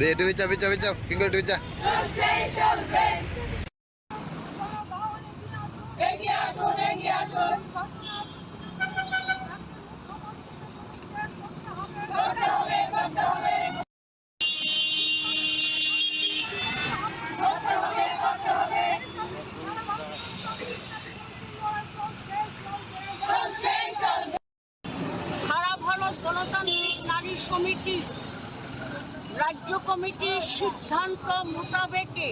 দে টুইচা বিচা বিচা ফিঙ্গার টুইচা এগিয়ে আসুন এগিয়ে আসুন করতে হবে করতে হবে করতে হবে করতে হবে চলছে চলবে সারা ভারত গণতান্ত্রিক নারী সমিতি রাজ্য কমিটির সিদ্ধান্ত মোতাবেকে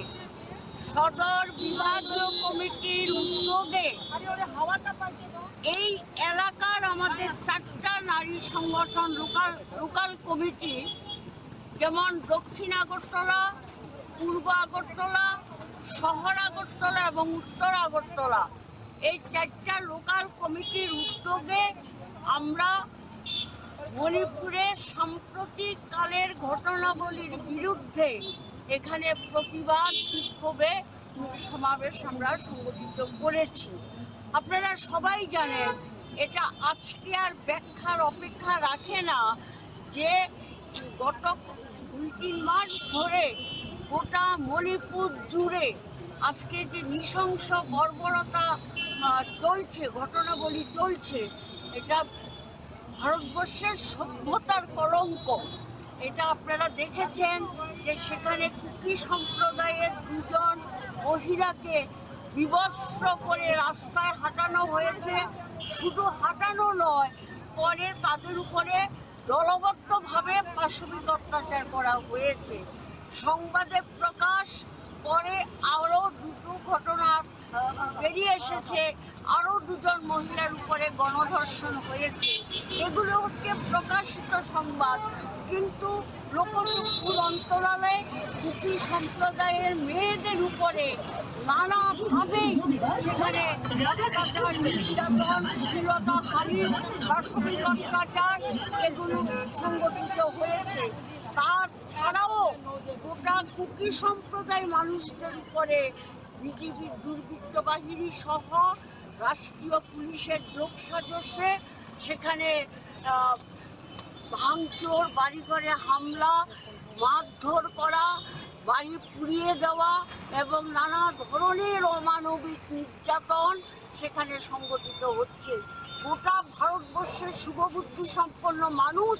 সদর বিভাগীয় কমিটির উদ্যোগে এই এলাকার আমাদের 4টা নারী সংগঠন লোকাল কমিটি, যেমন দক্ষিণ আগরতলা, পূর্ব আগরতলা, শহর আগরতলা এবং উত্তর আগরতলা, এই 4টা লোকাল কমিটির উদ্যোগে আমরা মণিপুরের সাম্প্রতিক কালের ঘটনাবলীর বিরুদ্ধে এখানে প্রতিবাদ বিক্ষোভে সমাবেশ আমরা সংগঠিত করেছি। আপনারা সবাই জানেন, এটা আজকে আর ব্যাখ্যার অপেক্ষা রাখে না যে গত 2-3 মাস ধরে গোটা মণিপুর জুড়ে আজকে যে নৃশংস বর্বরতা চলছে, ঘটনাবলী চলছে, এটা ভারতবর্ষের সভ্যতার কলঙ্ক। এটা আপনারা দেখেছেন যে সেখানে কুকি সম্প্রদায়ের 2জন মহিলাকে বিবস্ত্র করে রাস্তায় হাঁটানো হয়েছে। শুধু হাঁটানো নয়, পরে তাদের উপরে দলবদ্ধভাবে পাশবিক অত্যাচার করা হয়েছে। সংবাদে প্রকাশ পরে আরও 2টো ঘটনা বেরিয়ে এসেছে, আরও 2জন মহিলার উপরে গণধর্ষণ হয়েছে। এগুলো হচ্ছে প্রকাশিত সংবাদ, কিন্তু লোকচক্ষুর অন্তরালে কুকি সম্প্রদায়ের মেয়েদের উপরে নানাভাবেই সেখানে অত্যাচার, নির্যাতন, শ্লীলতাহানি, পাশবিক অত্যাচার এগুলো সংগঠিত হয়েছে। তাছাড়াও গোটা কুকি সম্প্রদায় মানুষদের উপরে বিজেপির দুর্বৃত্ত বাহিনী সহ রাষ্ট্রীয় পুলিশের যোগসাজশে সেখানে ভাঙচুর, বাড়িঘরে হামলা, মারধর করা, বাড়ি পুড়িয়ে দেওয়া এবং নানা ধরনের অমানবিক নির্যাতন সেখানে সংগঠিত হচ্ছে। গোটা ভারতবর্ষের শুভবুদ্ধি সম্পন্ন মানুষ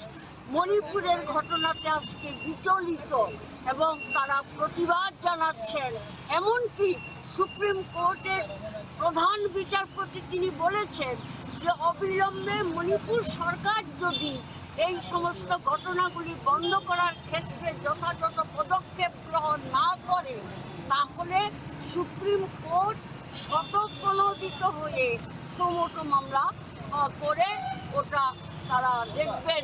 মণিপুরের ঘটনাতে আজকে বিচলিত এবং তারা প্রতিবাদ জানাচ্ছেন। এমনকি সুপ্রিম কোর্টের প্রধান বিচারপতি তিনি বলেছেন যে অবিলম্বে মণিপুর সরকার যদি এই সমস্ত ঘটনাগুলি বন্ধ করার ক্ষেত্রে যথাযথ পদক্ষেপ গ্রহণ না করে, তাহলে সুপ্রিম কোর্ট স্বতঃপ্রণোদিত হয়ে সুমোটো মামলা করে ওটা তারা দেখবেন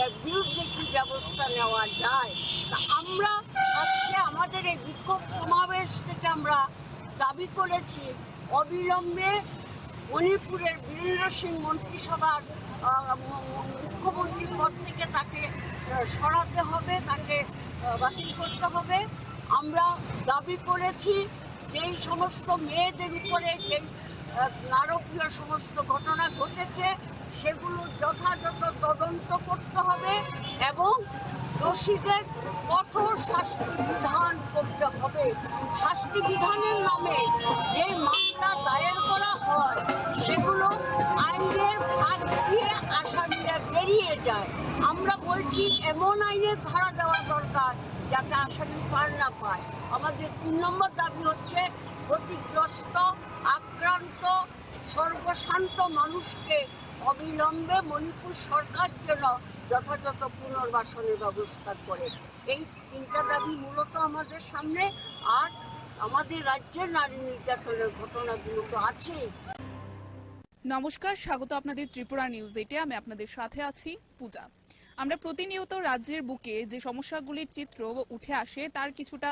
এর বিরুদ্ধে কি ব্যবস্থা নেওয়া যায়। আমরা আজকে আমাদের এই বিক্ষোভ সমাবেশ থেকে আমরা দাবি করেছি অবিলম্বে মণিপুরের বীরেন্দ্র সিং মন্ত্রিসভার মুখ্যমন্ত্রী পদ থেকে তাকে সরাতে হবে, তাকে বাতিল করতে হবে। আমরা দাবি করেছি যেই সমস্ত মেয়েদের উপরে যে নারকীয় সমস্ত ঘটনা ঘটেছে সেগুলো যথাযথ তদন্ত করতে হবে এবং দোষীদের কঠোর শাস্তি বিধান করতে হবে। শাস্তি বিধানের নামে যে মামলা দায়ের করা হয় সেগুলো আইনের ভাগ দিয়ে আসামিরা বেরিয়ে যায়। আমরা বলছি এমন আইনের ধারা দেওয়া দরকার যাতে আসামি পার না পায়। আমাদের 3 নম্বর দাবি হচ্ছে ক্ষতিগ্রস্ত, আক্রান্ত, সর্বশান্ত মানুষকে অবিলম্বে মণিপুর সরকার যেন যথাযথ পুনর্বাসনের ব্যবস্থা করে। এই 3টা দাবি মূলত আমাদের সামনে। আর আমাদের রাজ্যের নারী নির্যাতনের ঘটনাগুলো তো আছেই। নমস্কার, স্বাগত আপনাদের ত্রিপুরা নিউজ 8-এ। আমি আপনাদের সাথে আছি পূজা। আমরা প্রতিনিয়ত রাজ্যের বুকে যে সমস্যাগুলির চিত্র উঠে আসে তার কিছুটা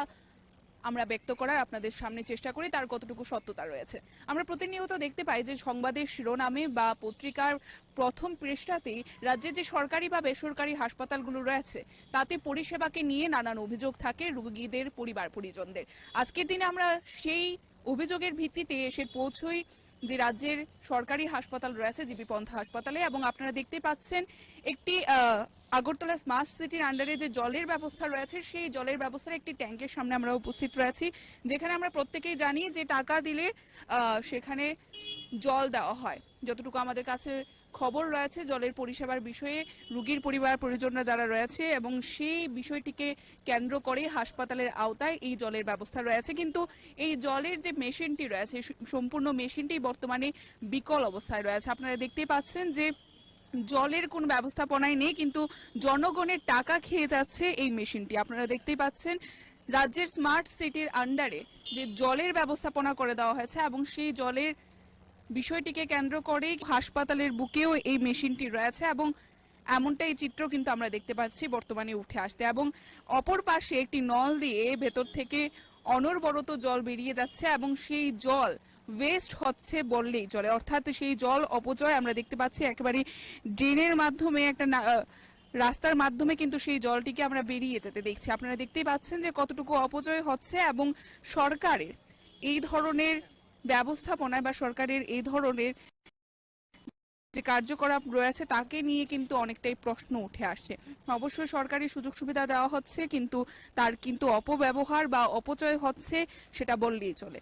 আমরা ব্যক্ত করার আপনাদের সামনে চেষ্টা করি, তার কতটুকু সত্যতা রয়েছে। আমরা প্রতিনিয়ত দেখতে পাই যে সংবাদের শিরোনামে বা পত্রিকার প্রথম পৃষ্ঠাতেই রাজ্যের যে সরকারি বা বেসরকারি হাসপাতালগুলো রয়েছে তাতে পরিষেবাকে নিয়ে নানান অভিযোগ থাকে রোগীদের পরিবার পরিজনদের। আজকের দিনে আমরা সেই অভিযোগের ভিত্তিতে এসে পৌঁছই যে রাজ্যের সরকারি হাসপাতাল রয়েছে জিবি পন্থা হাসপাতালে, এবং আপনারা দেখতে পাচ্ছেন একটি আগরতলা স্মার্ট সিটির আন্ডারে যে জলের ব্যবস্থা রয়েছে সেই জলের ব্যবস্থার একটি ট্যাঙ্কের সামনে আমরা উপস্থিত রয়েছি, যেখানে আমরা প্রত্যেকেই জানি যে টাকা দিলে সেখানে জল দেওয়া হয়। যতটুকু আমাদের কাছে খবর রয়েছে জলের পরিষেবার বিষয়ে রোগীর পরিবার পরিজনরা যারা রয়েছে এবং সেই বিষয়টিকে কেন্দ্র করে হাসপাতালের আওতায় এই জলের ব্যবস্থা রয়েছে, কিন্তু এই জলের যে মেশিনটি রয়েছে সম্পূর্ণ মেশিনটি বর্তমানে বিকল অবস্থায় রয়েছে। আপনারা দেখতেই পাচ্ছেন যে জলের কোনো ব্যবস্থাপনাই নেই, কিন্তু জনগণের টাকা খেয়ে যাচ্ছে এই মেশিনটি। আপনারা দেখতেই পাচ্ছেন রাজ্যের স্মার্ট সিটির আন্ডারে যে জলের ব্যবস্থাপনা করে দেওয়া হয়েছে এবং সেই জলের বিষয়টিকে কেন্দ্র করেই হাসপাতালের বুকেও এই মেশিনটি রয়েছে এবং এমনটাই চিত্র কিন্তু আমরা দেখতে পাচ্ছি বর্তমানে উঠে আসতে। এবং অপর পাশে একটি নল দিয়ে ভেতর থেকে অনবরত জল বেরিয়ে যাচ্ছে এবং সেই জল ওয়েস্ট হচ্ছে বললেই চলে, অর্থাৎ সেই জল অপচয় আমরা দেখতে পাচ্ছি একেবারে ড্রেনের মাধ্যমে একটা রাস্তার মাধ্যমে কিন্তু সেই জলটিকে আমরা বেরিয়ে যেতে দেখছি। আপনারা দেখতেই পাচ্ছেন যে কতটুকু অপচয় হচ্ছে এবং সরকারের এই ধরনের ব্যবস্থাপনায় বা সরকারের এই ধরনের যে কার্যকলাপ রয়েছে তাকে নিয়ে কিন্তু অনেকটাই প্রশ্ন উঠে আসছে। অবশ্যই সরকারি সুযোগ সুবিধা দেওয়া হচ্ছে, কিন্তু তার কিন্তু অপব্যবহার বা অপচয় হচ্ছে সেটা বললেই চলে।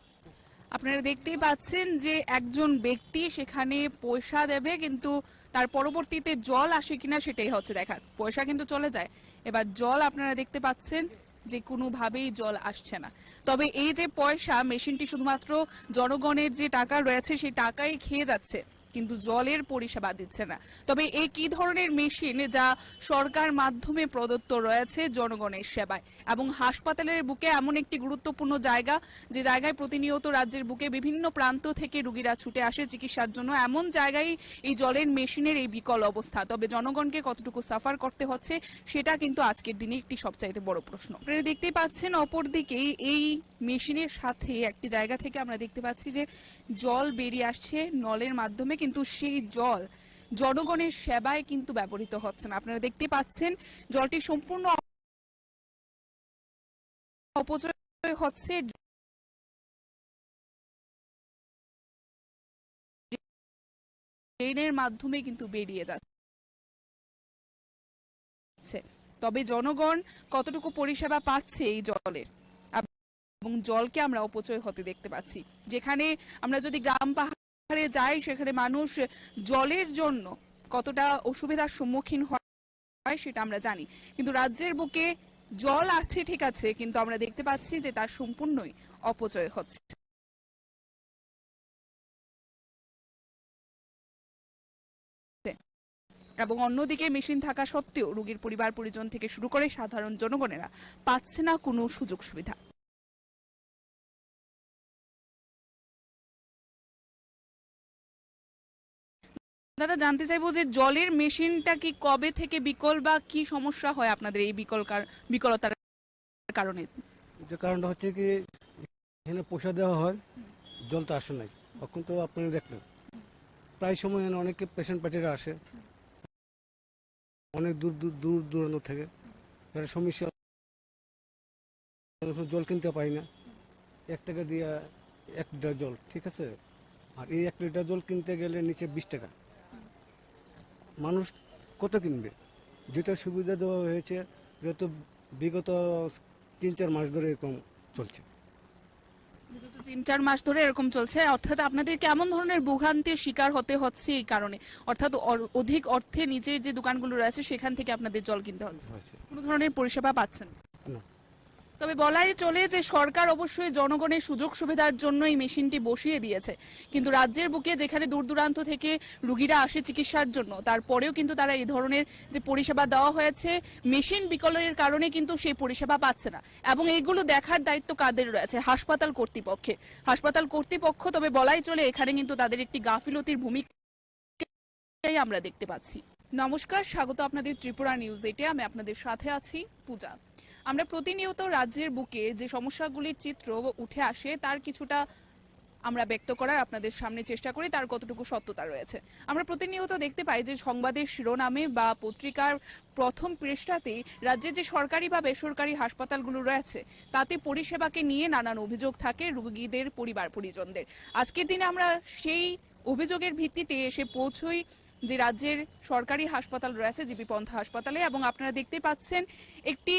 আপনারা দেখতেই পাচ্ছেন যে একজন ব্যক্তি সেখানে পয়সা দেবে, কিন্তু তার পরবর্তীতে জল আসে কিনা সেটাই হচ্ছে দেখার। পয়সা কিন্তু চলে যায়, এবার জল আপনারা দেখতে পাচ্ছেন যে কোনোভাবেই জল আসছে না। তবে এই যে পয়সা, মেশিনটি শুধুমাত্র জনগণের যে টাকা রয়েছে সেই টাকাই খেয়ে যাচ্ছে, কিন্তু জলের পরিষেবা দিচ্ছে না। তবে এই কি ধরনের মেশিন যা সরকার মাধ্যমে প্রদত্ত রয়েছে জনগণের সেবায় এবং হাসপাতালের বুকে এমন একটি গুরুত্বপূর্ণ জায়গা, যে জায়গায় প্রতিনিয়ত রাজ্যের বুকে বিভিন্ন প্রান্ত থেকে রোগীরা ছুটে আসে চিকিৎসার জন্য, এমন জায়গায় এই জলের মেশিনের এই বিকল অবস্থা। তবে জনগণকে কতটুকু সাফার করতে হচ্ছে সেটা কিন্তু আজকের দিনে একটি সবচাইতে বড় প্রশ্ন। আপনারা দেখতেই পাচ্ছেন অপরদিকে এই মেশিনের সাথে একটি জায়গা থেকে আমরা দেখতে পাচ্ছি যে জল বেরিয়ে আসছে নলের মাধ্যমে, কিন্তু সেই জল জনগণের সেবায় কিন্তু ব্যবহৃত হচ্ছে না। আপনারা দেখতে পাচ্ছেন জলটি সম্পূর্ণ অপচয় হচ্ছে, ড্রেনের মাধ্যমে কিন্তু বেরিয়ে যাচ্ছে। তবে জনগণ কতটুকু পরিষেবা পাচ্ছে এই জলের, এবং জলকে আমরা অপচয় হতে দেখতে পাচ্ছি। যেখানে আমরা যদি গ্রাম পাহাড়ে যাই সেখানে মানুষ জলের জন্য কতটা অসুবিধার সম্মুখীন হয় সেটা আমরা জানি, কিন্তু রাজ্যের বুকে জল আছে ঠিক আছে, কিন্তু আমরা দেখতে পাচ্ছি যে তার সম্পূর্ণই অপচয় হচ্ছে। এবং অন্যদিকে মেশিন থাকা সত্ত্বেও রোগীর পরিবার পরিজন থেকে শুরু করে সাধারণ জনগণেরা পাচ্ছে না কোনো সুযোগ সুবিধা। দাদা, জানতে চাইবো যে জলের মেশিনটা কি কবে থেকে বিকল বা কি সমস্যা হয় আপনাদের এই বিকলতার কারণে? যে কারণটা হচ্ছে কি এখানে পয়সা দেওয়া হয়, জল তো আসে নাই। এখন তো আপনি দেখলেন প্রায় সময় এখানে অনেকে পেশেন্ট পার্টিরা আসে অনেক দূর দূরান্ত থেকে, সমস্যা জল কিনতে পাই না। 1 টাকা দিয়ে 1 লিটার জল, ঠিক আছে, আর এই 1 লিটার জল কিনতে গেলে নিচে 20 টাকা। মানুষ কত কিনবে? যেটা সুবিধা দেওয়া হয়েছে যেহেতু বিগত 3-4 মাস ধরে এরকম চলছে। 3-4 মাস ধরে এরকম চলছে, অর্থাৎ আপনাদের কেমন ধরনের ভোগান্তির শিকার হতে হচ্ছে এই কারণে? অর্থাৎ অধিক অর্থে নিচের যে দোকানগুলো রয়েছে সেখান থেকে আপনাদের জল কিনতে হচ্ছে, কোনো ধরনের পরিষেবা পাচ্ছেন না। তবে বলাই চলে যে সরকার অবশ্যই জনগণের সুযোগ সুবিধার জন্য এই মেশিনটি বসিয়ে দিয়েছে, কিন্তু রাজ্যের বুকে যেখানে দূর দূরান্ত থেকে রোগীরা আসে চিকিৎসার জন্য, তারপরেও কিন্তু তারা এই ধরনের যে পরিষেবা দেওয়া হয়েছে মেশিন বিকলের কারণে কিন্তু সেই পরিষেবা পাচ্ছে না। এবং এইগুলো দেখার দায়িত্ব কাদের রয়েছে? হাসপাতাল কর্তৃপক্ষ। তবে বলাই চলে এখানে কিন্তু তাদের একটি গাফিলতির ভূমিকাই আমরা দেখতে পাচ্ছি। নমস্কার, স্বাগত আপনাদের ত্রিপুরা নিউজ 8-এ। আমি আপনাদের সাথে আছি পূজা। আমরা প্রতিনিয়ত রাজ্যের বুকে যে সমস্যাগুলির চিত্র উঠে আসে তার কিছুটা আমরা ব্যক্ত করার আপনাদের সামনে চেষ্টা করি, তার কতটুকু সত্যতা রয়েছে। আমরা প্রতিনিয়ত দেখতে পাই যে সংবাদের শিরোনামে বা পত্রিকার প্রথম পৃষ্ঠাতে রাজ্যের যে সরকারি বা বেসরকারি হাসপাতালগুলো রয়েছে তাতে পরিষেবাকে নিয়ে নানান অভিযোগ থাকে রোগীদের পরিবার পরিজনদের। আজকের দিনে আমরা সেই অভিযোগের ভিত্তিতে এসে পৌঁছই যে রাজ্যের সরকারি হাসপাতাল রয়েছে জিবি পন্থা হাসপাতালে, এবং আপনারা দেখতে পাচ্ছেন একটি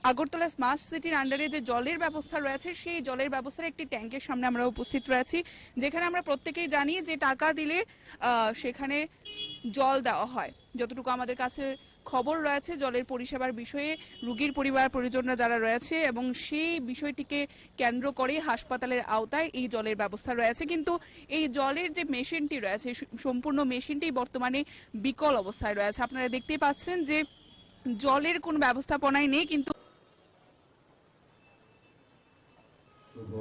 আগরতলা স্মার্ট সিটির আন্ডারে যে জলের ব্যবস্থা রয়েছে সেই জলের ব্যবস্থার একটি ট্যাঙ্কের সামনে আমরা উপস্থিত রয়েছি, যেখানে আমরা প্রত্যেকেই জানি যে টাকা দিলে সেখানে জল দেওয়া হয়। যতটুকু আমাদের কাছে খবর রয়েছে জলের পরিষেবার বিষয়ে, রোগীর পরিবার পরিজনরা যারা রয়েছে এবং সেই বিষয়টিকে কেন্দ্র করে হাসপাতালের আওতায় এই জলের ব্যবস্থা রয়েছে। কিন্তু এই জলের যে মেশিনটি রয়েছে সম্পূর্ণ মেশিনটি বর্তমানে বিকল অবস্থায় রয়েছে। আপনারা দেখতেই পাচ্ছেন যে জলের কোনো ব্যবস্থাপনাই নেই। কিন্তু শুভ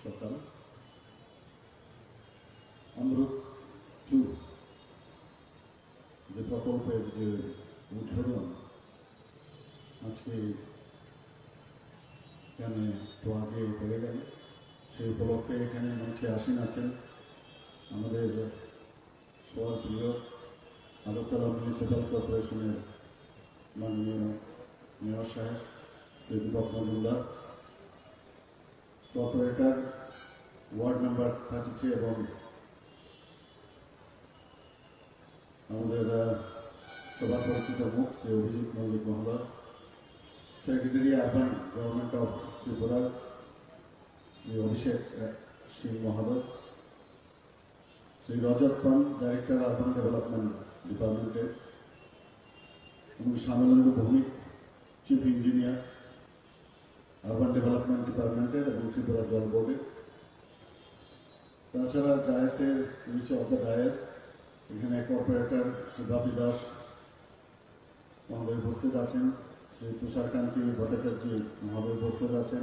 সকাল। অমৃত 2 যে প্রকল্পের যে উদ্বোধন আজকে এখানে তো আগে হয়ে গেল, সেই উপলক্ষে এখানে মঞ্চে আসীন আছেন আমাদের সবার প্রিয় আগরতলা মিউনিসিপ্যাল কর্পোরেশনের মাননীয় মেয়র সাহেব Shri Dipak Majumdar, corporator ward number 33 এবং আমাদের সবার পরিচিত মুখ শ্রী অভিজিৎ মল্লিক মহোদয়, secretary urban government of Tripura Shri Abhishek Singh মহোদয়, Shri Rajat Pan director urban development ডিপার্টমেন্টের, এবং Shyamalendu Bhowmik chief engineer urban development ডিপার্টমেন্টের এবং ত্রিপুরা জল বোর্ডের। তাছাড়া ডায়াসের নিচে অফ দ্য ডায়াস এখানে কর্পোরেটর শ্রী বাপি দাস মহোদয় উপস্থিত আছেন, শ্রী তুষারকান্তি ভট্টাচার্য মহোদয় উপস্থিত আছেন,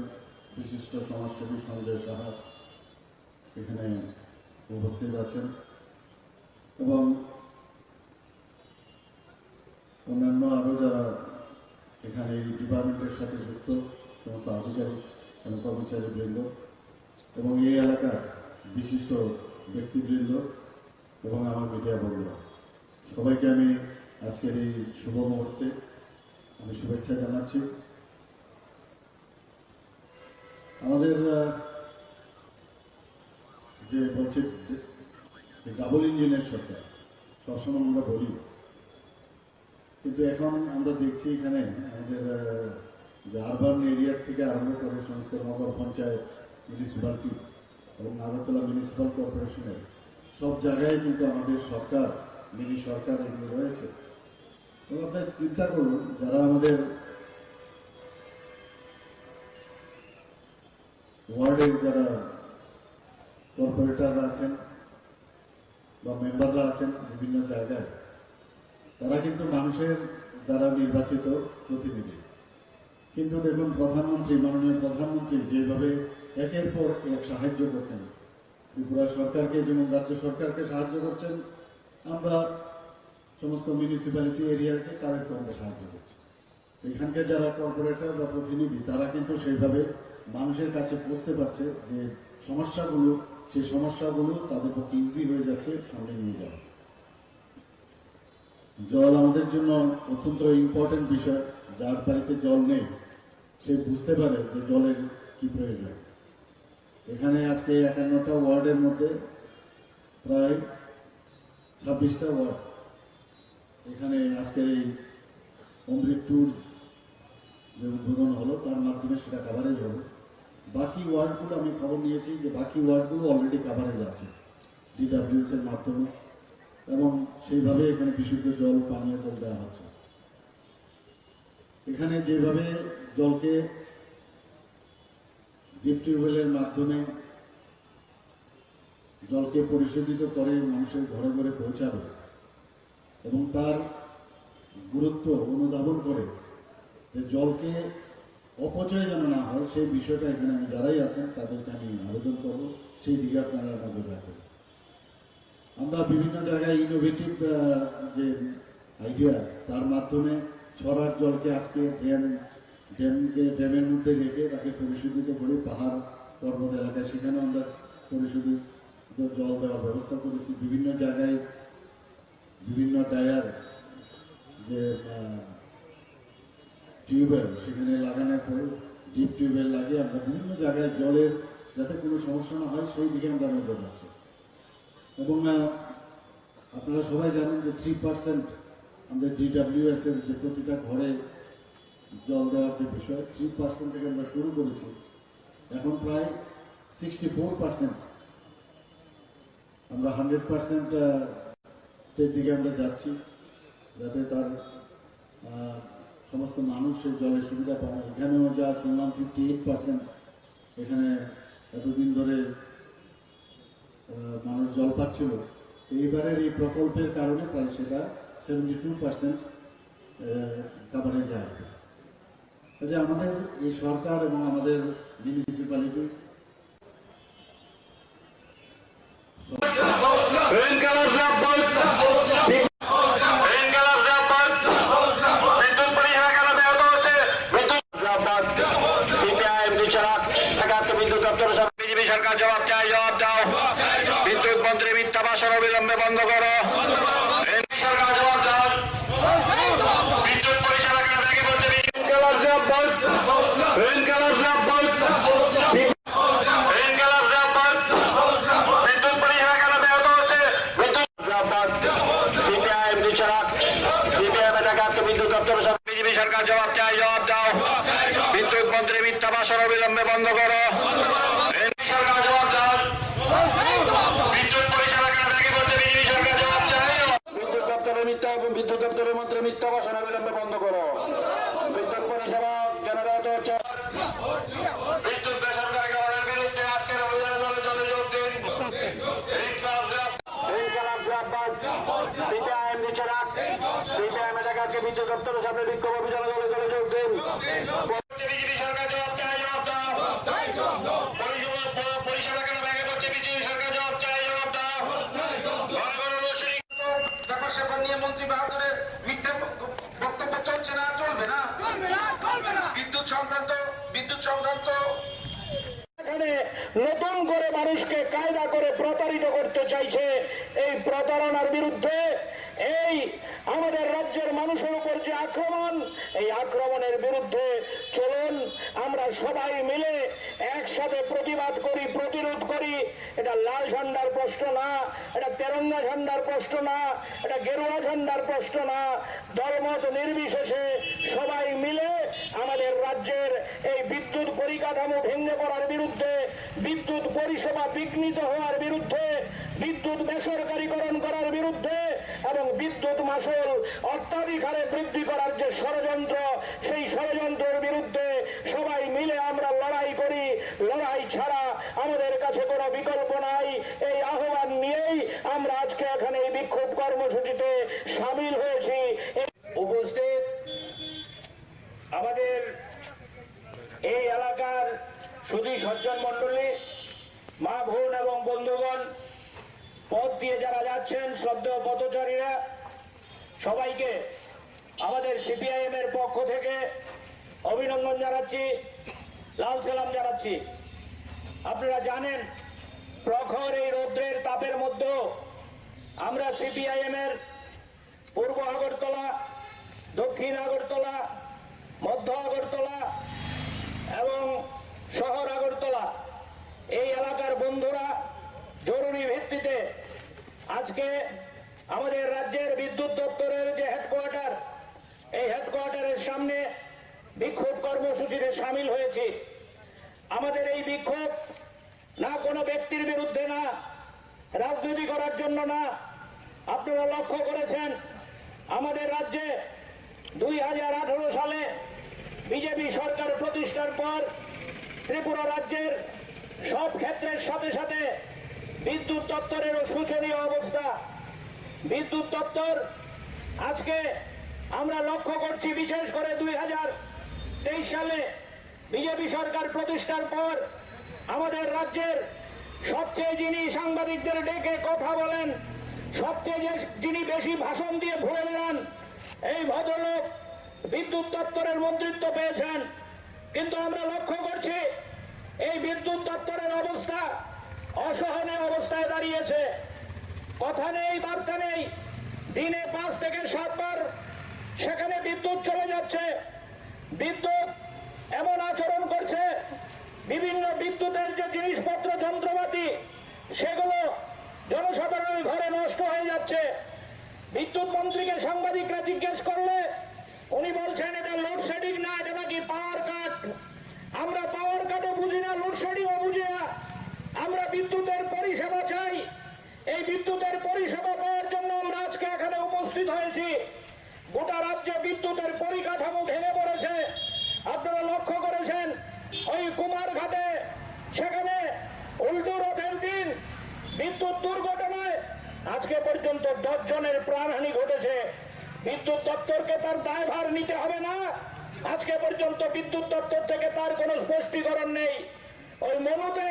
বিশিষ্ট সমাজসেবী সঞ্জয় সাহা এখানে উপস্থিত আছেন, এবং অন্যান্য আরও যারা এখানে এই ডিপার্টমেন্টের সাথে যুক্ত সমস্ত আধিকারিক এবং কর্মচারীবৃন্দ এবং এই এলাকার বিশিষ্ট ব্যক্তিবৃন্দ এবং আমার মিডিয়া বন্ধুরা, সবাইকে আমি আজকের এই শুভ মুহূর্তে আমি শুভেচ্ছা জানাচ্ছি। আমাদের যে বলছে ডাবল ইঞ্জিনের সরকার সবসময় আমরা বলি, কিন্তু এখন আমরা দেখছি এখানে আমাদের যে আরবান এরিয়ার থেকে আরম্ভ করে সমস্ত নগর পঞ্চায়েত, মিউনিসিপ্যালিটি এবং আগরতলা মিউনিসিপ্যাল কর্পোরেশনের সব জায়গায় কিন্তু আমাদের সরকার, মিনি সরকার এগুলো রয়েছে। এবং আপনার চিন্তা করুন, যারা আমাদের ওয়ার্ডের যারা কর্পোরেটররা আছেন বা মেম্বাররা আছেন বিভিন্ন জায়গায়, তারা কিন্তু মানুষের দ্বারা নির্বাচিত প্রতিনিধি। কিন্তু দেখুন প্রধানমন্ত্রী, মাননীয় প্রধানমন্ত্রী যেভাবে একের পর এক সাহায্য করছেন, ত্রিপুরা সরকারকে যেমন রাজ্য সরকারকে সাহায্য করছেন, আমরা সমস্ত মিউনিসিপ্যালিটি এরিয়াকে তাদেরকে আমরা সাহায্য করছি। এখানকার যারা কর্পোরেটর বা প্রতিনিধি তারা কিন্তু সেইভাবে মানুষের কাছে পৌঁছতে পারছে যে সমস্যাগুলো, সেই সমস্যাগুলো তাদের পক্ষে ইজি হয়ে যাচ্ছে সামনে নিয়ে যাওয়া। জল আমাদের জন্য অত্যন্ত ইম্পর্টেন্ট বিষয়। যার বাড়িতে জল নেই সে বুঝতে পারে যে জলের কি প্রয়োজন। এখানে আজকে 51টা ওয়ার্ডের মধ্যে প্রায় 26টা ওয়ার্ড এখানে আজকে এই অমৃত 2 যে উদ্বোধন হলো তার মাধ্যমে সেটা কাভারেজ হবে। বাকি ওয়ার্ডগুলো আমি খবর নিয়েছি যে বাকি ওয়ার্ডগুলো অলরেডি কাভারেজ আছে ডিডব্লিউএস এর মাধ্যমে, এবং সেইভাবে এখানে বিশুদ্ধ জল, পানীয় জল দেওয়া হচ্ছে। এখানে যেভাবে জলকে ডিপ টিউবওয়েলের মাধ্যমে জলকে পরিশোধিত করে মানুষের ঘরে ঘরে পৌঁছাবে এবং তার গুরুত্ব অনুধাবন করে যে জলকে অপচয় যেন না হয়, সেই বিষয়টা এখানে আমি যারাই আছেন তাদেরকে আমি আবেদন করবো সেই দিকে আপনারা নজর রাখবেন। আমরা বিভিন্ন জায়গায় ইনোভেটিভ যে আইডিয়া, তার মাধ্যমে ছড়ার জলকে আটকে ড্যামের মধ্যে রেখে তাকে পরিশোধিত করে পাহাড় পর্বত এলাকায় সেখানে আমরা পরিশোধিত জল দেওয়ার ব্যবস্থা করেছি। বিভিন্ন জায়গায় বিভিন্ন ডায়ার যে টিউবওয়েল সেখানে লাগানোর পরে ডিপ টিউবওয়েল লাগিয়ে আমরা বিভিন্ন জায়গায় জলের যাতে কোনো সমস্যা না হয় সেই দিকে আমরা নজর রাখছি। এবং আপনারা সবাই জানেন যে 3% আমাদের ডিডব্লিউএস এর যে প্রতিটা ঘরে জল দেওয়ার যে বিষয়, 3% থেকে আমরা শুরু করেছি, এখন প্রায় 64% আমরা 100% এর দিকে আমরা যাচ্ছি, যাতে তার সমস্ত মানুষ এই জলের সুবিধা পায়। এখানেও যা শুনলাম 58% এখানে এতদিন ধরে মানুষ জল পাচ্ছিল। তো এইবারের এই প্রকল্পের কারণে প্রায় সেটা 72% কাভারেজ আসবে। কাজে আমাদের এই সরকার এবং আমাদের মিউনিসিপ্যালিটি বিজেপি সরকার জবাব চাই, জবাব দাও। বিদ্যুৎ মন্ত্রী মিথ্যা ভাষণ অবিলম্বে বন্ধ করো। সরকার জবাব দাও। বিদ্যুৎ পরিষেবা কেন ভেঙে পড়ছে? বিদ্যুৎ পরিষেবা কেন ব্যাহত হচ্ছে? সিপিআইএম দিচ্ছে না। সিপিআইএম এটাকে আজকে বিদ্যুৎ দপ্তর বিজেপি সরকার জবাব চাই, জবাব দাও। বিদ্যুৎ মন্ত্রী মিথ্যা ভাষণ অবিলম্বে বন্ধ করো। সরকার জবাব দাও। বিদ্যুৎ পরিষেবা কেন ভেঙে পড়ছে? বিজেপি সরকার জবাব চাই। বিদ্যুৎ দপ্তরের মন্ত্রী মিথ্যা ভাষণ অবিলম্বে বন্ধ করো। বিদ্যুৎ পরিষেবা জেনারেট হচ্ছে। বিদ্যুৎ বেসরকারীকরণের বিরুদ্ধে আজকের অভিযানে দলে দলে যোগ দিন। সিপিআইএম দিচ্ছে না। সিপিআইএম এটাকে আজকে বিদ্যুৎ দপ্তরের সামনে বিক্ষোভ অভিযানে দলে দলে যোগ দিন। বিজেপি সরকার জবাব চাই, জবাব দাও। পরিষেবা কেন ভেঙে পড়ছে? বিজেপি সরকার জবাব চাই, জবাব দাও। ব্যাপার স্যাপার নিয়ে মন্ত্রী বাহাদুরের মিথ্যা বক্তব্য চলছে না, চলবে না। বিদ্যুৎ সংক্রান্ত নতুন করে মানুষকে কায়দা করে প্রতারিত করতে চাইছে। এই প্রতারণার বিরুদ্ধে এই আমাদের রাজ্যের মানুষের উপর যে আক্রমণ, এই আক্রমণের বিরুদ্ধে চলুন আমরা সবাই মিলে একসাথে প্রতিবাদ করি, প্রতিরোধ করি। এটা লাল ঝান্ডার প্রশ্ন না, এটা তেরঙ্গা ঝান্ডার প্রশ্ন না, এটা গেরুয়া ঝান্ডার প্রশ্ন না। দলমত নির্বিশেষে সবাই মিলে আমাদের রাজ্যের এই বিদ্যুৎ পরিকাঠামো ভেঙে পড়ার বিরুদ্ধে, বিদ্যুৎ পরিষেবা বিঘ্নিত হওয়ার বিরুদ্ধে, বিদ্যুৎ বেসরকারীকরণ করার বিরুদ্ধে এবং বিদ্যুৎ মাশুল অত্যাধিক হারে বৃদ্ধি করার যে ষড়যন্ত্র, সেই ষড়যন্ত্রের বিরুদ্ধে সবাই মিলে আমরা লড়াই করি। লড়াই ছাড়া আমাদের কাছে কোনো বিকল্প নাই। এই আহ্বান নিয়েই আমরা আজকে এখানে এই বিক্ষোভ কর্মসূচিতে সামিল হয়েছি। উপস্থিত আমাদের এই এলাকার সুধী সজ্জন মন্ডলী, মা বোন এবং বন্ধুগণ, পথ দিয়ে যারা যাচ্ছেন, শ্রদ্ধেয় পথচারীরা, সবাইকে আমাদের সিপিআইএম এর পক্ষ থেকে অভিনন্দন জানাচ্ছি, লাল সালাম জানাচ্ছি। আপনারা জানেন প্রখর এই রৌদ্রের তাপের মধ্যেও আমরা সিপিআইএম এর পূর্ব আগরতলা, দক্ষিণ আগরতলা, মধ্য আগরতলা এবং শহর আগরতলা এই এলাকার বন্ধুরা জরুরি ভিত্তিতে আজকে আমাদের রাজ্যের বিদ্যুৎ দপ্তরের যে হেডকোয়ার্টার, এই হেডকোয়ার্টারের সামনে বিক্ষোভ কর্মসূচিতে সামিল হয়েছি। আমাদের এই বিক্ষোভ না কোনো ব্যক্তির বিরুদ্ধে না, রাজনীতি করার জন্য না। আপনারা লক্ষ্য করেছেন আমাদের রাজ্যে 2018 সালে বিজেপি সরকার প্রতিষ্ঠার পর ত্রিপুরা রাজ্যের সব ক্ষেত্রের সাথে সাথে বিদ্যুৎ দপ্তরেরও শোচনীয় অবস্থা। বিদ্যুৎ দপ্তর আজকে আমরা লক্ষ্য করছি, বিশেষ করে 2023 সালে বিজেপি সরকার প্রতিষ্ঠার পর আমাদের রাজ্যের সবচেয়ে যিনি সাংবাদিকদের ডেকে কথা বলেন, সবচেয়ে যিনি বেশি ভাষণ দিয়ে ঘুরে বেড়ান, এই ভদ্রলোক বিদ্যুৎ দপ্তরের মন্ত্রিত্ব পেয়েছেন। কিন্তু আমরা লক্ষ্য করছি এই বিদ্যুৎ দপ্তরের অবস্থা অসহনীয় অবস্থায় দাঁড়িয়েছে। কথা নেই, বার্তা নেই। দিনে 5 থেকে 7 বার সেখানে বিদ্যুৎ চলে যাচ্ছে। বিদ্যুৎ এমন আচরণ করছে, বিভিন্ন বিদ্যুতের যে জিনিসপত্র, যন্ত্রপাতি, সেগুলো জনসাধারণের ঘরে নষ্ট হয়ে যাচ্ছে। বিদ্যুৎ মন্ত্রীকে সাংবাদিকরা জিজ্ঞেস করলে উনি বলছেন এটা লোডশেডিং না, এটা নাকি পাওয়ার কাট। আমরা পাওয়ার কাটও বুঝি না, লোডশেডিংও বুঝি না। আমরা বিদ্যুতের পরিষেবা চাই। এই বিদ্যুতের পরিষেবা পাওয়ার জন্য আমরা আজকে এখানে উপস্থিত হয়েছি। গোটা রাজ্যে বিদ্যুতের পরিকাঠামো ভেঙে পড়েছে। আপনারা লক্ষ্য করেছেন ওই কুমারঘাটে, সেখানে উল্টো রথের দিন বিদ্যুৎ দুর্ঘটনায় আজকে পর্যন্ত 10 জনের প্রাণহানি ঘটেছে। বিদ্যুৎ দপ্তরকে তার দায়ভার নিতে হবে না? আজকে পর্যন্ত বিদ্যুৎ দপ্তর থেকে তার কোনো স্পষ্টীকরণ নেই। ওই মনুতে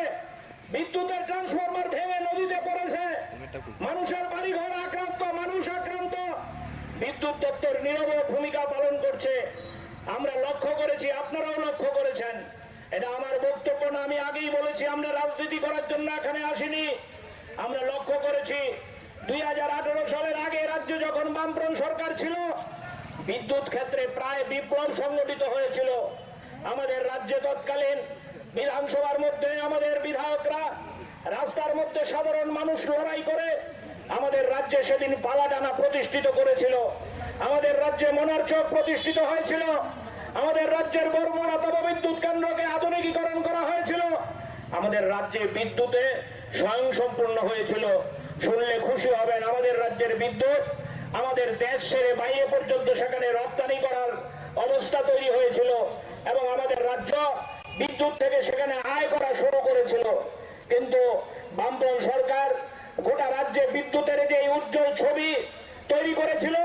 বিদ্যুতের ট্রান্সফরমার ভেঙে নদীতে পড়েছে, মানুষের বাড়িঘর আক্রান্ত, মানুষ আক্রান্ত। বিদ্যুৎ দপ্তর নীরব ভূমিকা পালন করছে। আমরা লক্ষ্য করেছি, আপনারাও লক্ষ্য করেছেন। এটা আমার বক্তব্য না, আমি আগেই বলেছি আমরা রাজনীতি করার জন্য এখানে আসিনি। আমরা লক্ষ্য করেছি 2018 সালের আগে রাজ্য যখন বামফ্রন্ট সরকার ছিল, বিদ্যুৎ ক্ষেত্রে প্রায় বিপ্লব সংগঠিত হয়েছিল। আমাদের রাজ্যে তৎকালীন বিধানসভার মধ্যে আমাদের বিধায়করা রাস্তার মধ্যে সাধারণ মানুষ লড়াই করে আমাদের রাজ্যে সেদিন পালাডানা প্রতিষ্ঠিত করেছিল। আমাদের রাজ্যে মনারচক প্রতিষ্ঠিত হয়েছিল। আমাদের রাজ্যের বর্মনা তাপবিদ্যুৎ কেন্দ্রকে আধুনিকীকরণ করা হয়েছিল। আমাদের রাজ্যে বিদ্যুতে স্বয়ংসম্পূর্ণ হয়েছিল। শুনলে খুশি হবেন, আমাদের রাজ্যের বিদ্যুৎ আমাদের দেশ ছেড়ে বাইরে পর্যন্ত সেখানে রপ্তানি করার অবস্থা তৈরি হয়েছিল এবং আমাদের রাজ্য বিদ্যুৎ থেকে সেখানে আয় করা শুরু করেছিল। কিন্তু বামফ্রন্ট সরকার গোটা রাজ্যে বিদ্যুতের যে উজ্জ্বল ছবি তৈরি করেছিল,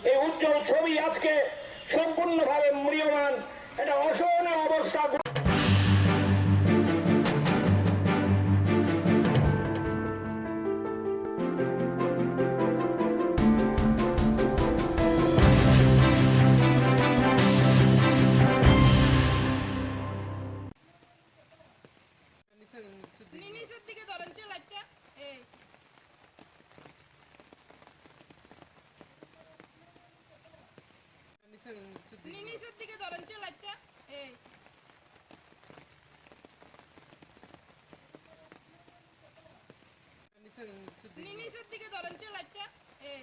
এই উজ্জ্বল ছবি আজকে সম্পূর্ণভাবে ম্রিয়মান। এটা অসহনীয় অবস্থা। নিচের দিকে ধরেন লাইটটা, এই নিচের দিকে ধরেন লাইটটা, এই নিচের দিকে ধরেন লাইটটা, এই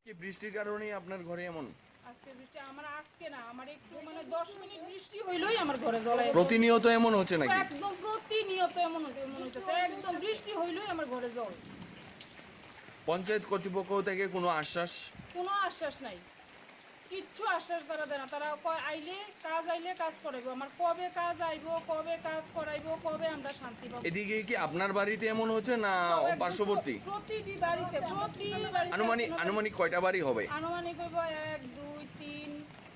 কি বৃষ্টির কারণেই আপনার ঘরে এমন? আজকে বৃষ্টি আমার আজকে না, আমার একটু 10 মিনিট বৃষ্টি হইলই আমার ঘরে জল। প্রতিনিয়ত এমন হচ্ছে নাকি? একদম প্রতিনিয়ত এমন হচ্ছে, একদম বৃষ্টি হইলই আমার ঘরে জল। পঞ্চায়েত কর্তৃপক্ষ থেকে কোনো আশ্বাস? কোনো আশ্বাস নাই, কিচ্ছু আশ্বাস তারা দেয় না। তারা আইলে কাজ করাইবো, আমার কবে কাজ আইবো, কবে কাজ করাইবো, কবে আমরা শান্তি পাবো। এদিকে কি আপনার বাড়িতে এমন হচ্ছে না পার্শ্ববর্তী? প্রতিটি বাড়িতে আনুমানিক কয়টা বাড়ি হবে? আনুমানিক হইব 1 2 3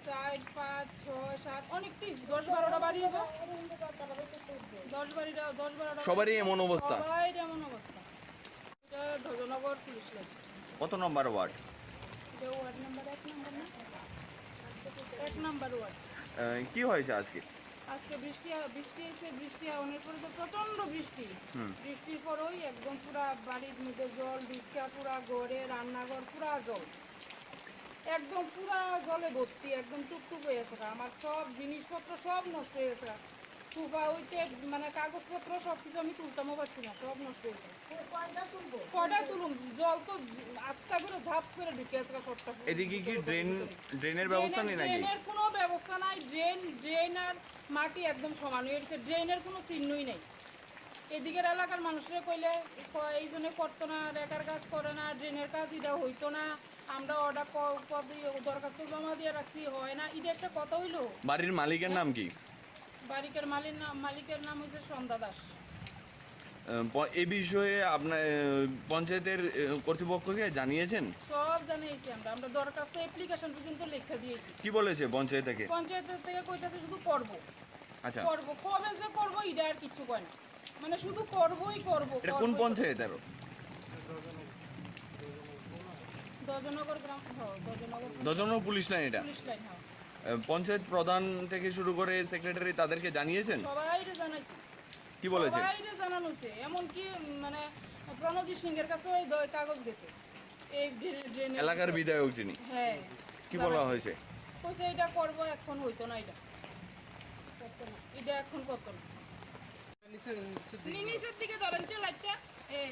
4 5 6 7 অনেকটি 10-12টা বাড়ি হবে। 10-12টা সবারই এমন অবস্থা? সবাই এমন অবস্থা। এটা ধ্বজনগর পুলিশ লাইন। কত নম্বর ওয়ার্ড? এটা ওয়ার্ড নাম্বার 1 নম্বর না, 1 নম্বর ওয়ার্ড। কি হয়েছে আজকে? আজকে বৃষ্টি হয়েছে, বৃষ্টি অনেক পরে তো প্রচন্ড বৃষ্টি। বৃষ্টির পরই একদম পুরা বাড়ির মধ্যে জল ঢুকা, পুরা ঘরে রান্নাঘর পুরা জল, একদম পুরা জলে ভর্তি, একদম টুকটুক হয়ে গেছে। আমার সব জিনিসপত্র সব নষ্ট হয়ে গেছে। সুপা হইতে মানে কাগজপত্র সবকিছু আমি তুলতামও পারছি না, সব নষ্ট হয়েছে। কয়টা তুলুন, জল তো আটটা করে ঝাপ করে ঢুকে গেছে সবটা। এদিকে কি ড্রেনের ব্যবস্থা নেই নাকি? ড্রেনের কোনো ব্যবস্থা নাই। ড্রেন আর মাটি একদম সমান হয়ে গেছে, ড্রেনের কোনো চিহ্নই নেই। এদিকের এলাকার মানুষরা কইলে এই জন্য করতো না, রেকার কাজ করে না, ড্রেনের কাজ এটা হইতো না, আমরা অর্ডার দরখাস্ত জমা দিয়ে রাখছি, হয় না। এটা একটা কথা হইলো। বাড়ির মালিকের নাম কি? মালিকের নাম হচ্ছে সন্ধ্যা দাস। এই বিষয়ে আপনার পঞ্চায়েতের কর্তৃপক্ষকে জানিয়েছেন? সব জানিয়েছি আমরা দরখাস্ত অ্যাপ্লিকেশন পর্যন্ত লিখে দিয়েছি। কি বলেছে পঞ্চায়েত থেকে? পঞ্চায়েতের থেকে কইতাছে শুধু করব। আচ্ছা, করব, কবে যে করব এটা আর কিছু কয় না, মানে শুধু করবই করব। এটা কোন পঞ্চায়েত? আর ধ্বজনগর গ্রাম, ধ্বজনগর পুলিশ লাইন। এটা পুলিশ লাইন। পঞ্চায়েত প্রধান থেকে শুরু করে সেক্রেটারি তাদেরকে জানিয়েছেন? সবাইরে জানাইছি। কি বলেছে? সবাইরে জানানো হয়েছে, এমনকি মানে প্রণজিৎ সিংহের কাছে ওই কাগজ গেছে এই ড্রেনের। এলাকার বিধায়ক যিনি? হ্যাঁ। কি বলা হয়েছে? কইছে এটা করব, এখন হইতো না, এটা এখন করতো না। নিচের দিকে ধরেন লাইটটা, এই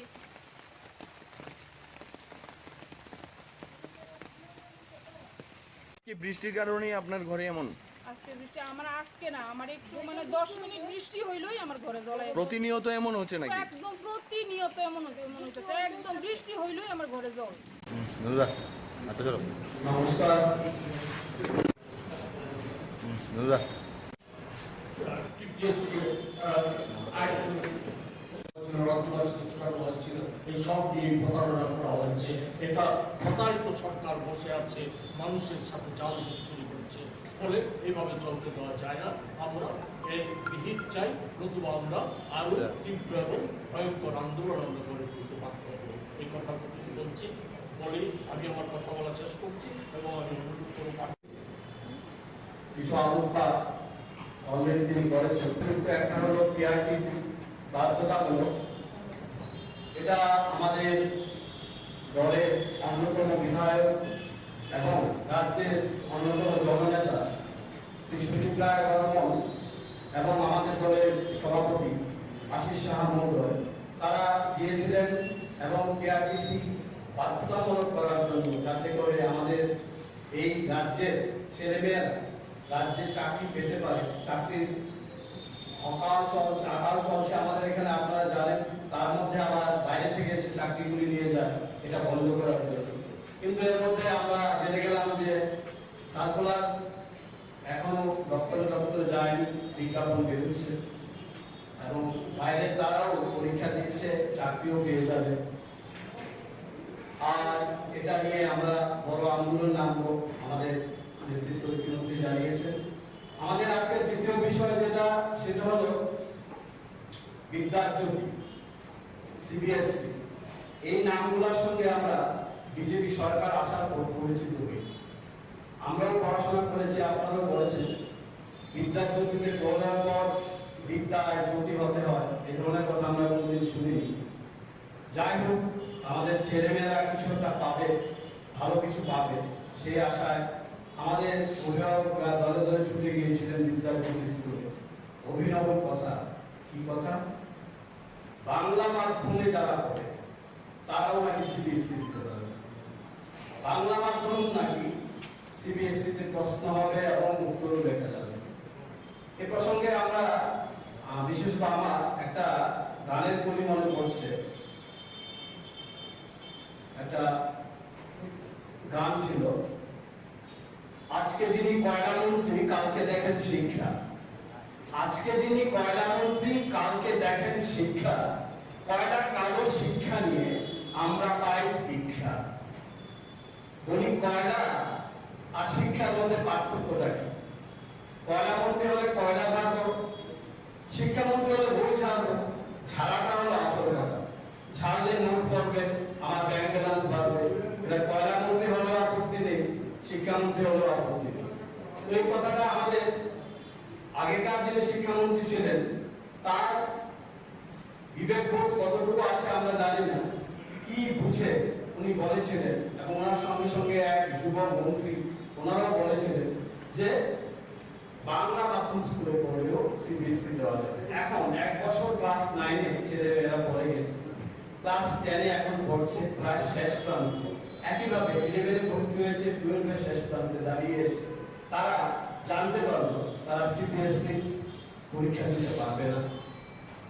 কি বৃষ্টির কারণেই আপনার ঘরে এমন? আজকে বৃষ্টি আমার আজকে না, আমার একটু মানে 10 মিনিট বৃষ্টি হইলেই আমার ঘরে জল আইছে। প্রতিনিয়ত এমন হচ্ছে নাকি? একদম প্রতিনিয়ত এমন হচ্ছে, একদম বৃষ্টি হইলেই আমার ঘরে জল। আচ্ছা চলো নমস্কার। এইসব নিয়ে প্রতারণা করা হয়েছে। এটা প্রতারিত সরকার বসে আছে, মানুষের সাথে জাল চুরি করছে, ফলে এইভাবে চলতে দেওয়া যায় না। আমরা এই বিহিত চাই, নতুবা আমরা আরো তীব্র এবং ভয়ঙ্কর আন্দোলন আমরা করে তুলতে বাধ্য হবো। এই কথা বলছি, বলেই আমি আমার কথা বলা শেষ করছি এবং আমি অনুরোধ করব কিছু আলোকপাত অলরেডি তিনি করেছেন। কিন্তু একটা হলো পিআরটিসি বাধ্যতামূলক। এটা আমাদের দলের অন্যতম বিধায়ক এবং রাজ্যের অন্যতম জননেতা শ্রী সুদীপ রায় বর্মন এবং আমাদের দলের সভাপতি আশিস সাহা মহোদয় তারা গিয়েছিলেন এবং পিআরটিসি বাধ্যতামূলক করার জন্য, যাতে করে আমাদের এই রাজ্যের ছেলেমেয়েরা রাজ্যে চাকরি পেতে পারে। চাকরির আকাল চলছে আমাদের এখানে, আপনারা জানেন। তার মধ্যে আবার বাইরে থেকে এসে চাকরিগুলি নিয়ে যায়, এটা বন্ধ করার জন্য। কিন্তু এর মধ্যে আমরা জেনে গেলাম যে সার্কুলার এখনো দপ্তরে যায়নি, বিজ্ঞাপন বেরোচ্ছে এবং বাইরে তারাও পরীক্ষা দিচ্ছে, চাকরিও পেয়ে যাবে। আর এটা নিয়ে আমরা বড় আন্দোলন নামবো, আমাদের নেতৃত্ব ইতিমধ্যে জানিয়েছেন। আমাদের আজকের দ্বিতীয় বিষয় যেটা, সেটা হলো বিদ্যাজ্যোতি, সিবিএসসি। এই নামগুলোর সঙ্গে আমরা বিজেপি সরকার আসার পর পরিচিত হই। আমরাও পড়াশোনা করেছি, আপনারাও বলেছেন বিদ্যাজ্যোতিতে পড়ার পর বিদ্যায় জ্যোতি হতে হয়, এই ধরনের কথা আমরা কোনোদিন শুনিনি। যাই হোক, আমাদের ছেলেমেয়েরা কিছু একটা পাবে, ভালো কিছু পাবে, সেই আশায় আমাদের অভিভাবকরা দলে দলে ছুটে গিয়েছিলেন বিদ্যাজ্যোতি স্কুলে। অভিনব কথা, কি কথা? বাংলা মাধ্যমে যারা পড়ে তারাও নাকি সিবিএসসি দিতে পারবে। বাংলা মাধ্যম নাকি সিবিএসসি তে প্রশ্ন হবে এবং উত্তরও লেখা যাবে। এ প্রসঙ্গে আমরা বিশেষ করে আমার একটা গানের কলি মনে পড়ছে। একটা গান ছিল, আজকে যিনি কয়লা মন্ত্রী কালকে দেখেন শিক্ষা। আজকে যিনি কয়লা মন্ত্রী কালকে দেখেন শিক্ষা, কয়লা কালো শিক্ষা নিয়ে আমরা পাই দীক্ষা। বলি কয়লা আর শিক্ষার মধ্যে পার্থক্যটা কি? কয়লা মন্ত্রী হলে কয়লা ঝাড়বো, শিক্ষামন্ত্রী হলে বই ঝাড়বো। ঝাড়াটা হলো আসল কথা, ছাড়লে নোট পড়বে, আমার ব্যাংক ব্যালেন্স বাড়বে। এটা কয়লা মন্ত্রী হলেও আপত্তি নেই, শিক্ষামন্ত্রী হলেও আপত্তি নেই। তো এই কথাটা আমাদের আগেকার যিনি শিক্ষামন্ত্রী ছিলেন তার বিবেকবোধ কতটুকু আছে আমরা জানি না, কি বুঝে উনি বলেছিলেন। এবং ওনার সঙ্গে সঙ্গে এক যুবক মন্ত্রী ওনারাও বলেছিলেন যে বাংলা মাধ্যম স্কুলে পড়লেও সিবিএসসি দেওয়া যাবে। এখন 1 বছর ক্লাস 9-এ ছেলেমেয়েরা পড়ে গেছে, ক্লাস 10-এ এখন পড়ছে, প্রায় শেষ প্রান্ত। একইভাবে 11-এ ভর্তি হয়েছে, 12-এর শেষ প্রান্তে দাঁড়িয়ে এসে তারা জানতে পারলো তারা সিবিএসসি পরীক্ষা দিতে পারবে না।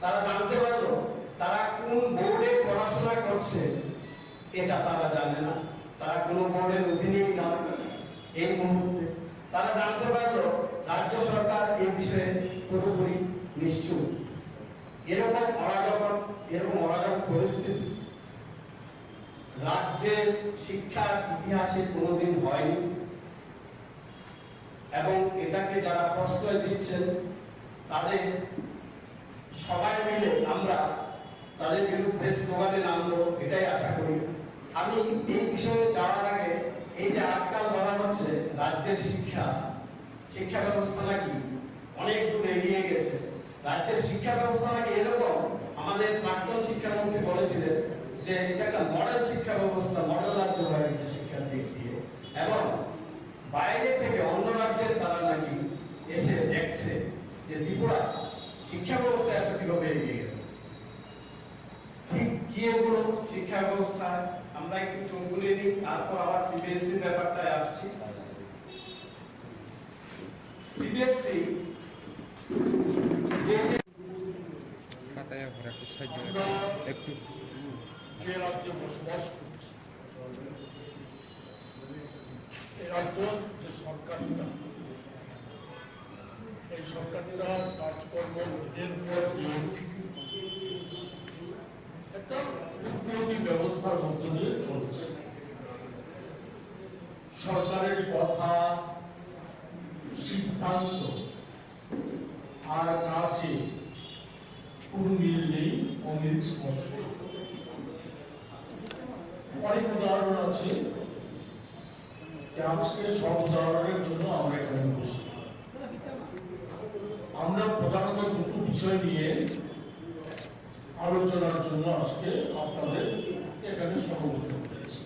তারা জানতে পারলো তারা কোন বোর্ডে পড়াশোনা করছে, এটা তারা জানে না। তারা কোন বোর্ডের অধীনেই না এই মুহূর্তে। তারা জানতে পারলো রাজ্য সরকার এই বিষয়ে পুরোপুরি নিশ্চুপ। এরকম অরাজক পরিস্থিতি রাজ্যের শিক্ষার ইতিহাসে কোনোদিন হয়নি। এবং এটাকে যারা প্রশ্রয় দিচ্ছেন তাদের সবাই মিলে আমরা তাদের বিরুদ্ধে স্লোগানে নামবো, এটাই আশা করি। আমি এই বিষয়ে যাওয়ার আগে, এই যে আজকাল বলা হচ্ছে রাজ্যের শিক্ষা ব্যবস্থা নাকি অনেক দূর এগিয়ে গেছে, রাজ্যের শিক্ষা ব্যবস্থা নাকি এরকম, আমাদের প্রাক্তন শিক্ষামন্ত্রী বলেছিলেন যে এটা একটা মডেল শিক্ষা ব্যবস্থা, মডেল রাজ্য হয়ে গেছে শিক্ষার দিক দিয়ে। এবং বাইরে থেকে অন্য রাজ্যের তারা নাকি এসে দেখছে যে ত্রিপুরা শিক্ষা ব্যবস্থা এত কিভাবে এগিয়ে গেল। ঠিক কি এগুলো শিক্ষা ব্যবস্থা, আমরা একটু চোখ বুলিয়ে নিই, তারপর আবার সিবিএসসি ব্যাপারটায় আসছি। টিপিএসসি যে যে রাজ্যে বসবাস করছে এই রাজ্য যে সরকারিরা এই সরকারিরা কাজকর্ম নিজের উপর একটা উন্নতি ব্যবস্থার মধ্য দিয়ে চলছে। সরকারের কথা, সিদ্ধান্ত আর কাজে কোনো মিল নেই, অমিল স্পষ্ট। অনেক উদাহরণ আছে, আজকে সব উদাহরণের জন্য আমরা এখানে বসি। আমরা প্রধানত দুটো বিষয় নিয়ে আলোচনার জন্য আজকে আপনাদের এখানে সমবেত করেছি।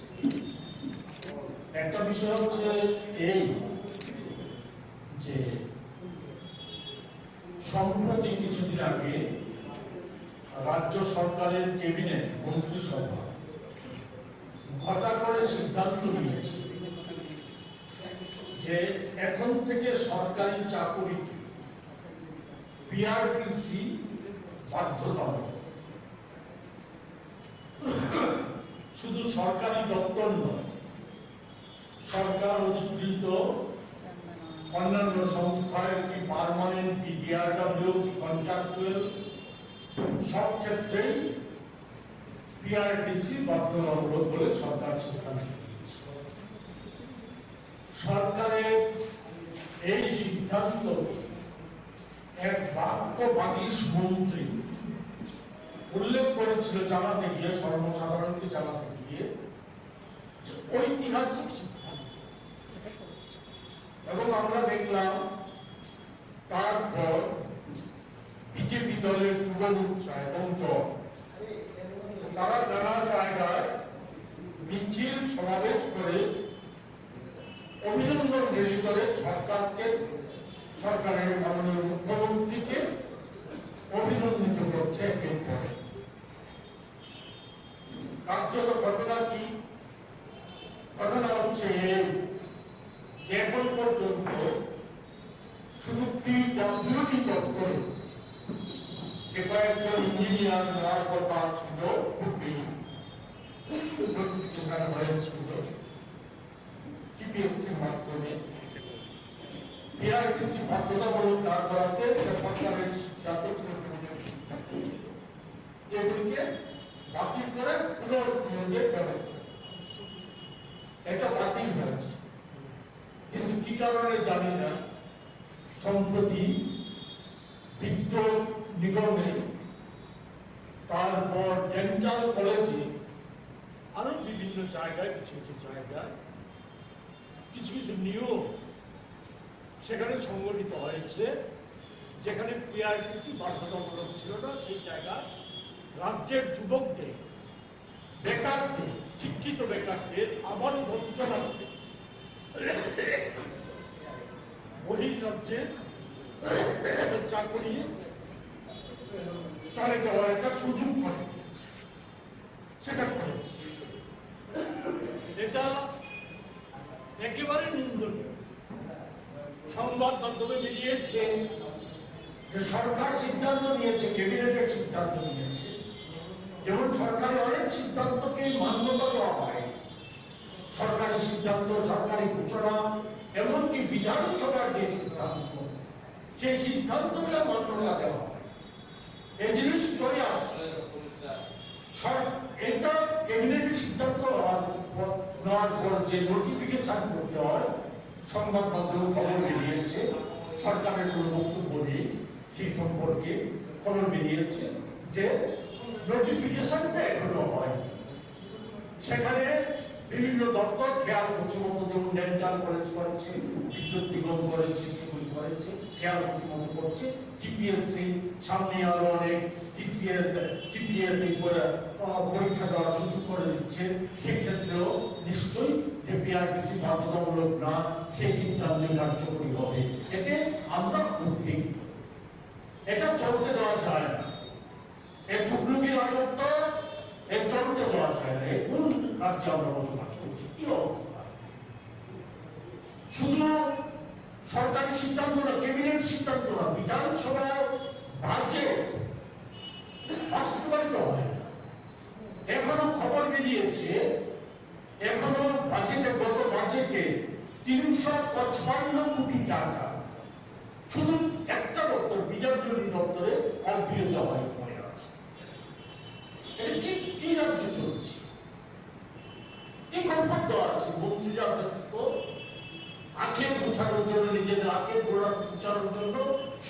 একটা বিষয় হচ্ছে এই যে সম্প্রতি কিছুদিন আগে রাজ্য সরকারের ক্যাবিনেট মন্ত্রিসভা ঘটা করে সিদ্ধান্ত নিয়েছে যে এখন থেকে সরকারি চাকরি পিআরটিসি বাধ্যতামূলক। শুধু সরকারি দপ্তর নয়, সরকার অধিকৃত অন্যান্য সংস্থার কি পার্মানেন্ট কি ডিআরডব্লিউ কি কন্ট্রাকচুয়াল সব ক্ষেত্রেই পিআরটিসি বাধ্যতামূলক বলে সরকার সিদ্ধান্ত নিয়েছে। সরকারের এই সিদ্ধান্ত এক বাক্যবাগীশ মন্ত্রী উল্লেখ করেছিল জানাতে গিয়ে, সর্বসাধারণকে জানাতে গিয়ে, ঐতিহাসিক সিদ্ধান্ত। এবং আমরা দেখলাম তারপর বিজেপি দলের যুবমোর্চা এবং দল তারা নানা জায়গায় মিছিল সমাবেশ করে অভিনন্দন রেলি করে সরকারের মাননীয় মুখ্যমন্ত্রীকে অভিনন্দিত করছে। একের পরে কার্যত ঘটনা কি? ঘটনা হচ্ছে এখন পর্যন্ত শুধু পিডব্লিউডি দপ্তরে কয়েকজন ইঞ্জিনিয়ার নেওয়ার কথা ছিল, নোটিফিকেশন হয়েছিল টিপিএসসির মাধ্যমে। পিআরটিসি বাধ্যতামূলক না করাতে সরকারের সিদ্ধান্ত ছিল এগুলিকে বাতিল করে পুনর্নিয়োগের ব্যবস্থা, এটা বাতিল হয়েছে। কিন্তু কি কারণে জানি না, সম্প্রতি বিদ্যুৎ নিগমে, তারপর ডেন্টাল কলেজে, আরো বিভিন্ন জায়গায় কিছু কিছু জায়গায় কিছু কিছু নিয়ম সেখানে সংগঠিত হয়েছে, যেখানে পিআরটিসি বাধ্যতামূলক ছিল না। সেই জায়গায় রাজ্যের যুবকদের, বেকারদের, শিক্ষিত বেকারদের আবারও বঞ্চনা হবে, বহির্রাজ্যের চাকরি চলে যাওয়ার একটা সুযোগ করে সেটা করেছে। এটা একেবারে নিন্দনীয়। সংবাদ মাধ্যমে বেরিয়েছে যে সরকার সিদ্ধান্ত নিয়েছে, ক্যাবিনেটের সিদ্ধান্ত নিয়েছে। যেমন সরকারি অনেক সিদ্ধান্তকে মান্যতা দেওয়া হয়, সরকারি সিদ্ধান্ত, সরকারি ঘোষণা, এমনকি বিধানসভার যে সিদ্ধান্ত, সেই সিদ্ধান্তগুলো মান্যতা দেওয়া হয়। এই জিনিস চলে আসছে। এটা ক্যাবিনেটের সিদ্ধান্ত নেওয়ার পর যে নোটিফিকেশন করতে হয়, সংবাদ মাধ্যমে খবর বেরিয়েছে, সরকারের কোনো বক্তব্য নেই সেই সম্পর্কে খবর বেরিয়েছে যে নোটিফিকেশনটা এখনো হয়। সেখানে বিভিন্ন দপ্তর খেয়াল করছে মতো, যেমন ডেন্টাল কলেজ করেছে, বিদ্যুৎ নিগম করেছে, সেগুলি করেছে, খেয়াল করছে মতো করছে। টিপিএসসি সামনে আরো অনেক টিপিএসসি পরীক্ষা দেওয়ার সুযোগ করে দিচ্ছে, সেক্ষেত্রেও নিশ্চয়ই যে পিআরটিসি বাধ্যতামূলক না, সেই সিদ্ধান্ত কার্যকরী হবে। এতে আমরা উদ্বিগ্ন। এটা চলতে দেওয়া যায় না। এই টুকলুকি রাজত্ব এই চলতে দেওয়া যায় না। কোন রাজ্যে আমরা বসবাস করছি? কি অবস্থা? শুধু সরকারি সিদ্ধান্ত না, ক্যাবিনেট সিদ্ধান্ত না, বিধানসভায় বাজেট বাস্তবায়িত হয় না। এখনো খবর বেরিয়েছে, এখনো বাজেটে, গত বাজেটে 355 কোটি টাকা শুধু একটা দপ্তর, বিদ্যার্থী দপ্তরে অব্যাহত হয় পড়ে আছে। এটা কি রাজ্য চলছে? কি কনফার্ট দেওয়া আছে? মন্ত্রীরা ব্যস্ত আখের গুছানোর জন্য, নিজেদের আখের গুছানোর জন্য,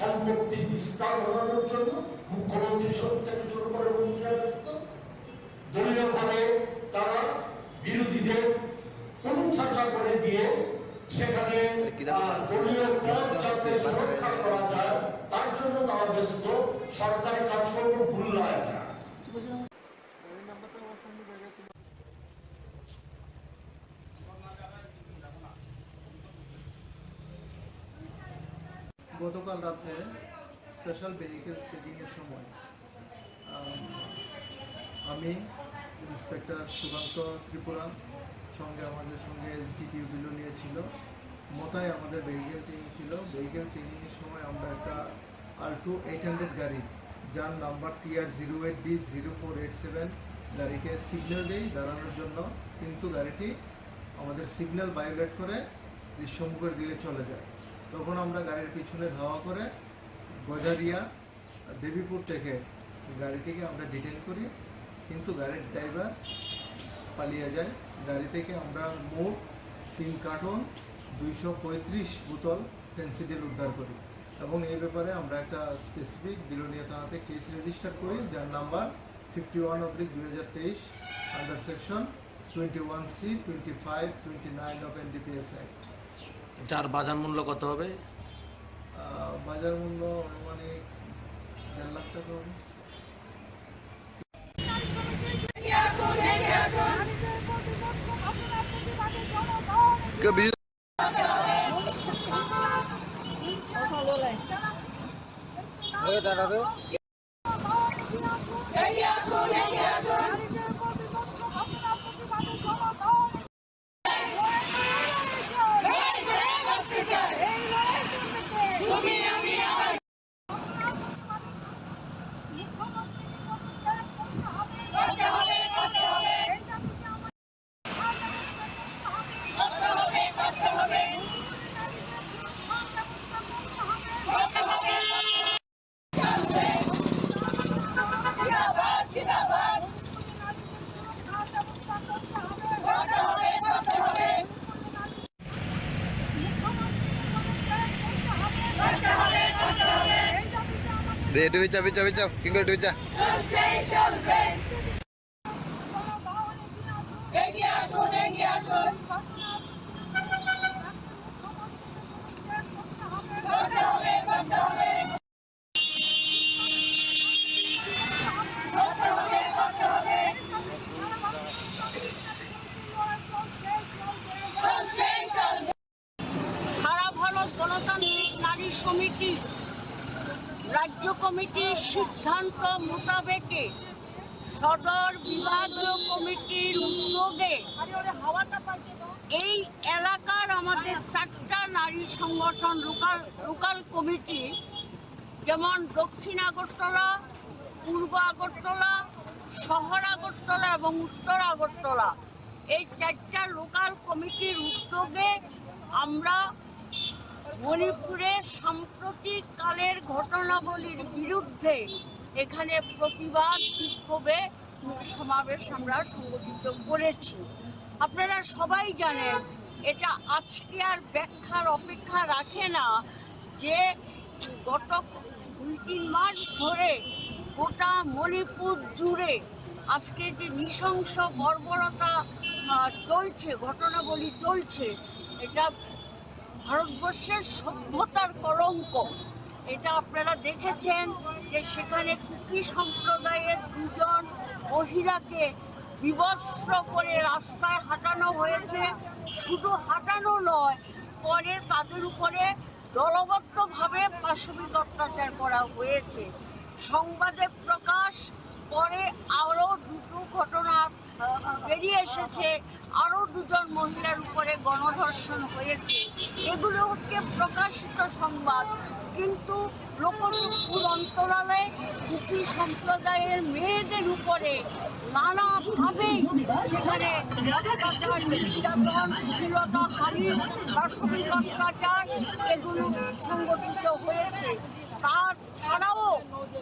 সম্পত্তি বিস্তার বাড়ানোর জন্য মুখ্যমন্ত্রী থেকে শুরু করে মন্ত্রীরা ব্যস্ত। দলীয় ভাবে তারা বিরোধীদের ছাঁচা করে দিয়ে সেখানে দলীয় পদ যাতে সুরক্ষা করা যায় তার জন্য তারা ব্যস্ত। সরকারি কাজকর্ম ভুল্লায় যায়। গতকাল রাতে স্পেশাল ভেহিকেল চেকিংয়ের সময় আমি ইন্সপেক্টর সুকান্ত ত্রিপুরা সঙ্গে আমাদের সঙ্গে এসডিপিও বিলো নিয়েছিল, মোতায় আমাদের ভেহিকেল চেকিং ছিল। ভেহিকেল চেকিংয়ের সময় আমরা একটা আল্টো 800 গাড়ি, যার নাম্বার TR08D0487 গাড়িকে সিগন্যাল দিই দাঁড়ানোর জন্য, কিন্তু গাড়িটি আমাদের সিগন্যাল ভায়োলেট করে বিশ্বমুখের দিকে চলে যায়। তখন আমরা গাড়ির পিছনে ধাওয়া করে গজারিয়া দেবীপুর থেকে গাড়িটিকে আমরা ডিটেন করি, কিন্তু গাড়ির ড্রাইভার পালিয়ে যায়। গাড়ি থেকে আমরা মোট 3 কার্টন 235 বোতল ফেন্সিডিল উদ্ধার করি এবং এই ব্যাপারে আমরা একটা স্পেসিফিক বিলোনিয়া থানাতে কেস রেজিস্টার করি, যার number 51/2023 under section 21C 2529 of NDPS act. যার বাজার মূল্য কত হবে? বাজার মূল্য মানে 1.5 লাখ টাকা হবে। দে ডুবিচা বিচা বিচা কি করে ডুবিচা এগিয়ে আসুন, এগিয়ে আসুন। করতে হবে, করতে হবে। করতে হবে, করতে হবে। সারা ভারত গণতান্ত্রিক নারী সমিতি রাজ্য কমিটির সিদ্ধান্ত মোতাবেকে সদর বিভাগীয় কমিটির উদ্যোগে এই এলাকার আমাদের 4টা নারী সংগঠন লোকাল কমিটি, যেমন দক্ষিণ আগরতলা, পূর্ব আগরতলা, শহর আগরতলা এবং উত্তর আগরতলা, এই 4টা লোকাল কমিটির উদ্যোগে আমরা মণিপুরের সাম্প্রতিক কালের ঘটনাবলীর বিরুদ্ধে এখানে প্রতিবাদ বিক্ষোভে সমাবেশ আমরা সংগঠিত করেছি। আপনারা সবাই জানেন, এটা আজকে আর ব্যাখ্যার অপেক্ষা রাখে না যে গত 2-3 মাস ধরে গোটা মণিপুর জুড়ে আজকে যে নৃশংস বর্বরতা চলছে, ঘটনাবলী চলছে, এটা ভারতবর্ষের সভ্যতার কলঙ্ক। এটা আপনারা দেখেছেন যে সেখানে কুকি সম্প্রদায়ের 2 মহিলাকে বিবস্ত্র করে রাস্তায় হাঁটানো হয়েছে। শুধু হাঁটানো নয়, পরে তাদের উপরে দলবদ্ধভাবে পাশবিক অত্যাচার করা হয়েছে। সংবাদে প্রকাশ পরে আরও 2 ঘটনা বেরিয়ে এসেছে, আরো 2 জন মহিলার উপরে গণধর্ষণ হয়েছে। এগুলো হচ্ছে প্রকাশিত সংবাদ, কিন্তু লোকচক্ষুর অন্তরালে কুকি সম্প্রদায়ের মেয়েদের উপরে নানাভাবেই সেখানে অত্যাচার, নির্যাতন, শ্লীলতাহানি, পাশবিক অত্যাচার এগুলো সংগঠিত হয়েছে। তাছাড়াও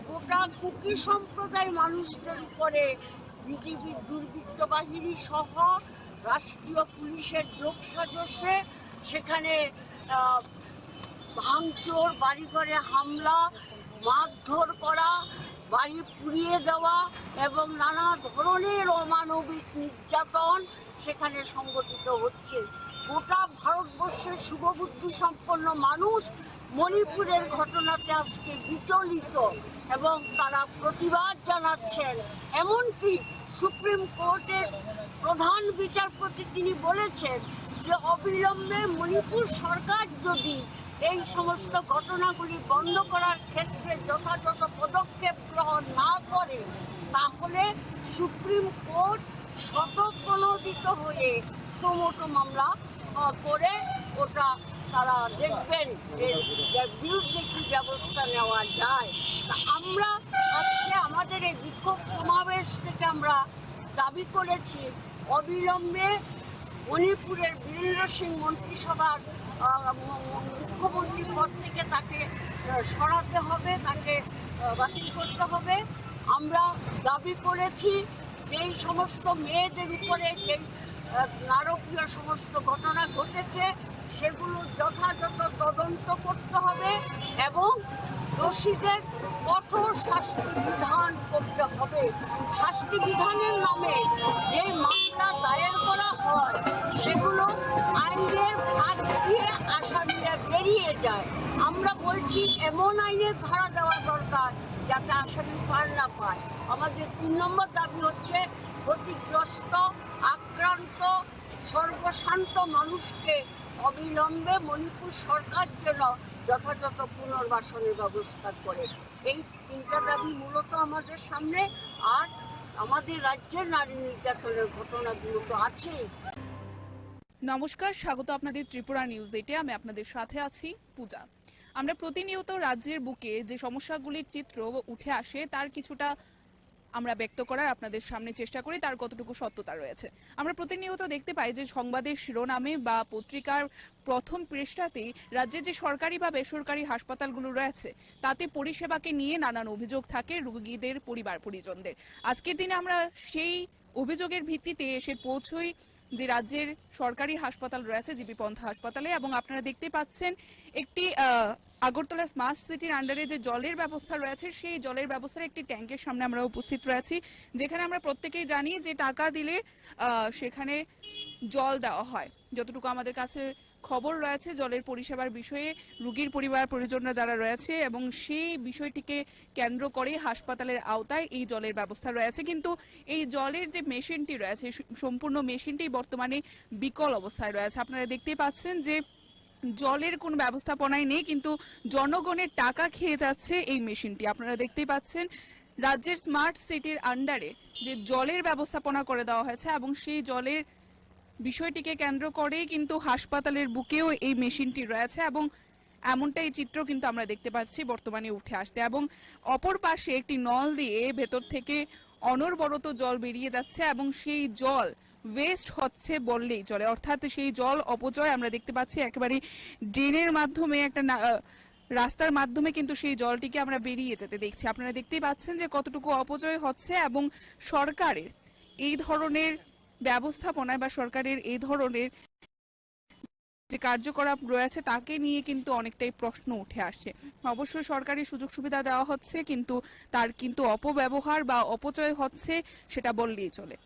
গোটা কুকি সম্প্রদায় মানুষদের উপরে বিজেপির দুর্বৃত্ত বাহিনী সহ রাষ্ট্রীয় পুলিশের যোগসাজশে সেখানে ভাঙচুর, বাড়িঘরে হামলা, মারধর করা, বাড়ি পুড়িয়ে দেওয়া এবং নানা ধরনের অমানবিক নির্যাতন সেখানে সংগঠিত হচ্ছে। গোটা ভারতবর্ষের শুভবুদ্ধি সম্পন্ন মানুষ মণিপুরের ঘটনাতে আজকে বিচলিত এবং তারা প্রতিবাদ জানাচ্ছেন। এমনকি সুপ্রিম কোর্টের প্রধান বিচারপতি তিনি বলেছেন যে অবিলম্বে মণিপুর সরকার যদি এই সমস্ত ঘটনাগুলি বন্ধ করার ক্ষেত্রে যথাযথ পদক্ষেপ গ্রহণ না করে তাহলে সুপ্রিম কোর্ট স্বতঃপ্রণোদিত হয়ে সুমোটো মামলা করে ওটা তারা দেখবেন এর বিরুদ্ধে কি ব্যবস্থা নেওয়া যায়। আমরা আজকে আমাদের এই বিক্ষোভ সমাবেশ থেকে আমরা দাবি করেছি অবিলম্বে মণিপুরের বীরেন্দ্র সিং মন্ত্রিসভার মুখ্যমন্ত্রী পদ থেকে তাকে সরাতে হবে, তাকে বাতিল করতে হবে। আমরা দাবি করেছি যেই সমস্ত মেয়েদের উপরে যেই নারকীয় সমস্ত ঘটনা ঘটেছে সেগুলো যথাযথ তদন্ত করতে হবে এবং দোষীদের কঠোর শাস্তি বিধান করতে হবে। শাস্তি বিধানের নামে যে মামলা দায়ের করা হয় সেগুলো আইনের ভাগ দিয়ে আসামিরা বেরিয়ে যায়। আমরা বলছি এমন আইনের ধারা দেওয়া দরকার যাতে আসামি পার না পায়। আমাদের 3 নম্বর দাবি হচ্ছে ক্ষতিগ্রস্ত, আক্রান্ত, সর্বশান্ত মানুষকে অবিলম্বে মণিপুর সরকার যেন যথাযথ পুনর্বাসনের ব্যবস্থা করে। এই 3টা দাবি মূলত আমাদের সামনে। আর আমাদের রাজ্যের নারী নির্যাতনের ঘটনাগুলো তো আছেই। নমস্কার, স্বাগত আপনাদের ত্রিপুরা নিউজ 8-এ। আমি আপনাদের সাথে আছি পূজা। আমরা প্রতিনিয়ত রাজ্যের বুকে যে সমস্যাগুলির চিত্র উঠে আসে তার কিছুটা আমরা ব্যক্ত করার আপনাদের সামনে চেষ্টা করি, তার কতটুকু সত্যতা রয়েছে। আমরা প্রতিনিয়ত দেখতে পাই যে সংবাদের শিরোনামে বা পত্রিকার প্রথম পৃষ্ঠাতেই রাজ্যের যে সরকারি বা বেসরকারি হাসপাতালগুলো রয়েছে তাতে পরিষেবাকে নিয়ে নানান অভিযোগ থাকে রোগীদের পরিবার পরিজনদের। আজকের দিনে আমরা সেই অভিযোগের ভিত্তিতে এসে পৌঁছই যে রাজ্যের সরকারি হাসপাতাল রয়েছে জিবি পন্থা হাসপাতালে, এবং আপনারা দেখতে পাচ্ছেন একটি আগরতলা স্মার্ট সিটির আন্ডারে যে জলের ব্যবস্থা রয়েছে সেই জলের ব্যবস্থার একটি ট্যাঙ্কের সামনে আমরা উপস্থিত রয়েছি, যেখানে আমরা প্রত্যেকেই জানি যে টাকা দিলে সেখানে জল দেওয়া হয়। যতটুকু আমাদের কাছে খবর রয়েছে জলের পরিষেবার বিষয়ে রোগীর পরিবার পরিজনরা যারা রয়েছে এবং সেই বিষয়টিকে কেন্দ্র করে হাসপাতালের আওতায় এই জলের ব্যবস্থা রয়েছে। কিন্তু এই জলের যে মেশিনটি রয়েছে সম্পূর্ণ মেশিনটি বর্তমানে বিকল অবস্থায় রয়েছে। আপনারা দেখতেই পাচ্ছেন যে জলের কোনো ব্যবস্থাপনাই নেই, কিন্তু জনগণের টাকা খেয়ে যাচ্ছে এই মেশিনটি। আপনারা দেখতেই পাচ্ছেন রাজ্যের স্মার্ট সিটির আন্ডারে যে জলের ব্যবস্থাপনা করে দেওয়া হয়েছে এবং সেই জলের বিষয়টিকে কেন্দ্র করেই কিন্তু হাসপাতালের বুকেও এই মেশিনটি রয়েছে এবং এমনটাই চিত্র কিন্তু আমরা দেখতে পাচ্ছি বর্তমানে উঠে আসতে। এবং অপর পাশে একটি নল দিয়ে ভেতর থেকে অনবরত জল বেরিয়ে যাচ্ছে এবং সেই জল ওয়েস্ট হচ্ছে বললেই চলে, অর্থাৎ সেই জল অপচয় আমরা দেখতে পাচ্ছি একেবারে ড্রেনের মাধ্যমে একটা রাস্তার মাধ্যমে কিন্তু সেই জলটিকে আমরা বেরিয়ে যেতে দেখছি। আপনারা দেখতেই পাচ্ছেন যে কতটুকু অপচয় হচ্ছে এবং সরকারের এই ধরনের ব্যবস্থাপনায় বা সরকারের এই ধরনের যে কার্যকলাপ রয়েছে তাকে নিয়ে কিন্তু অনেকটাই প্রশ্ন উঠে আসছে। অবশ্যই সরকারি সুযোগ সুবিধা দেওয়া হচ্ছে, কিন্তু তার কিন্তু অপব্যবহার বা অপচয় হচ্ছে সেটা বললেই চলে।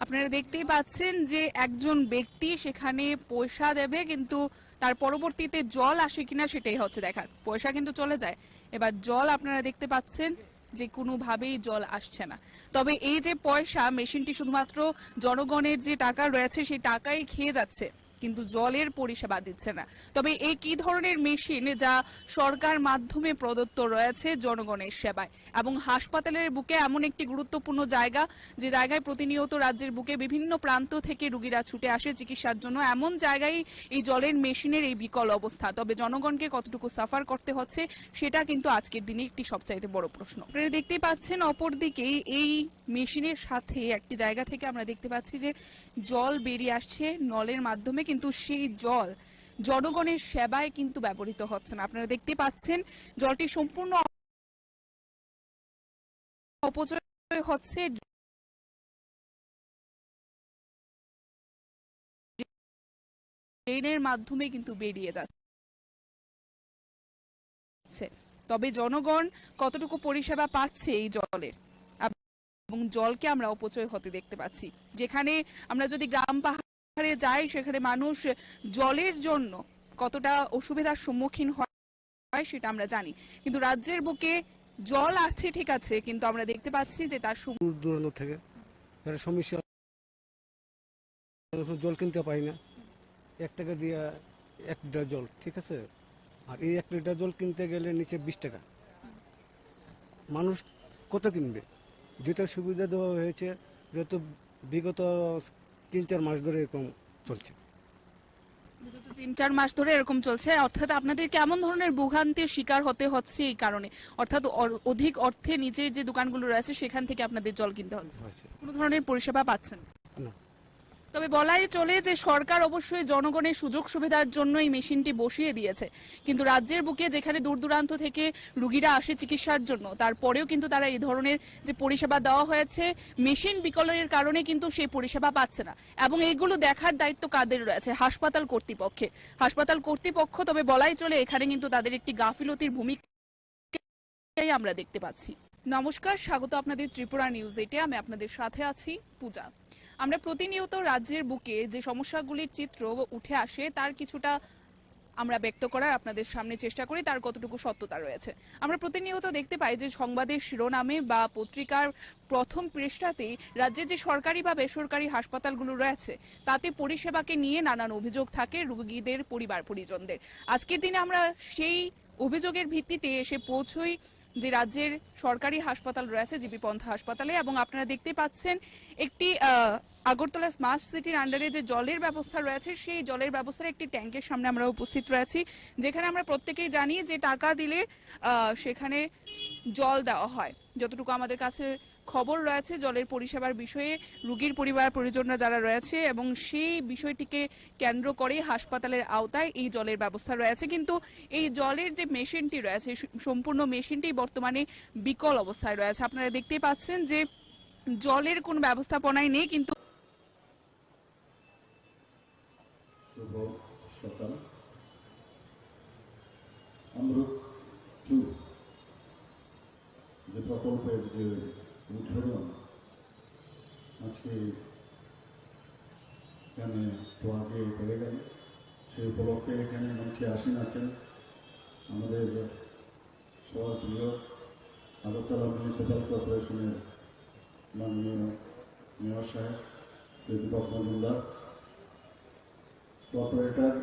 আপনারা দেখতেই পাচ্ছেন যে একজন ব্যক্তি সেখানে পয়সা দেবে, কিন্তু তার পরবর্তীতে জল আসে কিনা সেটাই হচ্ছে দেখার। পয়সা কিন্তু চলে যায়, এবার জল আপনারা দেখতে পাচ্ছেন যে কোনোভাবেই জল আসছে না। তবে এই যে পয়সা মেশিনটি শুধুমাত্র জনগণের যে টাকা রয়েছে সেই টাকাই খেয়ে যাচ্ছে কিন্তু জলের পরিষেবা দিচ্ছে না। তবে এই কি ধরনের মেশিন যা সরকার মাধ্যমে প্রদত্ত রয়েছে জনগণের সেবায়, এবং হাসপাতালের বুকে এমন একটি গুরুত্বপূর্ণ জায়গা যে জায়গায় প্রতিনিয়ত রাজ্যের বুকে বিভিন্ন প্রান্ত থেকে রোগীরা ছুটে আসে চিকিৎসার জন্য, এমন জায়গায় এই জলের মেশিনের এই বিকল অবস্থা। তবে জনগণকে কতটুকু সাফার করতে হচ্ছে সেটা কিন্তু আজকের দিনে একটি সবচাইতে বড় প্রশ্ন। আপনারা দেখতেই পাচ্ছেন অপরদিকে এই মেশিনের সাথে একটি জায়গা থেকে আমরা দেখতে পাচ্ছি যে জল বেরিয়ে আসছে নলের মাধ্যমে, কিন্তু সেই জল জনগণের সেবায় কিন্তু ব্যবহৃত হচ্ছে না। আপনারা দেখতে পাচ্ছেন জলটি সম্পূর্ণ অপচয় হচ্ছে, ড্রেনের মাধ্যমে কিন্তু বেরিয়ে যাচ্ছে। তবে জনগণ কতটুকু পরিষেবা পাচ্ছে এই জলের, এবং জলকে আমরা অপচয় হতে দেখতে পাচ্ছি। যেখানে আমরা যদি গ্রাম পাহাড়ে যাই সেখানে মানুষ জলের জন্য কতটা অসুবিধার সম্মুখীন হয় সেটা আমরা জানি, কিন্তু রাজ্যের বুকে জল আছে ঠিক আছে, কিন্তু আমরা দেখতে পাচ্ছি যে তার দূর দূরান্ত থেকে যারা সমস্যা জল কিনতে পাই না, 1 টাকা দিয়ে 1 লিটার জল, ঠিক আছে, আর এই 1 লিটার জল কিনতে গেলে নিচে 20 টাকা। মানুষ কত কিনবে? যেটা সুবিধা দেওয়া হয়েছে, যেহেতু বিগত 3-4 মাস ধরে এরকম চলছে, 3-4 মাস ধরে এরকম চলছে। অর্থাৎ আপনাদের কেমন ধরনের ভোগান্তির শিকার হতে হচ্ছে এই কারণে? অর্থাৎ অধিক অর্থে নিচের যে দোকানগুলো রয়েছে সেখান থেকে আপনাদের জল কিনতে হচ্ছে, কোনো ধরনের পরিষেবা পাচ্ছেন না। তবে বলাই চলে যে সরকার অবশ্যই জনগণের সুযোগ সুবিধার জন্য এই মেশিনটি বসিয়ে দিয়েছে, কিন্তু রাজ্যের বুকে যেখানে দূর দূরান্ত থেকে রোগীরা আসে চিকিৎসার জন্য, তারপরেও কিন্তু তারা এই ধরনের যে পরিষেবা দেওয়া হয়েছে মেশিন বিকলের কারণে কিন্তু সেই পরিষেবা পাচ্ছে না। এবং এইগুলো দেখার দায়িত্ব কাদের রয়েছে? হাসপাতাল কর্তৃপক্ষের। হাসপাতাল কর্তৃপক্ষ, তবে বলাই চলে এখানে কিন্তু তাদের একটি গাফিলতির ভূমিকাই আমরা দেখতে পাচ্ছি। নমস্কার, স্বাগত আপনাদের ত্রিপুরা নিউজ 8-এ। আমি আপনাদের সাথে আছি পূজা। আমরা প্রতিনিয়ত রাজ্যের বুকে যে সমস্যাগুলির চিত্র উঠে আসে তার কিছুটা আমরা ব্যক্ত করার আপনাদের সামনে চেষ্টা করি, তার কতটুকু সত্যতা রয়েছে। আমরা প্রতিনিয়ত দেখতে পাই যে সংবাদের শিরোনামে বা পত্রিকার প্রথম পৃষ্ঠাতেই রাজ্যের যে সরকারি বা বেসরকারি হাসপাতালগুলো রয়েছে তাতে পরিষেবাকে নিয়ে নানান অভিযোগ থাকে রোগীদের পরিবার পরিজনদের। আজকের দিনে আমরা সেই অভিযোগের ভিত্তিতে এসে পৌঁছই যে রাজ্যের সরকারি হাসপাতাল রয়েছে জিবি পন্থা হাসপাতালে, এবং আপনারা দেখতে পাচ্ছেন একটি আগরতলা স্মার্ট সিটির আন্ডারে যে জলের ব্যবস্থা রয়েছে সেই জলের ব্যবস্থার একটি ট্যাঙ্কের সামনে আমরা উপস্থিত রয়েছি, যেখানে আমরা প্রত্যেকেই জানি যে টাকা দিলে সেখানে জল দেওয়া হয়। যতটুকু আমাদের কাছে খবর রয়েছে জলের পরিষেবার বিষয়ে রোগীর পরিবার পরিজনরা যারা রয়েছে এবং সেই বিষয়টিকে কেন্দ্র করে হাসপাতালের আওতায় এই জলের ব্যবস্থা রয়েছে, কিন্তু এই জলের যে মেশিনটি রয়েছে সম্পূর্ণ মেশিনটি বর্তমানে বিকল অবস্থায় রয়েছে। আপনারা দেখতেই পাচ্ছেন যে জলের কোনো ব্যবস্থাপনাই নেই। কিন্তু শুভ সকাল। অমৃত 2 যে প্রকল্পের যে উদ্বোধন আজকে এখানে তো আগে হয়ে গেল, সেই উপলক্ষে এখানে মঞ্চে আসীন আছেন আমাদের সবার প্রিয় আগরতলা মিউনিসিপ্যাল কর্পোরেশনের মাননীয় মেয়র সাহেব Shri Dipak Majumdar, corporator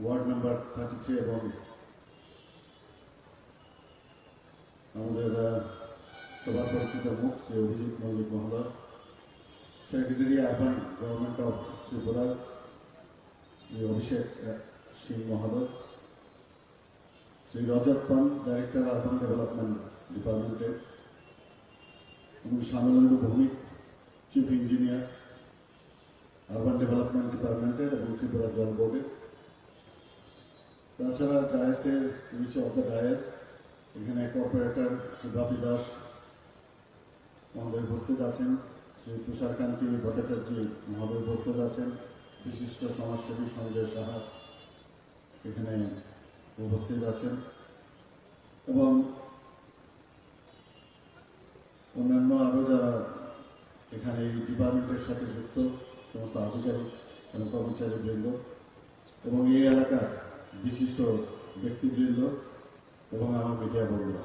ward number 33 এবং আমাদের সবার পরিচিত মুখ শ্রী অভিজিৎ মল্লিক মহোদয়, secretary urban government of Tripura Shri Abhishek Singh মহোদয়, Shri Rajat Pan, director urban development ডিপার্টমেন্টের, এবং Shyamalendu Bhowmik, chief engineer urban development ডিপার্টমেন্টের এবং ত্রিপুরা জল বোর্ডের। তাছাড়া ডায়াসের নিচ অফ দ্য ডায়াস এখানে কর্পোরেটর শ্রী বাপি দাস মহোদয় উপস্থিত আছেন, শ্রী তুষারকান্তি ভট্টাচার্য মহোদয় উপস্থিত আছেন, বিশিষ্ট সমাজসেবী সঞ্জয় সাহা এখানে উপস্থিত আছেন, এবং অন্যান্য আরও যারা এখানে এই ডিপার্টমেন্টের সাথে যুক্ত সমস্ত আধিকারিক এবং কর্মচারীবৃন্দ এবং এই এলাকার বিশিষ্ট ব্যক্তিবৃন্দ এবং আমার মিডিয়া বন্ধুরা,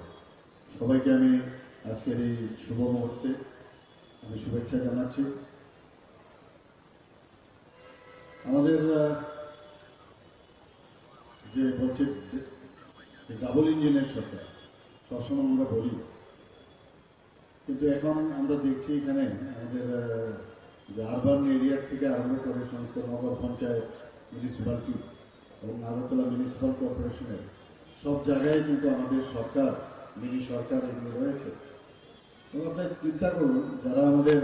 সবাইকে আমি আজকের এই শুভ মুহূর্তে আমি শুভেচ্ছা জানাচ্ছি। আমাদের যে বলছে ডাবল ইঞ্জিনের সরকার সবসময় আমরা বলি, কিন্তু এখন আমরা দেখছি এখানে আমাদের যে আরবান এরিয়ার থেকে আরম্ভ করে সমস্ত নগর পঞ্চায়েত, মিউনিসিপ্যালিটি এবং আগরতলা মিউনিসিপ্যাল কর্পোরেশনের সব জায়গায় কিন্তু আমাদের সরকার, মিনি সরকার এগুলো রয়েছে। এবং আপনি চিন্তা করুন, যারা আমাদের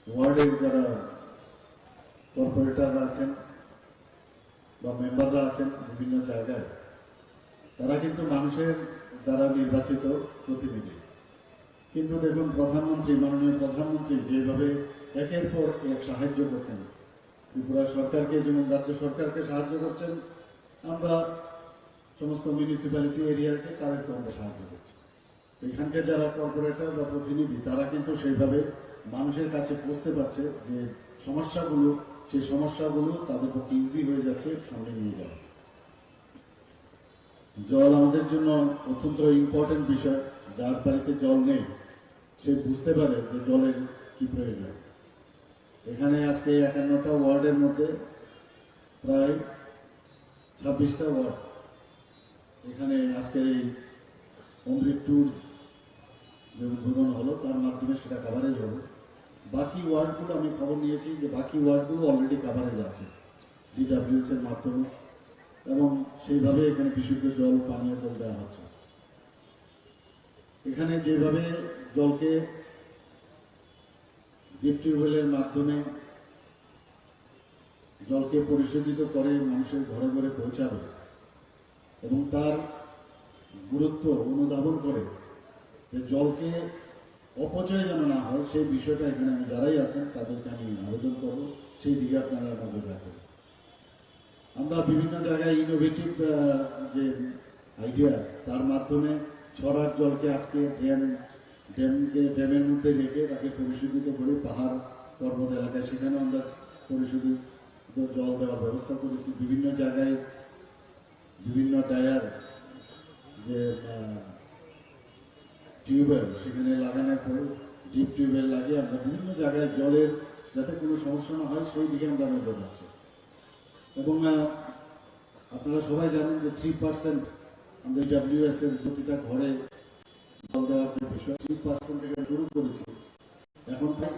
ওয়ার্ডের যারা কর্পোরেটররা আছেন বা মেম্বাররা আছেন বিভিন্ন জায়গায়, তারা কিন্তু মানুষের দ্বারা নির্বাচিত প্রতিনিধি। কিন্তু দেখুন প্রধানমন্ত্রী, মাননীয় প্রধানমন্ত্রী যেভাবে একের পর এক সাহায্য করছেন, ত্রিপুরা সরকারকে যেমন রাজ্য সরকারকে সাহায্য করছেন, আমরা সমস্ত মিউনিসিপ্যালিটি এরিয়াকে তাদেরকে আমরা সাহায্য করছি। এখানকার যারা কর্পোরেটর বা প্রতিনিধি, তারা কিন্তু সেইভাবে মানুষের কাছে পৌঁছতে পারছে যে সমস্যাগুলো, সেই সমস্যাগুলো তাদের পক্ষে ইজি হয়ে যাচ্ছে সামনে নিয়ে যাওয়া। জল আমাদের জন্য অত্যন্ত ইম্পর্টেন্ট বিষয়। যার বাড়িতে জল নেই সে বুঝতে পারে যে জলের কি প্রয়োজন। এখানে আজকে 51টা ওয়ার্ডের মধ্যে প্রায় 26টা ওয়ার্ড এখানে আজকে এই অমৃত ট্যুর যে উদ্বোধন হলো তার মাধ্যমে সেটা কাভারেজ হলো। বাকি ওয়ার্ডগুলো আমি খবর নিয়েছি যে বাকি ওয়ার্ডগুলো অলরেডি কাভারেজ আছে DWS এর মাধ্যমে, এবং সেইভাবে এখানে বিশুদ্ধ জল, পানীয় জল দেওয়া হচ্ছে। এখানে যেভাবে জলকে ডিপ টিউবওয়েলের মাধ্যমে জলকে পরিশোধিত করে মানুষের ঘরে ঘরে পৌঁছাবে এবং তার গুরুত্ব অনুধাবন করে যে জলকে অপচয় যেন না হয়, সেই বিষয়টা এখানে আমি যারাই আছেন তাদেরকে আমি আলোচনা করব, সেই দিকে আপনারা নজর রাখবেন। আমরা বিভিন্ন জায়গায় ইনোভেটিভ যে আইডিয়া, তার মাধ্যমে ছড়ার জলকে আটকে ড্যামের মধ্যে রেখে তাকে পরিশোধিত করে পাহাড় পর্বত এলাকায় সেখানে আমরা পরিশোধিত জল দেওয়ার ব্যবস্থা করেছি। বিভিন্ন জায়গায় বিভিন্ন টায়ার যে টিউবওয়েল সেখানে লাগানোর পর ডিপ টিউবওয়েল লাগিয়ে আমরা বিভিন্ন জায়গায় জলের যাতে কোনো সমস্যা না হয় সেই দিকে আমরা নজর রাখছি। এবং আপনারা সবাই জানেন যে 3% আমাদের WS এর প্রতিটা ঘরে জল দেওয়ার যে বিষয়, 3% থেকে শুরু করেছি, এখন প্রায়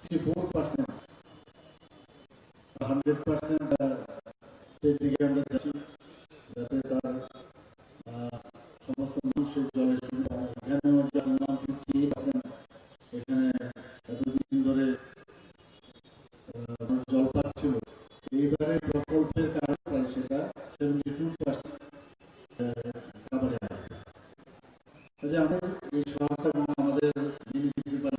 64% 100% এর দিকে আমরা যাচ্ছি, যাতে তার সমস্ত মানুষের জলের সুবিধা হয়। এখানেও শুনলাম 58% এখানে এতদিন ধরে জল পাচ্ছিল, এইবারে প্রকল্পের কারণে প্রায় সেটা 72% কাভারে আসবে। আমাদের এই শহরটা এবং আমাদের মিউনিসিপ্যালিটি